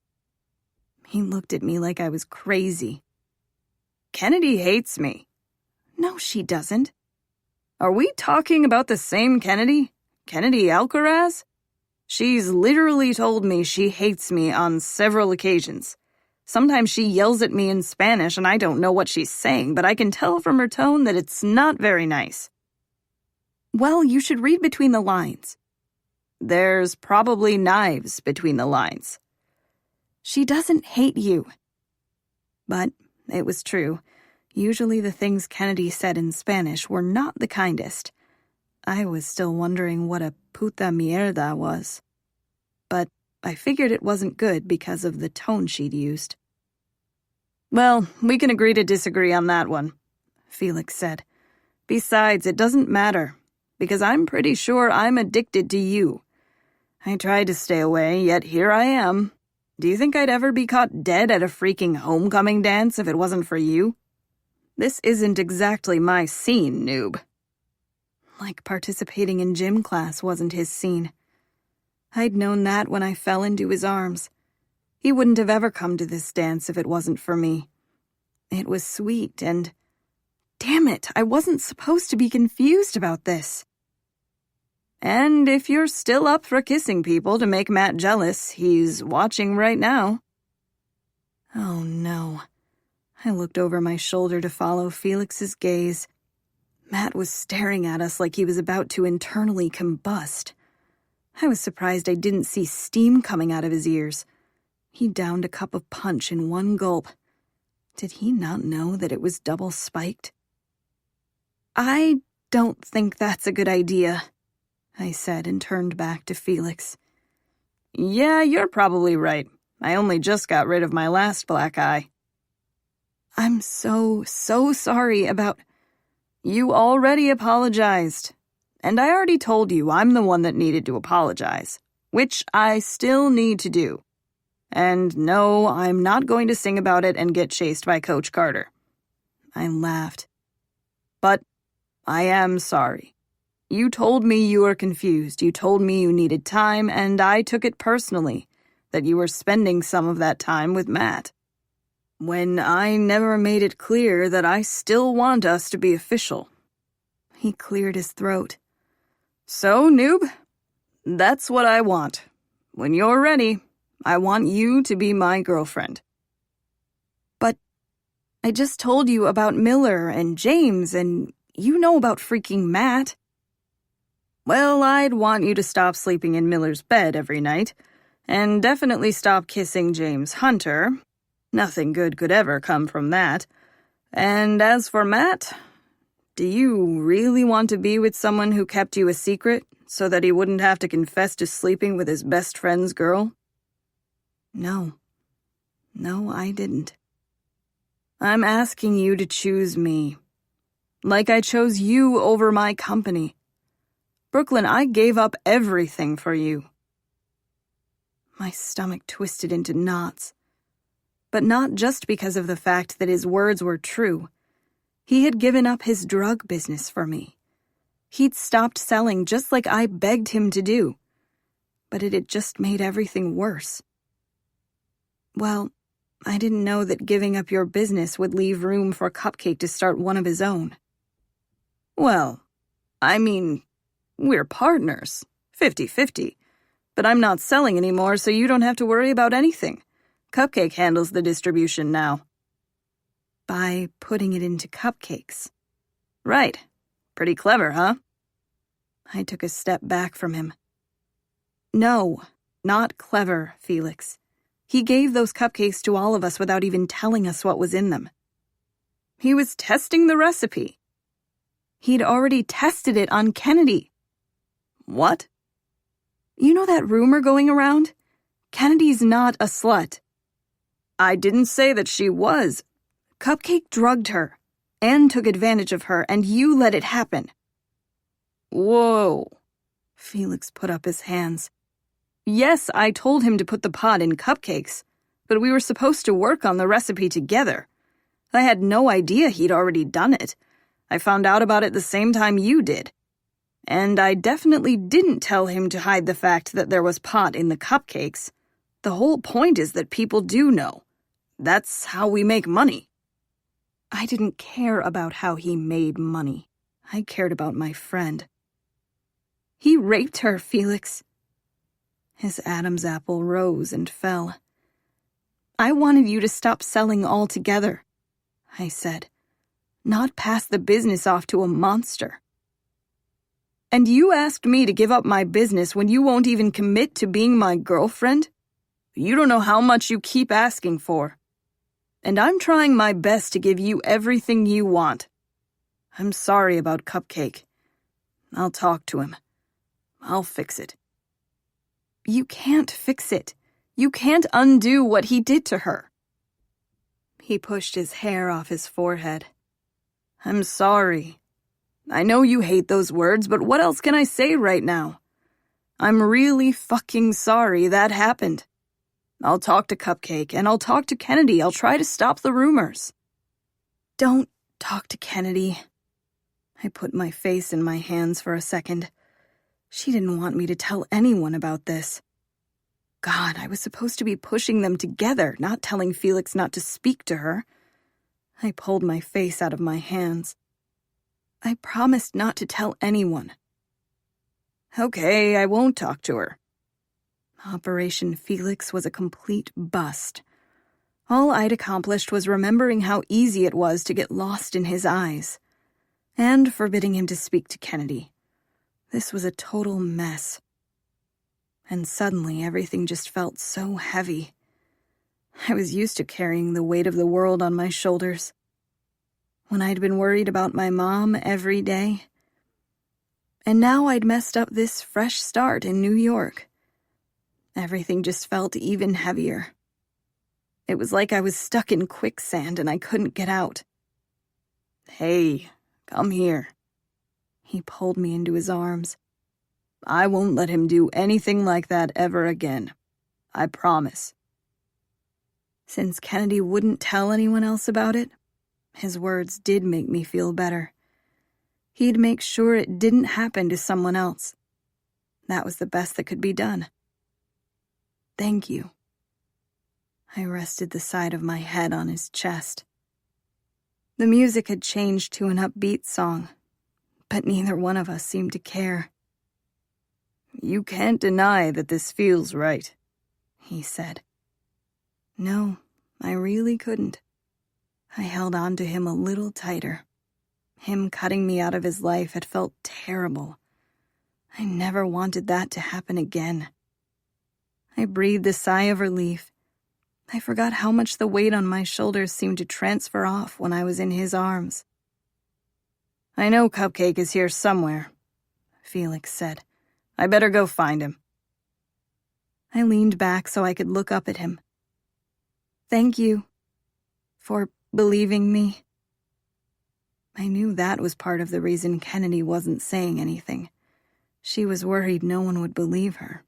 He looked at me like I was crazy. Kennedy hates me. No, she doesn't. Are we talking about the same Kennedy? Kennedy Alcaraz? She's literally told me she hates me on several occasions. Sometimes she yells at me in Spanish and I don't know what she's saying, but I can tell from her tone that it's not very nice. Well, you should read between the lines. There's probably knives between the lines. She doesn't hate you. But it was true. Usually the things Kennedy said in Spanish were not the kindest. I was still wondering what a puta mierda was. But I figured it wasn't good because of the tone she'd used. Well, we can agree to disagree on that one, Felix said. Besides, it doesn't matter, because I'm pretty sure I'm addicted to you. I tried to stay away, yet here I am. Do you think I'd ever be caught dead at a freaking homecoming dance if it wasn't for you? This isn't exactly my scene, noob. Like participating in gym class wasn't his scene. I'd known that when I fell into his arms. He wouldn't have ever come to this dance if it wasn't for me. It was sweet and... Damn it, I wasn't supposed to be confused about this. And if you're still up for kissing people to make Matt jealous, he's watching right now. Oh no. I looked over my shoulder to follow Felix's gaze. Matt was staring at us like he was about to internally combust. I was surprised I didn't see steam coming out of his ears. He downed a cup of punch in one gulp. Did he not know that it was double-spiked? I don't think that's a good idea, I said and turned back to Felix. Yeah, you're probably right. I only just got rid of my last black eye. I'm so sorry about... You already apologized. And I already told you I'm the one that needed to apologize, which I still need to do. And no, I'm not going to sing about it and get chased by Coach Carter. I laughed. But I am sorry. You told me you were confused. You told me you needed time, and I took it personally, that you were spending some of that time with Matt. When I never made it clear that I still want us to be official. He cleared his throat. So, noob, that's what I want. When you're ready, I want you to be my girlfriend. But I just told you about Miller and James, and you know about freaking Matt. Well, I'd want you to stop sleeping in Miller's bed every night, and definitely stop kissing James Hunter. Nothing good could ever come from that. And as for Matt, do you really want to be with someone who kept you a secret so that he wouldn't have to confess to sleeping with his best friend's girl? No, I didn't. I'm asking you to choose me. Like I chose you over my company. Brooklyn, I gave up everything for you. My stomach twisted into knots. But not just because of the fact that his words were true. He had given up his drug business for me. He'd stopped selling just like I begged him to do. But it had just made everything worse. Well, I didn't know that giving up your business would leave room for Cupcake to start one of his own. Well, I mean, we're partners, 50-50. But I'm not selling anymore, so you don't have to worry about anything. Cupcake handles the distribution now. By putting it into cupcakes. Right. Pretty clever, huh? I took a step back from him. No, not clever, Felix. He gave those cupcakes to all of us without even telling us what was in them. He was testing the recipe. He'd already tested it on Kennedy. What? You know that rumor going around? Kennedy's not a slut. I didn't say that she was. Cupcake drugged her and took advantage of her, and you let it happen. Whoa. Felix put up his hands. Yes, I told him to put the pot in cupcakes, but we were supposed to work on the recipe together. I had no idea he'd already done it. I found out about it the same time you did. And I definitely didn't tell him to hide the fact that there was pot in the cupcakes. The whole point is that people do know. That's how we make money. I didn't care about how he made money. I cared about my friend. He raped her, Felix. His Adam's apple rose and fell. I wanted you to stop selling altogether, I said, not pass the business off to a monster. And you asked me to give up my business when you won't even commit to being my girlfriend? You don't know how much you keep asking for. And I'm trying my best to give you everything you want. I'm sorry about Cupcake. I'll talk to him. I'll fix it. You can't fix it. You can't undo what he did to her. He pushed his hair off his forehead. I'm sorry. I know you hate those words, but what else can I say right now? I'm really fucking sorry that happened. I'll talk to Cupcake, and I'll talk to Kennedy. I'll try to stop the rumors. Don't talk to Kennedy. I put my face in my hands for a second. She didn't want me to tell anyone about this. God, I was supposed to be pushing them together, not telling Felix not to speak to her. I pulled my face out of my hands. I promised not to tell anyone. Okay, I won't talk to her. Operation Felix was a complete bust. All I'd accomplished was remembering how easy it was to get lost in his eyes, and forbidding him to speak to Kennedy. This was a total mess. And suddenly everything just felt so heavy. I was used to carrying the weight of the world on my shoulders. When I'd been worried about my mom every day. And now I'd messed up this fresh start in New York. Everything just felt even heavier. It was like I was stuck in quicksand and I couldn't get out. Hey, come here. He pulled me into his arms. I won't let him do anything like that ever again. I promise. Since Kennedy wouldn't tell anyone else about it, his words did make me feel better. He'd make sure it didn't happen to someone else. That was the best that could be done. Thank you. I rested the side of my head on his chest. The music had changed to an upbeat song, but neither one of us seemed to care. You can't deny that this feels right, he said. No, I really couldn't. I held on to him a little tighter. Him cutting me out of his life had felt terrible. I never wanted that to happen again. I breathed a sigh of relief. I forgot how much the weight on my shoulders seemed to transfer off when I was in his arms. I know Cupcake is here somewhere, Felix said. I better go find him. I leaned back so I could look up at him. Thank you for believing me. I knew that was part of the reason Kennedy wasn't saying anything. She was worried no one would believe her,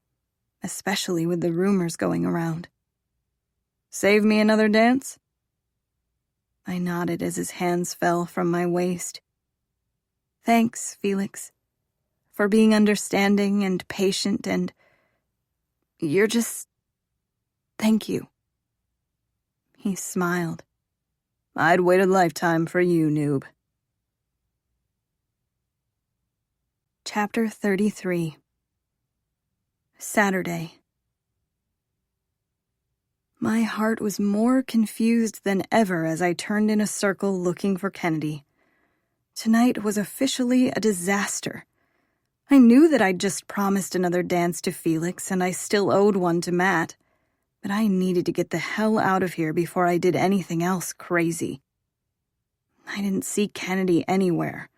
especially with the rumors going around. Save me another dance? I nodded as his hands fell from my waist. Thanks, Felix, for being understanding and patient and... You're just... Thank you. He smiled. I'd wait a lifetime for you, noob. Chapter 33. Saturday. My heart was more confused than ever as I turned in a circle looking for Kennedy. Tonight was officially a disaster. I knew that I'd just promised another dance to Felix, and I still owed one to Matt, but I needed to get the hell out of here before I did anything else crazy. I didn't see Kennedy anywhere.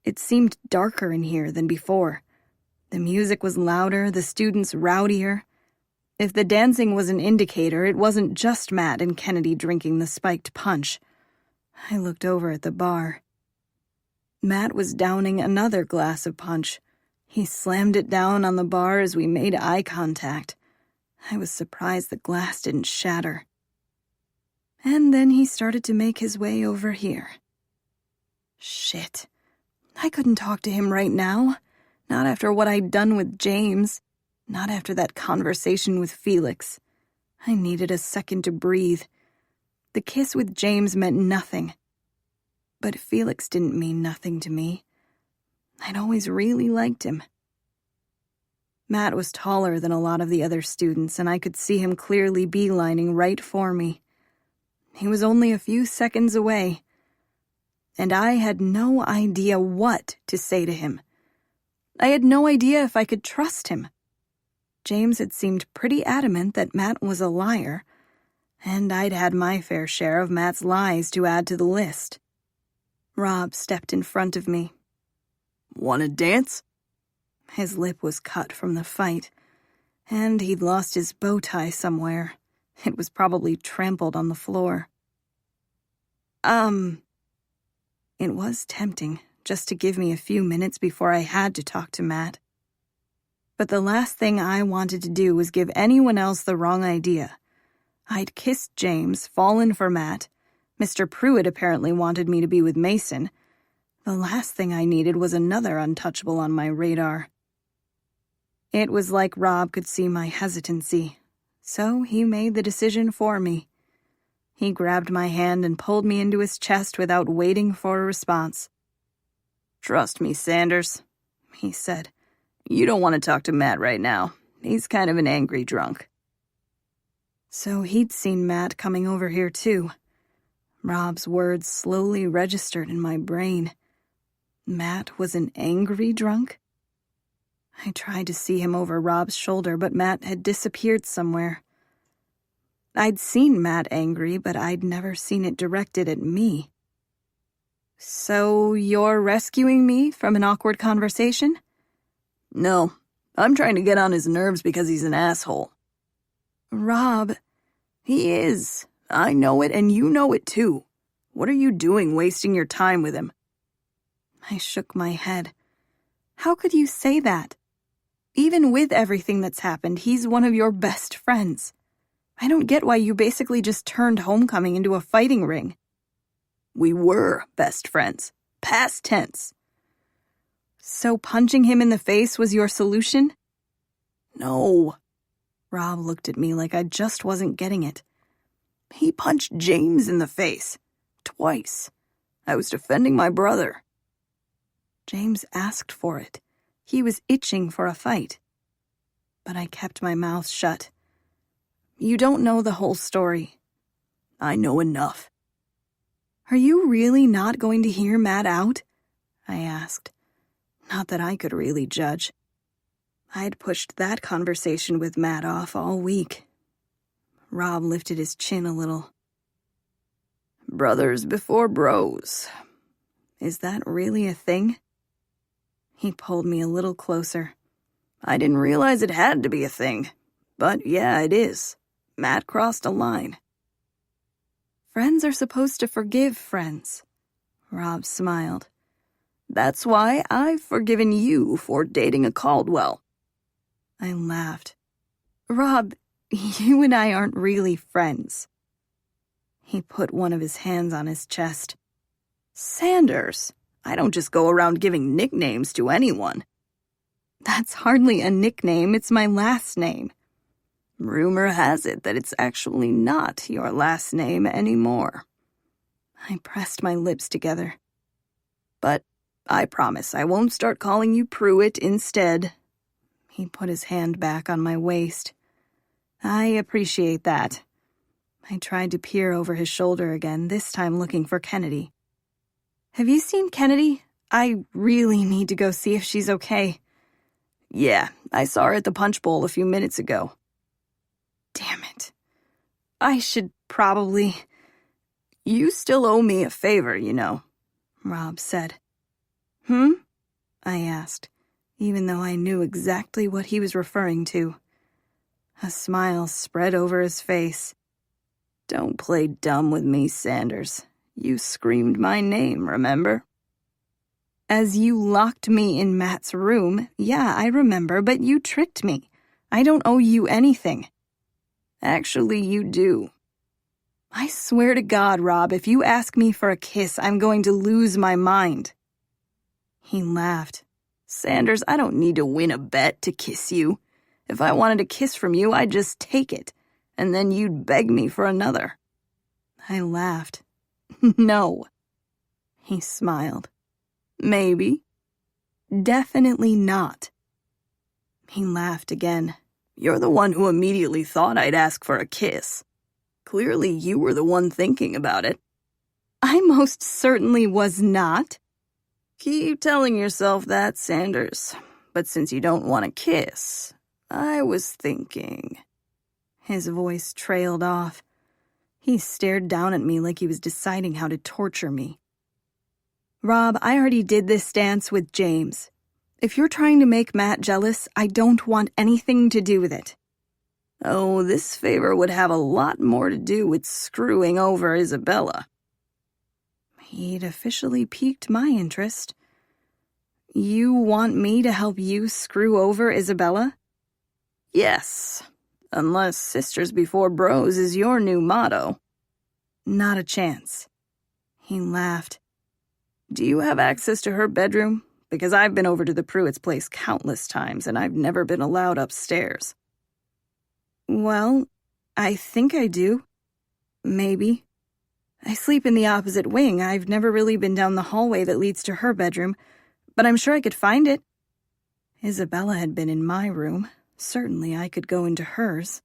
It seemed darker in here than before. The music was louder, the students rowdier. If the dancing was an indicator, it wasn't just Matt and Kennedy drinking the spiked punch. I looked over at the bar. Matt was downing another glass of punch. He slammed it down on the bar as we made eye contact. I was surprised the glass didn't shatter. And then he started to make his way over here. Shit. I couldn't talk to him right now. Not after what I'd done with James. Not after that conversation with Felix. I needed a second to breathe. The kiss with James meant nothing. But Felix didn't mean nothing to me. I'd always really liked him. Matt was taller than a lot of the other students, and I could see him clearly beelining right for me. He was only a few seconds away, and I had no idea what to say to him. I had no idea if I could trust him. James had seemed pretty adamant that Matt was a liar, And I'd had my fair share of Matt's lies to add to the list. Rob stepped in front of me. "Wanna dance?" His lip was cut from the fight, and he'd lost his bow tie somewhere. It was probably trampled on the floor. It was tempting just to give me a few minutes before I had to talk to Matt. But the last thing I wanted to do was give anyone else the wrong idea. I'd kissed James, fallen for Matt. Mr. Pruitt apparently wanted me to be with Mason. The last thing I needed was another untouchable on my radar. It was like Rob could see my hesitancy, so he made the decision for me. He grabbed my hand and pulled me into his chest without waiting for a response. "Trust me, Sanders," he said. "You don't want to talk to Matt right now. He's kind of an angry drunk." So he'd seen Matt coming over here too. Rob's words slowly registered in my brain. Matt was an angry drunk? I tried to see him over Rob's shoulder, but Matt had disappeared somewhere. I'd seen Matt angry, but I'd never seen it directed at me. "So you're rescuing me from an awkward conversation?" "No, I'm trying to get on his nerves because he's an asshole." "Rob..." "He is. I know it, and you know it too. What are you doing wasting your time with him?" I shook my head. "How could you say that? Even with everything that's happened, he's one of your best friends. I don't get why you basically just turned homecoming into a fighting ring." "We were best friends. Past tense." "So punching him in the face was your solution?" "No." Rob looked at me like I just wasn't getting it. "He punched James in the face. Twice. I was defending my brother." James asked for it. He was itching for a fight. But I kept my mouth shut. "You don't know the whole story." "I know enough." "Are you really not going to hear Matt out?" I asked. Not that I could really judge. I'd pushed that conversation with Matt off all week. Rob lifted his chin a little. "Brothers before bros." "Is that really a thing?" He pulled me a little closer. "I didn't realize it had to be a thing. But yeah, it is. Matt crossed a line." "Friends are supposed to forgive friends." Rob smiled. "That's why I've forgiven you for dating a Caldwell." I laughed. "Rob, you and I aren't really friends." He put one of his hands on his chest. "Sanders, I don't just go around giving nicknames to anyone." "That's hardly a nickname, it's my last name." "Rumor has it that it's actually not your last name anymore." I pressed my lips together. "But I promise I won't start calling you Pruitt instead." He put his hand back on my waist. "I appreciate that." I tried to peer over his shoulder again, this time looking for Kennedy. "Have you seen Kennedy? I really need to go see if she's okay." "Yeah, I saw her at the punch bowl a few minutes ago." "Damn it. I should probably..." "You still owe me a favor, you know," Rob said. "Hmm?" I asked, even though I knew exactly what he was referring to. A smile spread over his face. "Don't play dumb with me, Sanders. You screamed my name, remember?" "As you locked me in Matt's room, yeah, I remember, but you tricked me. I don't owe you anything." "Actually, you do." "I swear to God, Rob, if you ask me for a kiss, I'm going to lose my mind." He laughed. "Sanders, I don't need to win a bet to kiss you. If I wanted a kiss from you, I'd just take it, and then you'd beg me for another." I laughed. "No." He smiled. "Maybe." "Definitely not." He laughed again. "You're the one who immediately thought I'd ask for a kiss. Clearly you were the one thinking about it." "I most certainly was not." "Keep telling yourself that, Sanders. But since you don't want a kiss, I was thinking." His voice trailed off. He stared down at me like he was deciding how to torture me. Rob, I already did this dance with James. If you're trying to make Matt jealous, I don't want anything to do with it. Oh, this favor would have a lot more to do with screwing over Isabella. He'd officially piqued my interest. You want me to help you screw over Isabella? Yes, unless sisters before bros is your new motto. Not a chance. He laughed. Do you have access to her bedroom? Because I've been over to the Pruitt's place countless times, and I've never been allowed upstairs. Well, I think I do. Maybe. I sleep in the opposite wing. I've never really been down the hallway that leads to her bedroom, but I'm sure I could find it. Isabella had been in my room. Certainly I could go into hers.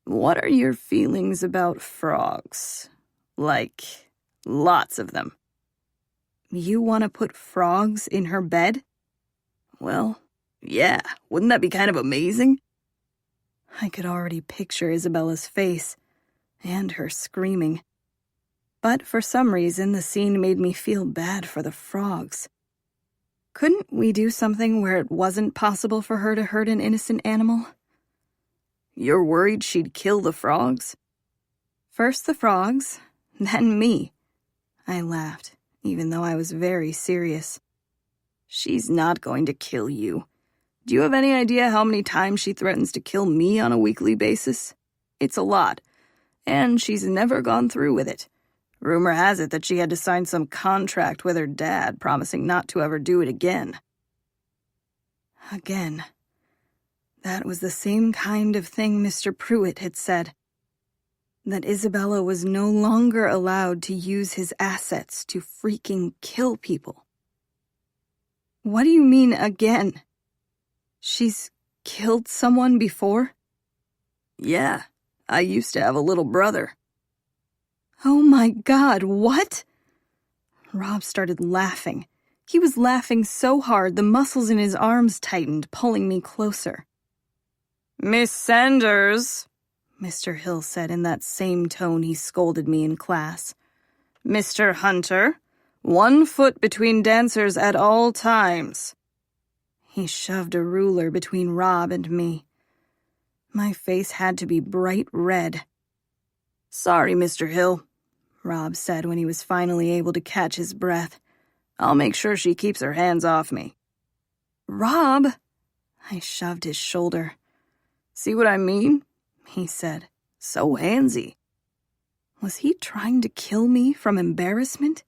What are your feelings about frogs? Like, lots of them. You want to put frogs in her bed? Well, yeah. Wouldn't that be kind of amazing? I could already picture Isabella's face, and her screaming. But for some reason, the scene made me feel bad for the frogs. Couldn't we do something where it wasn't possible for her to hurt an innocent animal? You're worried she'd kill the frogs? First the frogs, then me. I laughed, even though I was very serious. She's not going to kill you. Do you have any idea how many times she threatens to kill me on a weekly basis? It's a lot, and she's never gone through with it. Rumor has it that she had to sign some contract with her dad, promising not to ever do it again. Again. That was the same kind of thing Mr. Pruitt had said. That Isabella was no longer allowed to use his assets to freaking kill people. What do you mean, again? She's killed someone before? Yeah, I used to have a little brother. Oh my God, what? Rob started laughing. He was laughing so hard the muscles in his arms tightened, pulling me closer. Miss Sanders, Mr. Hill said in that same tone he scolded me in class. Mr. Hunter, 1 foot between dancers at all times. He shoved a ruler between Rob and me. My face had to be bright red. Sorry, Mr. Hill, Rob said when he was finally able to catch his breath. I'll make sure she keeps her hands off me. Rob! I shoved his shoulder. See what I mean? He said. So handsy. Was he trying to kill me from embarrassment?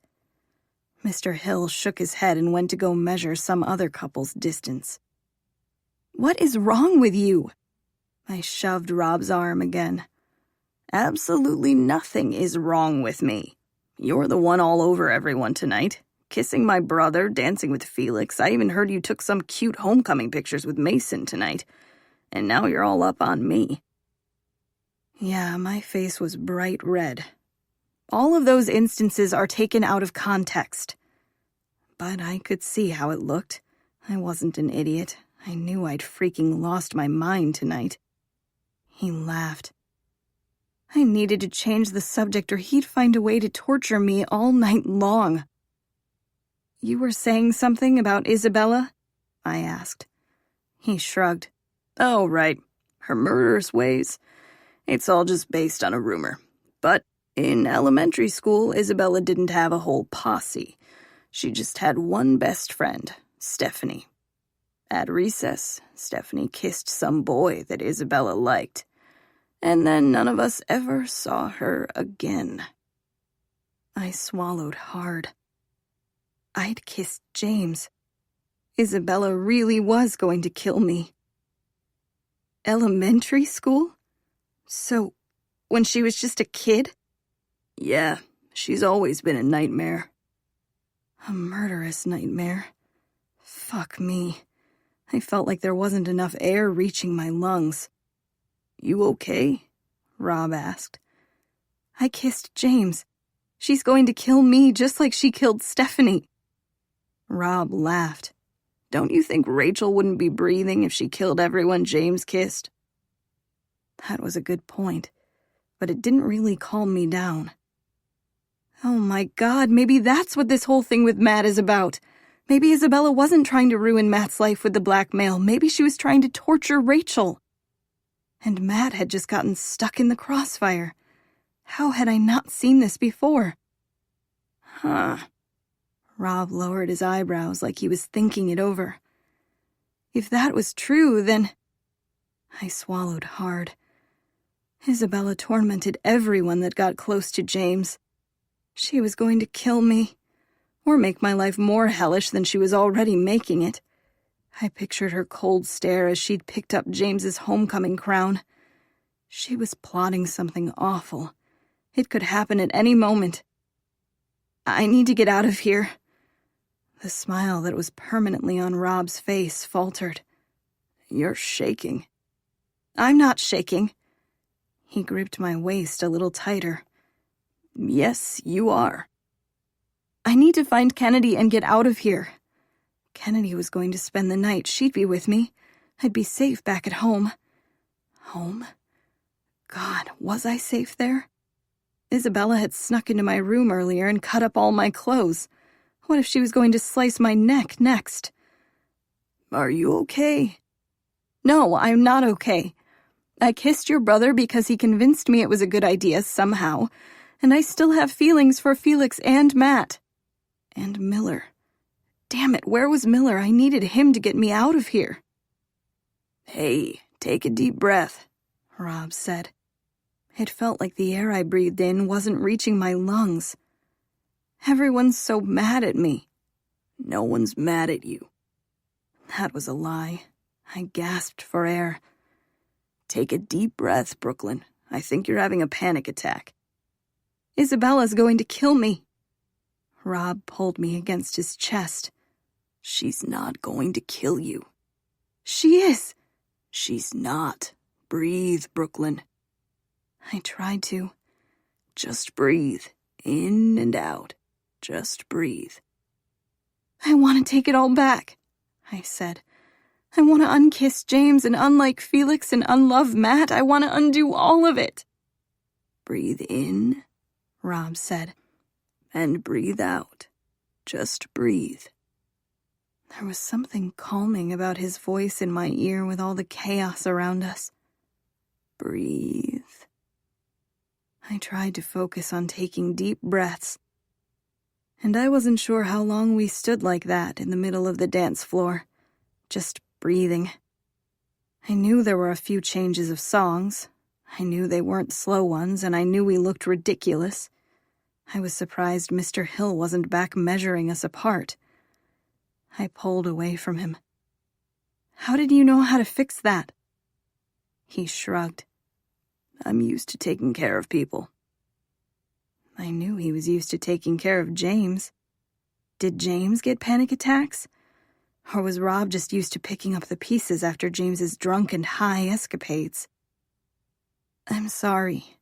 Mr. Hill shook his head and went to go measure some other couple's distance. What is wrong with you? I shoved Rob's arm again. Absolutely nothing is wrong with me. You're the one all over everyone tonight. Kissing my brother, dancing with Felix. I even heard you took some cute homecoming pictures with Mason tonight. And now you're all up on me. Yeah, my face was bright red. All of those instances are taken out of context. But I could see how it looked. I wasn't an idiot. I knew I'd freaking lost my mind tonight. He laughed. I needed to change the subject or he'd find a way to torture me all night long. You were saying something about Isabella? I asked. He shrugged. Oh, right. Her murderous ways. It's all just based on a rumor. But in elementary school, Isabella didn't have a whole posse. She just had one best friend, Stephanie. At recess, Stephanie kissed some boy that Isabella liked. And then none of us ever saw her again. I swallowed hard. I'd kissed James. Isabella really was going to kill me. Elementary school? So, when she was just a kid? Yeah, she's always been a nightmare. A murderous nightmare. Fuck me. I felt like there wasn't enough air reaching my lungs. You okay? Rob asked. I kissed James. She's going to kill me just like she killed Stephanie. Rob laughed. Don't you think Rachel wouldn't be breathing if she killed everyone James kissed? That was a good point. but it didn't really calm me down. Oh my God, maybe that's what this whole thing with Matt is about. Maybe Isabella wasn't trying to ruin Matt's life with the blackmail. Maybe she was trying to torture Rachel. And Matt had just gotten stuck in the crossfire. How had I not seen this before? Rob lowered his eyebrows like he was thinking it over. If that was true, then... I swallowed hard. Isabella tormented everyone that got close to James. She was going to kill me, or make my life more hellish than she was already making it. I pictured her cold stare as she'd picked up James's homecoming crown. She was plotting something awful. It could happen at any moment. I need to get out of here. The smile that was permanently on Rob's face faltered. You're shaking. I'm not shaking. He gripped my waist a little tighter. Yes, you are. I need to find Kennedy and get out of here. Kennedy was going to spend the night. She'd be with me. I'd be safe back at home. Home? God, was I safe there? Isabella had snuck into my room earlier and cut up all my clothes. What if she was going to slice my neck next? Are you okay? No, I'm not okay. I kissed your brother because he convinced me it was a good idea somehow, and I still have feelings for Felix and Matt. And Miller. Damn it, where was Miller? I needed him to get me out of here. Hey, take a deep breath, Rob said. It felt like the air I breathed in wasn't reaching my lungs. Everyone's so mad at me. No one's mad at you. That was a lie. I gasped for air. Take a deep breath, Brooklyn. I think you're having a panic attack. Isabella's going to kill me. Rob pulled me against his chest. She's not going to kill you. She is. She's not. Breathe, Brooklyn. I tried to. Just breathe. In and out. Just breathe. I want to take it all back, I said. I want to unkiss James and unlike Felix and unlove Matt. I want to undo all of it. Breathe in, Rob said. And breathe out. Just breathe. There was something calming about his voice in my ear with all the chaos around us. Breathe. I tried to focus on taking deep breaths, and I wasn't sure how long we stood like that in the middle of the dance floor, just breathing. I knew there were a few changes of songs. I knew they weren't slow ones, and I knew we looked ridiculous. I was surprised Mr. Hill wasn't back measuring us apart. I pulled away from him. How did you know how to fix that? He shrugged. I'm used to taking care of people. I knew he was used to taking care of James. Did James get panic attacks? Or was Rob just used to picking up the pieces after James's drunk and high escapades? I'm sorry.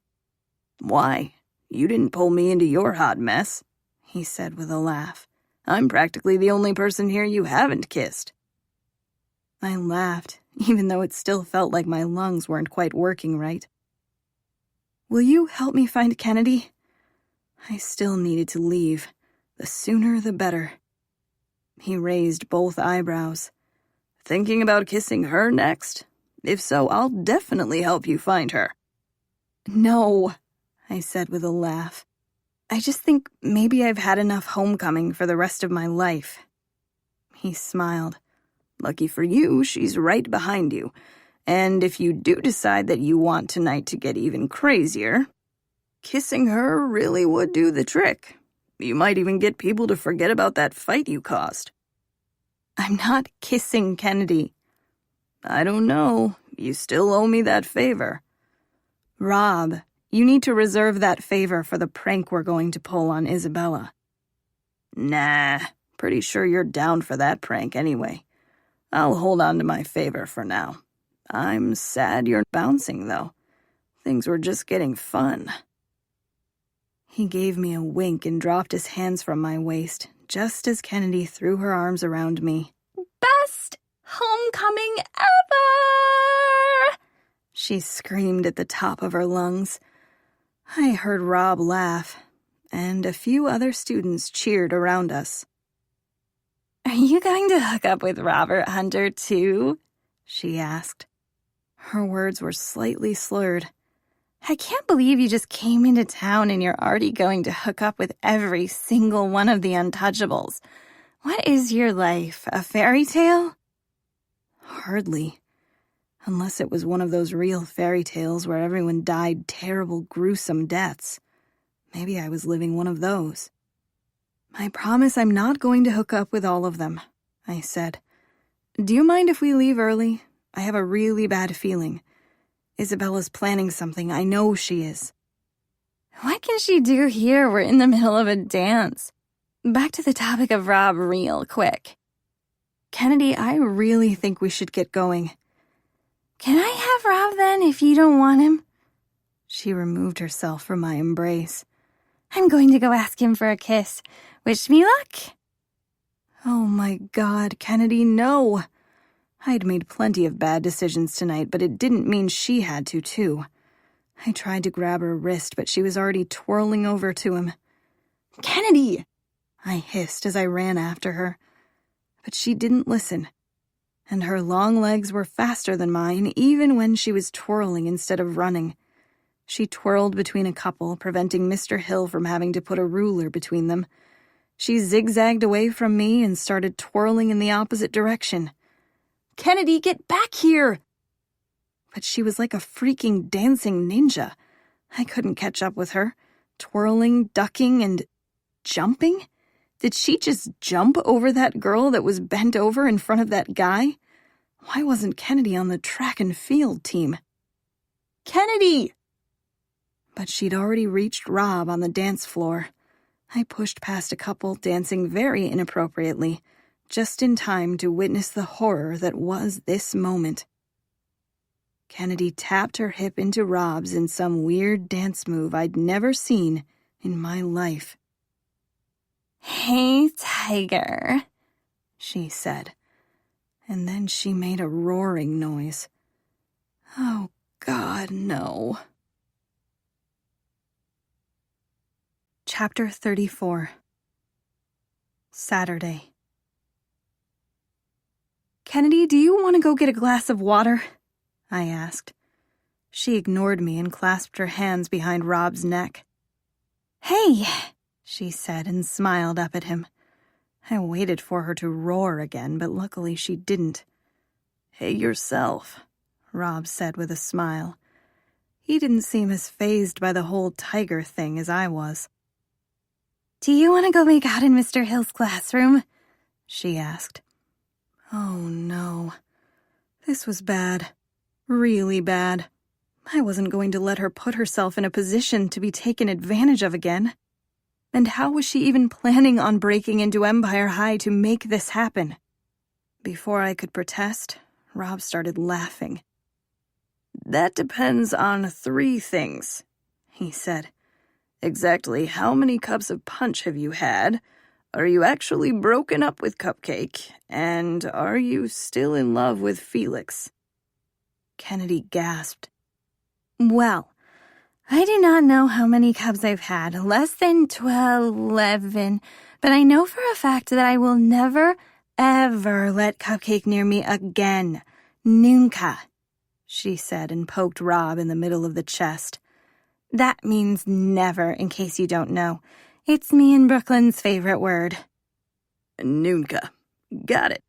Why? You didn't pull me into your hot mess, he said with a laugh. I'm practically the only person here you haven't kissed. I laughed, even though it still felt like my lungs weren't quite working right. Will you help me find Kennedy? I still needed to leave. The sooner the better. He raised both eyebrows. Thinking about kissing her next? If so, I'll definitely help you find her. No, I said with a laugh. I just think maybe I've had enough homecoming for the rest of my life. He smiled. Lucky for you, she's right behind you. And if you do decide that you want tonight to get even crazier, kissing her really would do the trick. You might even get people to forget about that fight you caused. I'm not kissing Kennedy. I don't know. You still owe me that favor. Rob, you need to reserve that favor for the prank we're going to pull on Isabella. Nah, pretty sure you're down for that prank anyway. I'll hold on to my favor for now. I'm sad you're bouncing, though. Things were just getting fun. He gave me a wink and dropped his hands from my waist, just as Kennedy threw her arms around me. Best homecoming ever! She screamed at the top of her lungs. I heard Rob laugh, and a few other students cheered around us. "Are you going to hook up with Robert Hunter, too?" she asked. Her words were slightly slurred. "I can't believe you just came into town and you're already going to hook up with every single one of the Untouchables. What is your life, a fairy tale?" Hardly. Unless it was one of those real fairy tales where everyone died terrible, gruesome deaths. Maybe I was living one of those. "I promise I'm not going to hook up with all of them," I said. "Do you mind if we leave early? I have a really bad feeling. Isabella's planning something. I know she is." "What can she do here? We're in the middle of a dance. Back to the topic of Rob real quick." "Kennedy, I really think we should get going." "Can I have Rob then, if you don't want him?" She removed herself from my embrace. "I'm going to go ask him for a kiss. Wish me luck." Oh my God, Kennedy, no! I'd made plenty of bad decisions tonight, but it didn't mean she had to, too. I tried to grab her wrist, but she was already twirling over to him. "Kennedy!" I hissed as I ran after her. But she didn't listen, and her long legs were faster than mine, even when she was twirling instead of running. She twirled between a couple, preventing Mr. Hill from having to put a ruler between them. She zigzagged away from me and started twirling in the opposite direction. "Kennedy, get back here!" But she was like a freaking dancing ninja. I couldn't catch up with her, twirling, ducking, and jumping. Did she just jump over that girl that was bent over in front of that guy? Why wasn't Kennedy on the track and field team? "Kennedy!" But she'd already reached Rob on the dance floor. I pushed past a couple dancing very inappropriately, just in time to witness the horror that was this moment. Kennedy tapped her hip into Rob's in some weird dance move I'd never seen in my life. "Hey, Tiger," she said, and then she made a roaring noise. Oh, God, no. Chapter 34. Saturday. "Kennedy, do you want to go get a glass of water?" I asked. She ignored me and clasped her hands behind Rob's neck. "Hey," she said and smiled up at him. I waited for her to roar again, but luckily she didn't. "Hey yourself," Rob said with a smile. He didn't seem as fazed by the whole tiger thing as I was. "Do you want to go make out in Mr. Hill's classroom?" she asked. Oh, no. This was bad. Really bad. I wasn't going to let her put herself in a position to be taken advantage of again. And how was she even planning on breaking into Empire High to make this happen? Before I could protest, Rob started laughing. "That depends on 3 things," he said. "Exactly how many cups of punch have you had? Are you actually broken up with Cupcake? And are you still in love with Felix?" Kennedy gasped. "Well, I do not know how many cups I've had, less than 11, but I know for a fact that I will never, ever let Cupcake near me again. Nunca," she said and poked Rob in the middle of the chest. "That means never, in case you don't know. It's me and Brooklyn's favorite word." "Nunca. Got it."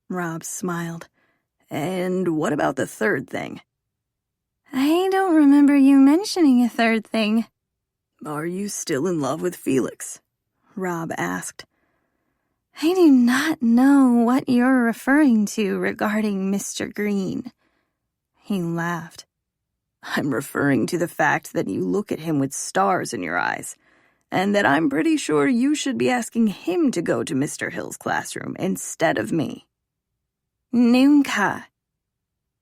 Rob smiled. "And what about the 3rd thing?" "I don't remember you mentioning a 3rd thing." "Are you still in love with Felix?" Rob asked. "I do not know what you're referring to regarding Mr. Green." He laughed. "I'm referring to the fact that you look at him with stars in your eyes, and that I'm pretty sure you should be asking him to go to Mr. Hill's classroom instead of me." "Nunca."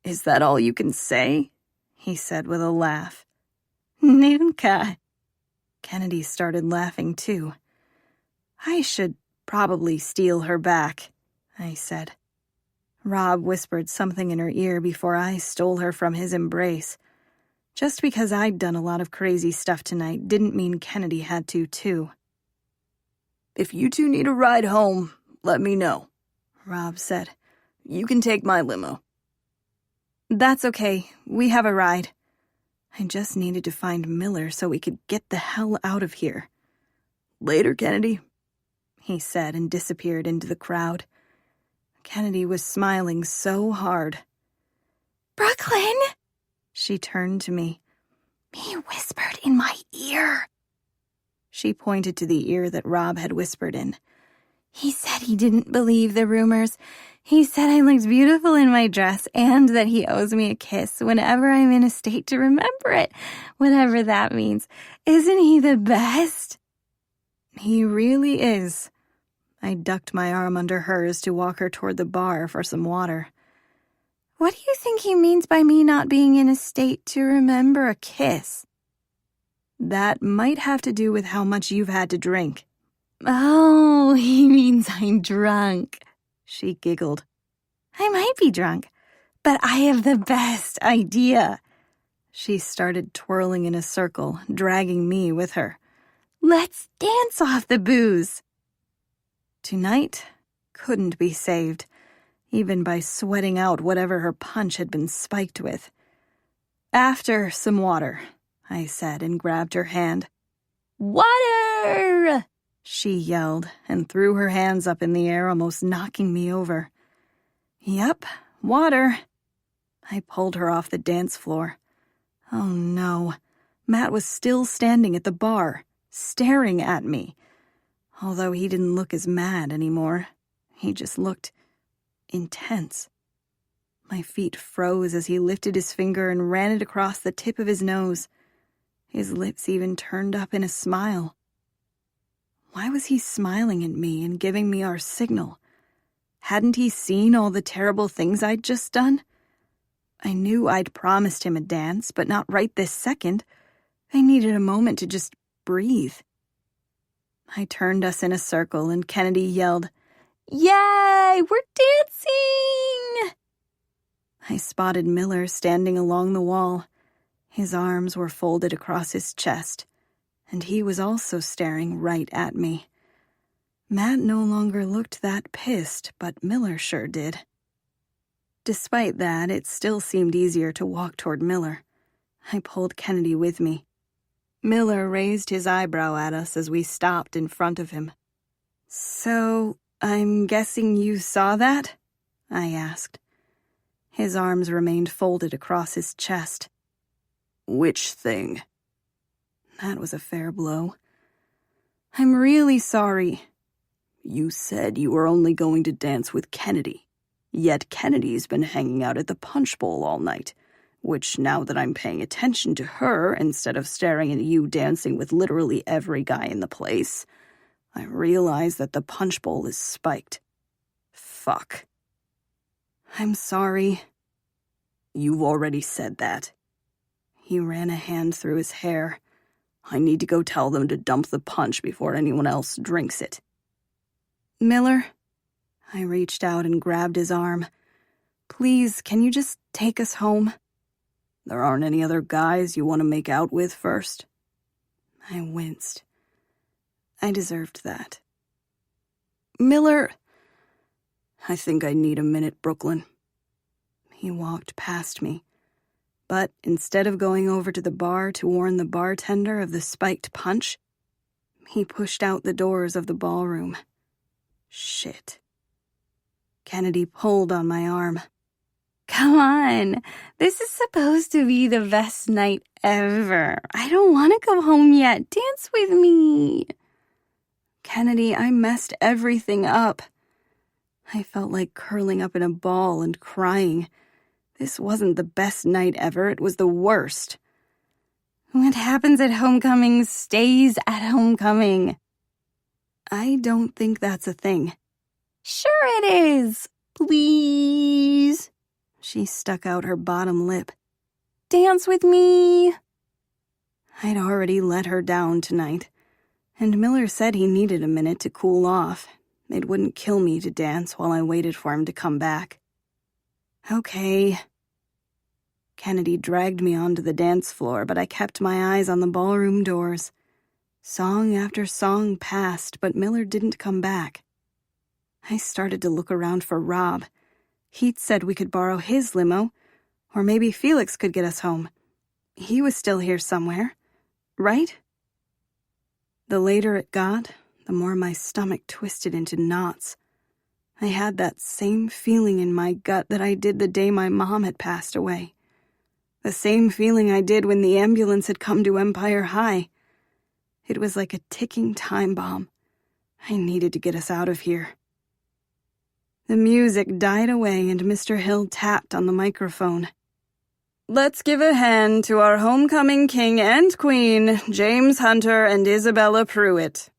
"Is that all you can say?" he said with a laugh. "Nunca." Kennedy started laughing too. "I should probably steal her back," I said. Rob whispered something in her ear before I stole her from his embrace. Just because I'd done a lot of crazy stuff tonight didn't mean Kennedy had to, too. If you two need a ride home, let me know, Rob said. You can take my limo. That's okay. We have a ride. I just needed to find Miller so we could get the hell out of here. Later, Kennedy, he said and disappeared into the crowd. Kennedy was smiling so hard. Brooklyn! She turned to me. He whispered in my ear. She pointed to the ear that Rob had whispered in. He said he didn't believe the rumors. He said I looked beautiful in my dress and that he owes me a kiss whenever I'm in a state to remember it, whatever that means. Isn't he the best? He really is. I ducked my arm under hers to walk her toward the bar for some water. What do you think he means by me not being in a state to remember a kiss? That might have to do with how much you've had to drink. Oh, he means I'm drunk. She giggled. I might be drunk, but I have the best idea. She started twirling in a circle, dragging me with her. Let's dance off the booze. Tonight couldn't be saved, even by sweating out whatever her punch had been spiked with. After some water, I said and grabbed her hand. Water! She yelled and threw her hands up in the air, almost knocking me over. Yep, water. I pulled her off the dance floor. Oh no, Matt was still standing at the bar, staring at me. Although he didn't look as mad anymore, he just looked intense. My feet froze as he lifted his finger and ran it across the tip of his nose. His lips even turned up in a smile. Why was he smiling at me and giving me our signal? Hadn't he seen all the terrible things I'd just done? I knew I'd promised him a dance, but not right this second. I needed a moment to just breathe. I turned us in a circle and Kennedy yelled, Yay, we're dancing! I spotted Miller standing along the wall. His arms were folded across his chest, and he was also staring right at me. Matt no longer looked that pissed, but Miller sure did. Despite that, it still seemed easier to walk toward Miller. I pulled Kennedy with me. Miller raised his eyebrow at us as we stopped in front of him. So, I'm guessing you saw that? I asked. His arms remained folded across his chest. Which thing? That was a fair blow. I'm really sorry. You said you were only going to dance with Kennedy. Yet Kennedy's been hanging out at the punch bowl all night, which now that I'm paying attention to her instead of staring at you dancing with literally every guy in the place, I realize that the punch bowl is spiked. Fuck. I'm sorry. You've already said that. He ran a hand through his hair. I need to go tell them to dump the punch before anyone else drinks it. Miller? I reached out and grabbed his arm. Please, can you just take us home? There aren't any other guys you want to make out with first? I winced. I deserved that. Miller... I think I need a minute, Brooklyn. He walked past me. But instead of going over to the bar to warn the bartender of the spiked punch, he pushed out the doors of the ballroom. Shit. Kennedy pulled on my arm. Come on, this is supposed to be the best night ever. I don't want to go home yet. Dance with me. Kennedy, I messed everything up. I felt like curling up in a ball and crying. This wasn't the best night ever, it was the worst. What happens at homecoming stays at homecoming. I don't think that's a thing. Sure it is. Please. She stuck out her bottom lip. Dance with me. I'd already let her down tonight, and Miller said he needed a minute to cool off. It wouldn't kill me to dance while I waited for him to come back. Okay. Kennedy dragged me onto the dance floor, but I kept my eyes on the ballroom doors. Song after song passed, but Miller didn't come back. I started to look around for Rob. He'd said we could borrow his limo, or maybe Felix could get us home. He was still here somewhere, right? The later it got, the more my stomach twisted into knots. I had that same feeling in my gut that I did the day my mom had passed away. The same feeling I did when the ambulance had come to Empire High. It was like a ticking time bomb. I needed to get us out of here. The music died away and Mr. Hill tapped on the microphone. "Let's give a hand to our homecoming king and queen, James Hunter and Isabella Pruitt."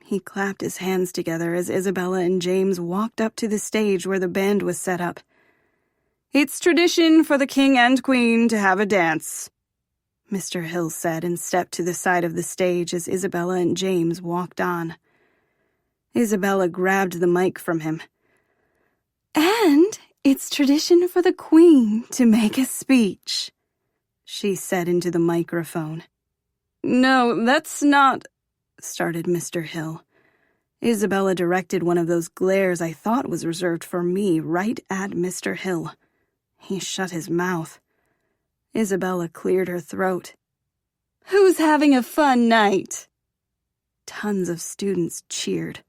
He clapped his hands together as Isabella and James walked up to the stage where the band was set up. "It's tradition for the king and queen to have a dance," Mr. Hill said and stepped to the side of the stage as Isabella and James walked on. Isabella grabbed the mic from him. "And it's tradition for the queen to make a speech," she said into the microphone. "No, that's not," started Mr. Hill. Isabella directed one of those glares I thought was reserved for me right at Mr. Hill. He shut his mouth. Isabella cleared her throat. "Who's having a fun night?" Tons of students cheered.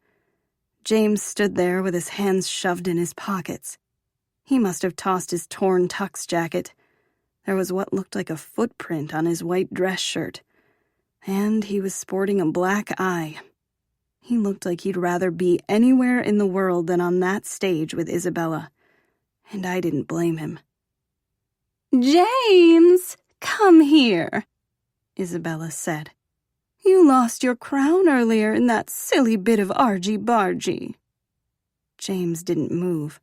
James stood there with his hands shoved in his pockets. He must have tossed his torn tux jacket. There was what looked like a footprint on his white dress shirt. And he was sporting a black eye. He looked like he'd rather be anywhere in the world than on that stage with Isabella. And I didn't blame him. "James, come here," Isabella said. "You lost your crown earlier in that silly bit of argy-bargy." James didn't move,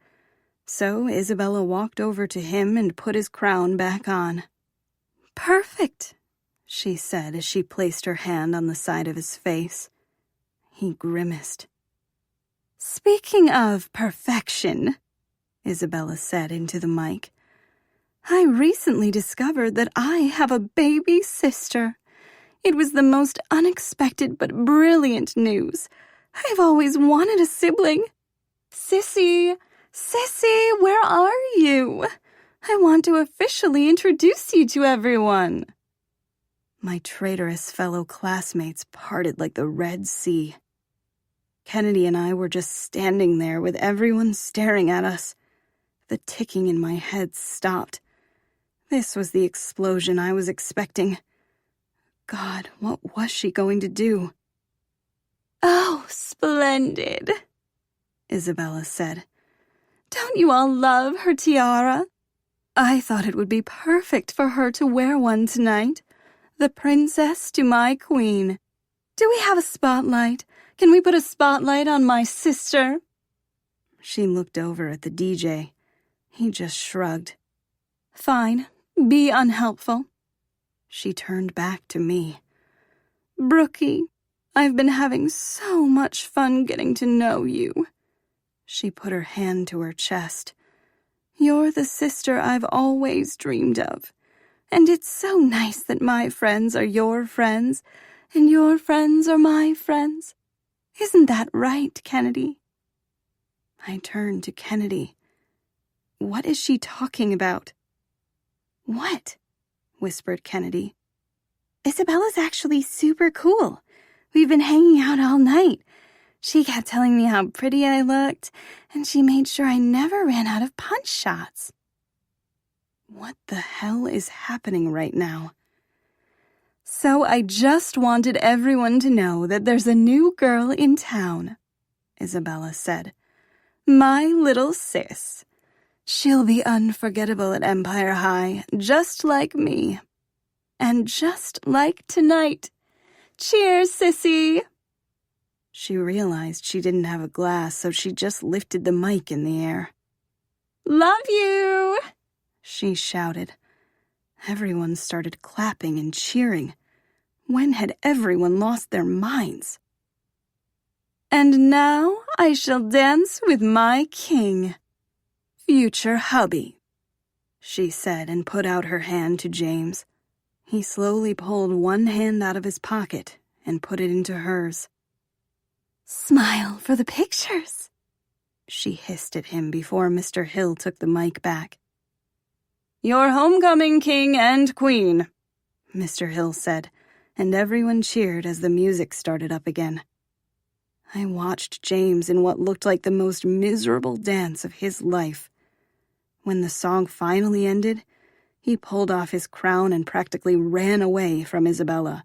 so Isabella walked over to him and put his crown back on. "Perfect," she said as she placed her hand on the side of his face. He grimaced. "Speaking of perfection," Isabella said into the mic, "I recently discovered that I have a baby sister. It was the most unexpected but brilliant news. I've always wanted a sibling. Sissy, where are you? I want to officially introduce you to everyone." My traitorous fellow classmates parted like the Red Sea. Kennedy and I were just standing there with everyone staring at us. The ticking in my head stopped. This was the explosion I was expecting. God, what was she going to do? "Oh, splendid," Isabella said. "Don't you all love her tiara? I thought it would be perfect for her to wear one tonight. The princess to my queen. Do we have a spotlight? Can we put a spotlight on my sister?" She looked over at the DJ. He just shrugged. "Fine, be unhelpful." She turned back to me. "Brookie, I've been having so much fun getting to know you." She put her hand to her chest. "You're the sister I've always dreamed of. And it's so nice that my friends are your friends, and your friends are my friends. Isn't that right, Kennedy?" I turned to Kennedy. What is she talking about? "What?" whispered Kennedy. "Isabella's actually super cool. We've been hanging out all night. She kept telling me how pretty I looked, and she made sure I never ran out of punch shots." What the hell is happening right now? "So I just wanted everyone to know that there's a new girl in town," Isabella said. "My little sis. She'll be unforgettable at Empire High, just like me. And just like tonight. Cheers, sissy!" She realized she didn't have a glass, so she just lifted the mic in the air. "Love you!" she shouted. Everyone started clapping and cheering. When had everyone lost their minds? "And now I shall dance with my king, future hubby." she said and put out her hand to James. He slowly pulled one hand out of his pocket and put it into hers. Smile for the pictures, she hissed at him before Mr. Hill took the mic back. Your homecoming king and queen, Mr. Hill said, and everyone cheered as the music started up again. I watched James in what looked like the most miserable dance of his life. When the song finally ended, he pulled off his crown and practically ran away from Isabella,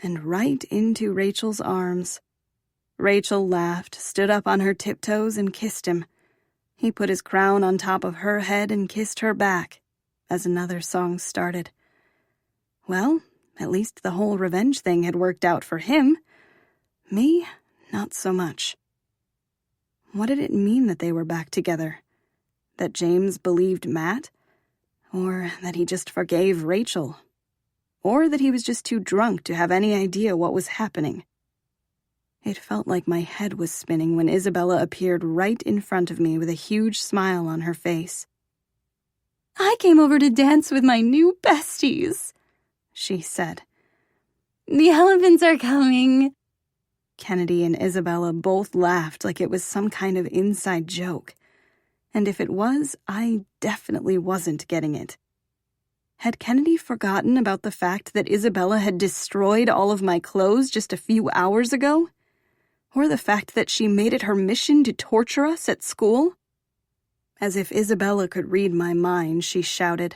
and right into Rachel's arms. Rachel laughed, stood up on her tiptoes, and kissed him. He put his crown on top of her head and kissed her back as another song started. Well, at least the whole revenge thing had worked out for him. Me, not so much. What did it mean that they were back together? That James believed Matt? Or that he just forgave Rachel? Or that he was just too drunk to have any idea what was happening? It felt like my head was spinning when Isabella appeared right in front of me with a huge smile on her face. I came over to dance with my new besties, she said. The elephants are coming. Kennedy and Isabella both laughed like it was some kind of inside joke. And if it was, I definitely wasn't getting it. Had Kennedy forgotten about the fact that Isabella had destroyed all of my clothes just a few hours ago? Or the fact that she made it her mission to torture us at school? As if Isabella could read my mind, she shouted,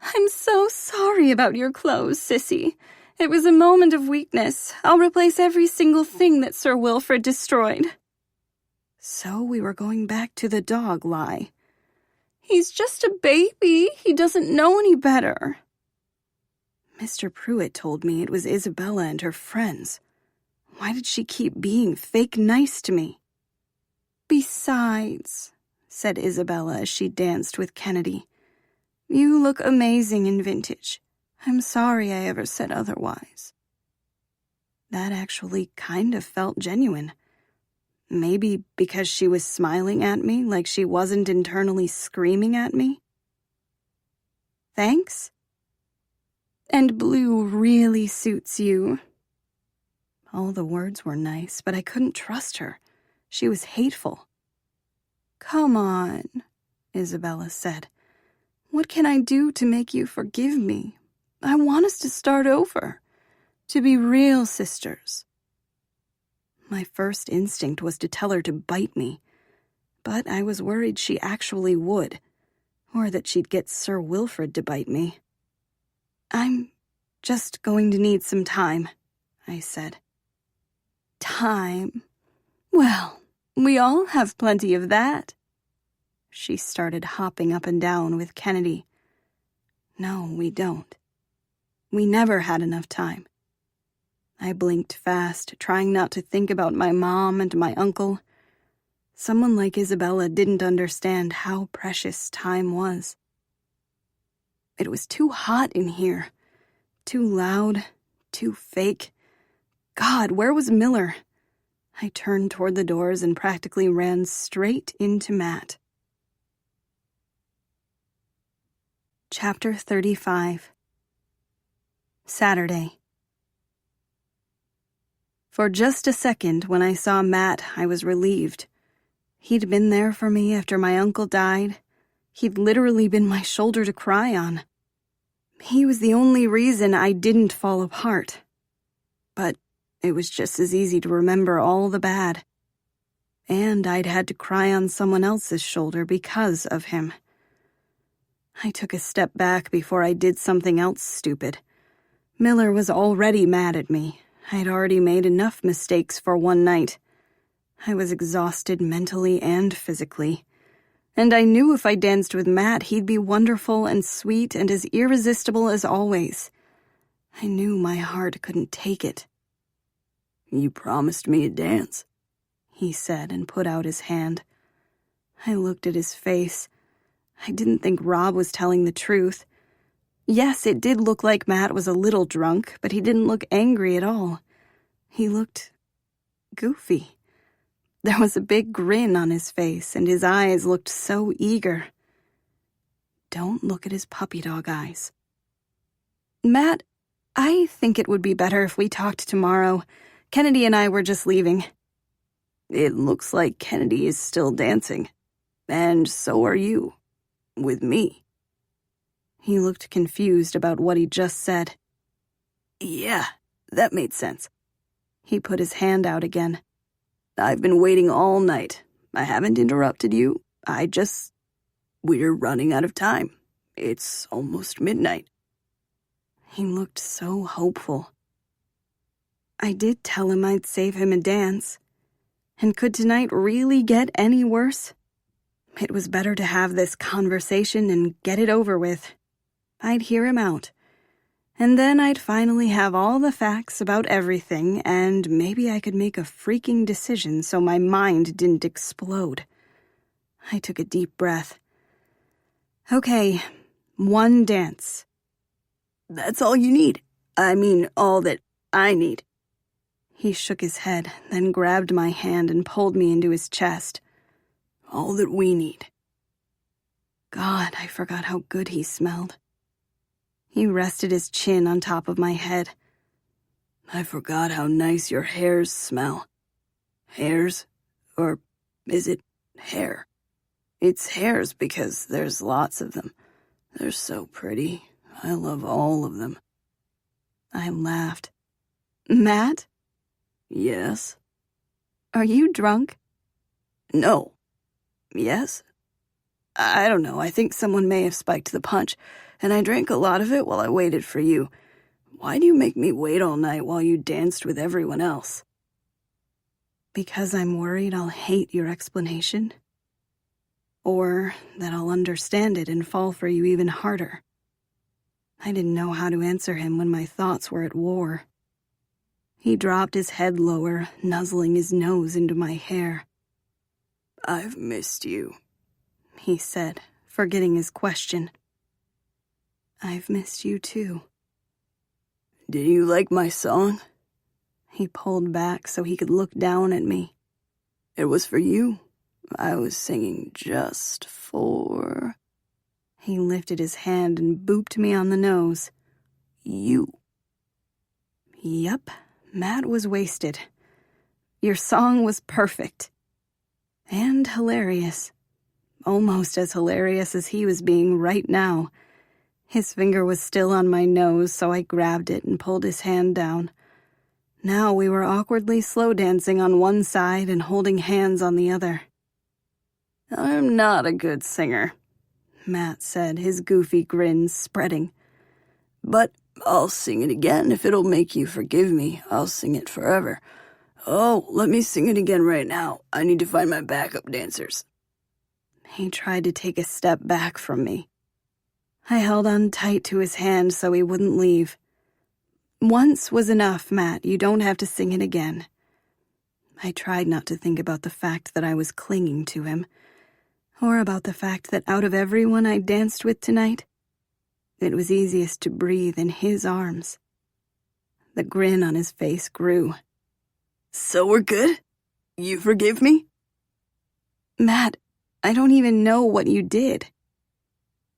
I'm so sorry about your clothes, Sissy. It was a moment of weakness. I'll replace every single thing that Sir Wilfrid destroyed. So we were going back to the dog lie. He's just a baby. He doesn't know any better. Mr. Pruitt told me it was Isabella and her friends. Why did she keep being fake nice to me? Besides, said Isabella as she danced with Kennedy, you look amazing in vintage. I'm sorry I ever said otherwise. That actually kind of felt genuine. Maybe because she was smiling at me like she wasn't internally screaming at me. Thanks. And blue really suits you. All the words were nice, but I couldn't trust her. She was hateful. Come on, Isabella said. What can I do to make you forgive me? I want us to start over, to be real sisters. My first instinct was to tell her to bite me, but I was worried she actually would, or that she'd get Sir Wilfrid to bite me. I'm just going to need some time, I said. Time? Well, we all have plenty of that. She started hopping up and down with Kennedy. No, we don't. We never had enough time. I blinked fast, trying not to think about my mom and my uncle. Someone like Isabella didn't understand how precious time was. It was too hot in here. Too loud. Too fake. God, where was Miller? I turned toward the doors and practically ran straight into Matt. Chapter 35. Saturday. For just a second, when I saw Matt, I was relieved. He'd been there for me after my uncle died. He'd literally been my shoulder to cry on. He was the only reason I didn't fall apart. But it was just as easy to remember all the bad. And I'd had to cry on someone else's shoulder because of him. I took a step back before I did something else stupid. Miller was already mad at me. I'd already made enough mistakes for one night. I was exhausted mentally and physically. And I knew if I danced with Matt, he'd be wonderful and sweet and as irresistible as always. I knew my heart couldn't take it. You promised me a dance, he said and put out his hand. I looked at his face. I didn't think Rob was telling the truth. Yes, it did look like Matt was a little drunk, but he didn't look angry at all. He looked goofy. There was a big grin on his face, and his eyes looked so eager. don't look at his puppy dog eyes. Matt, I think it would be better if we talked tomorrow. Kennedy and I were just leaving. It looks like Kennedy is still dancing. And so are you. With me. He looked confused about what he just said. Yeah, that made sense. He put his hand out again. I've been waiting all night. I haven't interrupted you. We're running out of time. It's almost midnight. He looked so hopeful. I did tell him I'd save him a dance. And could tonight really get any worse? It was better to have this conversation and get it over with. I'd hear him out. And then I'd finally have all the facts about everything, and maybe I could make a freaking decision so my mind didn't explode. I took a deep breath. Okay, one dance. That's all you need. I mean, all that I need. He shook his head, then grabbed my hand and pulled me into his chest. All that we need. God, I forgot how good he smelled. He rested his chin on top of my head. I forgot how nice your hairs smell. Hairs? Or is it hair? It's hairs because there's lots of them. They're so pretty. I love all of them. I laughed. Matt? Yes? Are you drunk? No. Yes? I don't know. I think someone may have spiked the punch, and I drank a lot of it while I waited for you. Why do you make me wait all night while you danced with everyone else? Because I'm worried I'll hate your explanation. Or that I'll understand it and fall for you even harder. I didn't know how to answer him when my thoughts were at war. He dropped his head lower, nuzzling his nose into my hair. I've missed you, he said, forgetting his question. I've missed you too. Did you like my song? He pulled back so he could look down at me. It was for you. I was singing just for... He lifted his hand and booped me on the nose. You. Yup, Matt was wasted. Your song was perfect. And hilarious. Almost as hilarious as he was being right now. His finger was still on my nose, so I grabbed it and pulled his hand down. Now we were awkwardly slow dancing on one side and holding hands on the other. I'm not a good singer, Matt said, his goofy grin spreading. But I'll sing it again if it'll make you forgive me. I'll sing it forever. Oh, let me sing it again right now. I need to find my backup dancers. He tried to take a step back from me. I held on tight to his hand so he wouldn't leave. Once was enough, Matt. You don't have to sing it again. I tried not to think about the fact that I was clinging to him, or about the fact that out of everyone I danced with tonight, it was easiest to breathe in his arms. The grin on his face grew. So we're good? You forgive me? Matt, I don't even know what you did.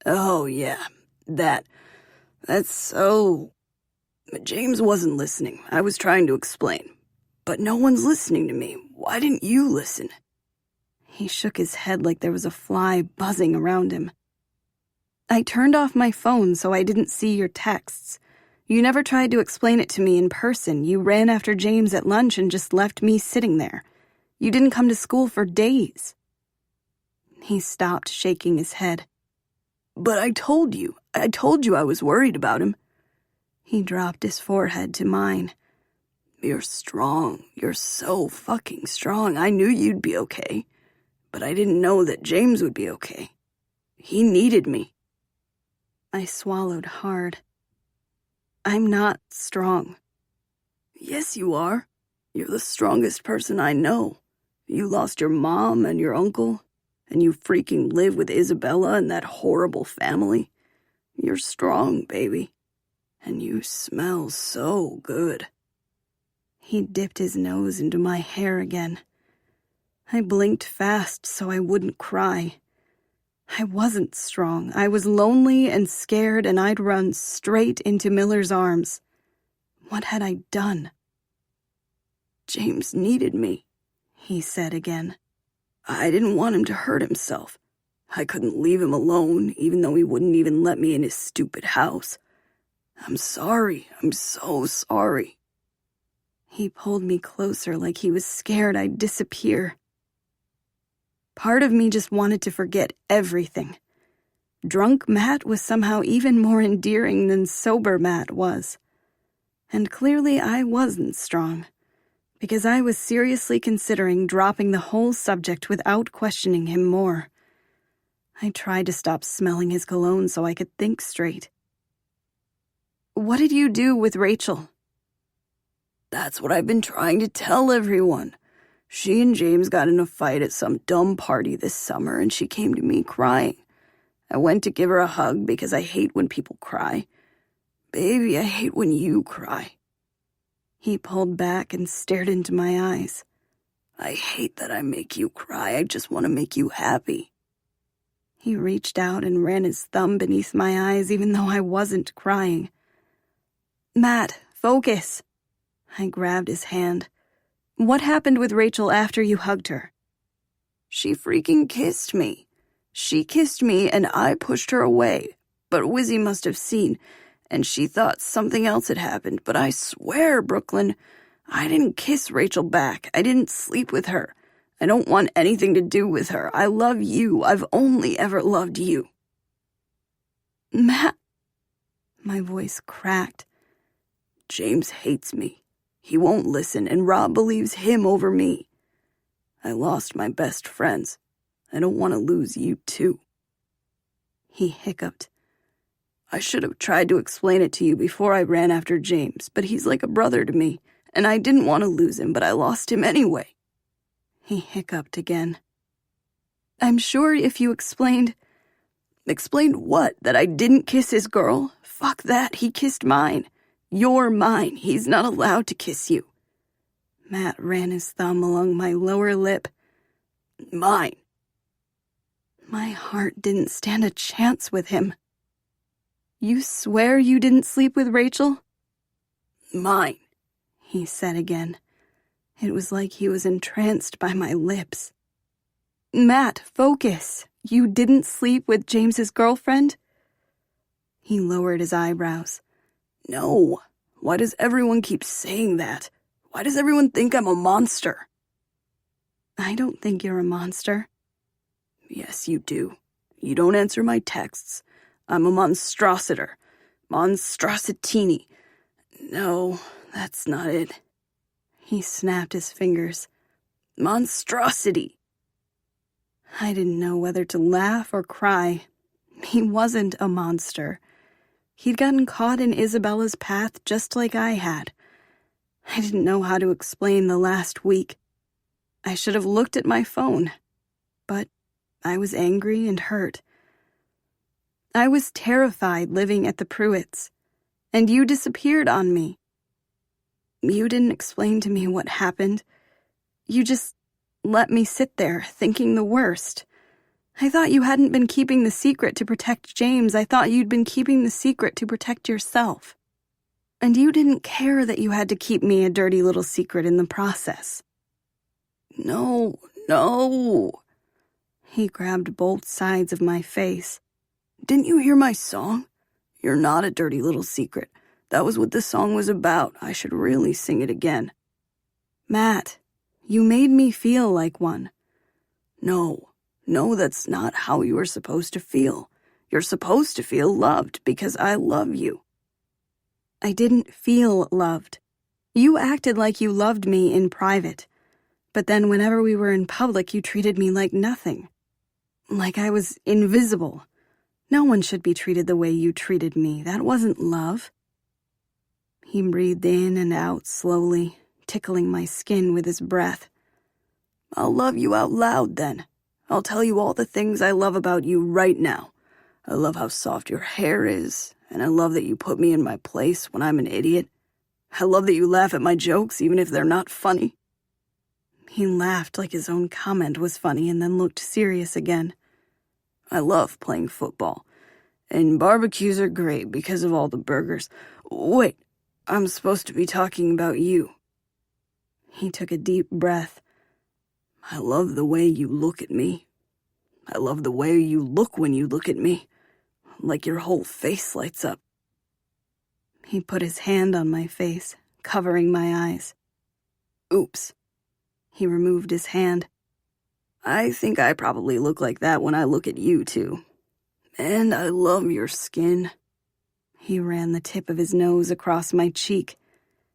Oh, yeah, that's so... James wasn't listening. I was trying to explain. But no one's listening to me. Why didn't you listen? He shook his head like there was a fly buzzing around him. I turned off my phone so I didn't see your texts. You never tried to explain it to me in person. You ran after James at lunch and just left me sitting there. You didn't come to school for days. He stopped shaking his head. But I told you I was worried about him. He dropped his forehead to mine. You're strong. You're so fucking strong. I knew you'd be okay. But I didn't know that James would be okay. He needed me. I swallowed hard. I'm not strong. Yes, you are. You're the strongest person I know. You lost your mom and your uncle, and you freaking live with Isabella and that horrible family. You're strong, baby. And you smell so good. He dipped his nose into my hair again. I blinked fast so I wouldn't cry. I wasn't strong. I was lonely and scared, and I'd run straight into Miller's arms. What had I done? James needed me, he said again. I didn't want him to hurt himself. I couldn't leave him alone, even though he wouldn't even let me in his stupid house. I'm sorry. I'm so sorry. He pulled me closer like he was scared I'd disappear. Part of me just wanted to forget everything. Drunk Matt was somehow even more endearing than sober Matt was. And clearly I wasn't strong, because I was seriously considering dropping the whole subject without questioning him more. I tried to stop smelling his cologne so I could think straight. What did you do with Rachel? That's what I've been trying to tell everyone. She and James got in a fight at some dumb party this summer, and she came to me crying. I went to give her a hug because I hate when people cry. Baby, I hate when you cry. He pulled back and stared into my eyes. I hate that I make you cry. I just want to make you happy. He reached out and ran his thumb beneath my eyes even though I wasn't crying. Matt, focus. I grabbed his hand. What happened with Rachel after you hugged her? She freaking kissed me. She kissed me and I pushed her away, but Wizzy must have seen, and she thought something else had happened. But I swear, Brooklyn, I didn't kiss Rachel back. I didn't sleep with her. I don't want anything to do with her. I love you. I've only ever loved you. Matt. My voice cracked. James hates me. He won't listen, and Rob believes him over me. I lost my best friends. I don't want to lose you, too. He hiccuped. I should have tried to explain it to you before I ran after James, but he's like a brother to me, and I didn't want to lose him, but I lost him anyway. He hiccuped again. I'm sure if you explained... Explained what? That I didn't kiss his girl? Fuck that, he kissed mine. You're mine. He's not allowed to kiss you. Matt ran his thumb along my lower lip. Mine. My heart didn't stand a chance with him. You swear you didn't sleep with Rachel? Mine, he said again. It was like he was entranced by my lips. Matt, focus. You didn't sleep with James's girlfriend? He lowered his eyebrows. No. Why does everyone keep saying that? Why does everyone think I'm a monster? I don't think you're a monster. Yes, you do. You don't answer my texts. I'm a monstrositer. Monstrositini. No, that's not it. He snapped his fingers. Monstrosity. I didn't know whether to laugh or cry. He wasn't a monster. He'd gotten caught in Isabella's path just like I had. I didn't know how to explain the last week. I should have looked at my phone. But I was angry and hurt. I was terrified living at the Pruitts, and you disappeared on me. You didn't explain to me what happened. You just let me sit there, thinking the worst. I thought you hadn't been keeping the secret to protect James. I thought you'd been keeping the secret to protect yourself. And you didn't care that you had to keep me a dirty little secret in the process. No. He grabbed both sides of my face. Didn't you hear my song? You're not a dirty little secret. That was what the song was about. I should really sing it again. Matt, you made me feel like one. No, that's not how you are supposed to feel. You're supposed to feel loved because I love you. I didn't feel loved. You acted like you loved me in private. But then whenever we were in public, you treated me like nothing. Like I was invisible. No one should be treated the way you treated me. That wasn't love. He breathed in and out slowly, tickling my skin with his breath. I'll love you out loud then. I'll tell you all the things I love about you right now. I love how soft your hair is, and I love that you put me in my place when I'm an idiot. I love that you laugh at my jokes even if they're not funny. He laughed like his own comment was funny and then looked serious again. I love playing football. And barbecues are great because of all the burgers. Wait, I'm supposed to be talking about you. He took a deep breath. I love the way you look at me. I love the way you look when you look at me. Like your whole face lights up. He put his hand on my face, covering my eyes. Oops. He removed his hand. I think I probably look like that when I look at you, too. And I love your skin. He ran the tip of his nose across my cheek.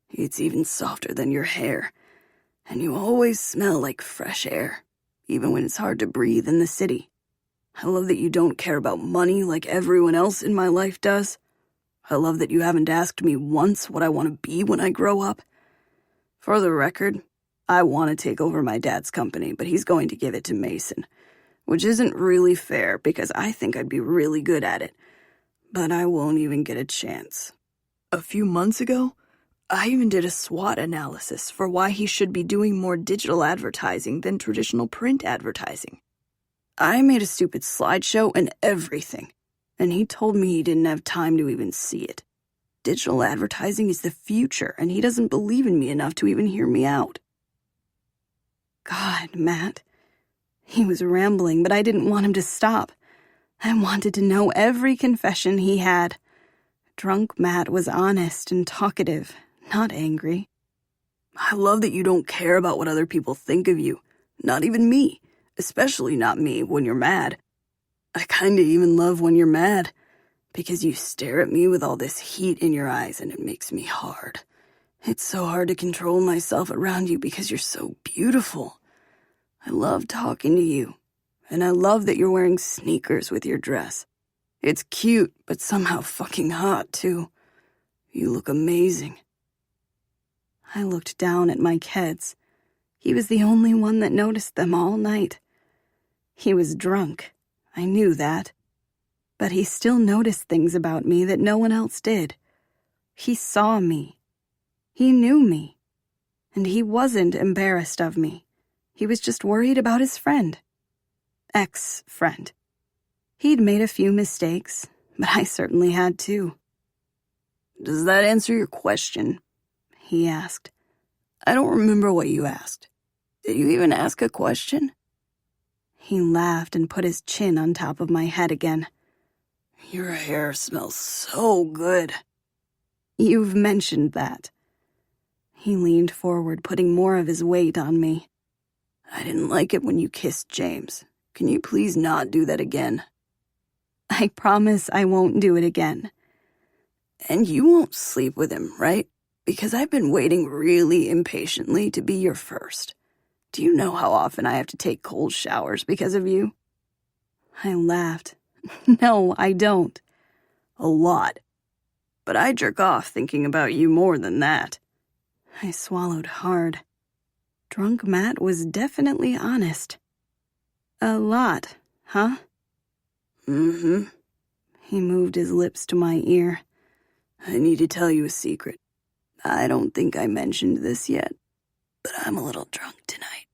It's even softer than your hair. And you always smell like fresh air, even when it's hard to breathe in the city. I love that you don't care about money like everyone else in my life does. I love that you haven't asked me once what I want to be when I grow up. For the record, I want to take over my dad's company, but he's going to give it to Mason, which isn't really fair because I think I'd be really good at it, but I won't even get a chance. A few months ago, I even did a SWOT analysis for why he should be doing more digital advertising than traditional print advertising. I made a stupid slideshow and everything, and he told me he didn't have time to even see it. Digital advertising is the future, and he doesn't believe in me enough to even hear me out. God, Matt. He was rambling, but I didn't want him to stop. I wanted to know every confession he had. Drunk Matt was honest and talkative, not angry. I love that you don't care about what other people think of you. Not even me. Especially not me when you're mad. I kinda even love when you're mad, because you stare at me with all this heat in your eyes and it makes me hard. It's so hard to control myself around you because you're so beautiful. I love talking to you, and I love that you're wearing sneakers with your dress. It's cute, but somehow fucking hot, too. You look amazing. I looked down at my kids. He was the only one that noticed them all night. He was drunk, I knew that. But he still noticed things about me that no one else did. He saw me. He knew me. And he wasn't embarrassed of me. He was just worried about his friend. Ex-friend. He'd made a few mistakes, but I certainly had too. Does that answer your question? He asked. I don't remember what you asked. Did you even ask a question? He laughed and put his chin on top of my head again. Your hair smells so good. You've mentioned that. He leaned forward, putting more of his weight on me. I didn't like it when you kissed James. Can you please not do that again? I promise I won't do it again. And you won't sleep with him, right? Because I've been waiting really impatiently to be your first. Do you know how often I have to take cold showers because of you? I laughed. No, I don't. A lot. But I jerk off thinking about you more than that. I swallowed hard. Drunk Matt was definitely honest. A lot, huh? Mm-hmm. He moved his lips to my ear. I need to tell you a secret. I don't think I mentioned this yet, but I'm a little drunk tonight.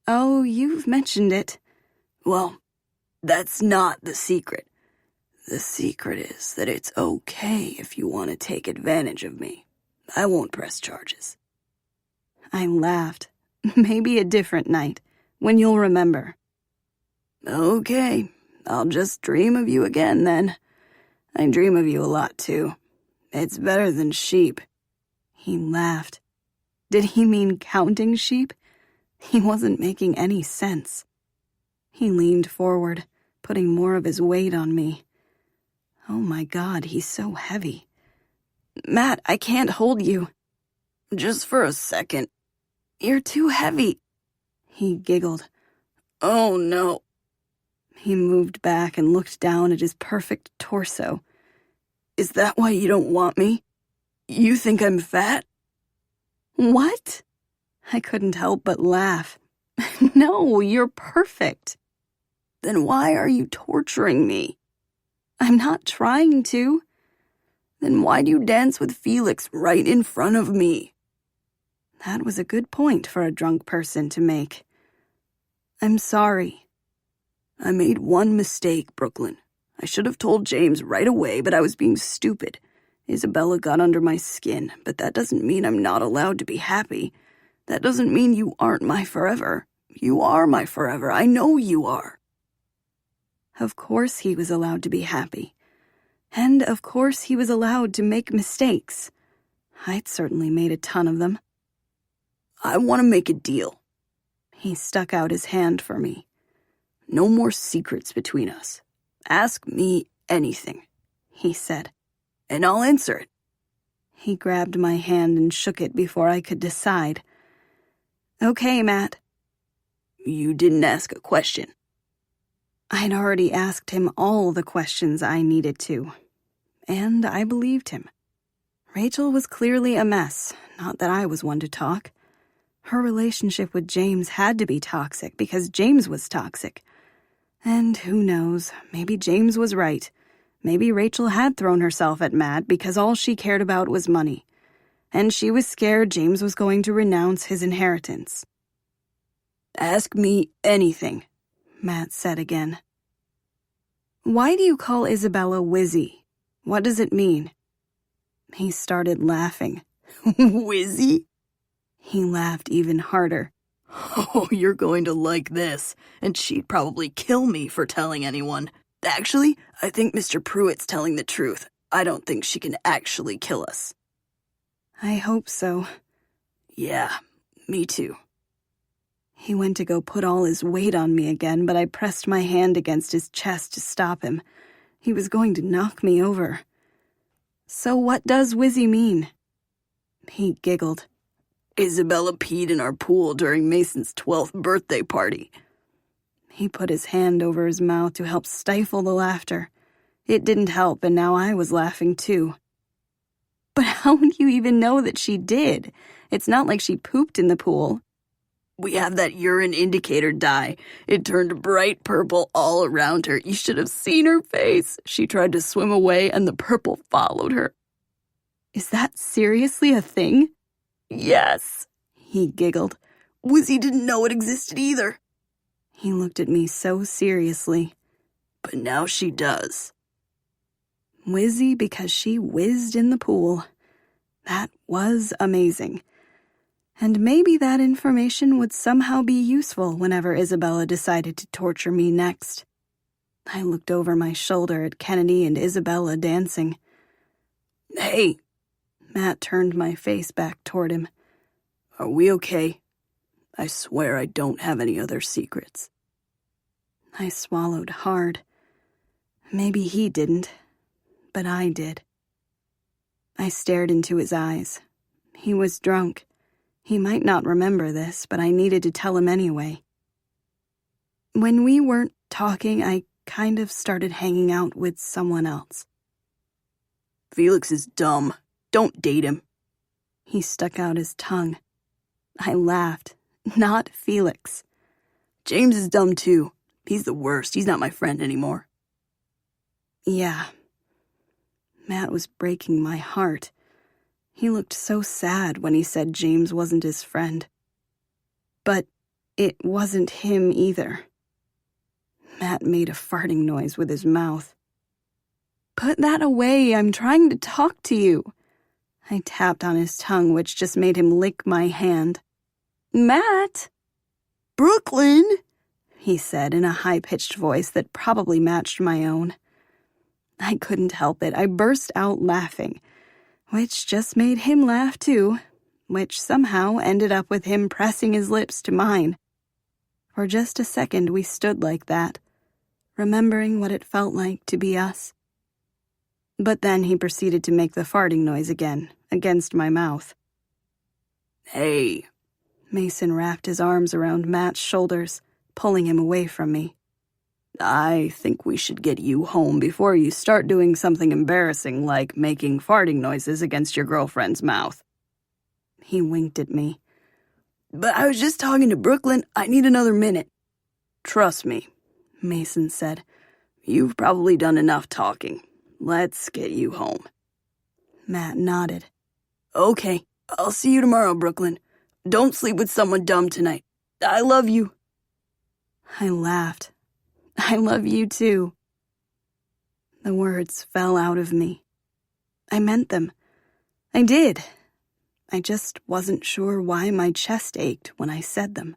Oh, you've mentioned it. Well, that's not the secret. The secret is that it's okay if you want to take advantage of me. I won't press charges. I laughed. Maybe a different night, when you'll remember. Okay, I'll just dream of you again then. I dream of you a lot too. It's better than sheep. He laughed. Did he mean counting sheep? He wasn't making any sense. He leaned forward, putting more of his weight on me. Oh my God, he's so heavy. Matt, I can't hold you. Just for a second. You're too heavy. He giggled. Oh no. He moved back and looked down at his perfect torso. Is that why you don't want me? You think I'm fat? What? I couldn't help but laugh. No, you're perfect. Then why are you torturing me? I'm not trying to. Then why do you dance with Felix right in front of me? That was a good point for a drunk person to make. I'm sorry. I made one mistake, Brooklyn. I should have told James right away, but I was being stupid. Isabella got under my skin, but that doesn't mean I'm not allowed to be happy. That doesn't mean you aren't my forever. You are my forever. I know you are. Of course he was allowed to be happy. And of course he was allowed to make mistakes. I'd certainly made a ton of them. I want to make a deal. He stuck out his hand for me. No more secrets between us. Ask me anything, he said, and I'll answer it. He grabbed my hand and shook it before I could decide. Okay, Matt. You didn't ask a question. I'd already asked him all the questions I needed to, and I believed him. Rachel was clearly a mess, not that I was one to talk. Her relationship with James had to be toxic because James was toxic. And who knows, maybe James was right. Maybe Rachel had thrown herself at Matt because all she cared about was money. And she was scared James was going to renounce his inheritance. Ask me anything, Matt said again. Why do you call Isabella Wizzy? What does it mean? He started laughing. Wizzy? He laughed even harder. Oh, you're going to like this, and she'd probably kill me for telling anyone. Actually, I think Mr. Pruitt's telling the truth. I don't think she can actually kill us. I hope so. Yeah, me too. He went to go put all his weight on me again, but I pressed my hand against his chest to stop him. He was going to knock me over. So what does Wizzy mean? He giggled. Isabella peed in our pool during Mason's 12th birthday party. He put his hand over his mouth to help stifle the laughter. It didn't help, and now I was laughing too. But how would you even know that she did? It's not like she pooped in the pool. We have that urine indicator dye. It turned bright purple all around her. You should have seen her face. She tried to swim away, and the purple followed her. Is that seriously a thing? Yes, he giggled. Wizzy didn't know it existed either. He looked at me so seriously. But now she does. Wizzy because she whizzed in the pool. That was amazing. And maybe that information would somehow be useful whenever Isabella decided to torture me next. I looked over my shoulder at Kennedy and Isabella dancing. Hey! Matt turned my face back toward him. Are we okay? I swear I don't have any other secrets. I swallowed hard. Maybe he didn't, but I did. I stared into his eyes. He was drunk. He might not remember this, but I needed to tell him anyway. When we weren't talking, I kind of started hanging out with someone else. Felix is dumb. Don't date him. He stuck out his tongue. I laughed. Not Felix. James is dumb too. He's the worst. He's not my friend anymore. Yeah. Matt was breaking my heart. He looked so sad when he said James wasn't his friend. But it wasn't him either. Matt made a farting noise with his mouth. Put that away. I'm trying to talk to you. I tapped on his tongue, which just made him lick my hand. Matt! Brooklyn! He said in a high-pitched voice that probably matched my own. I couldn't help it. I burst out laughing, which just made him laugh too, which somehow ended up with him pressing his lips to mine. For just a second we stood like that, remembering what it felt like to be us. But then he proceeded to make the farting noise again, against my mouth. Hey. Mason wrapped his arms around Matt's shoulders, pulling him away from me. I think we should get you home before you start doing something embarrassing like making farting noises against your girlfriend's mouth. He winked at me. But I was just talking to Brooklyn. I need another minute. Trust me, Mason said. You've probably done enough talking. Let's get you home. Matt nodded. Okay, I'll see you tomorrow, Brooklyn. Don't sleep with someone dumb tonight. I love you. I laughed. I love you too." The words fell out of me. I meant them. I did. I just wasn't sure why my chest ached when I said them.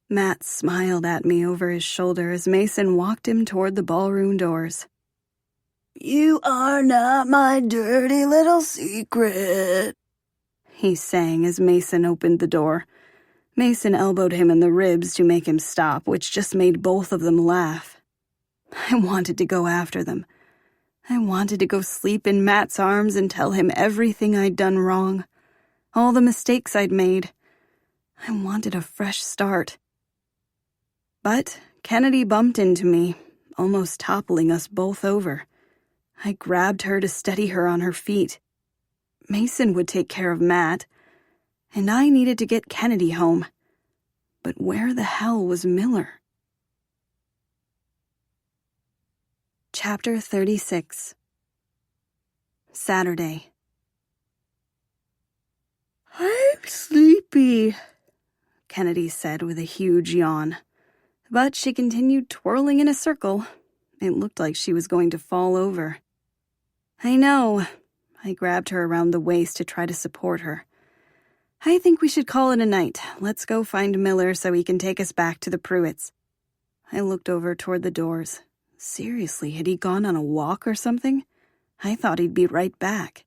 Matt smiled at me over his shoulder as Mason walked him toward the ballroom doors. "You are not my dirty little secret," he sang as Mason opened the door. Mason elbowed him in the ribs to make him stop, which just made both of them laugh. I wanted to go after them. I wanted to go sleep in Matt's arms and tell him everything I'd done wrong, all the mistakes I'd made. I wanted a fresh start. But Kennedy bumped into me, almost toppling us both over. I grabbed her to steady her on her feet. Mason would take care of Matt, and I needed to get Kennedy home. But where the hell was Miller? Chapter 36. Saturday. "I'm sleepy," Kennedy said with a huge yawn. But she continued twirling in a circle. It looked like she was going to fall over. I know. I grabbed her around the waist to try to support her. I think we should call it a night. Let's go find Miller so he can take us back to the Pruitts. I looked over toward the doors. Seriously, had he gone on a walk or something? I thought he'd be right back.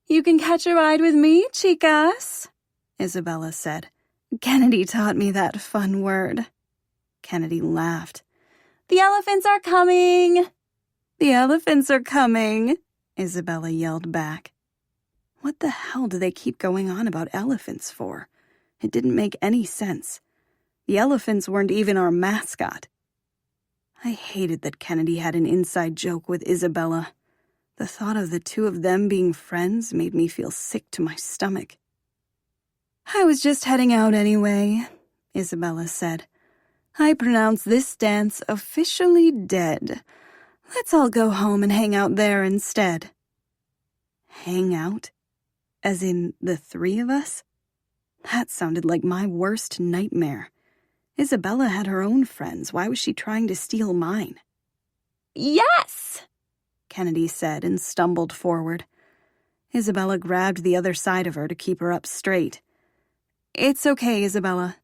"You can catch a ride with me, chicas," Isabella said. Kennedy taught me that fun word. Kennedy laughed. "The elephants are coming!" "The elephants are coming!" Isabella yelled back. What the hell do they keep going on about elephants for? It didn't make any sense. The elephants weren't even our mascot. I hated that Kennedy had an inside joke with Isabella. The thought of the two of them being friends made me feel sick to my stomach. "I was just heading out anyway," Isabella said. "I pronounce this dance officially dead. Let's all go home and hang out there instead." Hang out? As in the three of us? That sounded like my worst nightmare. Isabella had her own friends. Why was she trying to steal mine? "Yes!" Kennedy said and stumbled forward. Isabella grabbed the other side of her to keep her up straight. "It's okay, Isabella,"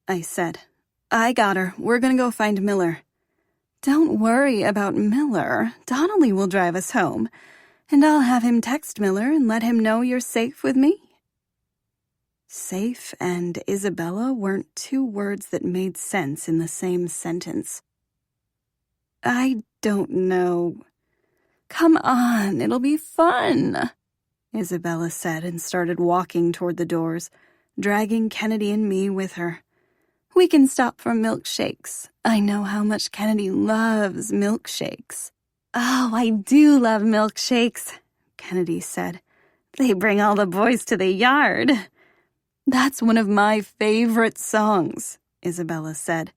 I said. "I got her. We're gonna go find Miller." "Don't worry about Miller. Donnelly will drive us home, and I'll have him text Miller and let him know you're safe with me." Safe and Isabella weren't two words that made sense in the same sentence. "I don't know." "Come on, it'll be fun," Isabella said and started walking toward the doors, dragging Kennedy and me with her. "We can stop for milkshakes. I know how much Kennedy loves milkshakes." "Oh, I do love milkshakes," Kennedy said. "They bring all the boys to the yard." "That's one of my favorite songs," Isabella said.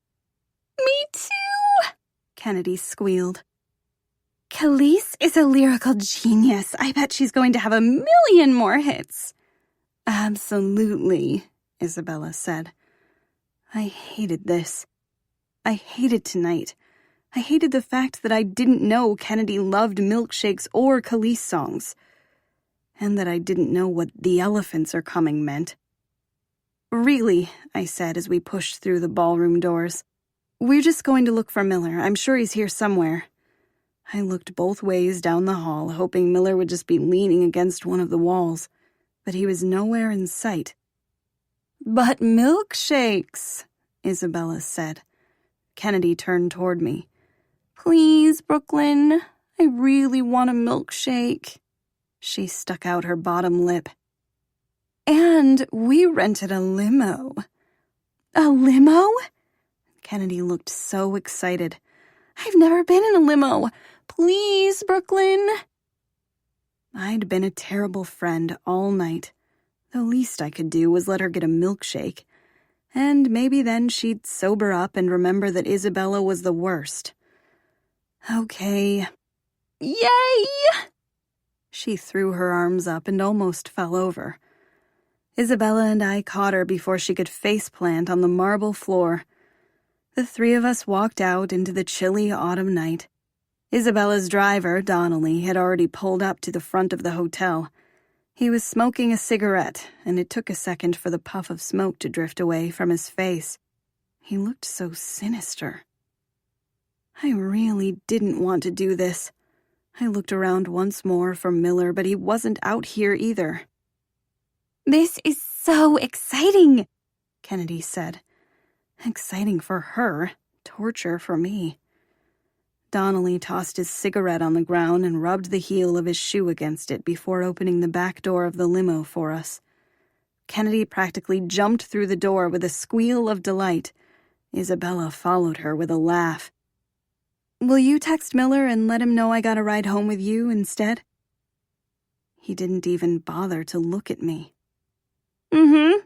"Me too," Kennedy squealed. "Khalees is a lyrical genius. I bet she's going to have 1,000,000 more hits." "Absolutely," Isabella said. I hated this. I hated tonight. I hated the fact that I didn't know Kennedy loved milkshakes or Khalees songs. And that I didn't know what "the elephants are coming" meant. "Really," I said as we pushed through the ballroom doors. "We're just going to look for Miller. I'm sure he's here somewhere." I looked both ways down the hall, hoping Miller would just be leaning against one of the walls, but he was nowhere in sight. "But milkshakes," Isabella said. Kennedy turned toward me. "Please, Brooklyn, I really want a milkshake." She stuck out her bottom lip. "And we rented a limo." "A limo?" Kennedy looked so excited. "I've never been in a limo. Please, Brooklyn." I'd been a terrible friend all night. The least I could do was let her get a milkshake. And maybe then she'd sober up and remember that Isabella was the worst. Okay. Yay! She threw her arms up and almost fell over. Isabella and I caught her before she could faceplant on the marble floor. The three of us walked out into the chilly autumn night. Isabella's driver, Donnelly, had already pulled up to the front of the hotel. He was smoking a cigarette, and it took a second for the puff of smoke to drift away from his face. He looked so sinister. I really didn't want to do this. I looked around once more for Miller, but he wasn't out here either. "This is so exciting," Kennedy said. Exciting for her, torture for me. Donnelly tossed his cigarette on the ground and rubbed the heel of his shoe against it before opening the back door of the limo for us. Kennedy practically jumped through the door with a squeal of delight. Isabella followed her with a laugh. "Will you text Miller and let him know I got a ride home with you instead?" He didn't even bother to look at me. Mm-hmm.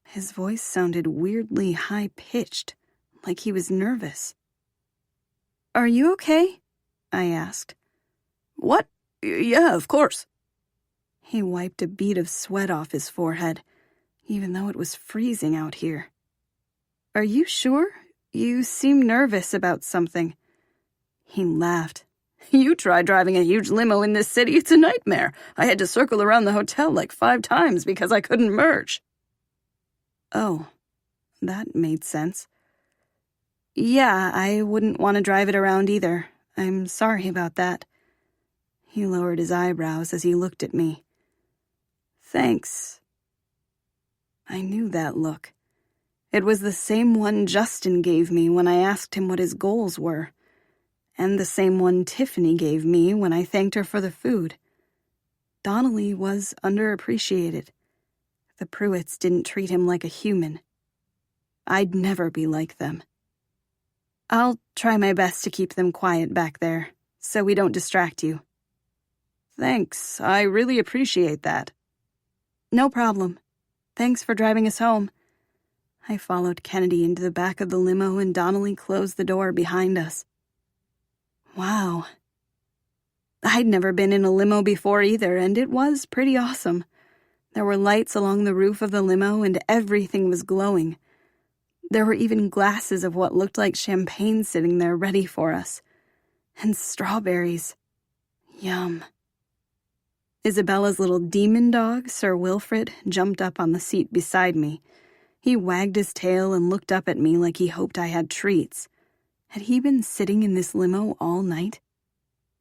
His voice sounded weirdly high-pitched, like he was nervous. "Are you okay?" I asked. What? Yeah, of course. He wiped a bead of sweat off his forehead, even though it was freezing out here. "Are you sure? You seem nervous about something." He laughed. You try driving a huge limo in this city, it's a nightmare. I had to circle around the hotel like 5 times because I couldn't merge. Oh, that made sense. "Yeah, I wouldn't want to drive it around either. I'm sorry about that." He lowered his eyebrows as he looked at me. "Thanks." I knew that look. It was the same one Justin gave me when I asked him what his goals were, and the same one Tiffany gave me when I thanked her for the food. Donnelly was underappreciated. The Pruitts didn't treat him like a human. I'd never be like them. "I'll try my best to keep them quiet back there, so we don't distract you." Thanks, I really appreciate that. "No problem. Thanks for driving us home." I followed Kennedy into the back of the limo and Donnelly closed the door behind us. Wow. I'd never been in a limo before either, and it was pretty awesome. There were lights along the roof of the limo and everything was glowing. There were even glasses of what looked like champagne sitting there ready for us. And strawberries. Yum. Isabella's little demon dog, Sir Wilfred, jumped up on the seat beside me. He wagged his tail and looked up at me like he hoped I had treats. Had he been sitting in this limo all night?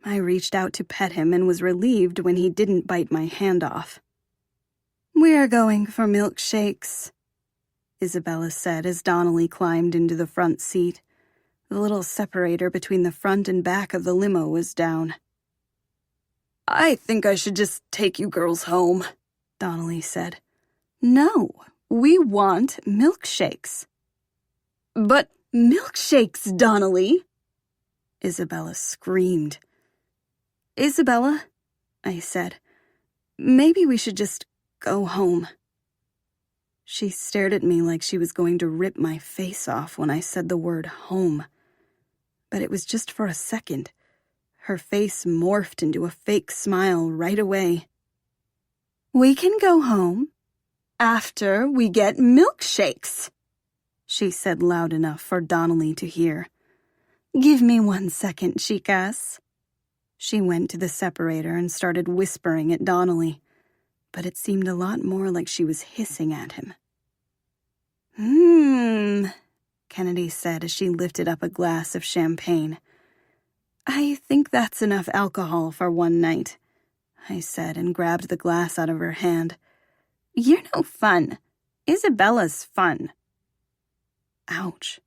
I reached out to pet him and was relieved when he didn't bite my hand off. "We're going for milkshakes," Isabella said as Donnelly climbed into the front seat. The little separator between the front and back of the limo was down. I think I should just take you girls home, Donnelly said. "No, we want milkshakes." "But milkshakes, Donnelly!" Isabella screamed. "Isabella," I said, "maybe we should just go home." She stared at me like she was going to rip my face off when I said the word home. But it was just for a second. Her face morphed into a fake smile right away. "We can go home after we get milkshakes," she said loud enough for Donnelly to hear. "Give me 1 second, chicas." She went to the separator and started whispering at Donnelly, but it seemed a lot more like she was hissing at him. Kennedy said as she lifted up a glass of champagne. "I think that's enough alcohol for one night," I said and grabbed the glass out of her hand. "You're no fun. Isabella's fun." Ouch.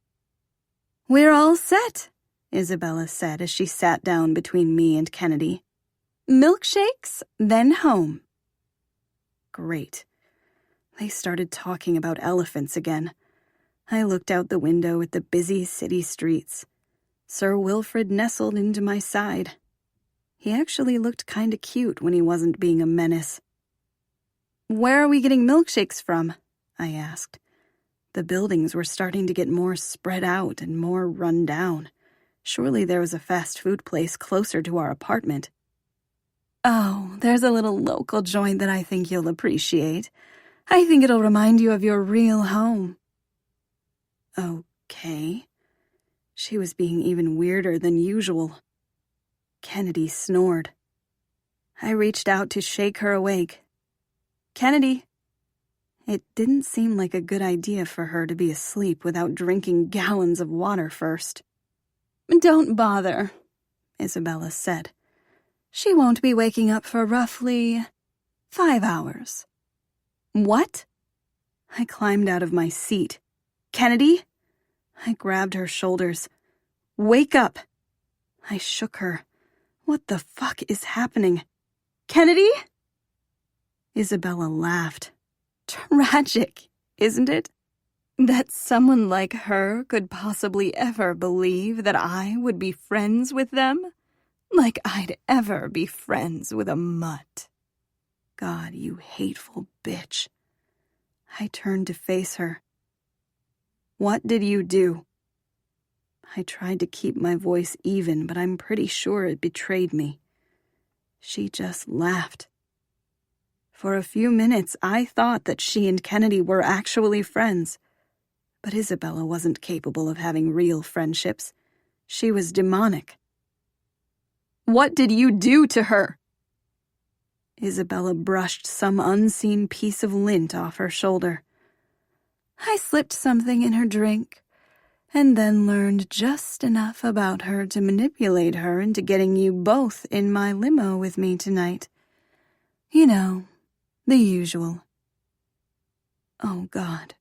"We're all set," Isabella said as she sat down between me and Kennedy. "Milkshakes, then home." Great. They started talking about elephants again. I looked out the window at the busy city streets. Sir Wilfred nestled into my side. He actually looked kinda cute when he wasn't being a menace. "Where are we getting milkshakes from?" I asked. The buildings were starting to get more spread out and more run down. Surely there was a fast food place closer to our apartment. "Oh, there's a little local joint that I think you'll appreciate. I think it'll remind you of your real home." Okay. She was being even weirder than usual. Kennedy snored. I reached out to shake her awake. Kennedy! It didn't seem like a good idea for her to be asleep without drinking gallons of water first. Don't bother, Isabella said. She won't be waking up for roughly 5 hours. What? I climbed out of my seat. Kennedy? I grabbed her shoulders. Wake up! I shook her. What the fuck is happening? Kennedy? Isabella laughed. Tragic, isn't it? That someone like her could possibly ever believe that I would be friends with them? Like I'd ever be friends with a mutt. God, you hateful bitch. I turned to face her. What did you do? I tried to keep my voice even, but I'm pretty sure it betrayed me. She just laughed. For a few minutes, I thought that she and Kennedy were actually friends. But Isabella wasn't capable of having real friendships. She was demonic. What did you do to her? Isabella brushed some unseen piece of lint off her shoulder. I slipped something in her drink, and then learned just enough about her to manipulate her into getting you both in my limo with me tonight. You know, the usual. Oh, God.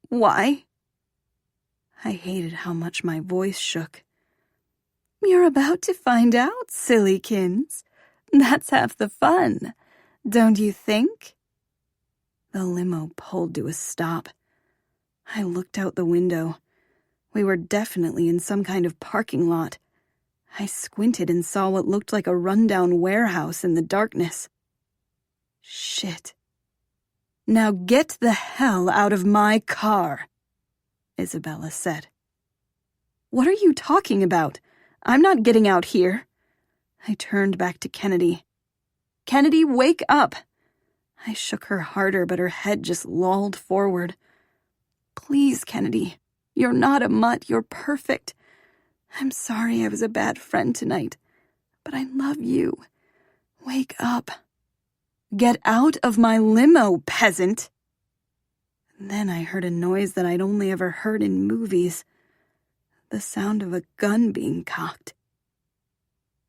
Why? I hated how much my voice shook. You're about to find out, sillykins. That's half the fun, don't you think? The limo pulled to a stop. I looked out the window. We were definitely in some kind of parking lot. I squinted and saw what looked like a rundown warehouse in the darkness. Shit. Now get the hell out of my car, Isabella said. What are you talking about? I'm not getting out here. I turned back to Kennedy. Kennedy, wake up! I shook her harder, but her head just lolled forward. Please, Kennedy. You're not a mutt. You're perfect. I'm sorry I was a bad friend tonight, but I love you. Wake up. Get out of my limo, peasant! Then I heard a noise that I'd only ever heard in movies. The sound of a gun being cocked.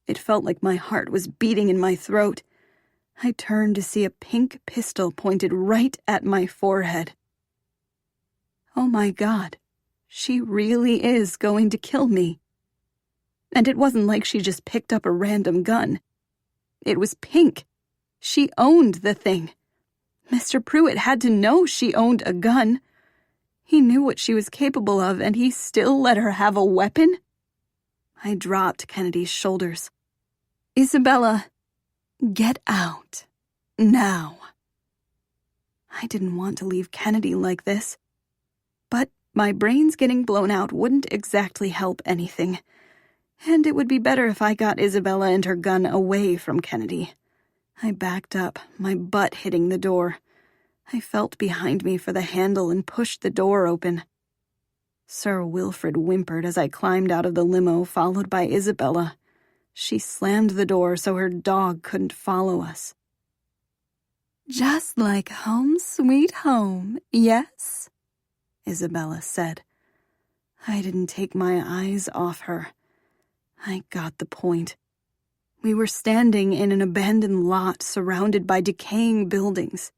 It felt like my heart was beating in my throat. I turned to see a pink pistol pointed right at my forehead. Oh my God, she really is going to kill me. And it wasn't like she just picked up a random gun. It was pink. She owned the thing. Mr. Pruitt had to know she owned a gun. He knew what she was capable of, and he still let her have a weapon? I dropped Kennedy's shoulders. Isabella, get out. Now. I didn't want to leave Kennedy like this. But my brains getting blown out wouldn't exactly help anything. And it would be better if I got Isabella and her gun away from Kennedy. I backed up, my butt hitting the door. I felt behind me for the handle and pushed the door open. Sir Wilfrid whimpered as I climbed out of the limo, followed by Isabella. She slammed the door so her dog couldn't follow us. Just like home sweet home, yes? Isabella said. I didn't take my eyes off her. I got the point. We were standing in an abandoned lot surrounded by decaying buildings.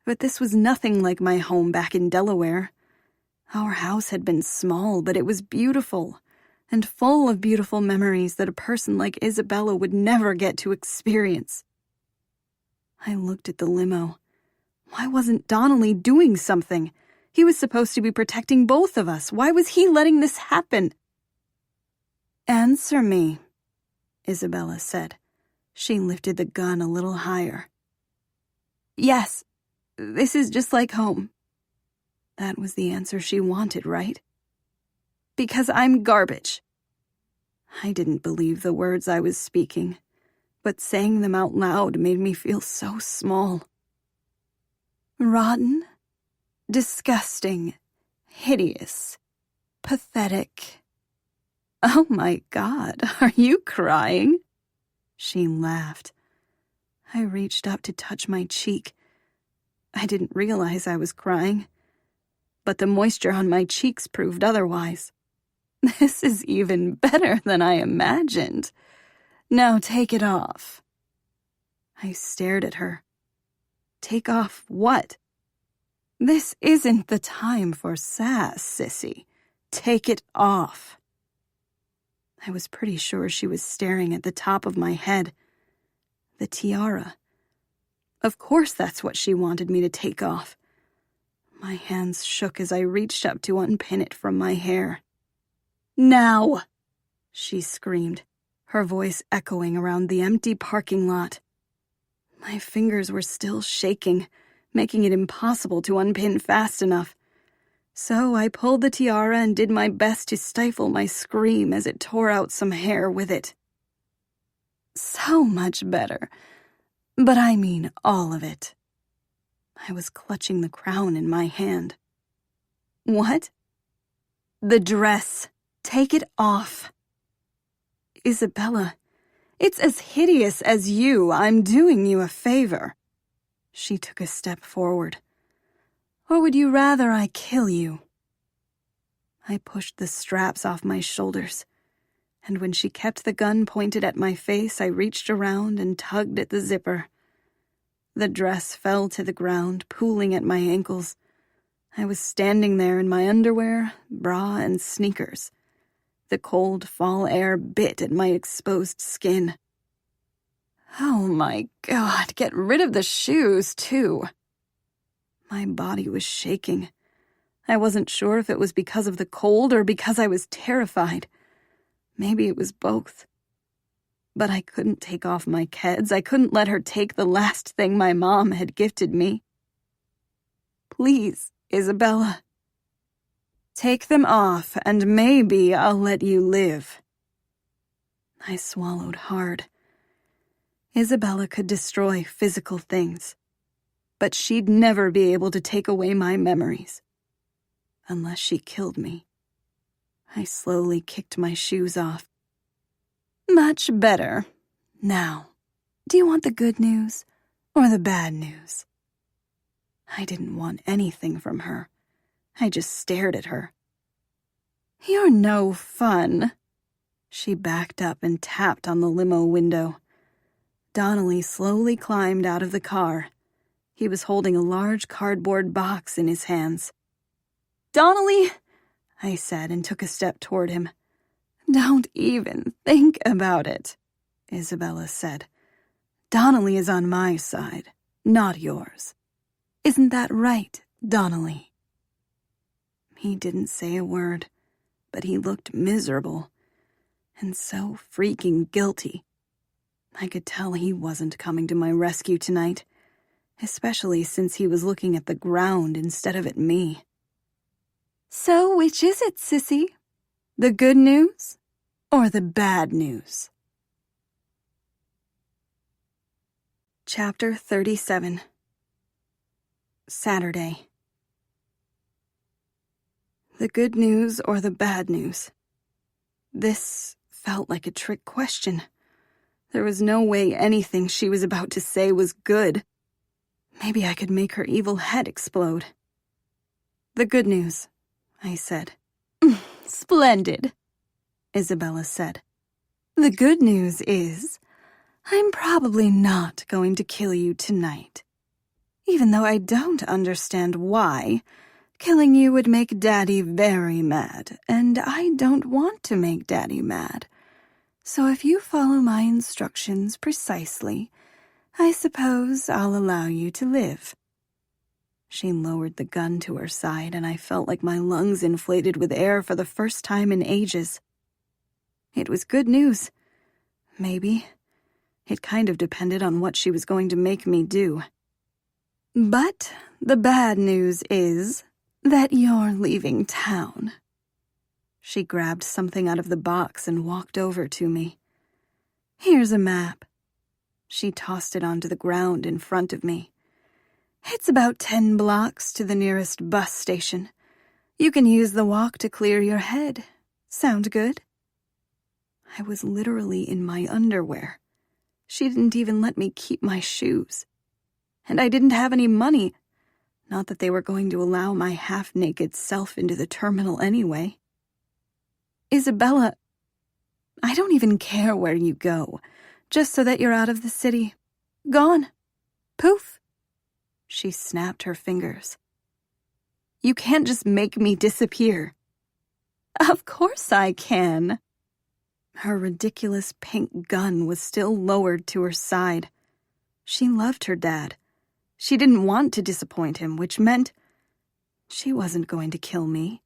But this was nothing like my home back in Delaware. Our house had been small, but it was beautiful, and full of beautiful memories that a person like Isabella would never get to experience. I looked at the limo. Why wasn't Donnelly doing something? He was supposed to be protecting both of us. Why was he letting this happen? Answer me, Isabella said. She lifted the gun a little higher. Yes, this is just like home. That was the answer she wanted, right? Because I'm garbage. I didn't believe the words I was speaking, but saying them out loud made me feel so small. Rotten, disgusting, hideous, pathetic. Oh my God, are you crying? She laughed. I reached up to touch my cheek. I didn't realize I was crying, but the moisture on my cheeks proved otherwise. This is even better than I imagined. Now take it off. I stared at her. Take off what? This isn't the time for sass, sissy. Take it off. I was pretty sure she was staring at the top of my head. The tiara. Of course that's what she wanted me to take off. My hands shook as I reached up to unpin it from my hair. Now! She screamed, her voice echoing around the empty parking lot. My fingers were still shaking, making it impossible to unpin fast enough. So I pulled the tiara and did my best to stifle my scream as it tore out some hair with it. So much better. But I mean all of it. I was clutching the crown in my hand. What? The dress. Take it off. Isabella, it's as hideous as you. I'm doing you a favor. She took a step forward. Or would you rather I kill you? I pushed the straps off my shoulders, and when she kept the gun pointed at my face, I reached around and tugged at the zipper. The dress fell to the ground, pooling at my ankles. I was standing there in my underwear, bra, and sneakers. The cold fall air bit at my exposed skin. Oh my God, get rid of the shoes, too. My body was shaking. I wasn't sure if it was because of the cold or because I was terrified. Maybe it was both. But I couldn't take off my keds. I couldn't let her take the last thing my mom had gifted me. Please, Isabella. Take them off, and maybe I'll let you live. I swallowed hard. Isabella could destroy physical things, but she'd never be able to take away my memories. Unless she killed me. I slowly kicked my shoes off. Much better. Now, do you want the good news or the bad news? I didn't want anything from her. I just stared at her. You're no fun. She backed up and tapped on the limo window. Donnelly slowly climbed out of the car. He was holding a large cardboard box in his hands. Donnelly, I said and took a step toward him. Don't even think about it, Isabella said. Donnelly is on my side, not yours. Isn't that right, Donnelly? He didn't say a word, but he looked miserable and so freaking guilty. I could tell he wasn't coming to my rescue tonight, especially since he was looking at the ground instead of at me. So which is it, sissy? The good news or the bad news? Chapter 37. Saturday. The good news or the bad news? This felt like a trick question. There was no way anything she was about to say was good. Maybe I could make her evil head explode. The good news, I said. Splendid, Isabella said. The good news is, I'm probably not going to kill you tonight. Even though I don't understand why, killing you would make Daddy very mad, and I don't want to make Daddy mad. So if you follow my instructions precisely, I suppose I'll allow you to live. She lowered the gun to her side, and I felt like my lungs inflated with air for the first time in ages. It was good news. Maybe. It kind of depended on what she was going to make me do. But the bad news is that you're leaving town. She grabbed something out of the box and walked over to me. Here's a map. She tossed it onto the ground in front of me. It's about 10 blocks to the nearest bus station. You can use the walk to clear your head. Sound good? I was literally in my underwear. She didn't even let me keep my shoes. And I didn't have any money. Not that they were going to allow my half-naked self into the terminal anyway. Isabella, I don't even care where you go, just so that you're out of the city. Gone. Poof. She snapped her fingers. You can't just make me disappear. Of course I can. Her ridiculous pink gun was still lowered to her side. She loved her dad. She didn't want to disappoint him, which meant she wasn't going to kill me.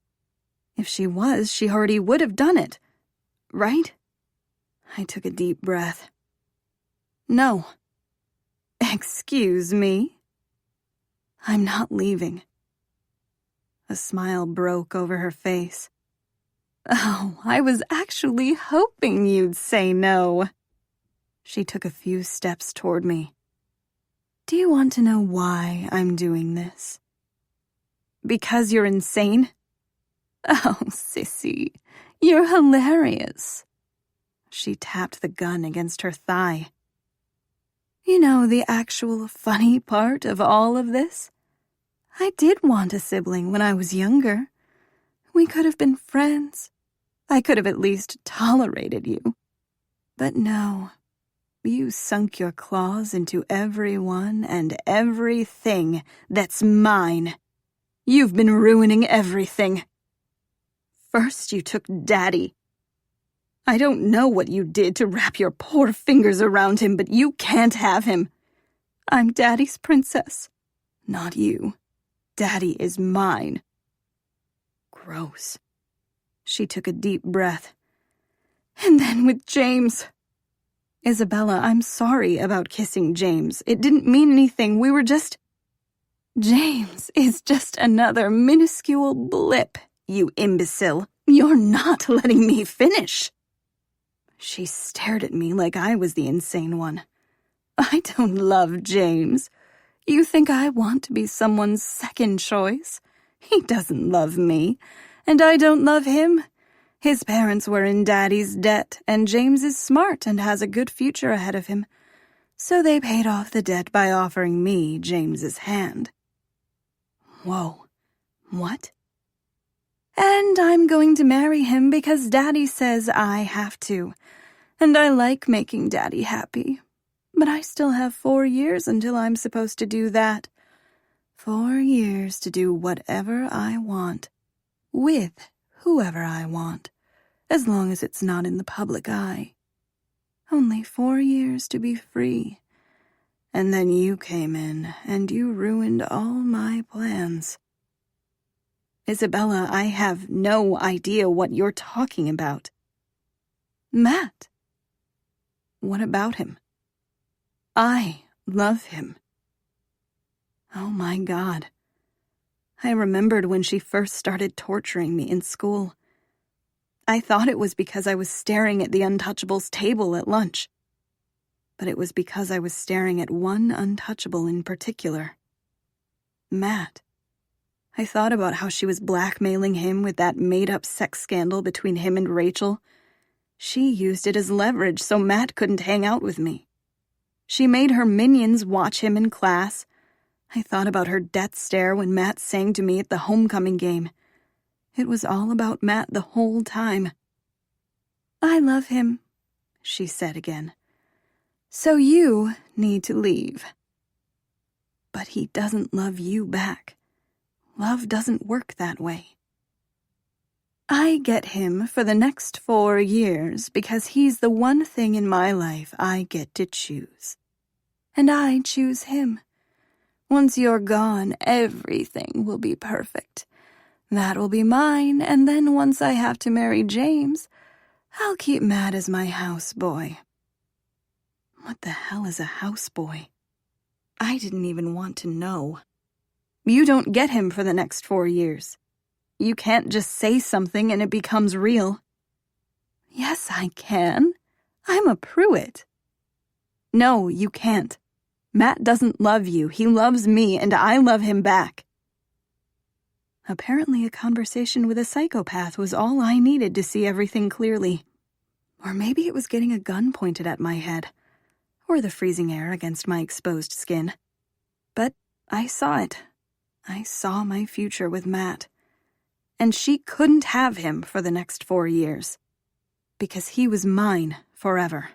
If she was, she already would have done it. Right? I took a deep breath. No. Excuse me? I'm not leaving. A smile broke over her face. Oh, I was actually hoping you'd say no. She took a few steps toward me. Do you want to know why I'm doing this? Because you're insane? Oh, sissy, you're hilarious. She tapped the gun against her thigh. You know the actual funny part of all of this? I did want a sibling when I was younger. We could have been friends. I could have at least tolerated you. But no, you sunk your claws into everyone and everything that's mine. You've been ruining everything. First you took Daddy. I don't know what you did to wrap your poor fingers around him, but you can't have him. I'm Daddy's princess, not you. Daddy is mine. Gross. She took a deep breath. And then with James. Isabella, I'm sorry about kissing James. It didn't mean anything. We were just... James is just another minuscule blip, you imbecile. You're not letting me finish. She stared at me like I was the insane one. I don't love James. You think I want to be someone's second choice? He doesn't love me, and I don't love him. His parents were in Daddy's debt, and James is smart and has a good future ahead of him. So they paid off the debt by offering me James's hand. Whoa, what? And I'm going to marry him because Daddy says I have to. And I like making Daddy happy. But I still have 4 years until I'm supposed to do that. 4 years to do whatever I want. With whoever I want. As long as it's not in the public eye. Only 4 years to be free. And then you came in, and you ruined all my plans. Isabella, I have no idea what you're talking about. Matt. What about him? I love him. Oh my God. I remembered when she first started torturing me in school. I thought it was because I was staring at the Untouchable's table at lunch. But it was because I was staring at one Untouchable in particular. Matt. I thought about how she was blackmailing him with that made-up sex scandal between him and Rachel. She used it as leverage so Matt couldn't hang out with me. She made her minions watch him in class. I thought about her death stare when Matt sang to me at the homecoming game. It was all about Matt the whole time. I love him, she said again. So you need to leave. But he doesn't love you back. Love doesn't work that way. I get him for the next 4 years because he's the one thing in my life I get to choose. And I choose him. Once you're gone, everything will be perfect. That will be mine, and then once I have to marry James, I'll keep Matt as my houseboy. What the hell is a houseboy? I didn't even want to know. You don't get him for the next 4 years. You can't just say something and it becomes real. Yes, I can. I'm a Pruitt. No, you can't. Matt doesn't love you. He loves me, and I love him back. Apparently a conversation with a psychopath was all I needed to see everything clearly. Or maybe it was getting a gun pointed at my head, or the freezing air against my exposed skin. But I saw it. I saw my future with Matt. And she couldn't have him for the next 4 years, because he was mine forever.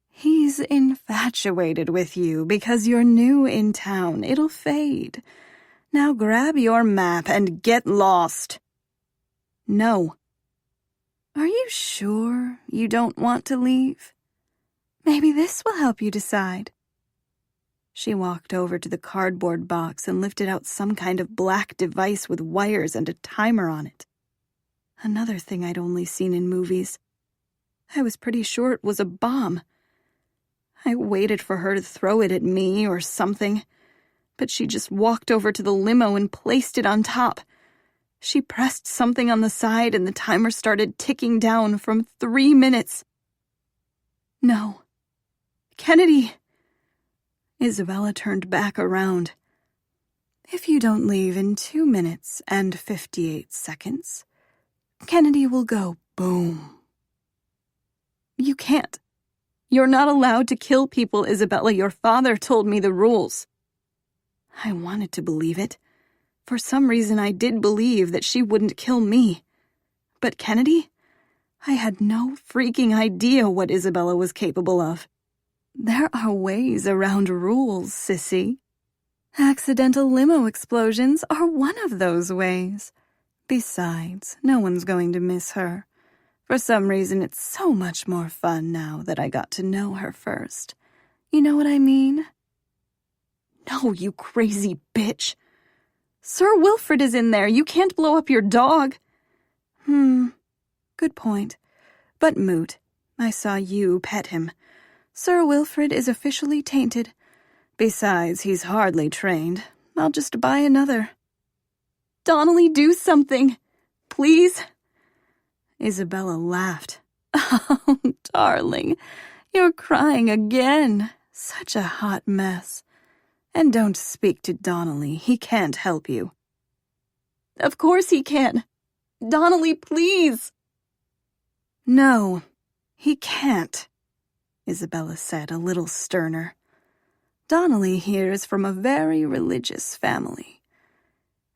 He's infatuated with you because you're new in town. It'll fade. Now grab your map and get lost. No. Are you sure you don't want to leave? Maybe this will help you decide. She walked over to the cardboard box and lifted out some kind of black device with wires and a timer on it. Another thing I'd only seen in movies. I was pretty sure it was a bomb. I waited for her to throw it at me or something, but she just walked over to the limo and placed it on top. She pressed something on the side and the timer started ticking down from 3 minutes. No. Kennedy! Isabella turned back around. If you don't leave in 2 minutes and 58 seconds, Kennedy will go boom. You can't. You're not allowed to kill people, Isabella. Your father told me the rules. I wanted to believe it. For some reason, I did believe that she wouldn't kill me. But Kennedy? I had no freaking idea what Isabella was capable of. There are ways around rules, sissy. Accidental limo explosions are one of those ways. Besides, no one's going to miss her. For some reason, it's so much more fun now that I got to know her first. You know what I mean? No, you crazy bitch. Sir Wilfred is in there. You can't blow up your dog. Good point. But moot. I saw you pet him. Sir Wilfred is officially tainted. Besides, he's hardly trained. I'll just buy another. Donnelly, do something. Please? Isabella laughed. Oh, darling, you're crying again. Such a hot mess. And don't speak to Donnelly. He can't help you. Of course he can. Donnelly, please. No, he can't, Isabella said, a little sterner. Donnelly here is from a very religious family.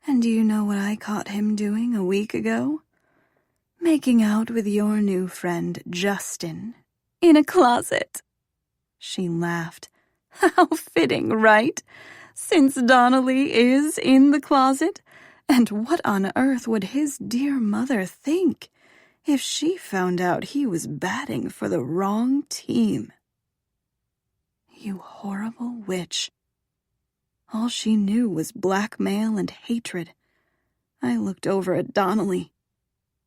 And do you know what I caught him doing a week ago? Making out with your new friend, Justin, in a closet. She laughed. How fitting, right? Since Donnelly is in the closet. And what on earth would his dear mother think if she found out he was batting for the wrong team? You horrible witch. All she knew was blackmail and hatred. I looked over at Donnelly.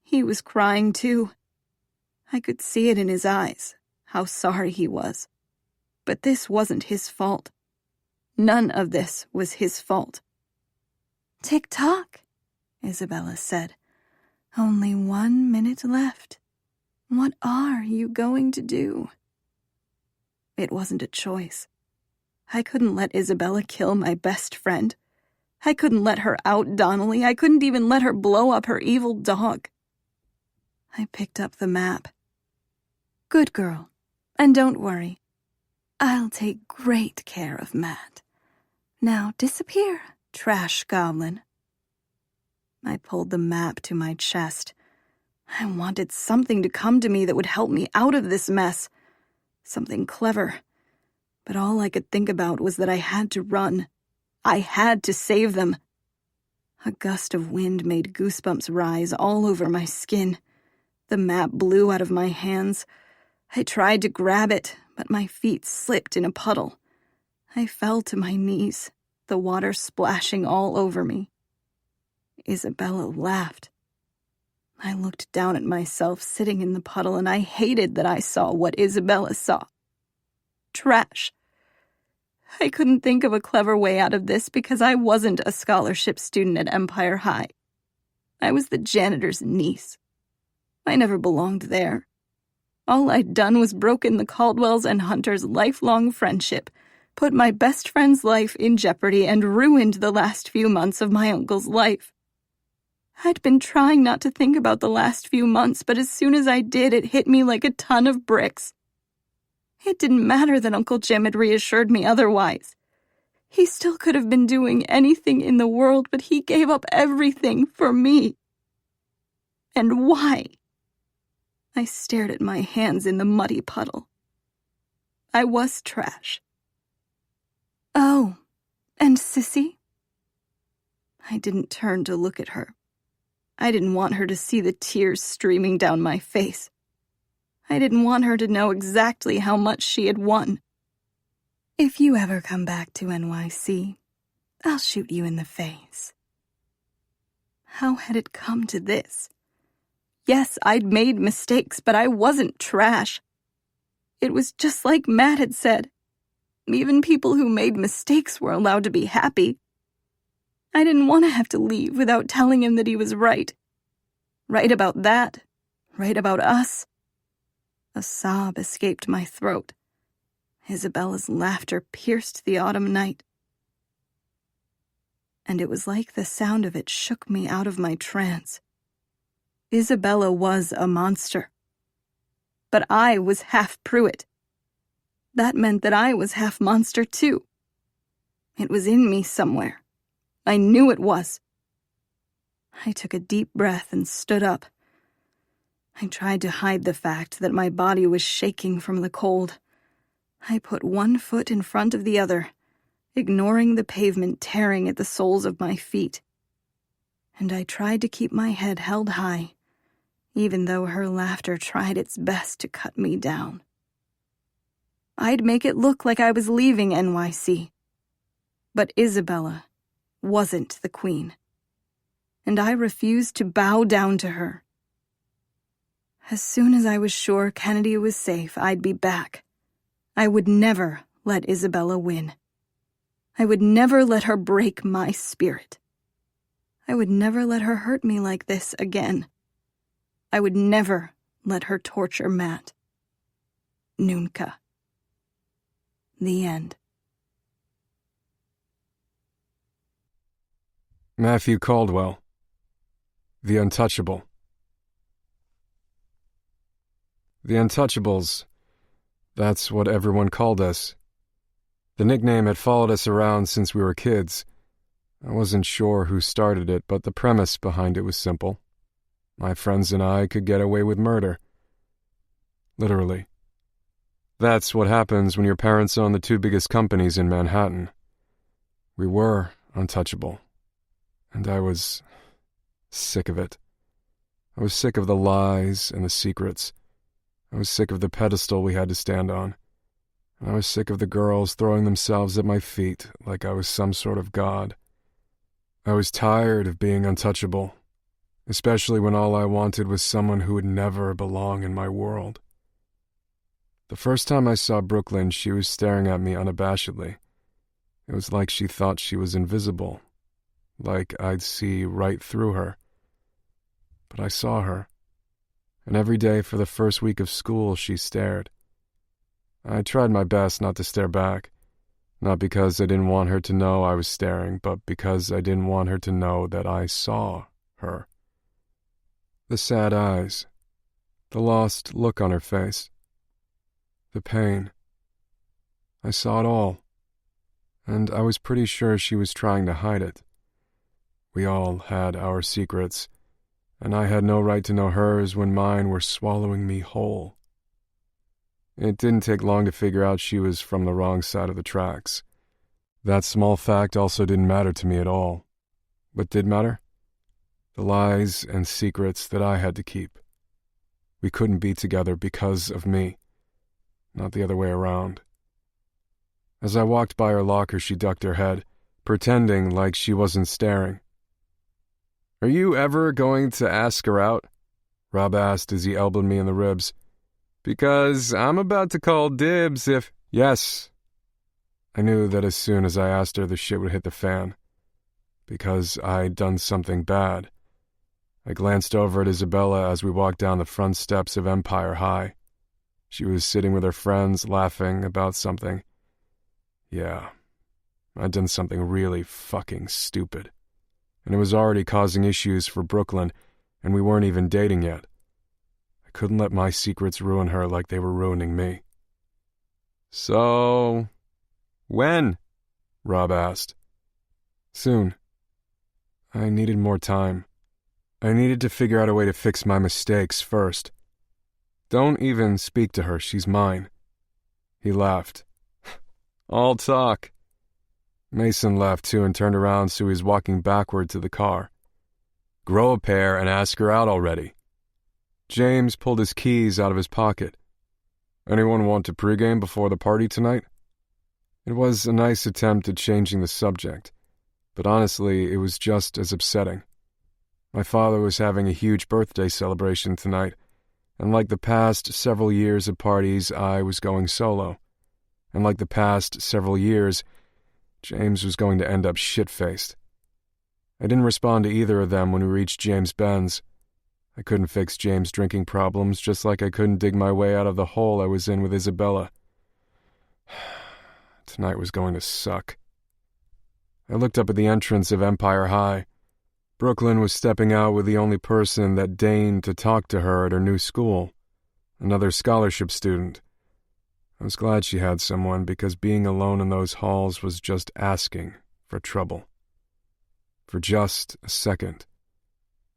He was crying too. I could see it in his eyes, how sorry he was. But this wasn't his fault. None of this was his fault. Tick-tock, Isabella said. Only 1 minute left. What are you going to do? It wasn't a choice. I couldn't let Isabella kill my best friend. I couldn't let her out Donnelly. I couldn't even let her blow up her evil dog. I picked up the map. Good girl. And don't worry. I'll take great care of Matt. Now disappear, trash goblin. I pulled the map to my chest. I wanted something to come to me that would help me out of this mess. Something clever. But all I could think about was that I had to run. I had to save them. A gust of wind made goosebumps rise all over my skin. The map blew out of my hands. I tried to grab it, but my feet slipped in a puddle. I fell to my knees, the water splashing all over me. Isabella laughed. I looked down at myself sitting in the puddle, and I hated that I saw what Isabella saw. Trash. I couldn't think of a clever way out of this because I wasn't a scholarship student at Empire High. I was the janitor's niece. I never belonged there. All I'd done was broken the Caldwells and Hunter's lifelong friendship, put my best friend's life in jeopardy and ruined the last few months of my uncle's life. I'd been trying not to think about the last few months, but as soon as I did, it hit me like a ton of bricks. It didn't matter that Uncle Jim had reassured me otherwise. He still could have been doing anything in the world, but he gave up everything for me. And why? I stared at my hands in the muddy puddle. I was trash. Oh, and Sissy? I didn't turn to look at her. I didn't want her to see the tears streaming down my face. I didn't want her to know exactly how much she had won. If you ever come back to NYC, I'll shoot you in the face. How had it come to this? Yes, I'd made mistakes, but I wasn't trash. It was just like Matt had said. Even people who made mistakes were allowed to be happy. I didn't want to have to leave without telling him that he was right. Right about that. Right about us. A sob escaped my throat. Isabella's laughter pierced the autumn night. And it was like the sound of it shook me out of my trance. Isabella was a monster. But I was half Pruitt. That meant that I was half monster too. It was in me somewhere. I knew it was. I took a deep breath and stood up. I tried to hide the fact that my body was shaking from the cold. I put one foot in front of the other, ignoring the pavement tearing at the soles of my feet. And I tried to keep my head held high, even though her laughter tried its best to cut me down. I'd make it look like I was leaving NYC. But Isabella wasn't the queen. And I refused to bow down to her. As soon as I was sure Kennedy was safe, I'd be back. I would never let Isabella win. I would never let her break my spirit. I would never let her hurt me like this again. I would never let her torture Matt. Nunca. The end. Matthew Caldwell, The Untouchable. The Untouchables, that's what everyone called us. The nickname had followed us around since we were kids. I wasn't sure who started it, but the premise behind it was simple. My friends and I could get away with murder. Literally. That's what happens when your parents own the two biggest companies in Manhattan. We were untouchable. And I was sick of it. I was sick of the lies and the secrets. I was sick of the pedestal we had to stand on. And I was sick of the girls throwing themselves at my feet like I was some sort of god. I was tired of being untouchable, especially when all I wanted was someone who would never belong in my world. The first time I saw Brooklyn, she was staring at me unabashedly. It was like she thought she was invisible. Like I'd see right through her. But I saw her, and every day for the first week of school she stared. I tried my best not to stare back, not because I didn't want her to know I was staring, but because I didn't want her to know that I saw her. The sad eyes, the lost look on her face, the pain. I saw it all, and I was pretty sure she was trying to hide it. We all had our secrets, and I had no right to know hers when mine were swallowing me whole. It didn't take long to figure out she was from the wrong side of the tracks. That small fact also didn't matter to me at all. What did matter? The lies and secrets that I had to keep. We couldn't be together because of me, not the other way around. As I walked by her locker, she ducked her head, pretending like she wasn't staring. "Are you ever going to ask her out?" Rob asked as he elbowed me in the ribs. "Because I'm about to call dibs if—" "Yes." I knew that as soon as I asked her, the shit would hit the fan. Because I'd done something bad. I glanced over at Isabella as we walked down the front steps of Empire High. She was sitting with her friends, laughing about something. Yeah, I'd done something really fucking stupid. And it was already causing issues for Brooklyn, and we weren't even dating yet. I couldn't let my secrets ruin her like they were ruining me. So, when? Rob asked. Soon. I needed more time. I needed to figure out a way to fix my mistakes first. Don't even speak to her, she's mine. He laughed. All talk. Mason laughed too and turned around so he was walking backward to the car. Grow a pair and ask her out already. James pulled his keys out of his pocket. Anyone want to pregame before the party tonight? It was a nice attempt at changing the subject, but honestly, it was just as upsetting. My father was having a huge birthday celebration tonight, and like the past several years of parties, I was going solo. And like the past several years, James was going to end up shit-faced. I didn't respond to either of them when we reached James' Ben's. I couldn't fix James' drinking problems, just like I couldn't dig my way out of the hole I was in with Isabella. Tonight was going to suck. I looked up at the entrance of Empire High. Brooklyn was stepping out with the only person that deigned to talk to her at her new school, another scholarship student. I was glad she had someone because being alone in those halls was just asking for trouble. For just a second,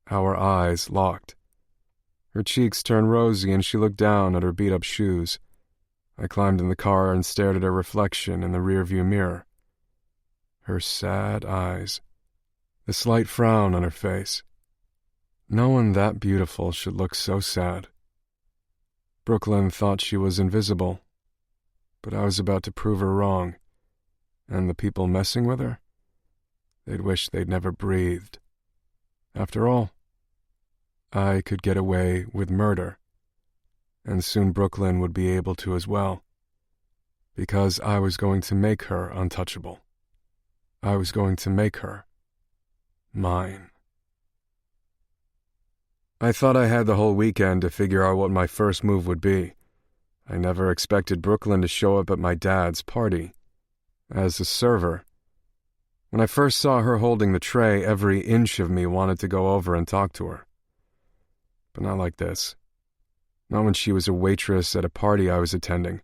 our eyes locked. Her cheeks turned rosy and she looked down at her beat-up shoes. I climbed in the car and stared at her reflection in the rearview mirror. Her sad eyes, the slight frown on her face. No one that beautiful should look so sad. Brooklyn thought she was invisible, but I was about to prove her wrong, and the people messing with her, they'd wish they'd never breathed. After all, I could get away with murder, and soon Brooklyn would be able to as well, because I was going to make her untouchable. I was going to make her mine. I thought I had the whole weekend to figure out what my first move would be. I never expected Brooklyn to show up at my dad's party. As a server. When I first saw her holding the tray, every inch of me wanted to go over and talk to her. But not like this. Not when she was a waitress at a party I was attending.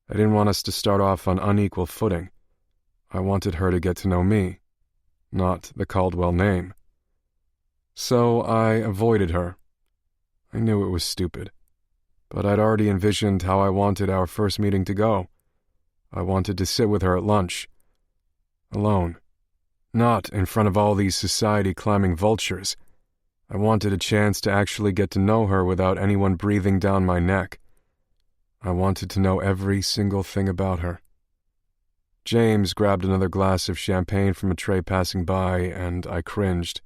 I didn't want us to start off on unequal footing. I wanted her to get to know me, not the Caldwell name. So I avoided her. I knew it was stupid, but I'd already envisioned how I wanted our first meeting to go. I wanted to sit with her at lunch. Alone. Not in front of all these society-climbing vultures. I wanted a chance to actually get to know her without anyone breathing down my neck. I wanted to know every single thing about her. James grabbed another glass of champagne from a tray passing by, and I cringed.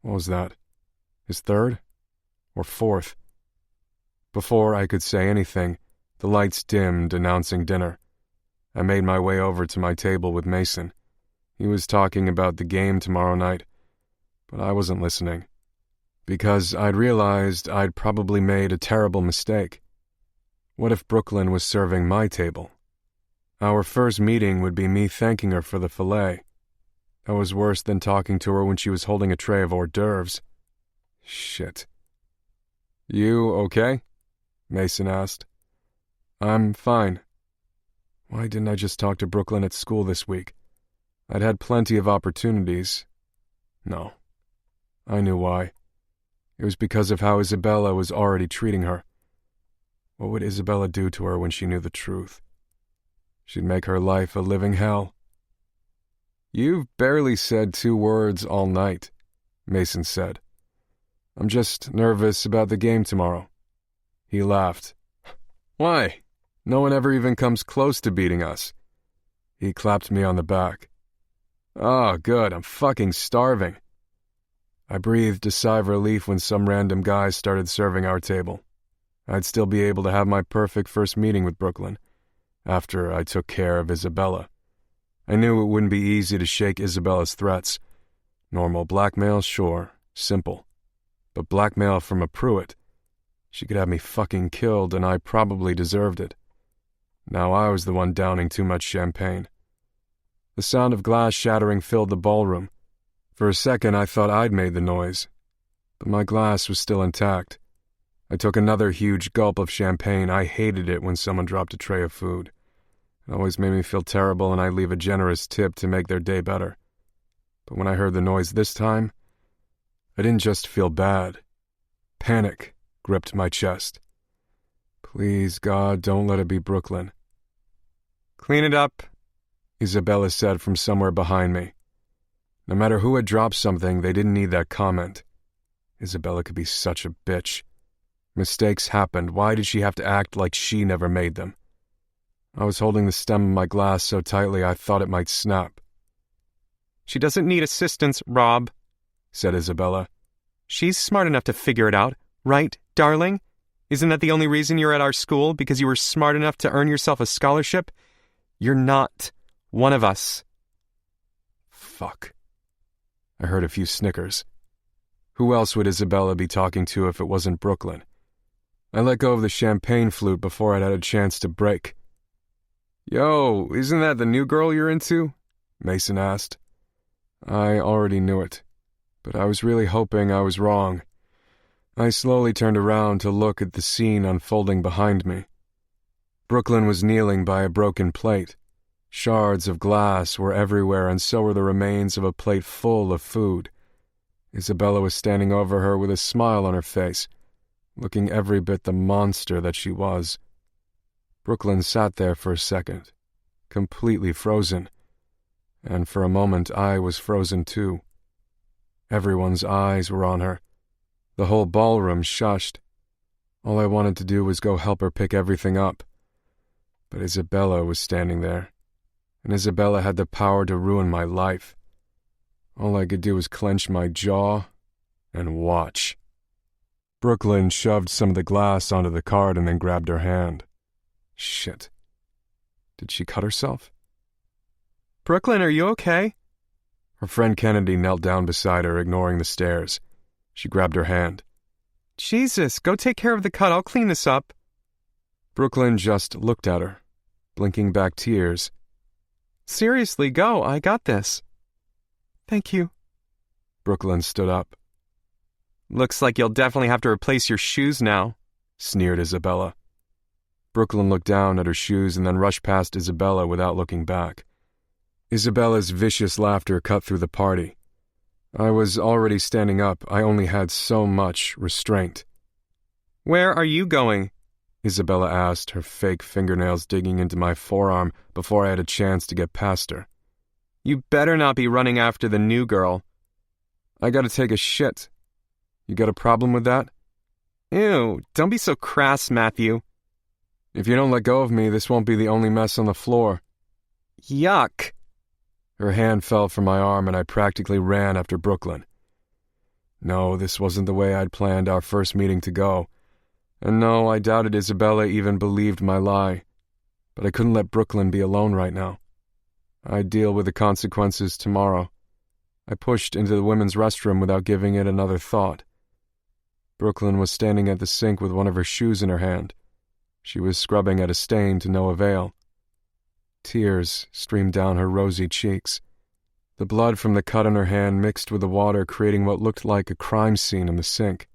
What was that? His third? Or fourth? Before I could say anything, the lights dimmed, announcing dinner. I made my way over to my table with Mason. He was talking about the game tomorrow night, but I wasn't listening, because I'd realized I'd probably made a terrible mistake. What if Brooklyn was serving my table? Our first meeting would be me thanking her for the filet. That was worse than talking to her when she was holding a tray of hors d'oeuvres. Shit. You okay? Mason asked. I'm fine. Why didn't I just talk to Brooklyn at school this week? I'd had plenty of opportunities. No. I knew why. It was because of how Isabella was already treating her. What would Isabella do to her when she knew the truth? She'd make her life a living hell. You've barely said 2 words all night, Mason said. I'm just nervous about the game tomorrow. He laughed. Why? No one ever even comes close to beating us. He clapped me on the back. Oh, good, I'm fucking starving. I breathed a sigh of relief when some random guys started serving our table. I'd still be able to have my perfect first meeting with Brooklyn, after I took care of Isabella. I knew it wouldn't be easy to shake Isabella's threats. Normal blackmail, sure, simple. But blackmail from a Pruitt. She could have me fucking killed, and I probably deserved it. Now I was the one downing too much champagne. The sound of glass shattering filled the ballroom. For a second I thought I'd made the noise, but my glass was still intact. I took another huge gulp of champagne. I hated it when someone dropped a tray of food. It always made me feel terrible, and I'd leave a generous tip to make their day better. But when I heard the noise this time, I didn't just feel bad. Panic gripped my chest. Please, God, don't let it be Brooklyn. Clean it up, Isabella said from somewhere behind me. No matter who had dropped something, they didn't need that comment. Isabella could be such a bitch. Mistakes happened. Why did she have to act like she never made them? I was holding the stem of my glass so tightly I thought it might snap. She doesn't need assistance, Rob, said Isabella. She's smart enough to figure it out, right, darling? Isn't that the only reason you're at our school, because you were smart enough to earn yourself a scholarship? You're not one of us. Fuck. I heard a few snickers. Who else would Isabella be talking to if it wasn't Brooklyn? I let go of the champagne flute before I'd had a chance to break. Yo, isn't that the new girl you're into? Mason asked. I already knew it, but I was really hoping I was wrong. I slowly turned around to look at the scene unfolding behind me. Brooklyn was kneeling by a broken plate. Shards of glass were everywhere, and so were the remains of a plate full of food. Isabella was standing over her with a smile on her face, looking every bit the monster that she was. Brooklyn sat there for a second, completely frozen, and for a moment I was frozen too. Everyone's eyes were on her. The whole ballroom shushed. All I wanted to do was go help her pick everything up. But Isabella was standing there, and Isabella had the power to ruin my life. All I could do was clench my jaw and watch. Brooklyn shoved some of the glass onto the card and then grabbed her hand. Shit. Did she cut herself? Brooklyn, are you okay? Her friend Kennedy knelt down beside her, ignoring the stares. She grabbed her hand. Jesus, go take care of the cut. I'll clean this up. Brooklyn just looked at her, blinking back tears. Seriously, go. I got this. Thank you. Brooklyn stood up. Looks like you'll definitely have to replace your shoes now, sneered Isabella. Brooklyn looked down at her shoes and then rushed past Isabella without looking back. Isabella's vicious laughter cut through the party. I was already standing up. I only had so much restraint. Where are you going? Isabella asked, her fake fingernails digging into my forearm before I had a chance to get past her. You better not be running after the new girl. I gotta take a shit. You got a problem with that? Ew, don't be so crass, Matthew. If you don't let go of me, this won't be the only mess on the floor. Yuck. Her hand fell from my arm and I practically ran after Brooklyn. No, this wasn't the way I'd planned our first meeting to go. And no, I doubted Isabella even believed my lie. But I couldn't let Brooklyn be alone right now. I'd deal with the consequences tomorrow. I pushed into the women's restroom without giving it another thought. Brooklyn was standing at the sink with one of her shoes in her hand. She was scrubbing at a stain to no avail. Tears streamed down her rosy cheeks. The blood from the cut on her hand mixed with the water, creating what looked like a crime scene in the sink.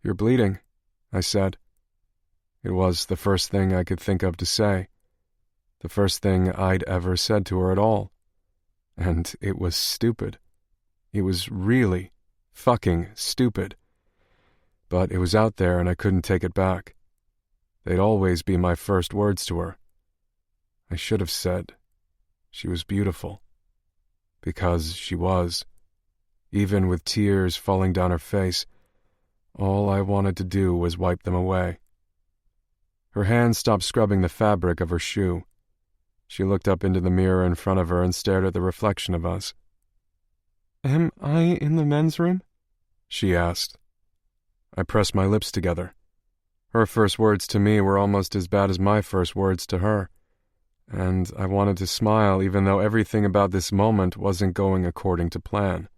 You're bleeding, I said. It was the first thing I could think of to say. The first thing I'd ever said to her at all. And it was stupid. It was really fucking stupid. But it was out there and I couldn't take it back. They'd always be my first words to her. I should have said she was beautiful. Because she was. Even with tears falling down her face, all I wanted to do was wipe them away. Her hand stopped scrubbing the fabric of her shoe. She looked up into the mirror in front of her and stared at the reflection of us. Am I in the men's room? She asked. I pressed my lips together. Her first words to me were almost as bad as my first words to her. And I wanted to smile even though everything about this moment wasn't going according to plan.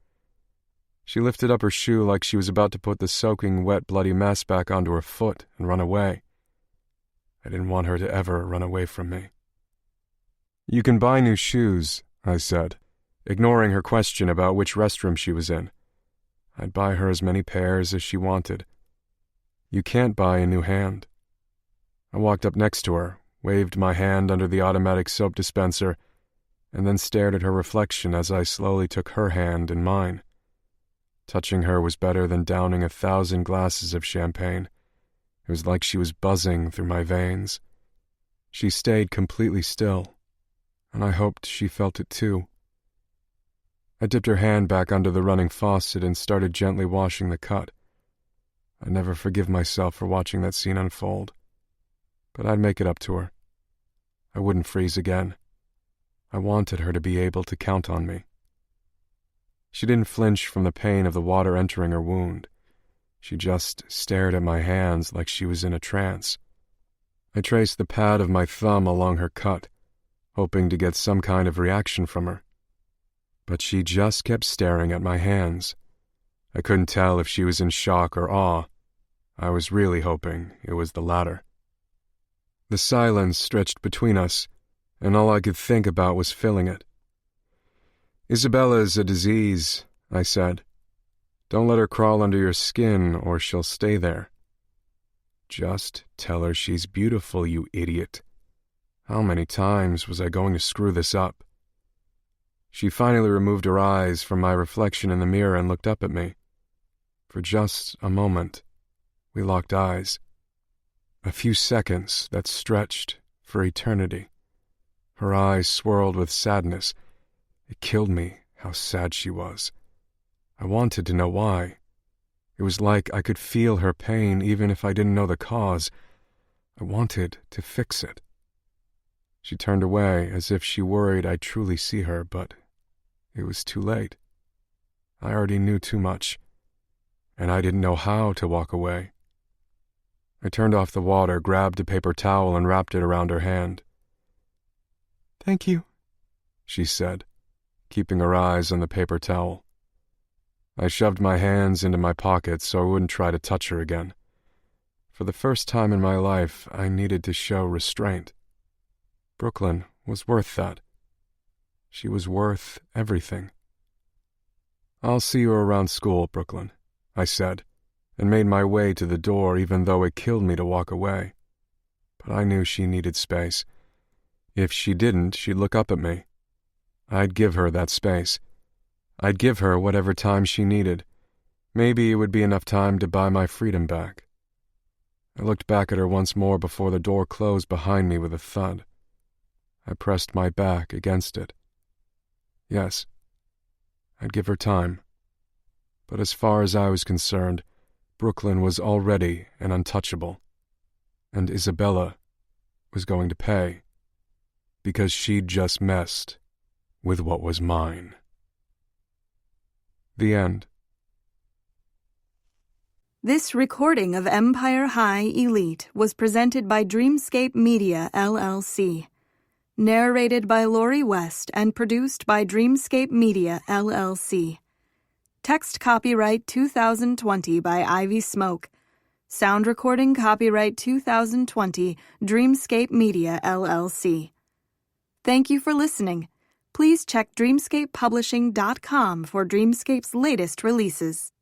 She lifted up her shoe like she was about to put the soaking, wet, bloody mess back onto her foot and run away. I didn't want her to ever run away from me. "You can buy new shoes," I said, ignoring her question about which restroom she was in. I'd buy her as many pairs as she wanted. "You can't buy a new hand." I walked up next to her, waved my hand under the automatic soap dispenser, and then stared at her reflection as I slowly took her hand in mine. Touching her was better than downing 1,000 glasses of champagne. It was like she was buzzing through my veins. She stayed completely still, and I hoped she felt it too. I dipped her hand back under the running faucet and started gently washing the cut. I'd never forgive myself for watching that scene unfold, but I'd make it up to her. I wouldn't freeze again. I wanted her to be able to count on me. She didn't flinch from the pain of the water entering her wound. She just stared at my hands like she was in a trance. I traced the pad of my thumb along her cut, hoping to get some kind of reaction from her. But she just kept staring at my hands. I couldn't tell if she was in shock or awe. I was really hoping it was the latter. The silence stretched between us, and all I could think about was filling it. "Isabella's a disease," I said. "Don't let her crawl under your skin, or she'll stay there." "Just tell her she's beautiful, you idiot." How many times was I going to screw this up? She finally removed her eyes from my reflection in the mirror and looked up at me. For just a moment, we locked eyes. A few seconds that stretched for eternity. Her eyes swirled with sadness. It killed me how sad she was. I wanted to know why. It was like I could feel her pain even if I didn't know the cause. I wanted to fix it. She turned away as if she worried I'd truly see her, but it was too late. I already knew too much, and I didn't know how to walk away. I turned off the water, grabbed a paper towel, and wrapped it around her hand. "Thank you," she said, keeping her eyes on the paper towel. I shoved my hands into my pockets so I wouldn't try to touch her again. For the first time in my life, I needed to show restraint. Brooklyn was worth that. She was worth everything. "I'll see you around school, Brooklyn," I said, and made my way to the door even though it killed me to walk away. But I knew she needed space. If she didn't, she'd look up at me. I'd give her that space. I'd give her whatever time she needed. Maybe it would be enough time to buy my freedom back. I looked back at her once more before the door closed behind me with a thud. I pressed my back against it. Yes, I'd give her time. But as far as I was concerned, Brooklyn was already an untouchable. And Isabella was going to pay, because she'd just messed with what was mine. The end. This recording of Empire High Elite was presented by Dreamscape Media, LLC. Narrated by Lori West and produced by Dreamscape Media, LLC. Text copyright 2020 by Ivy Smoak. Sound recording copyright 2020, Dreamscape Media, LLC. Thank you for listening. Please check dreamscapepublishing.com for Dreamscape's latest releases.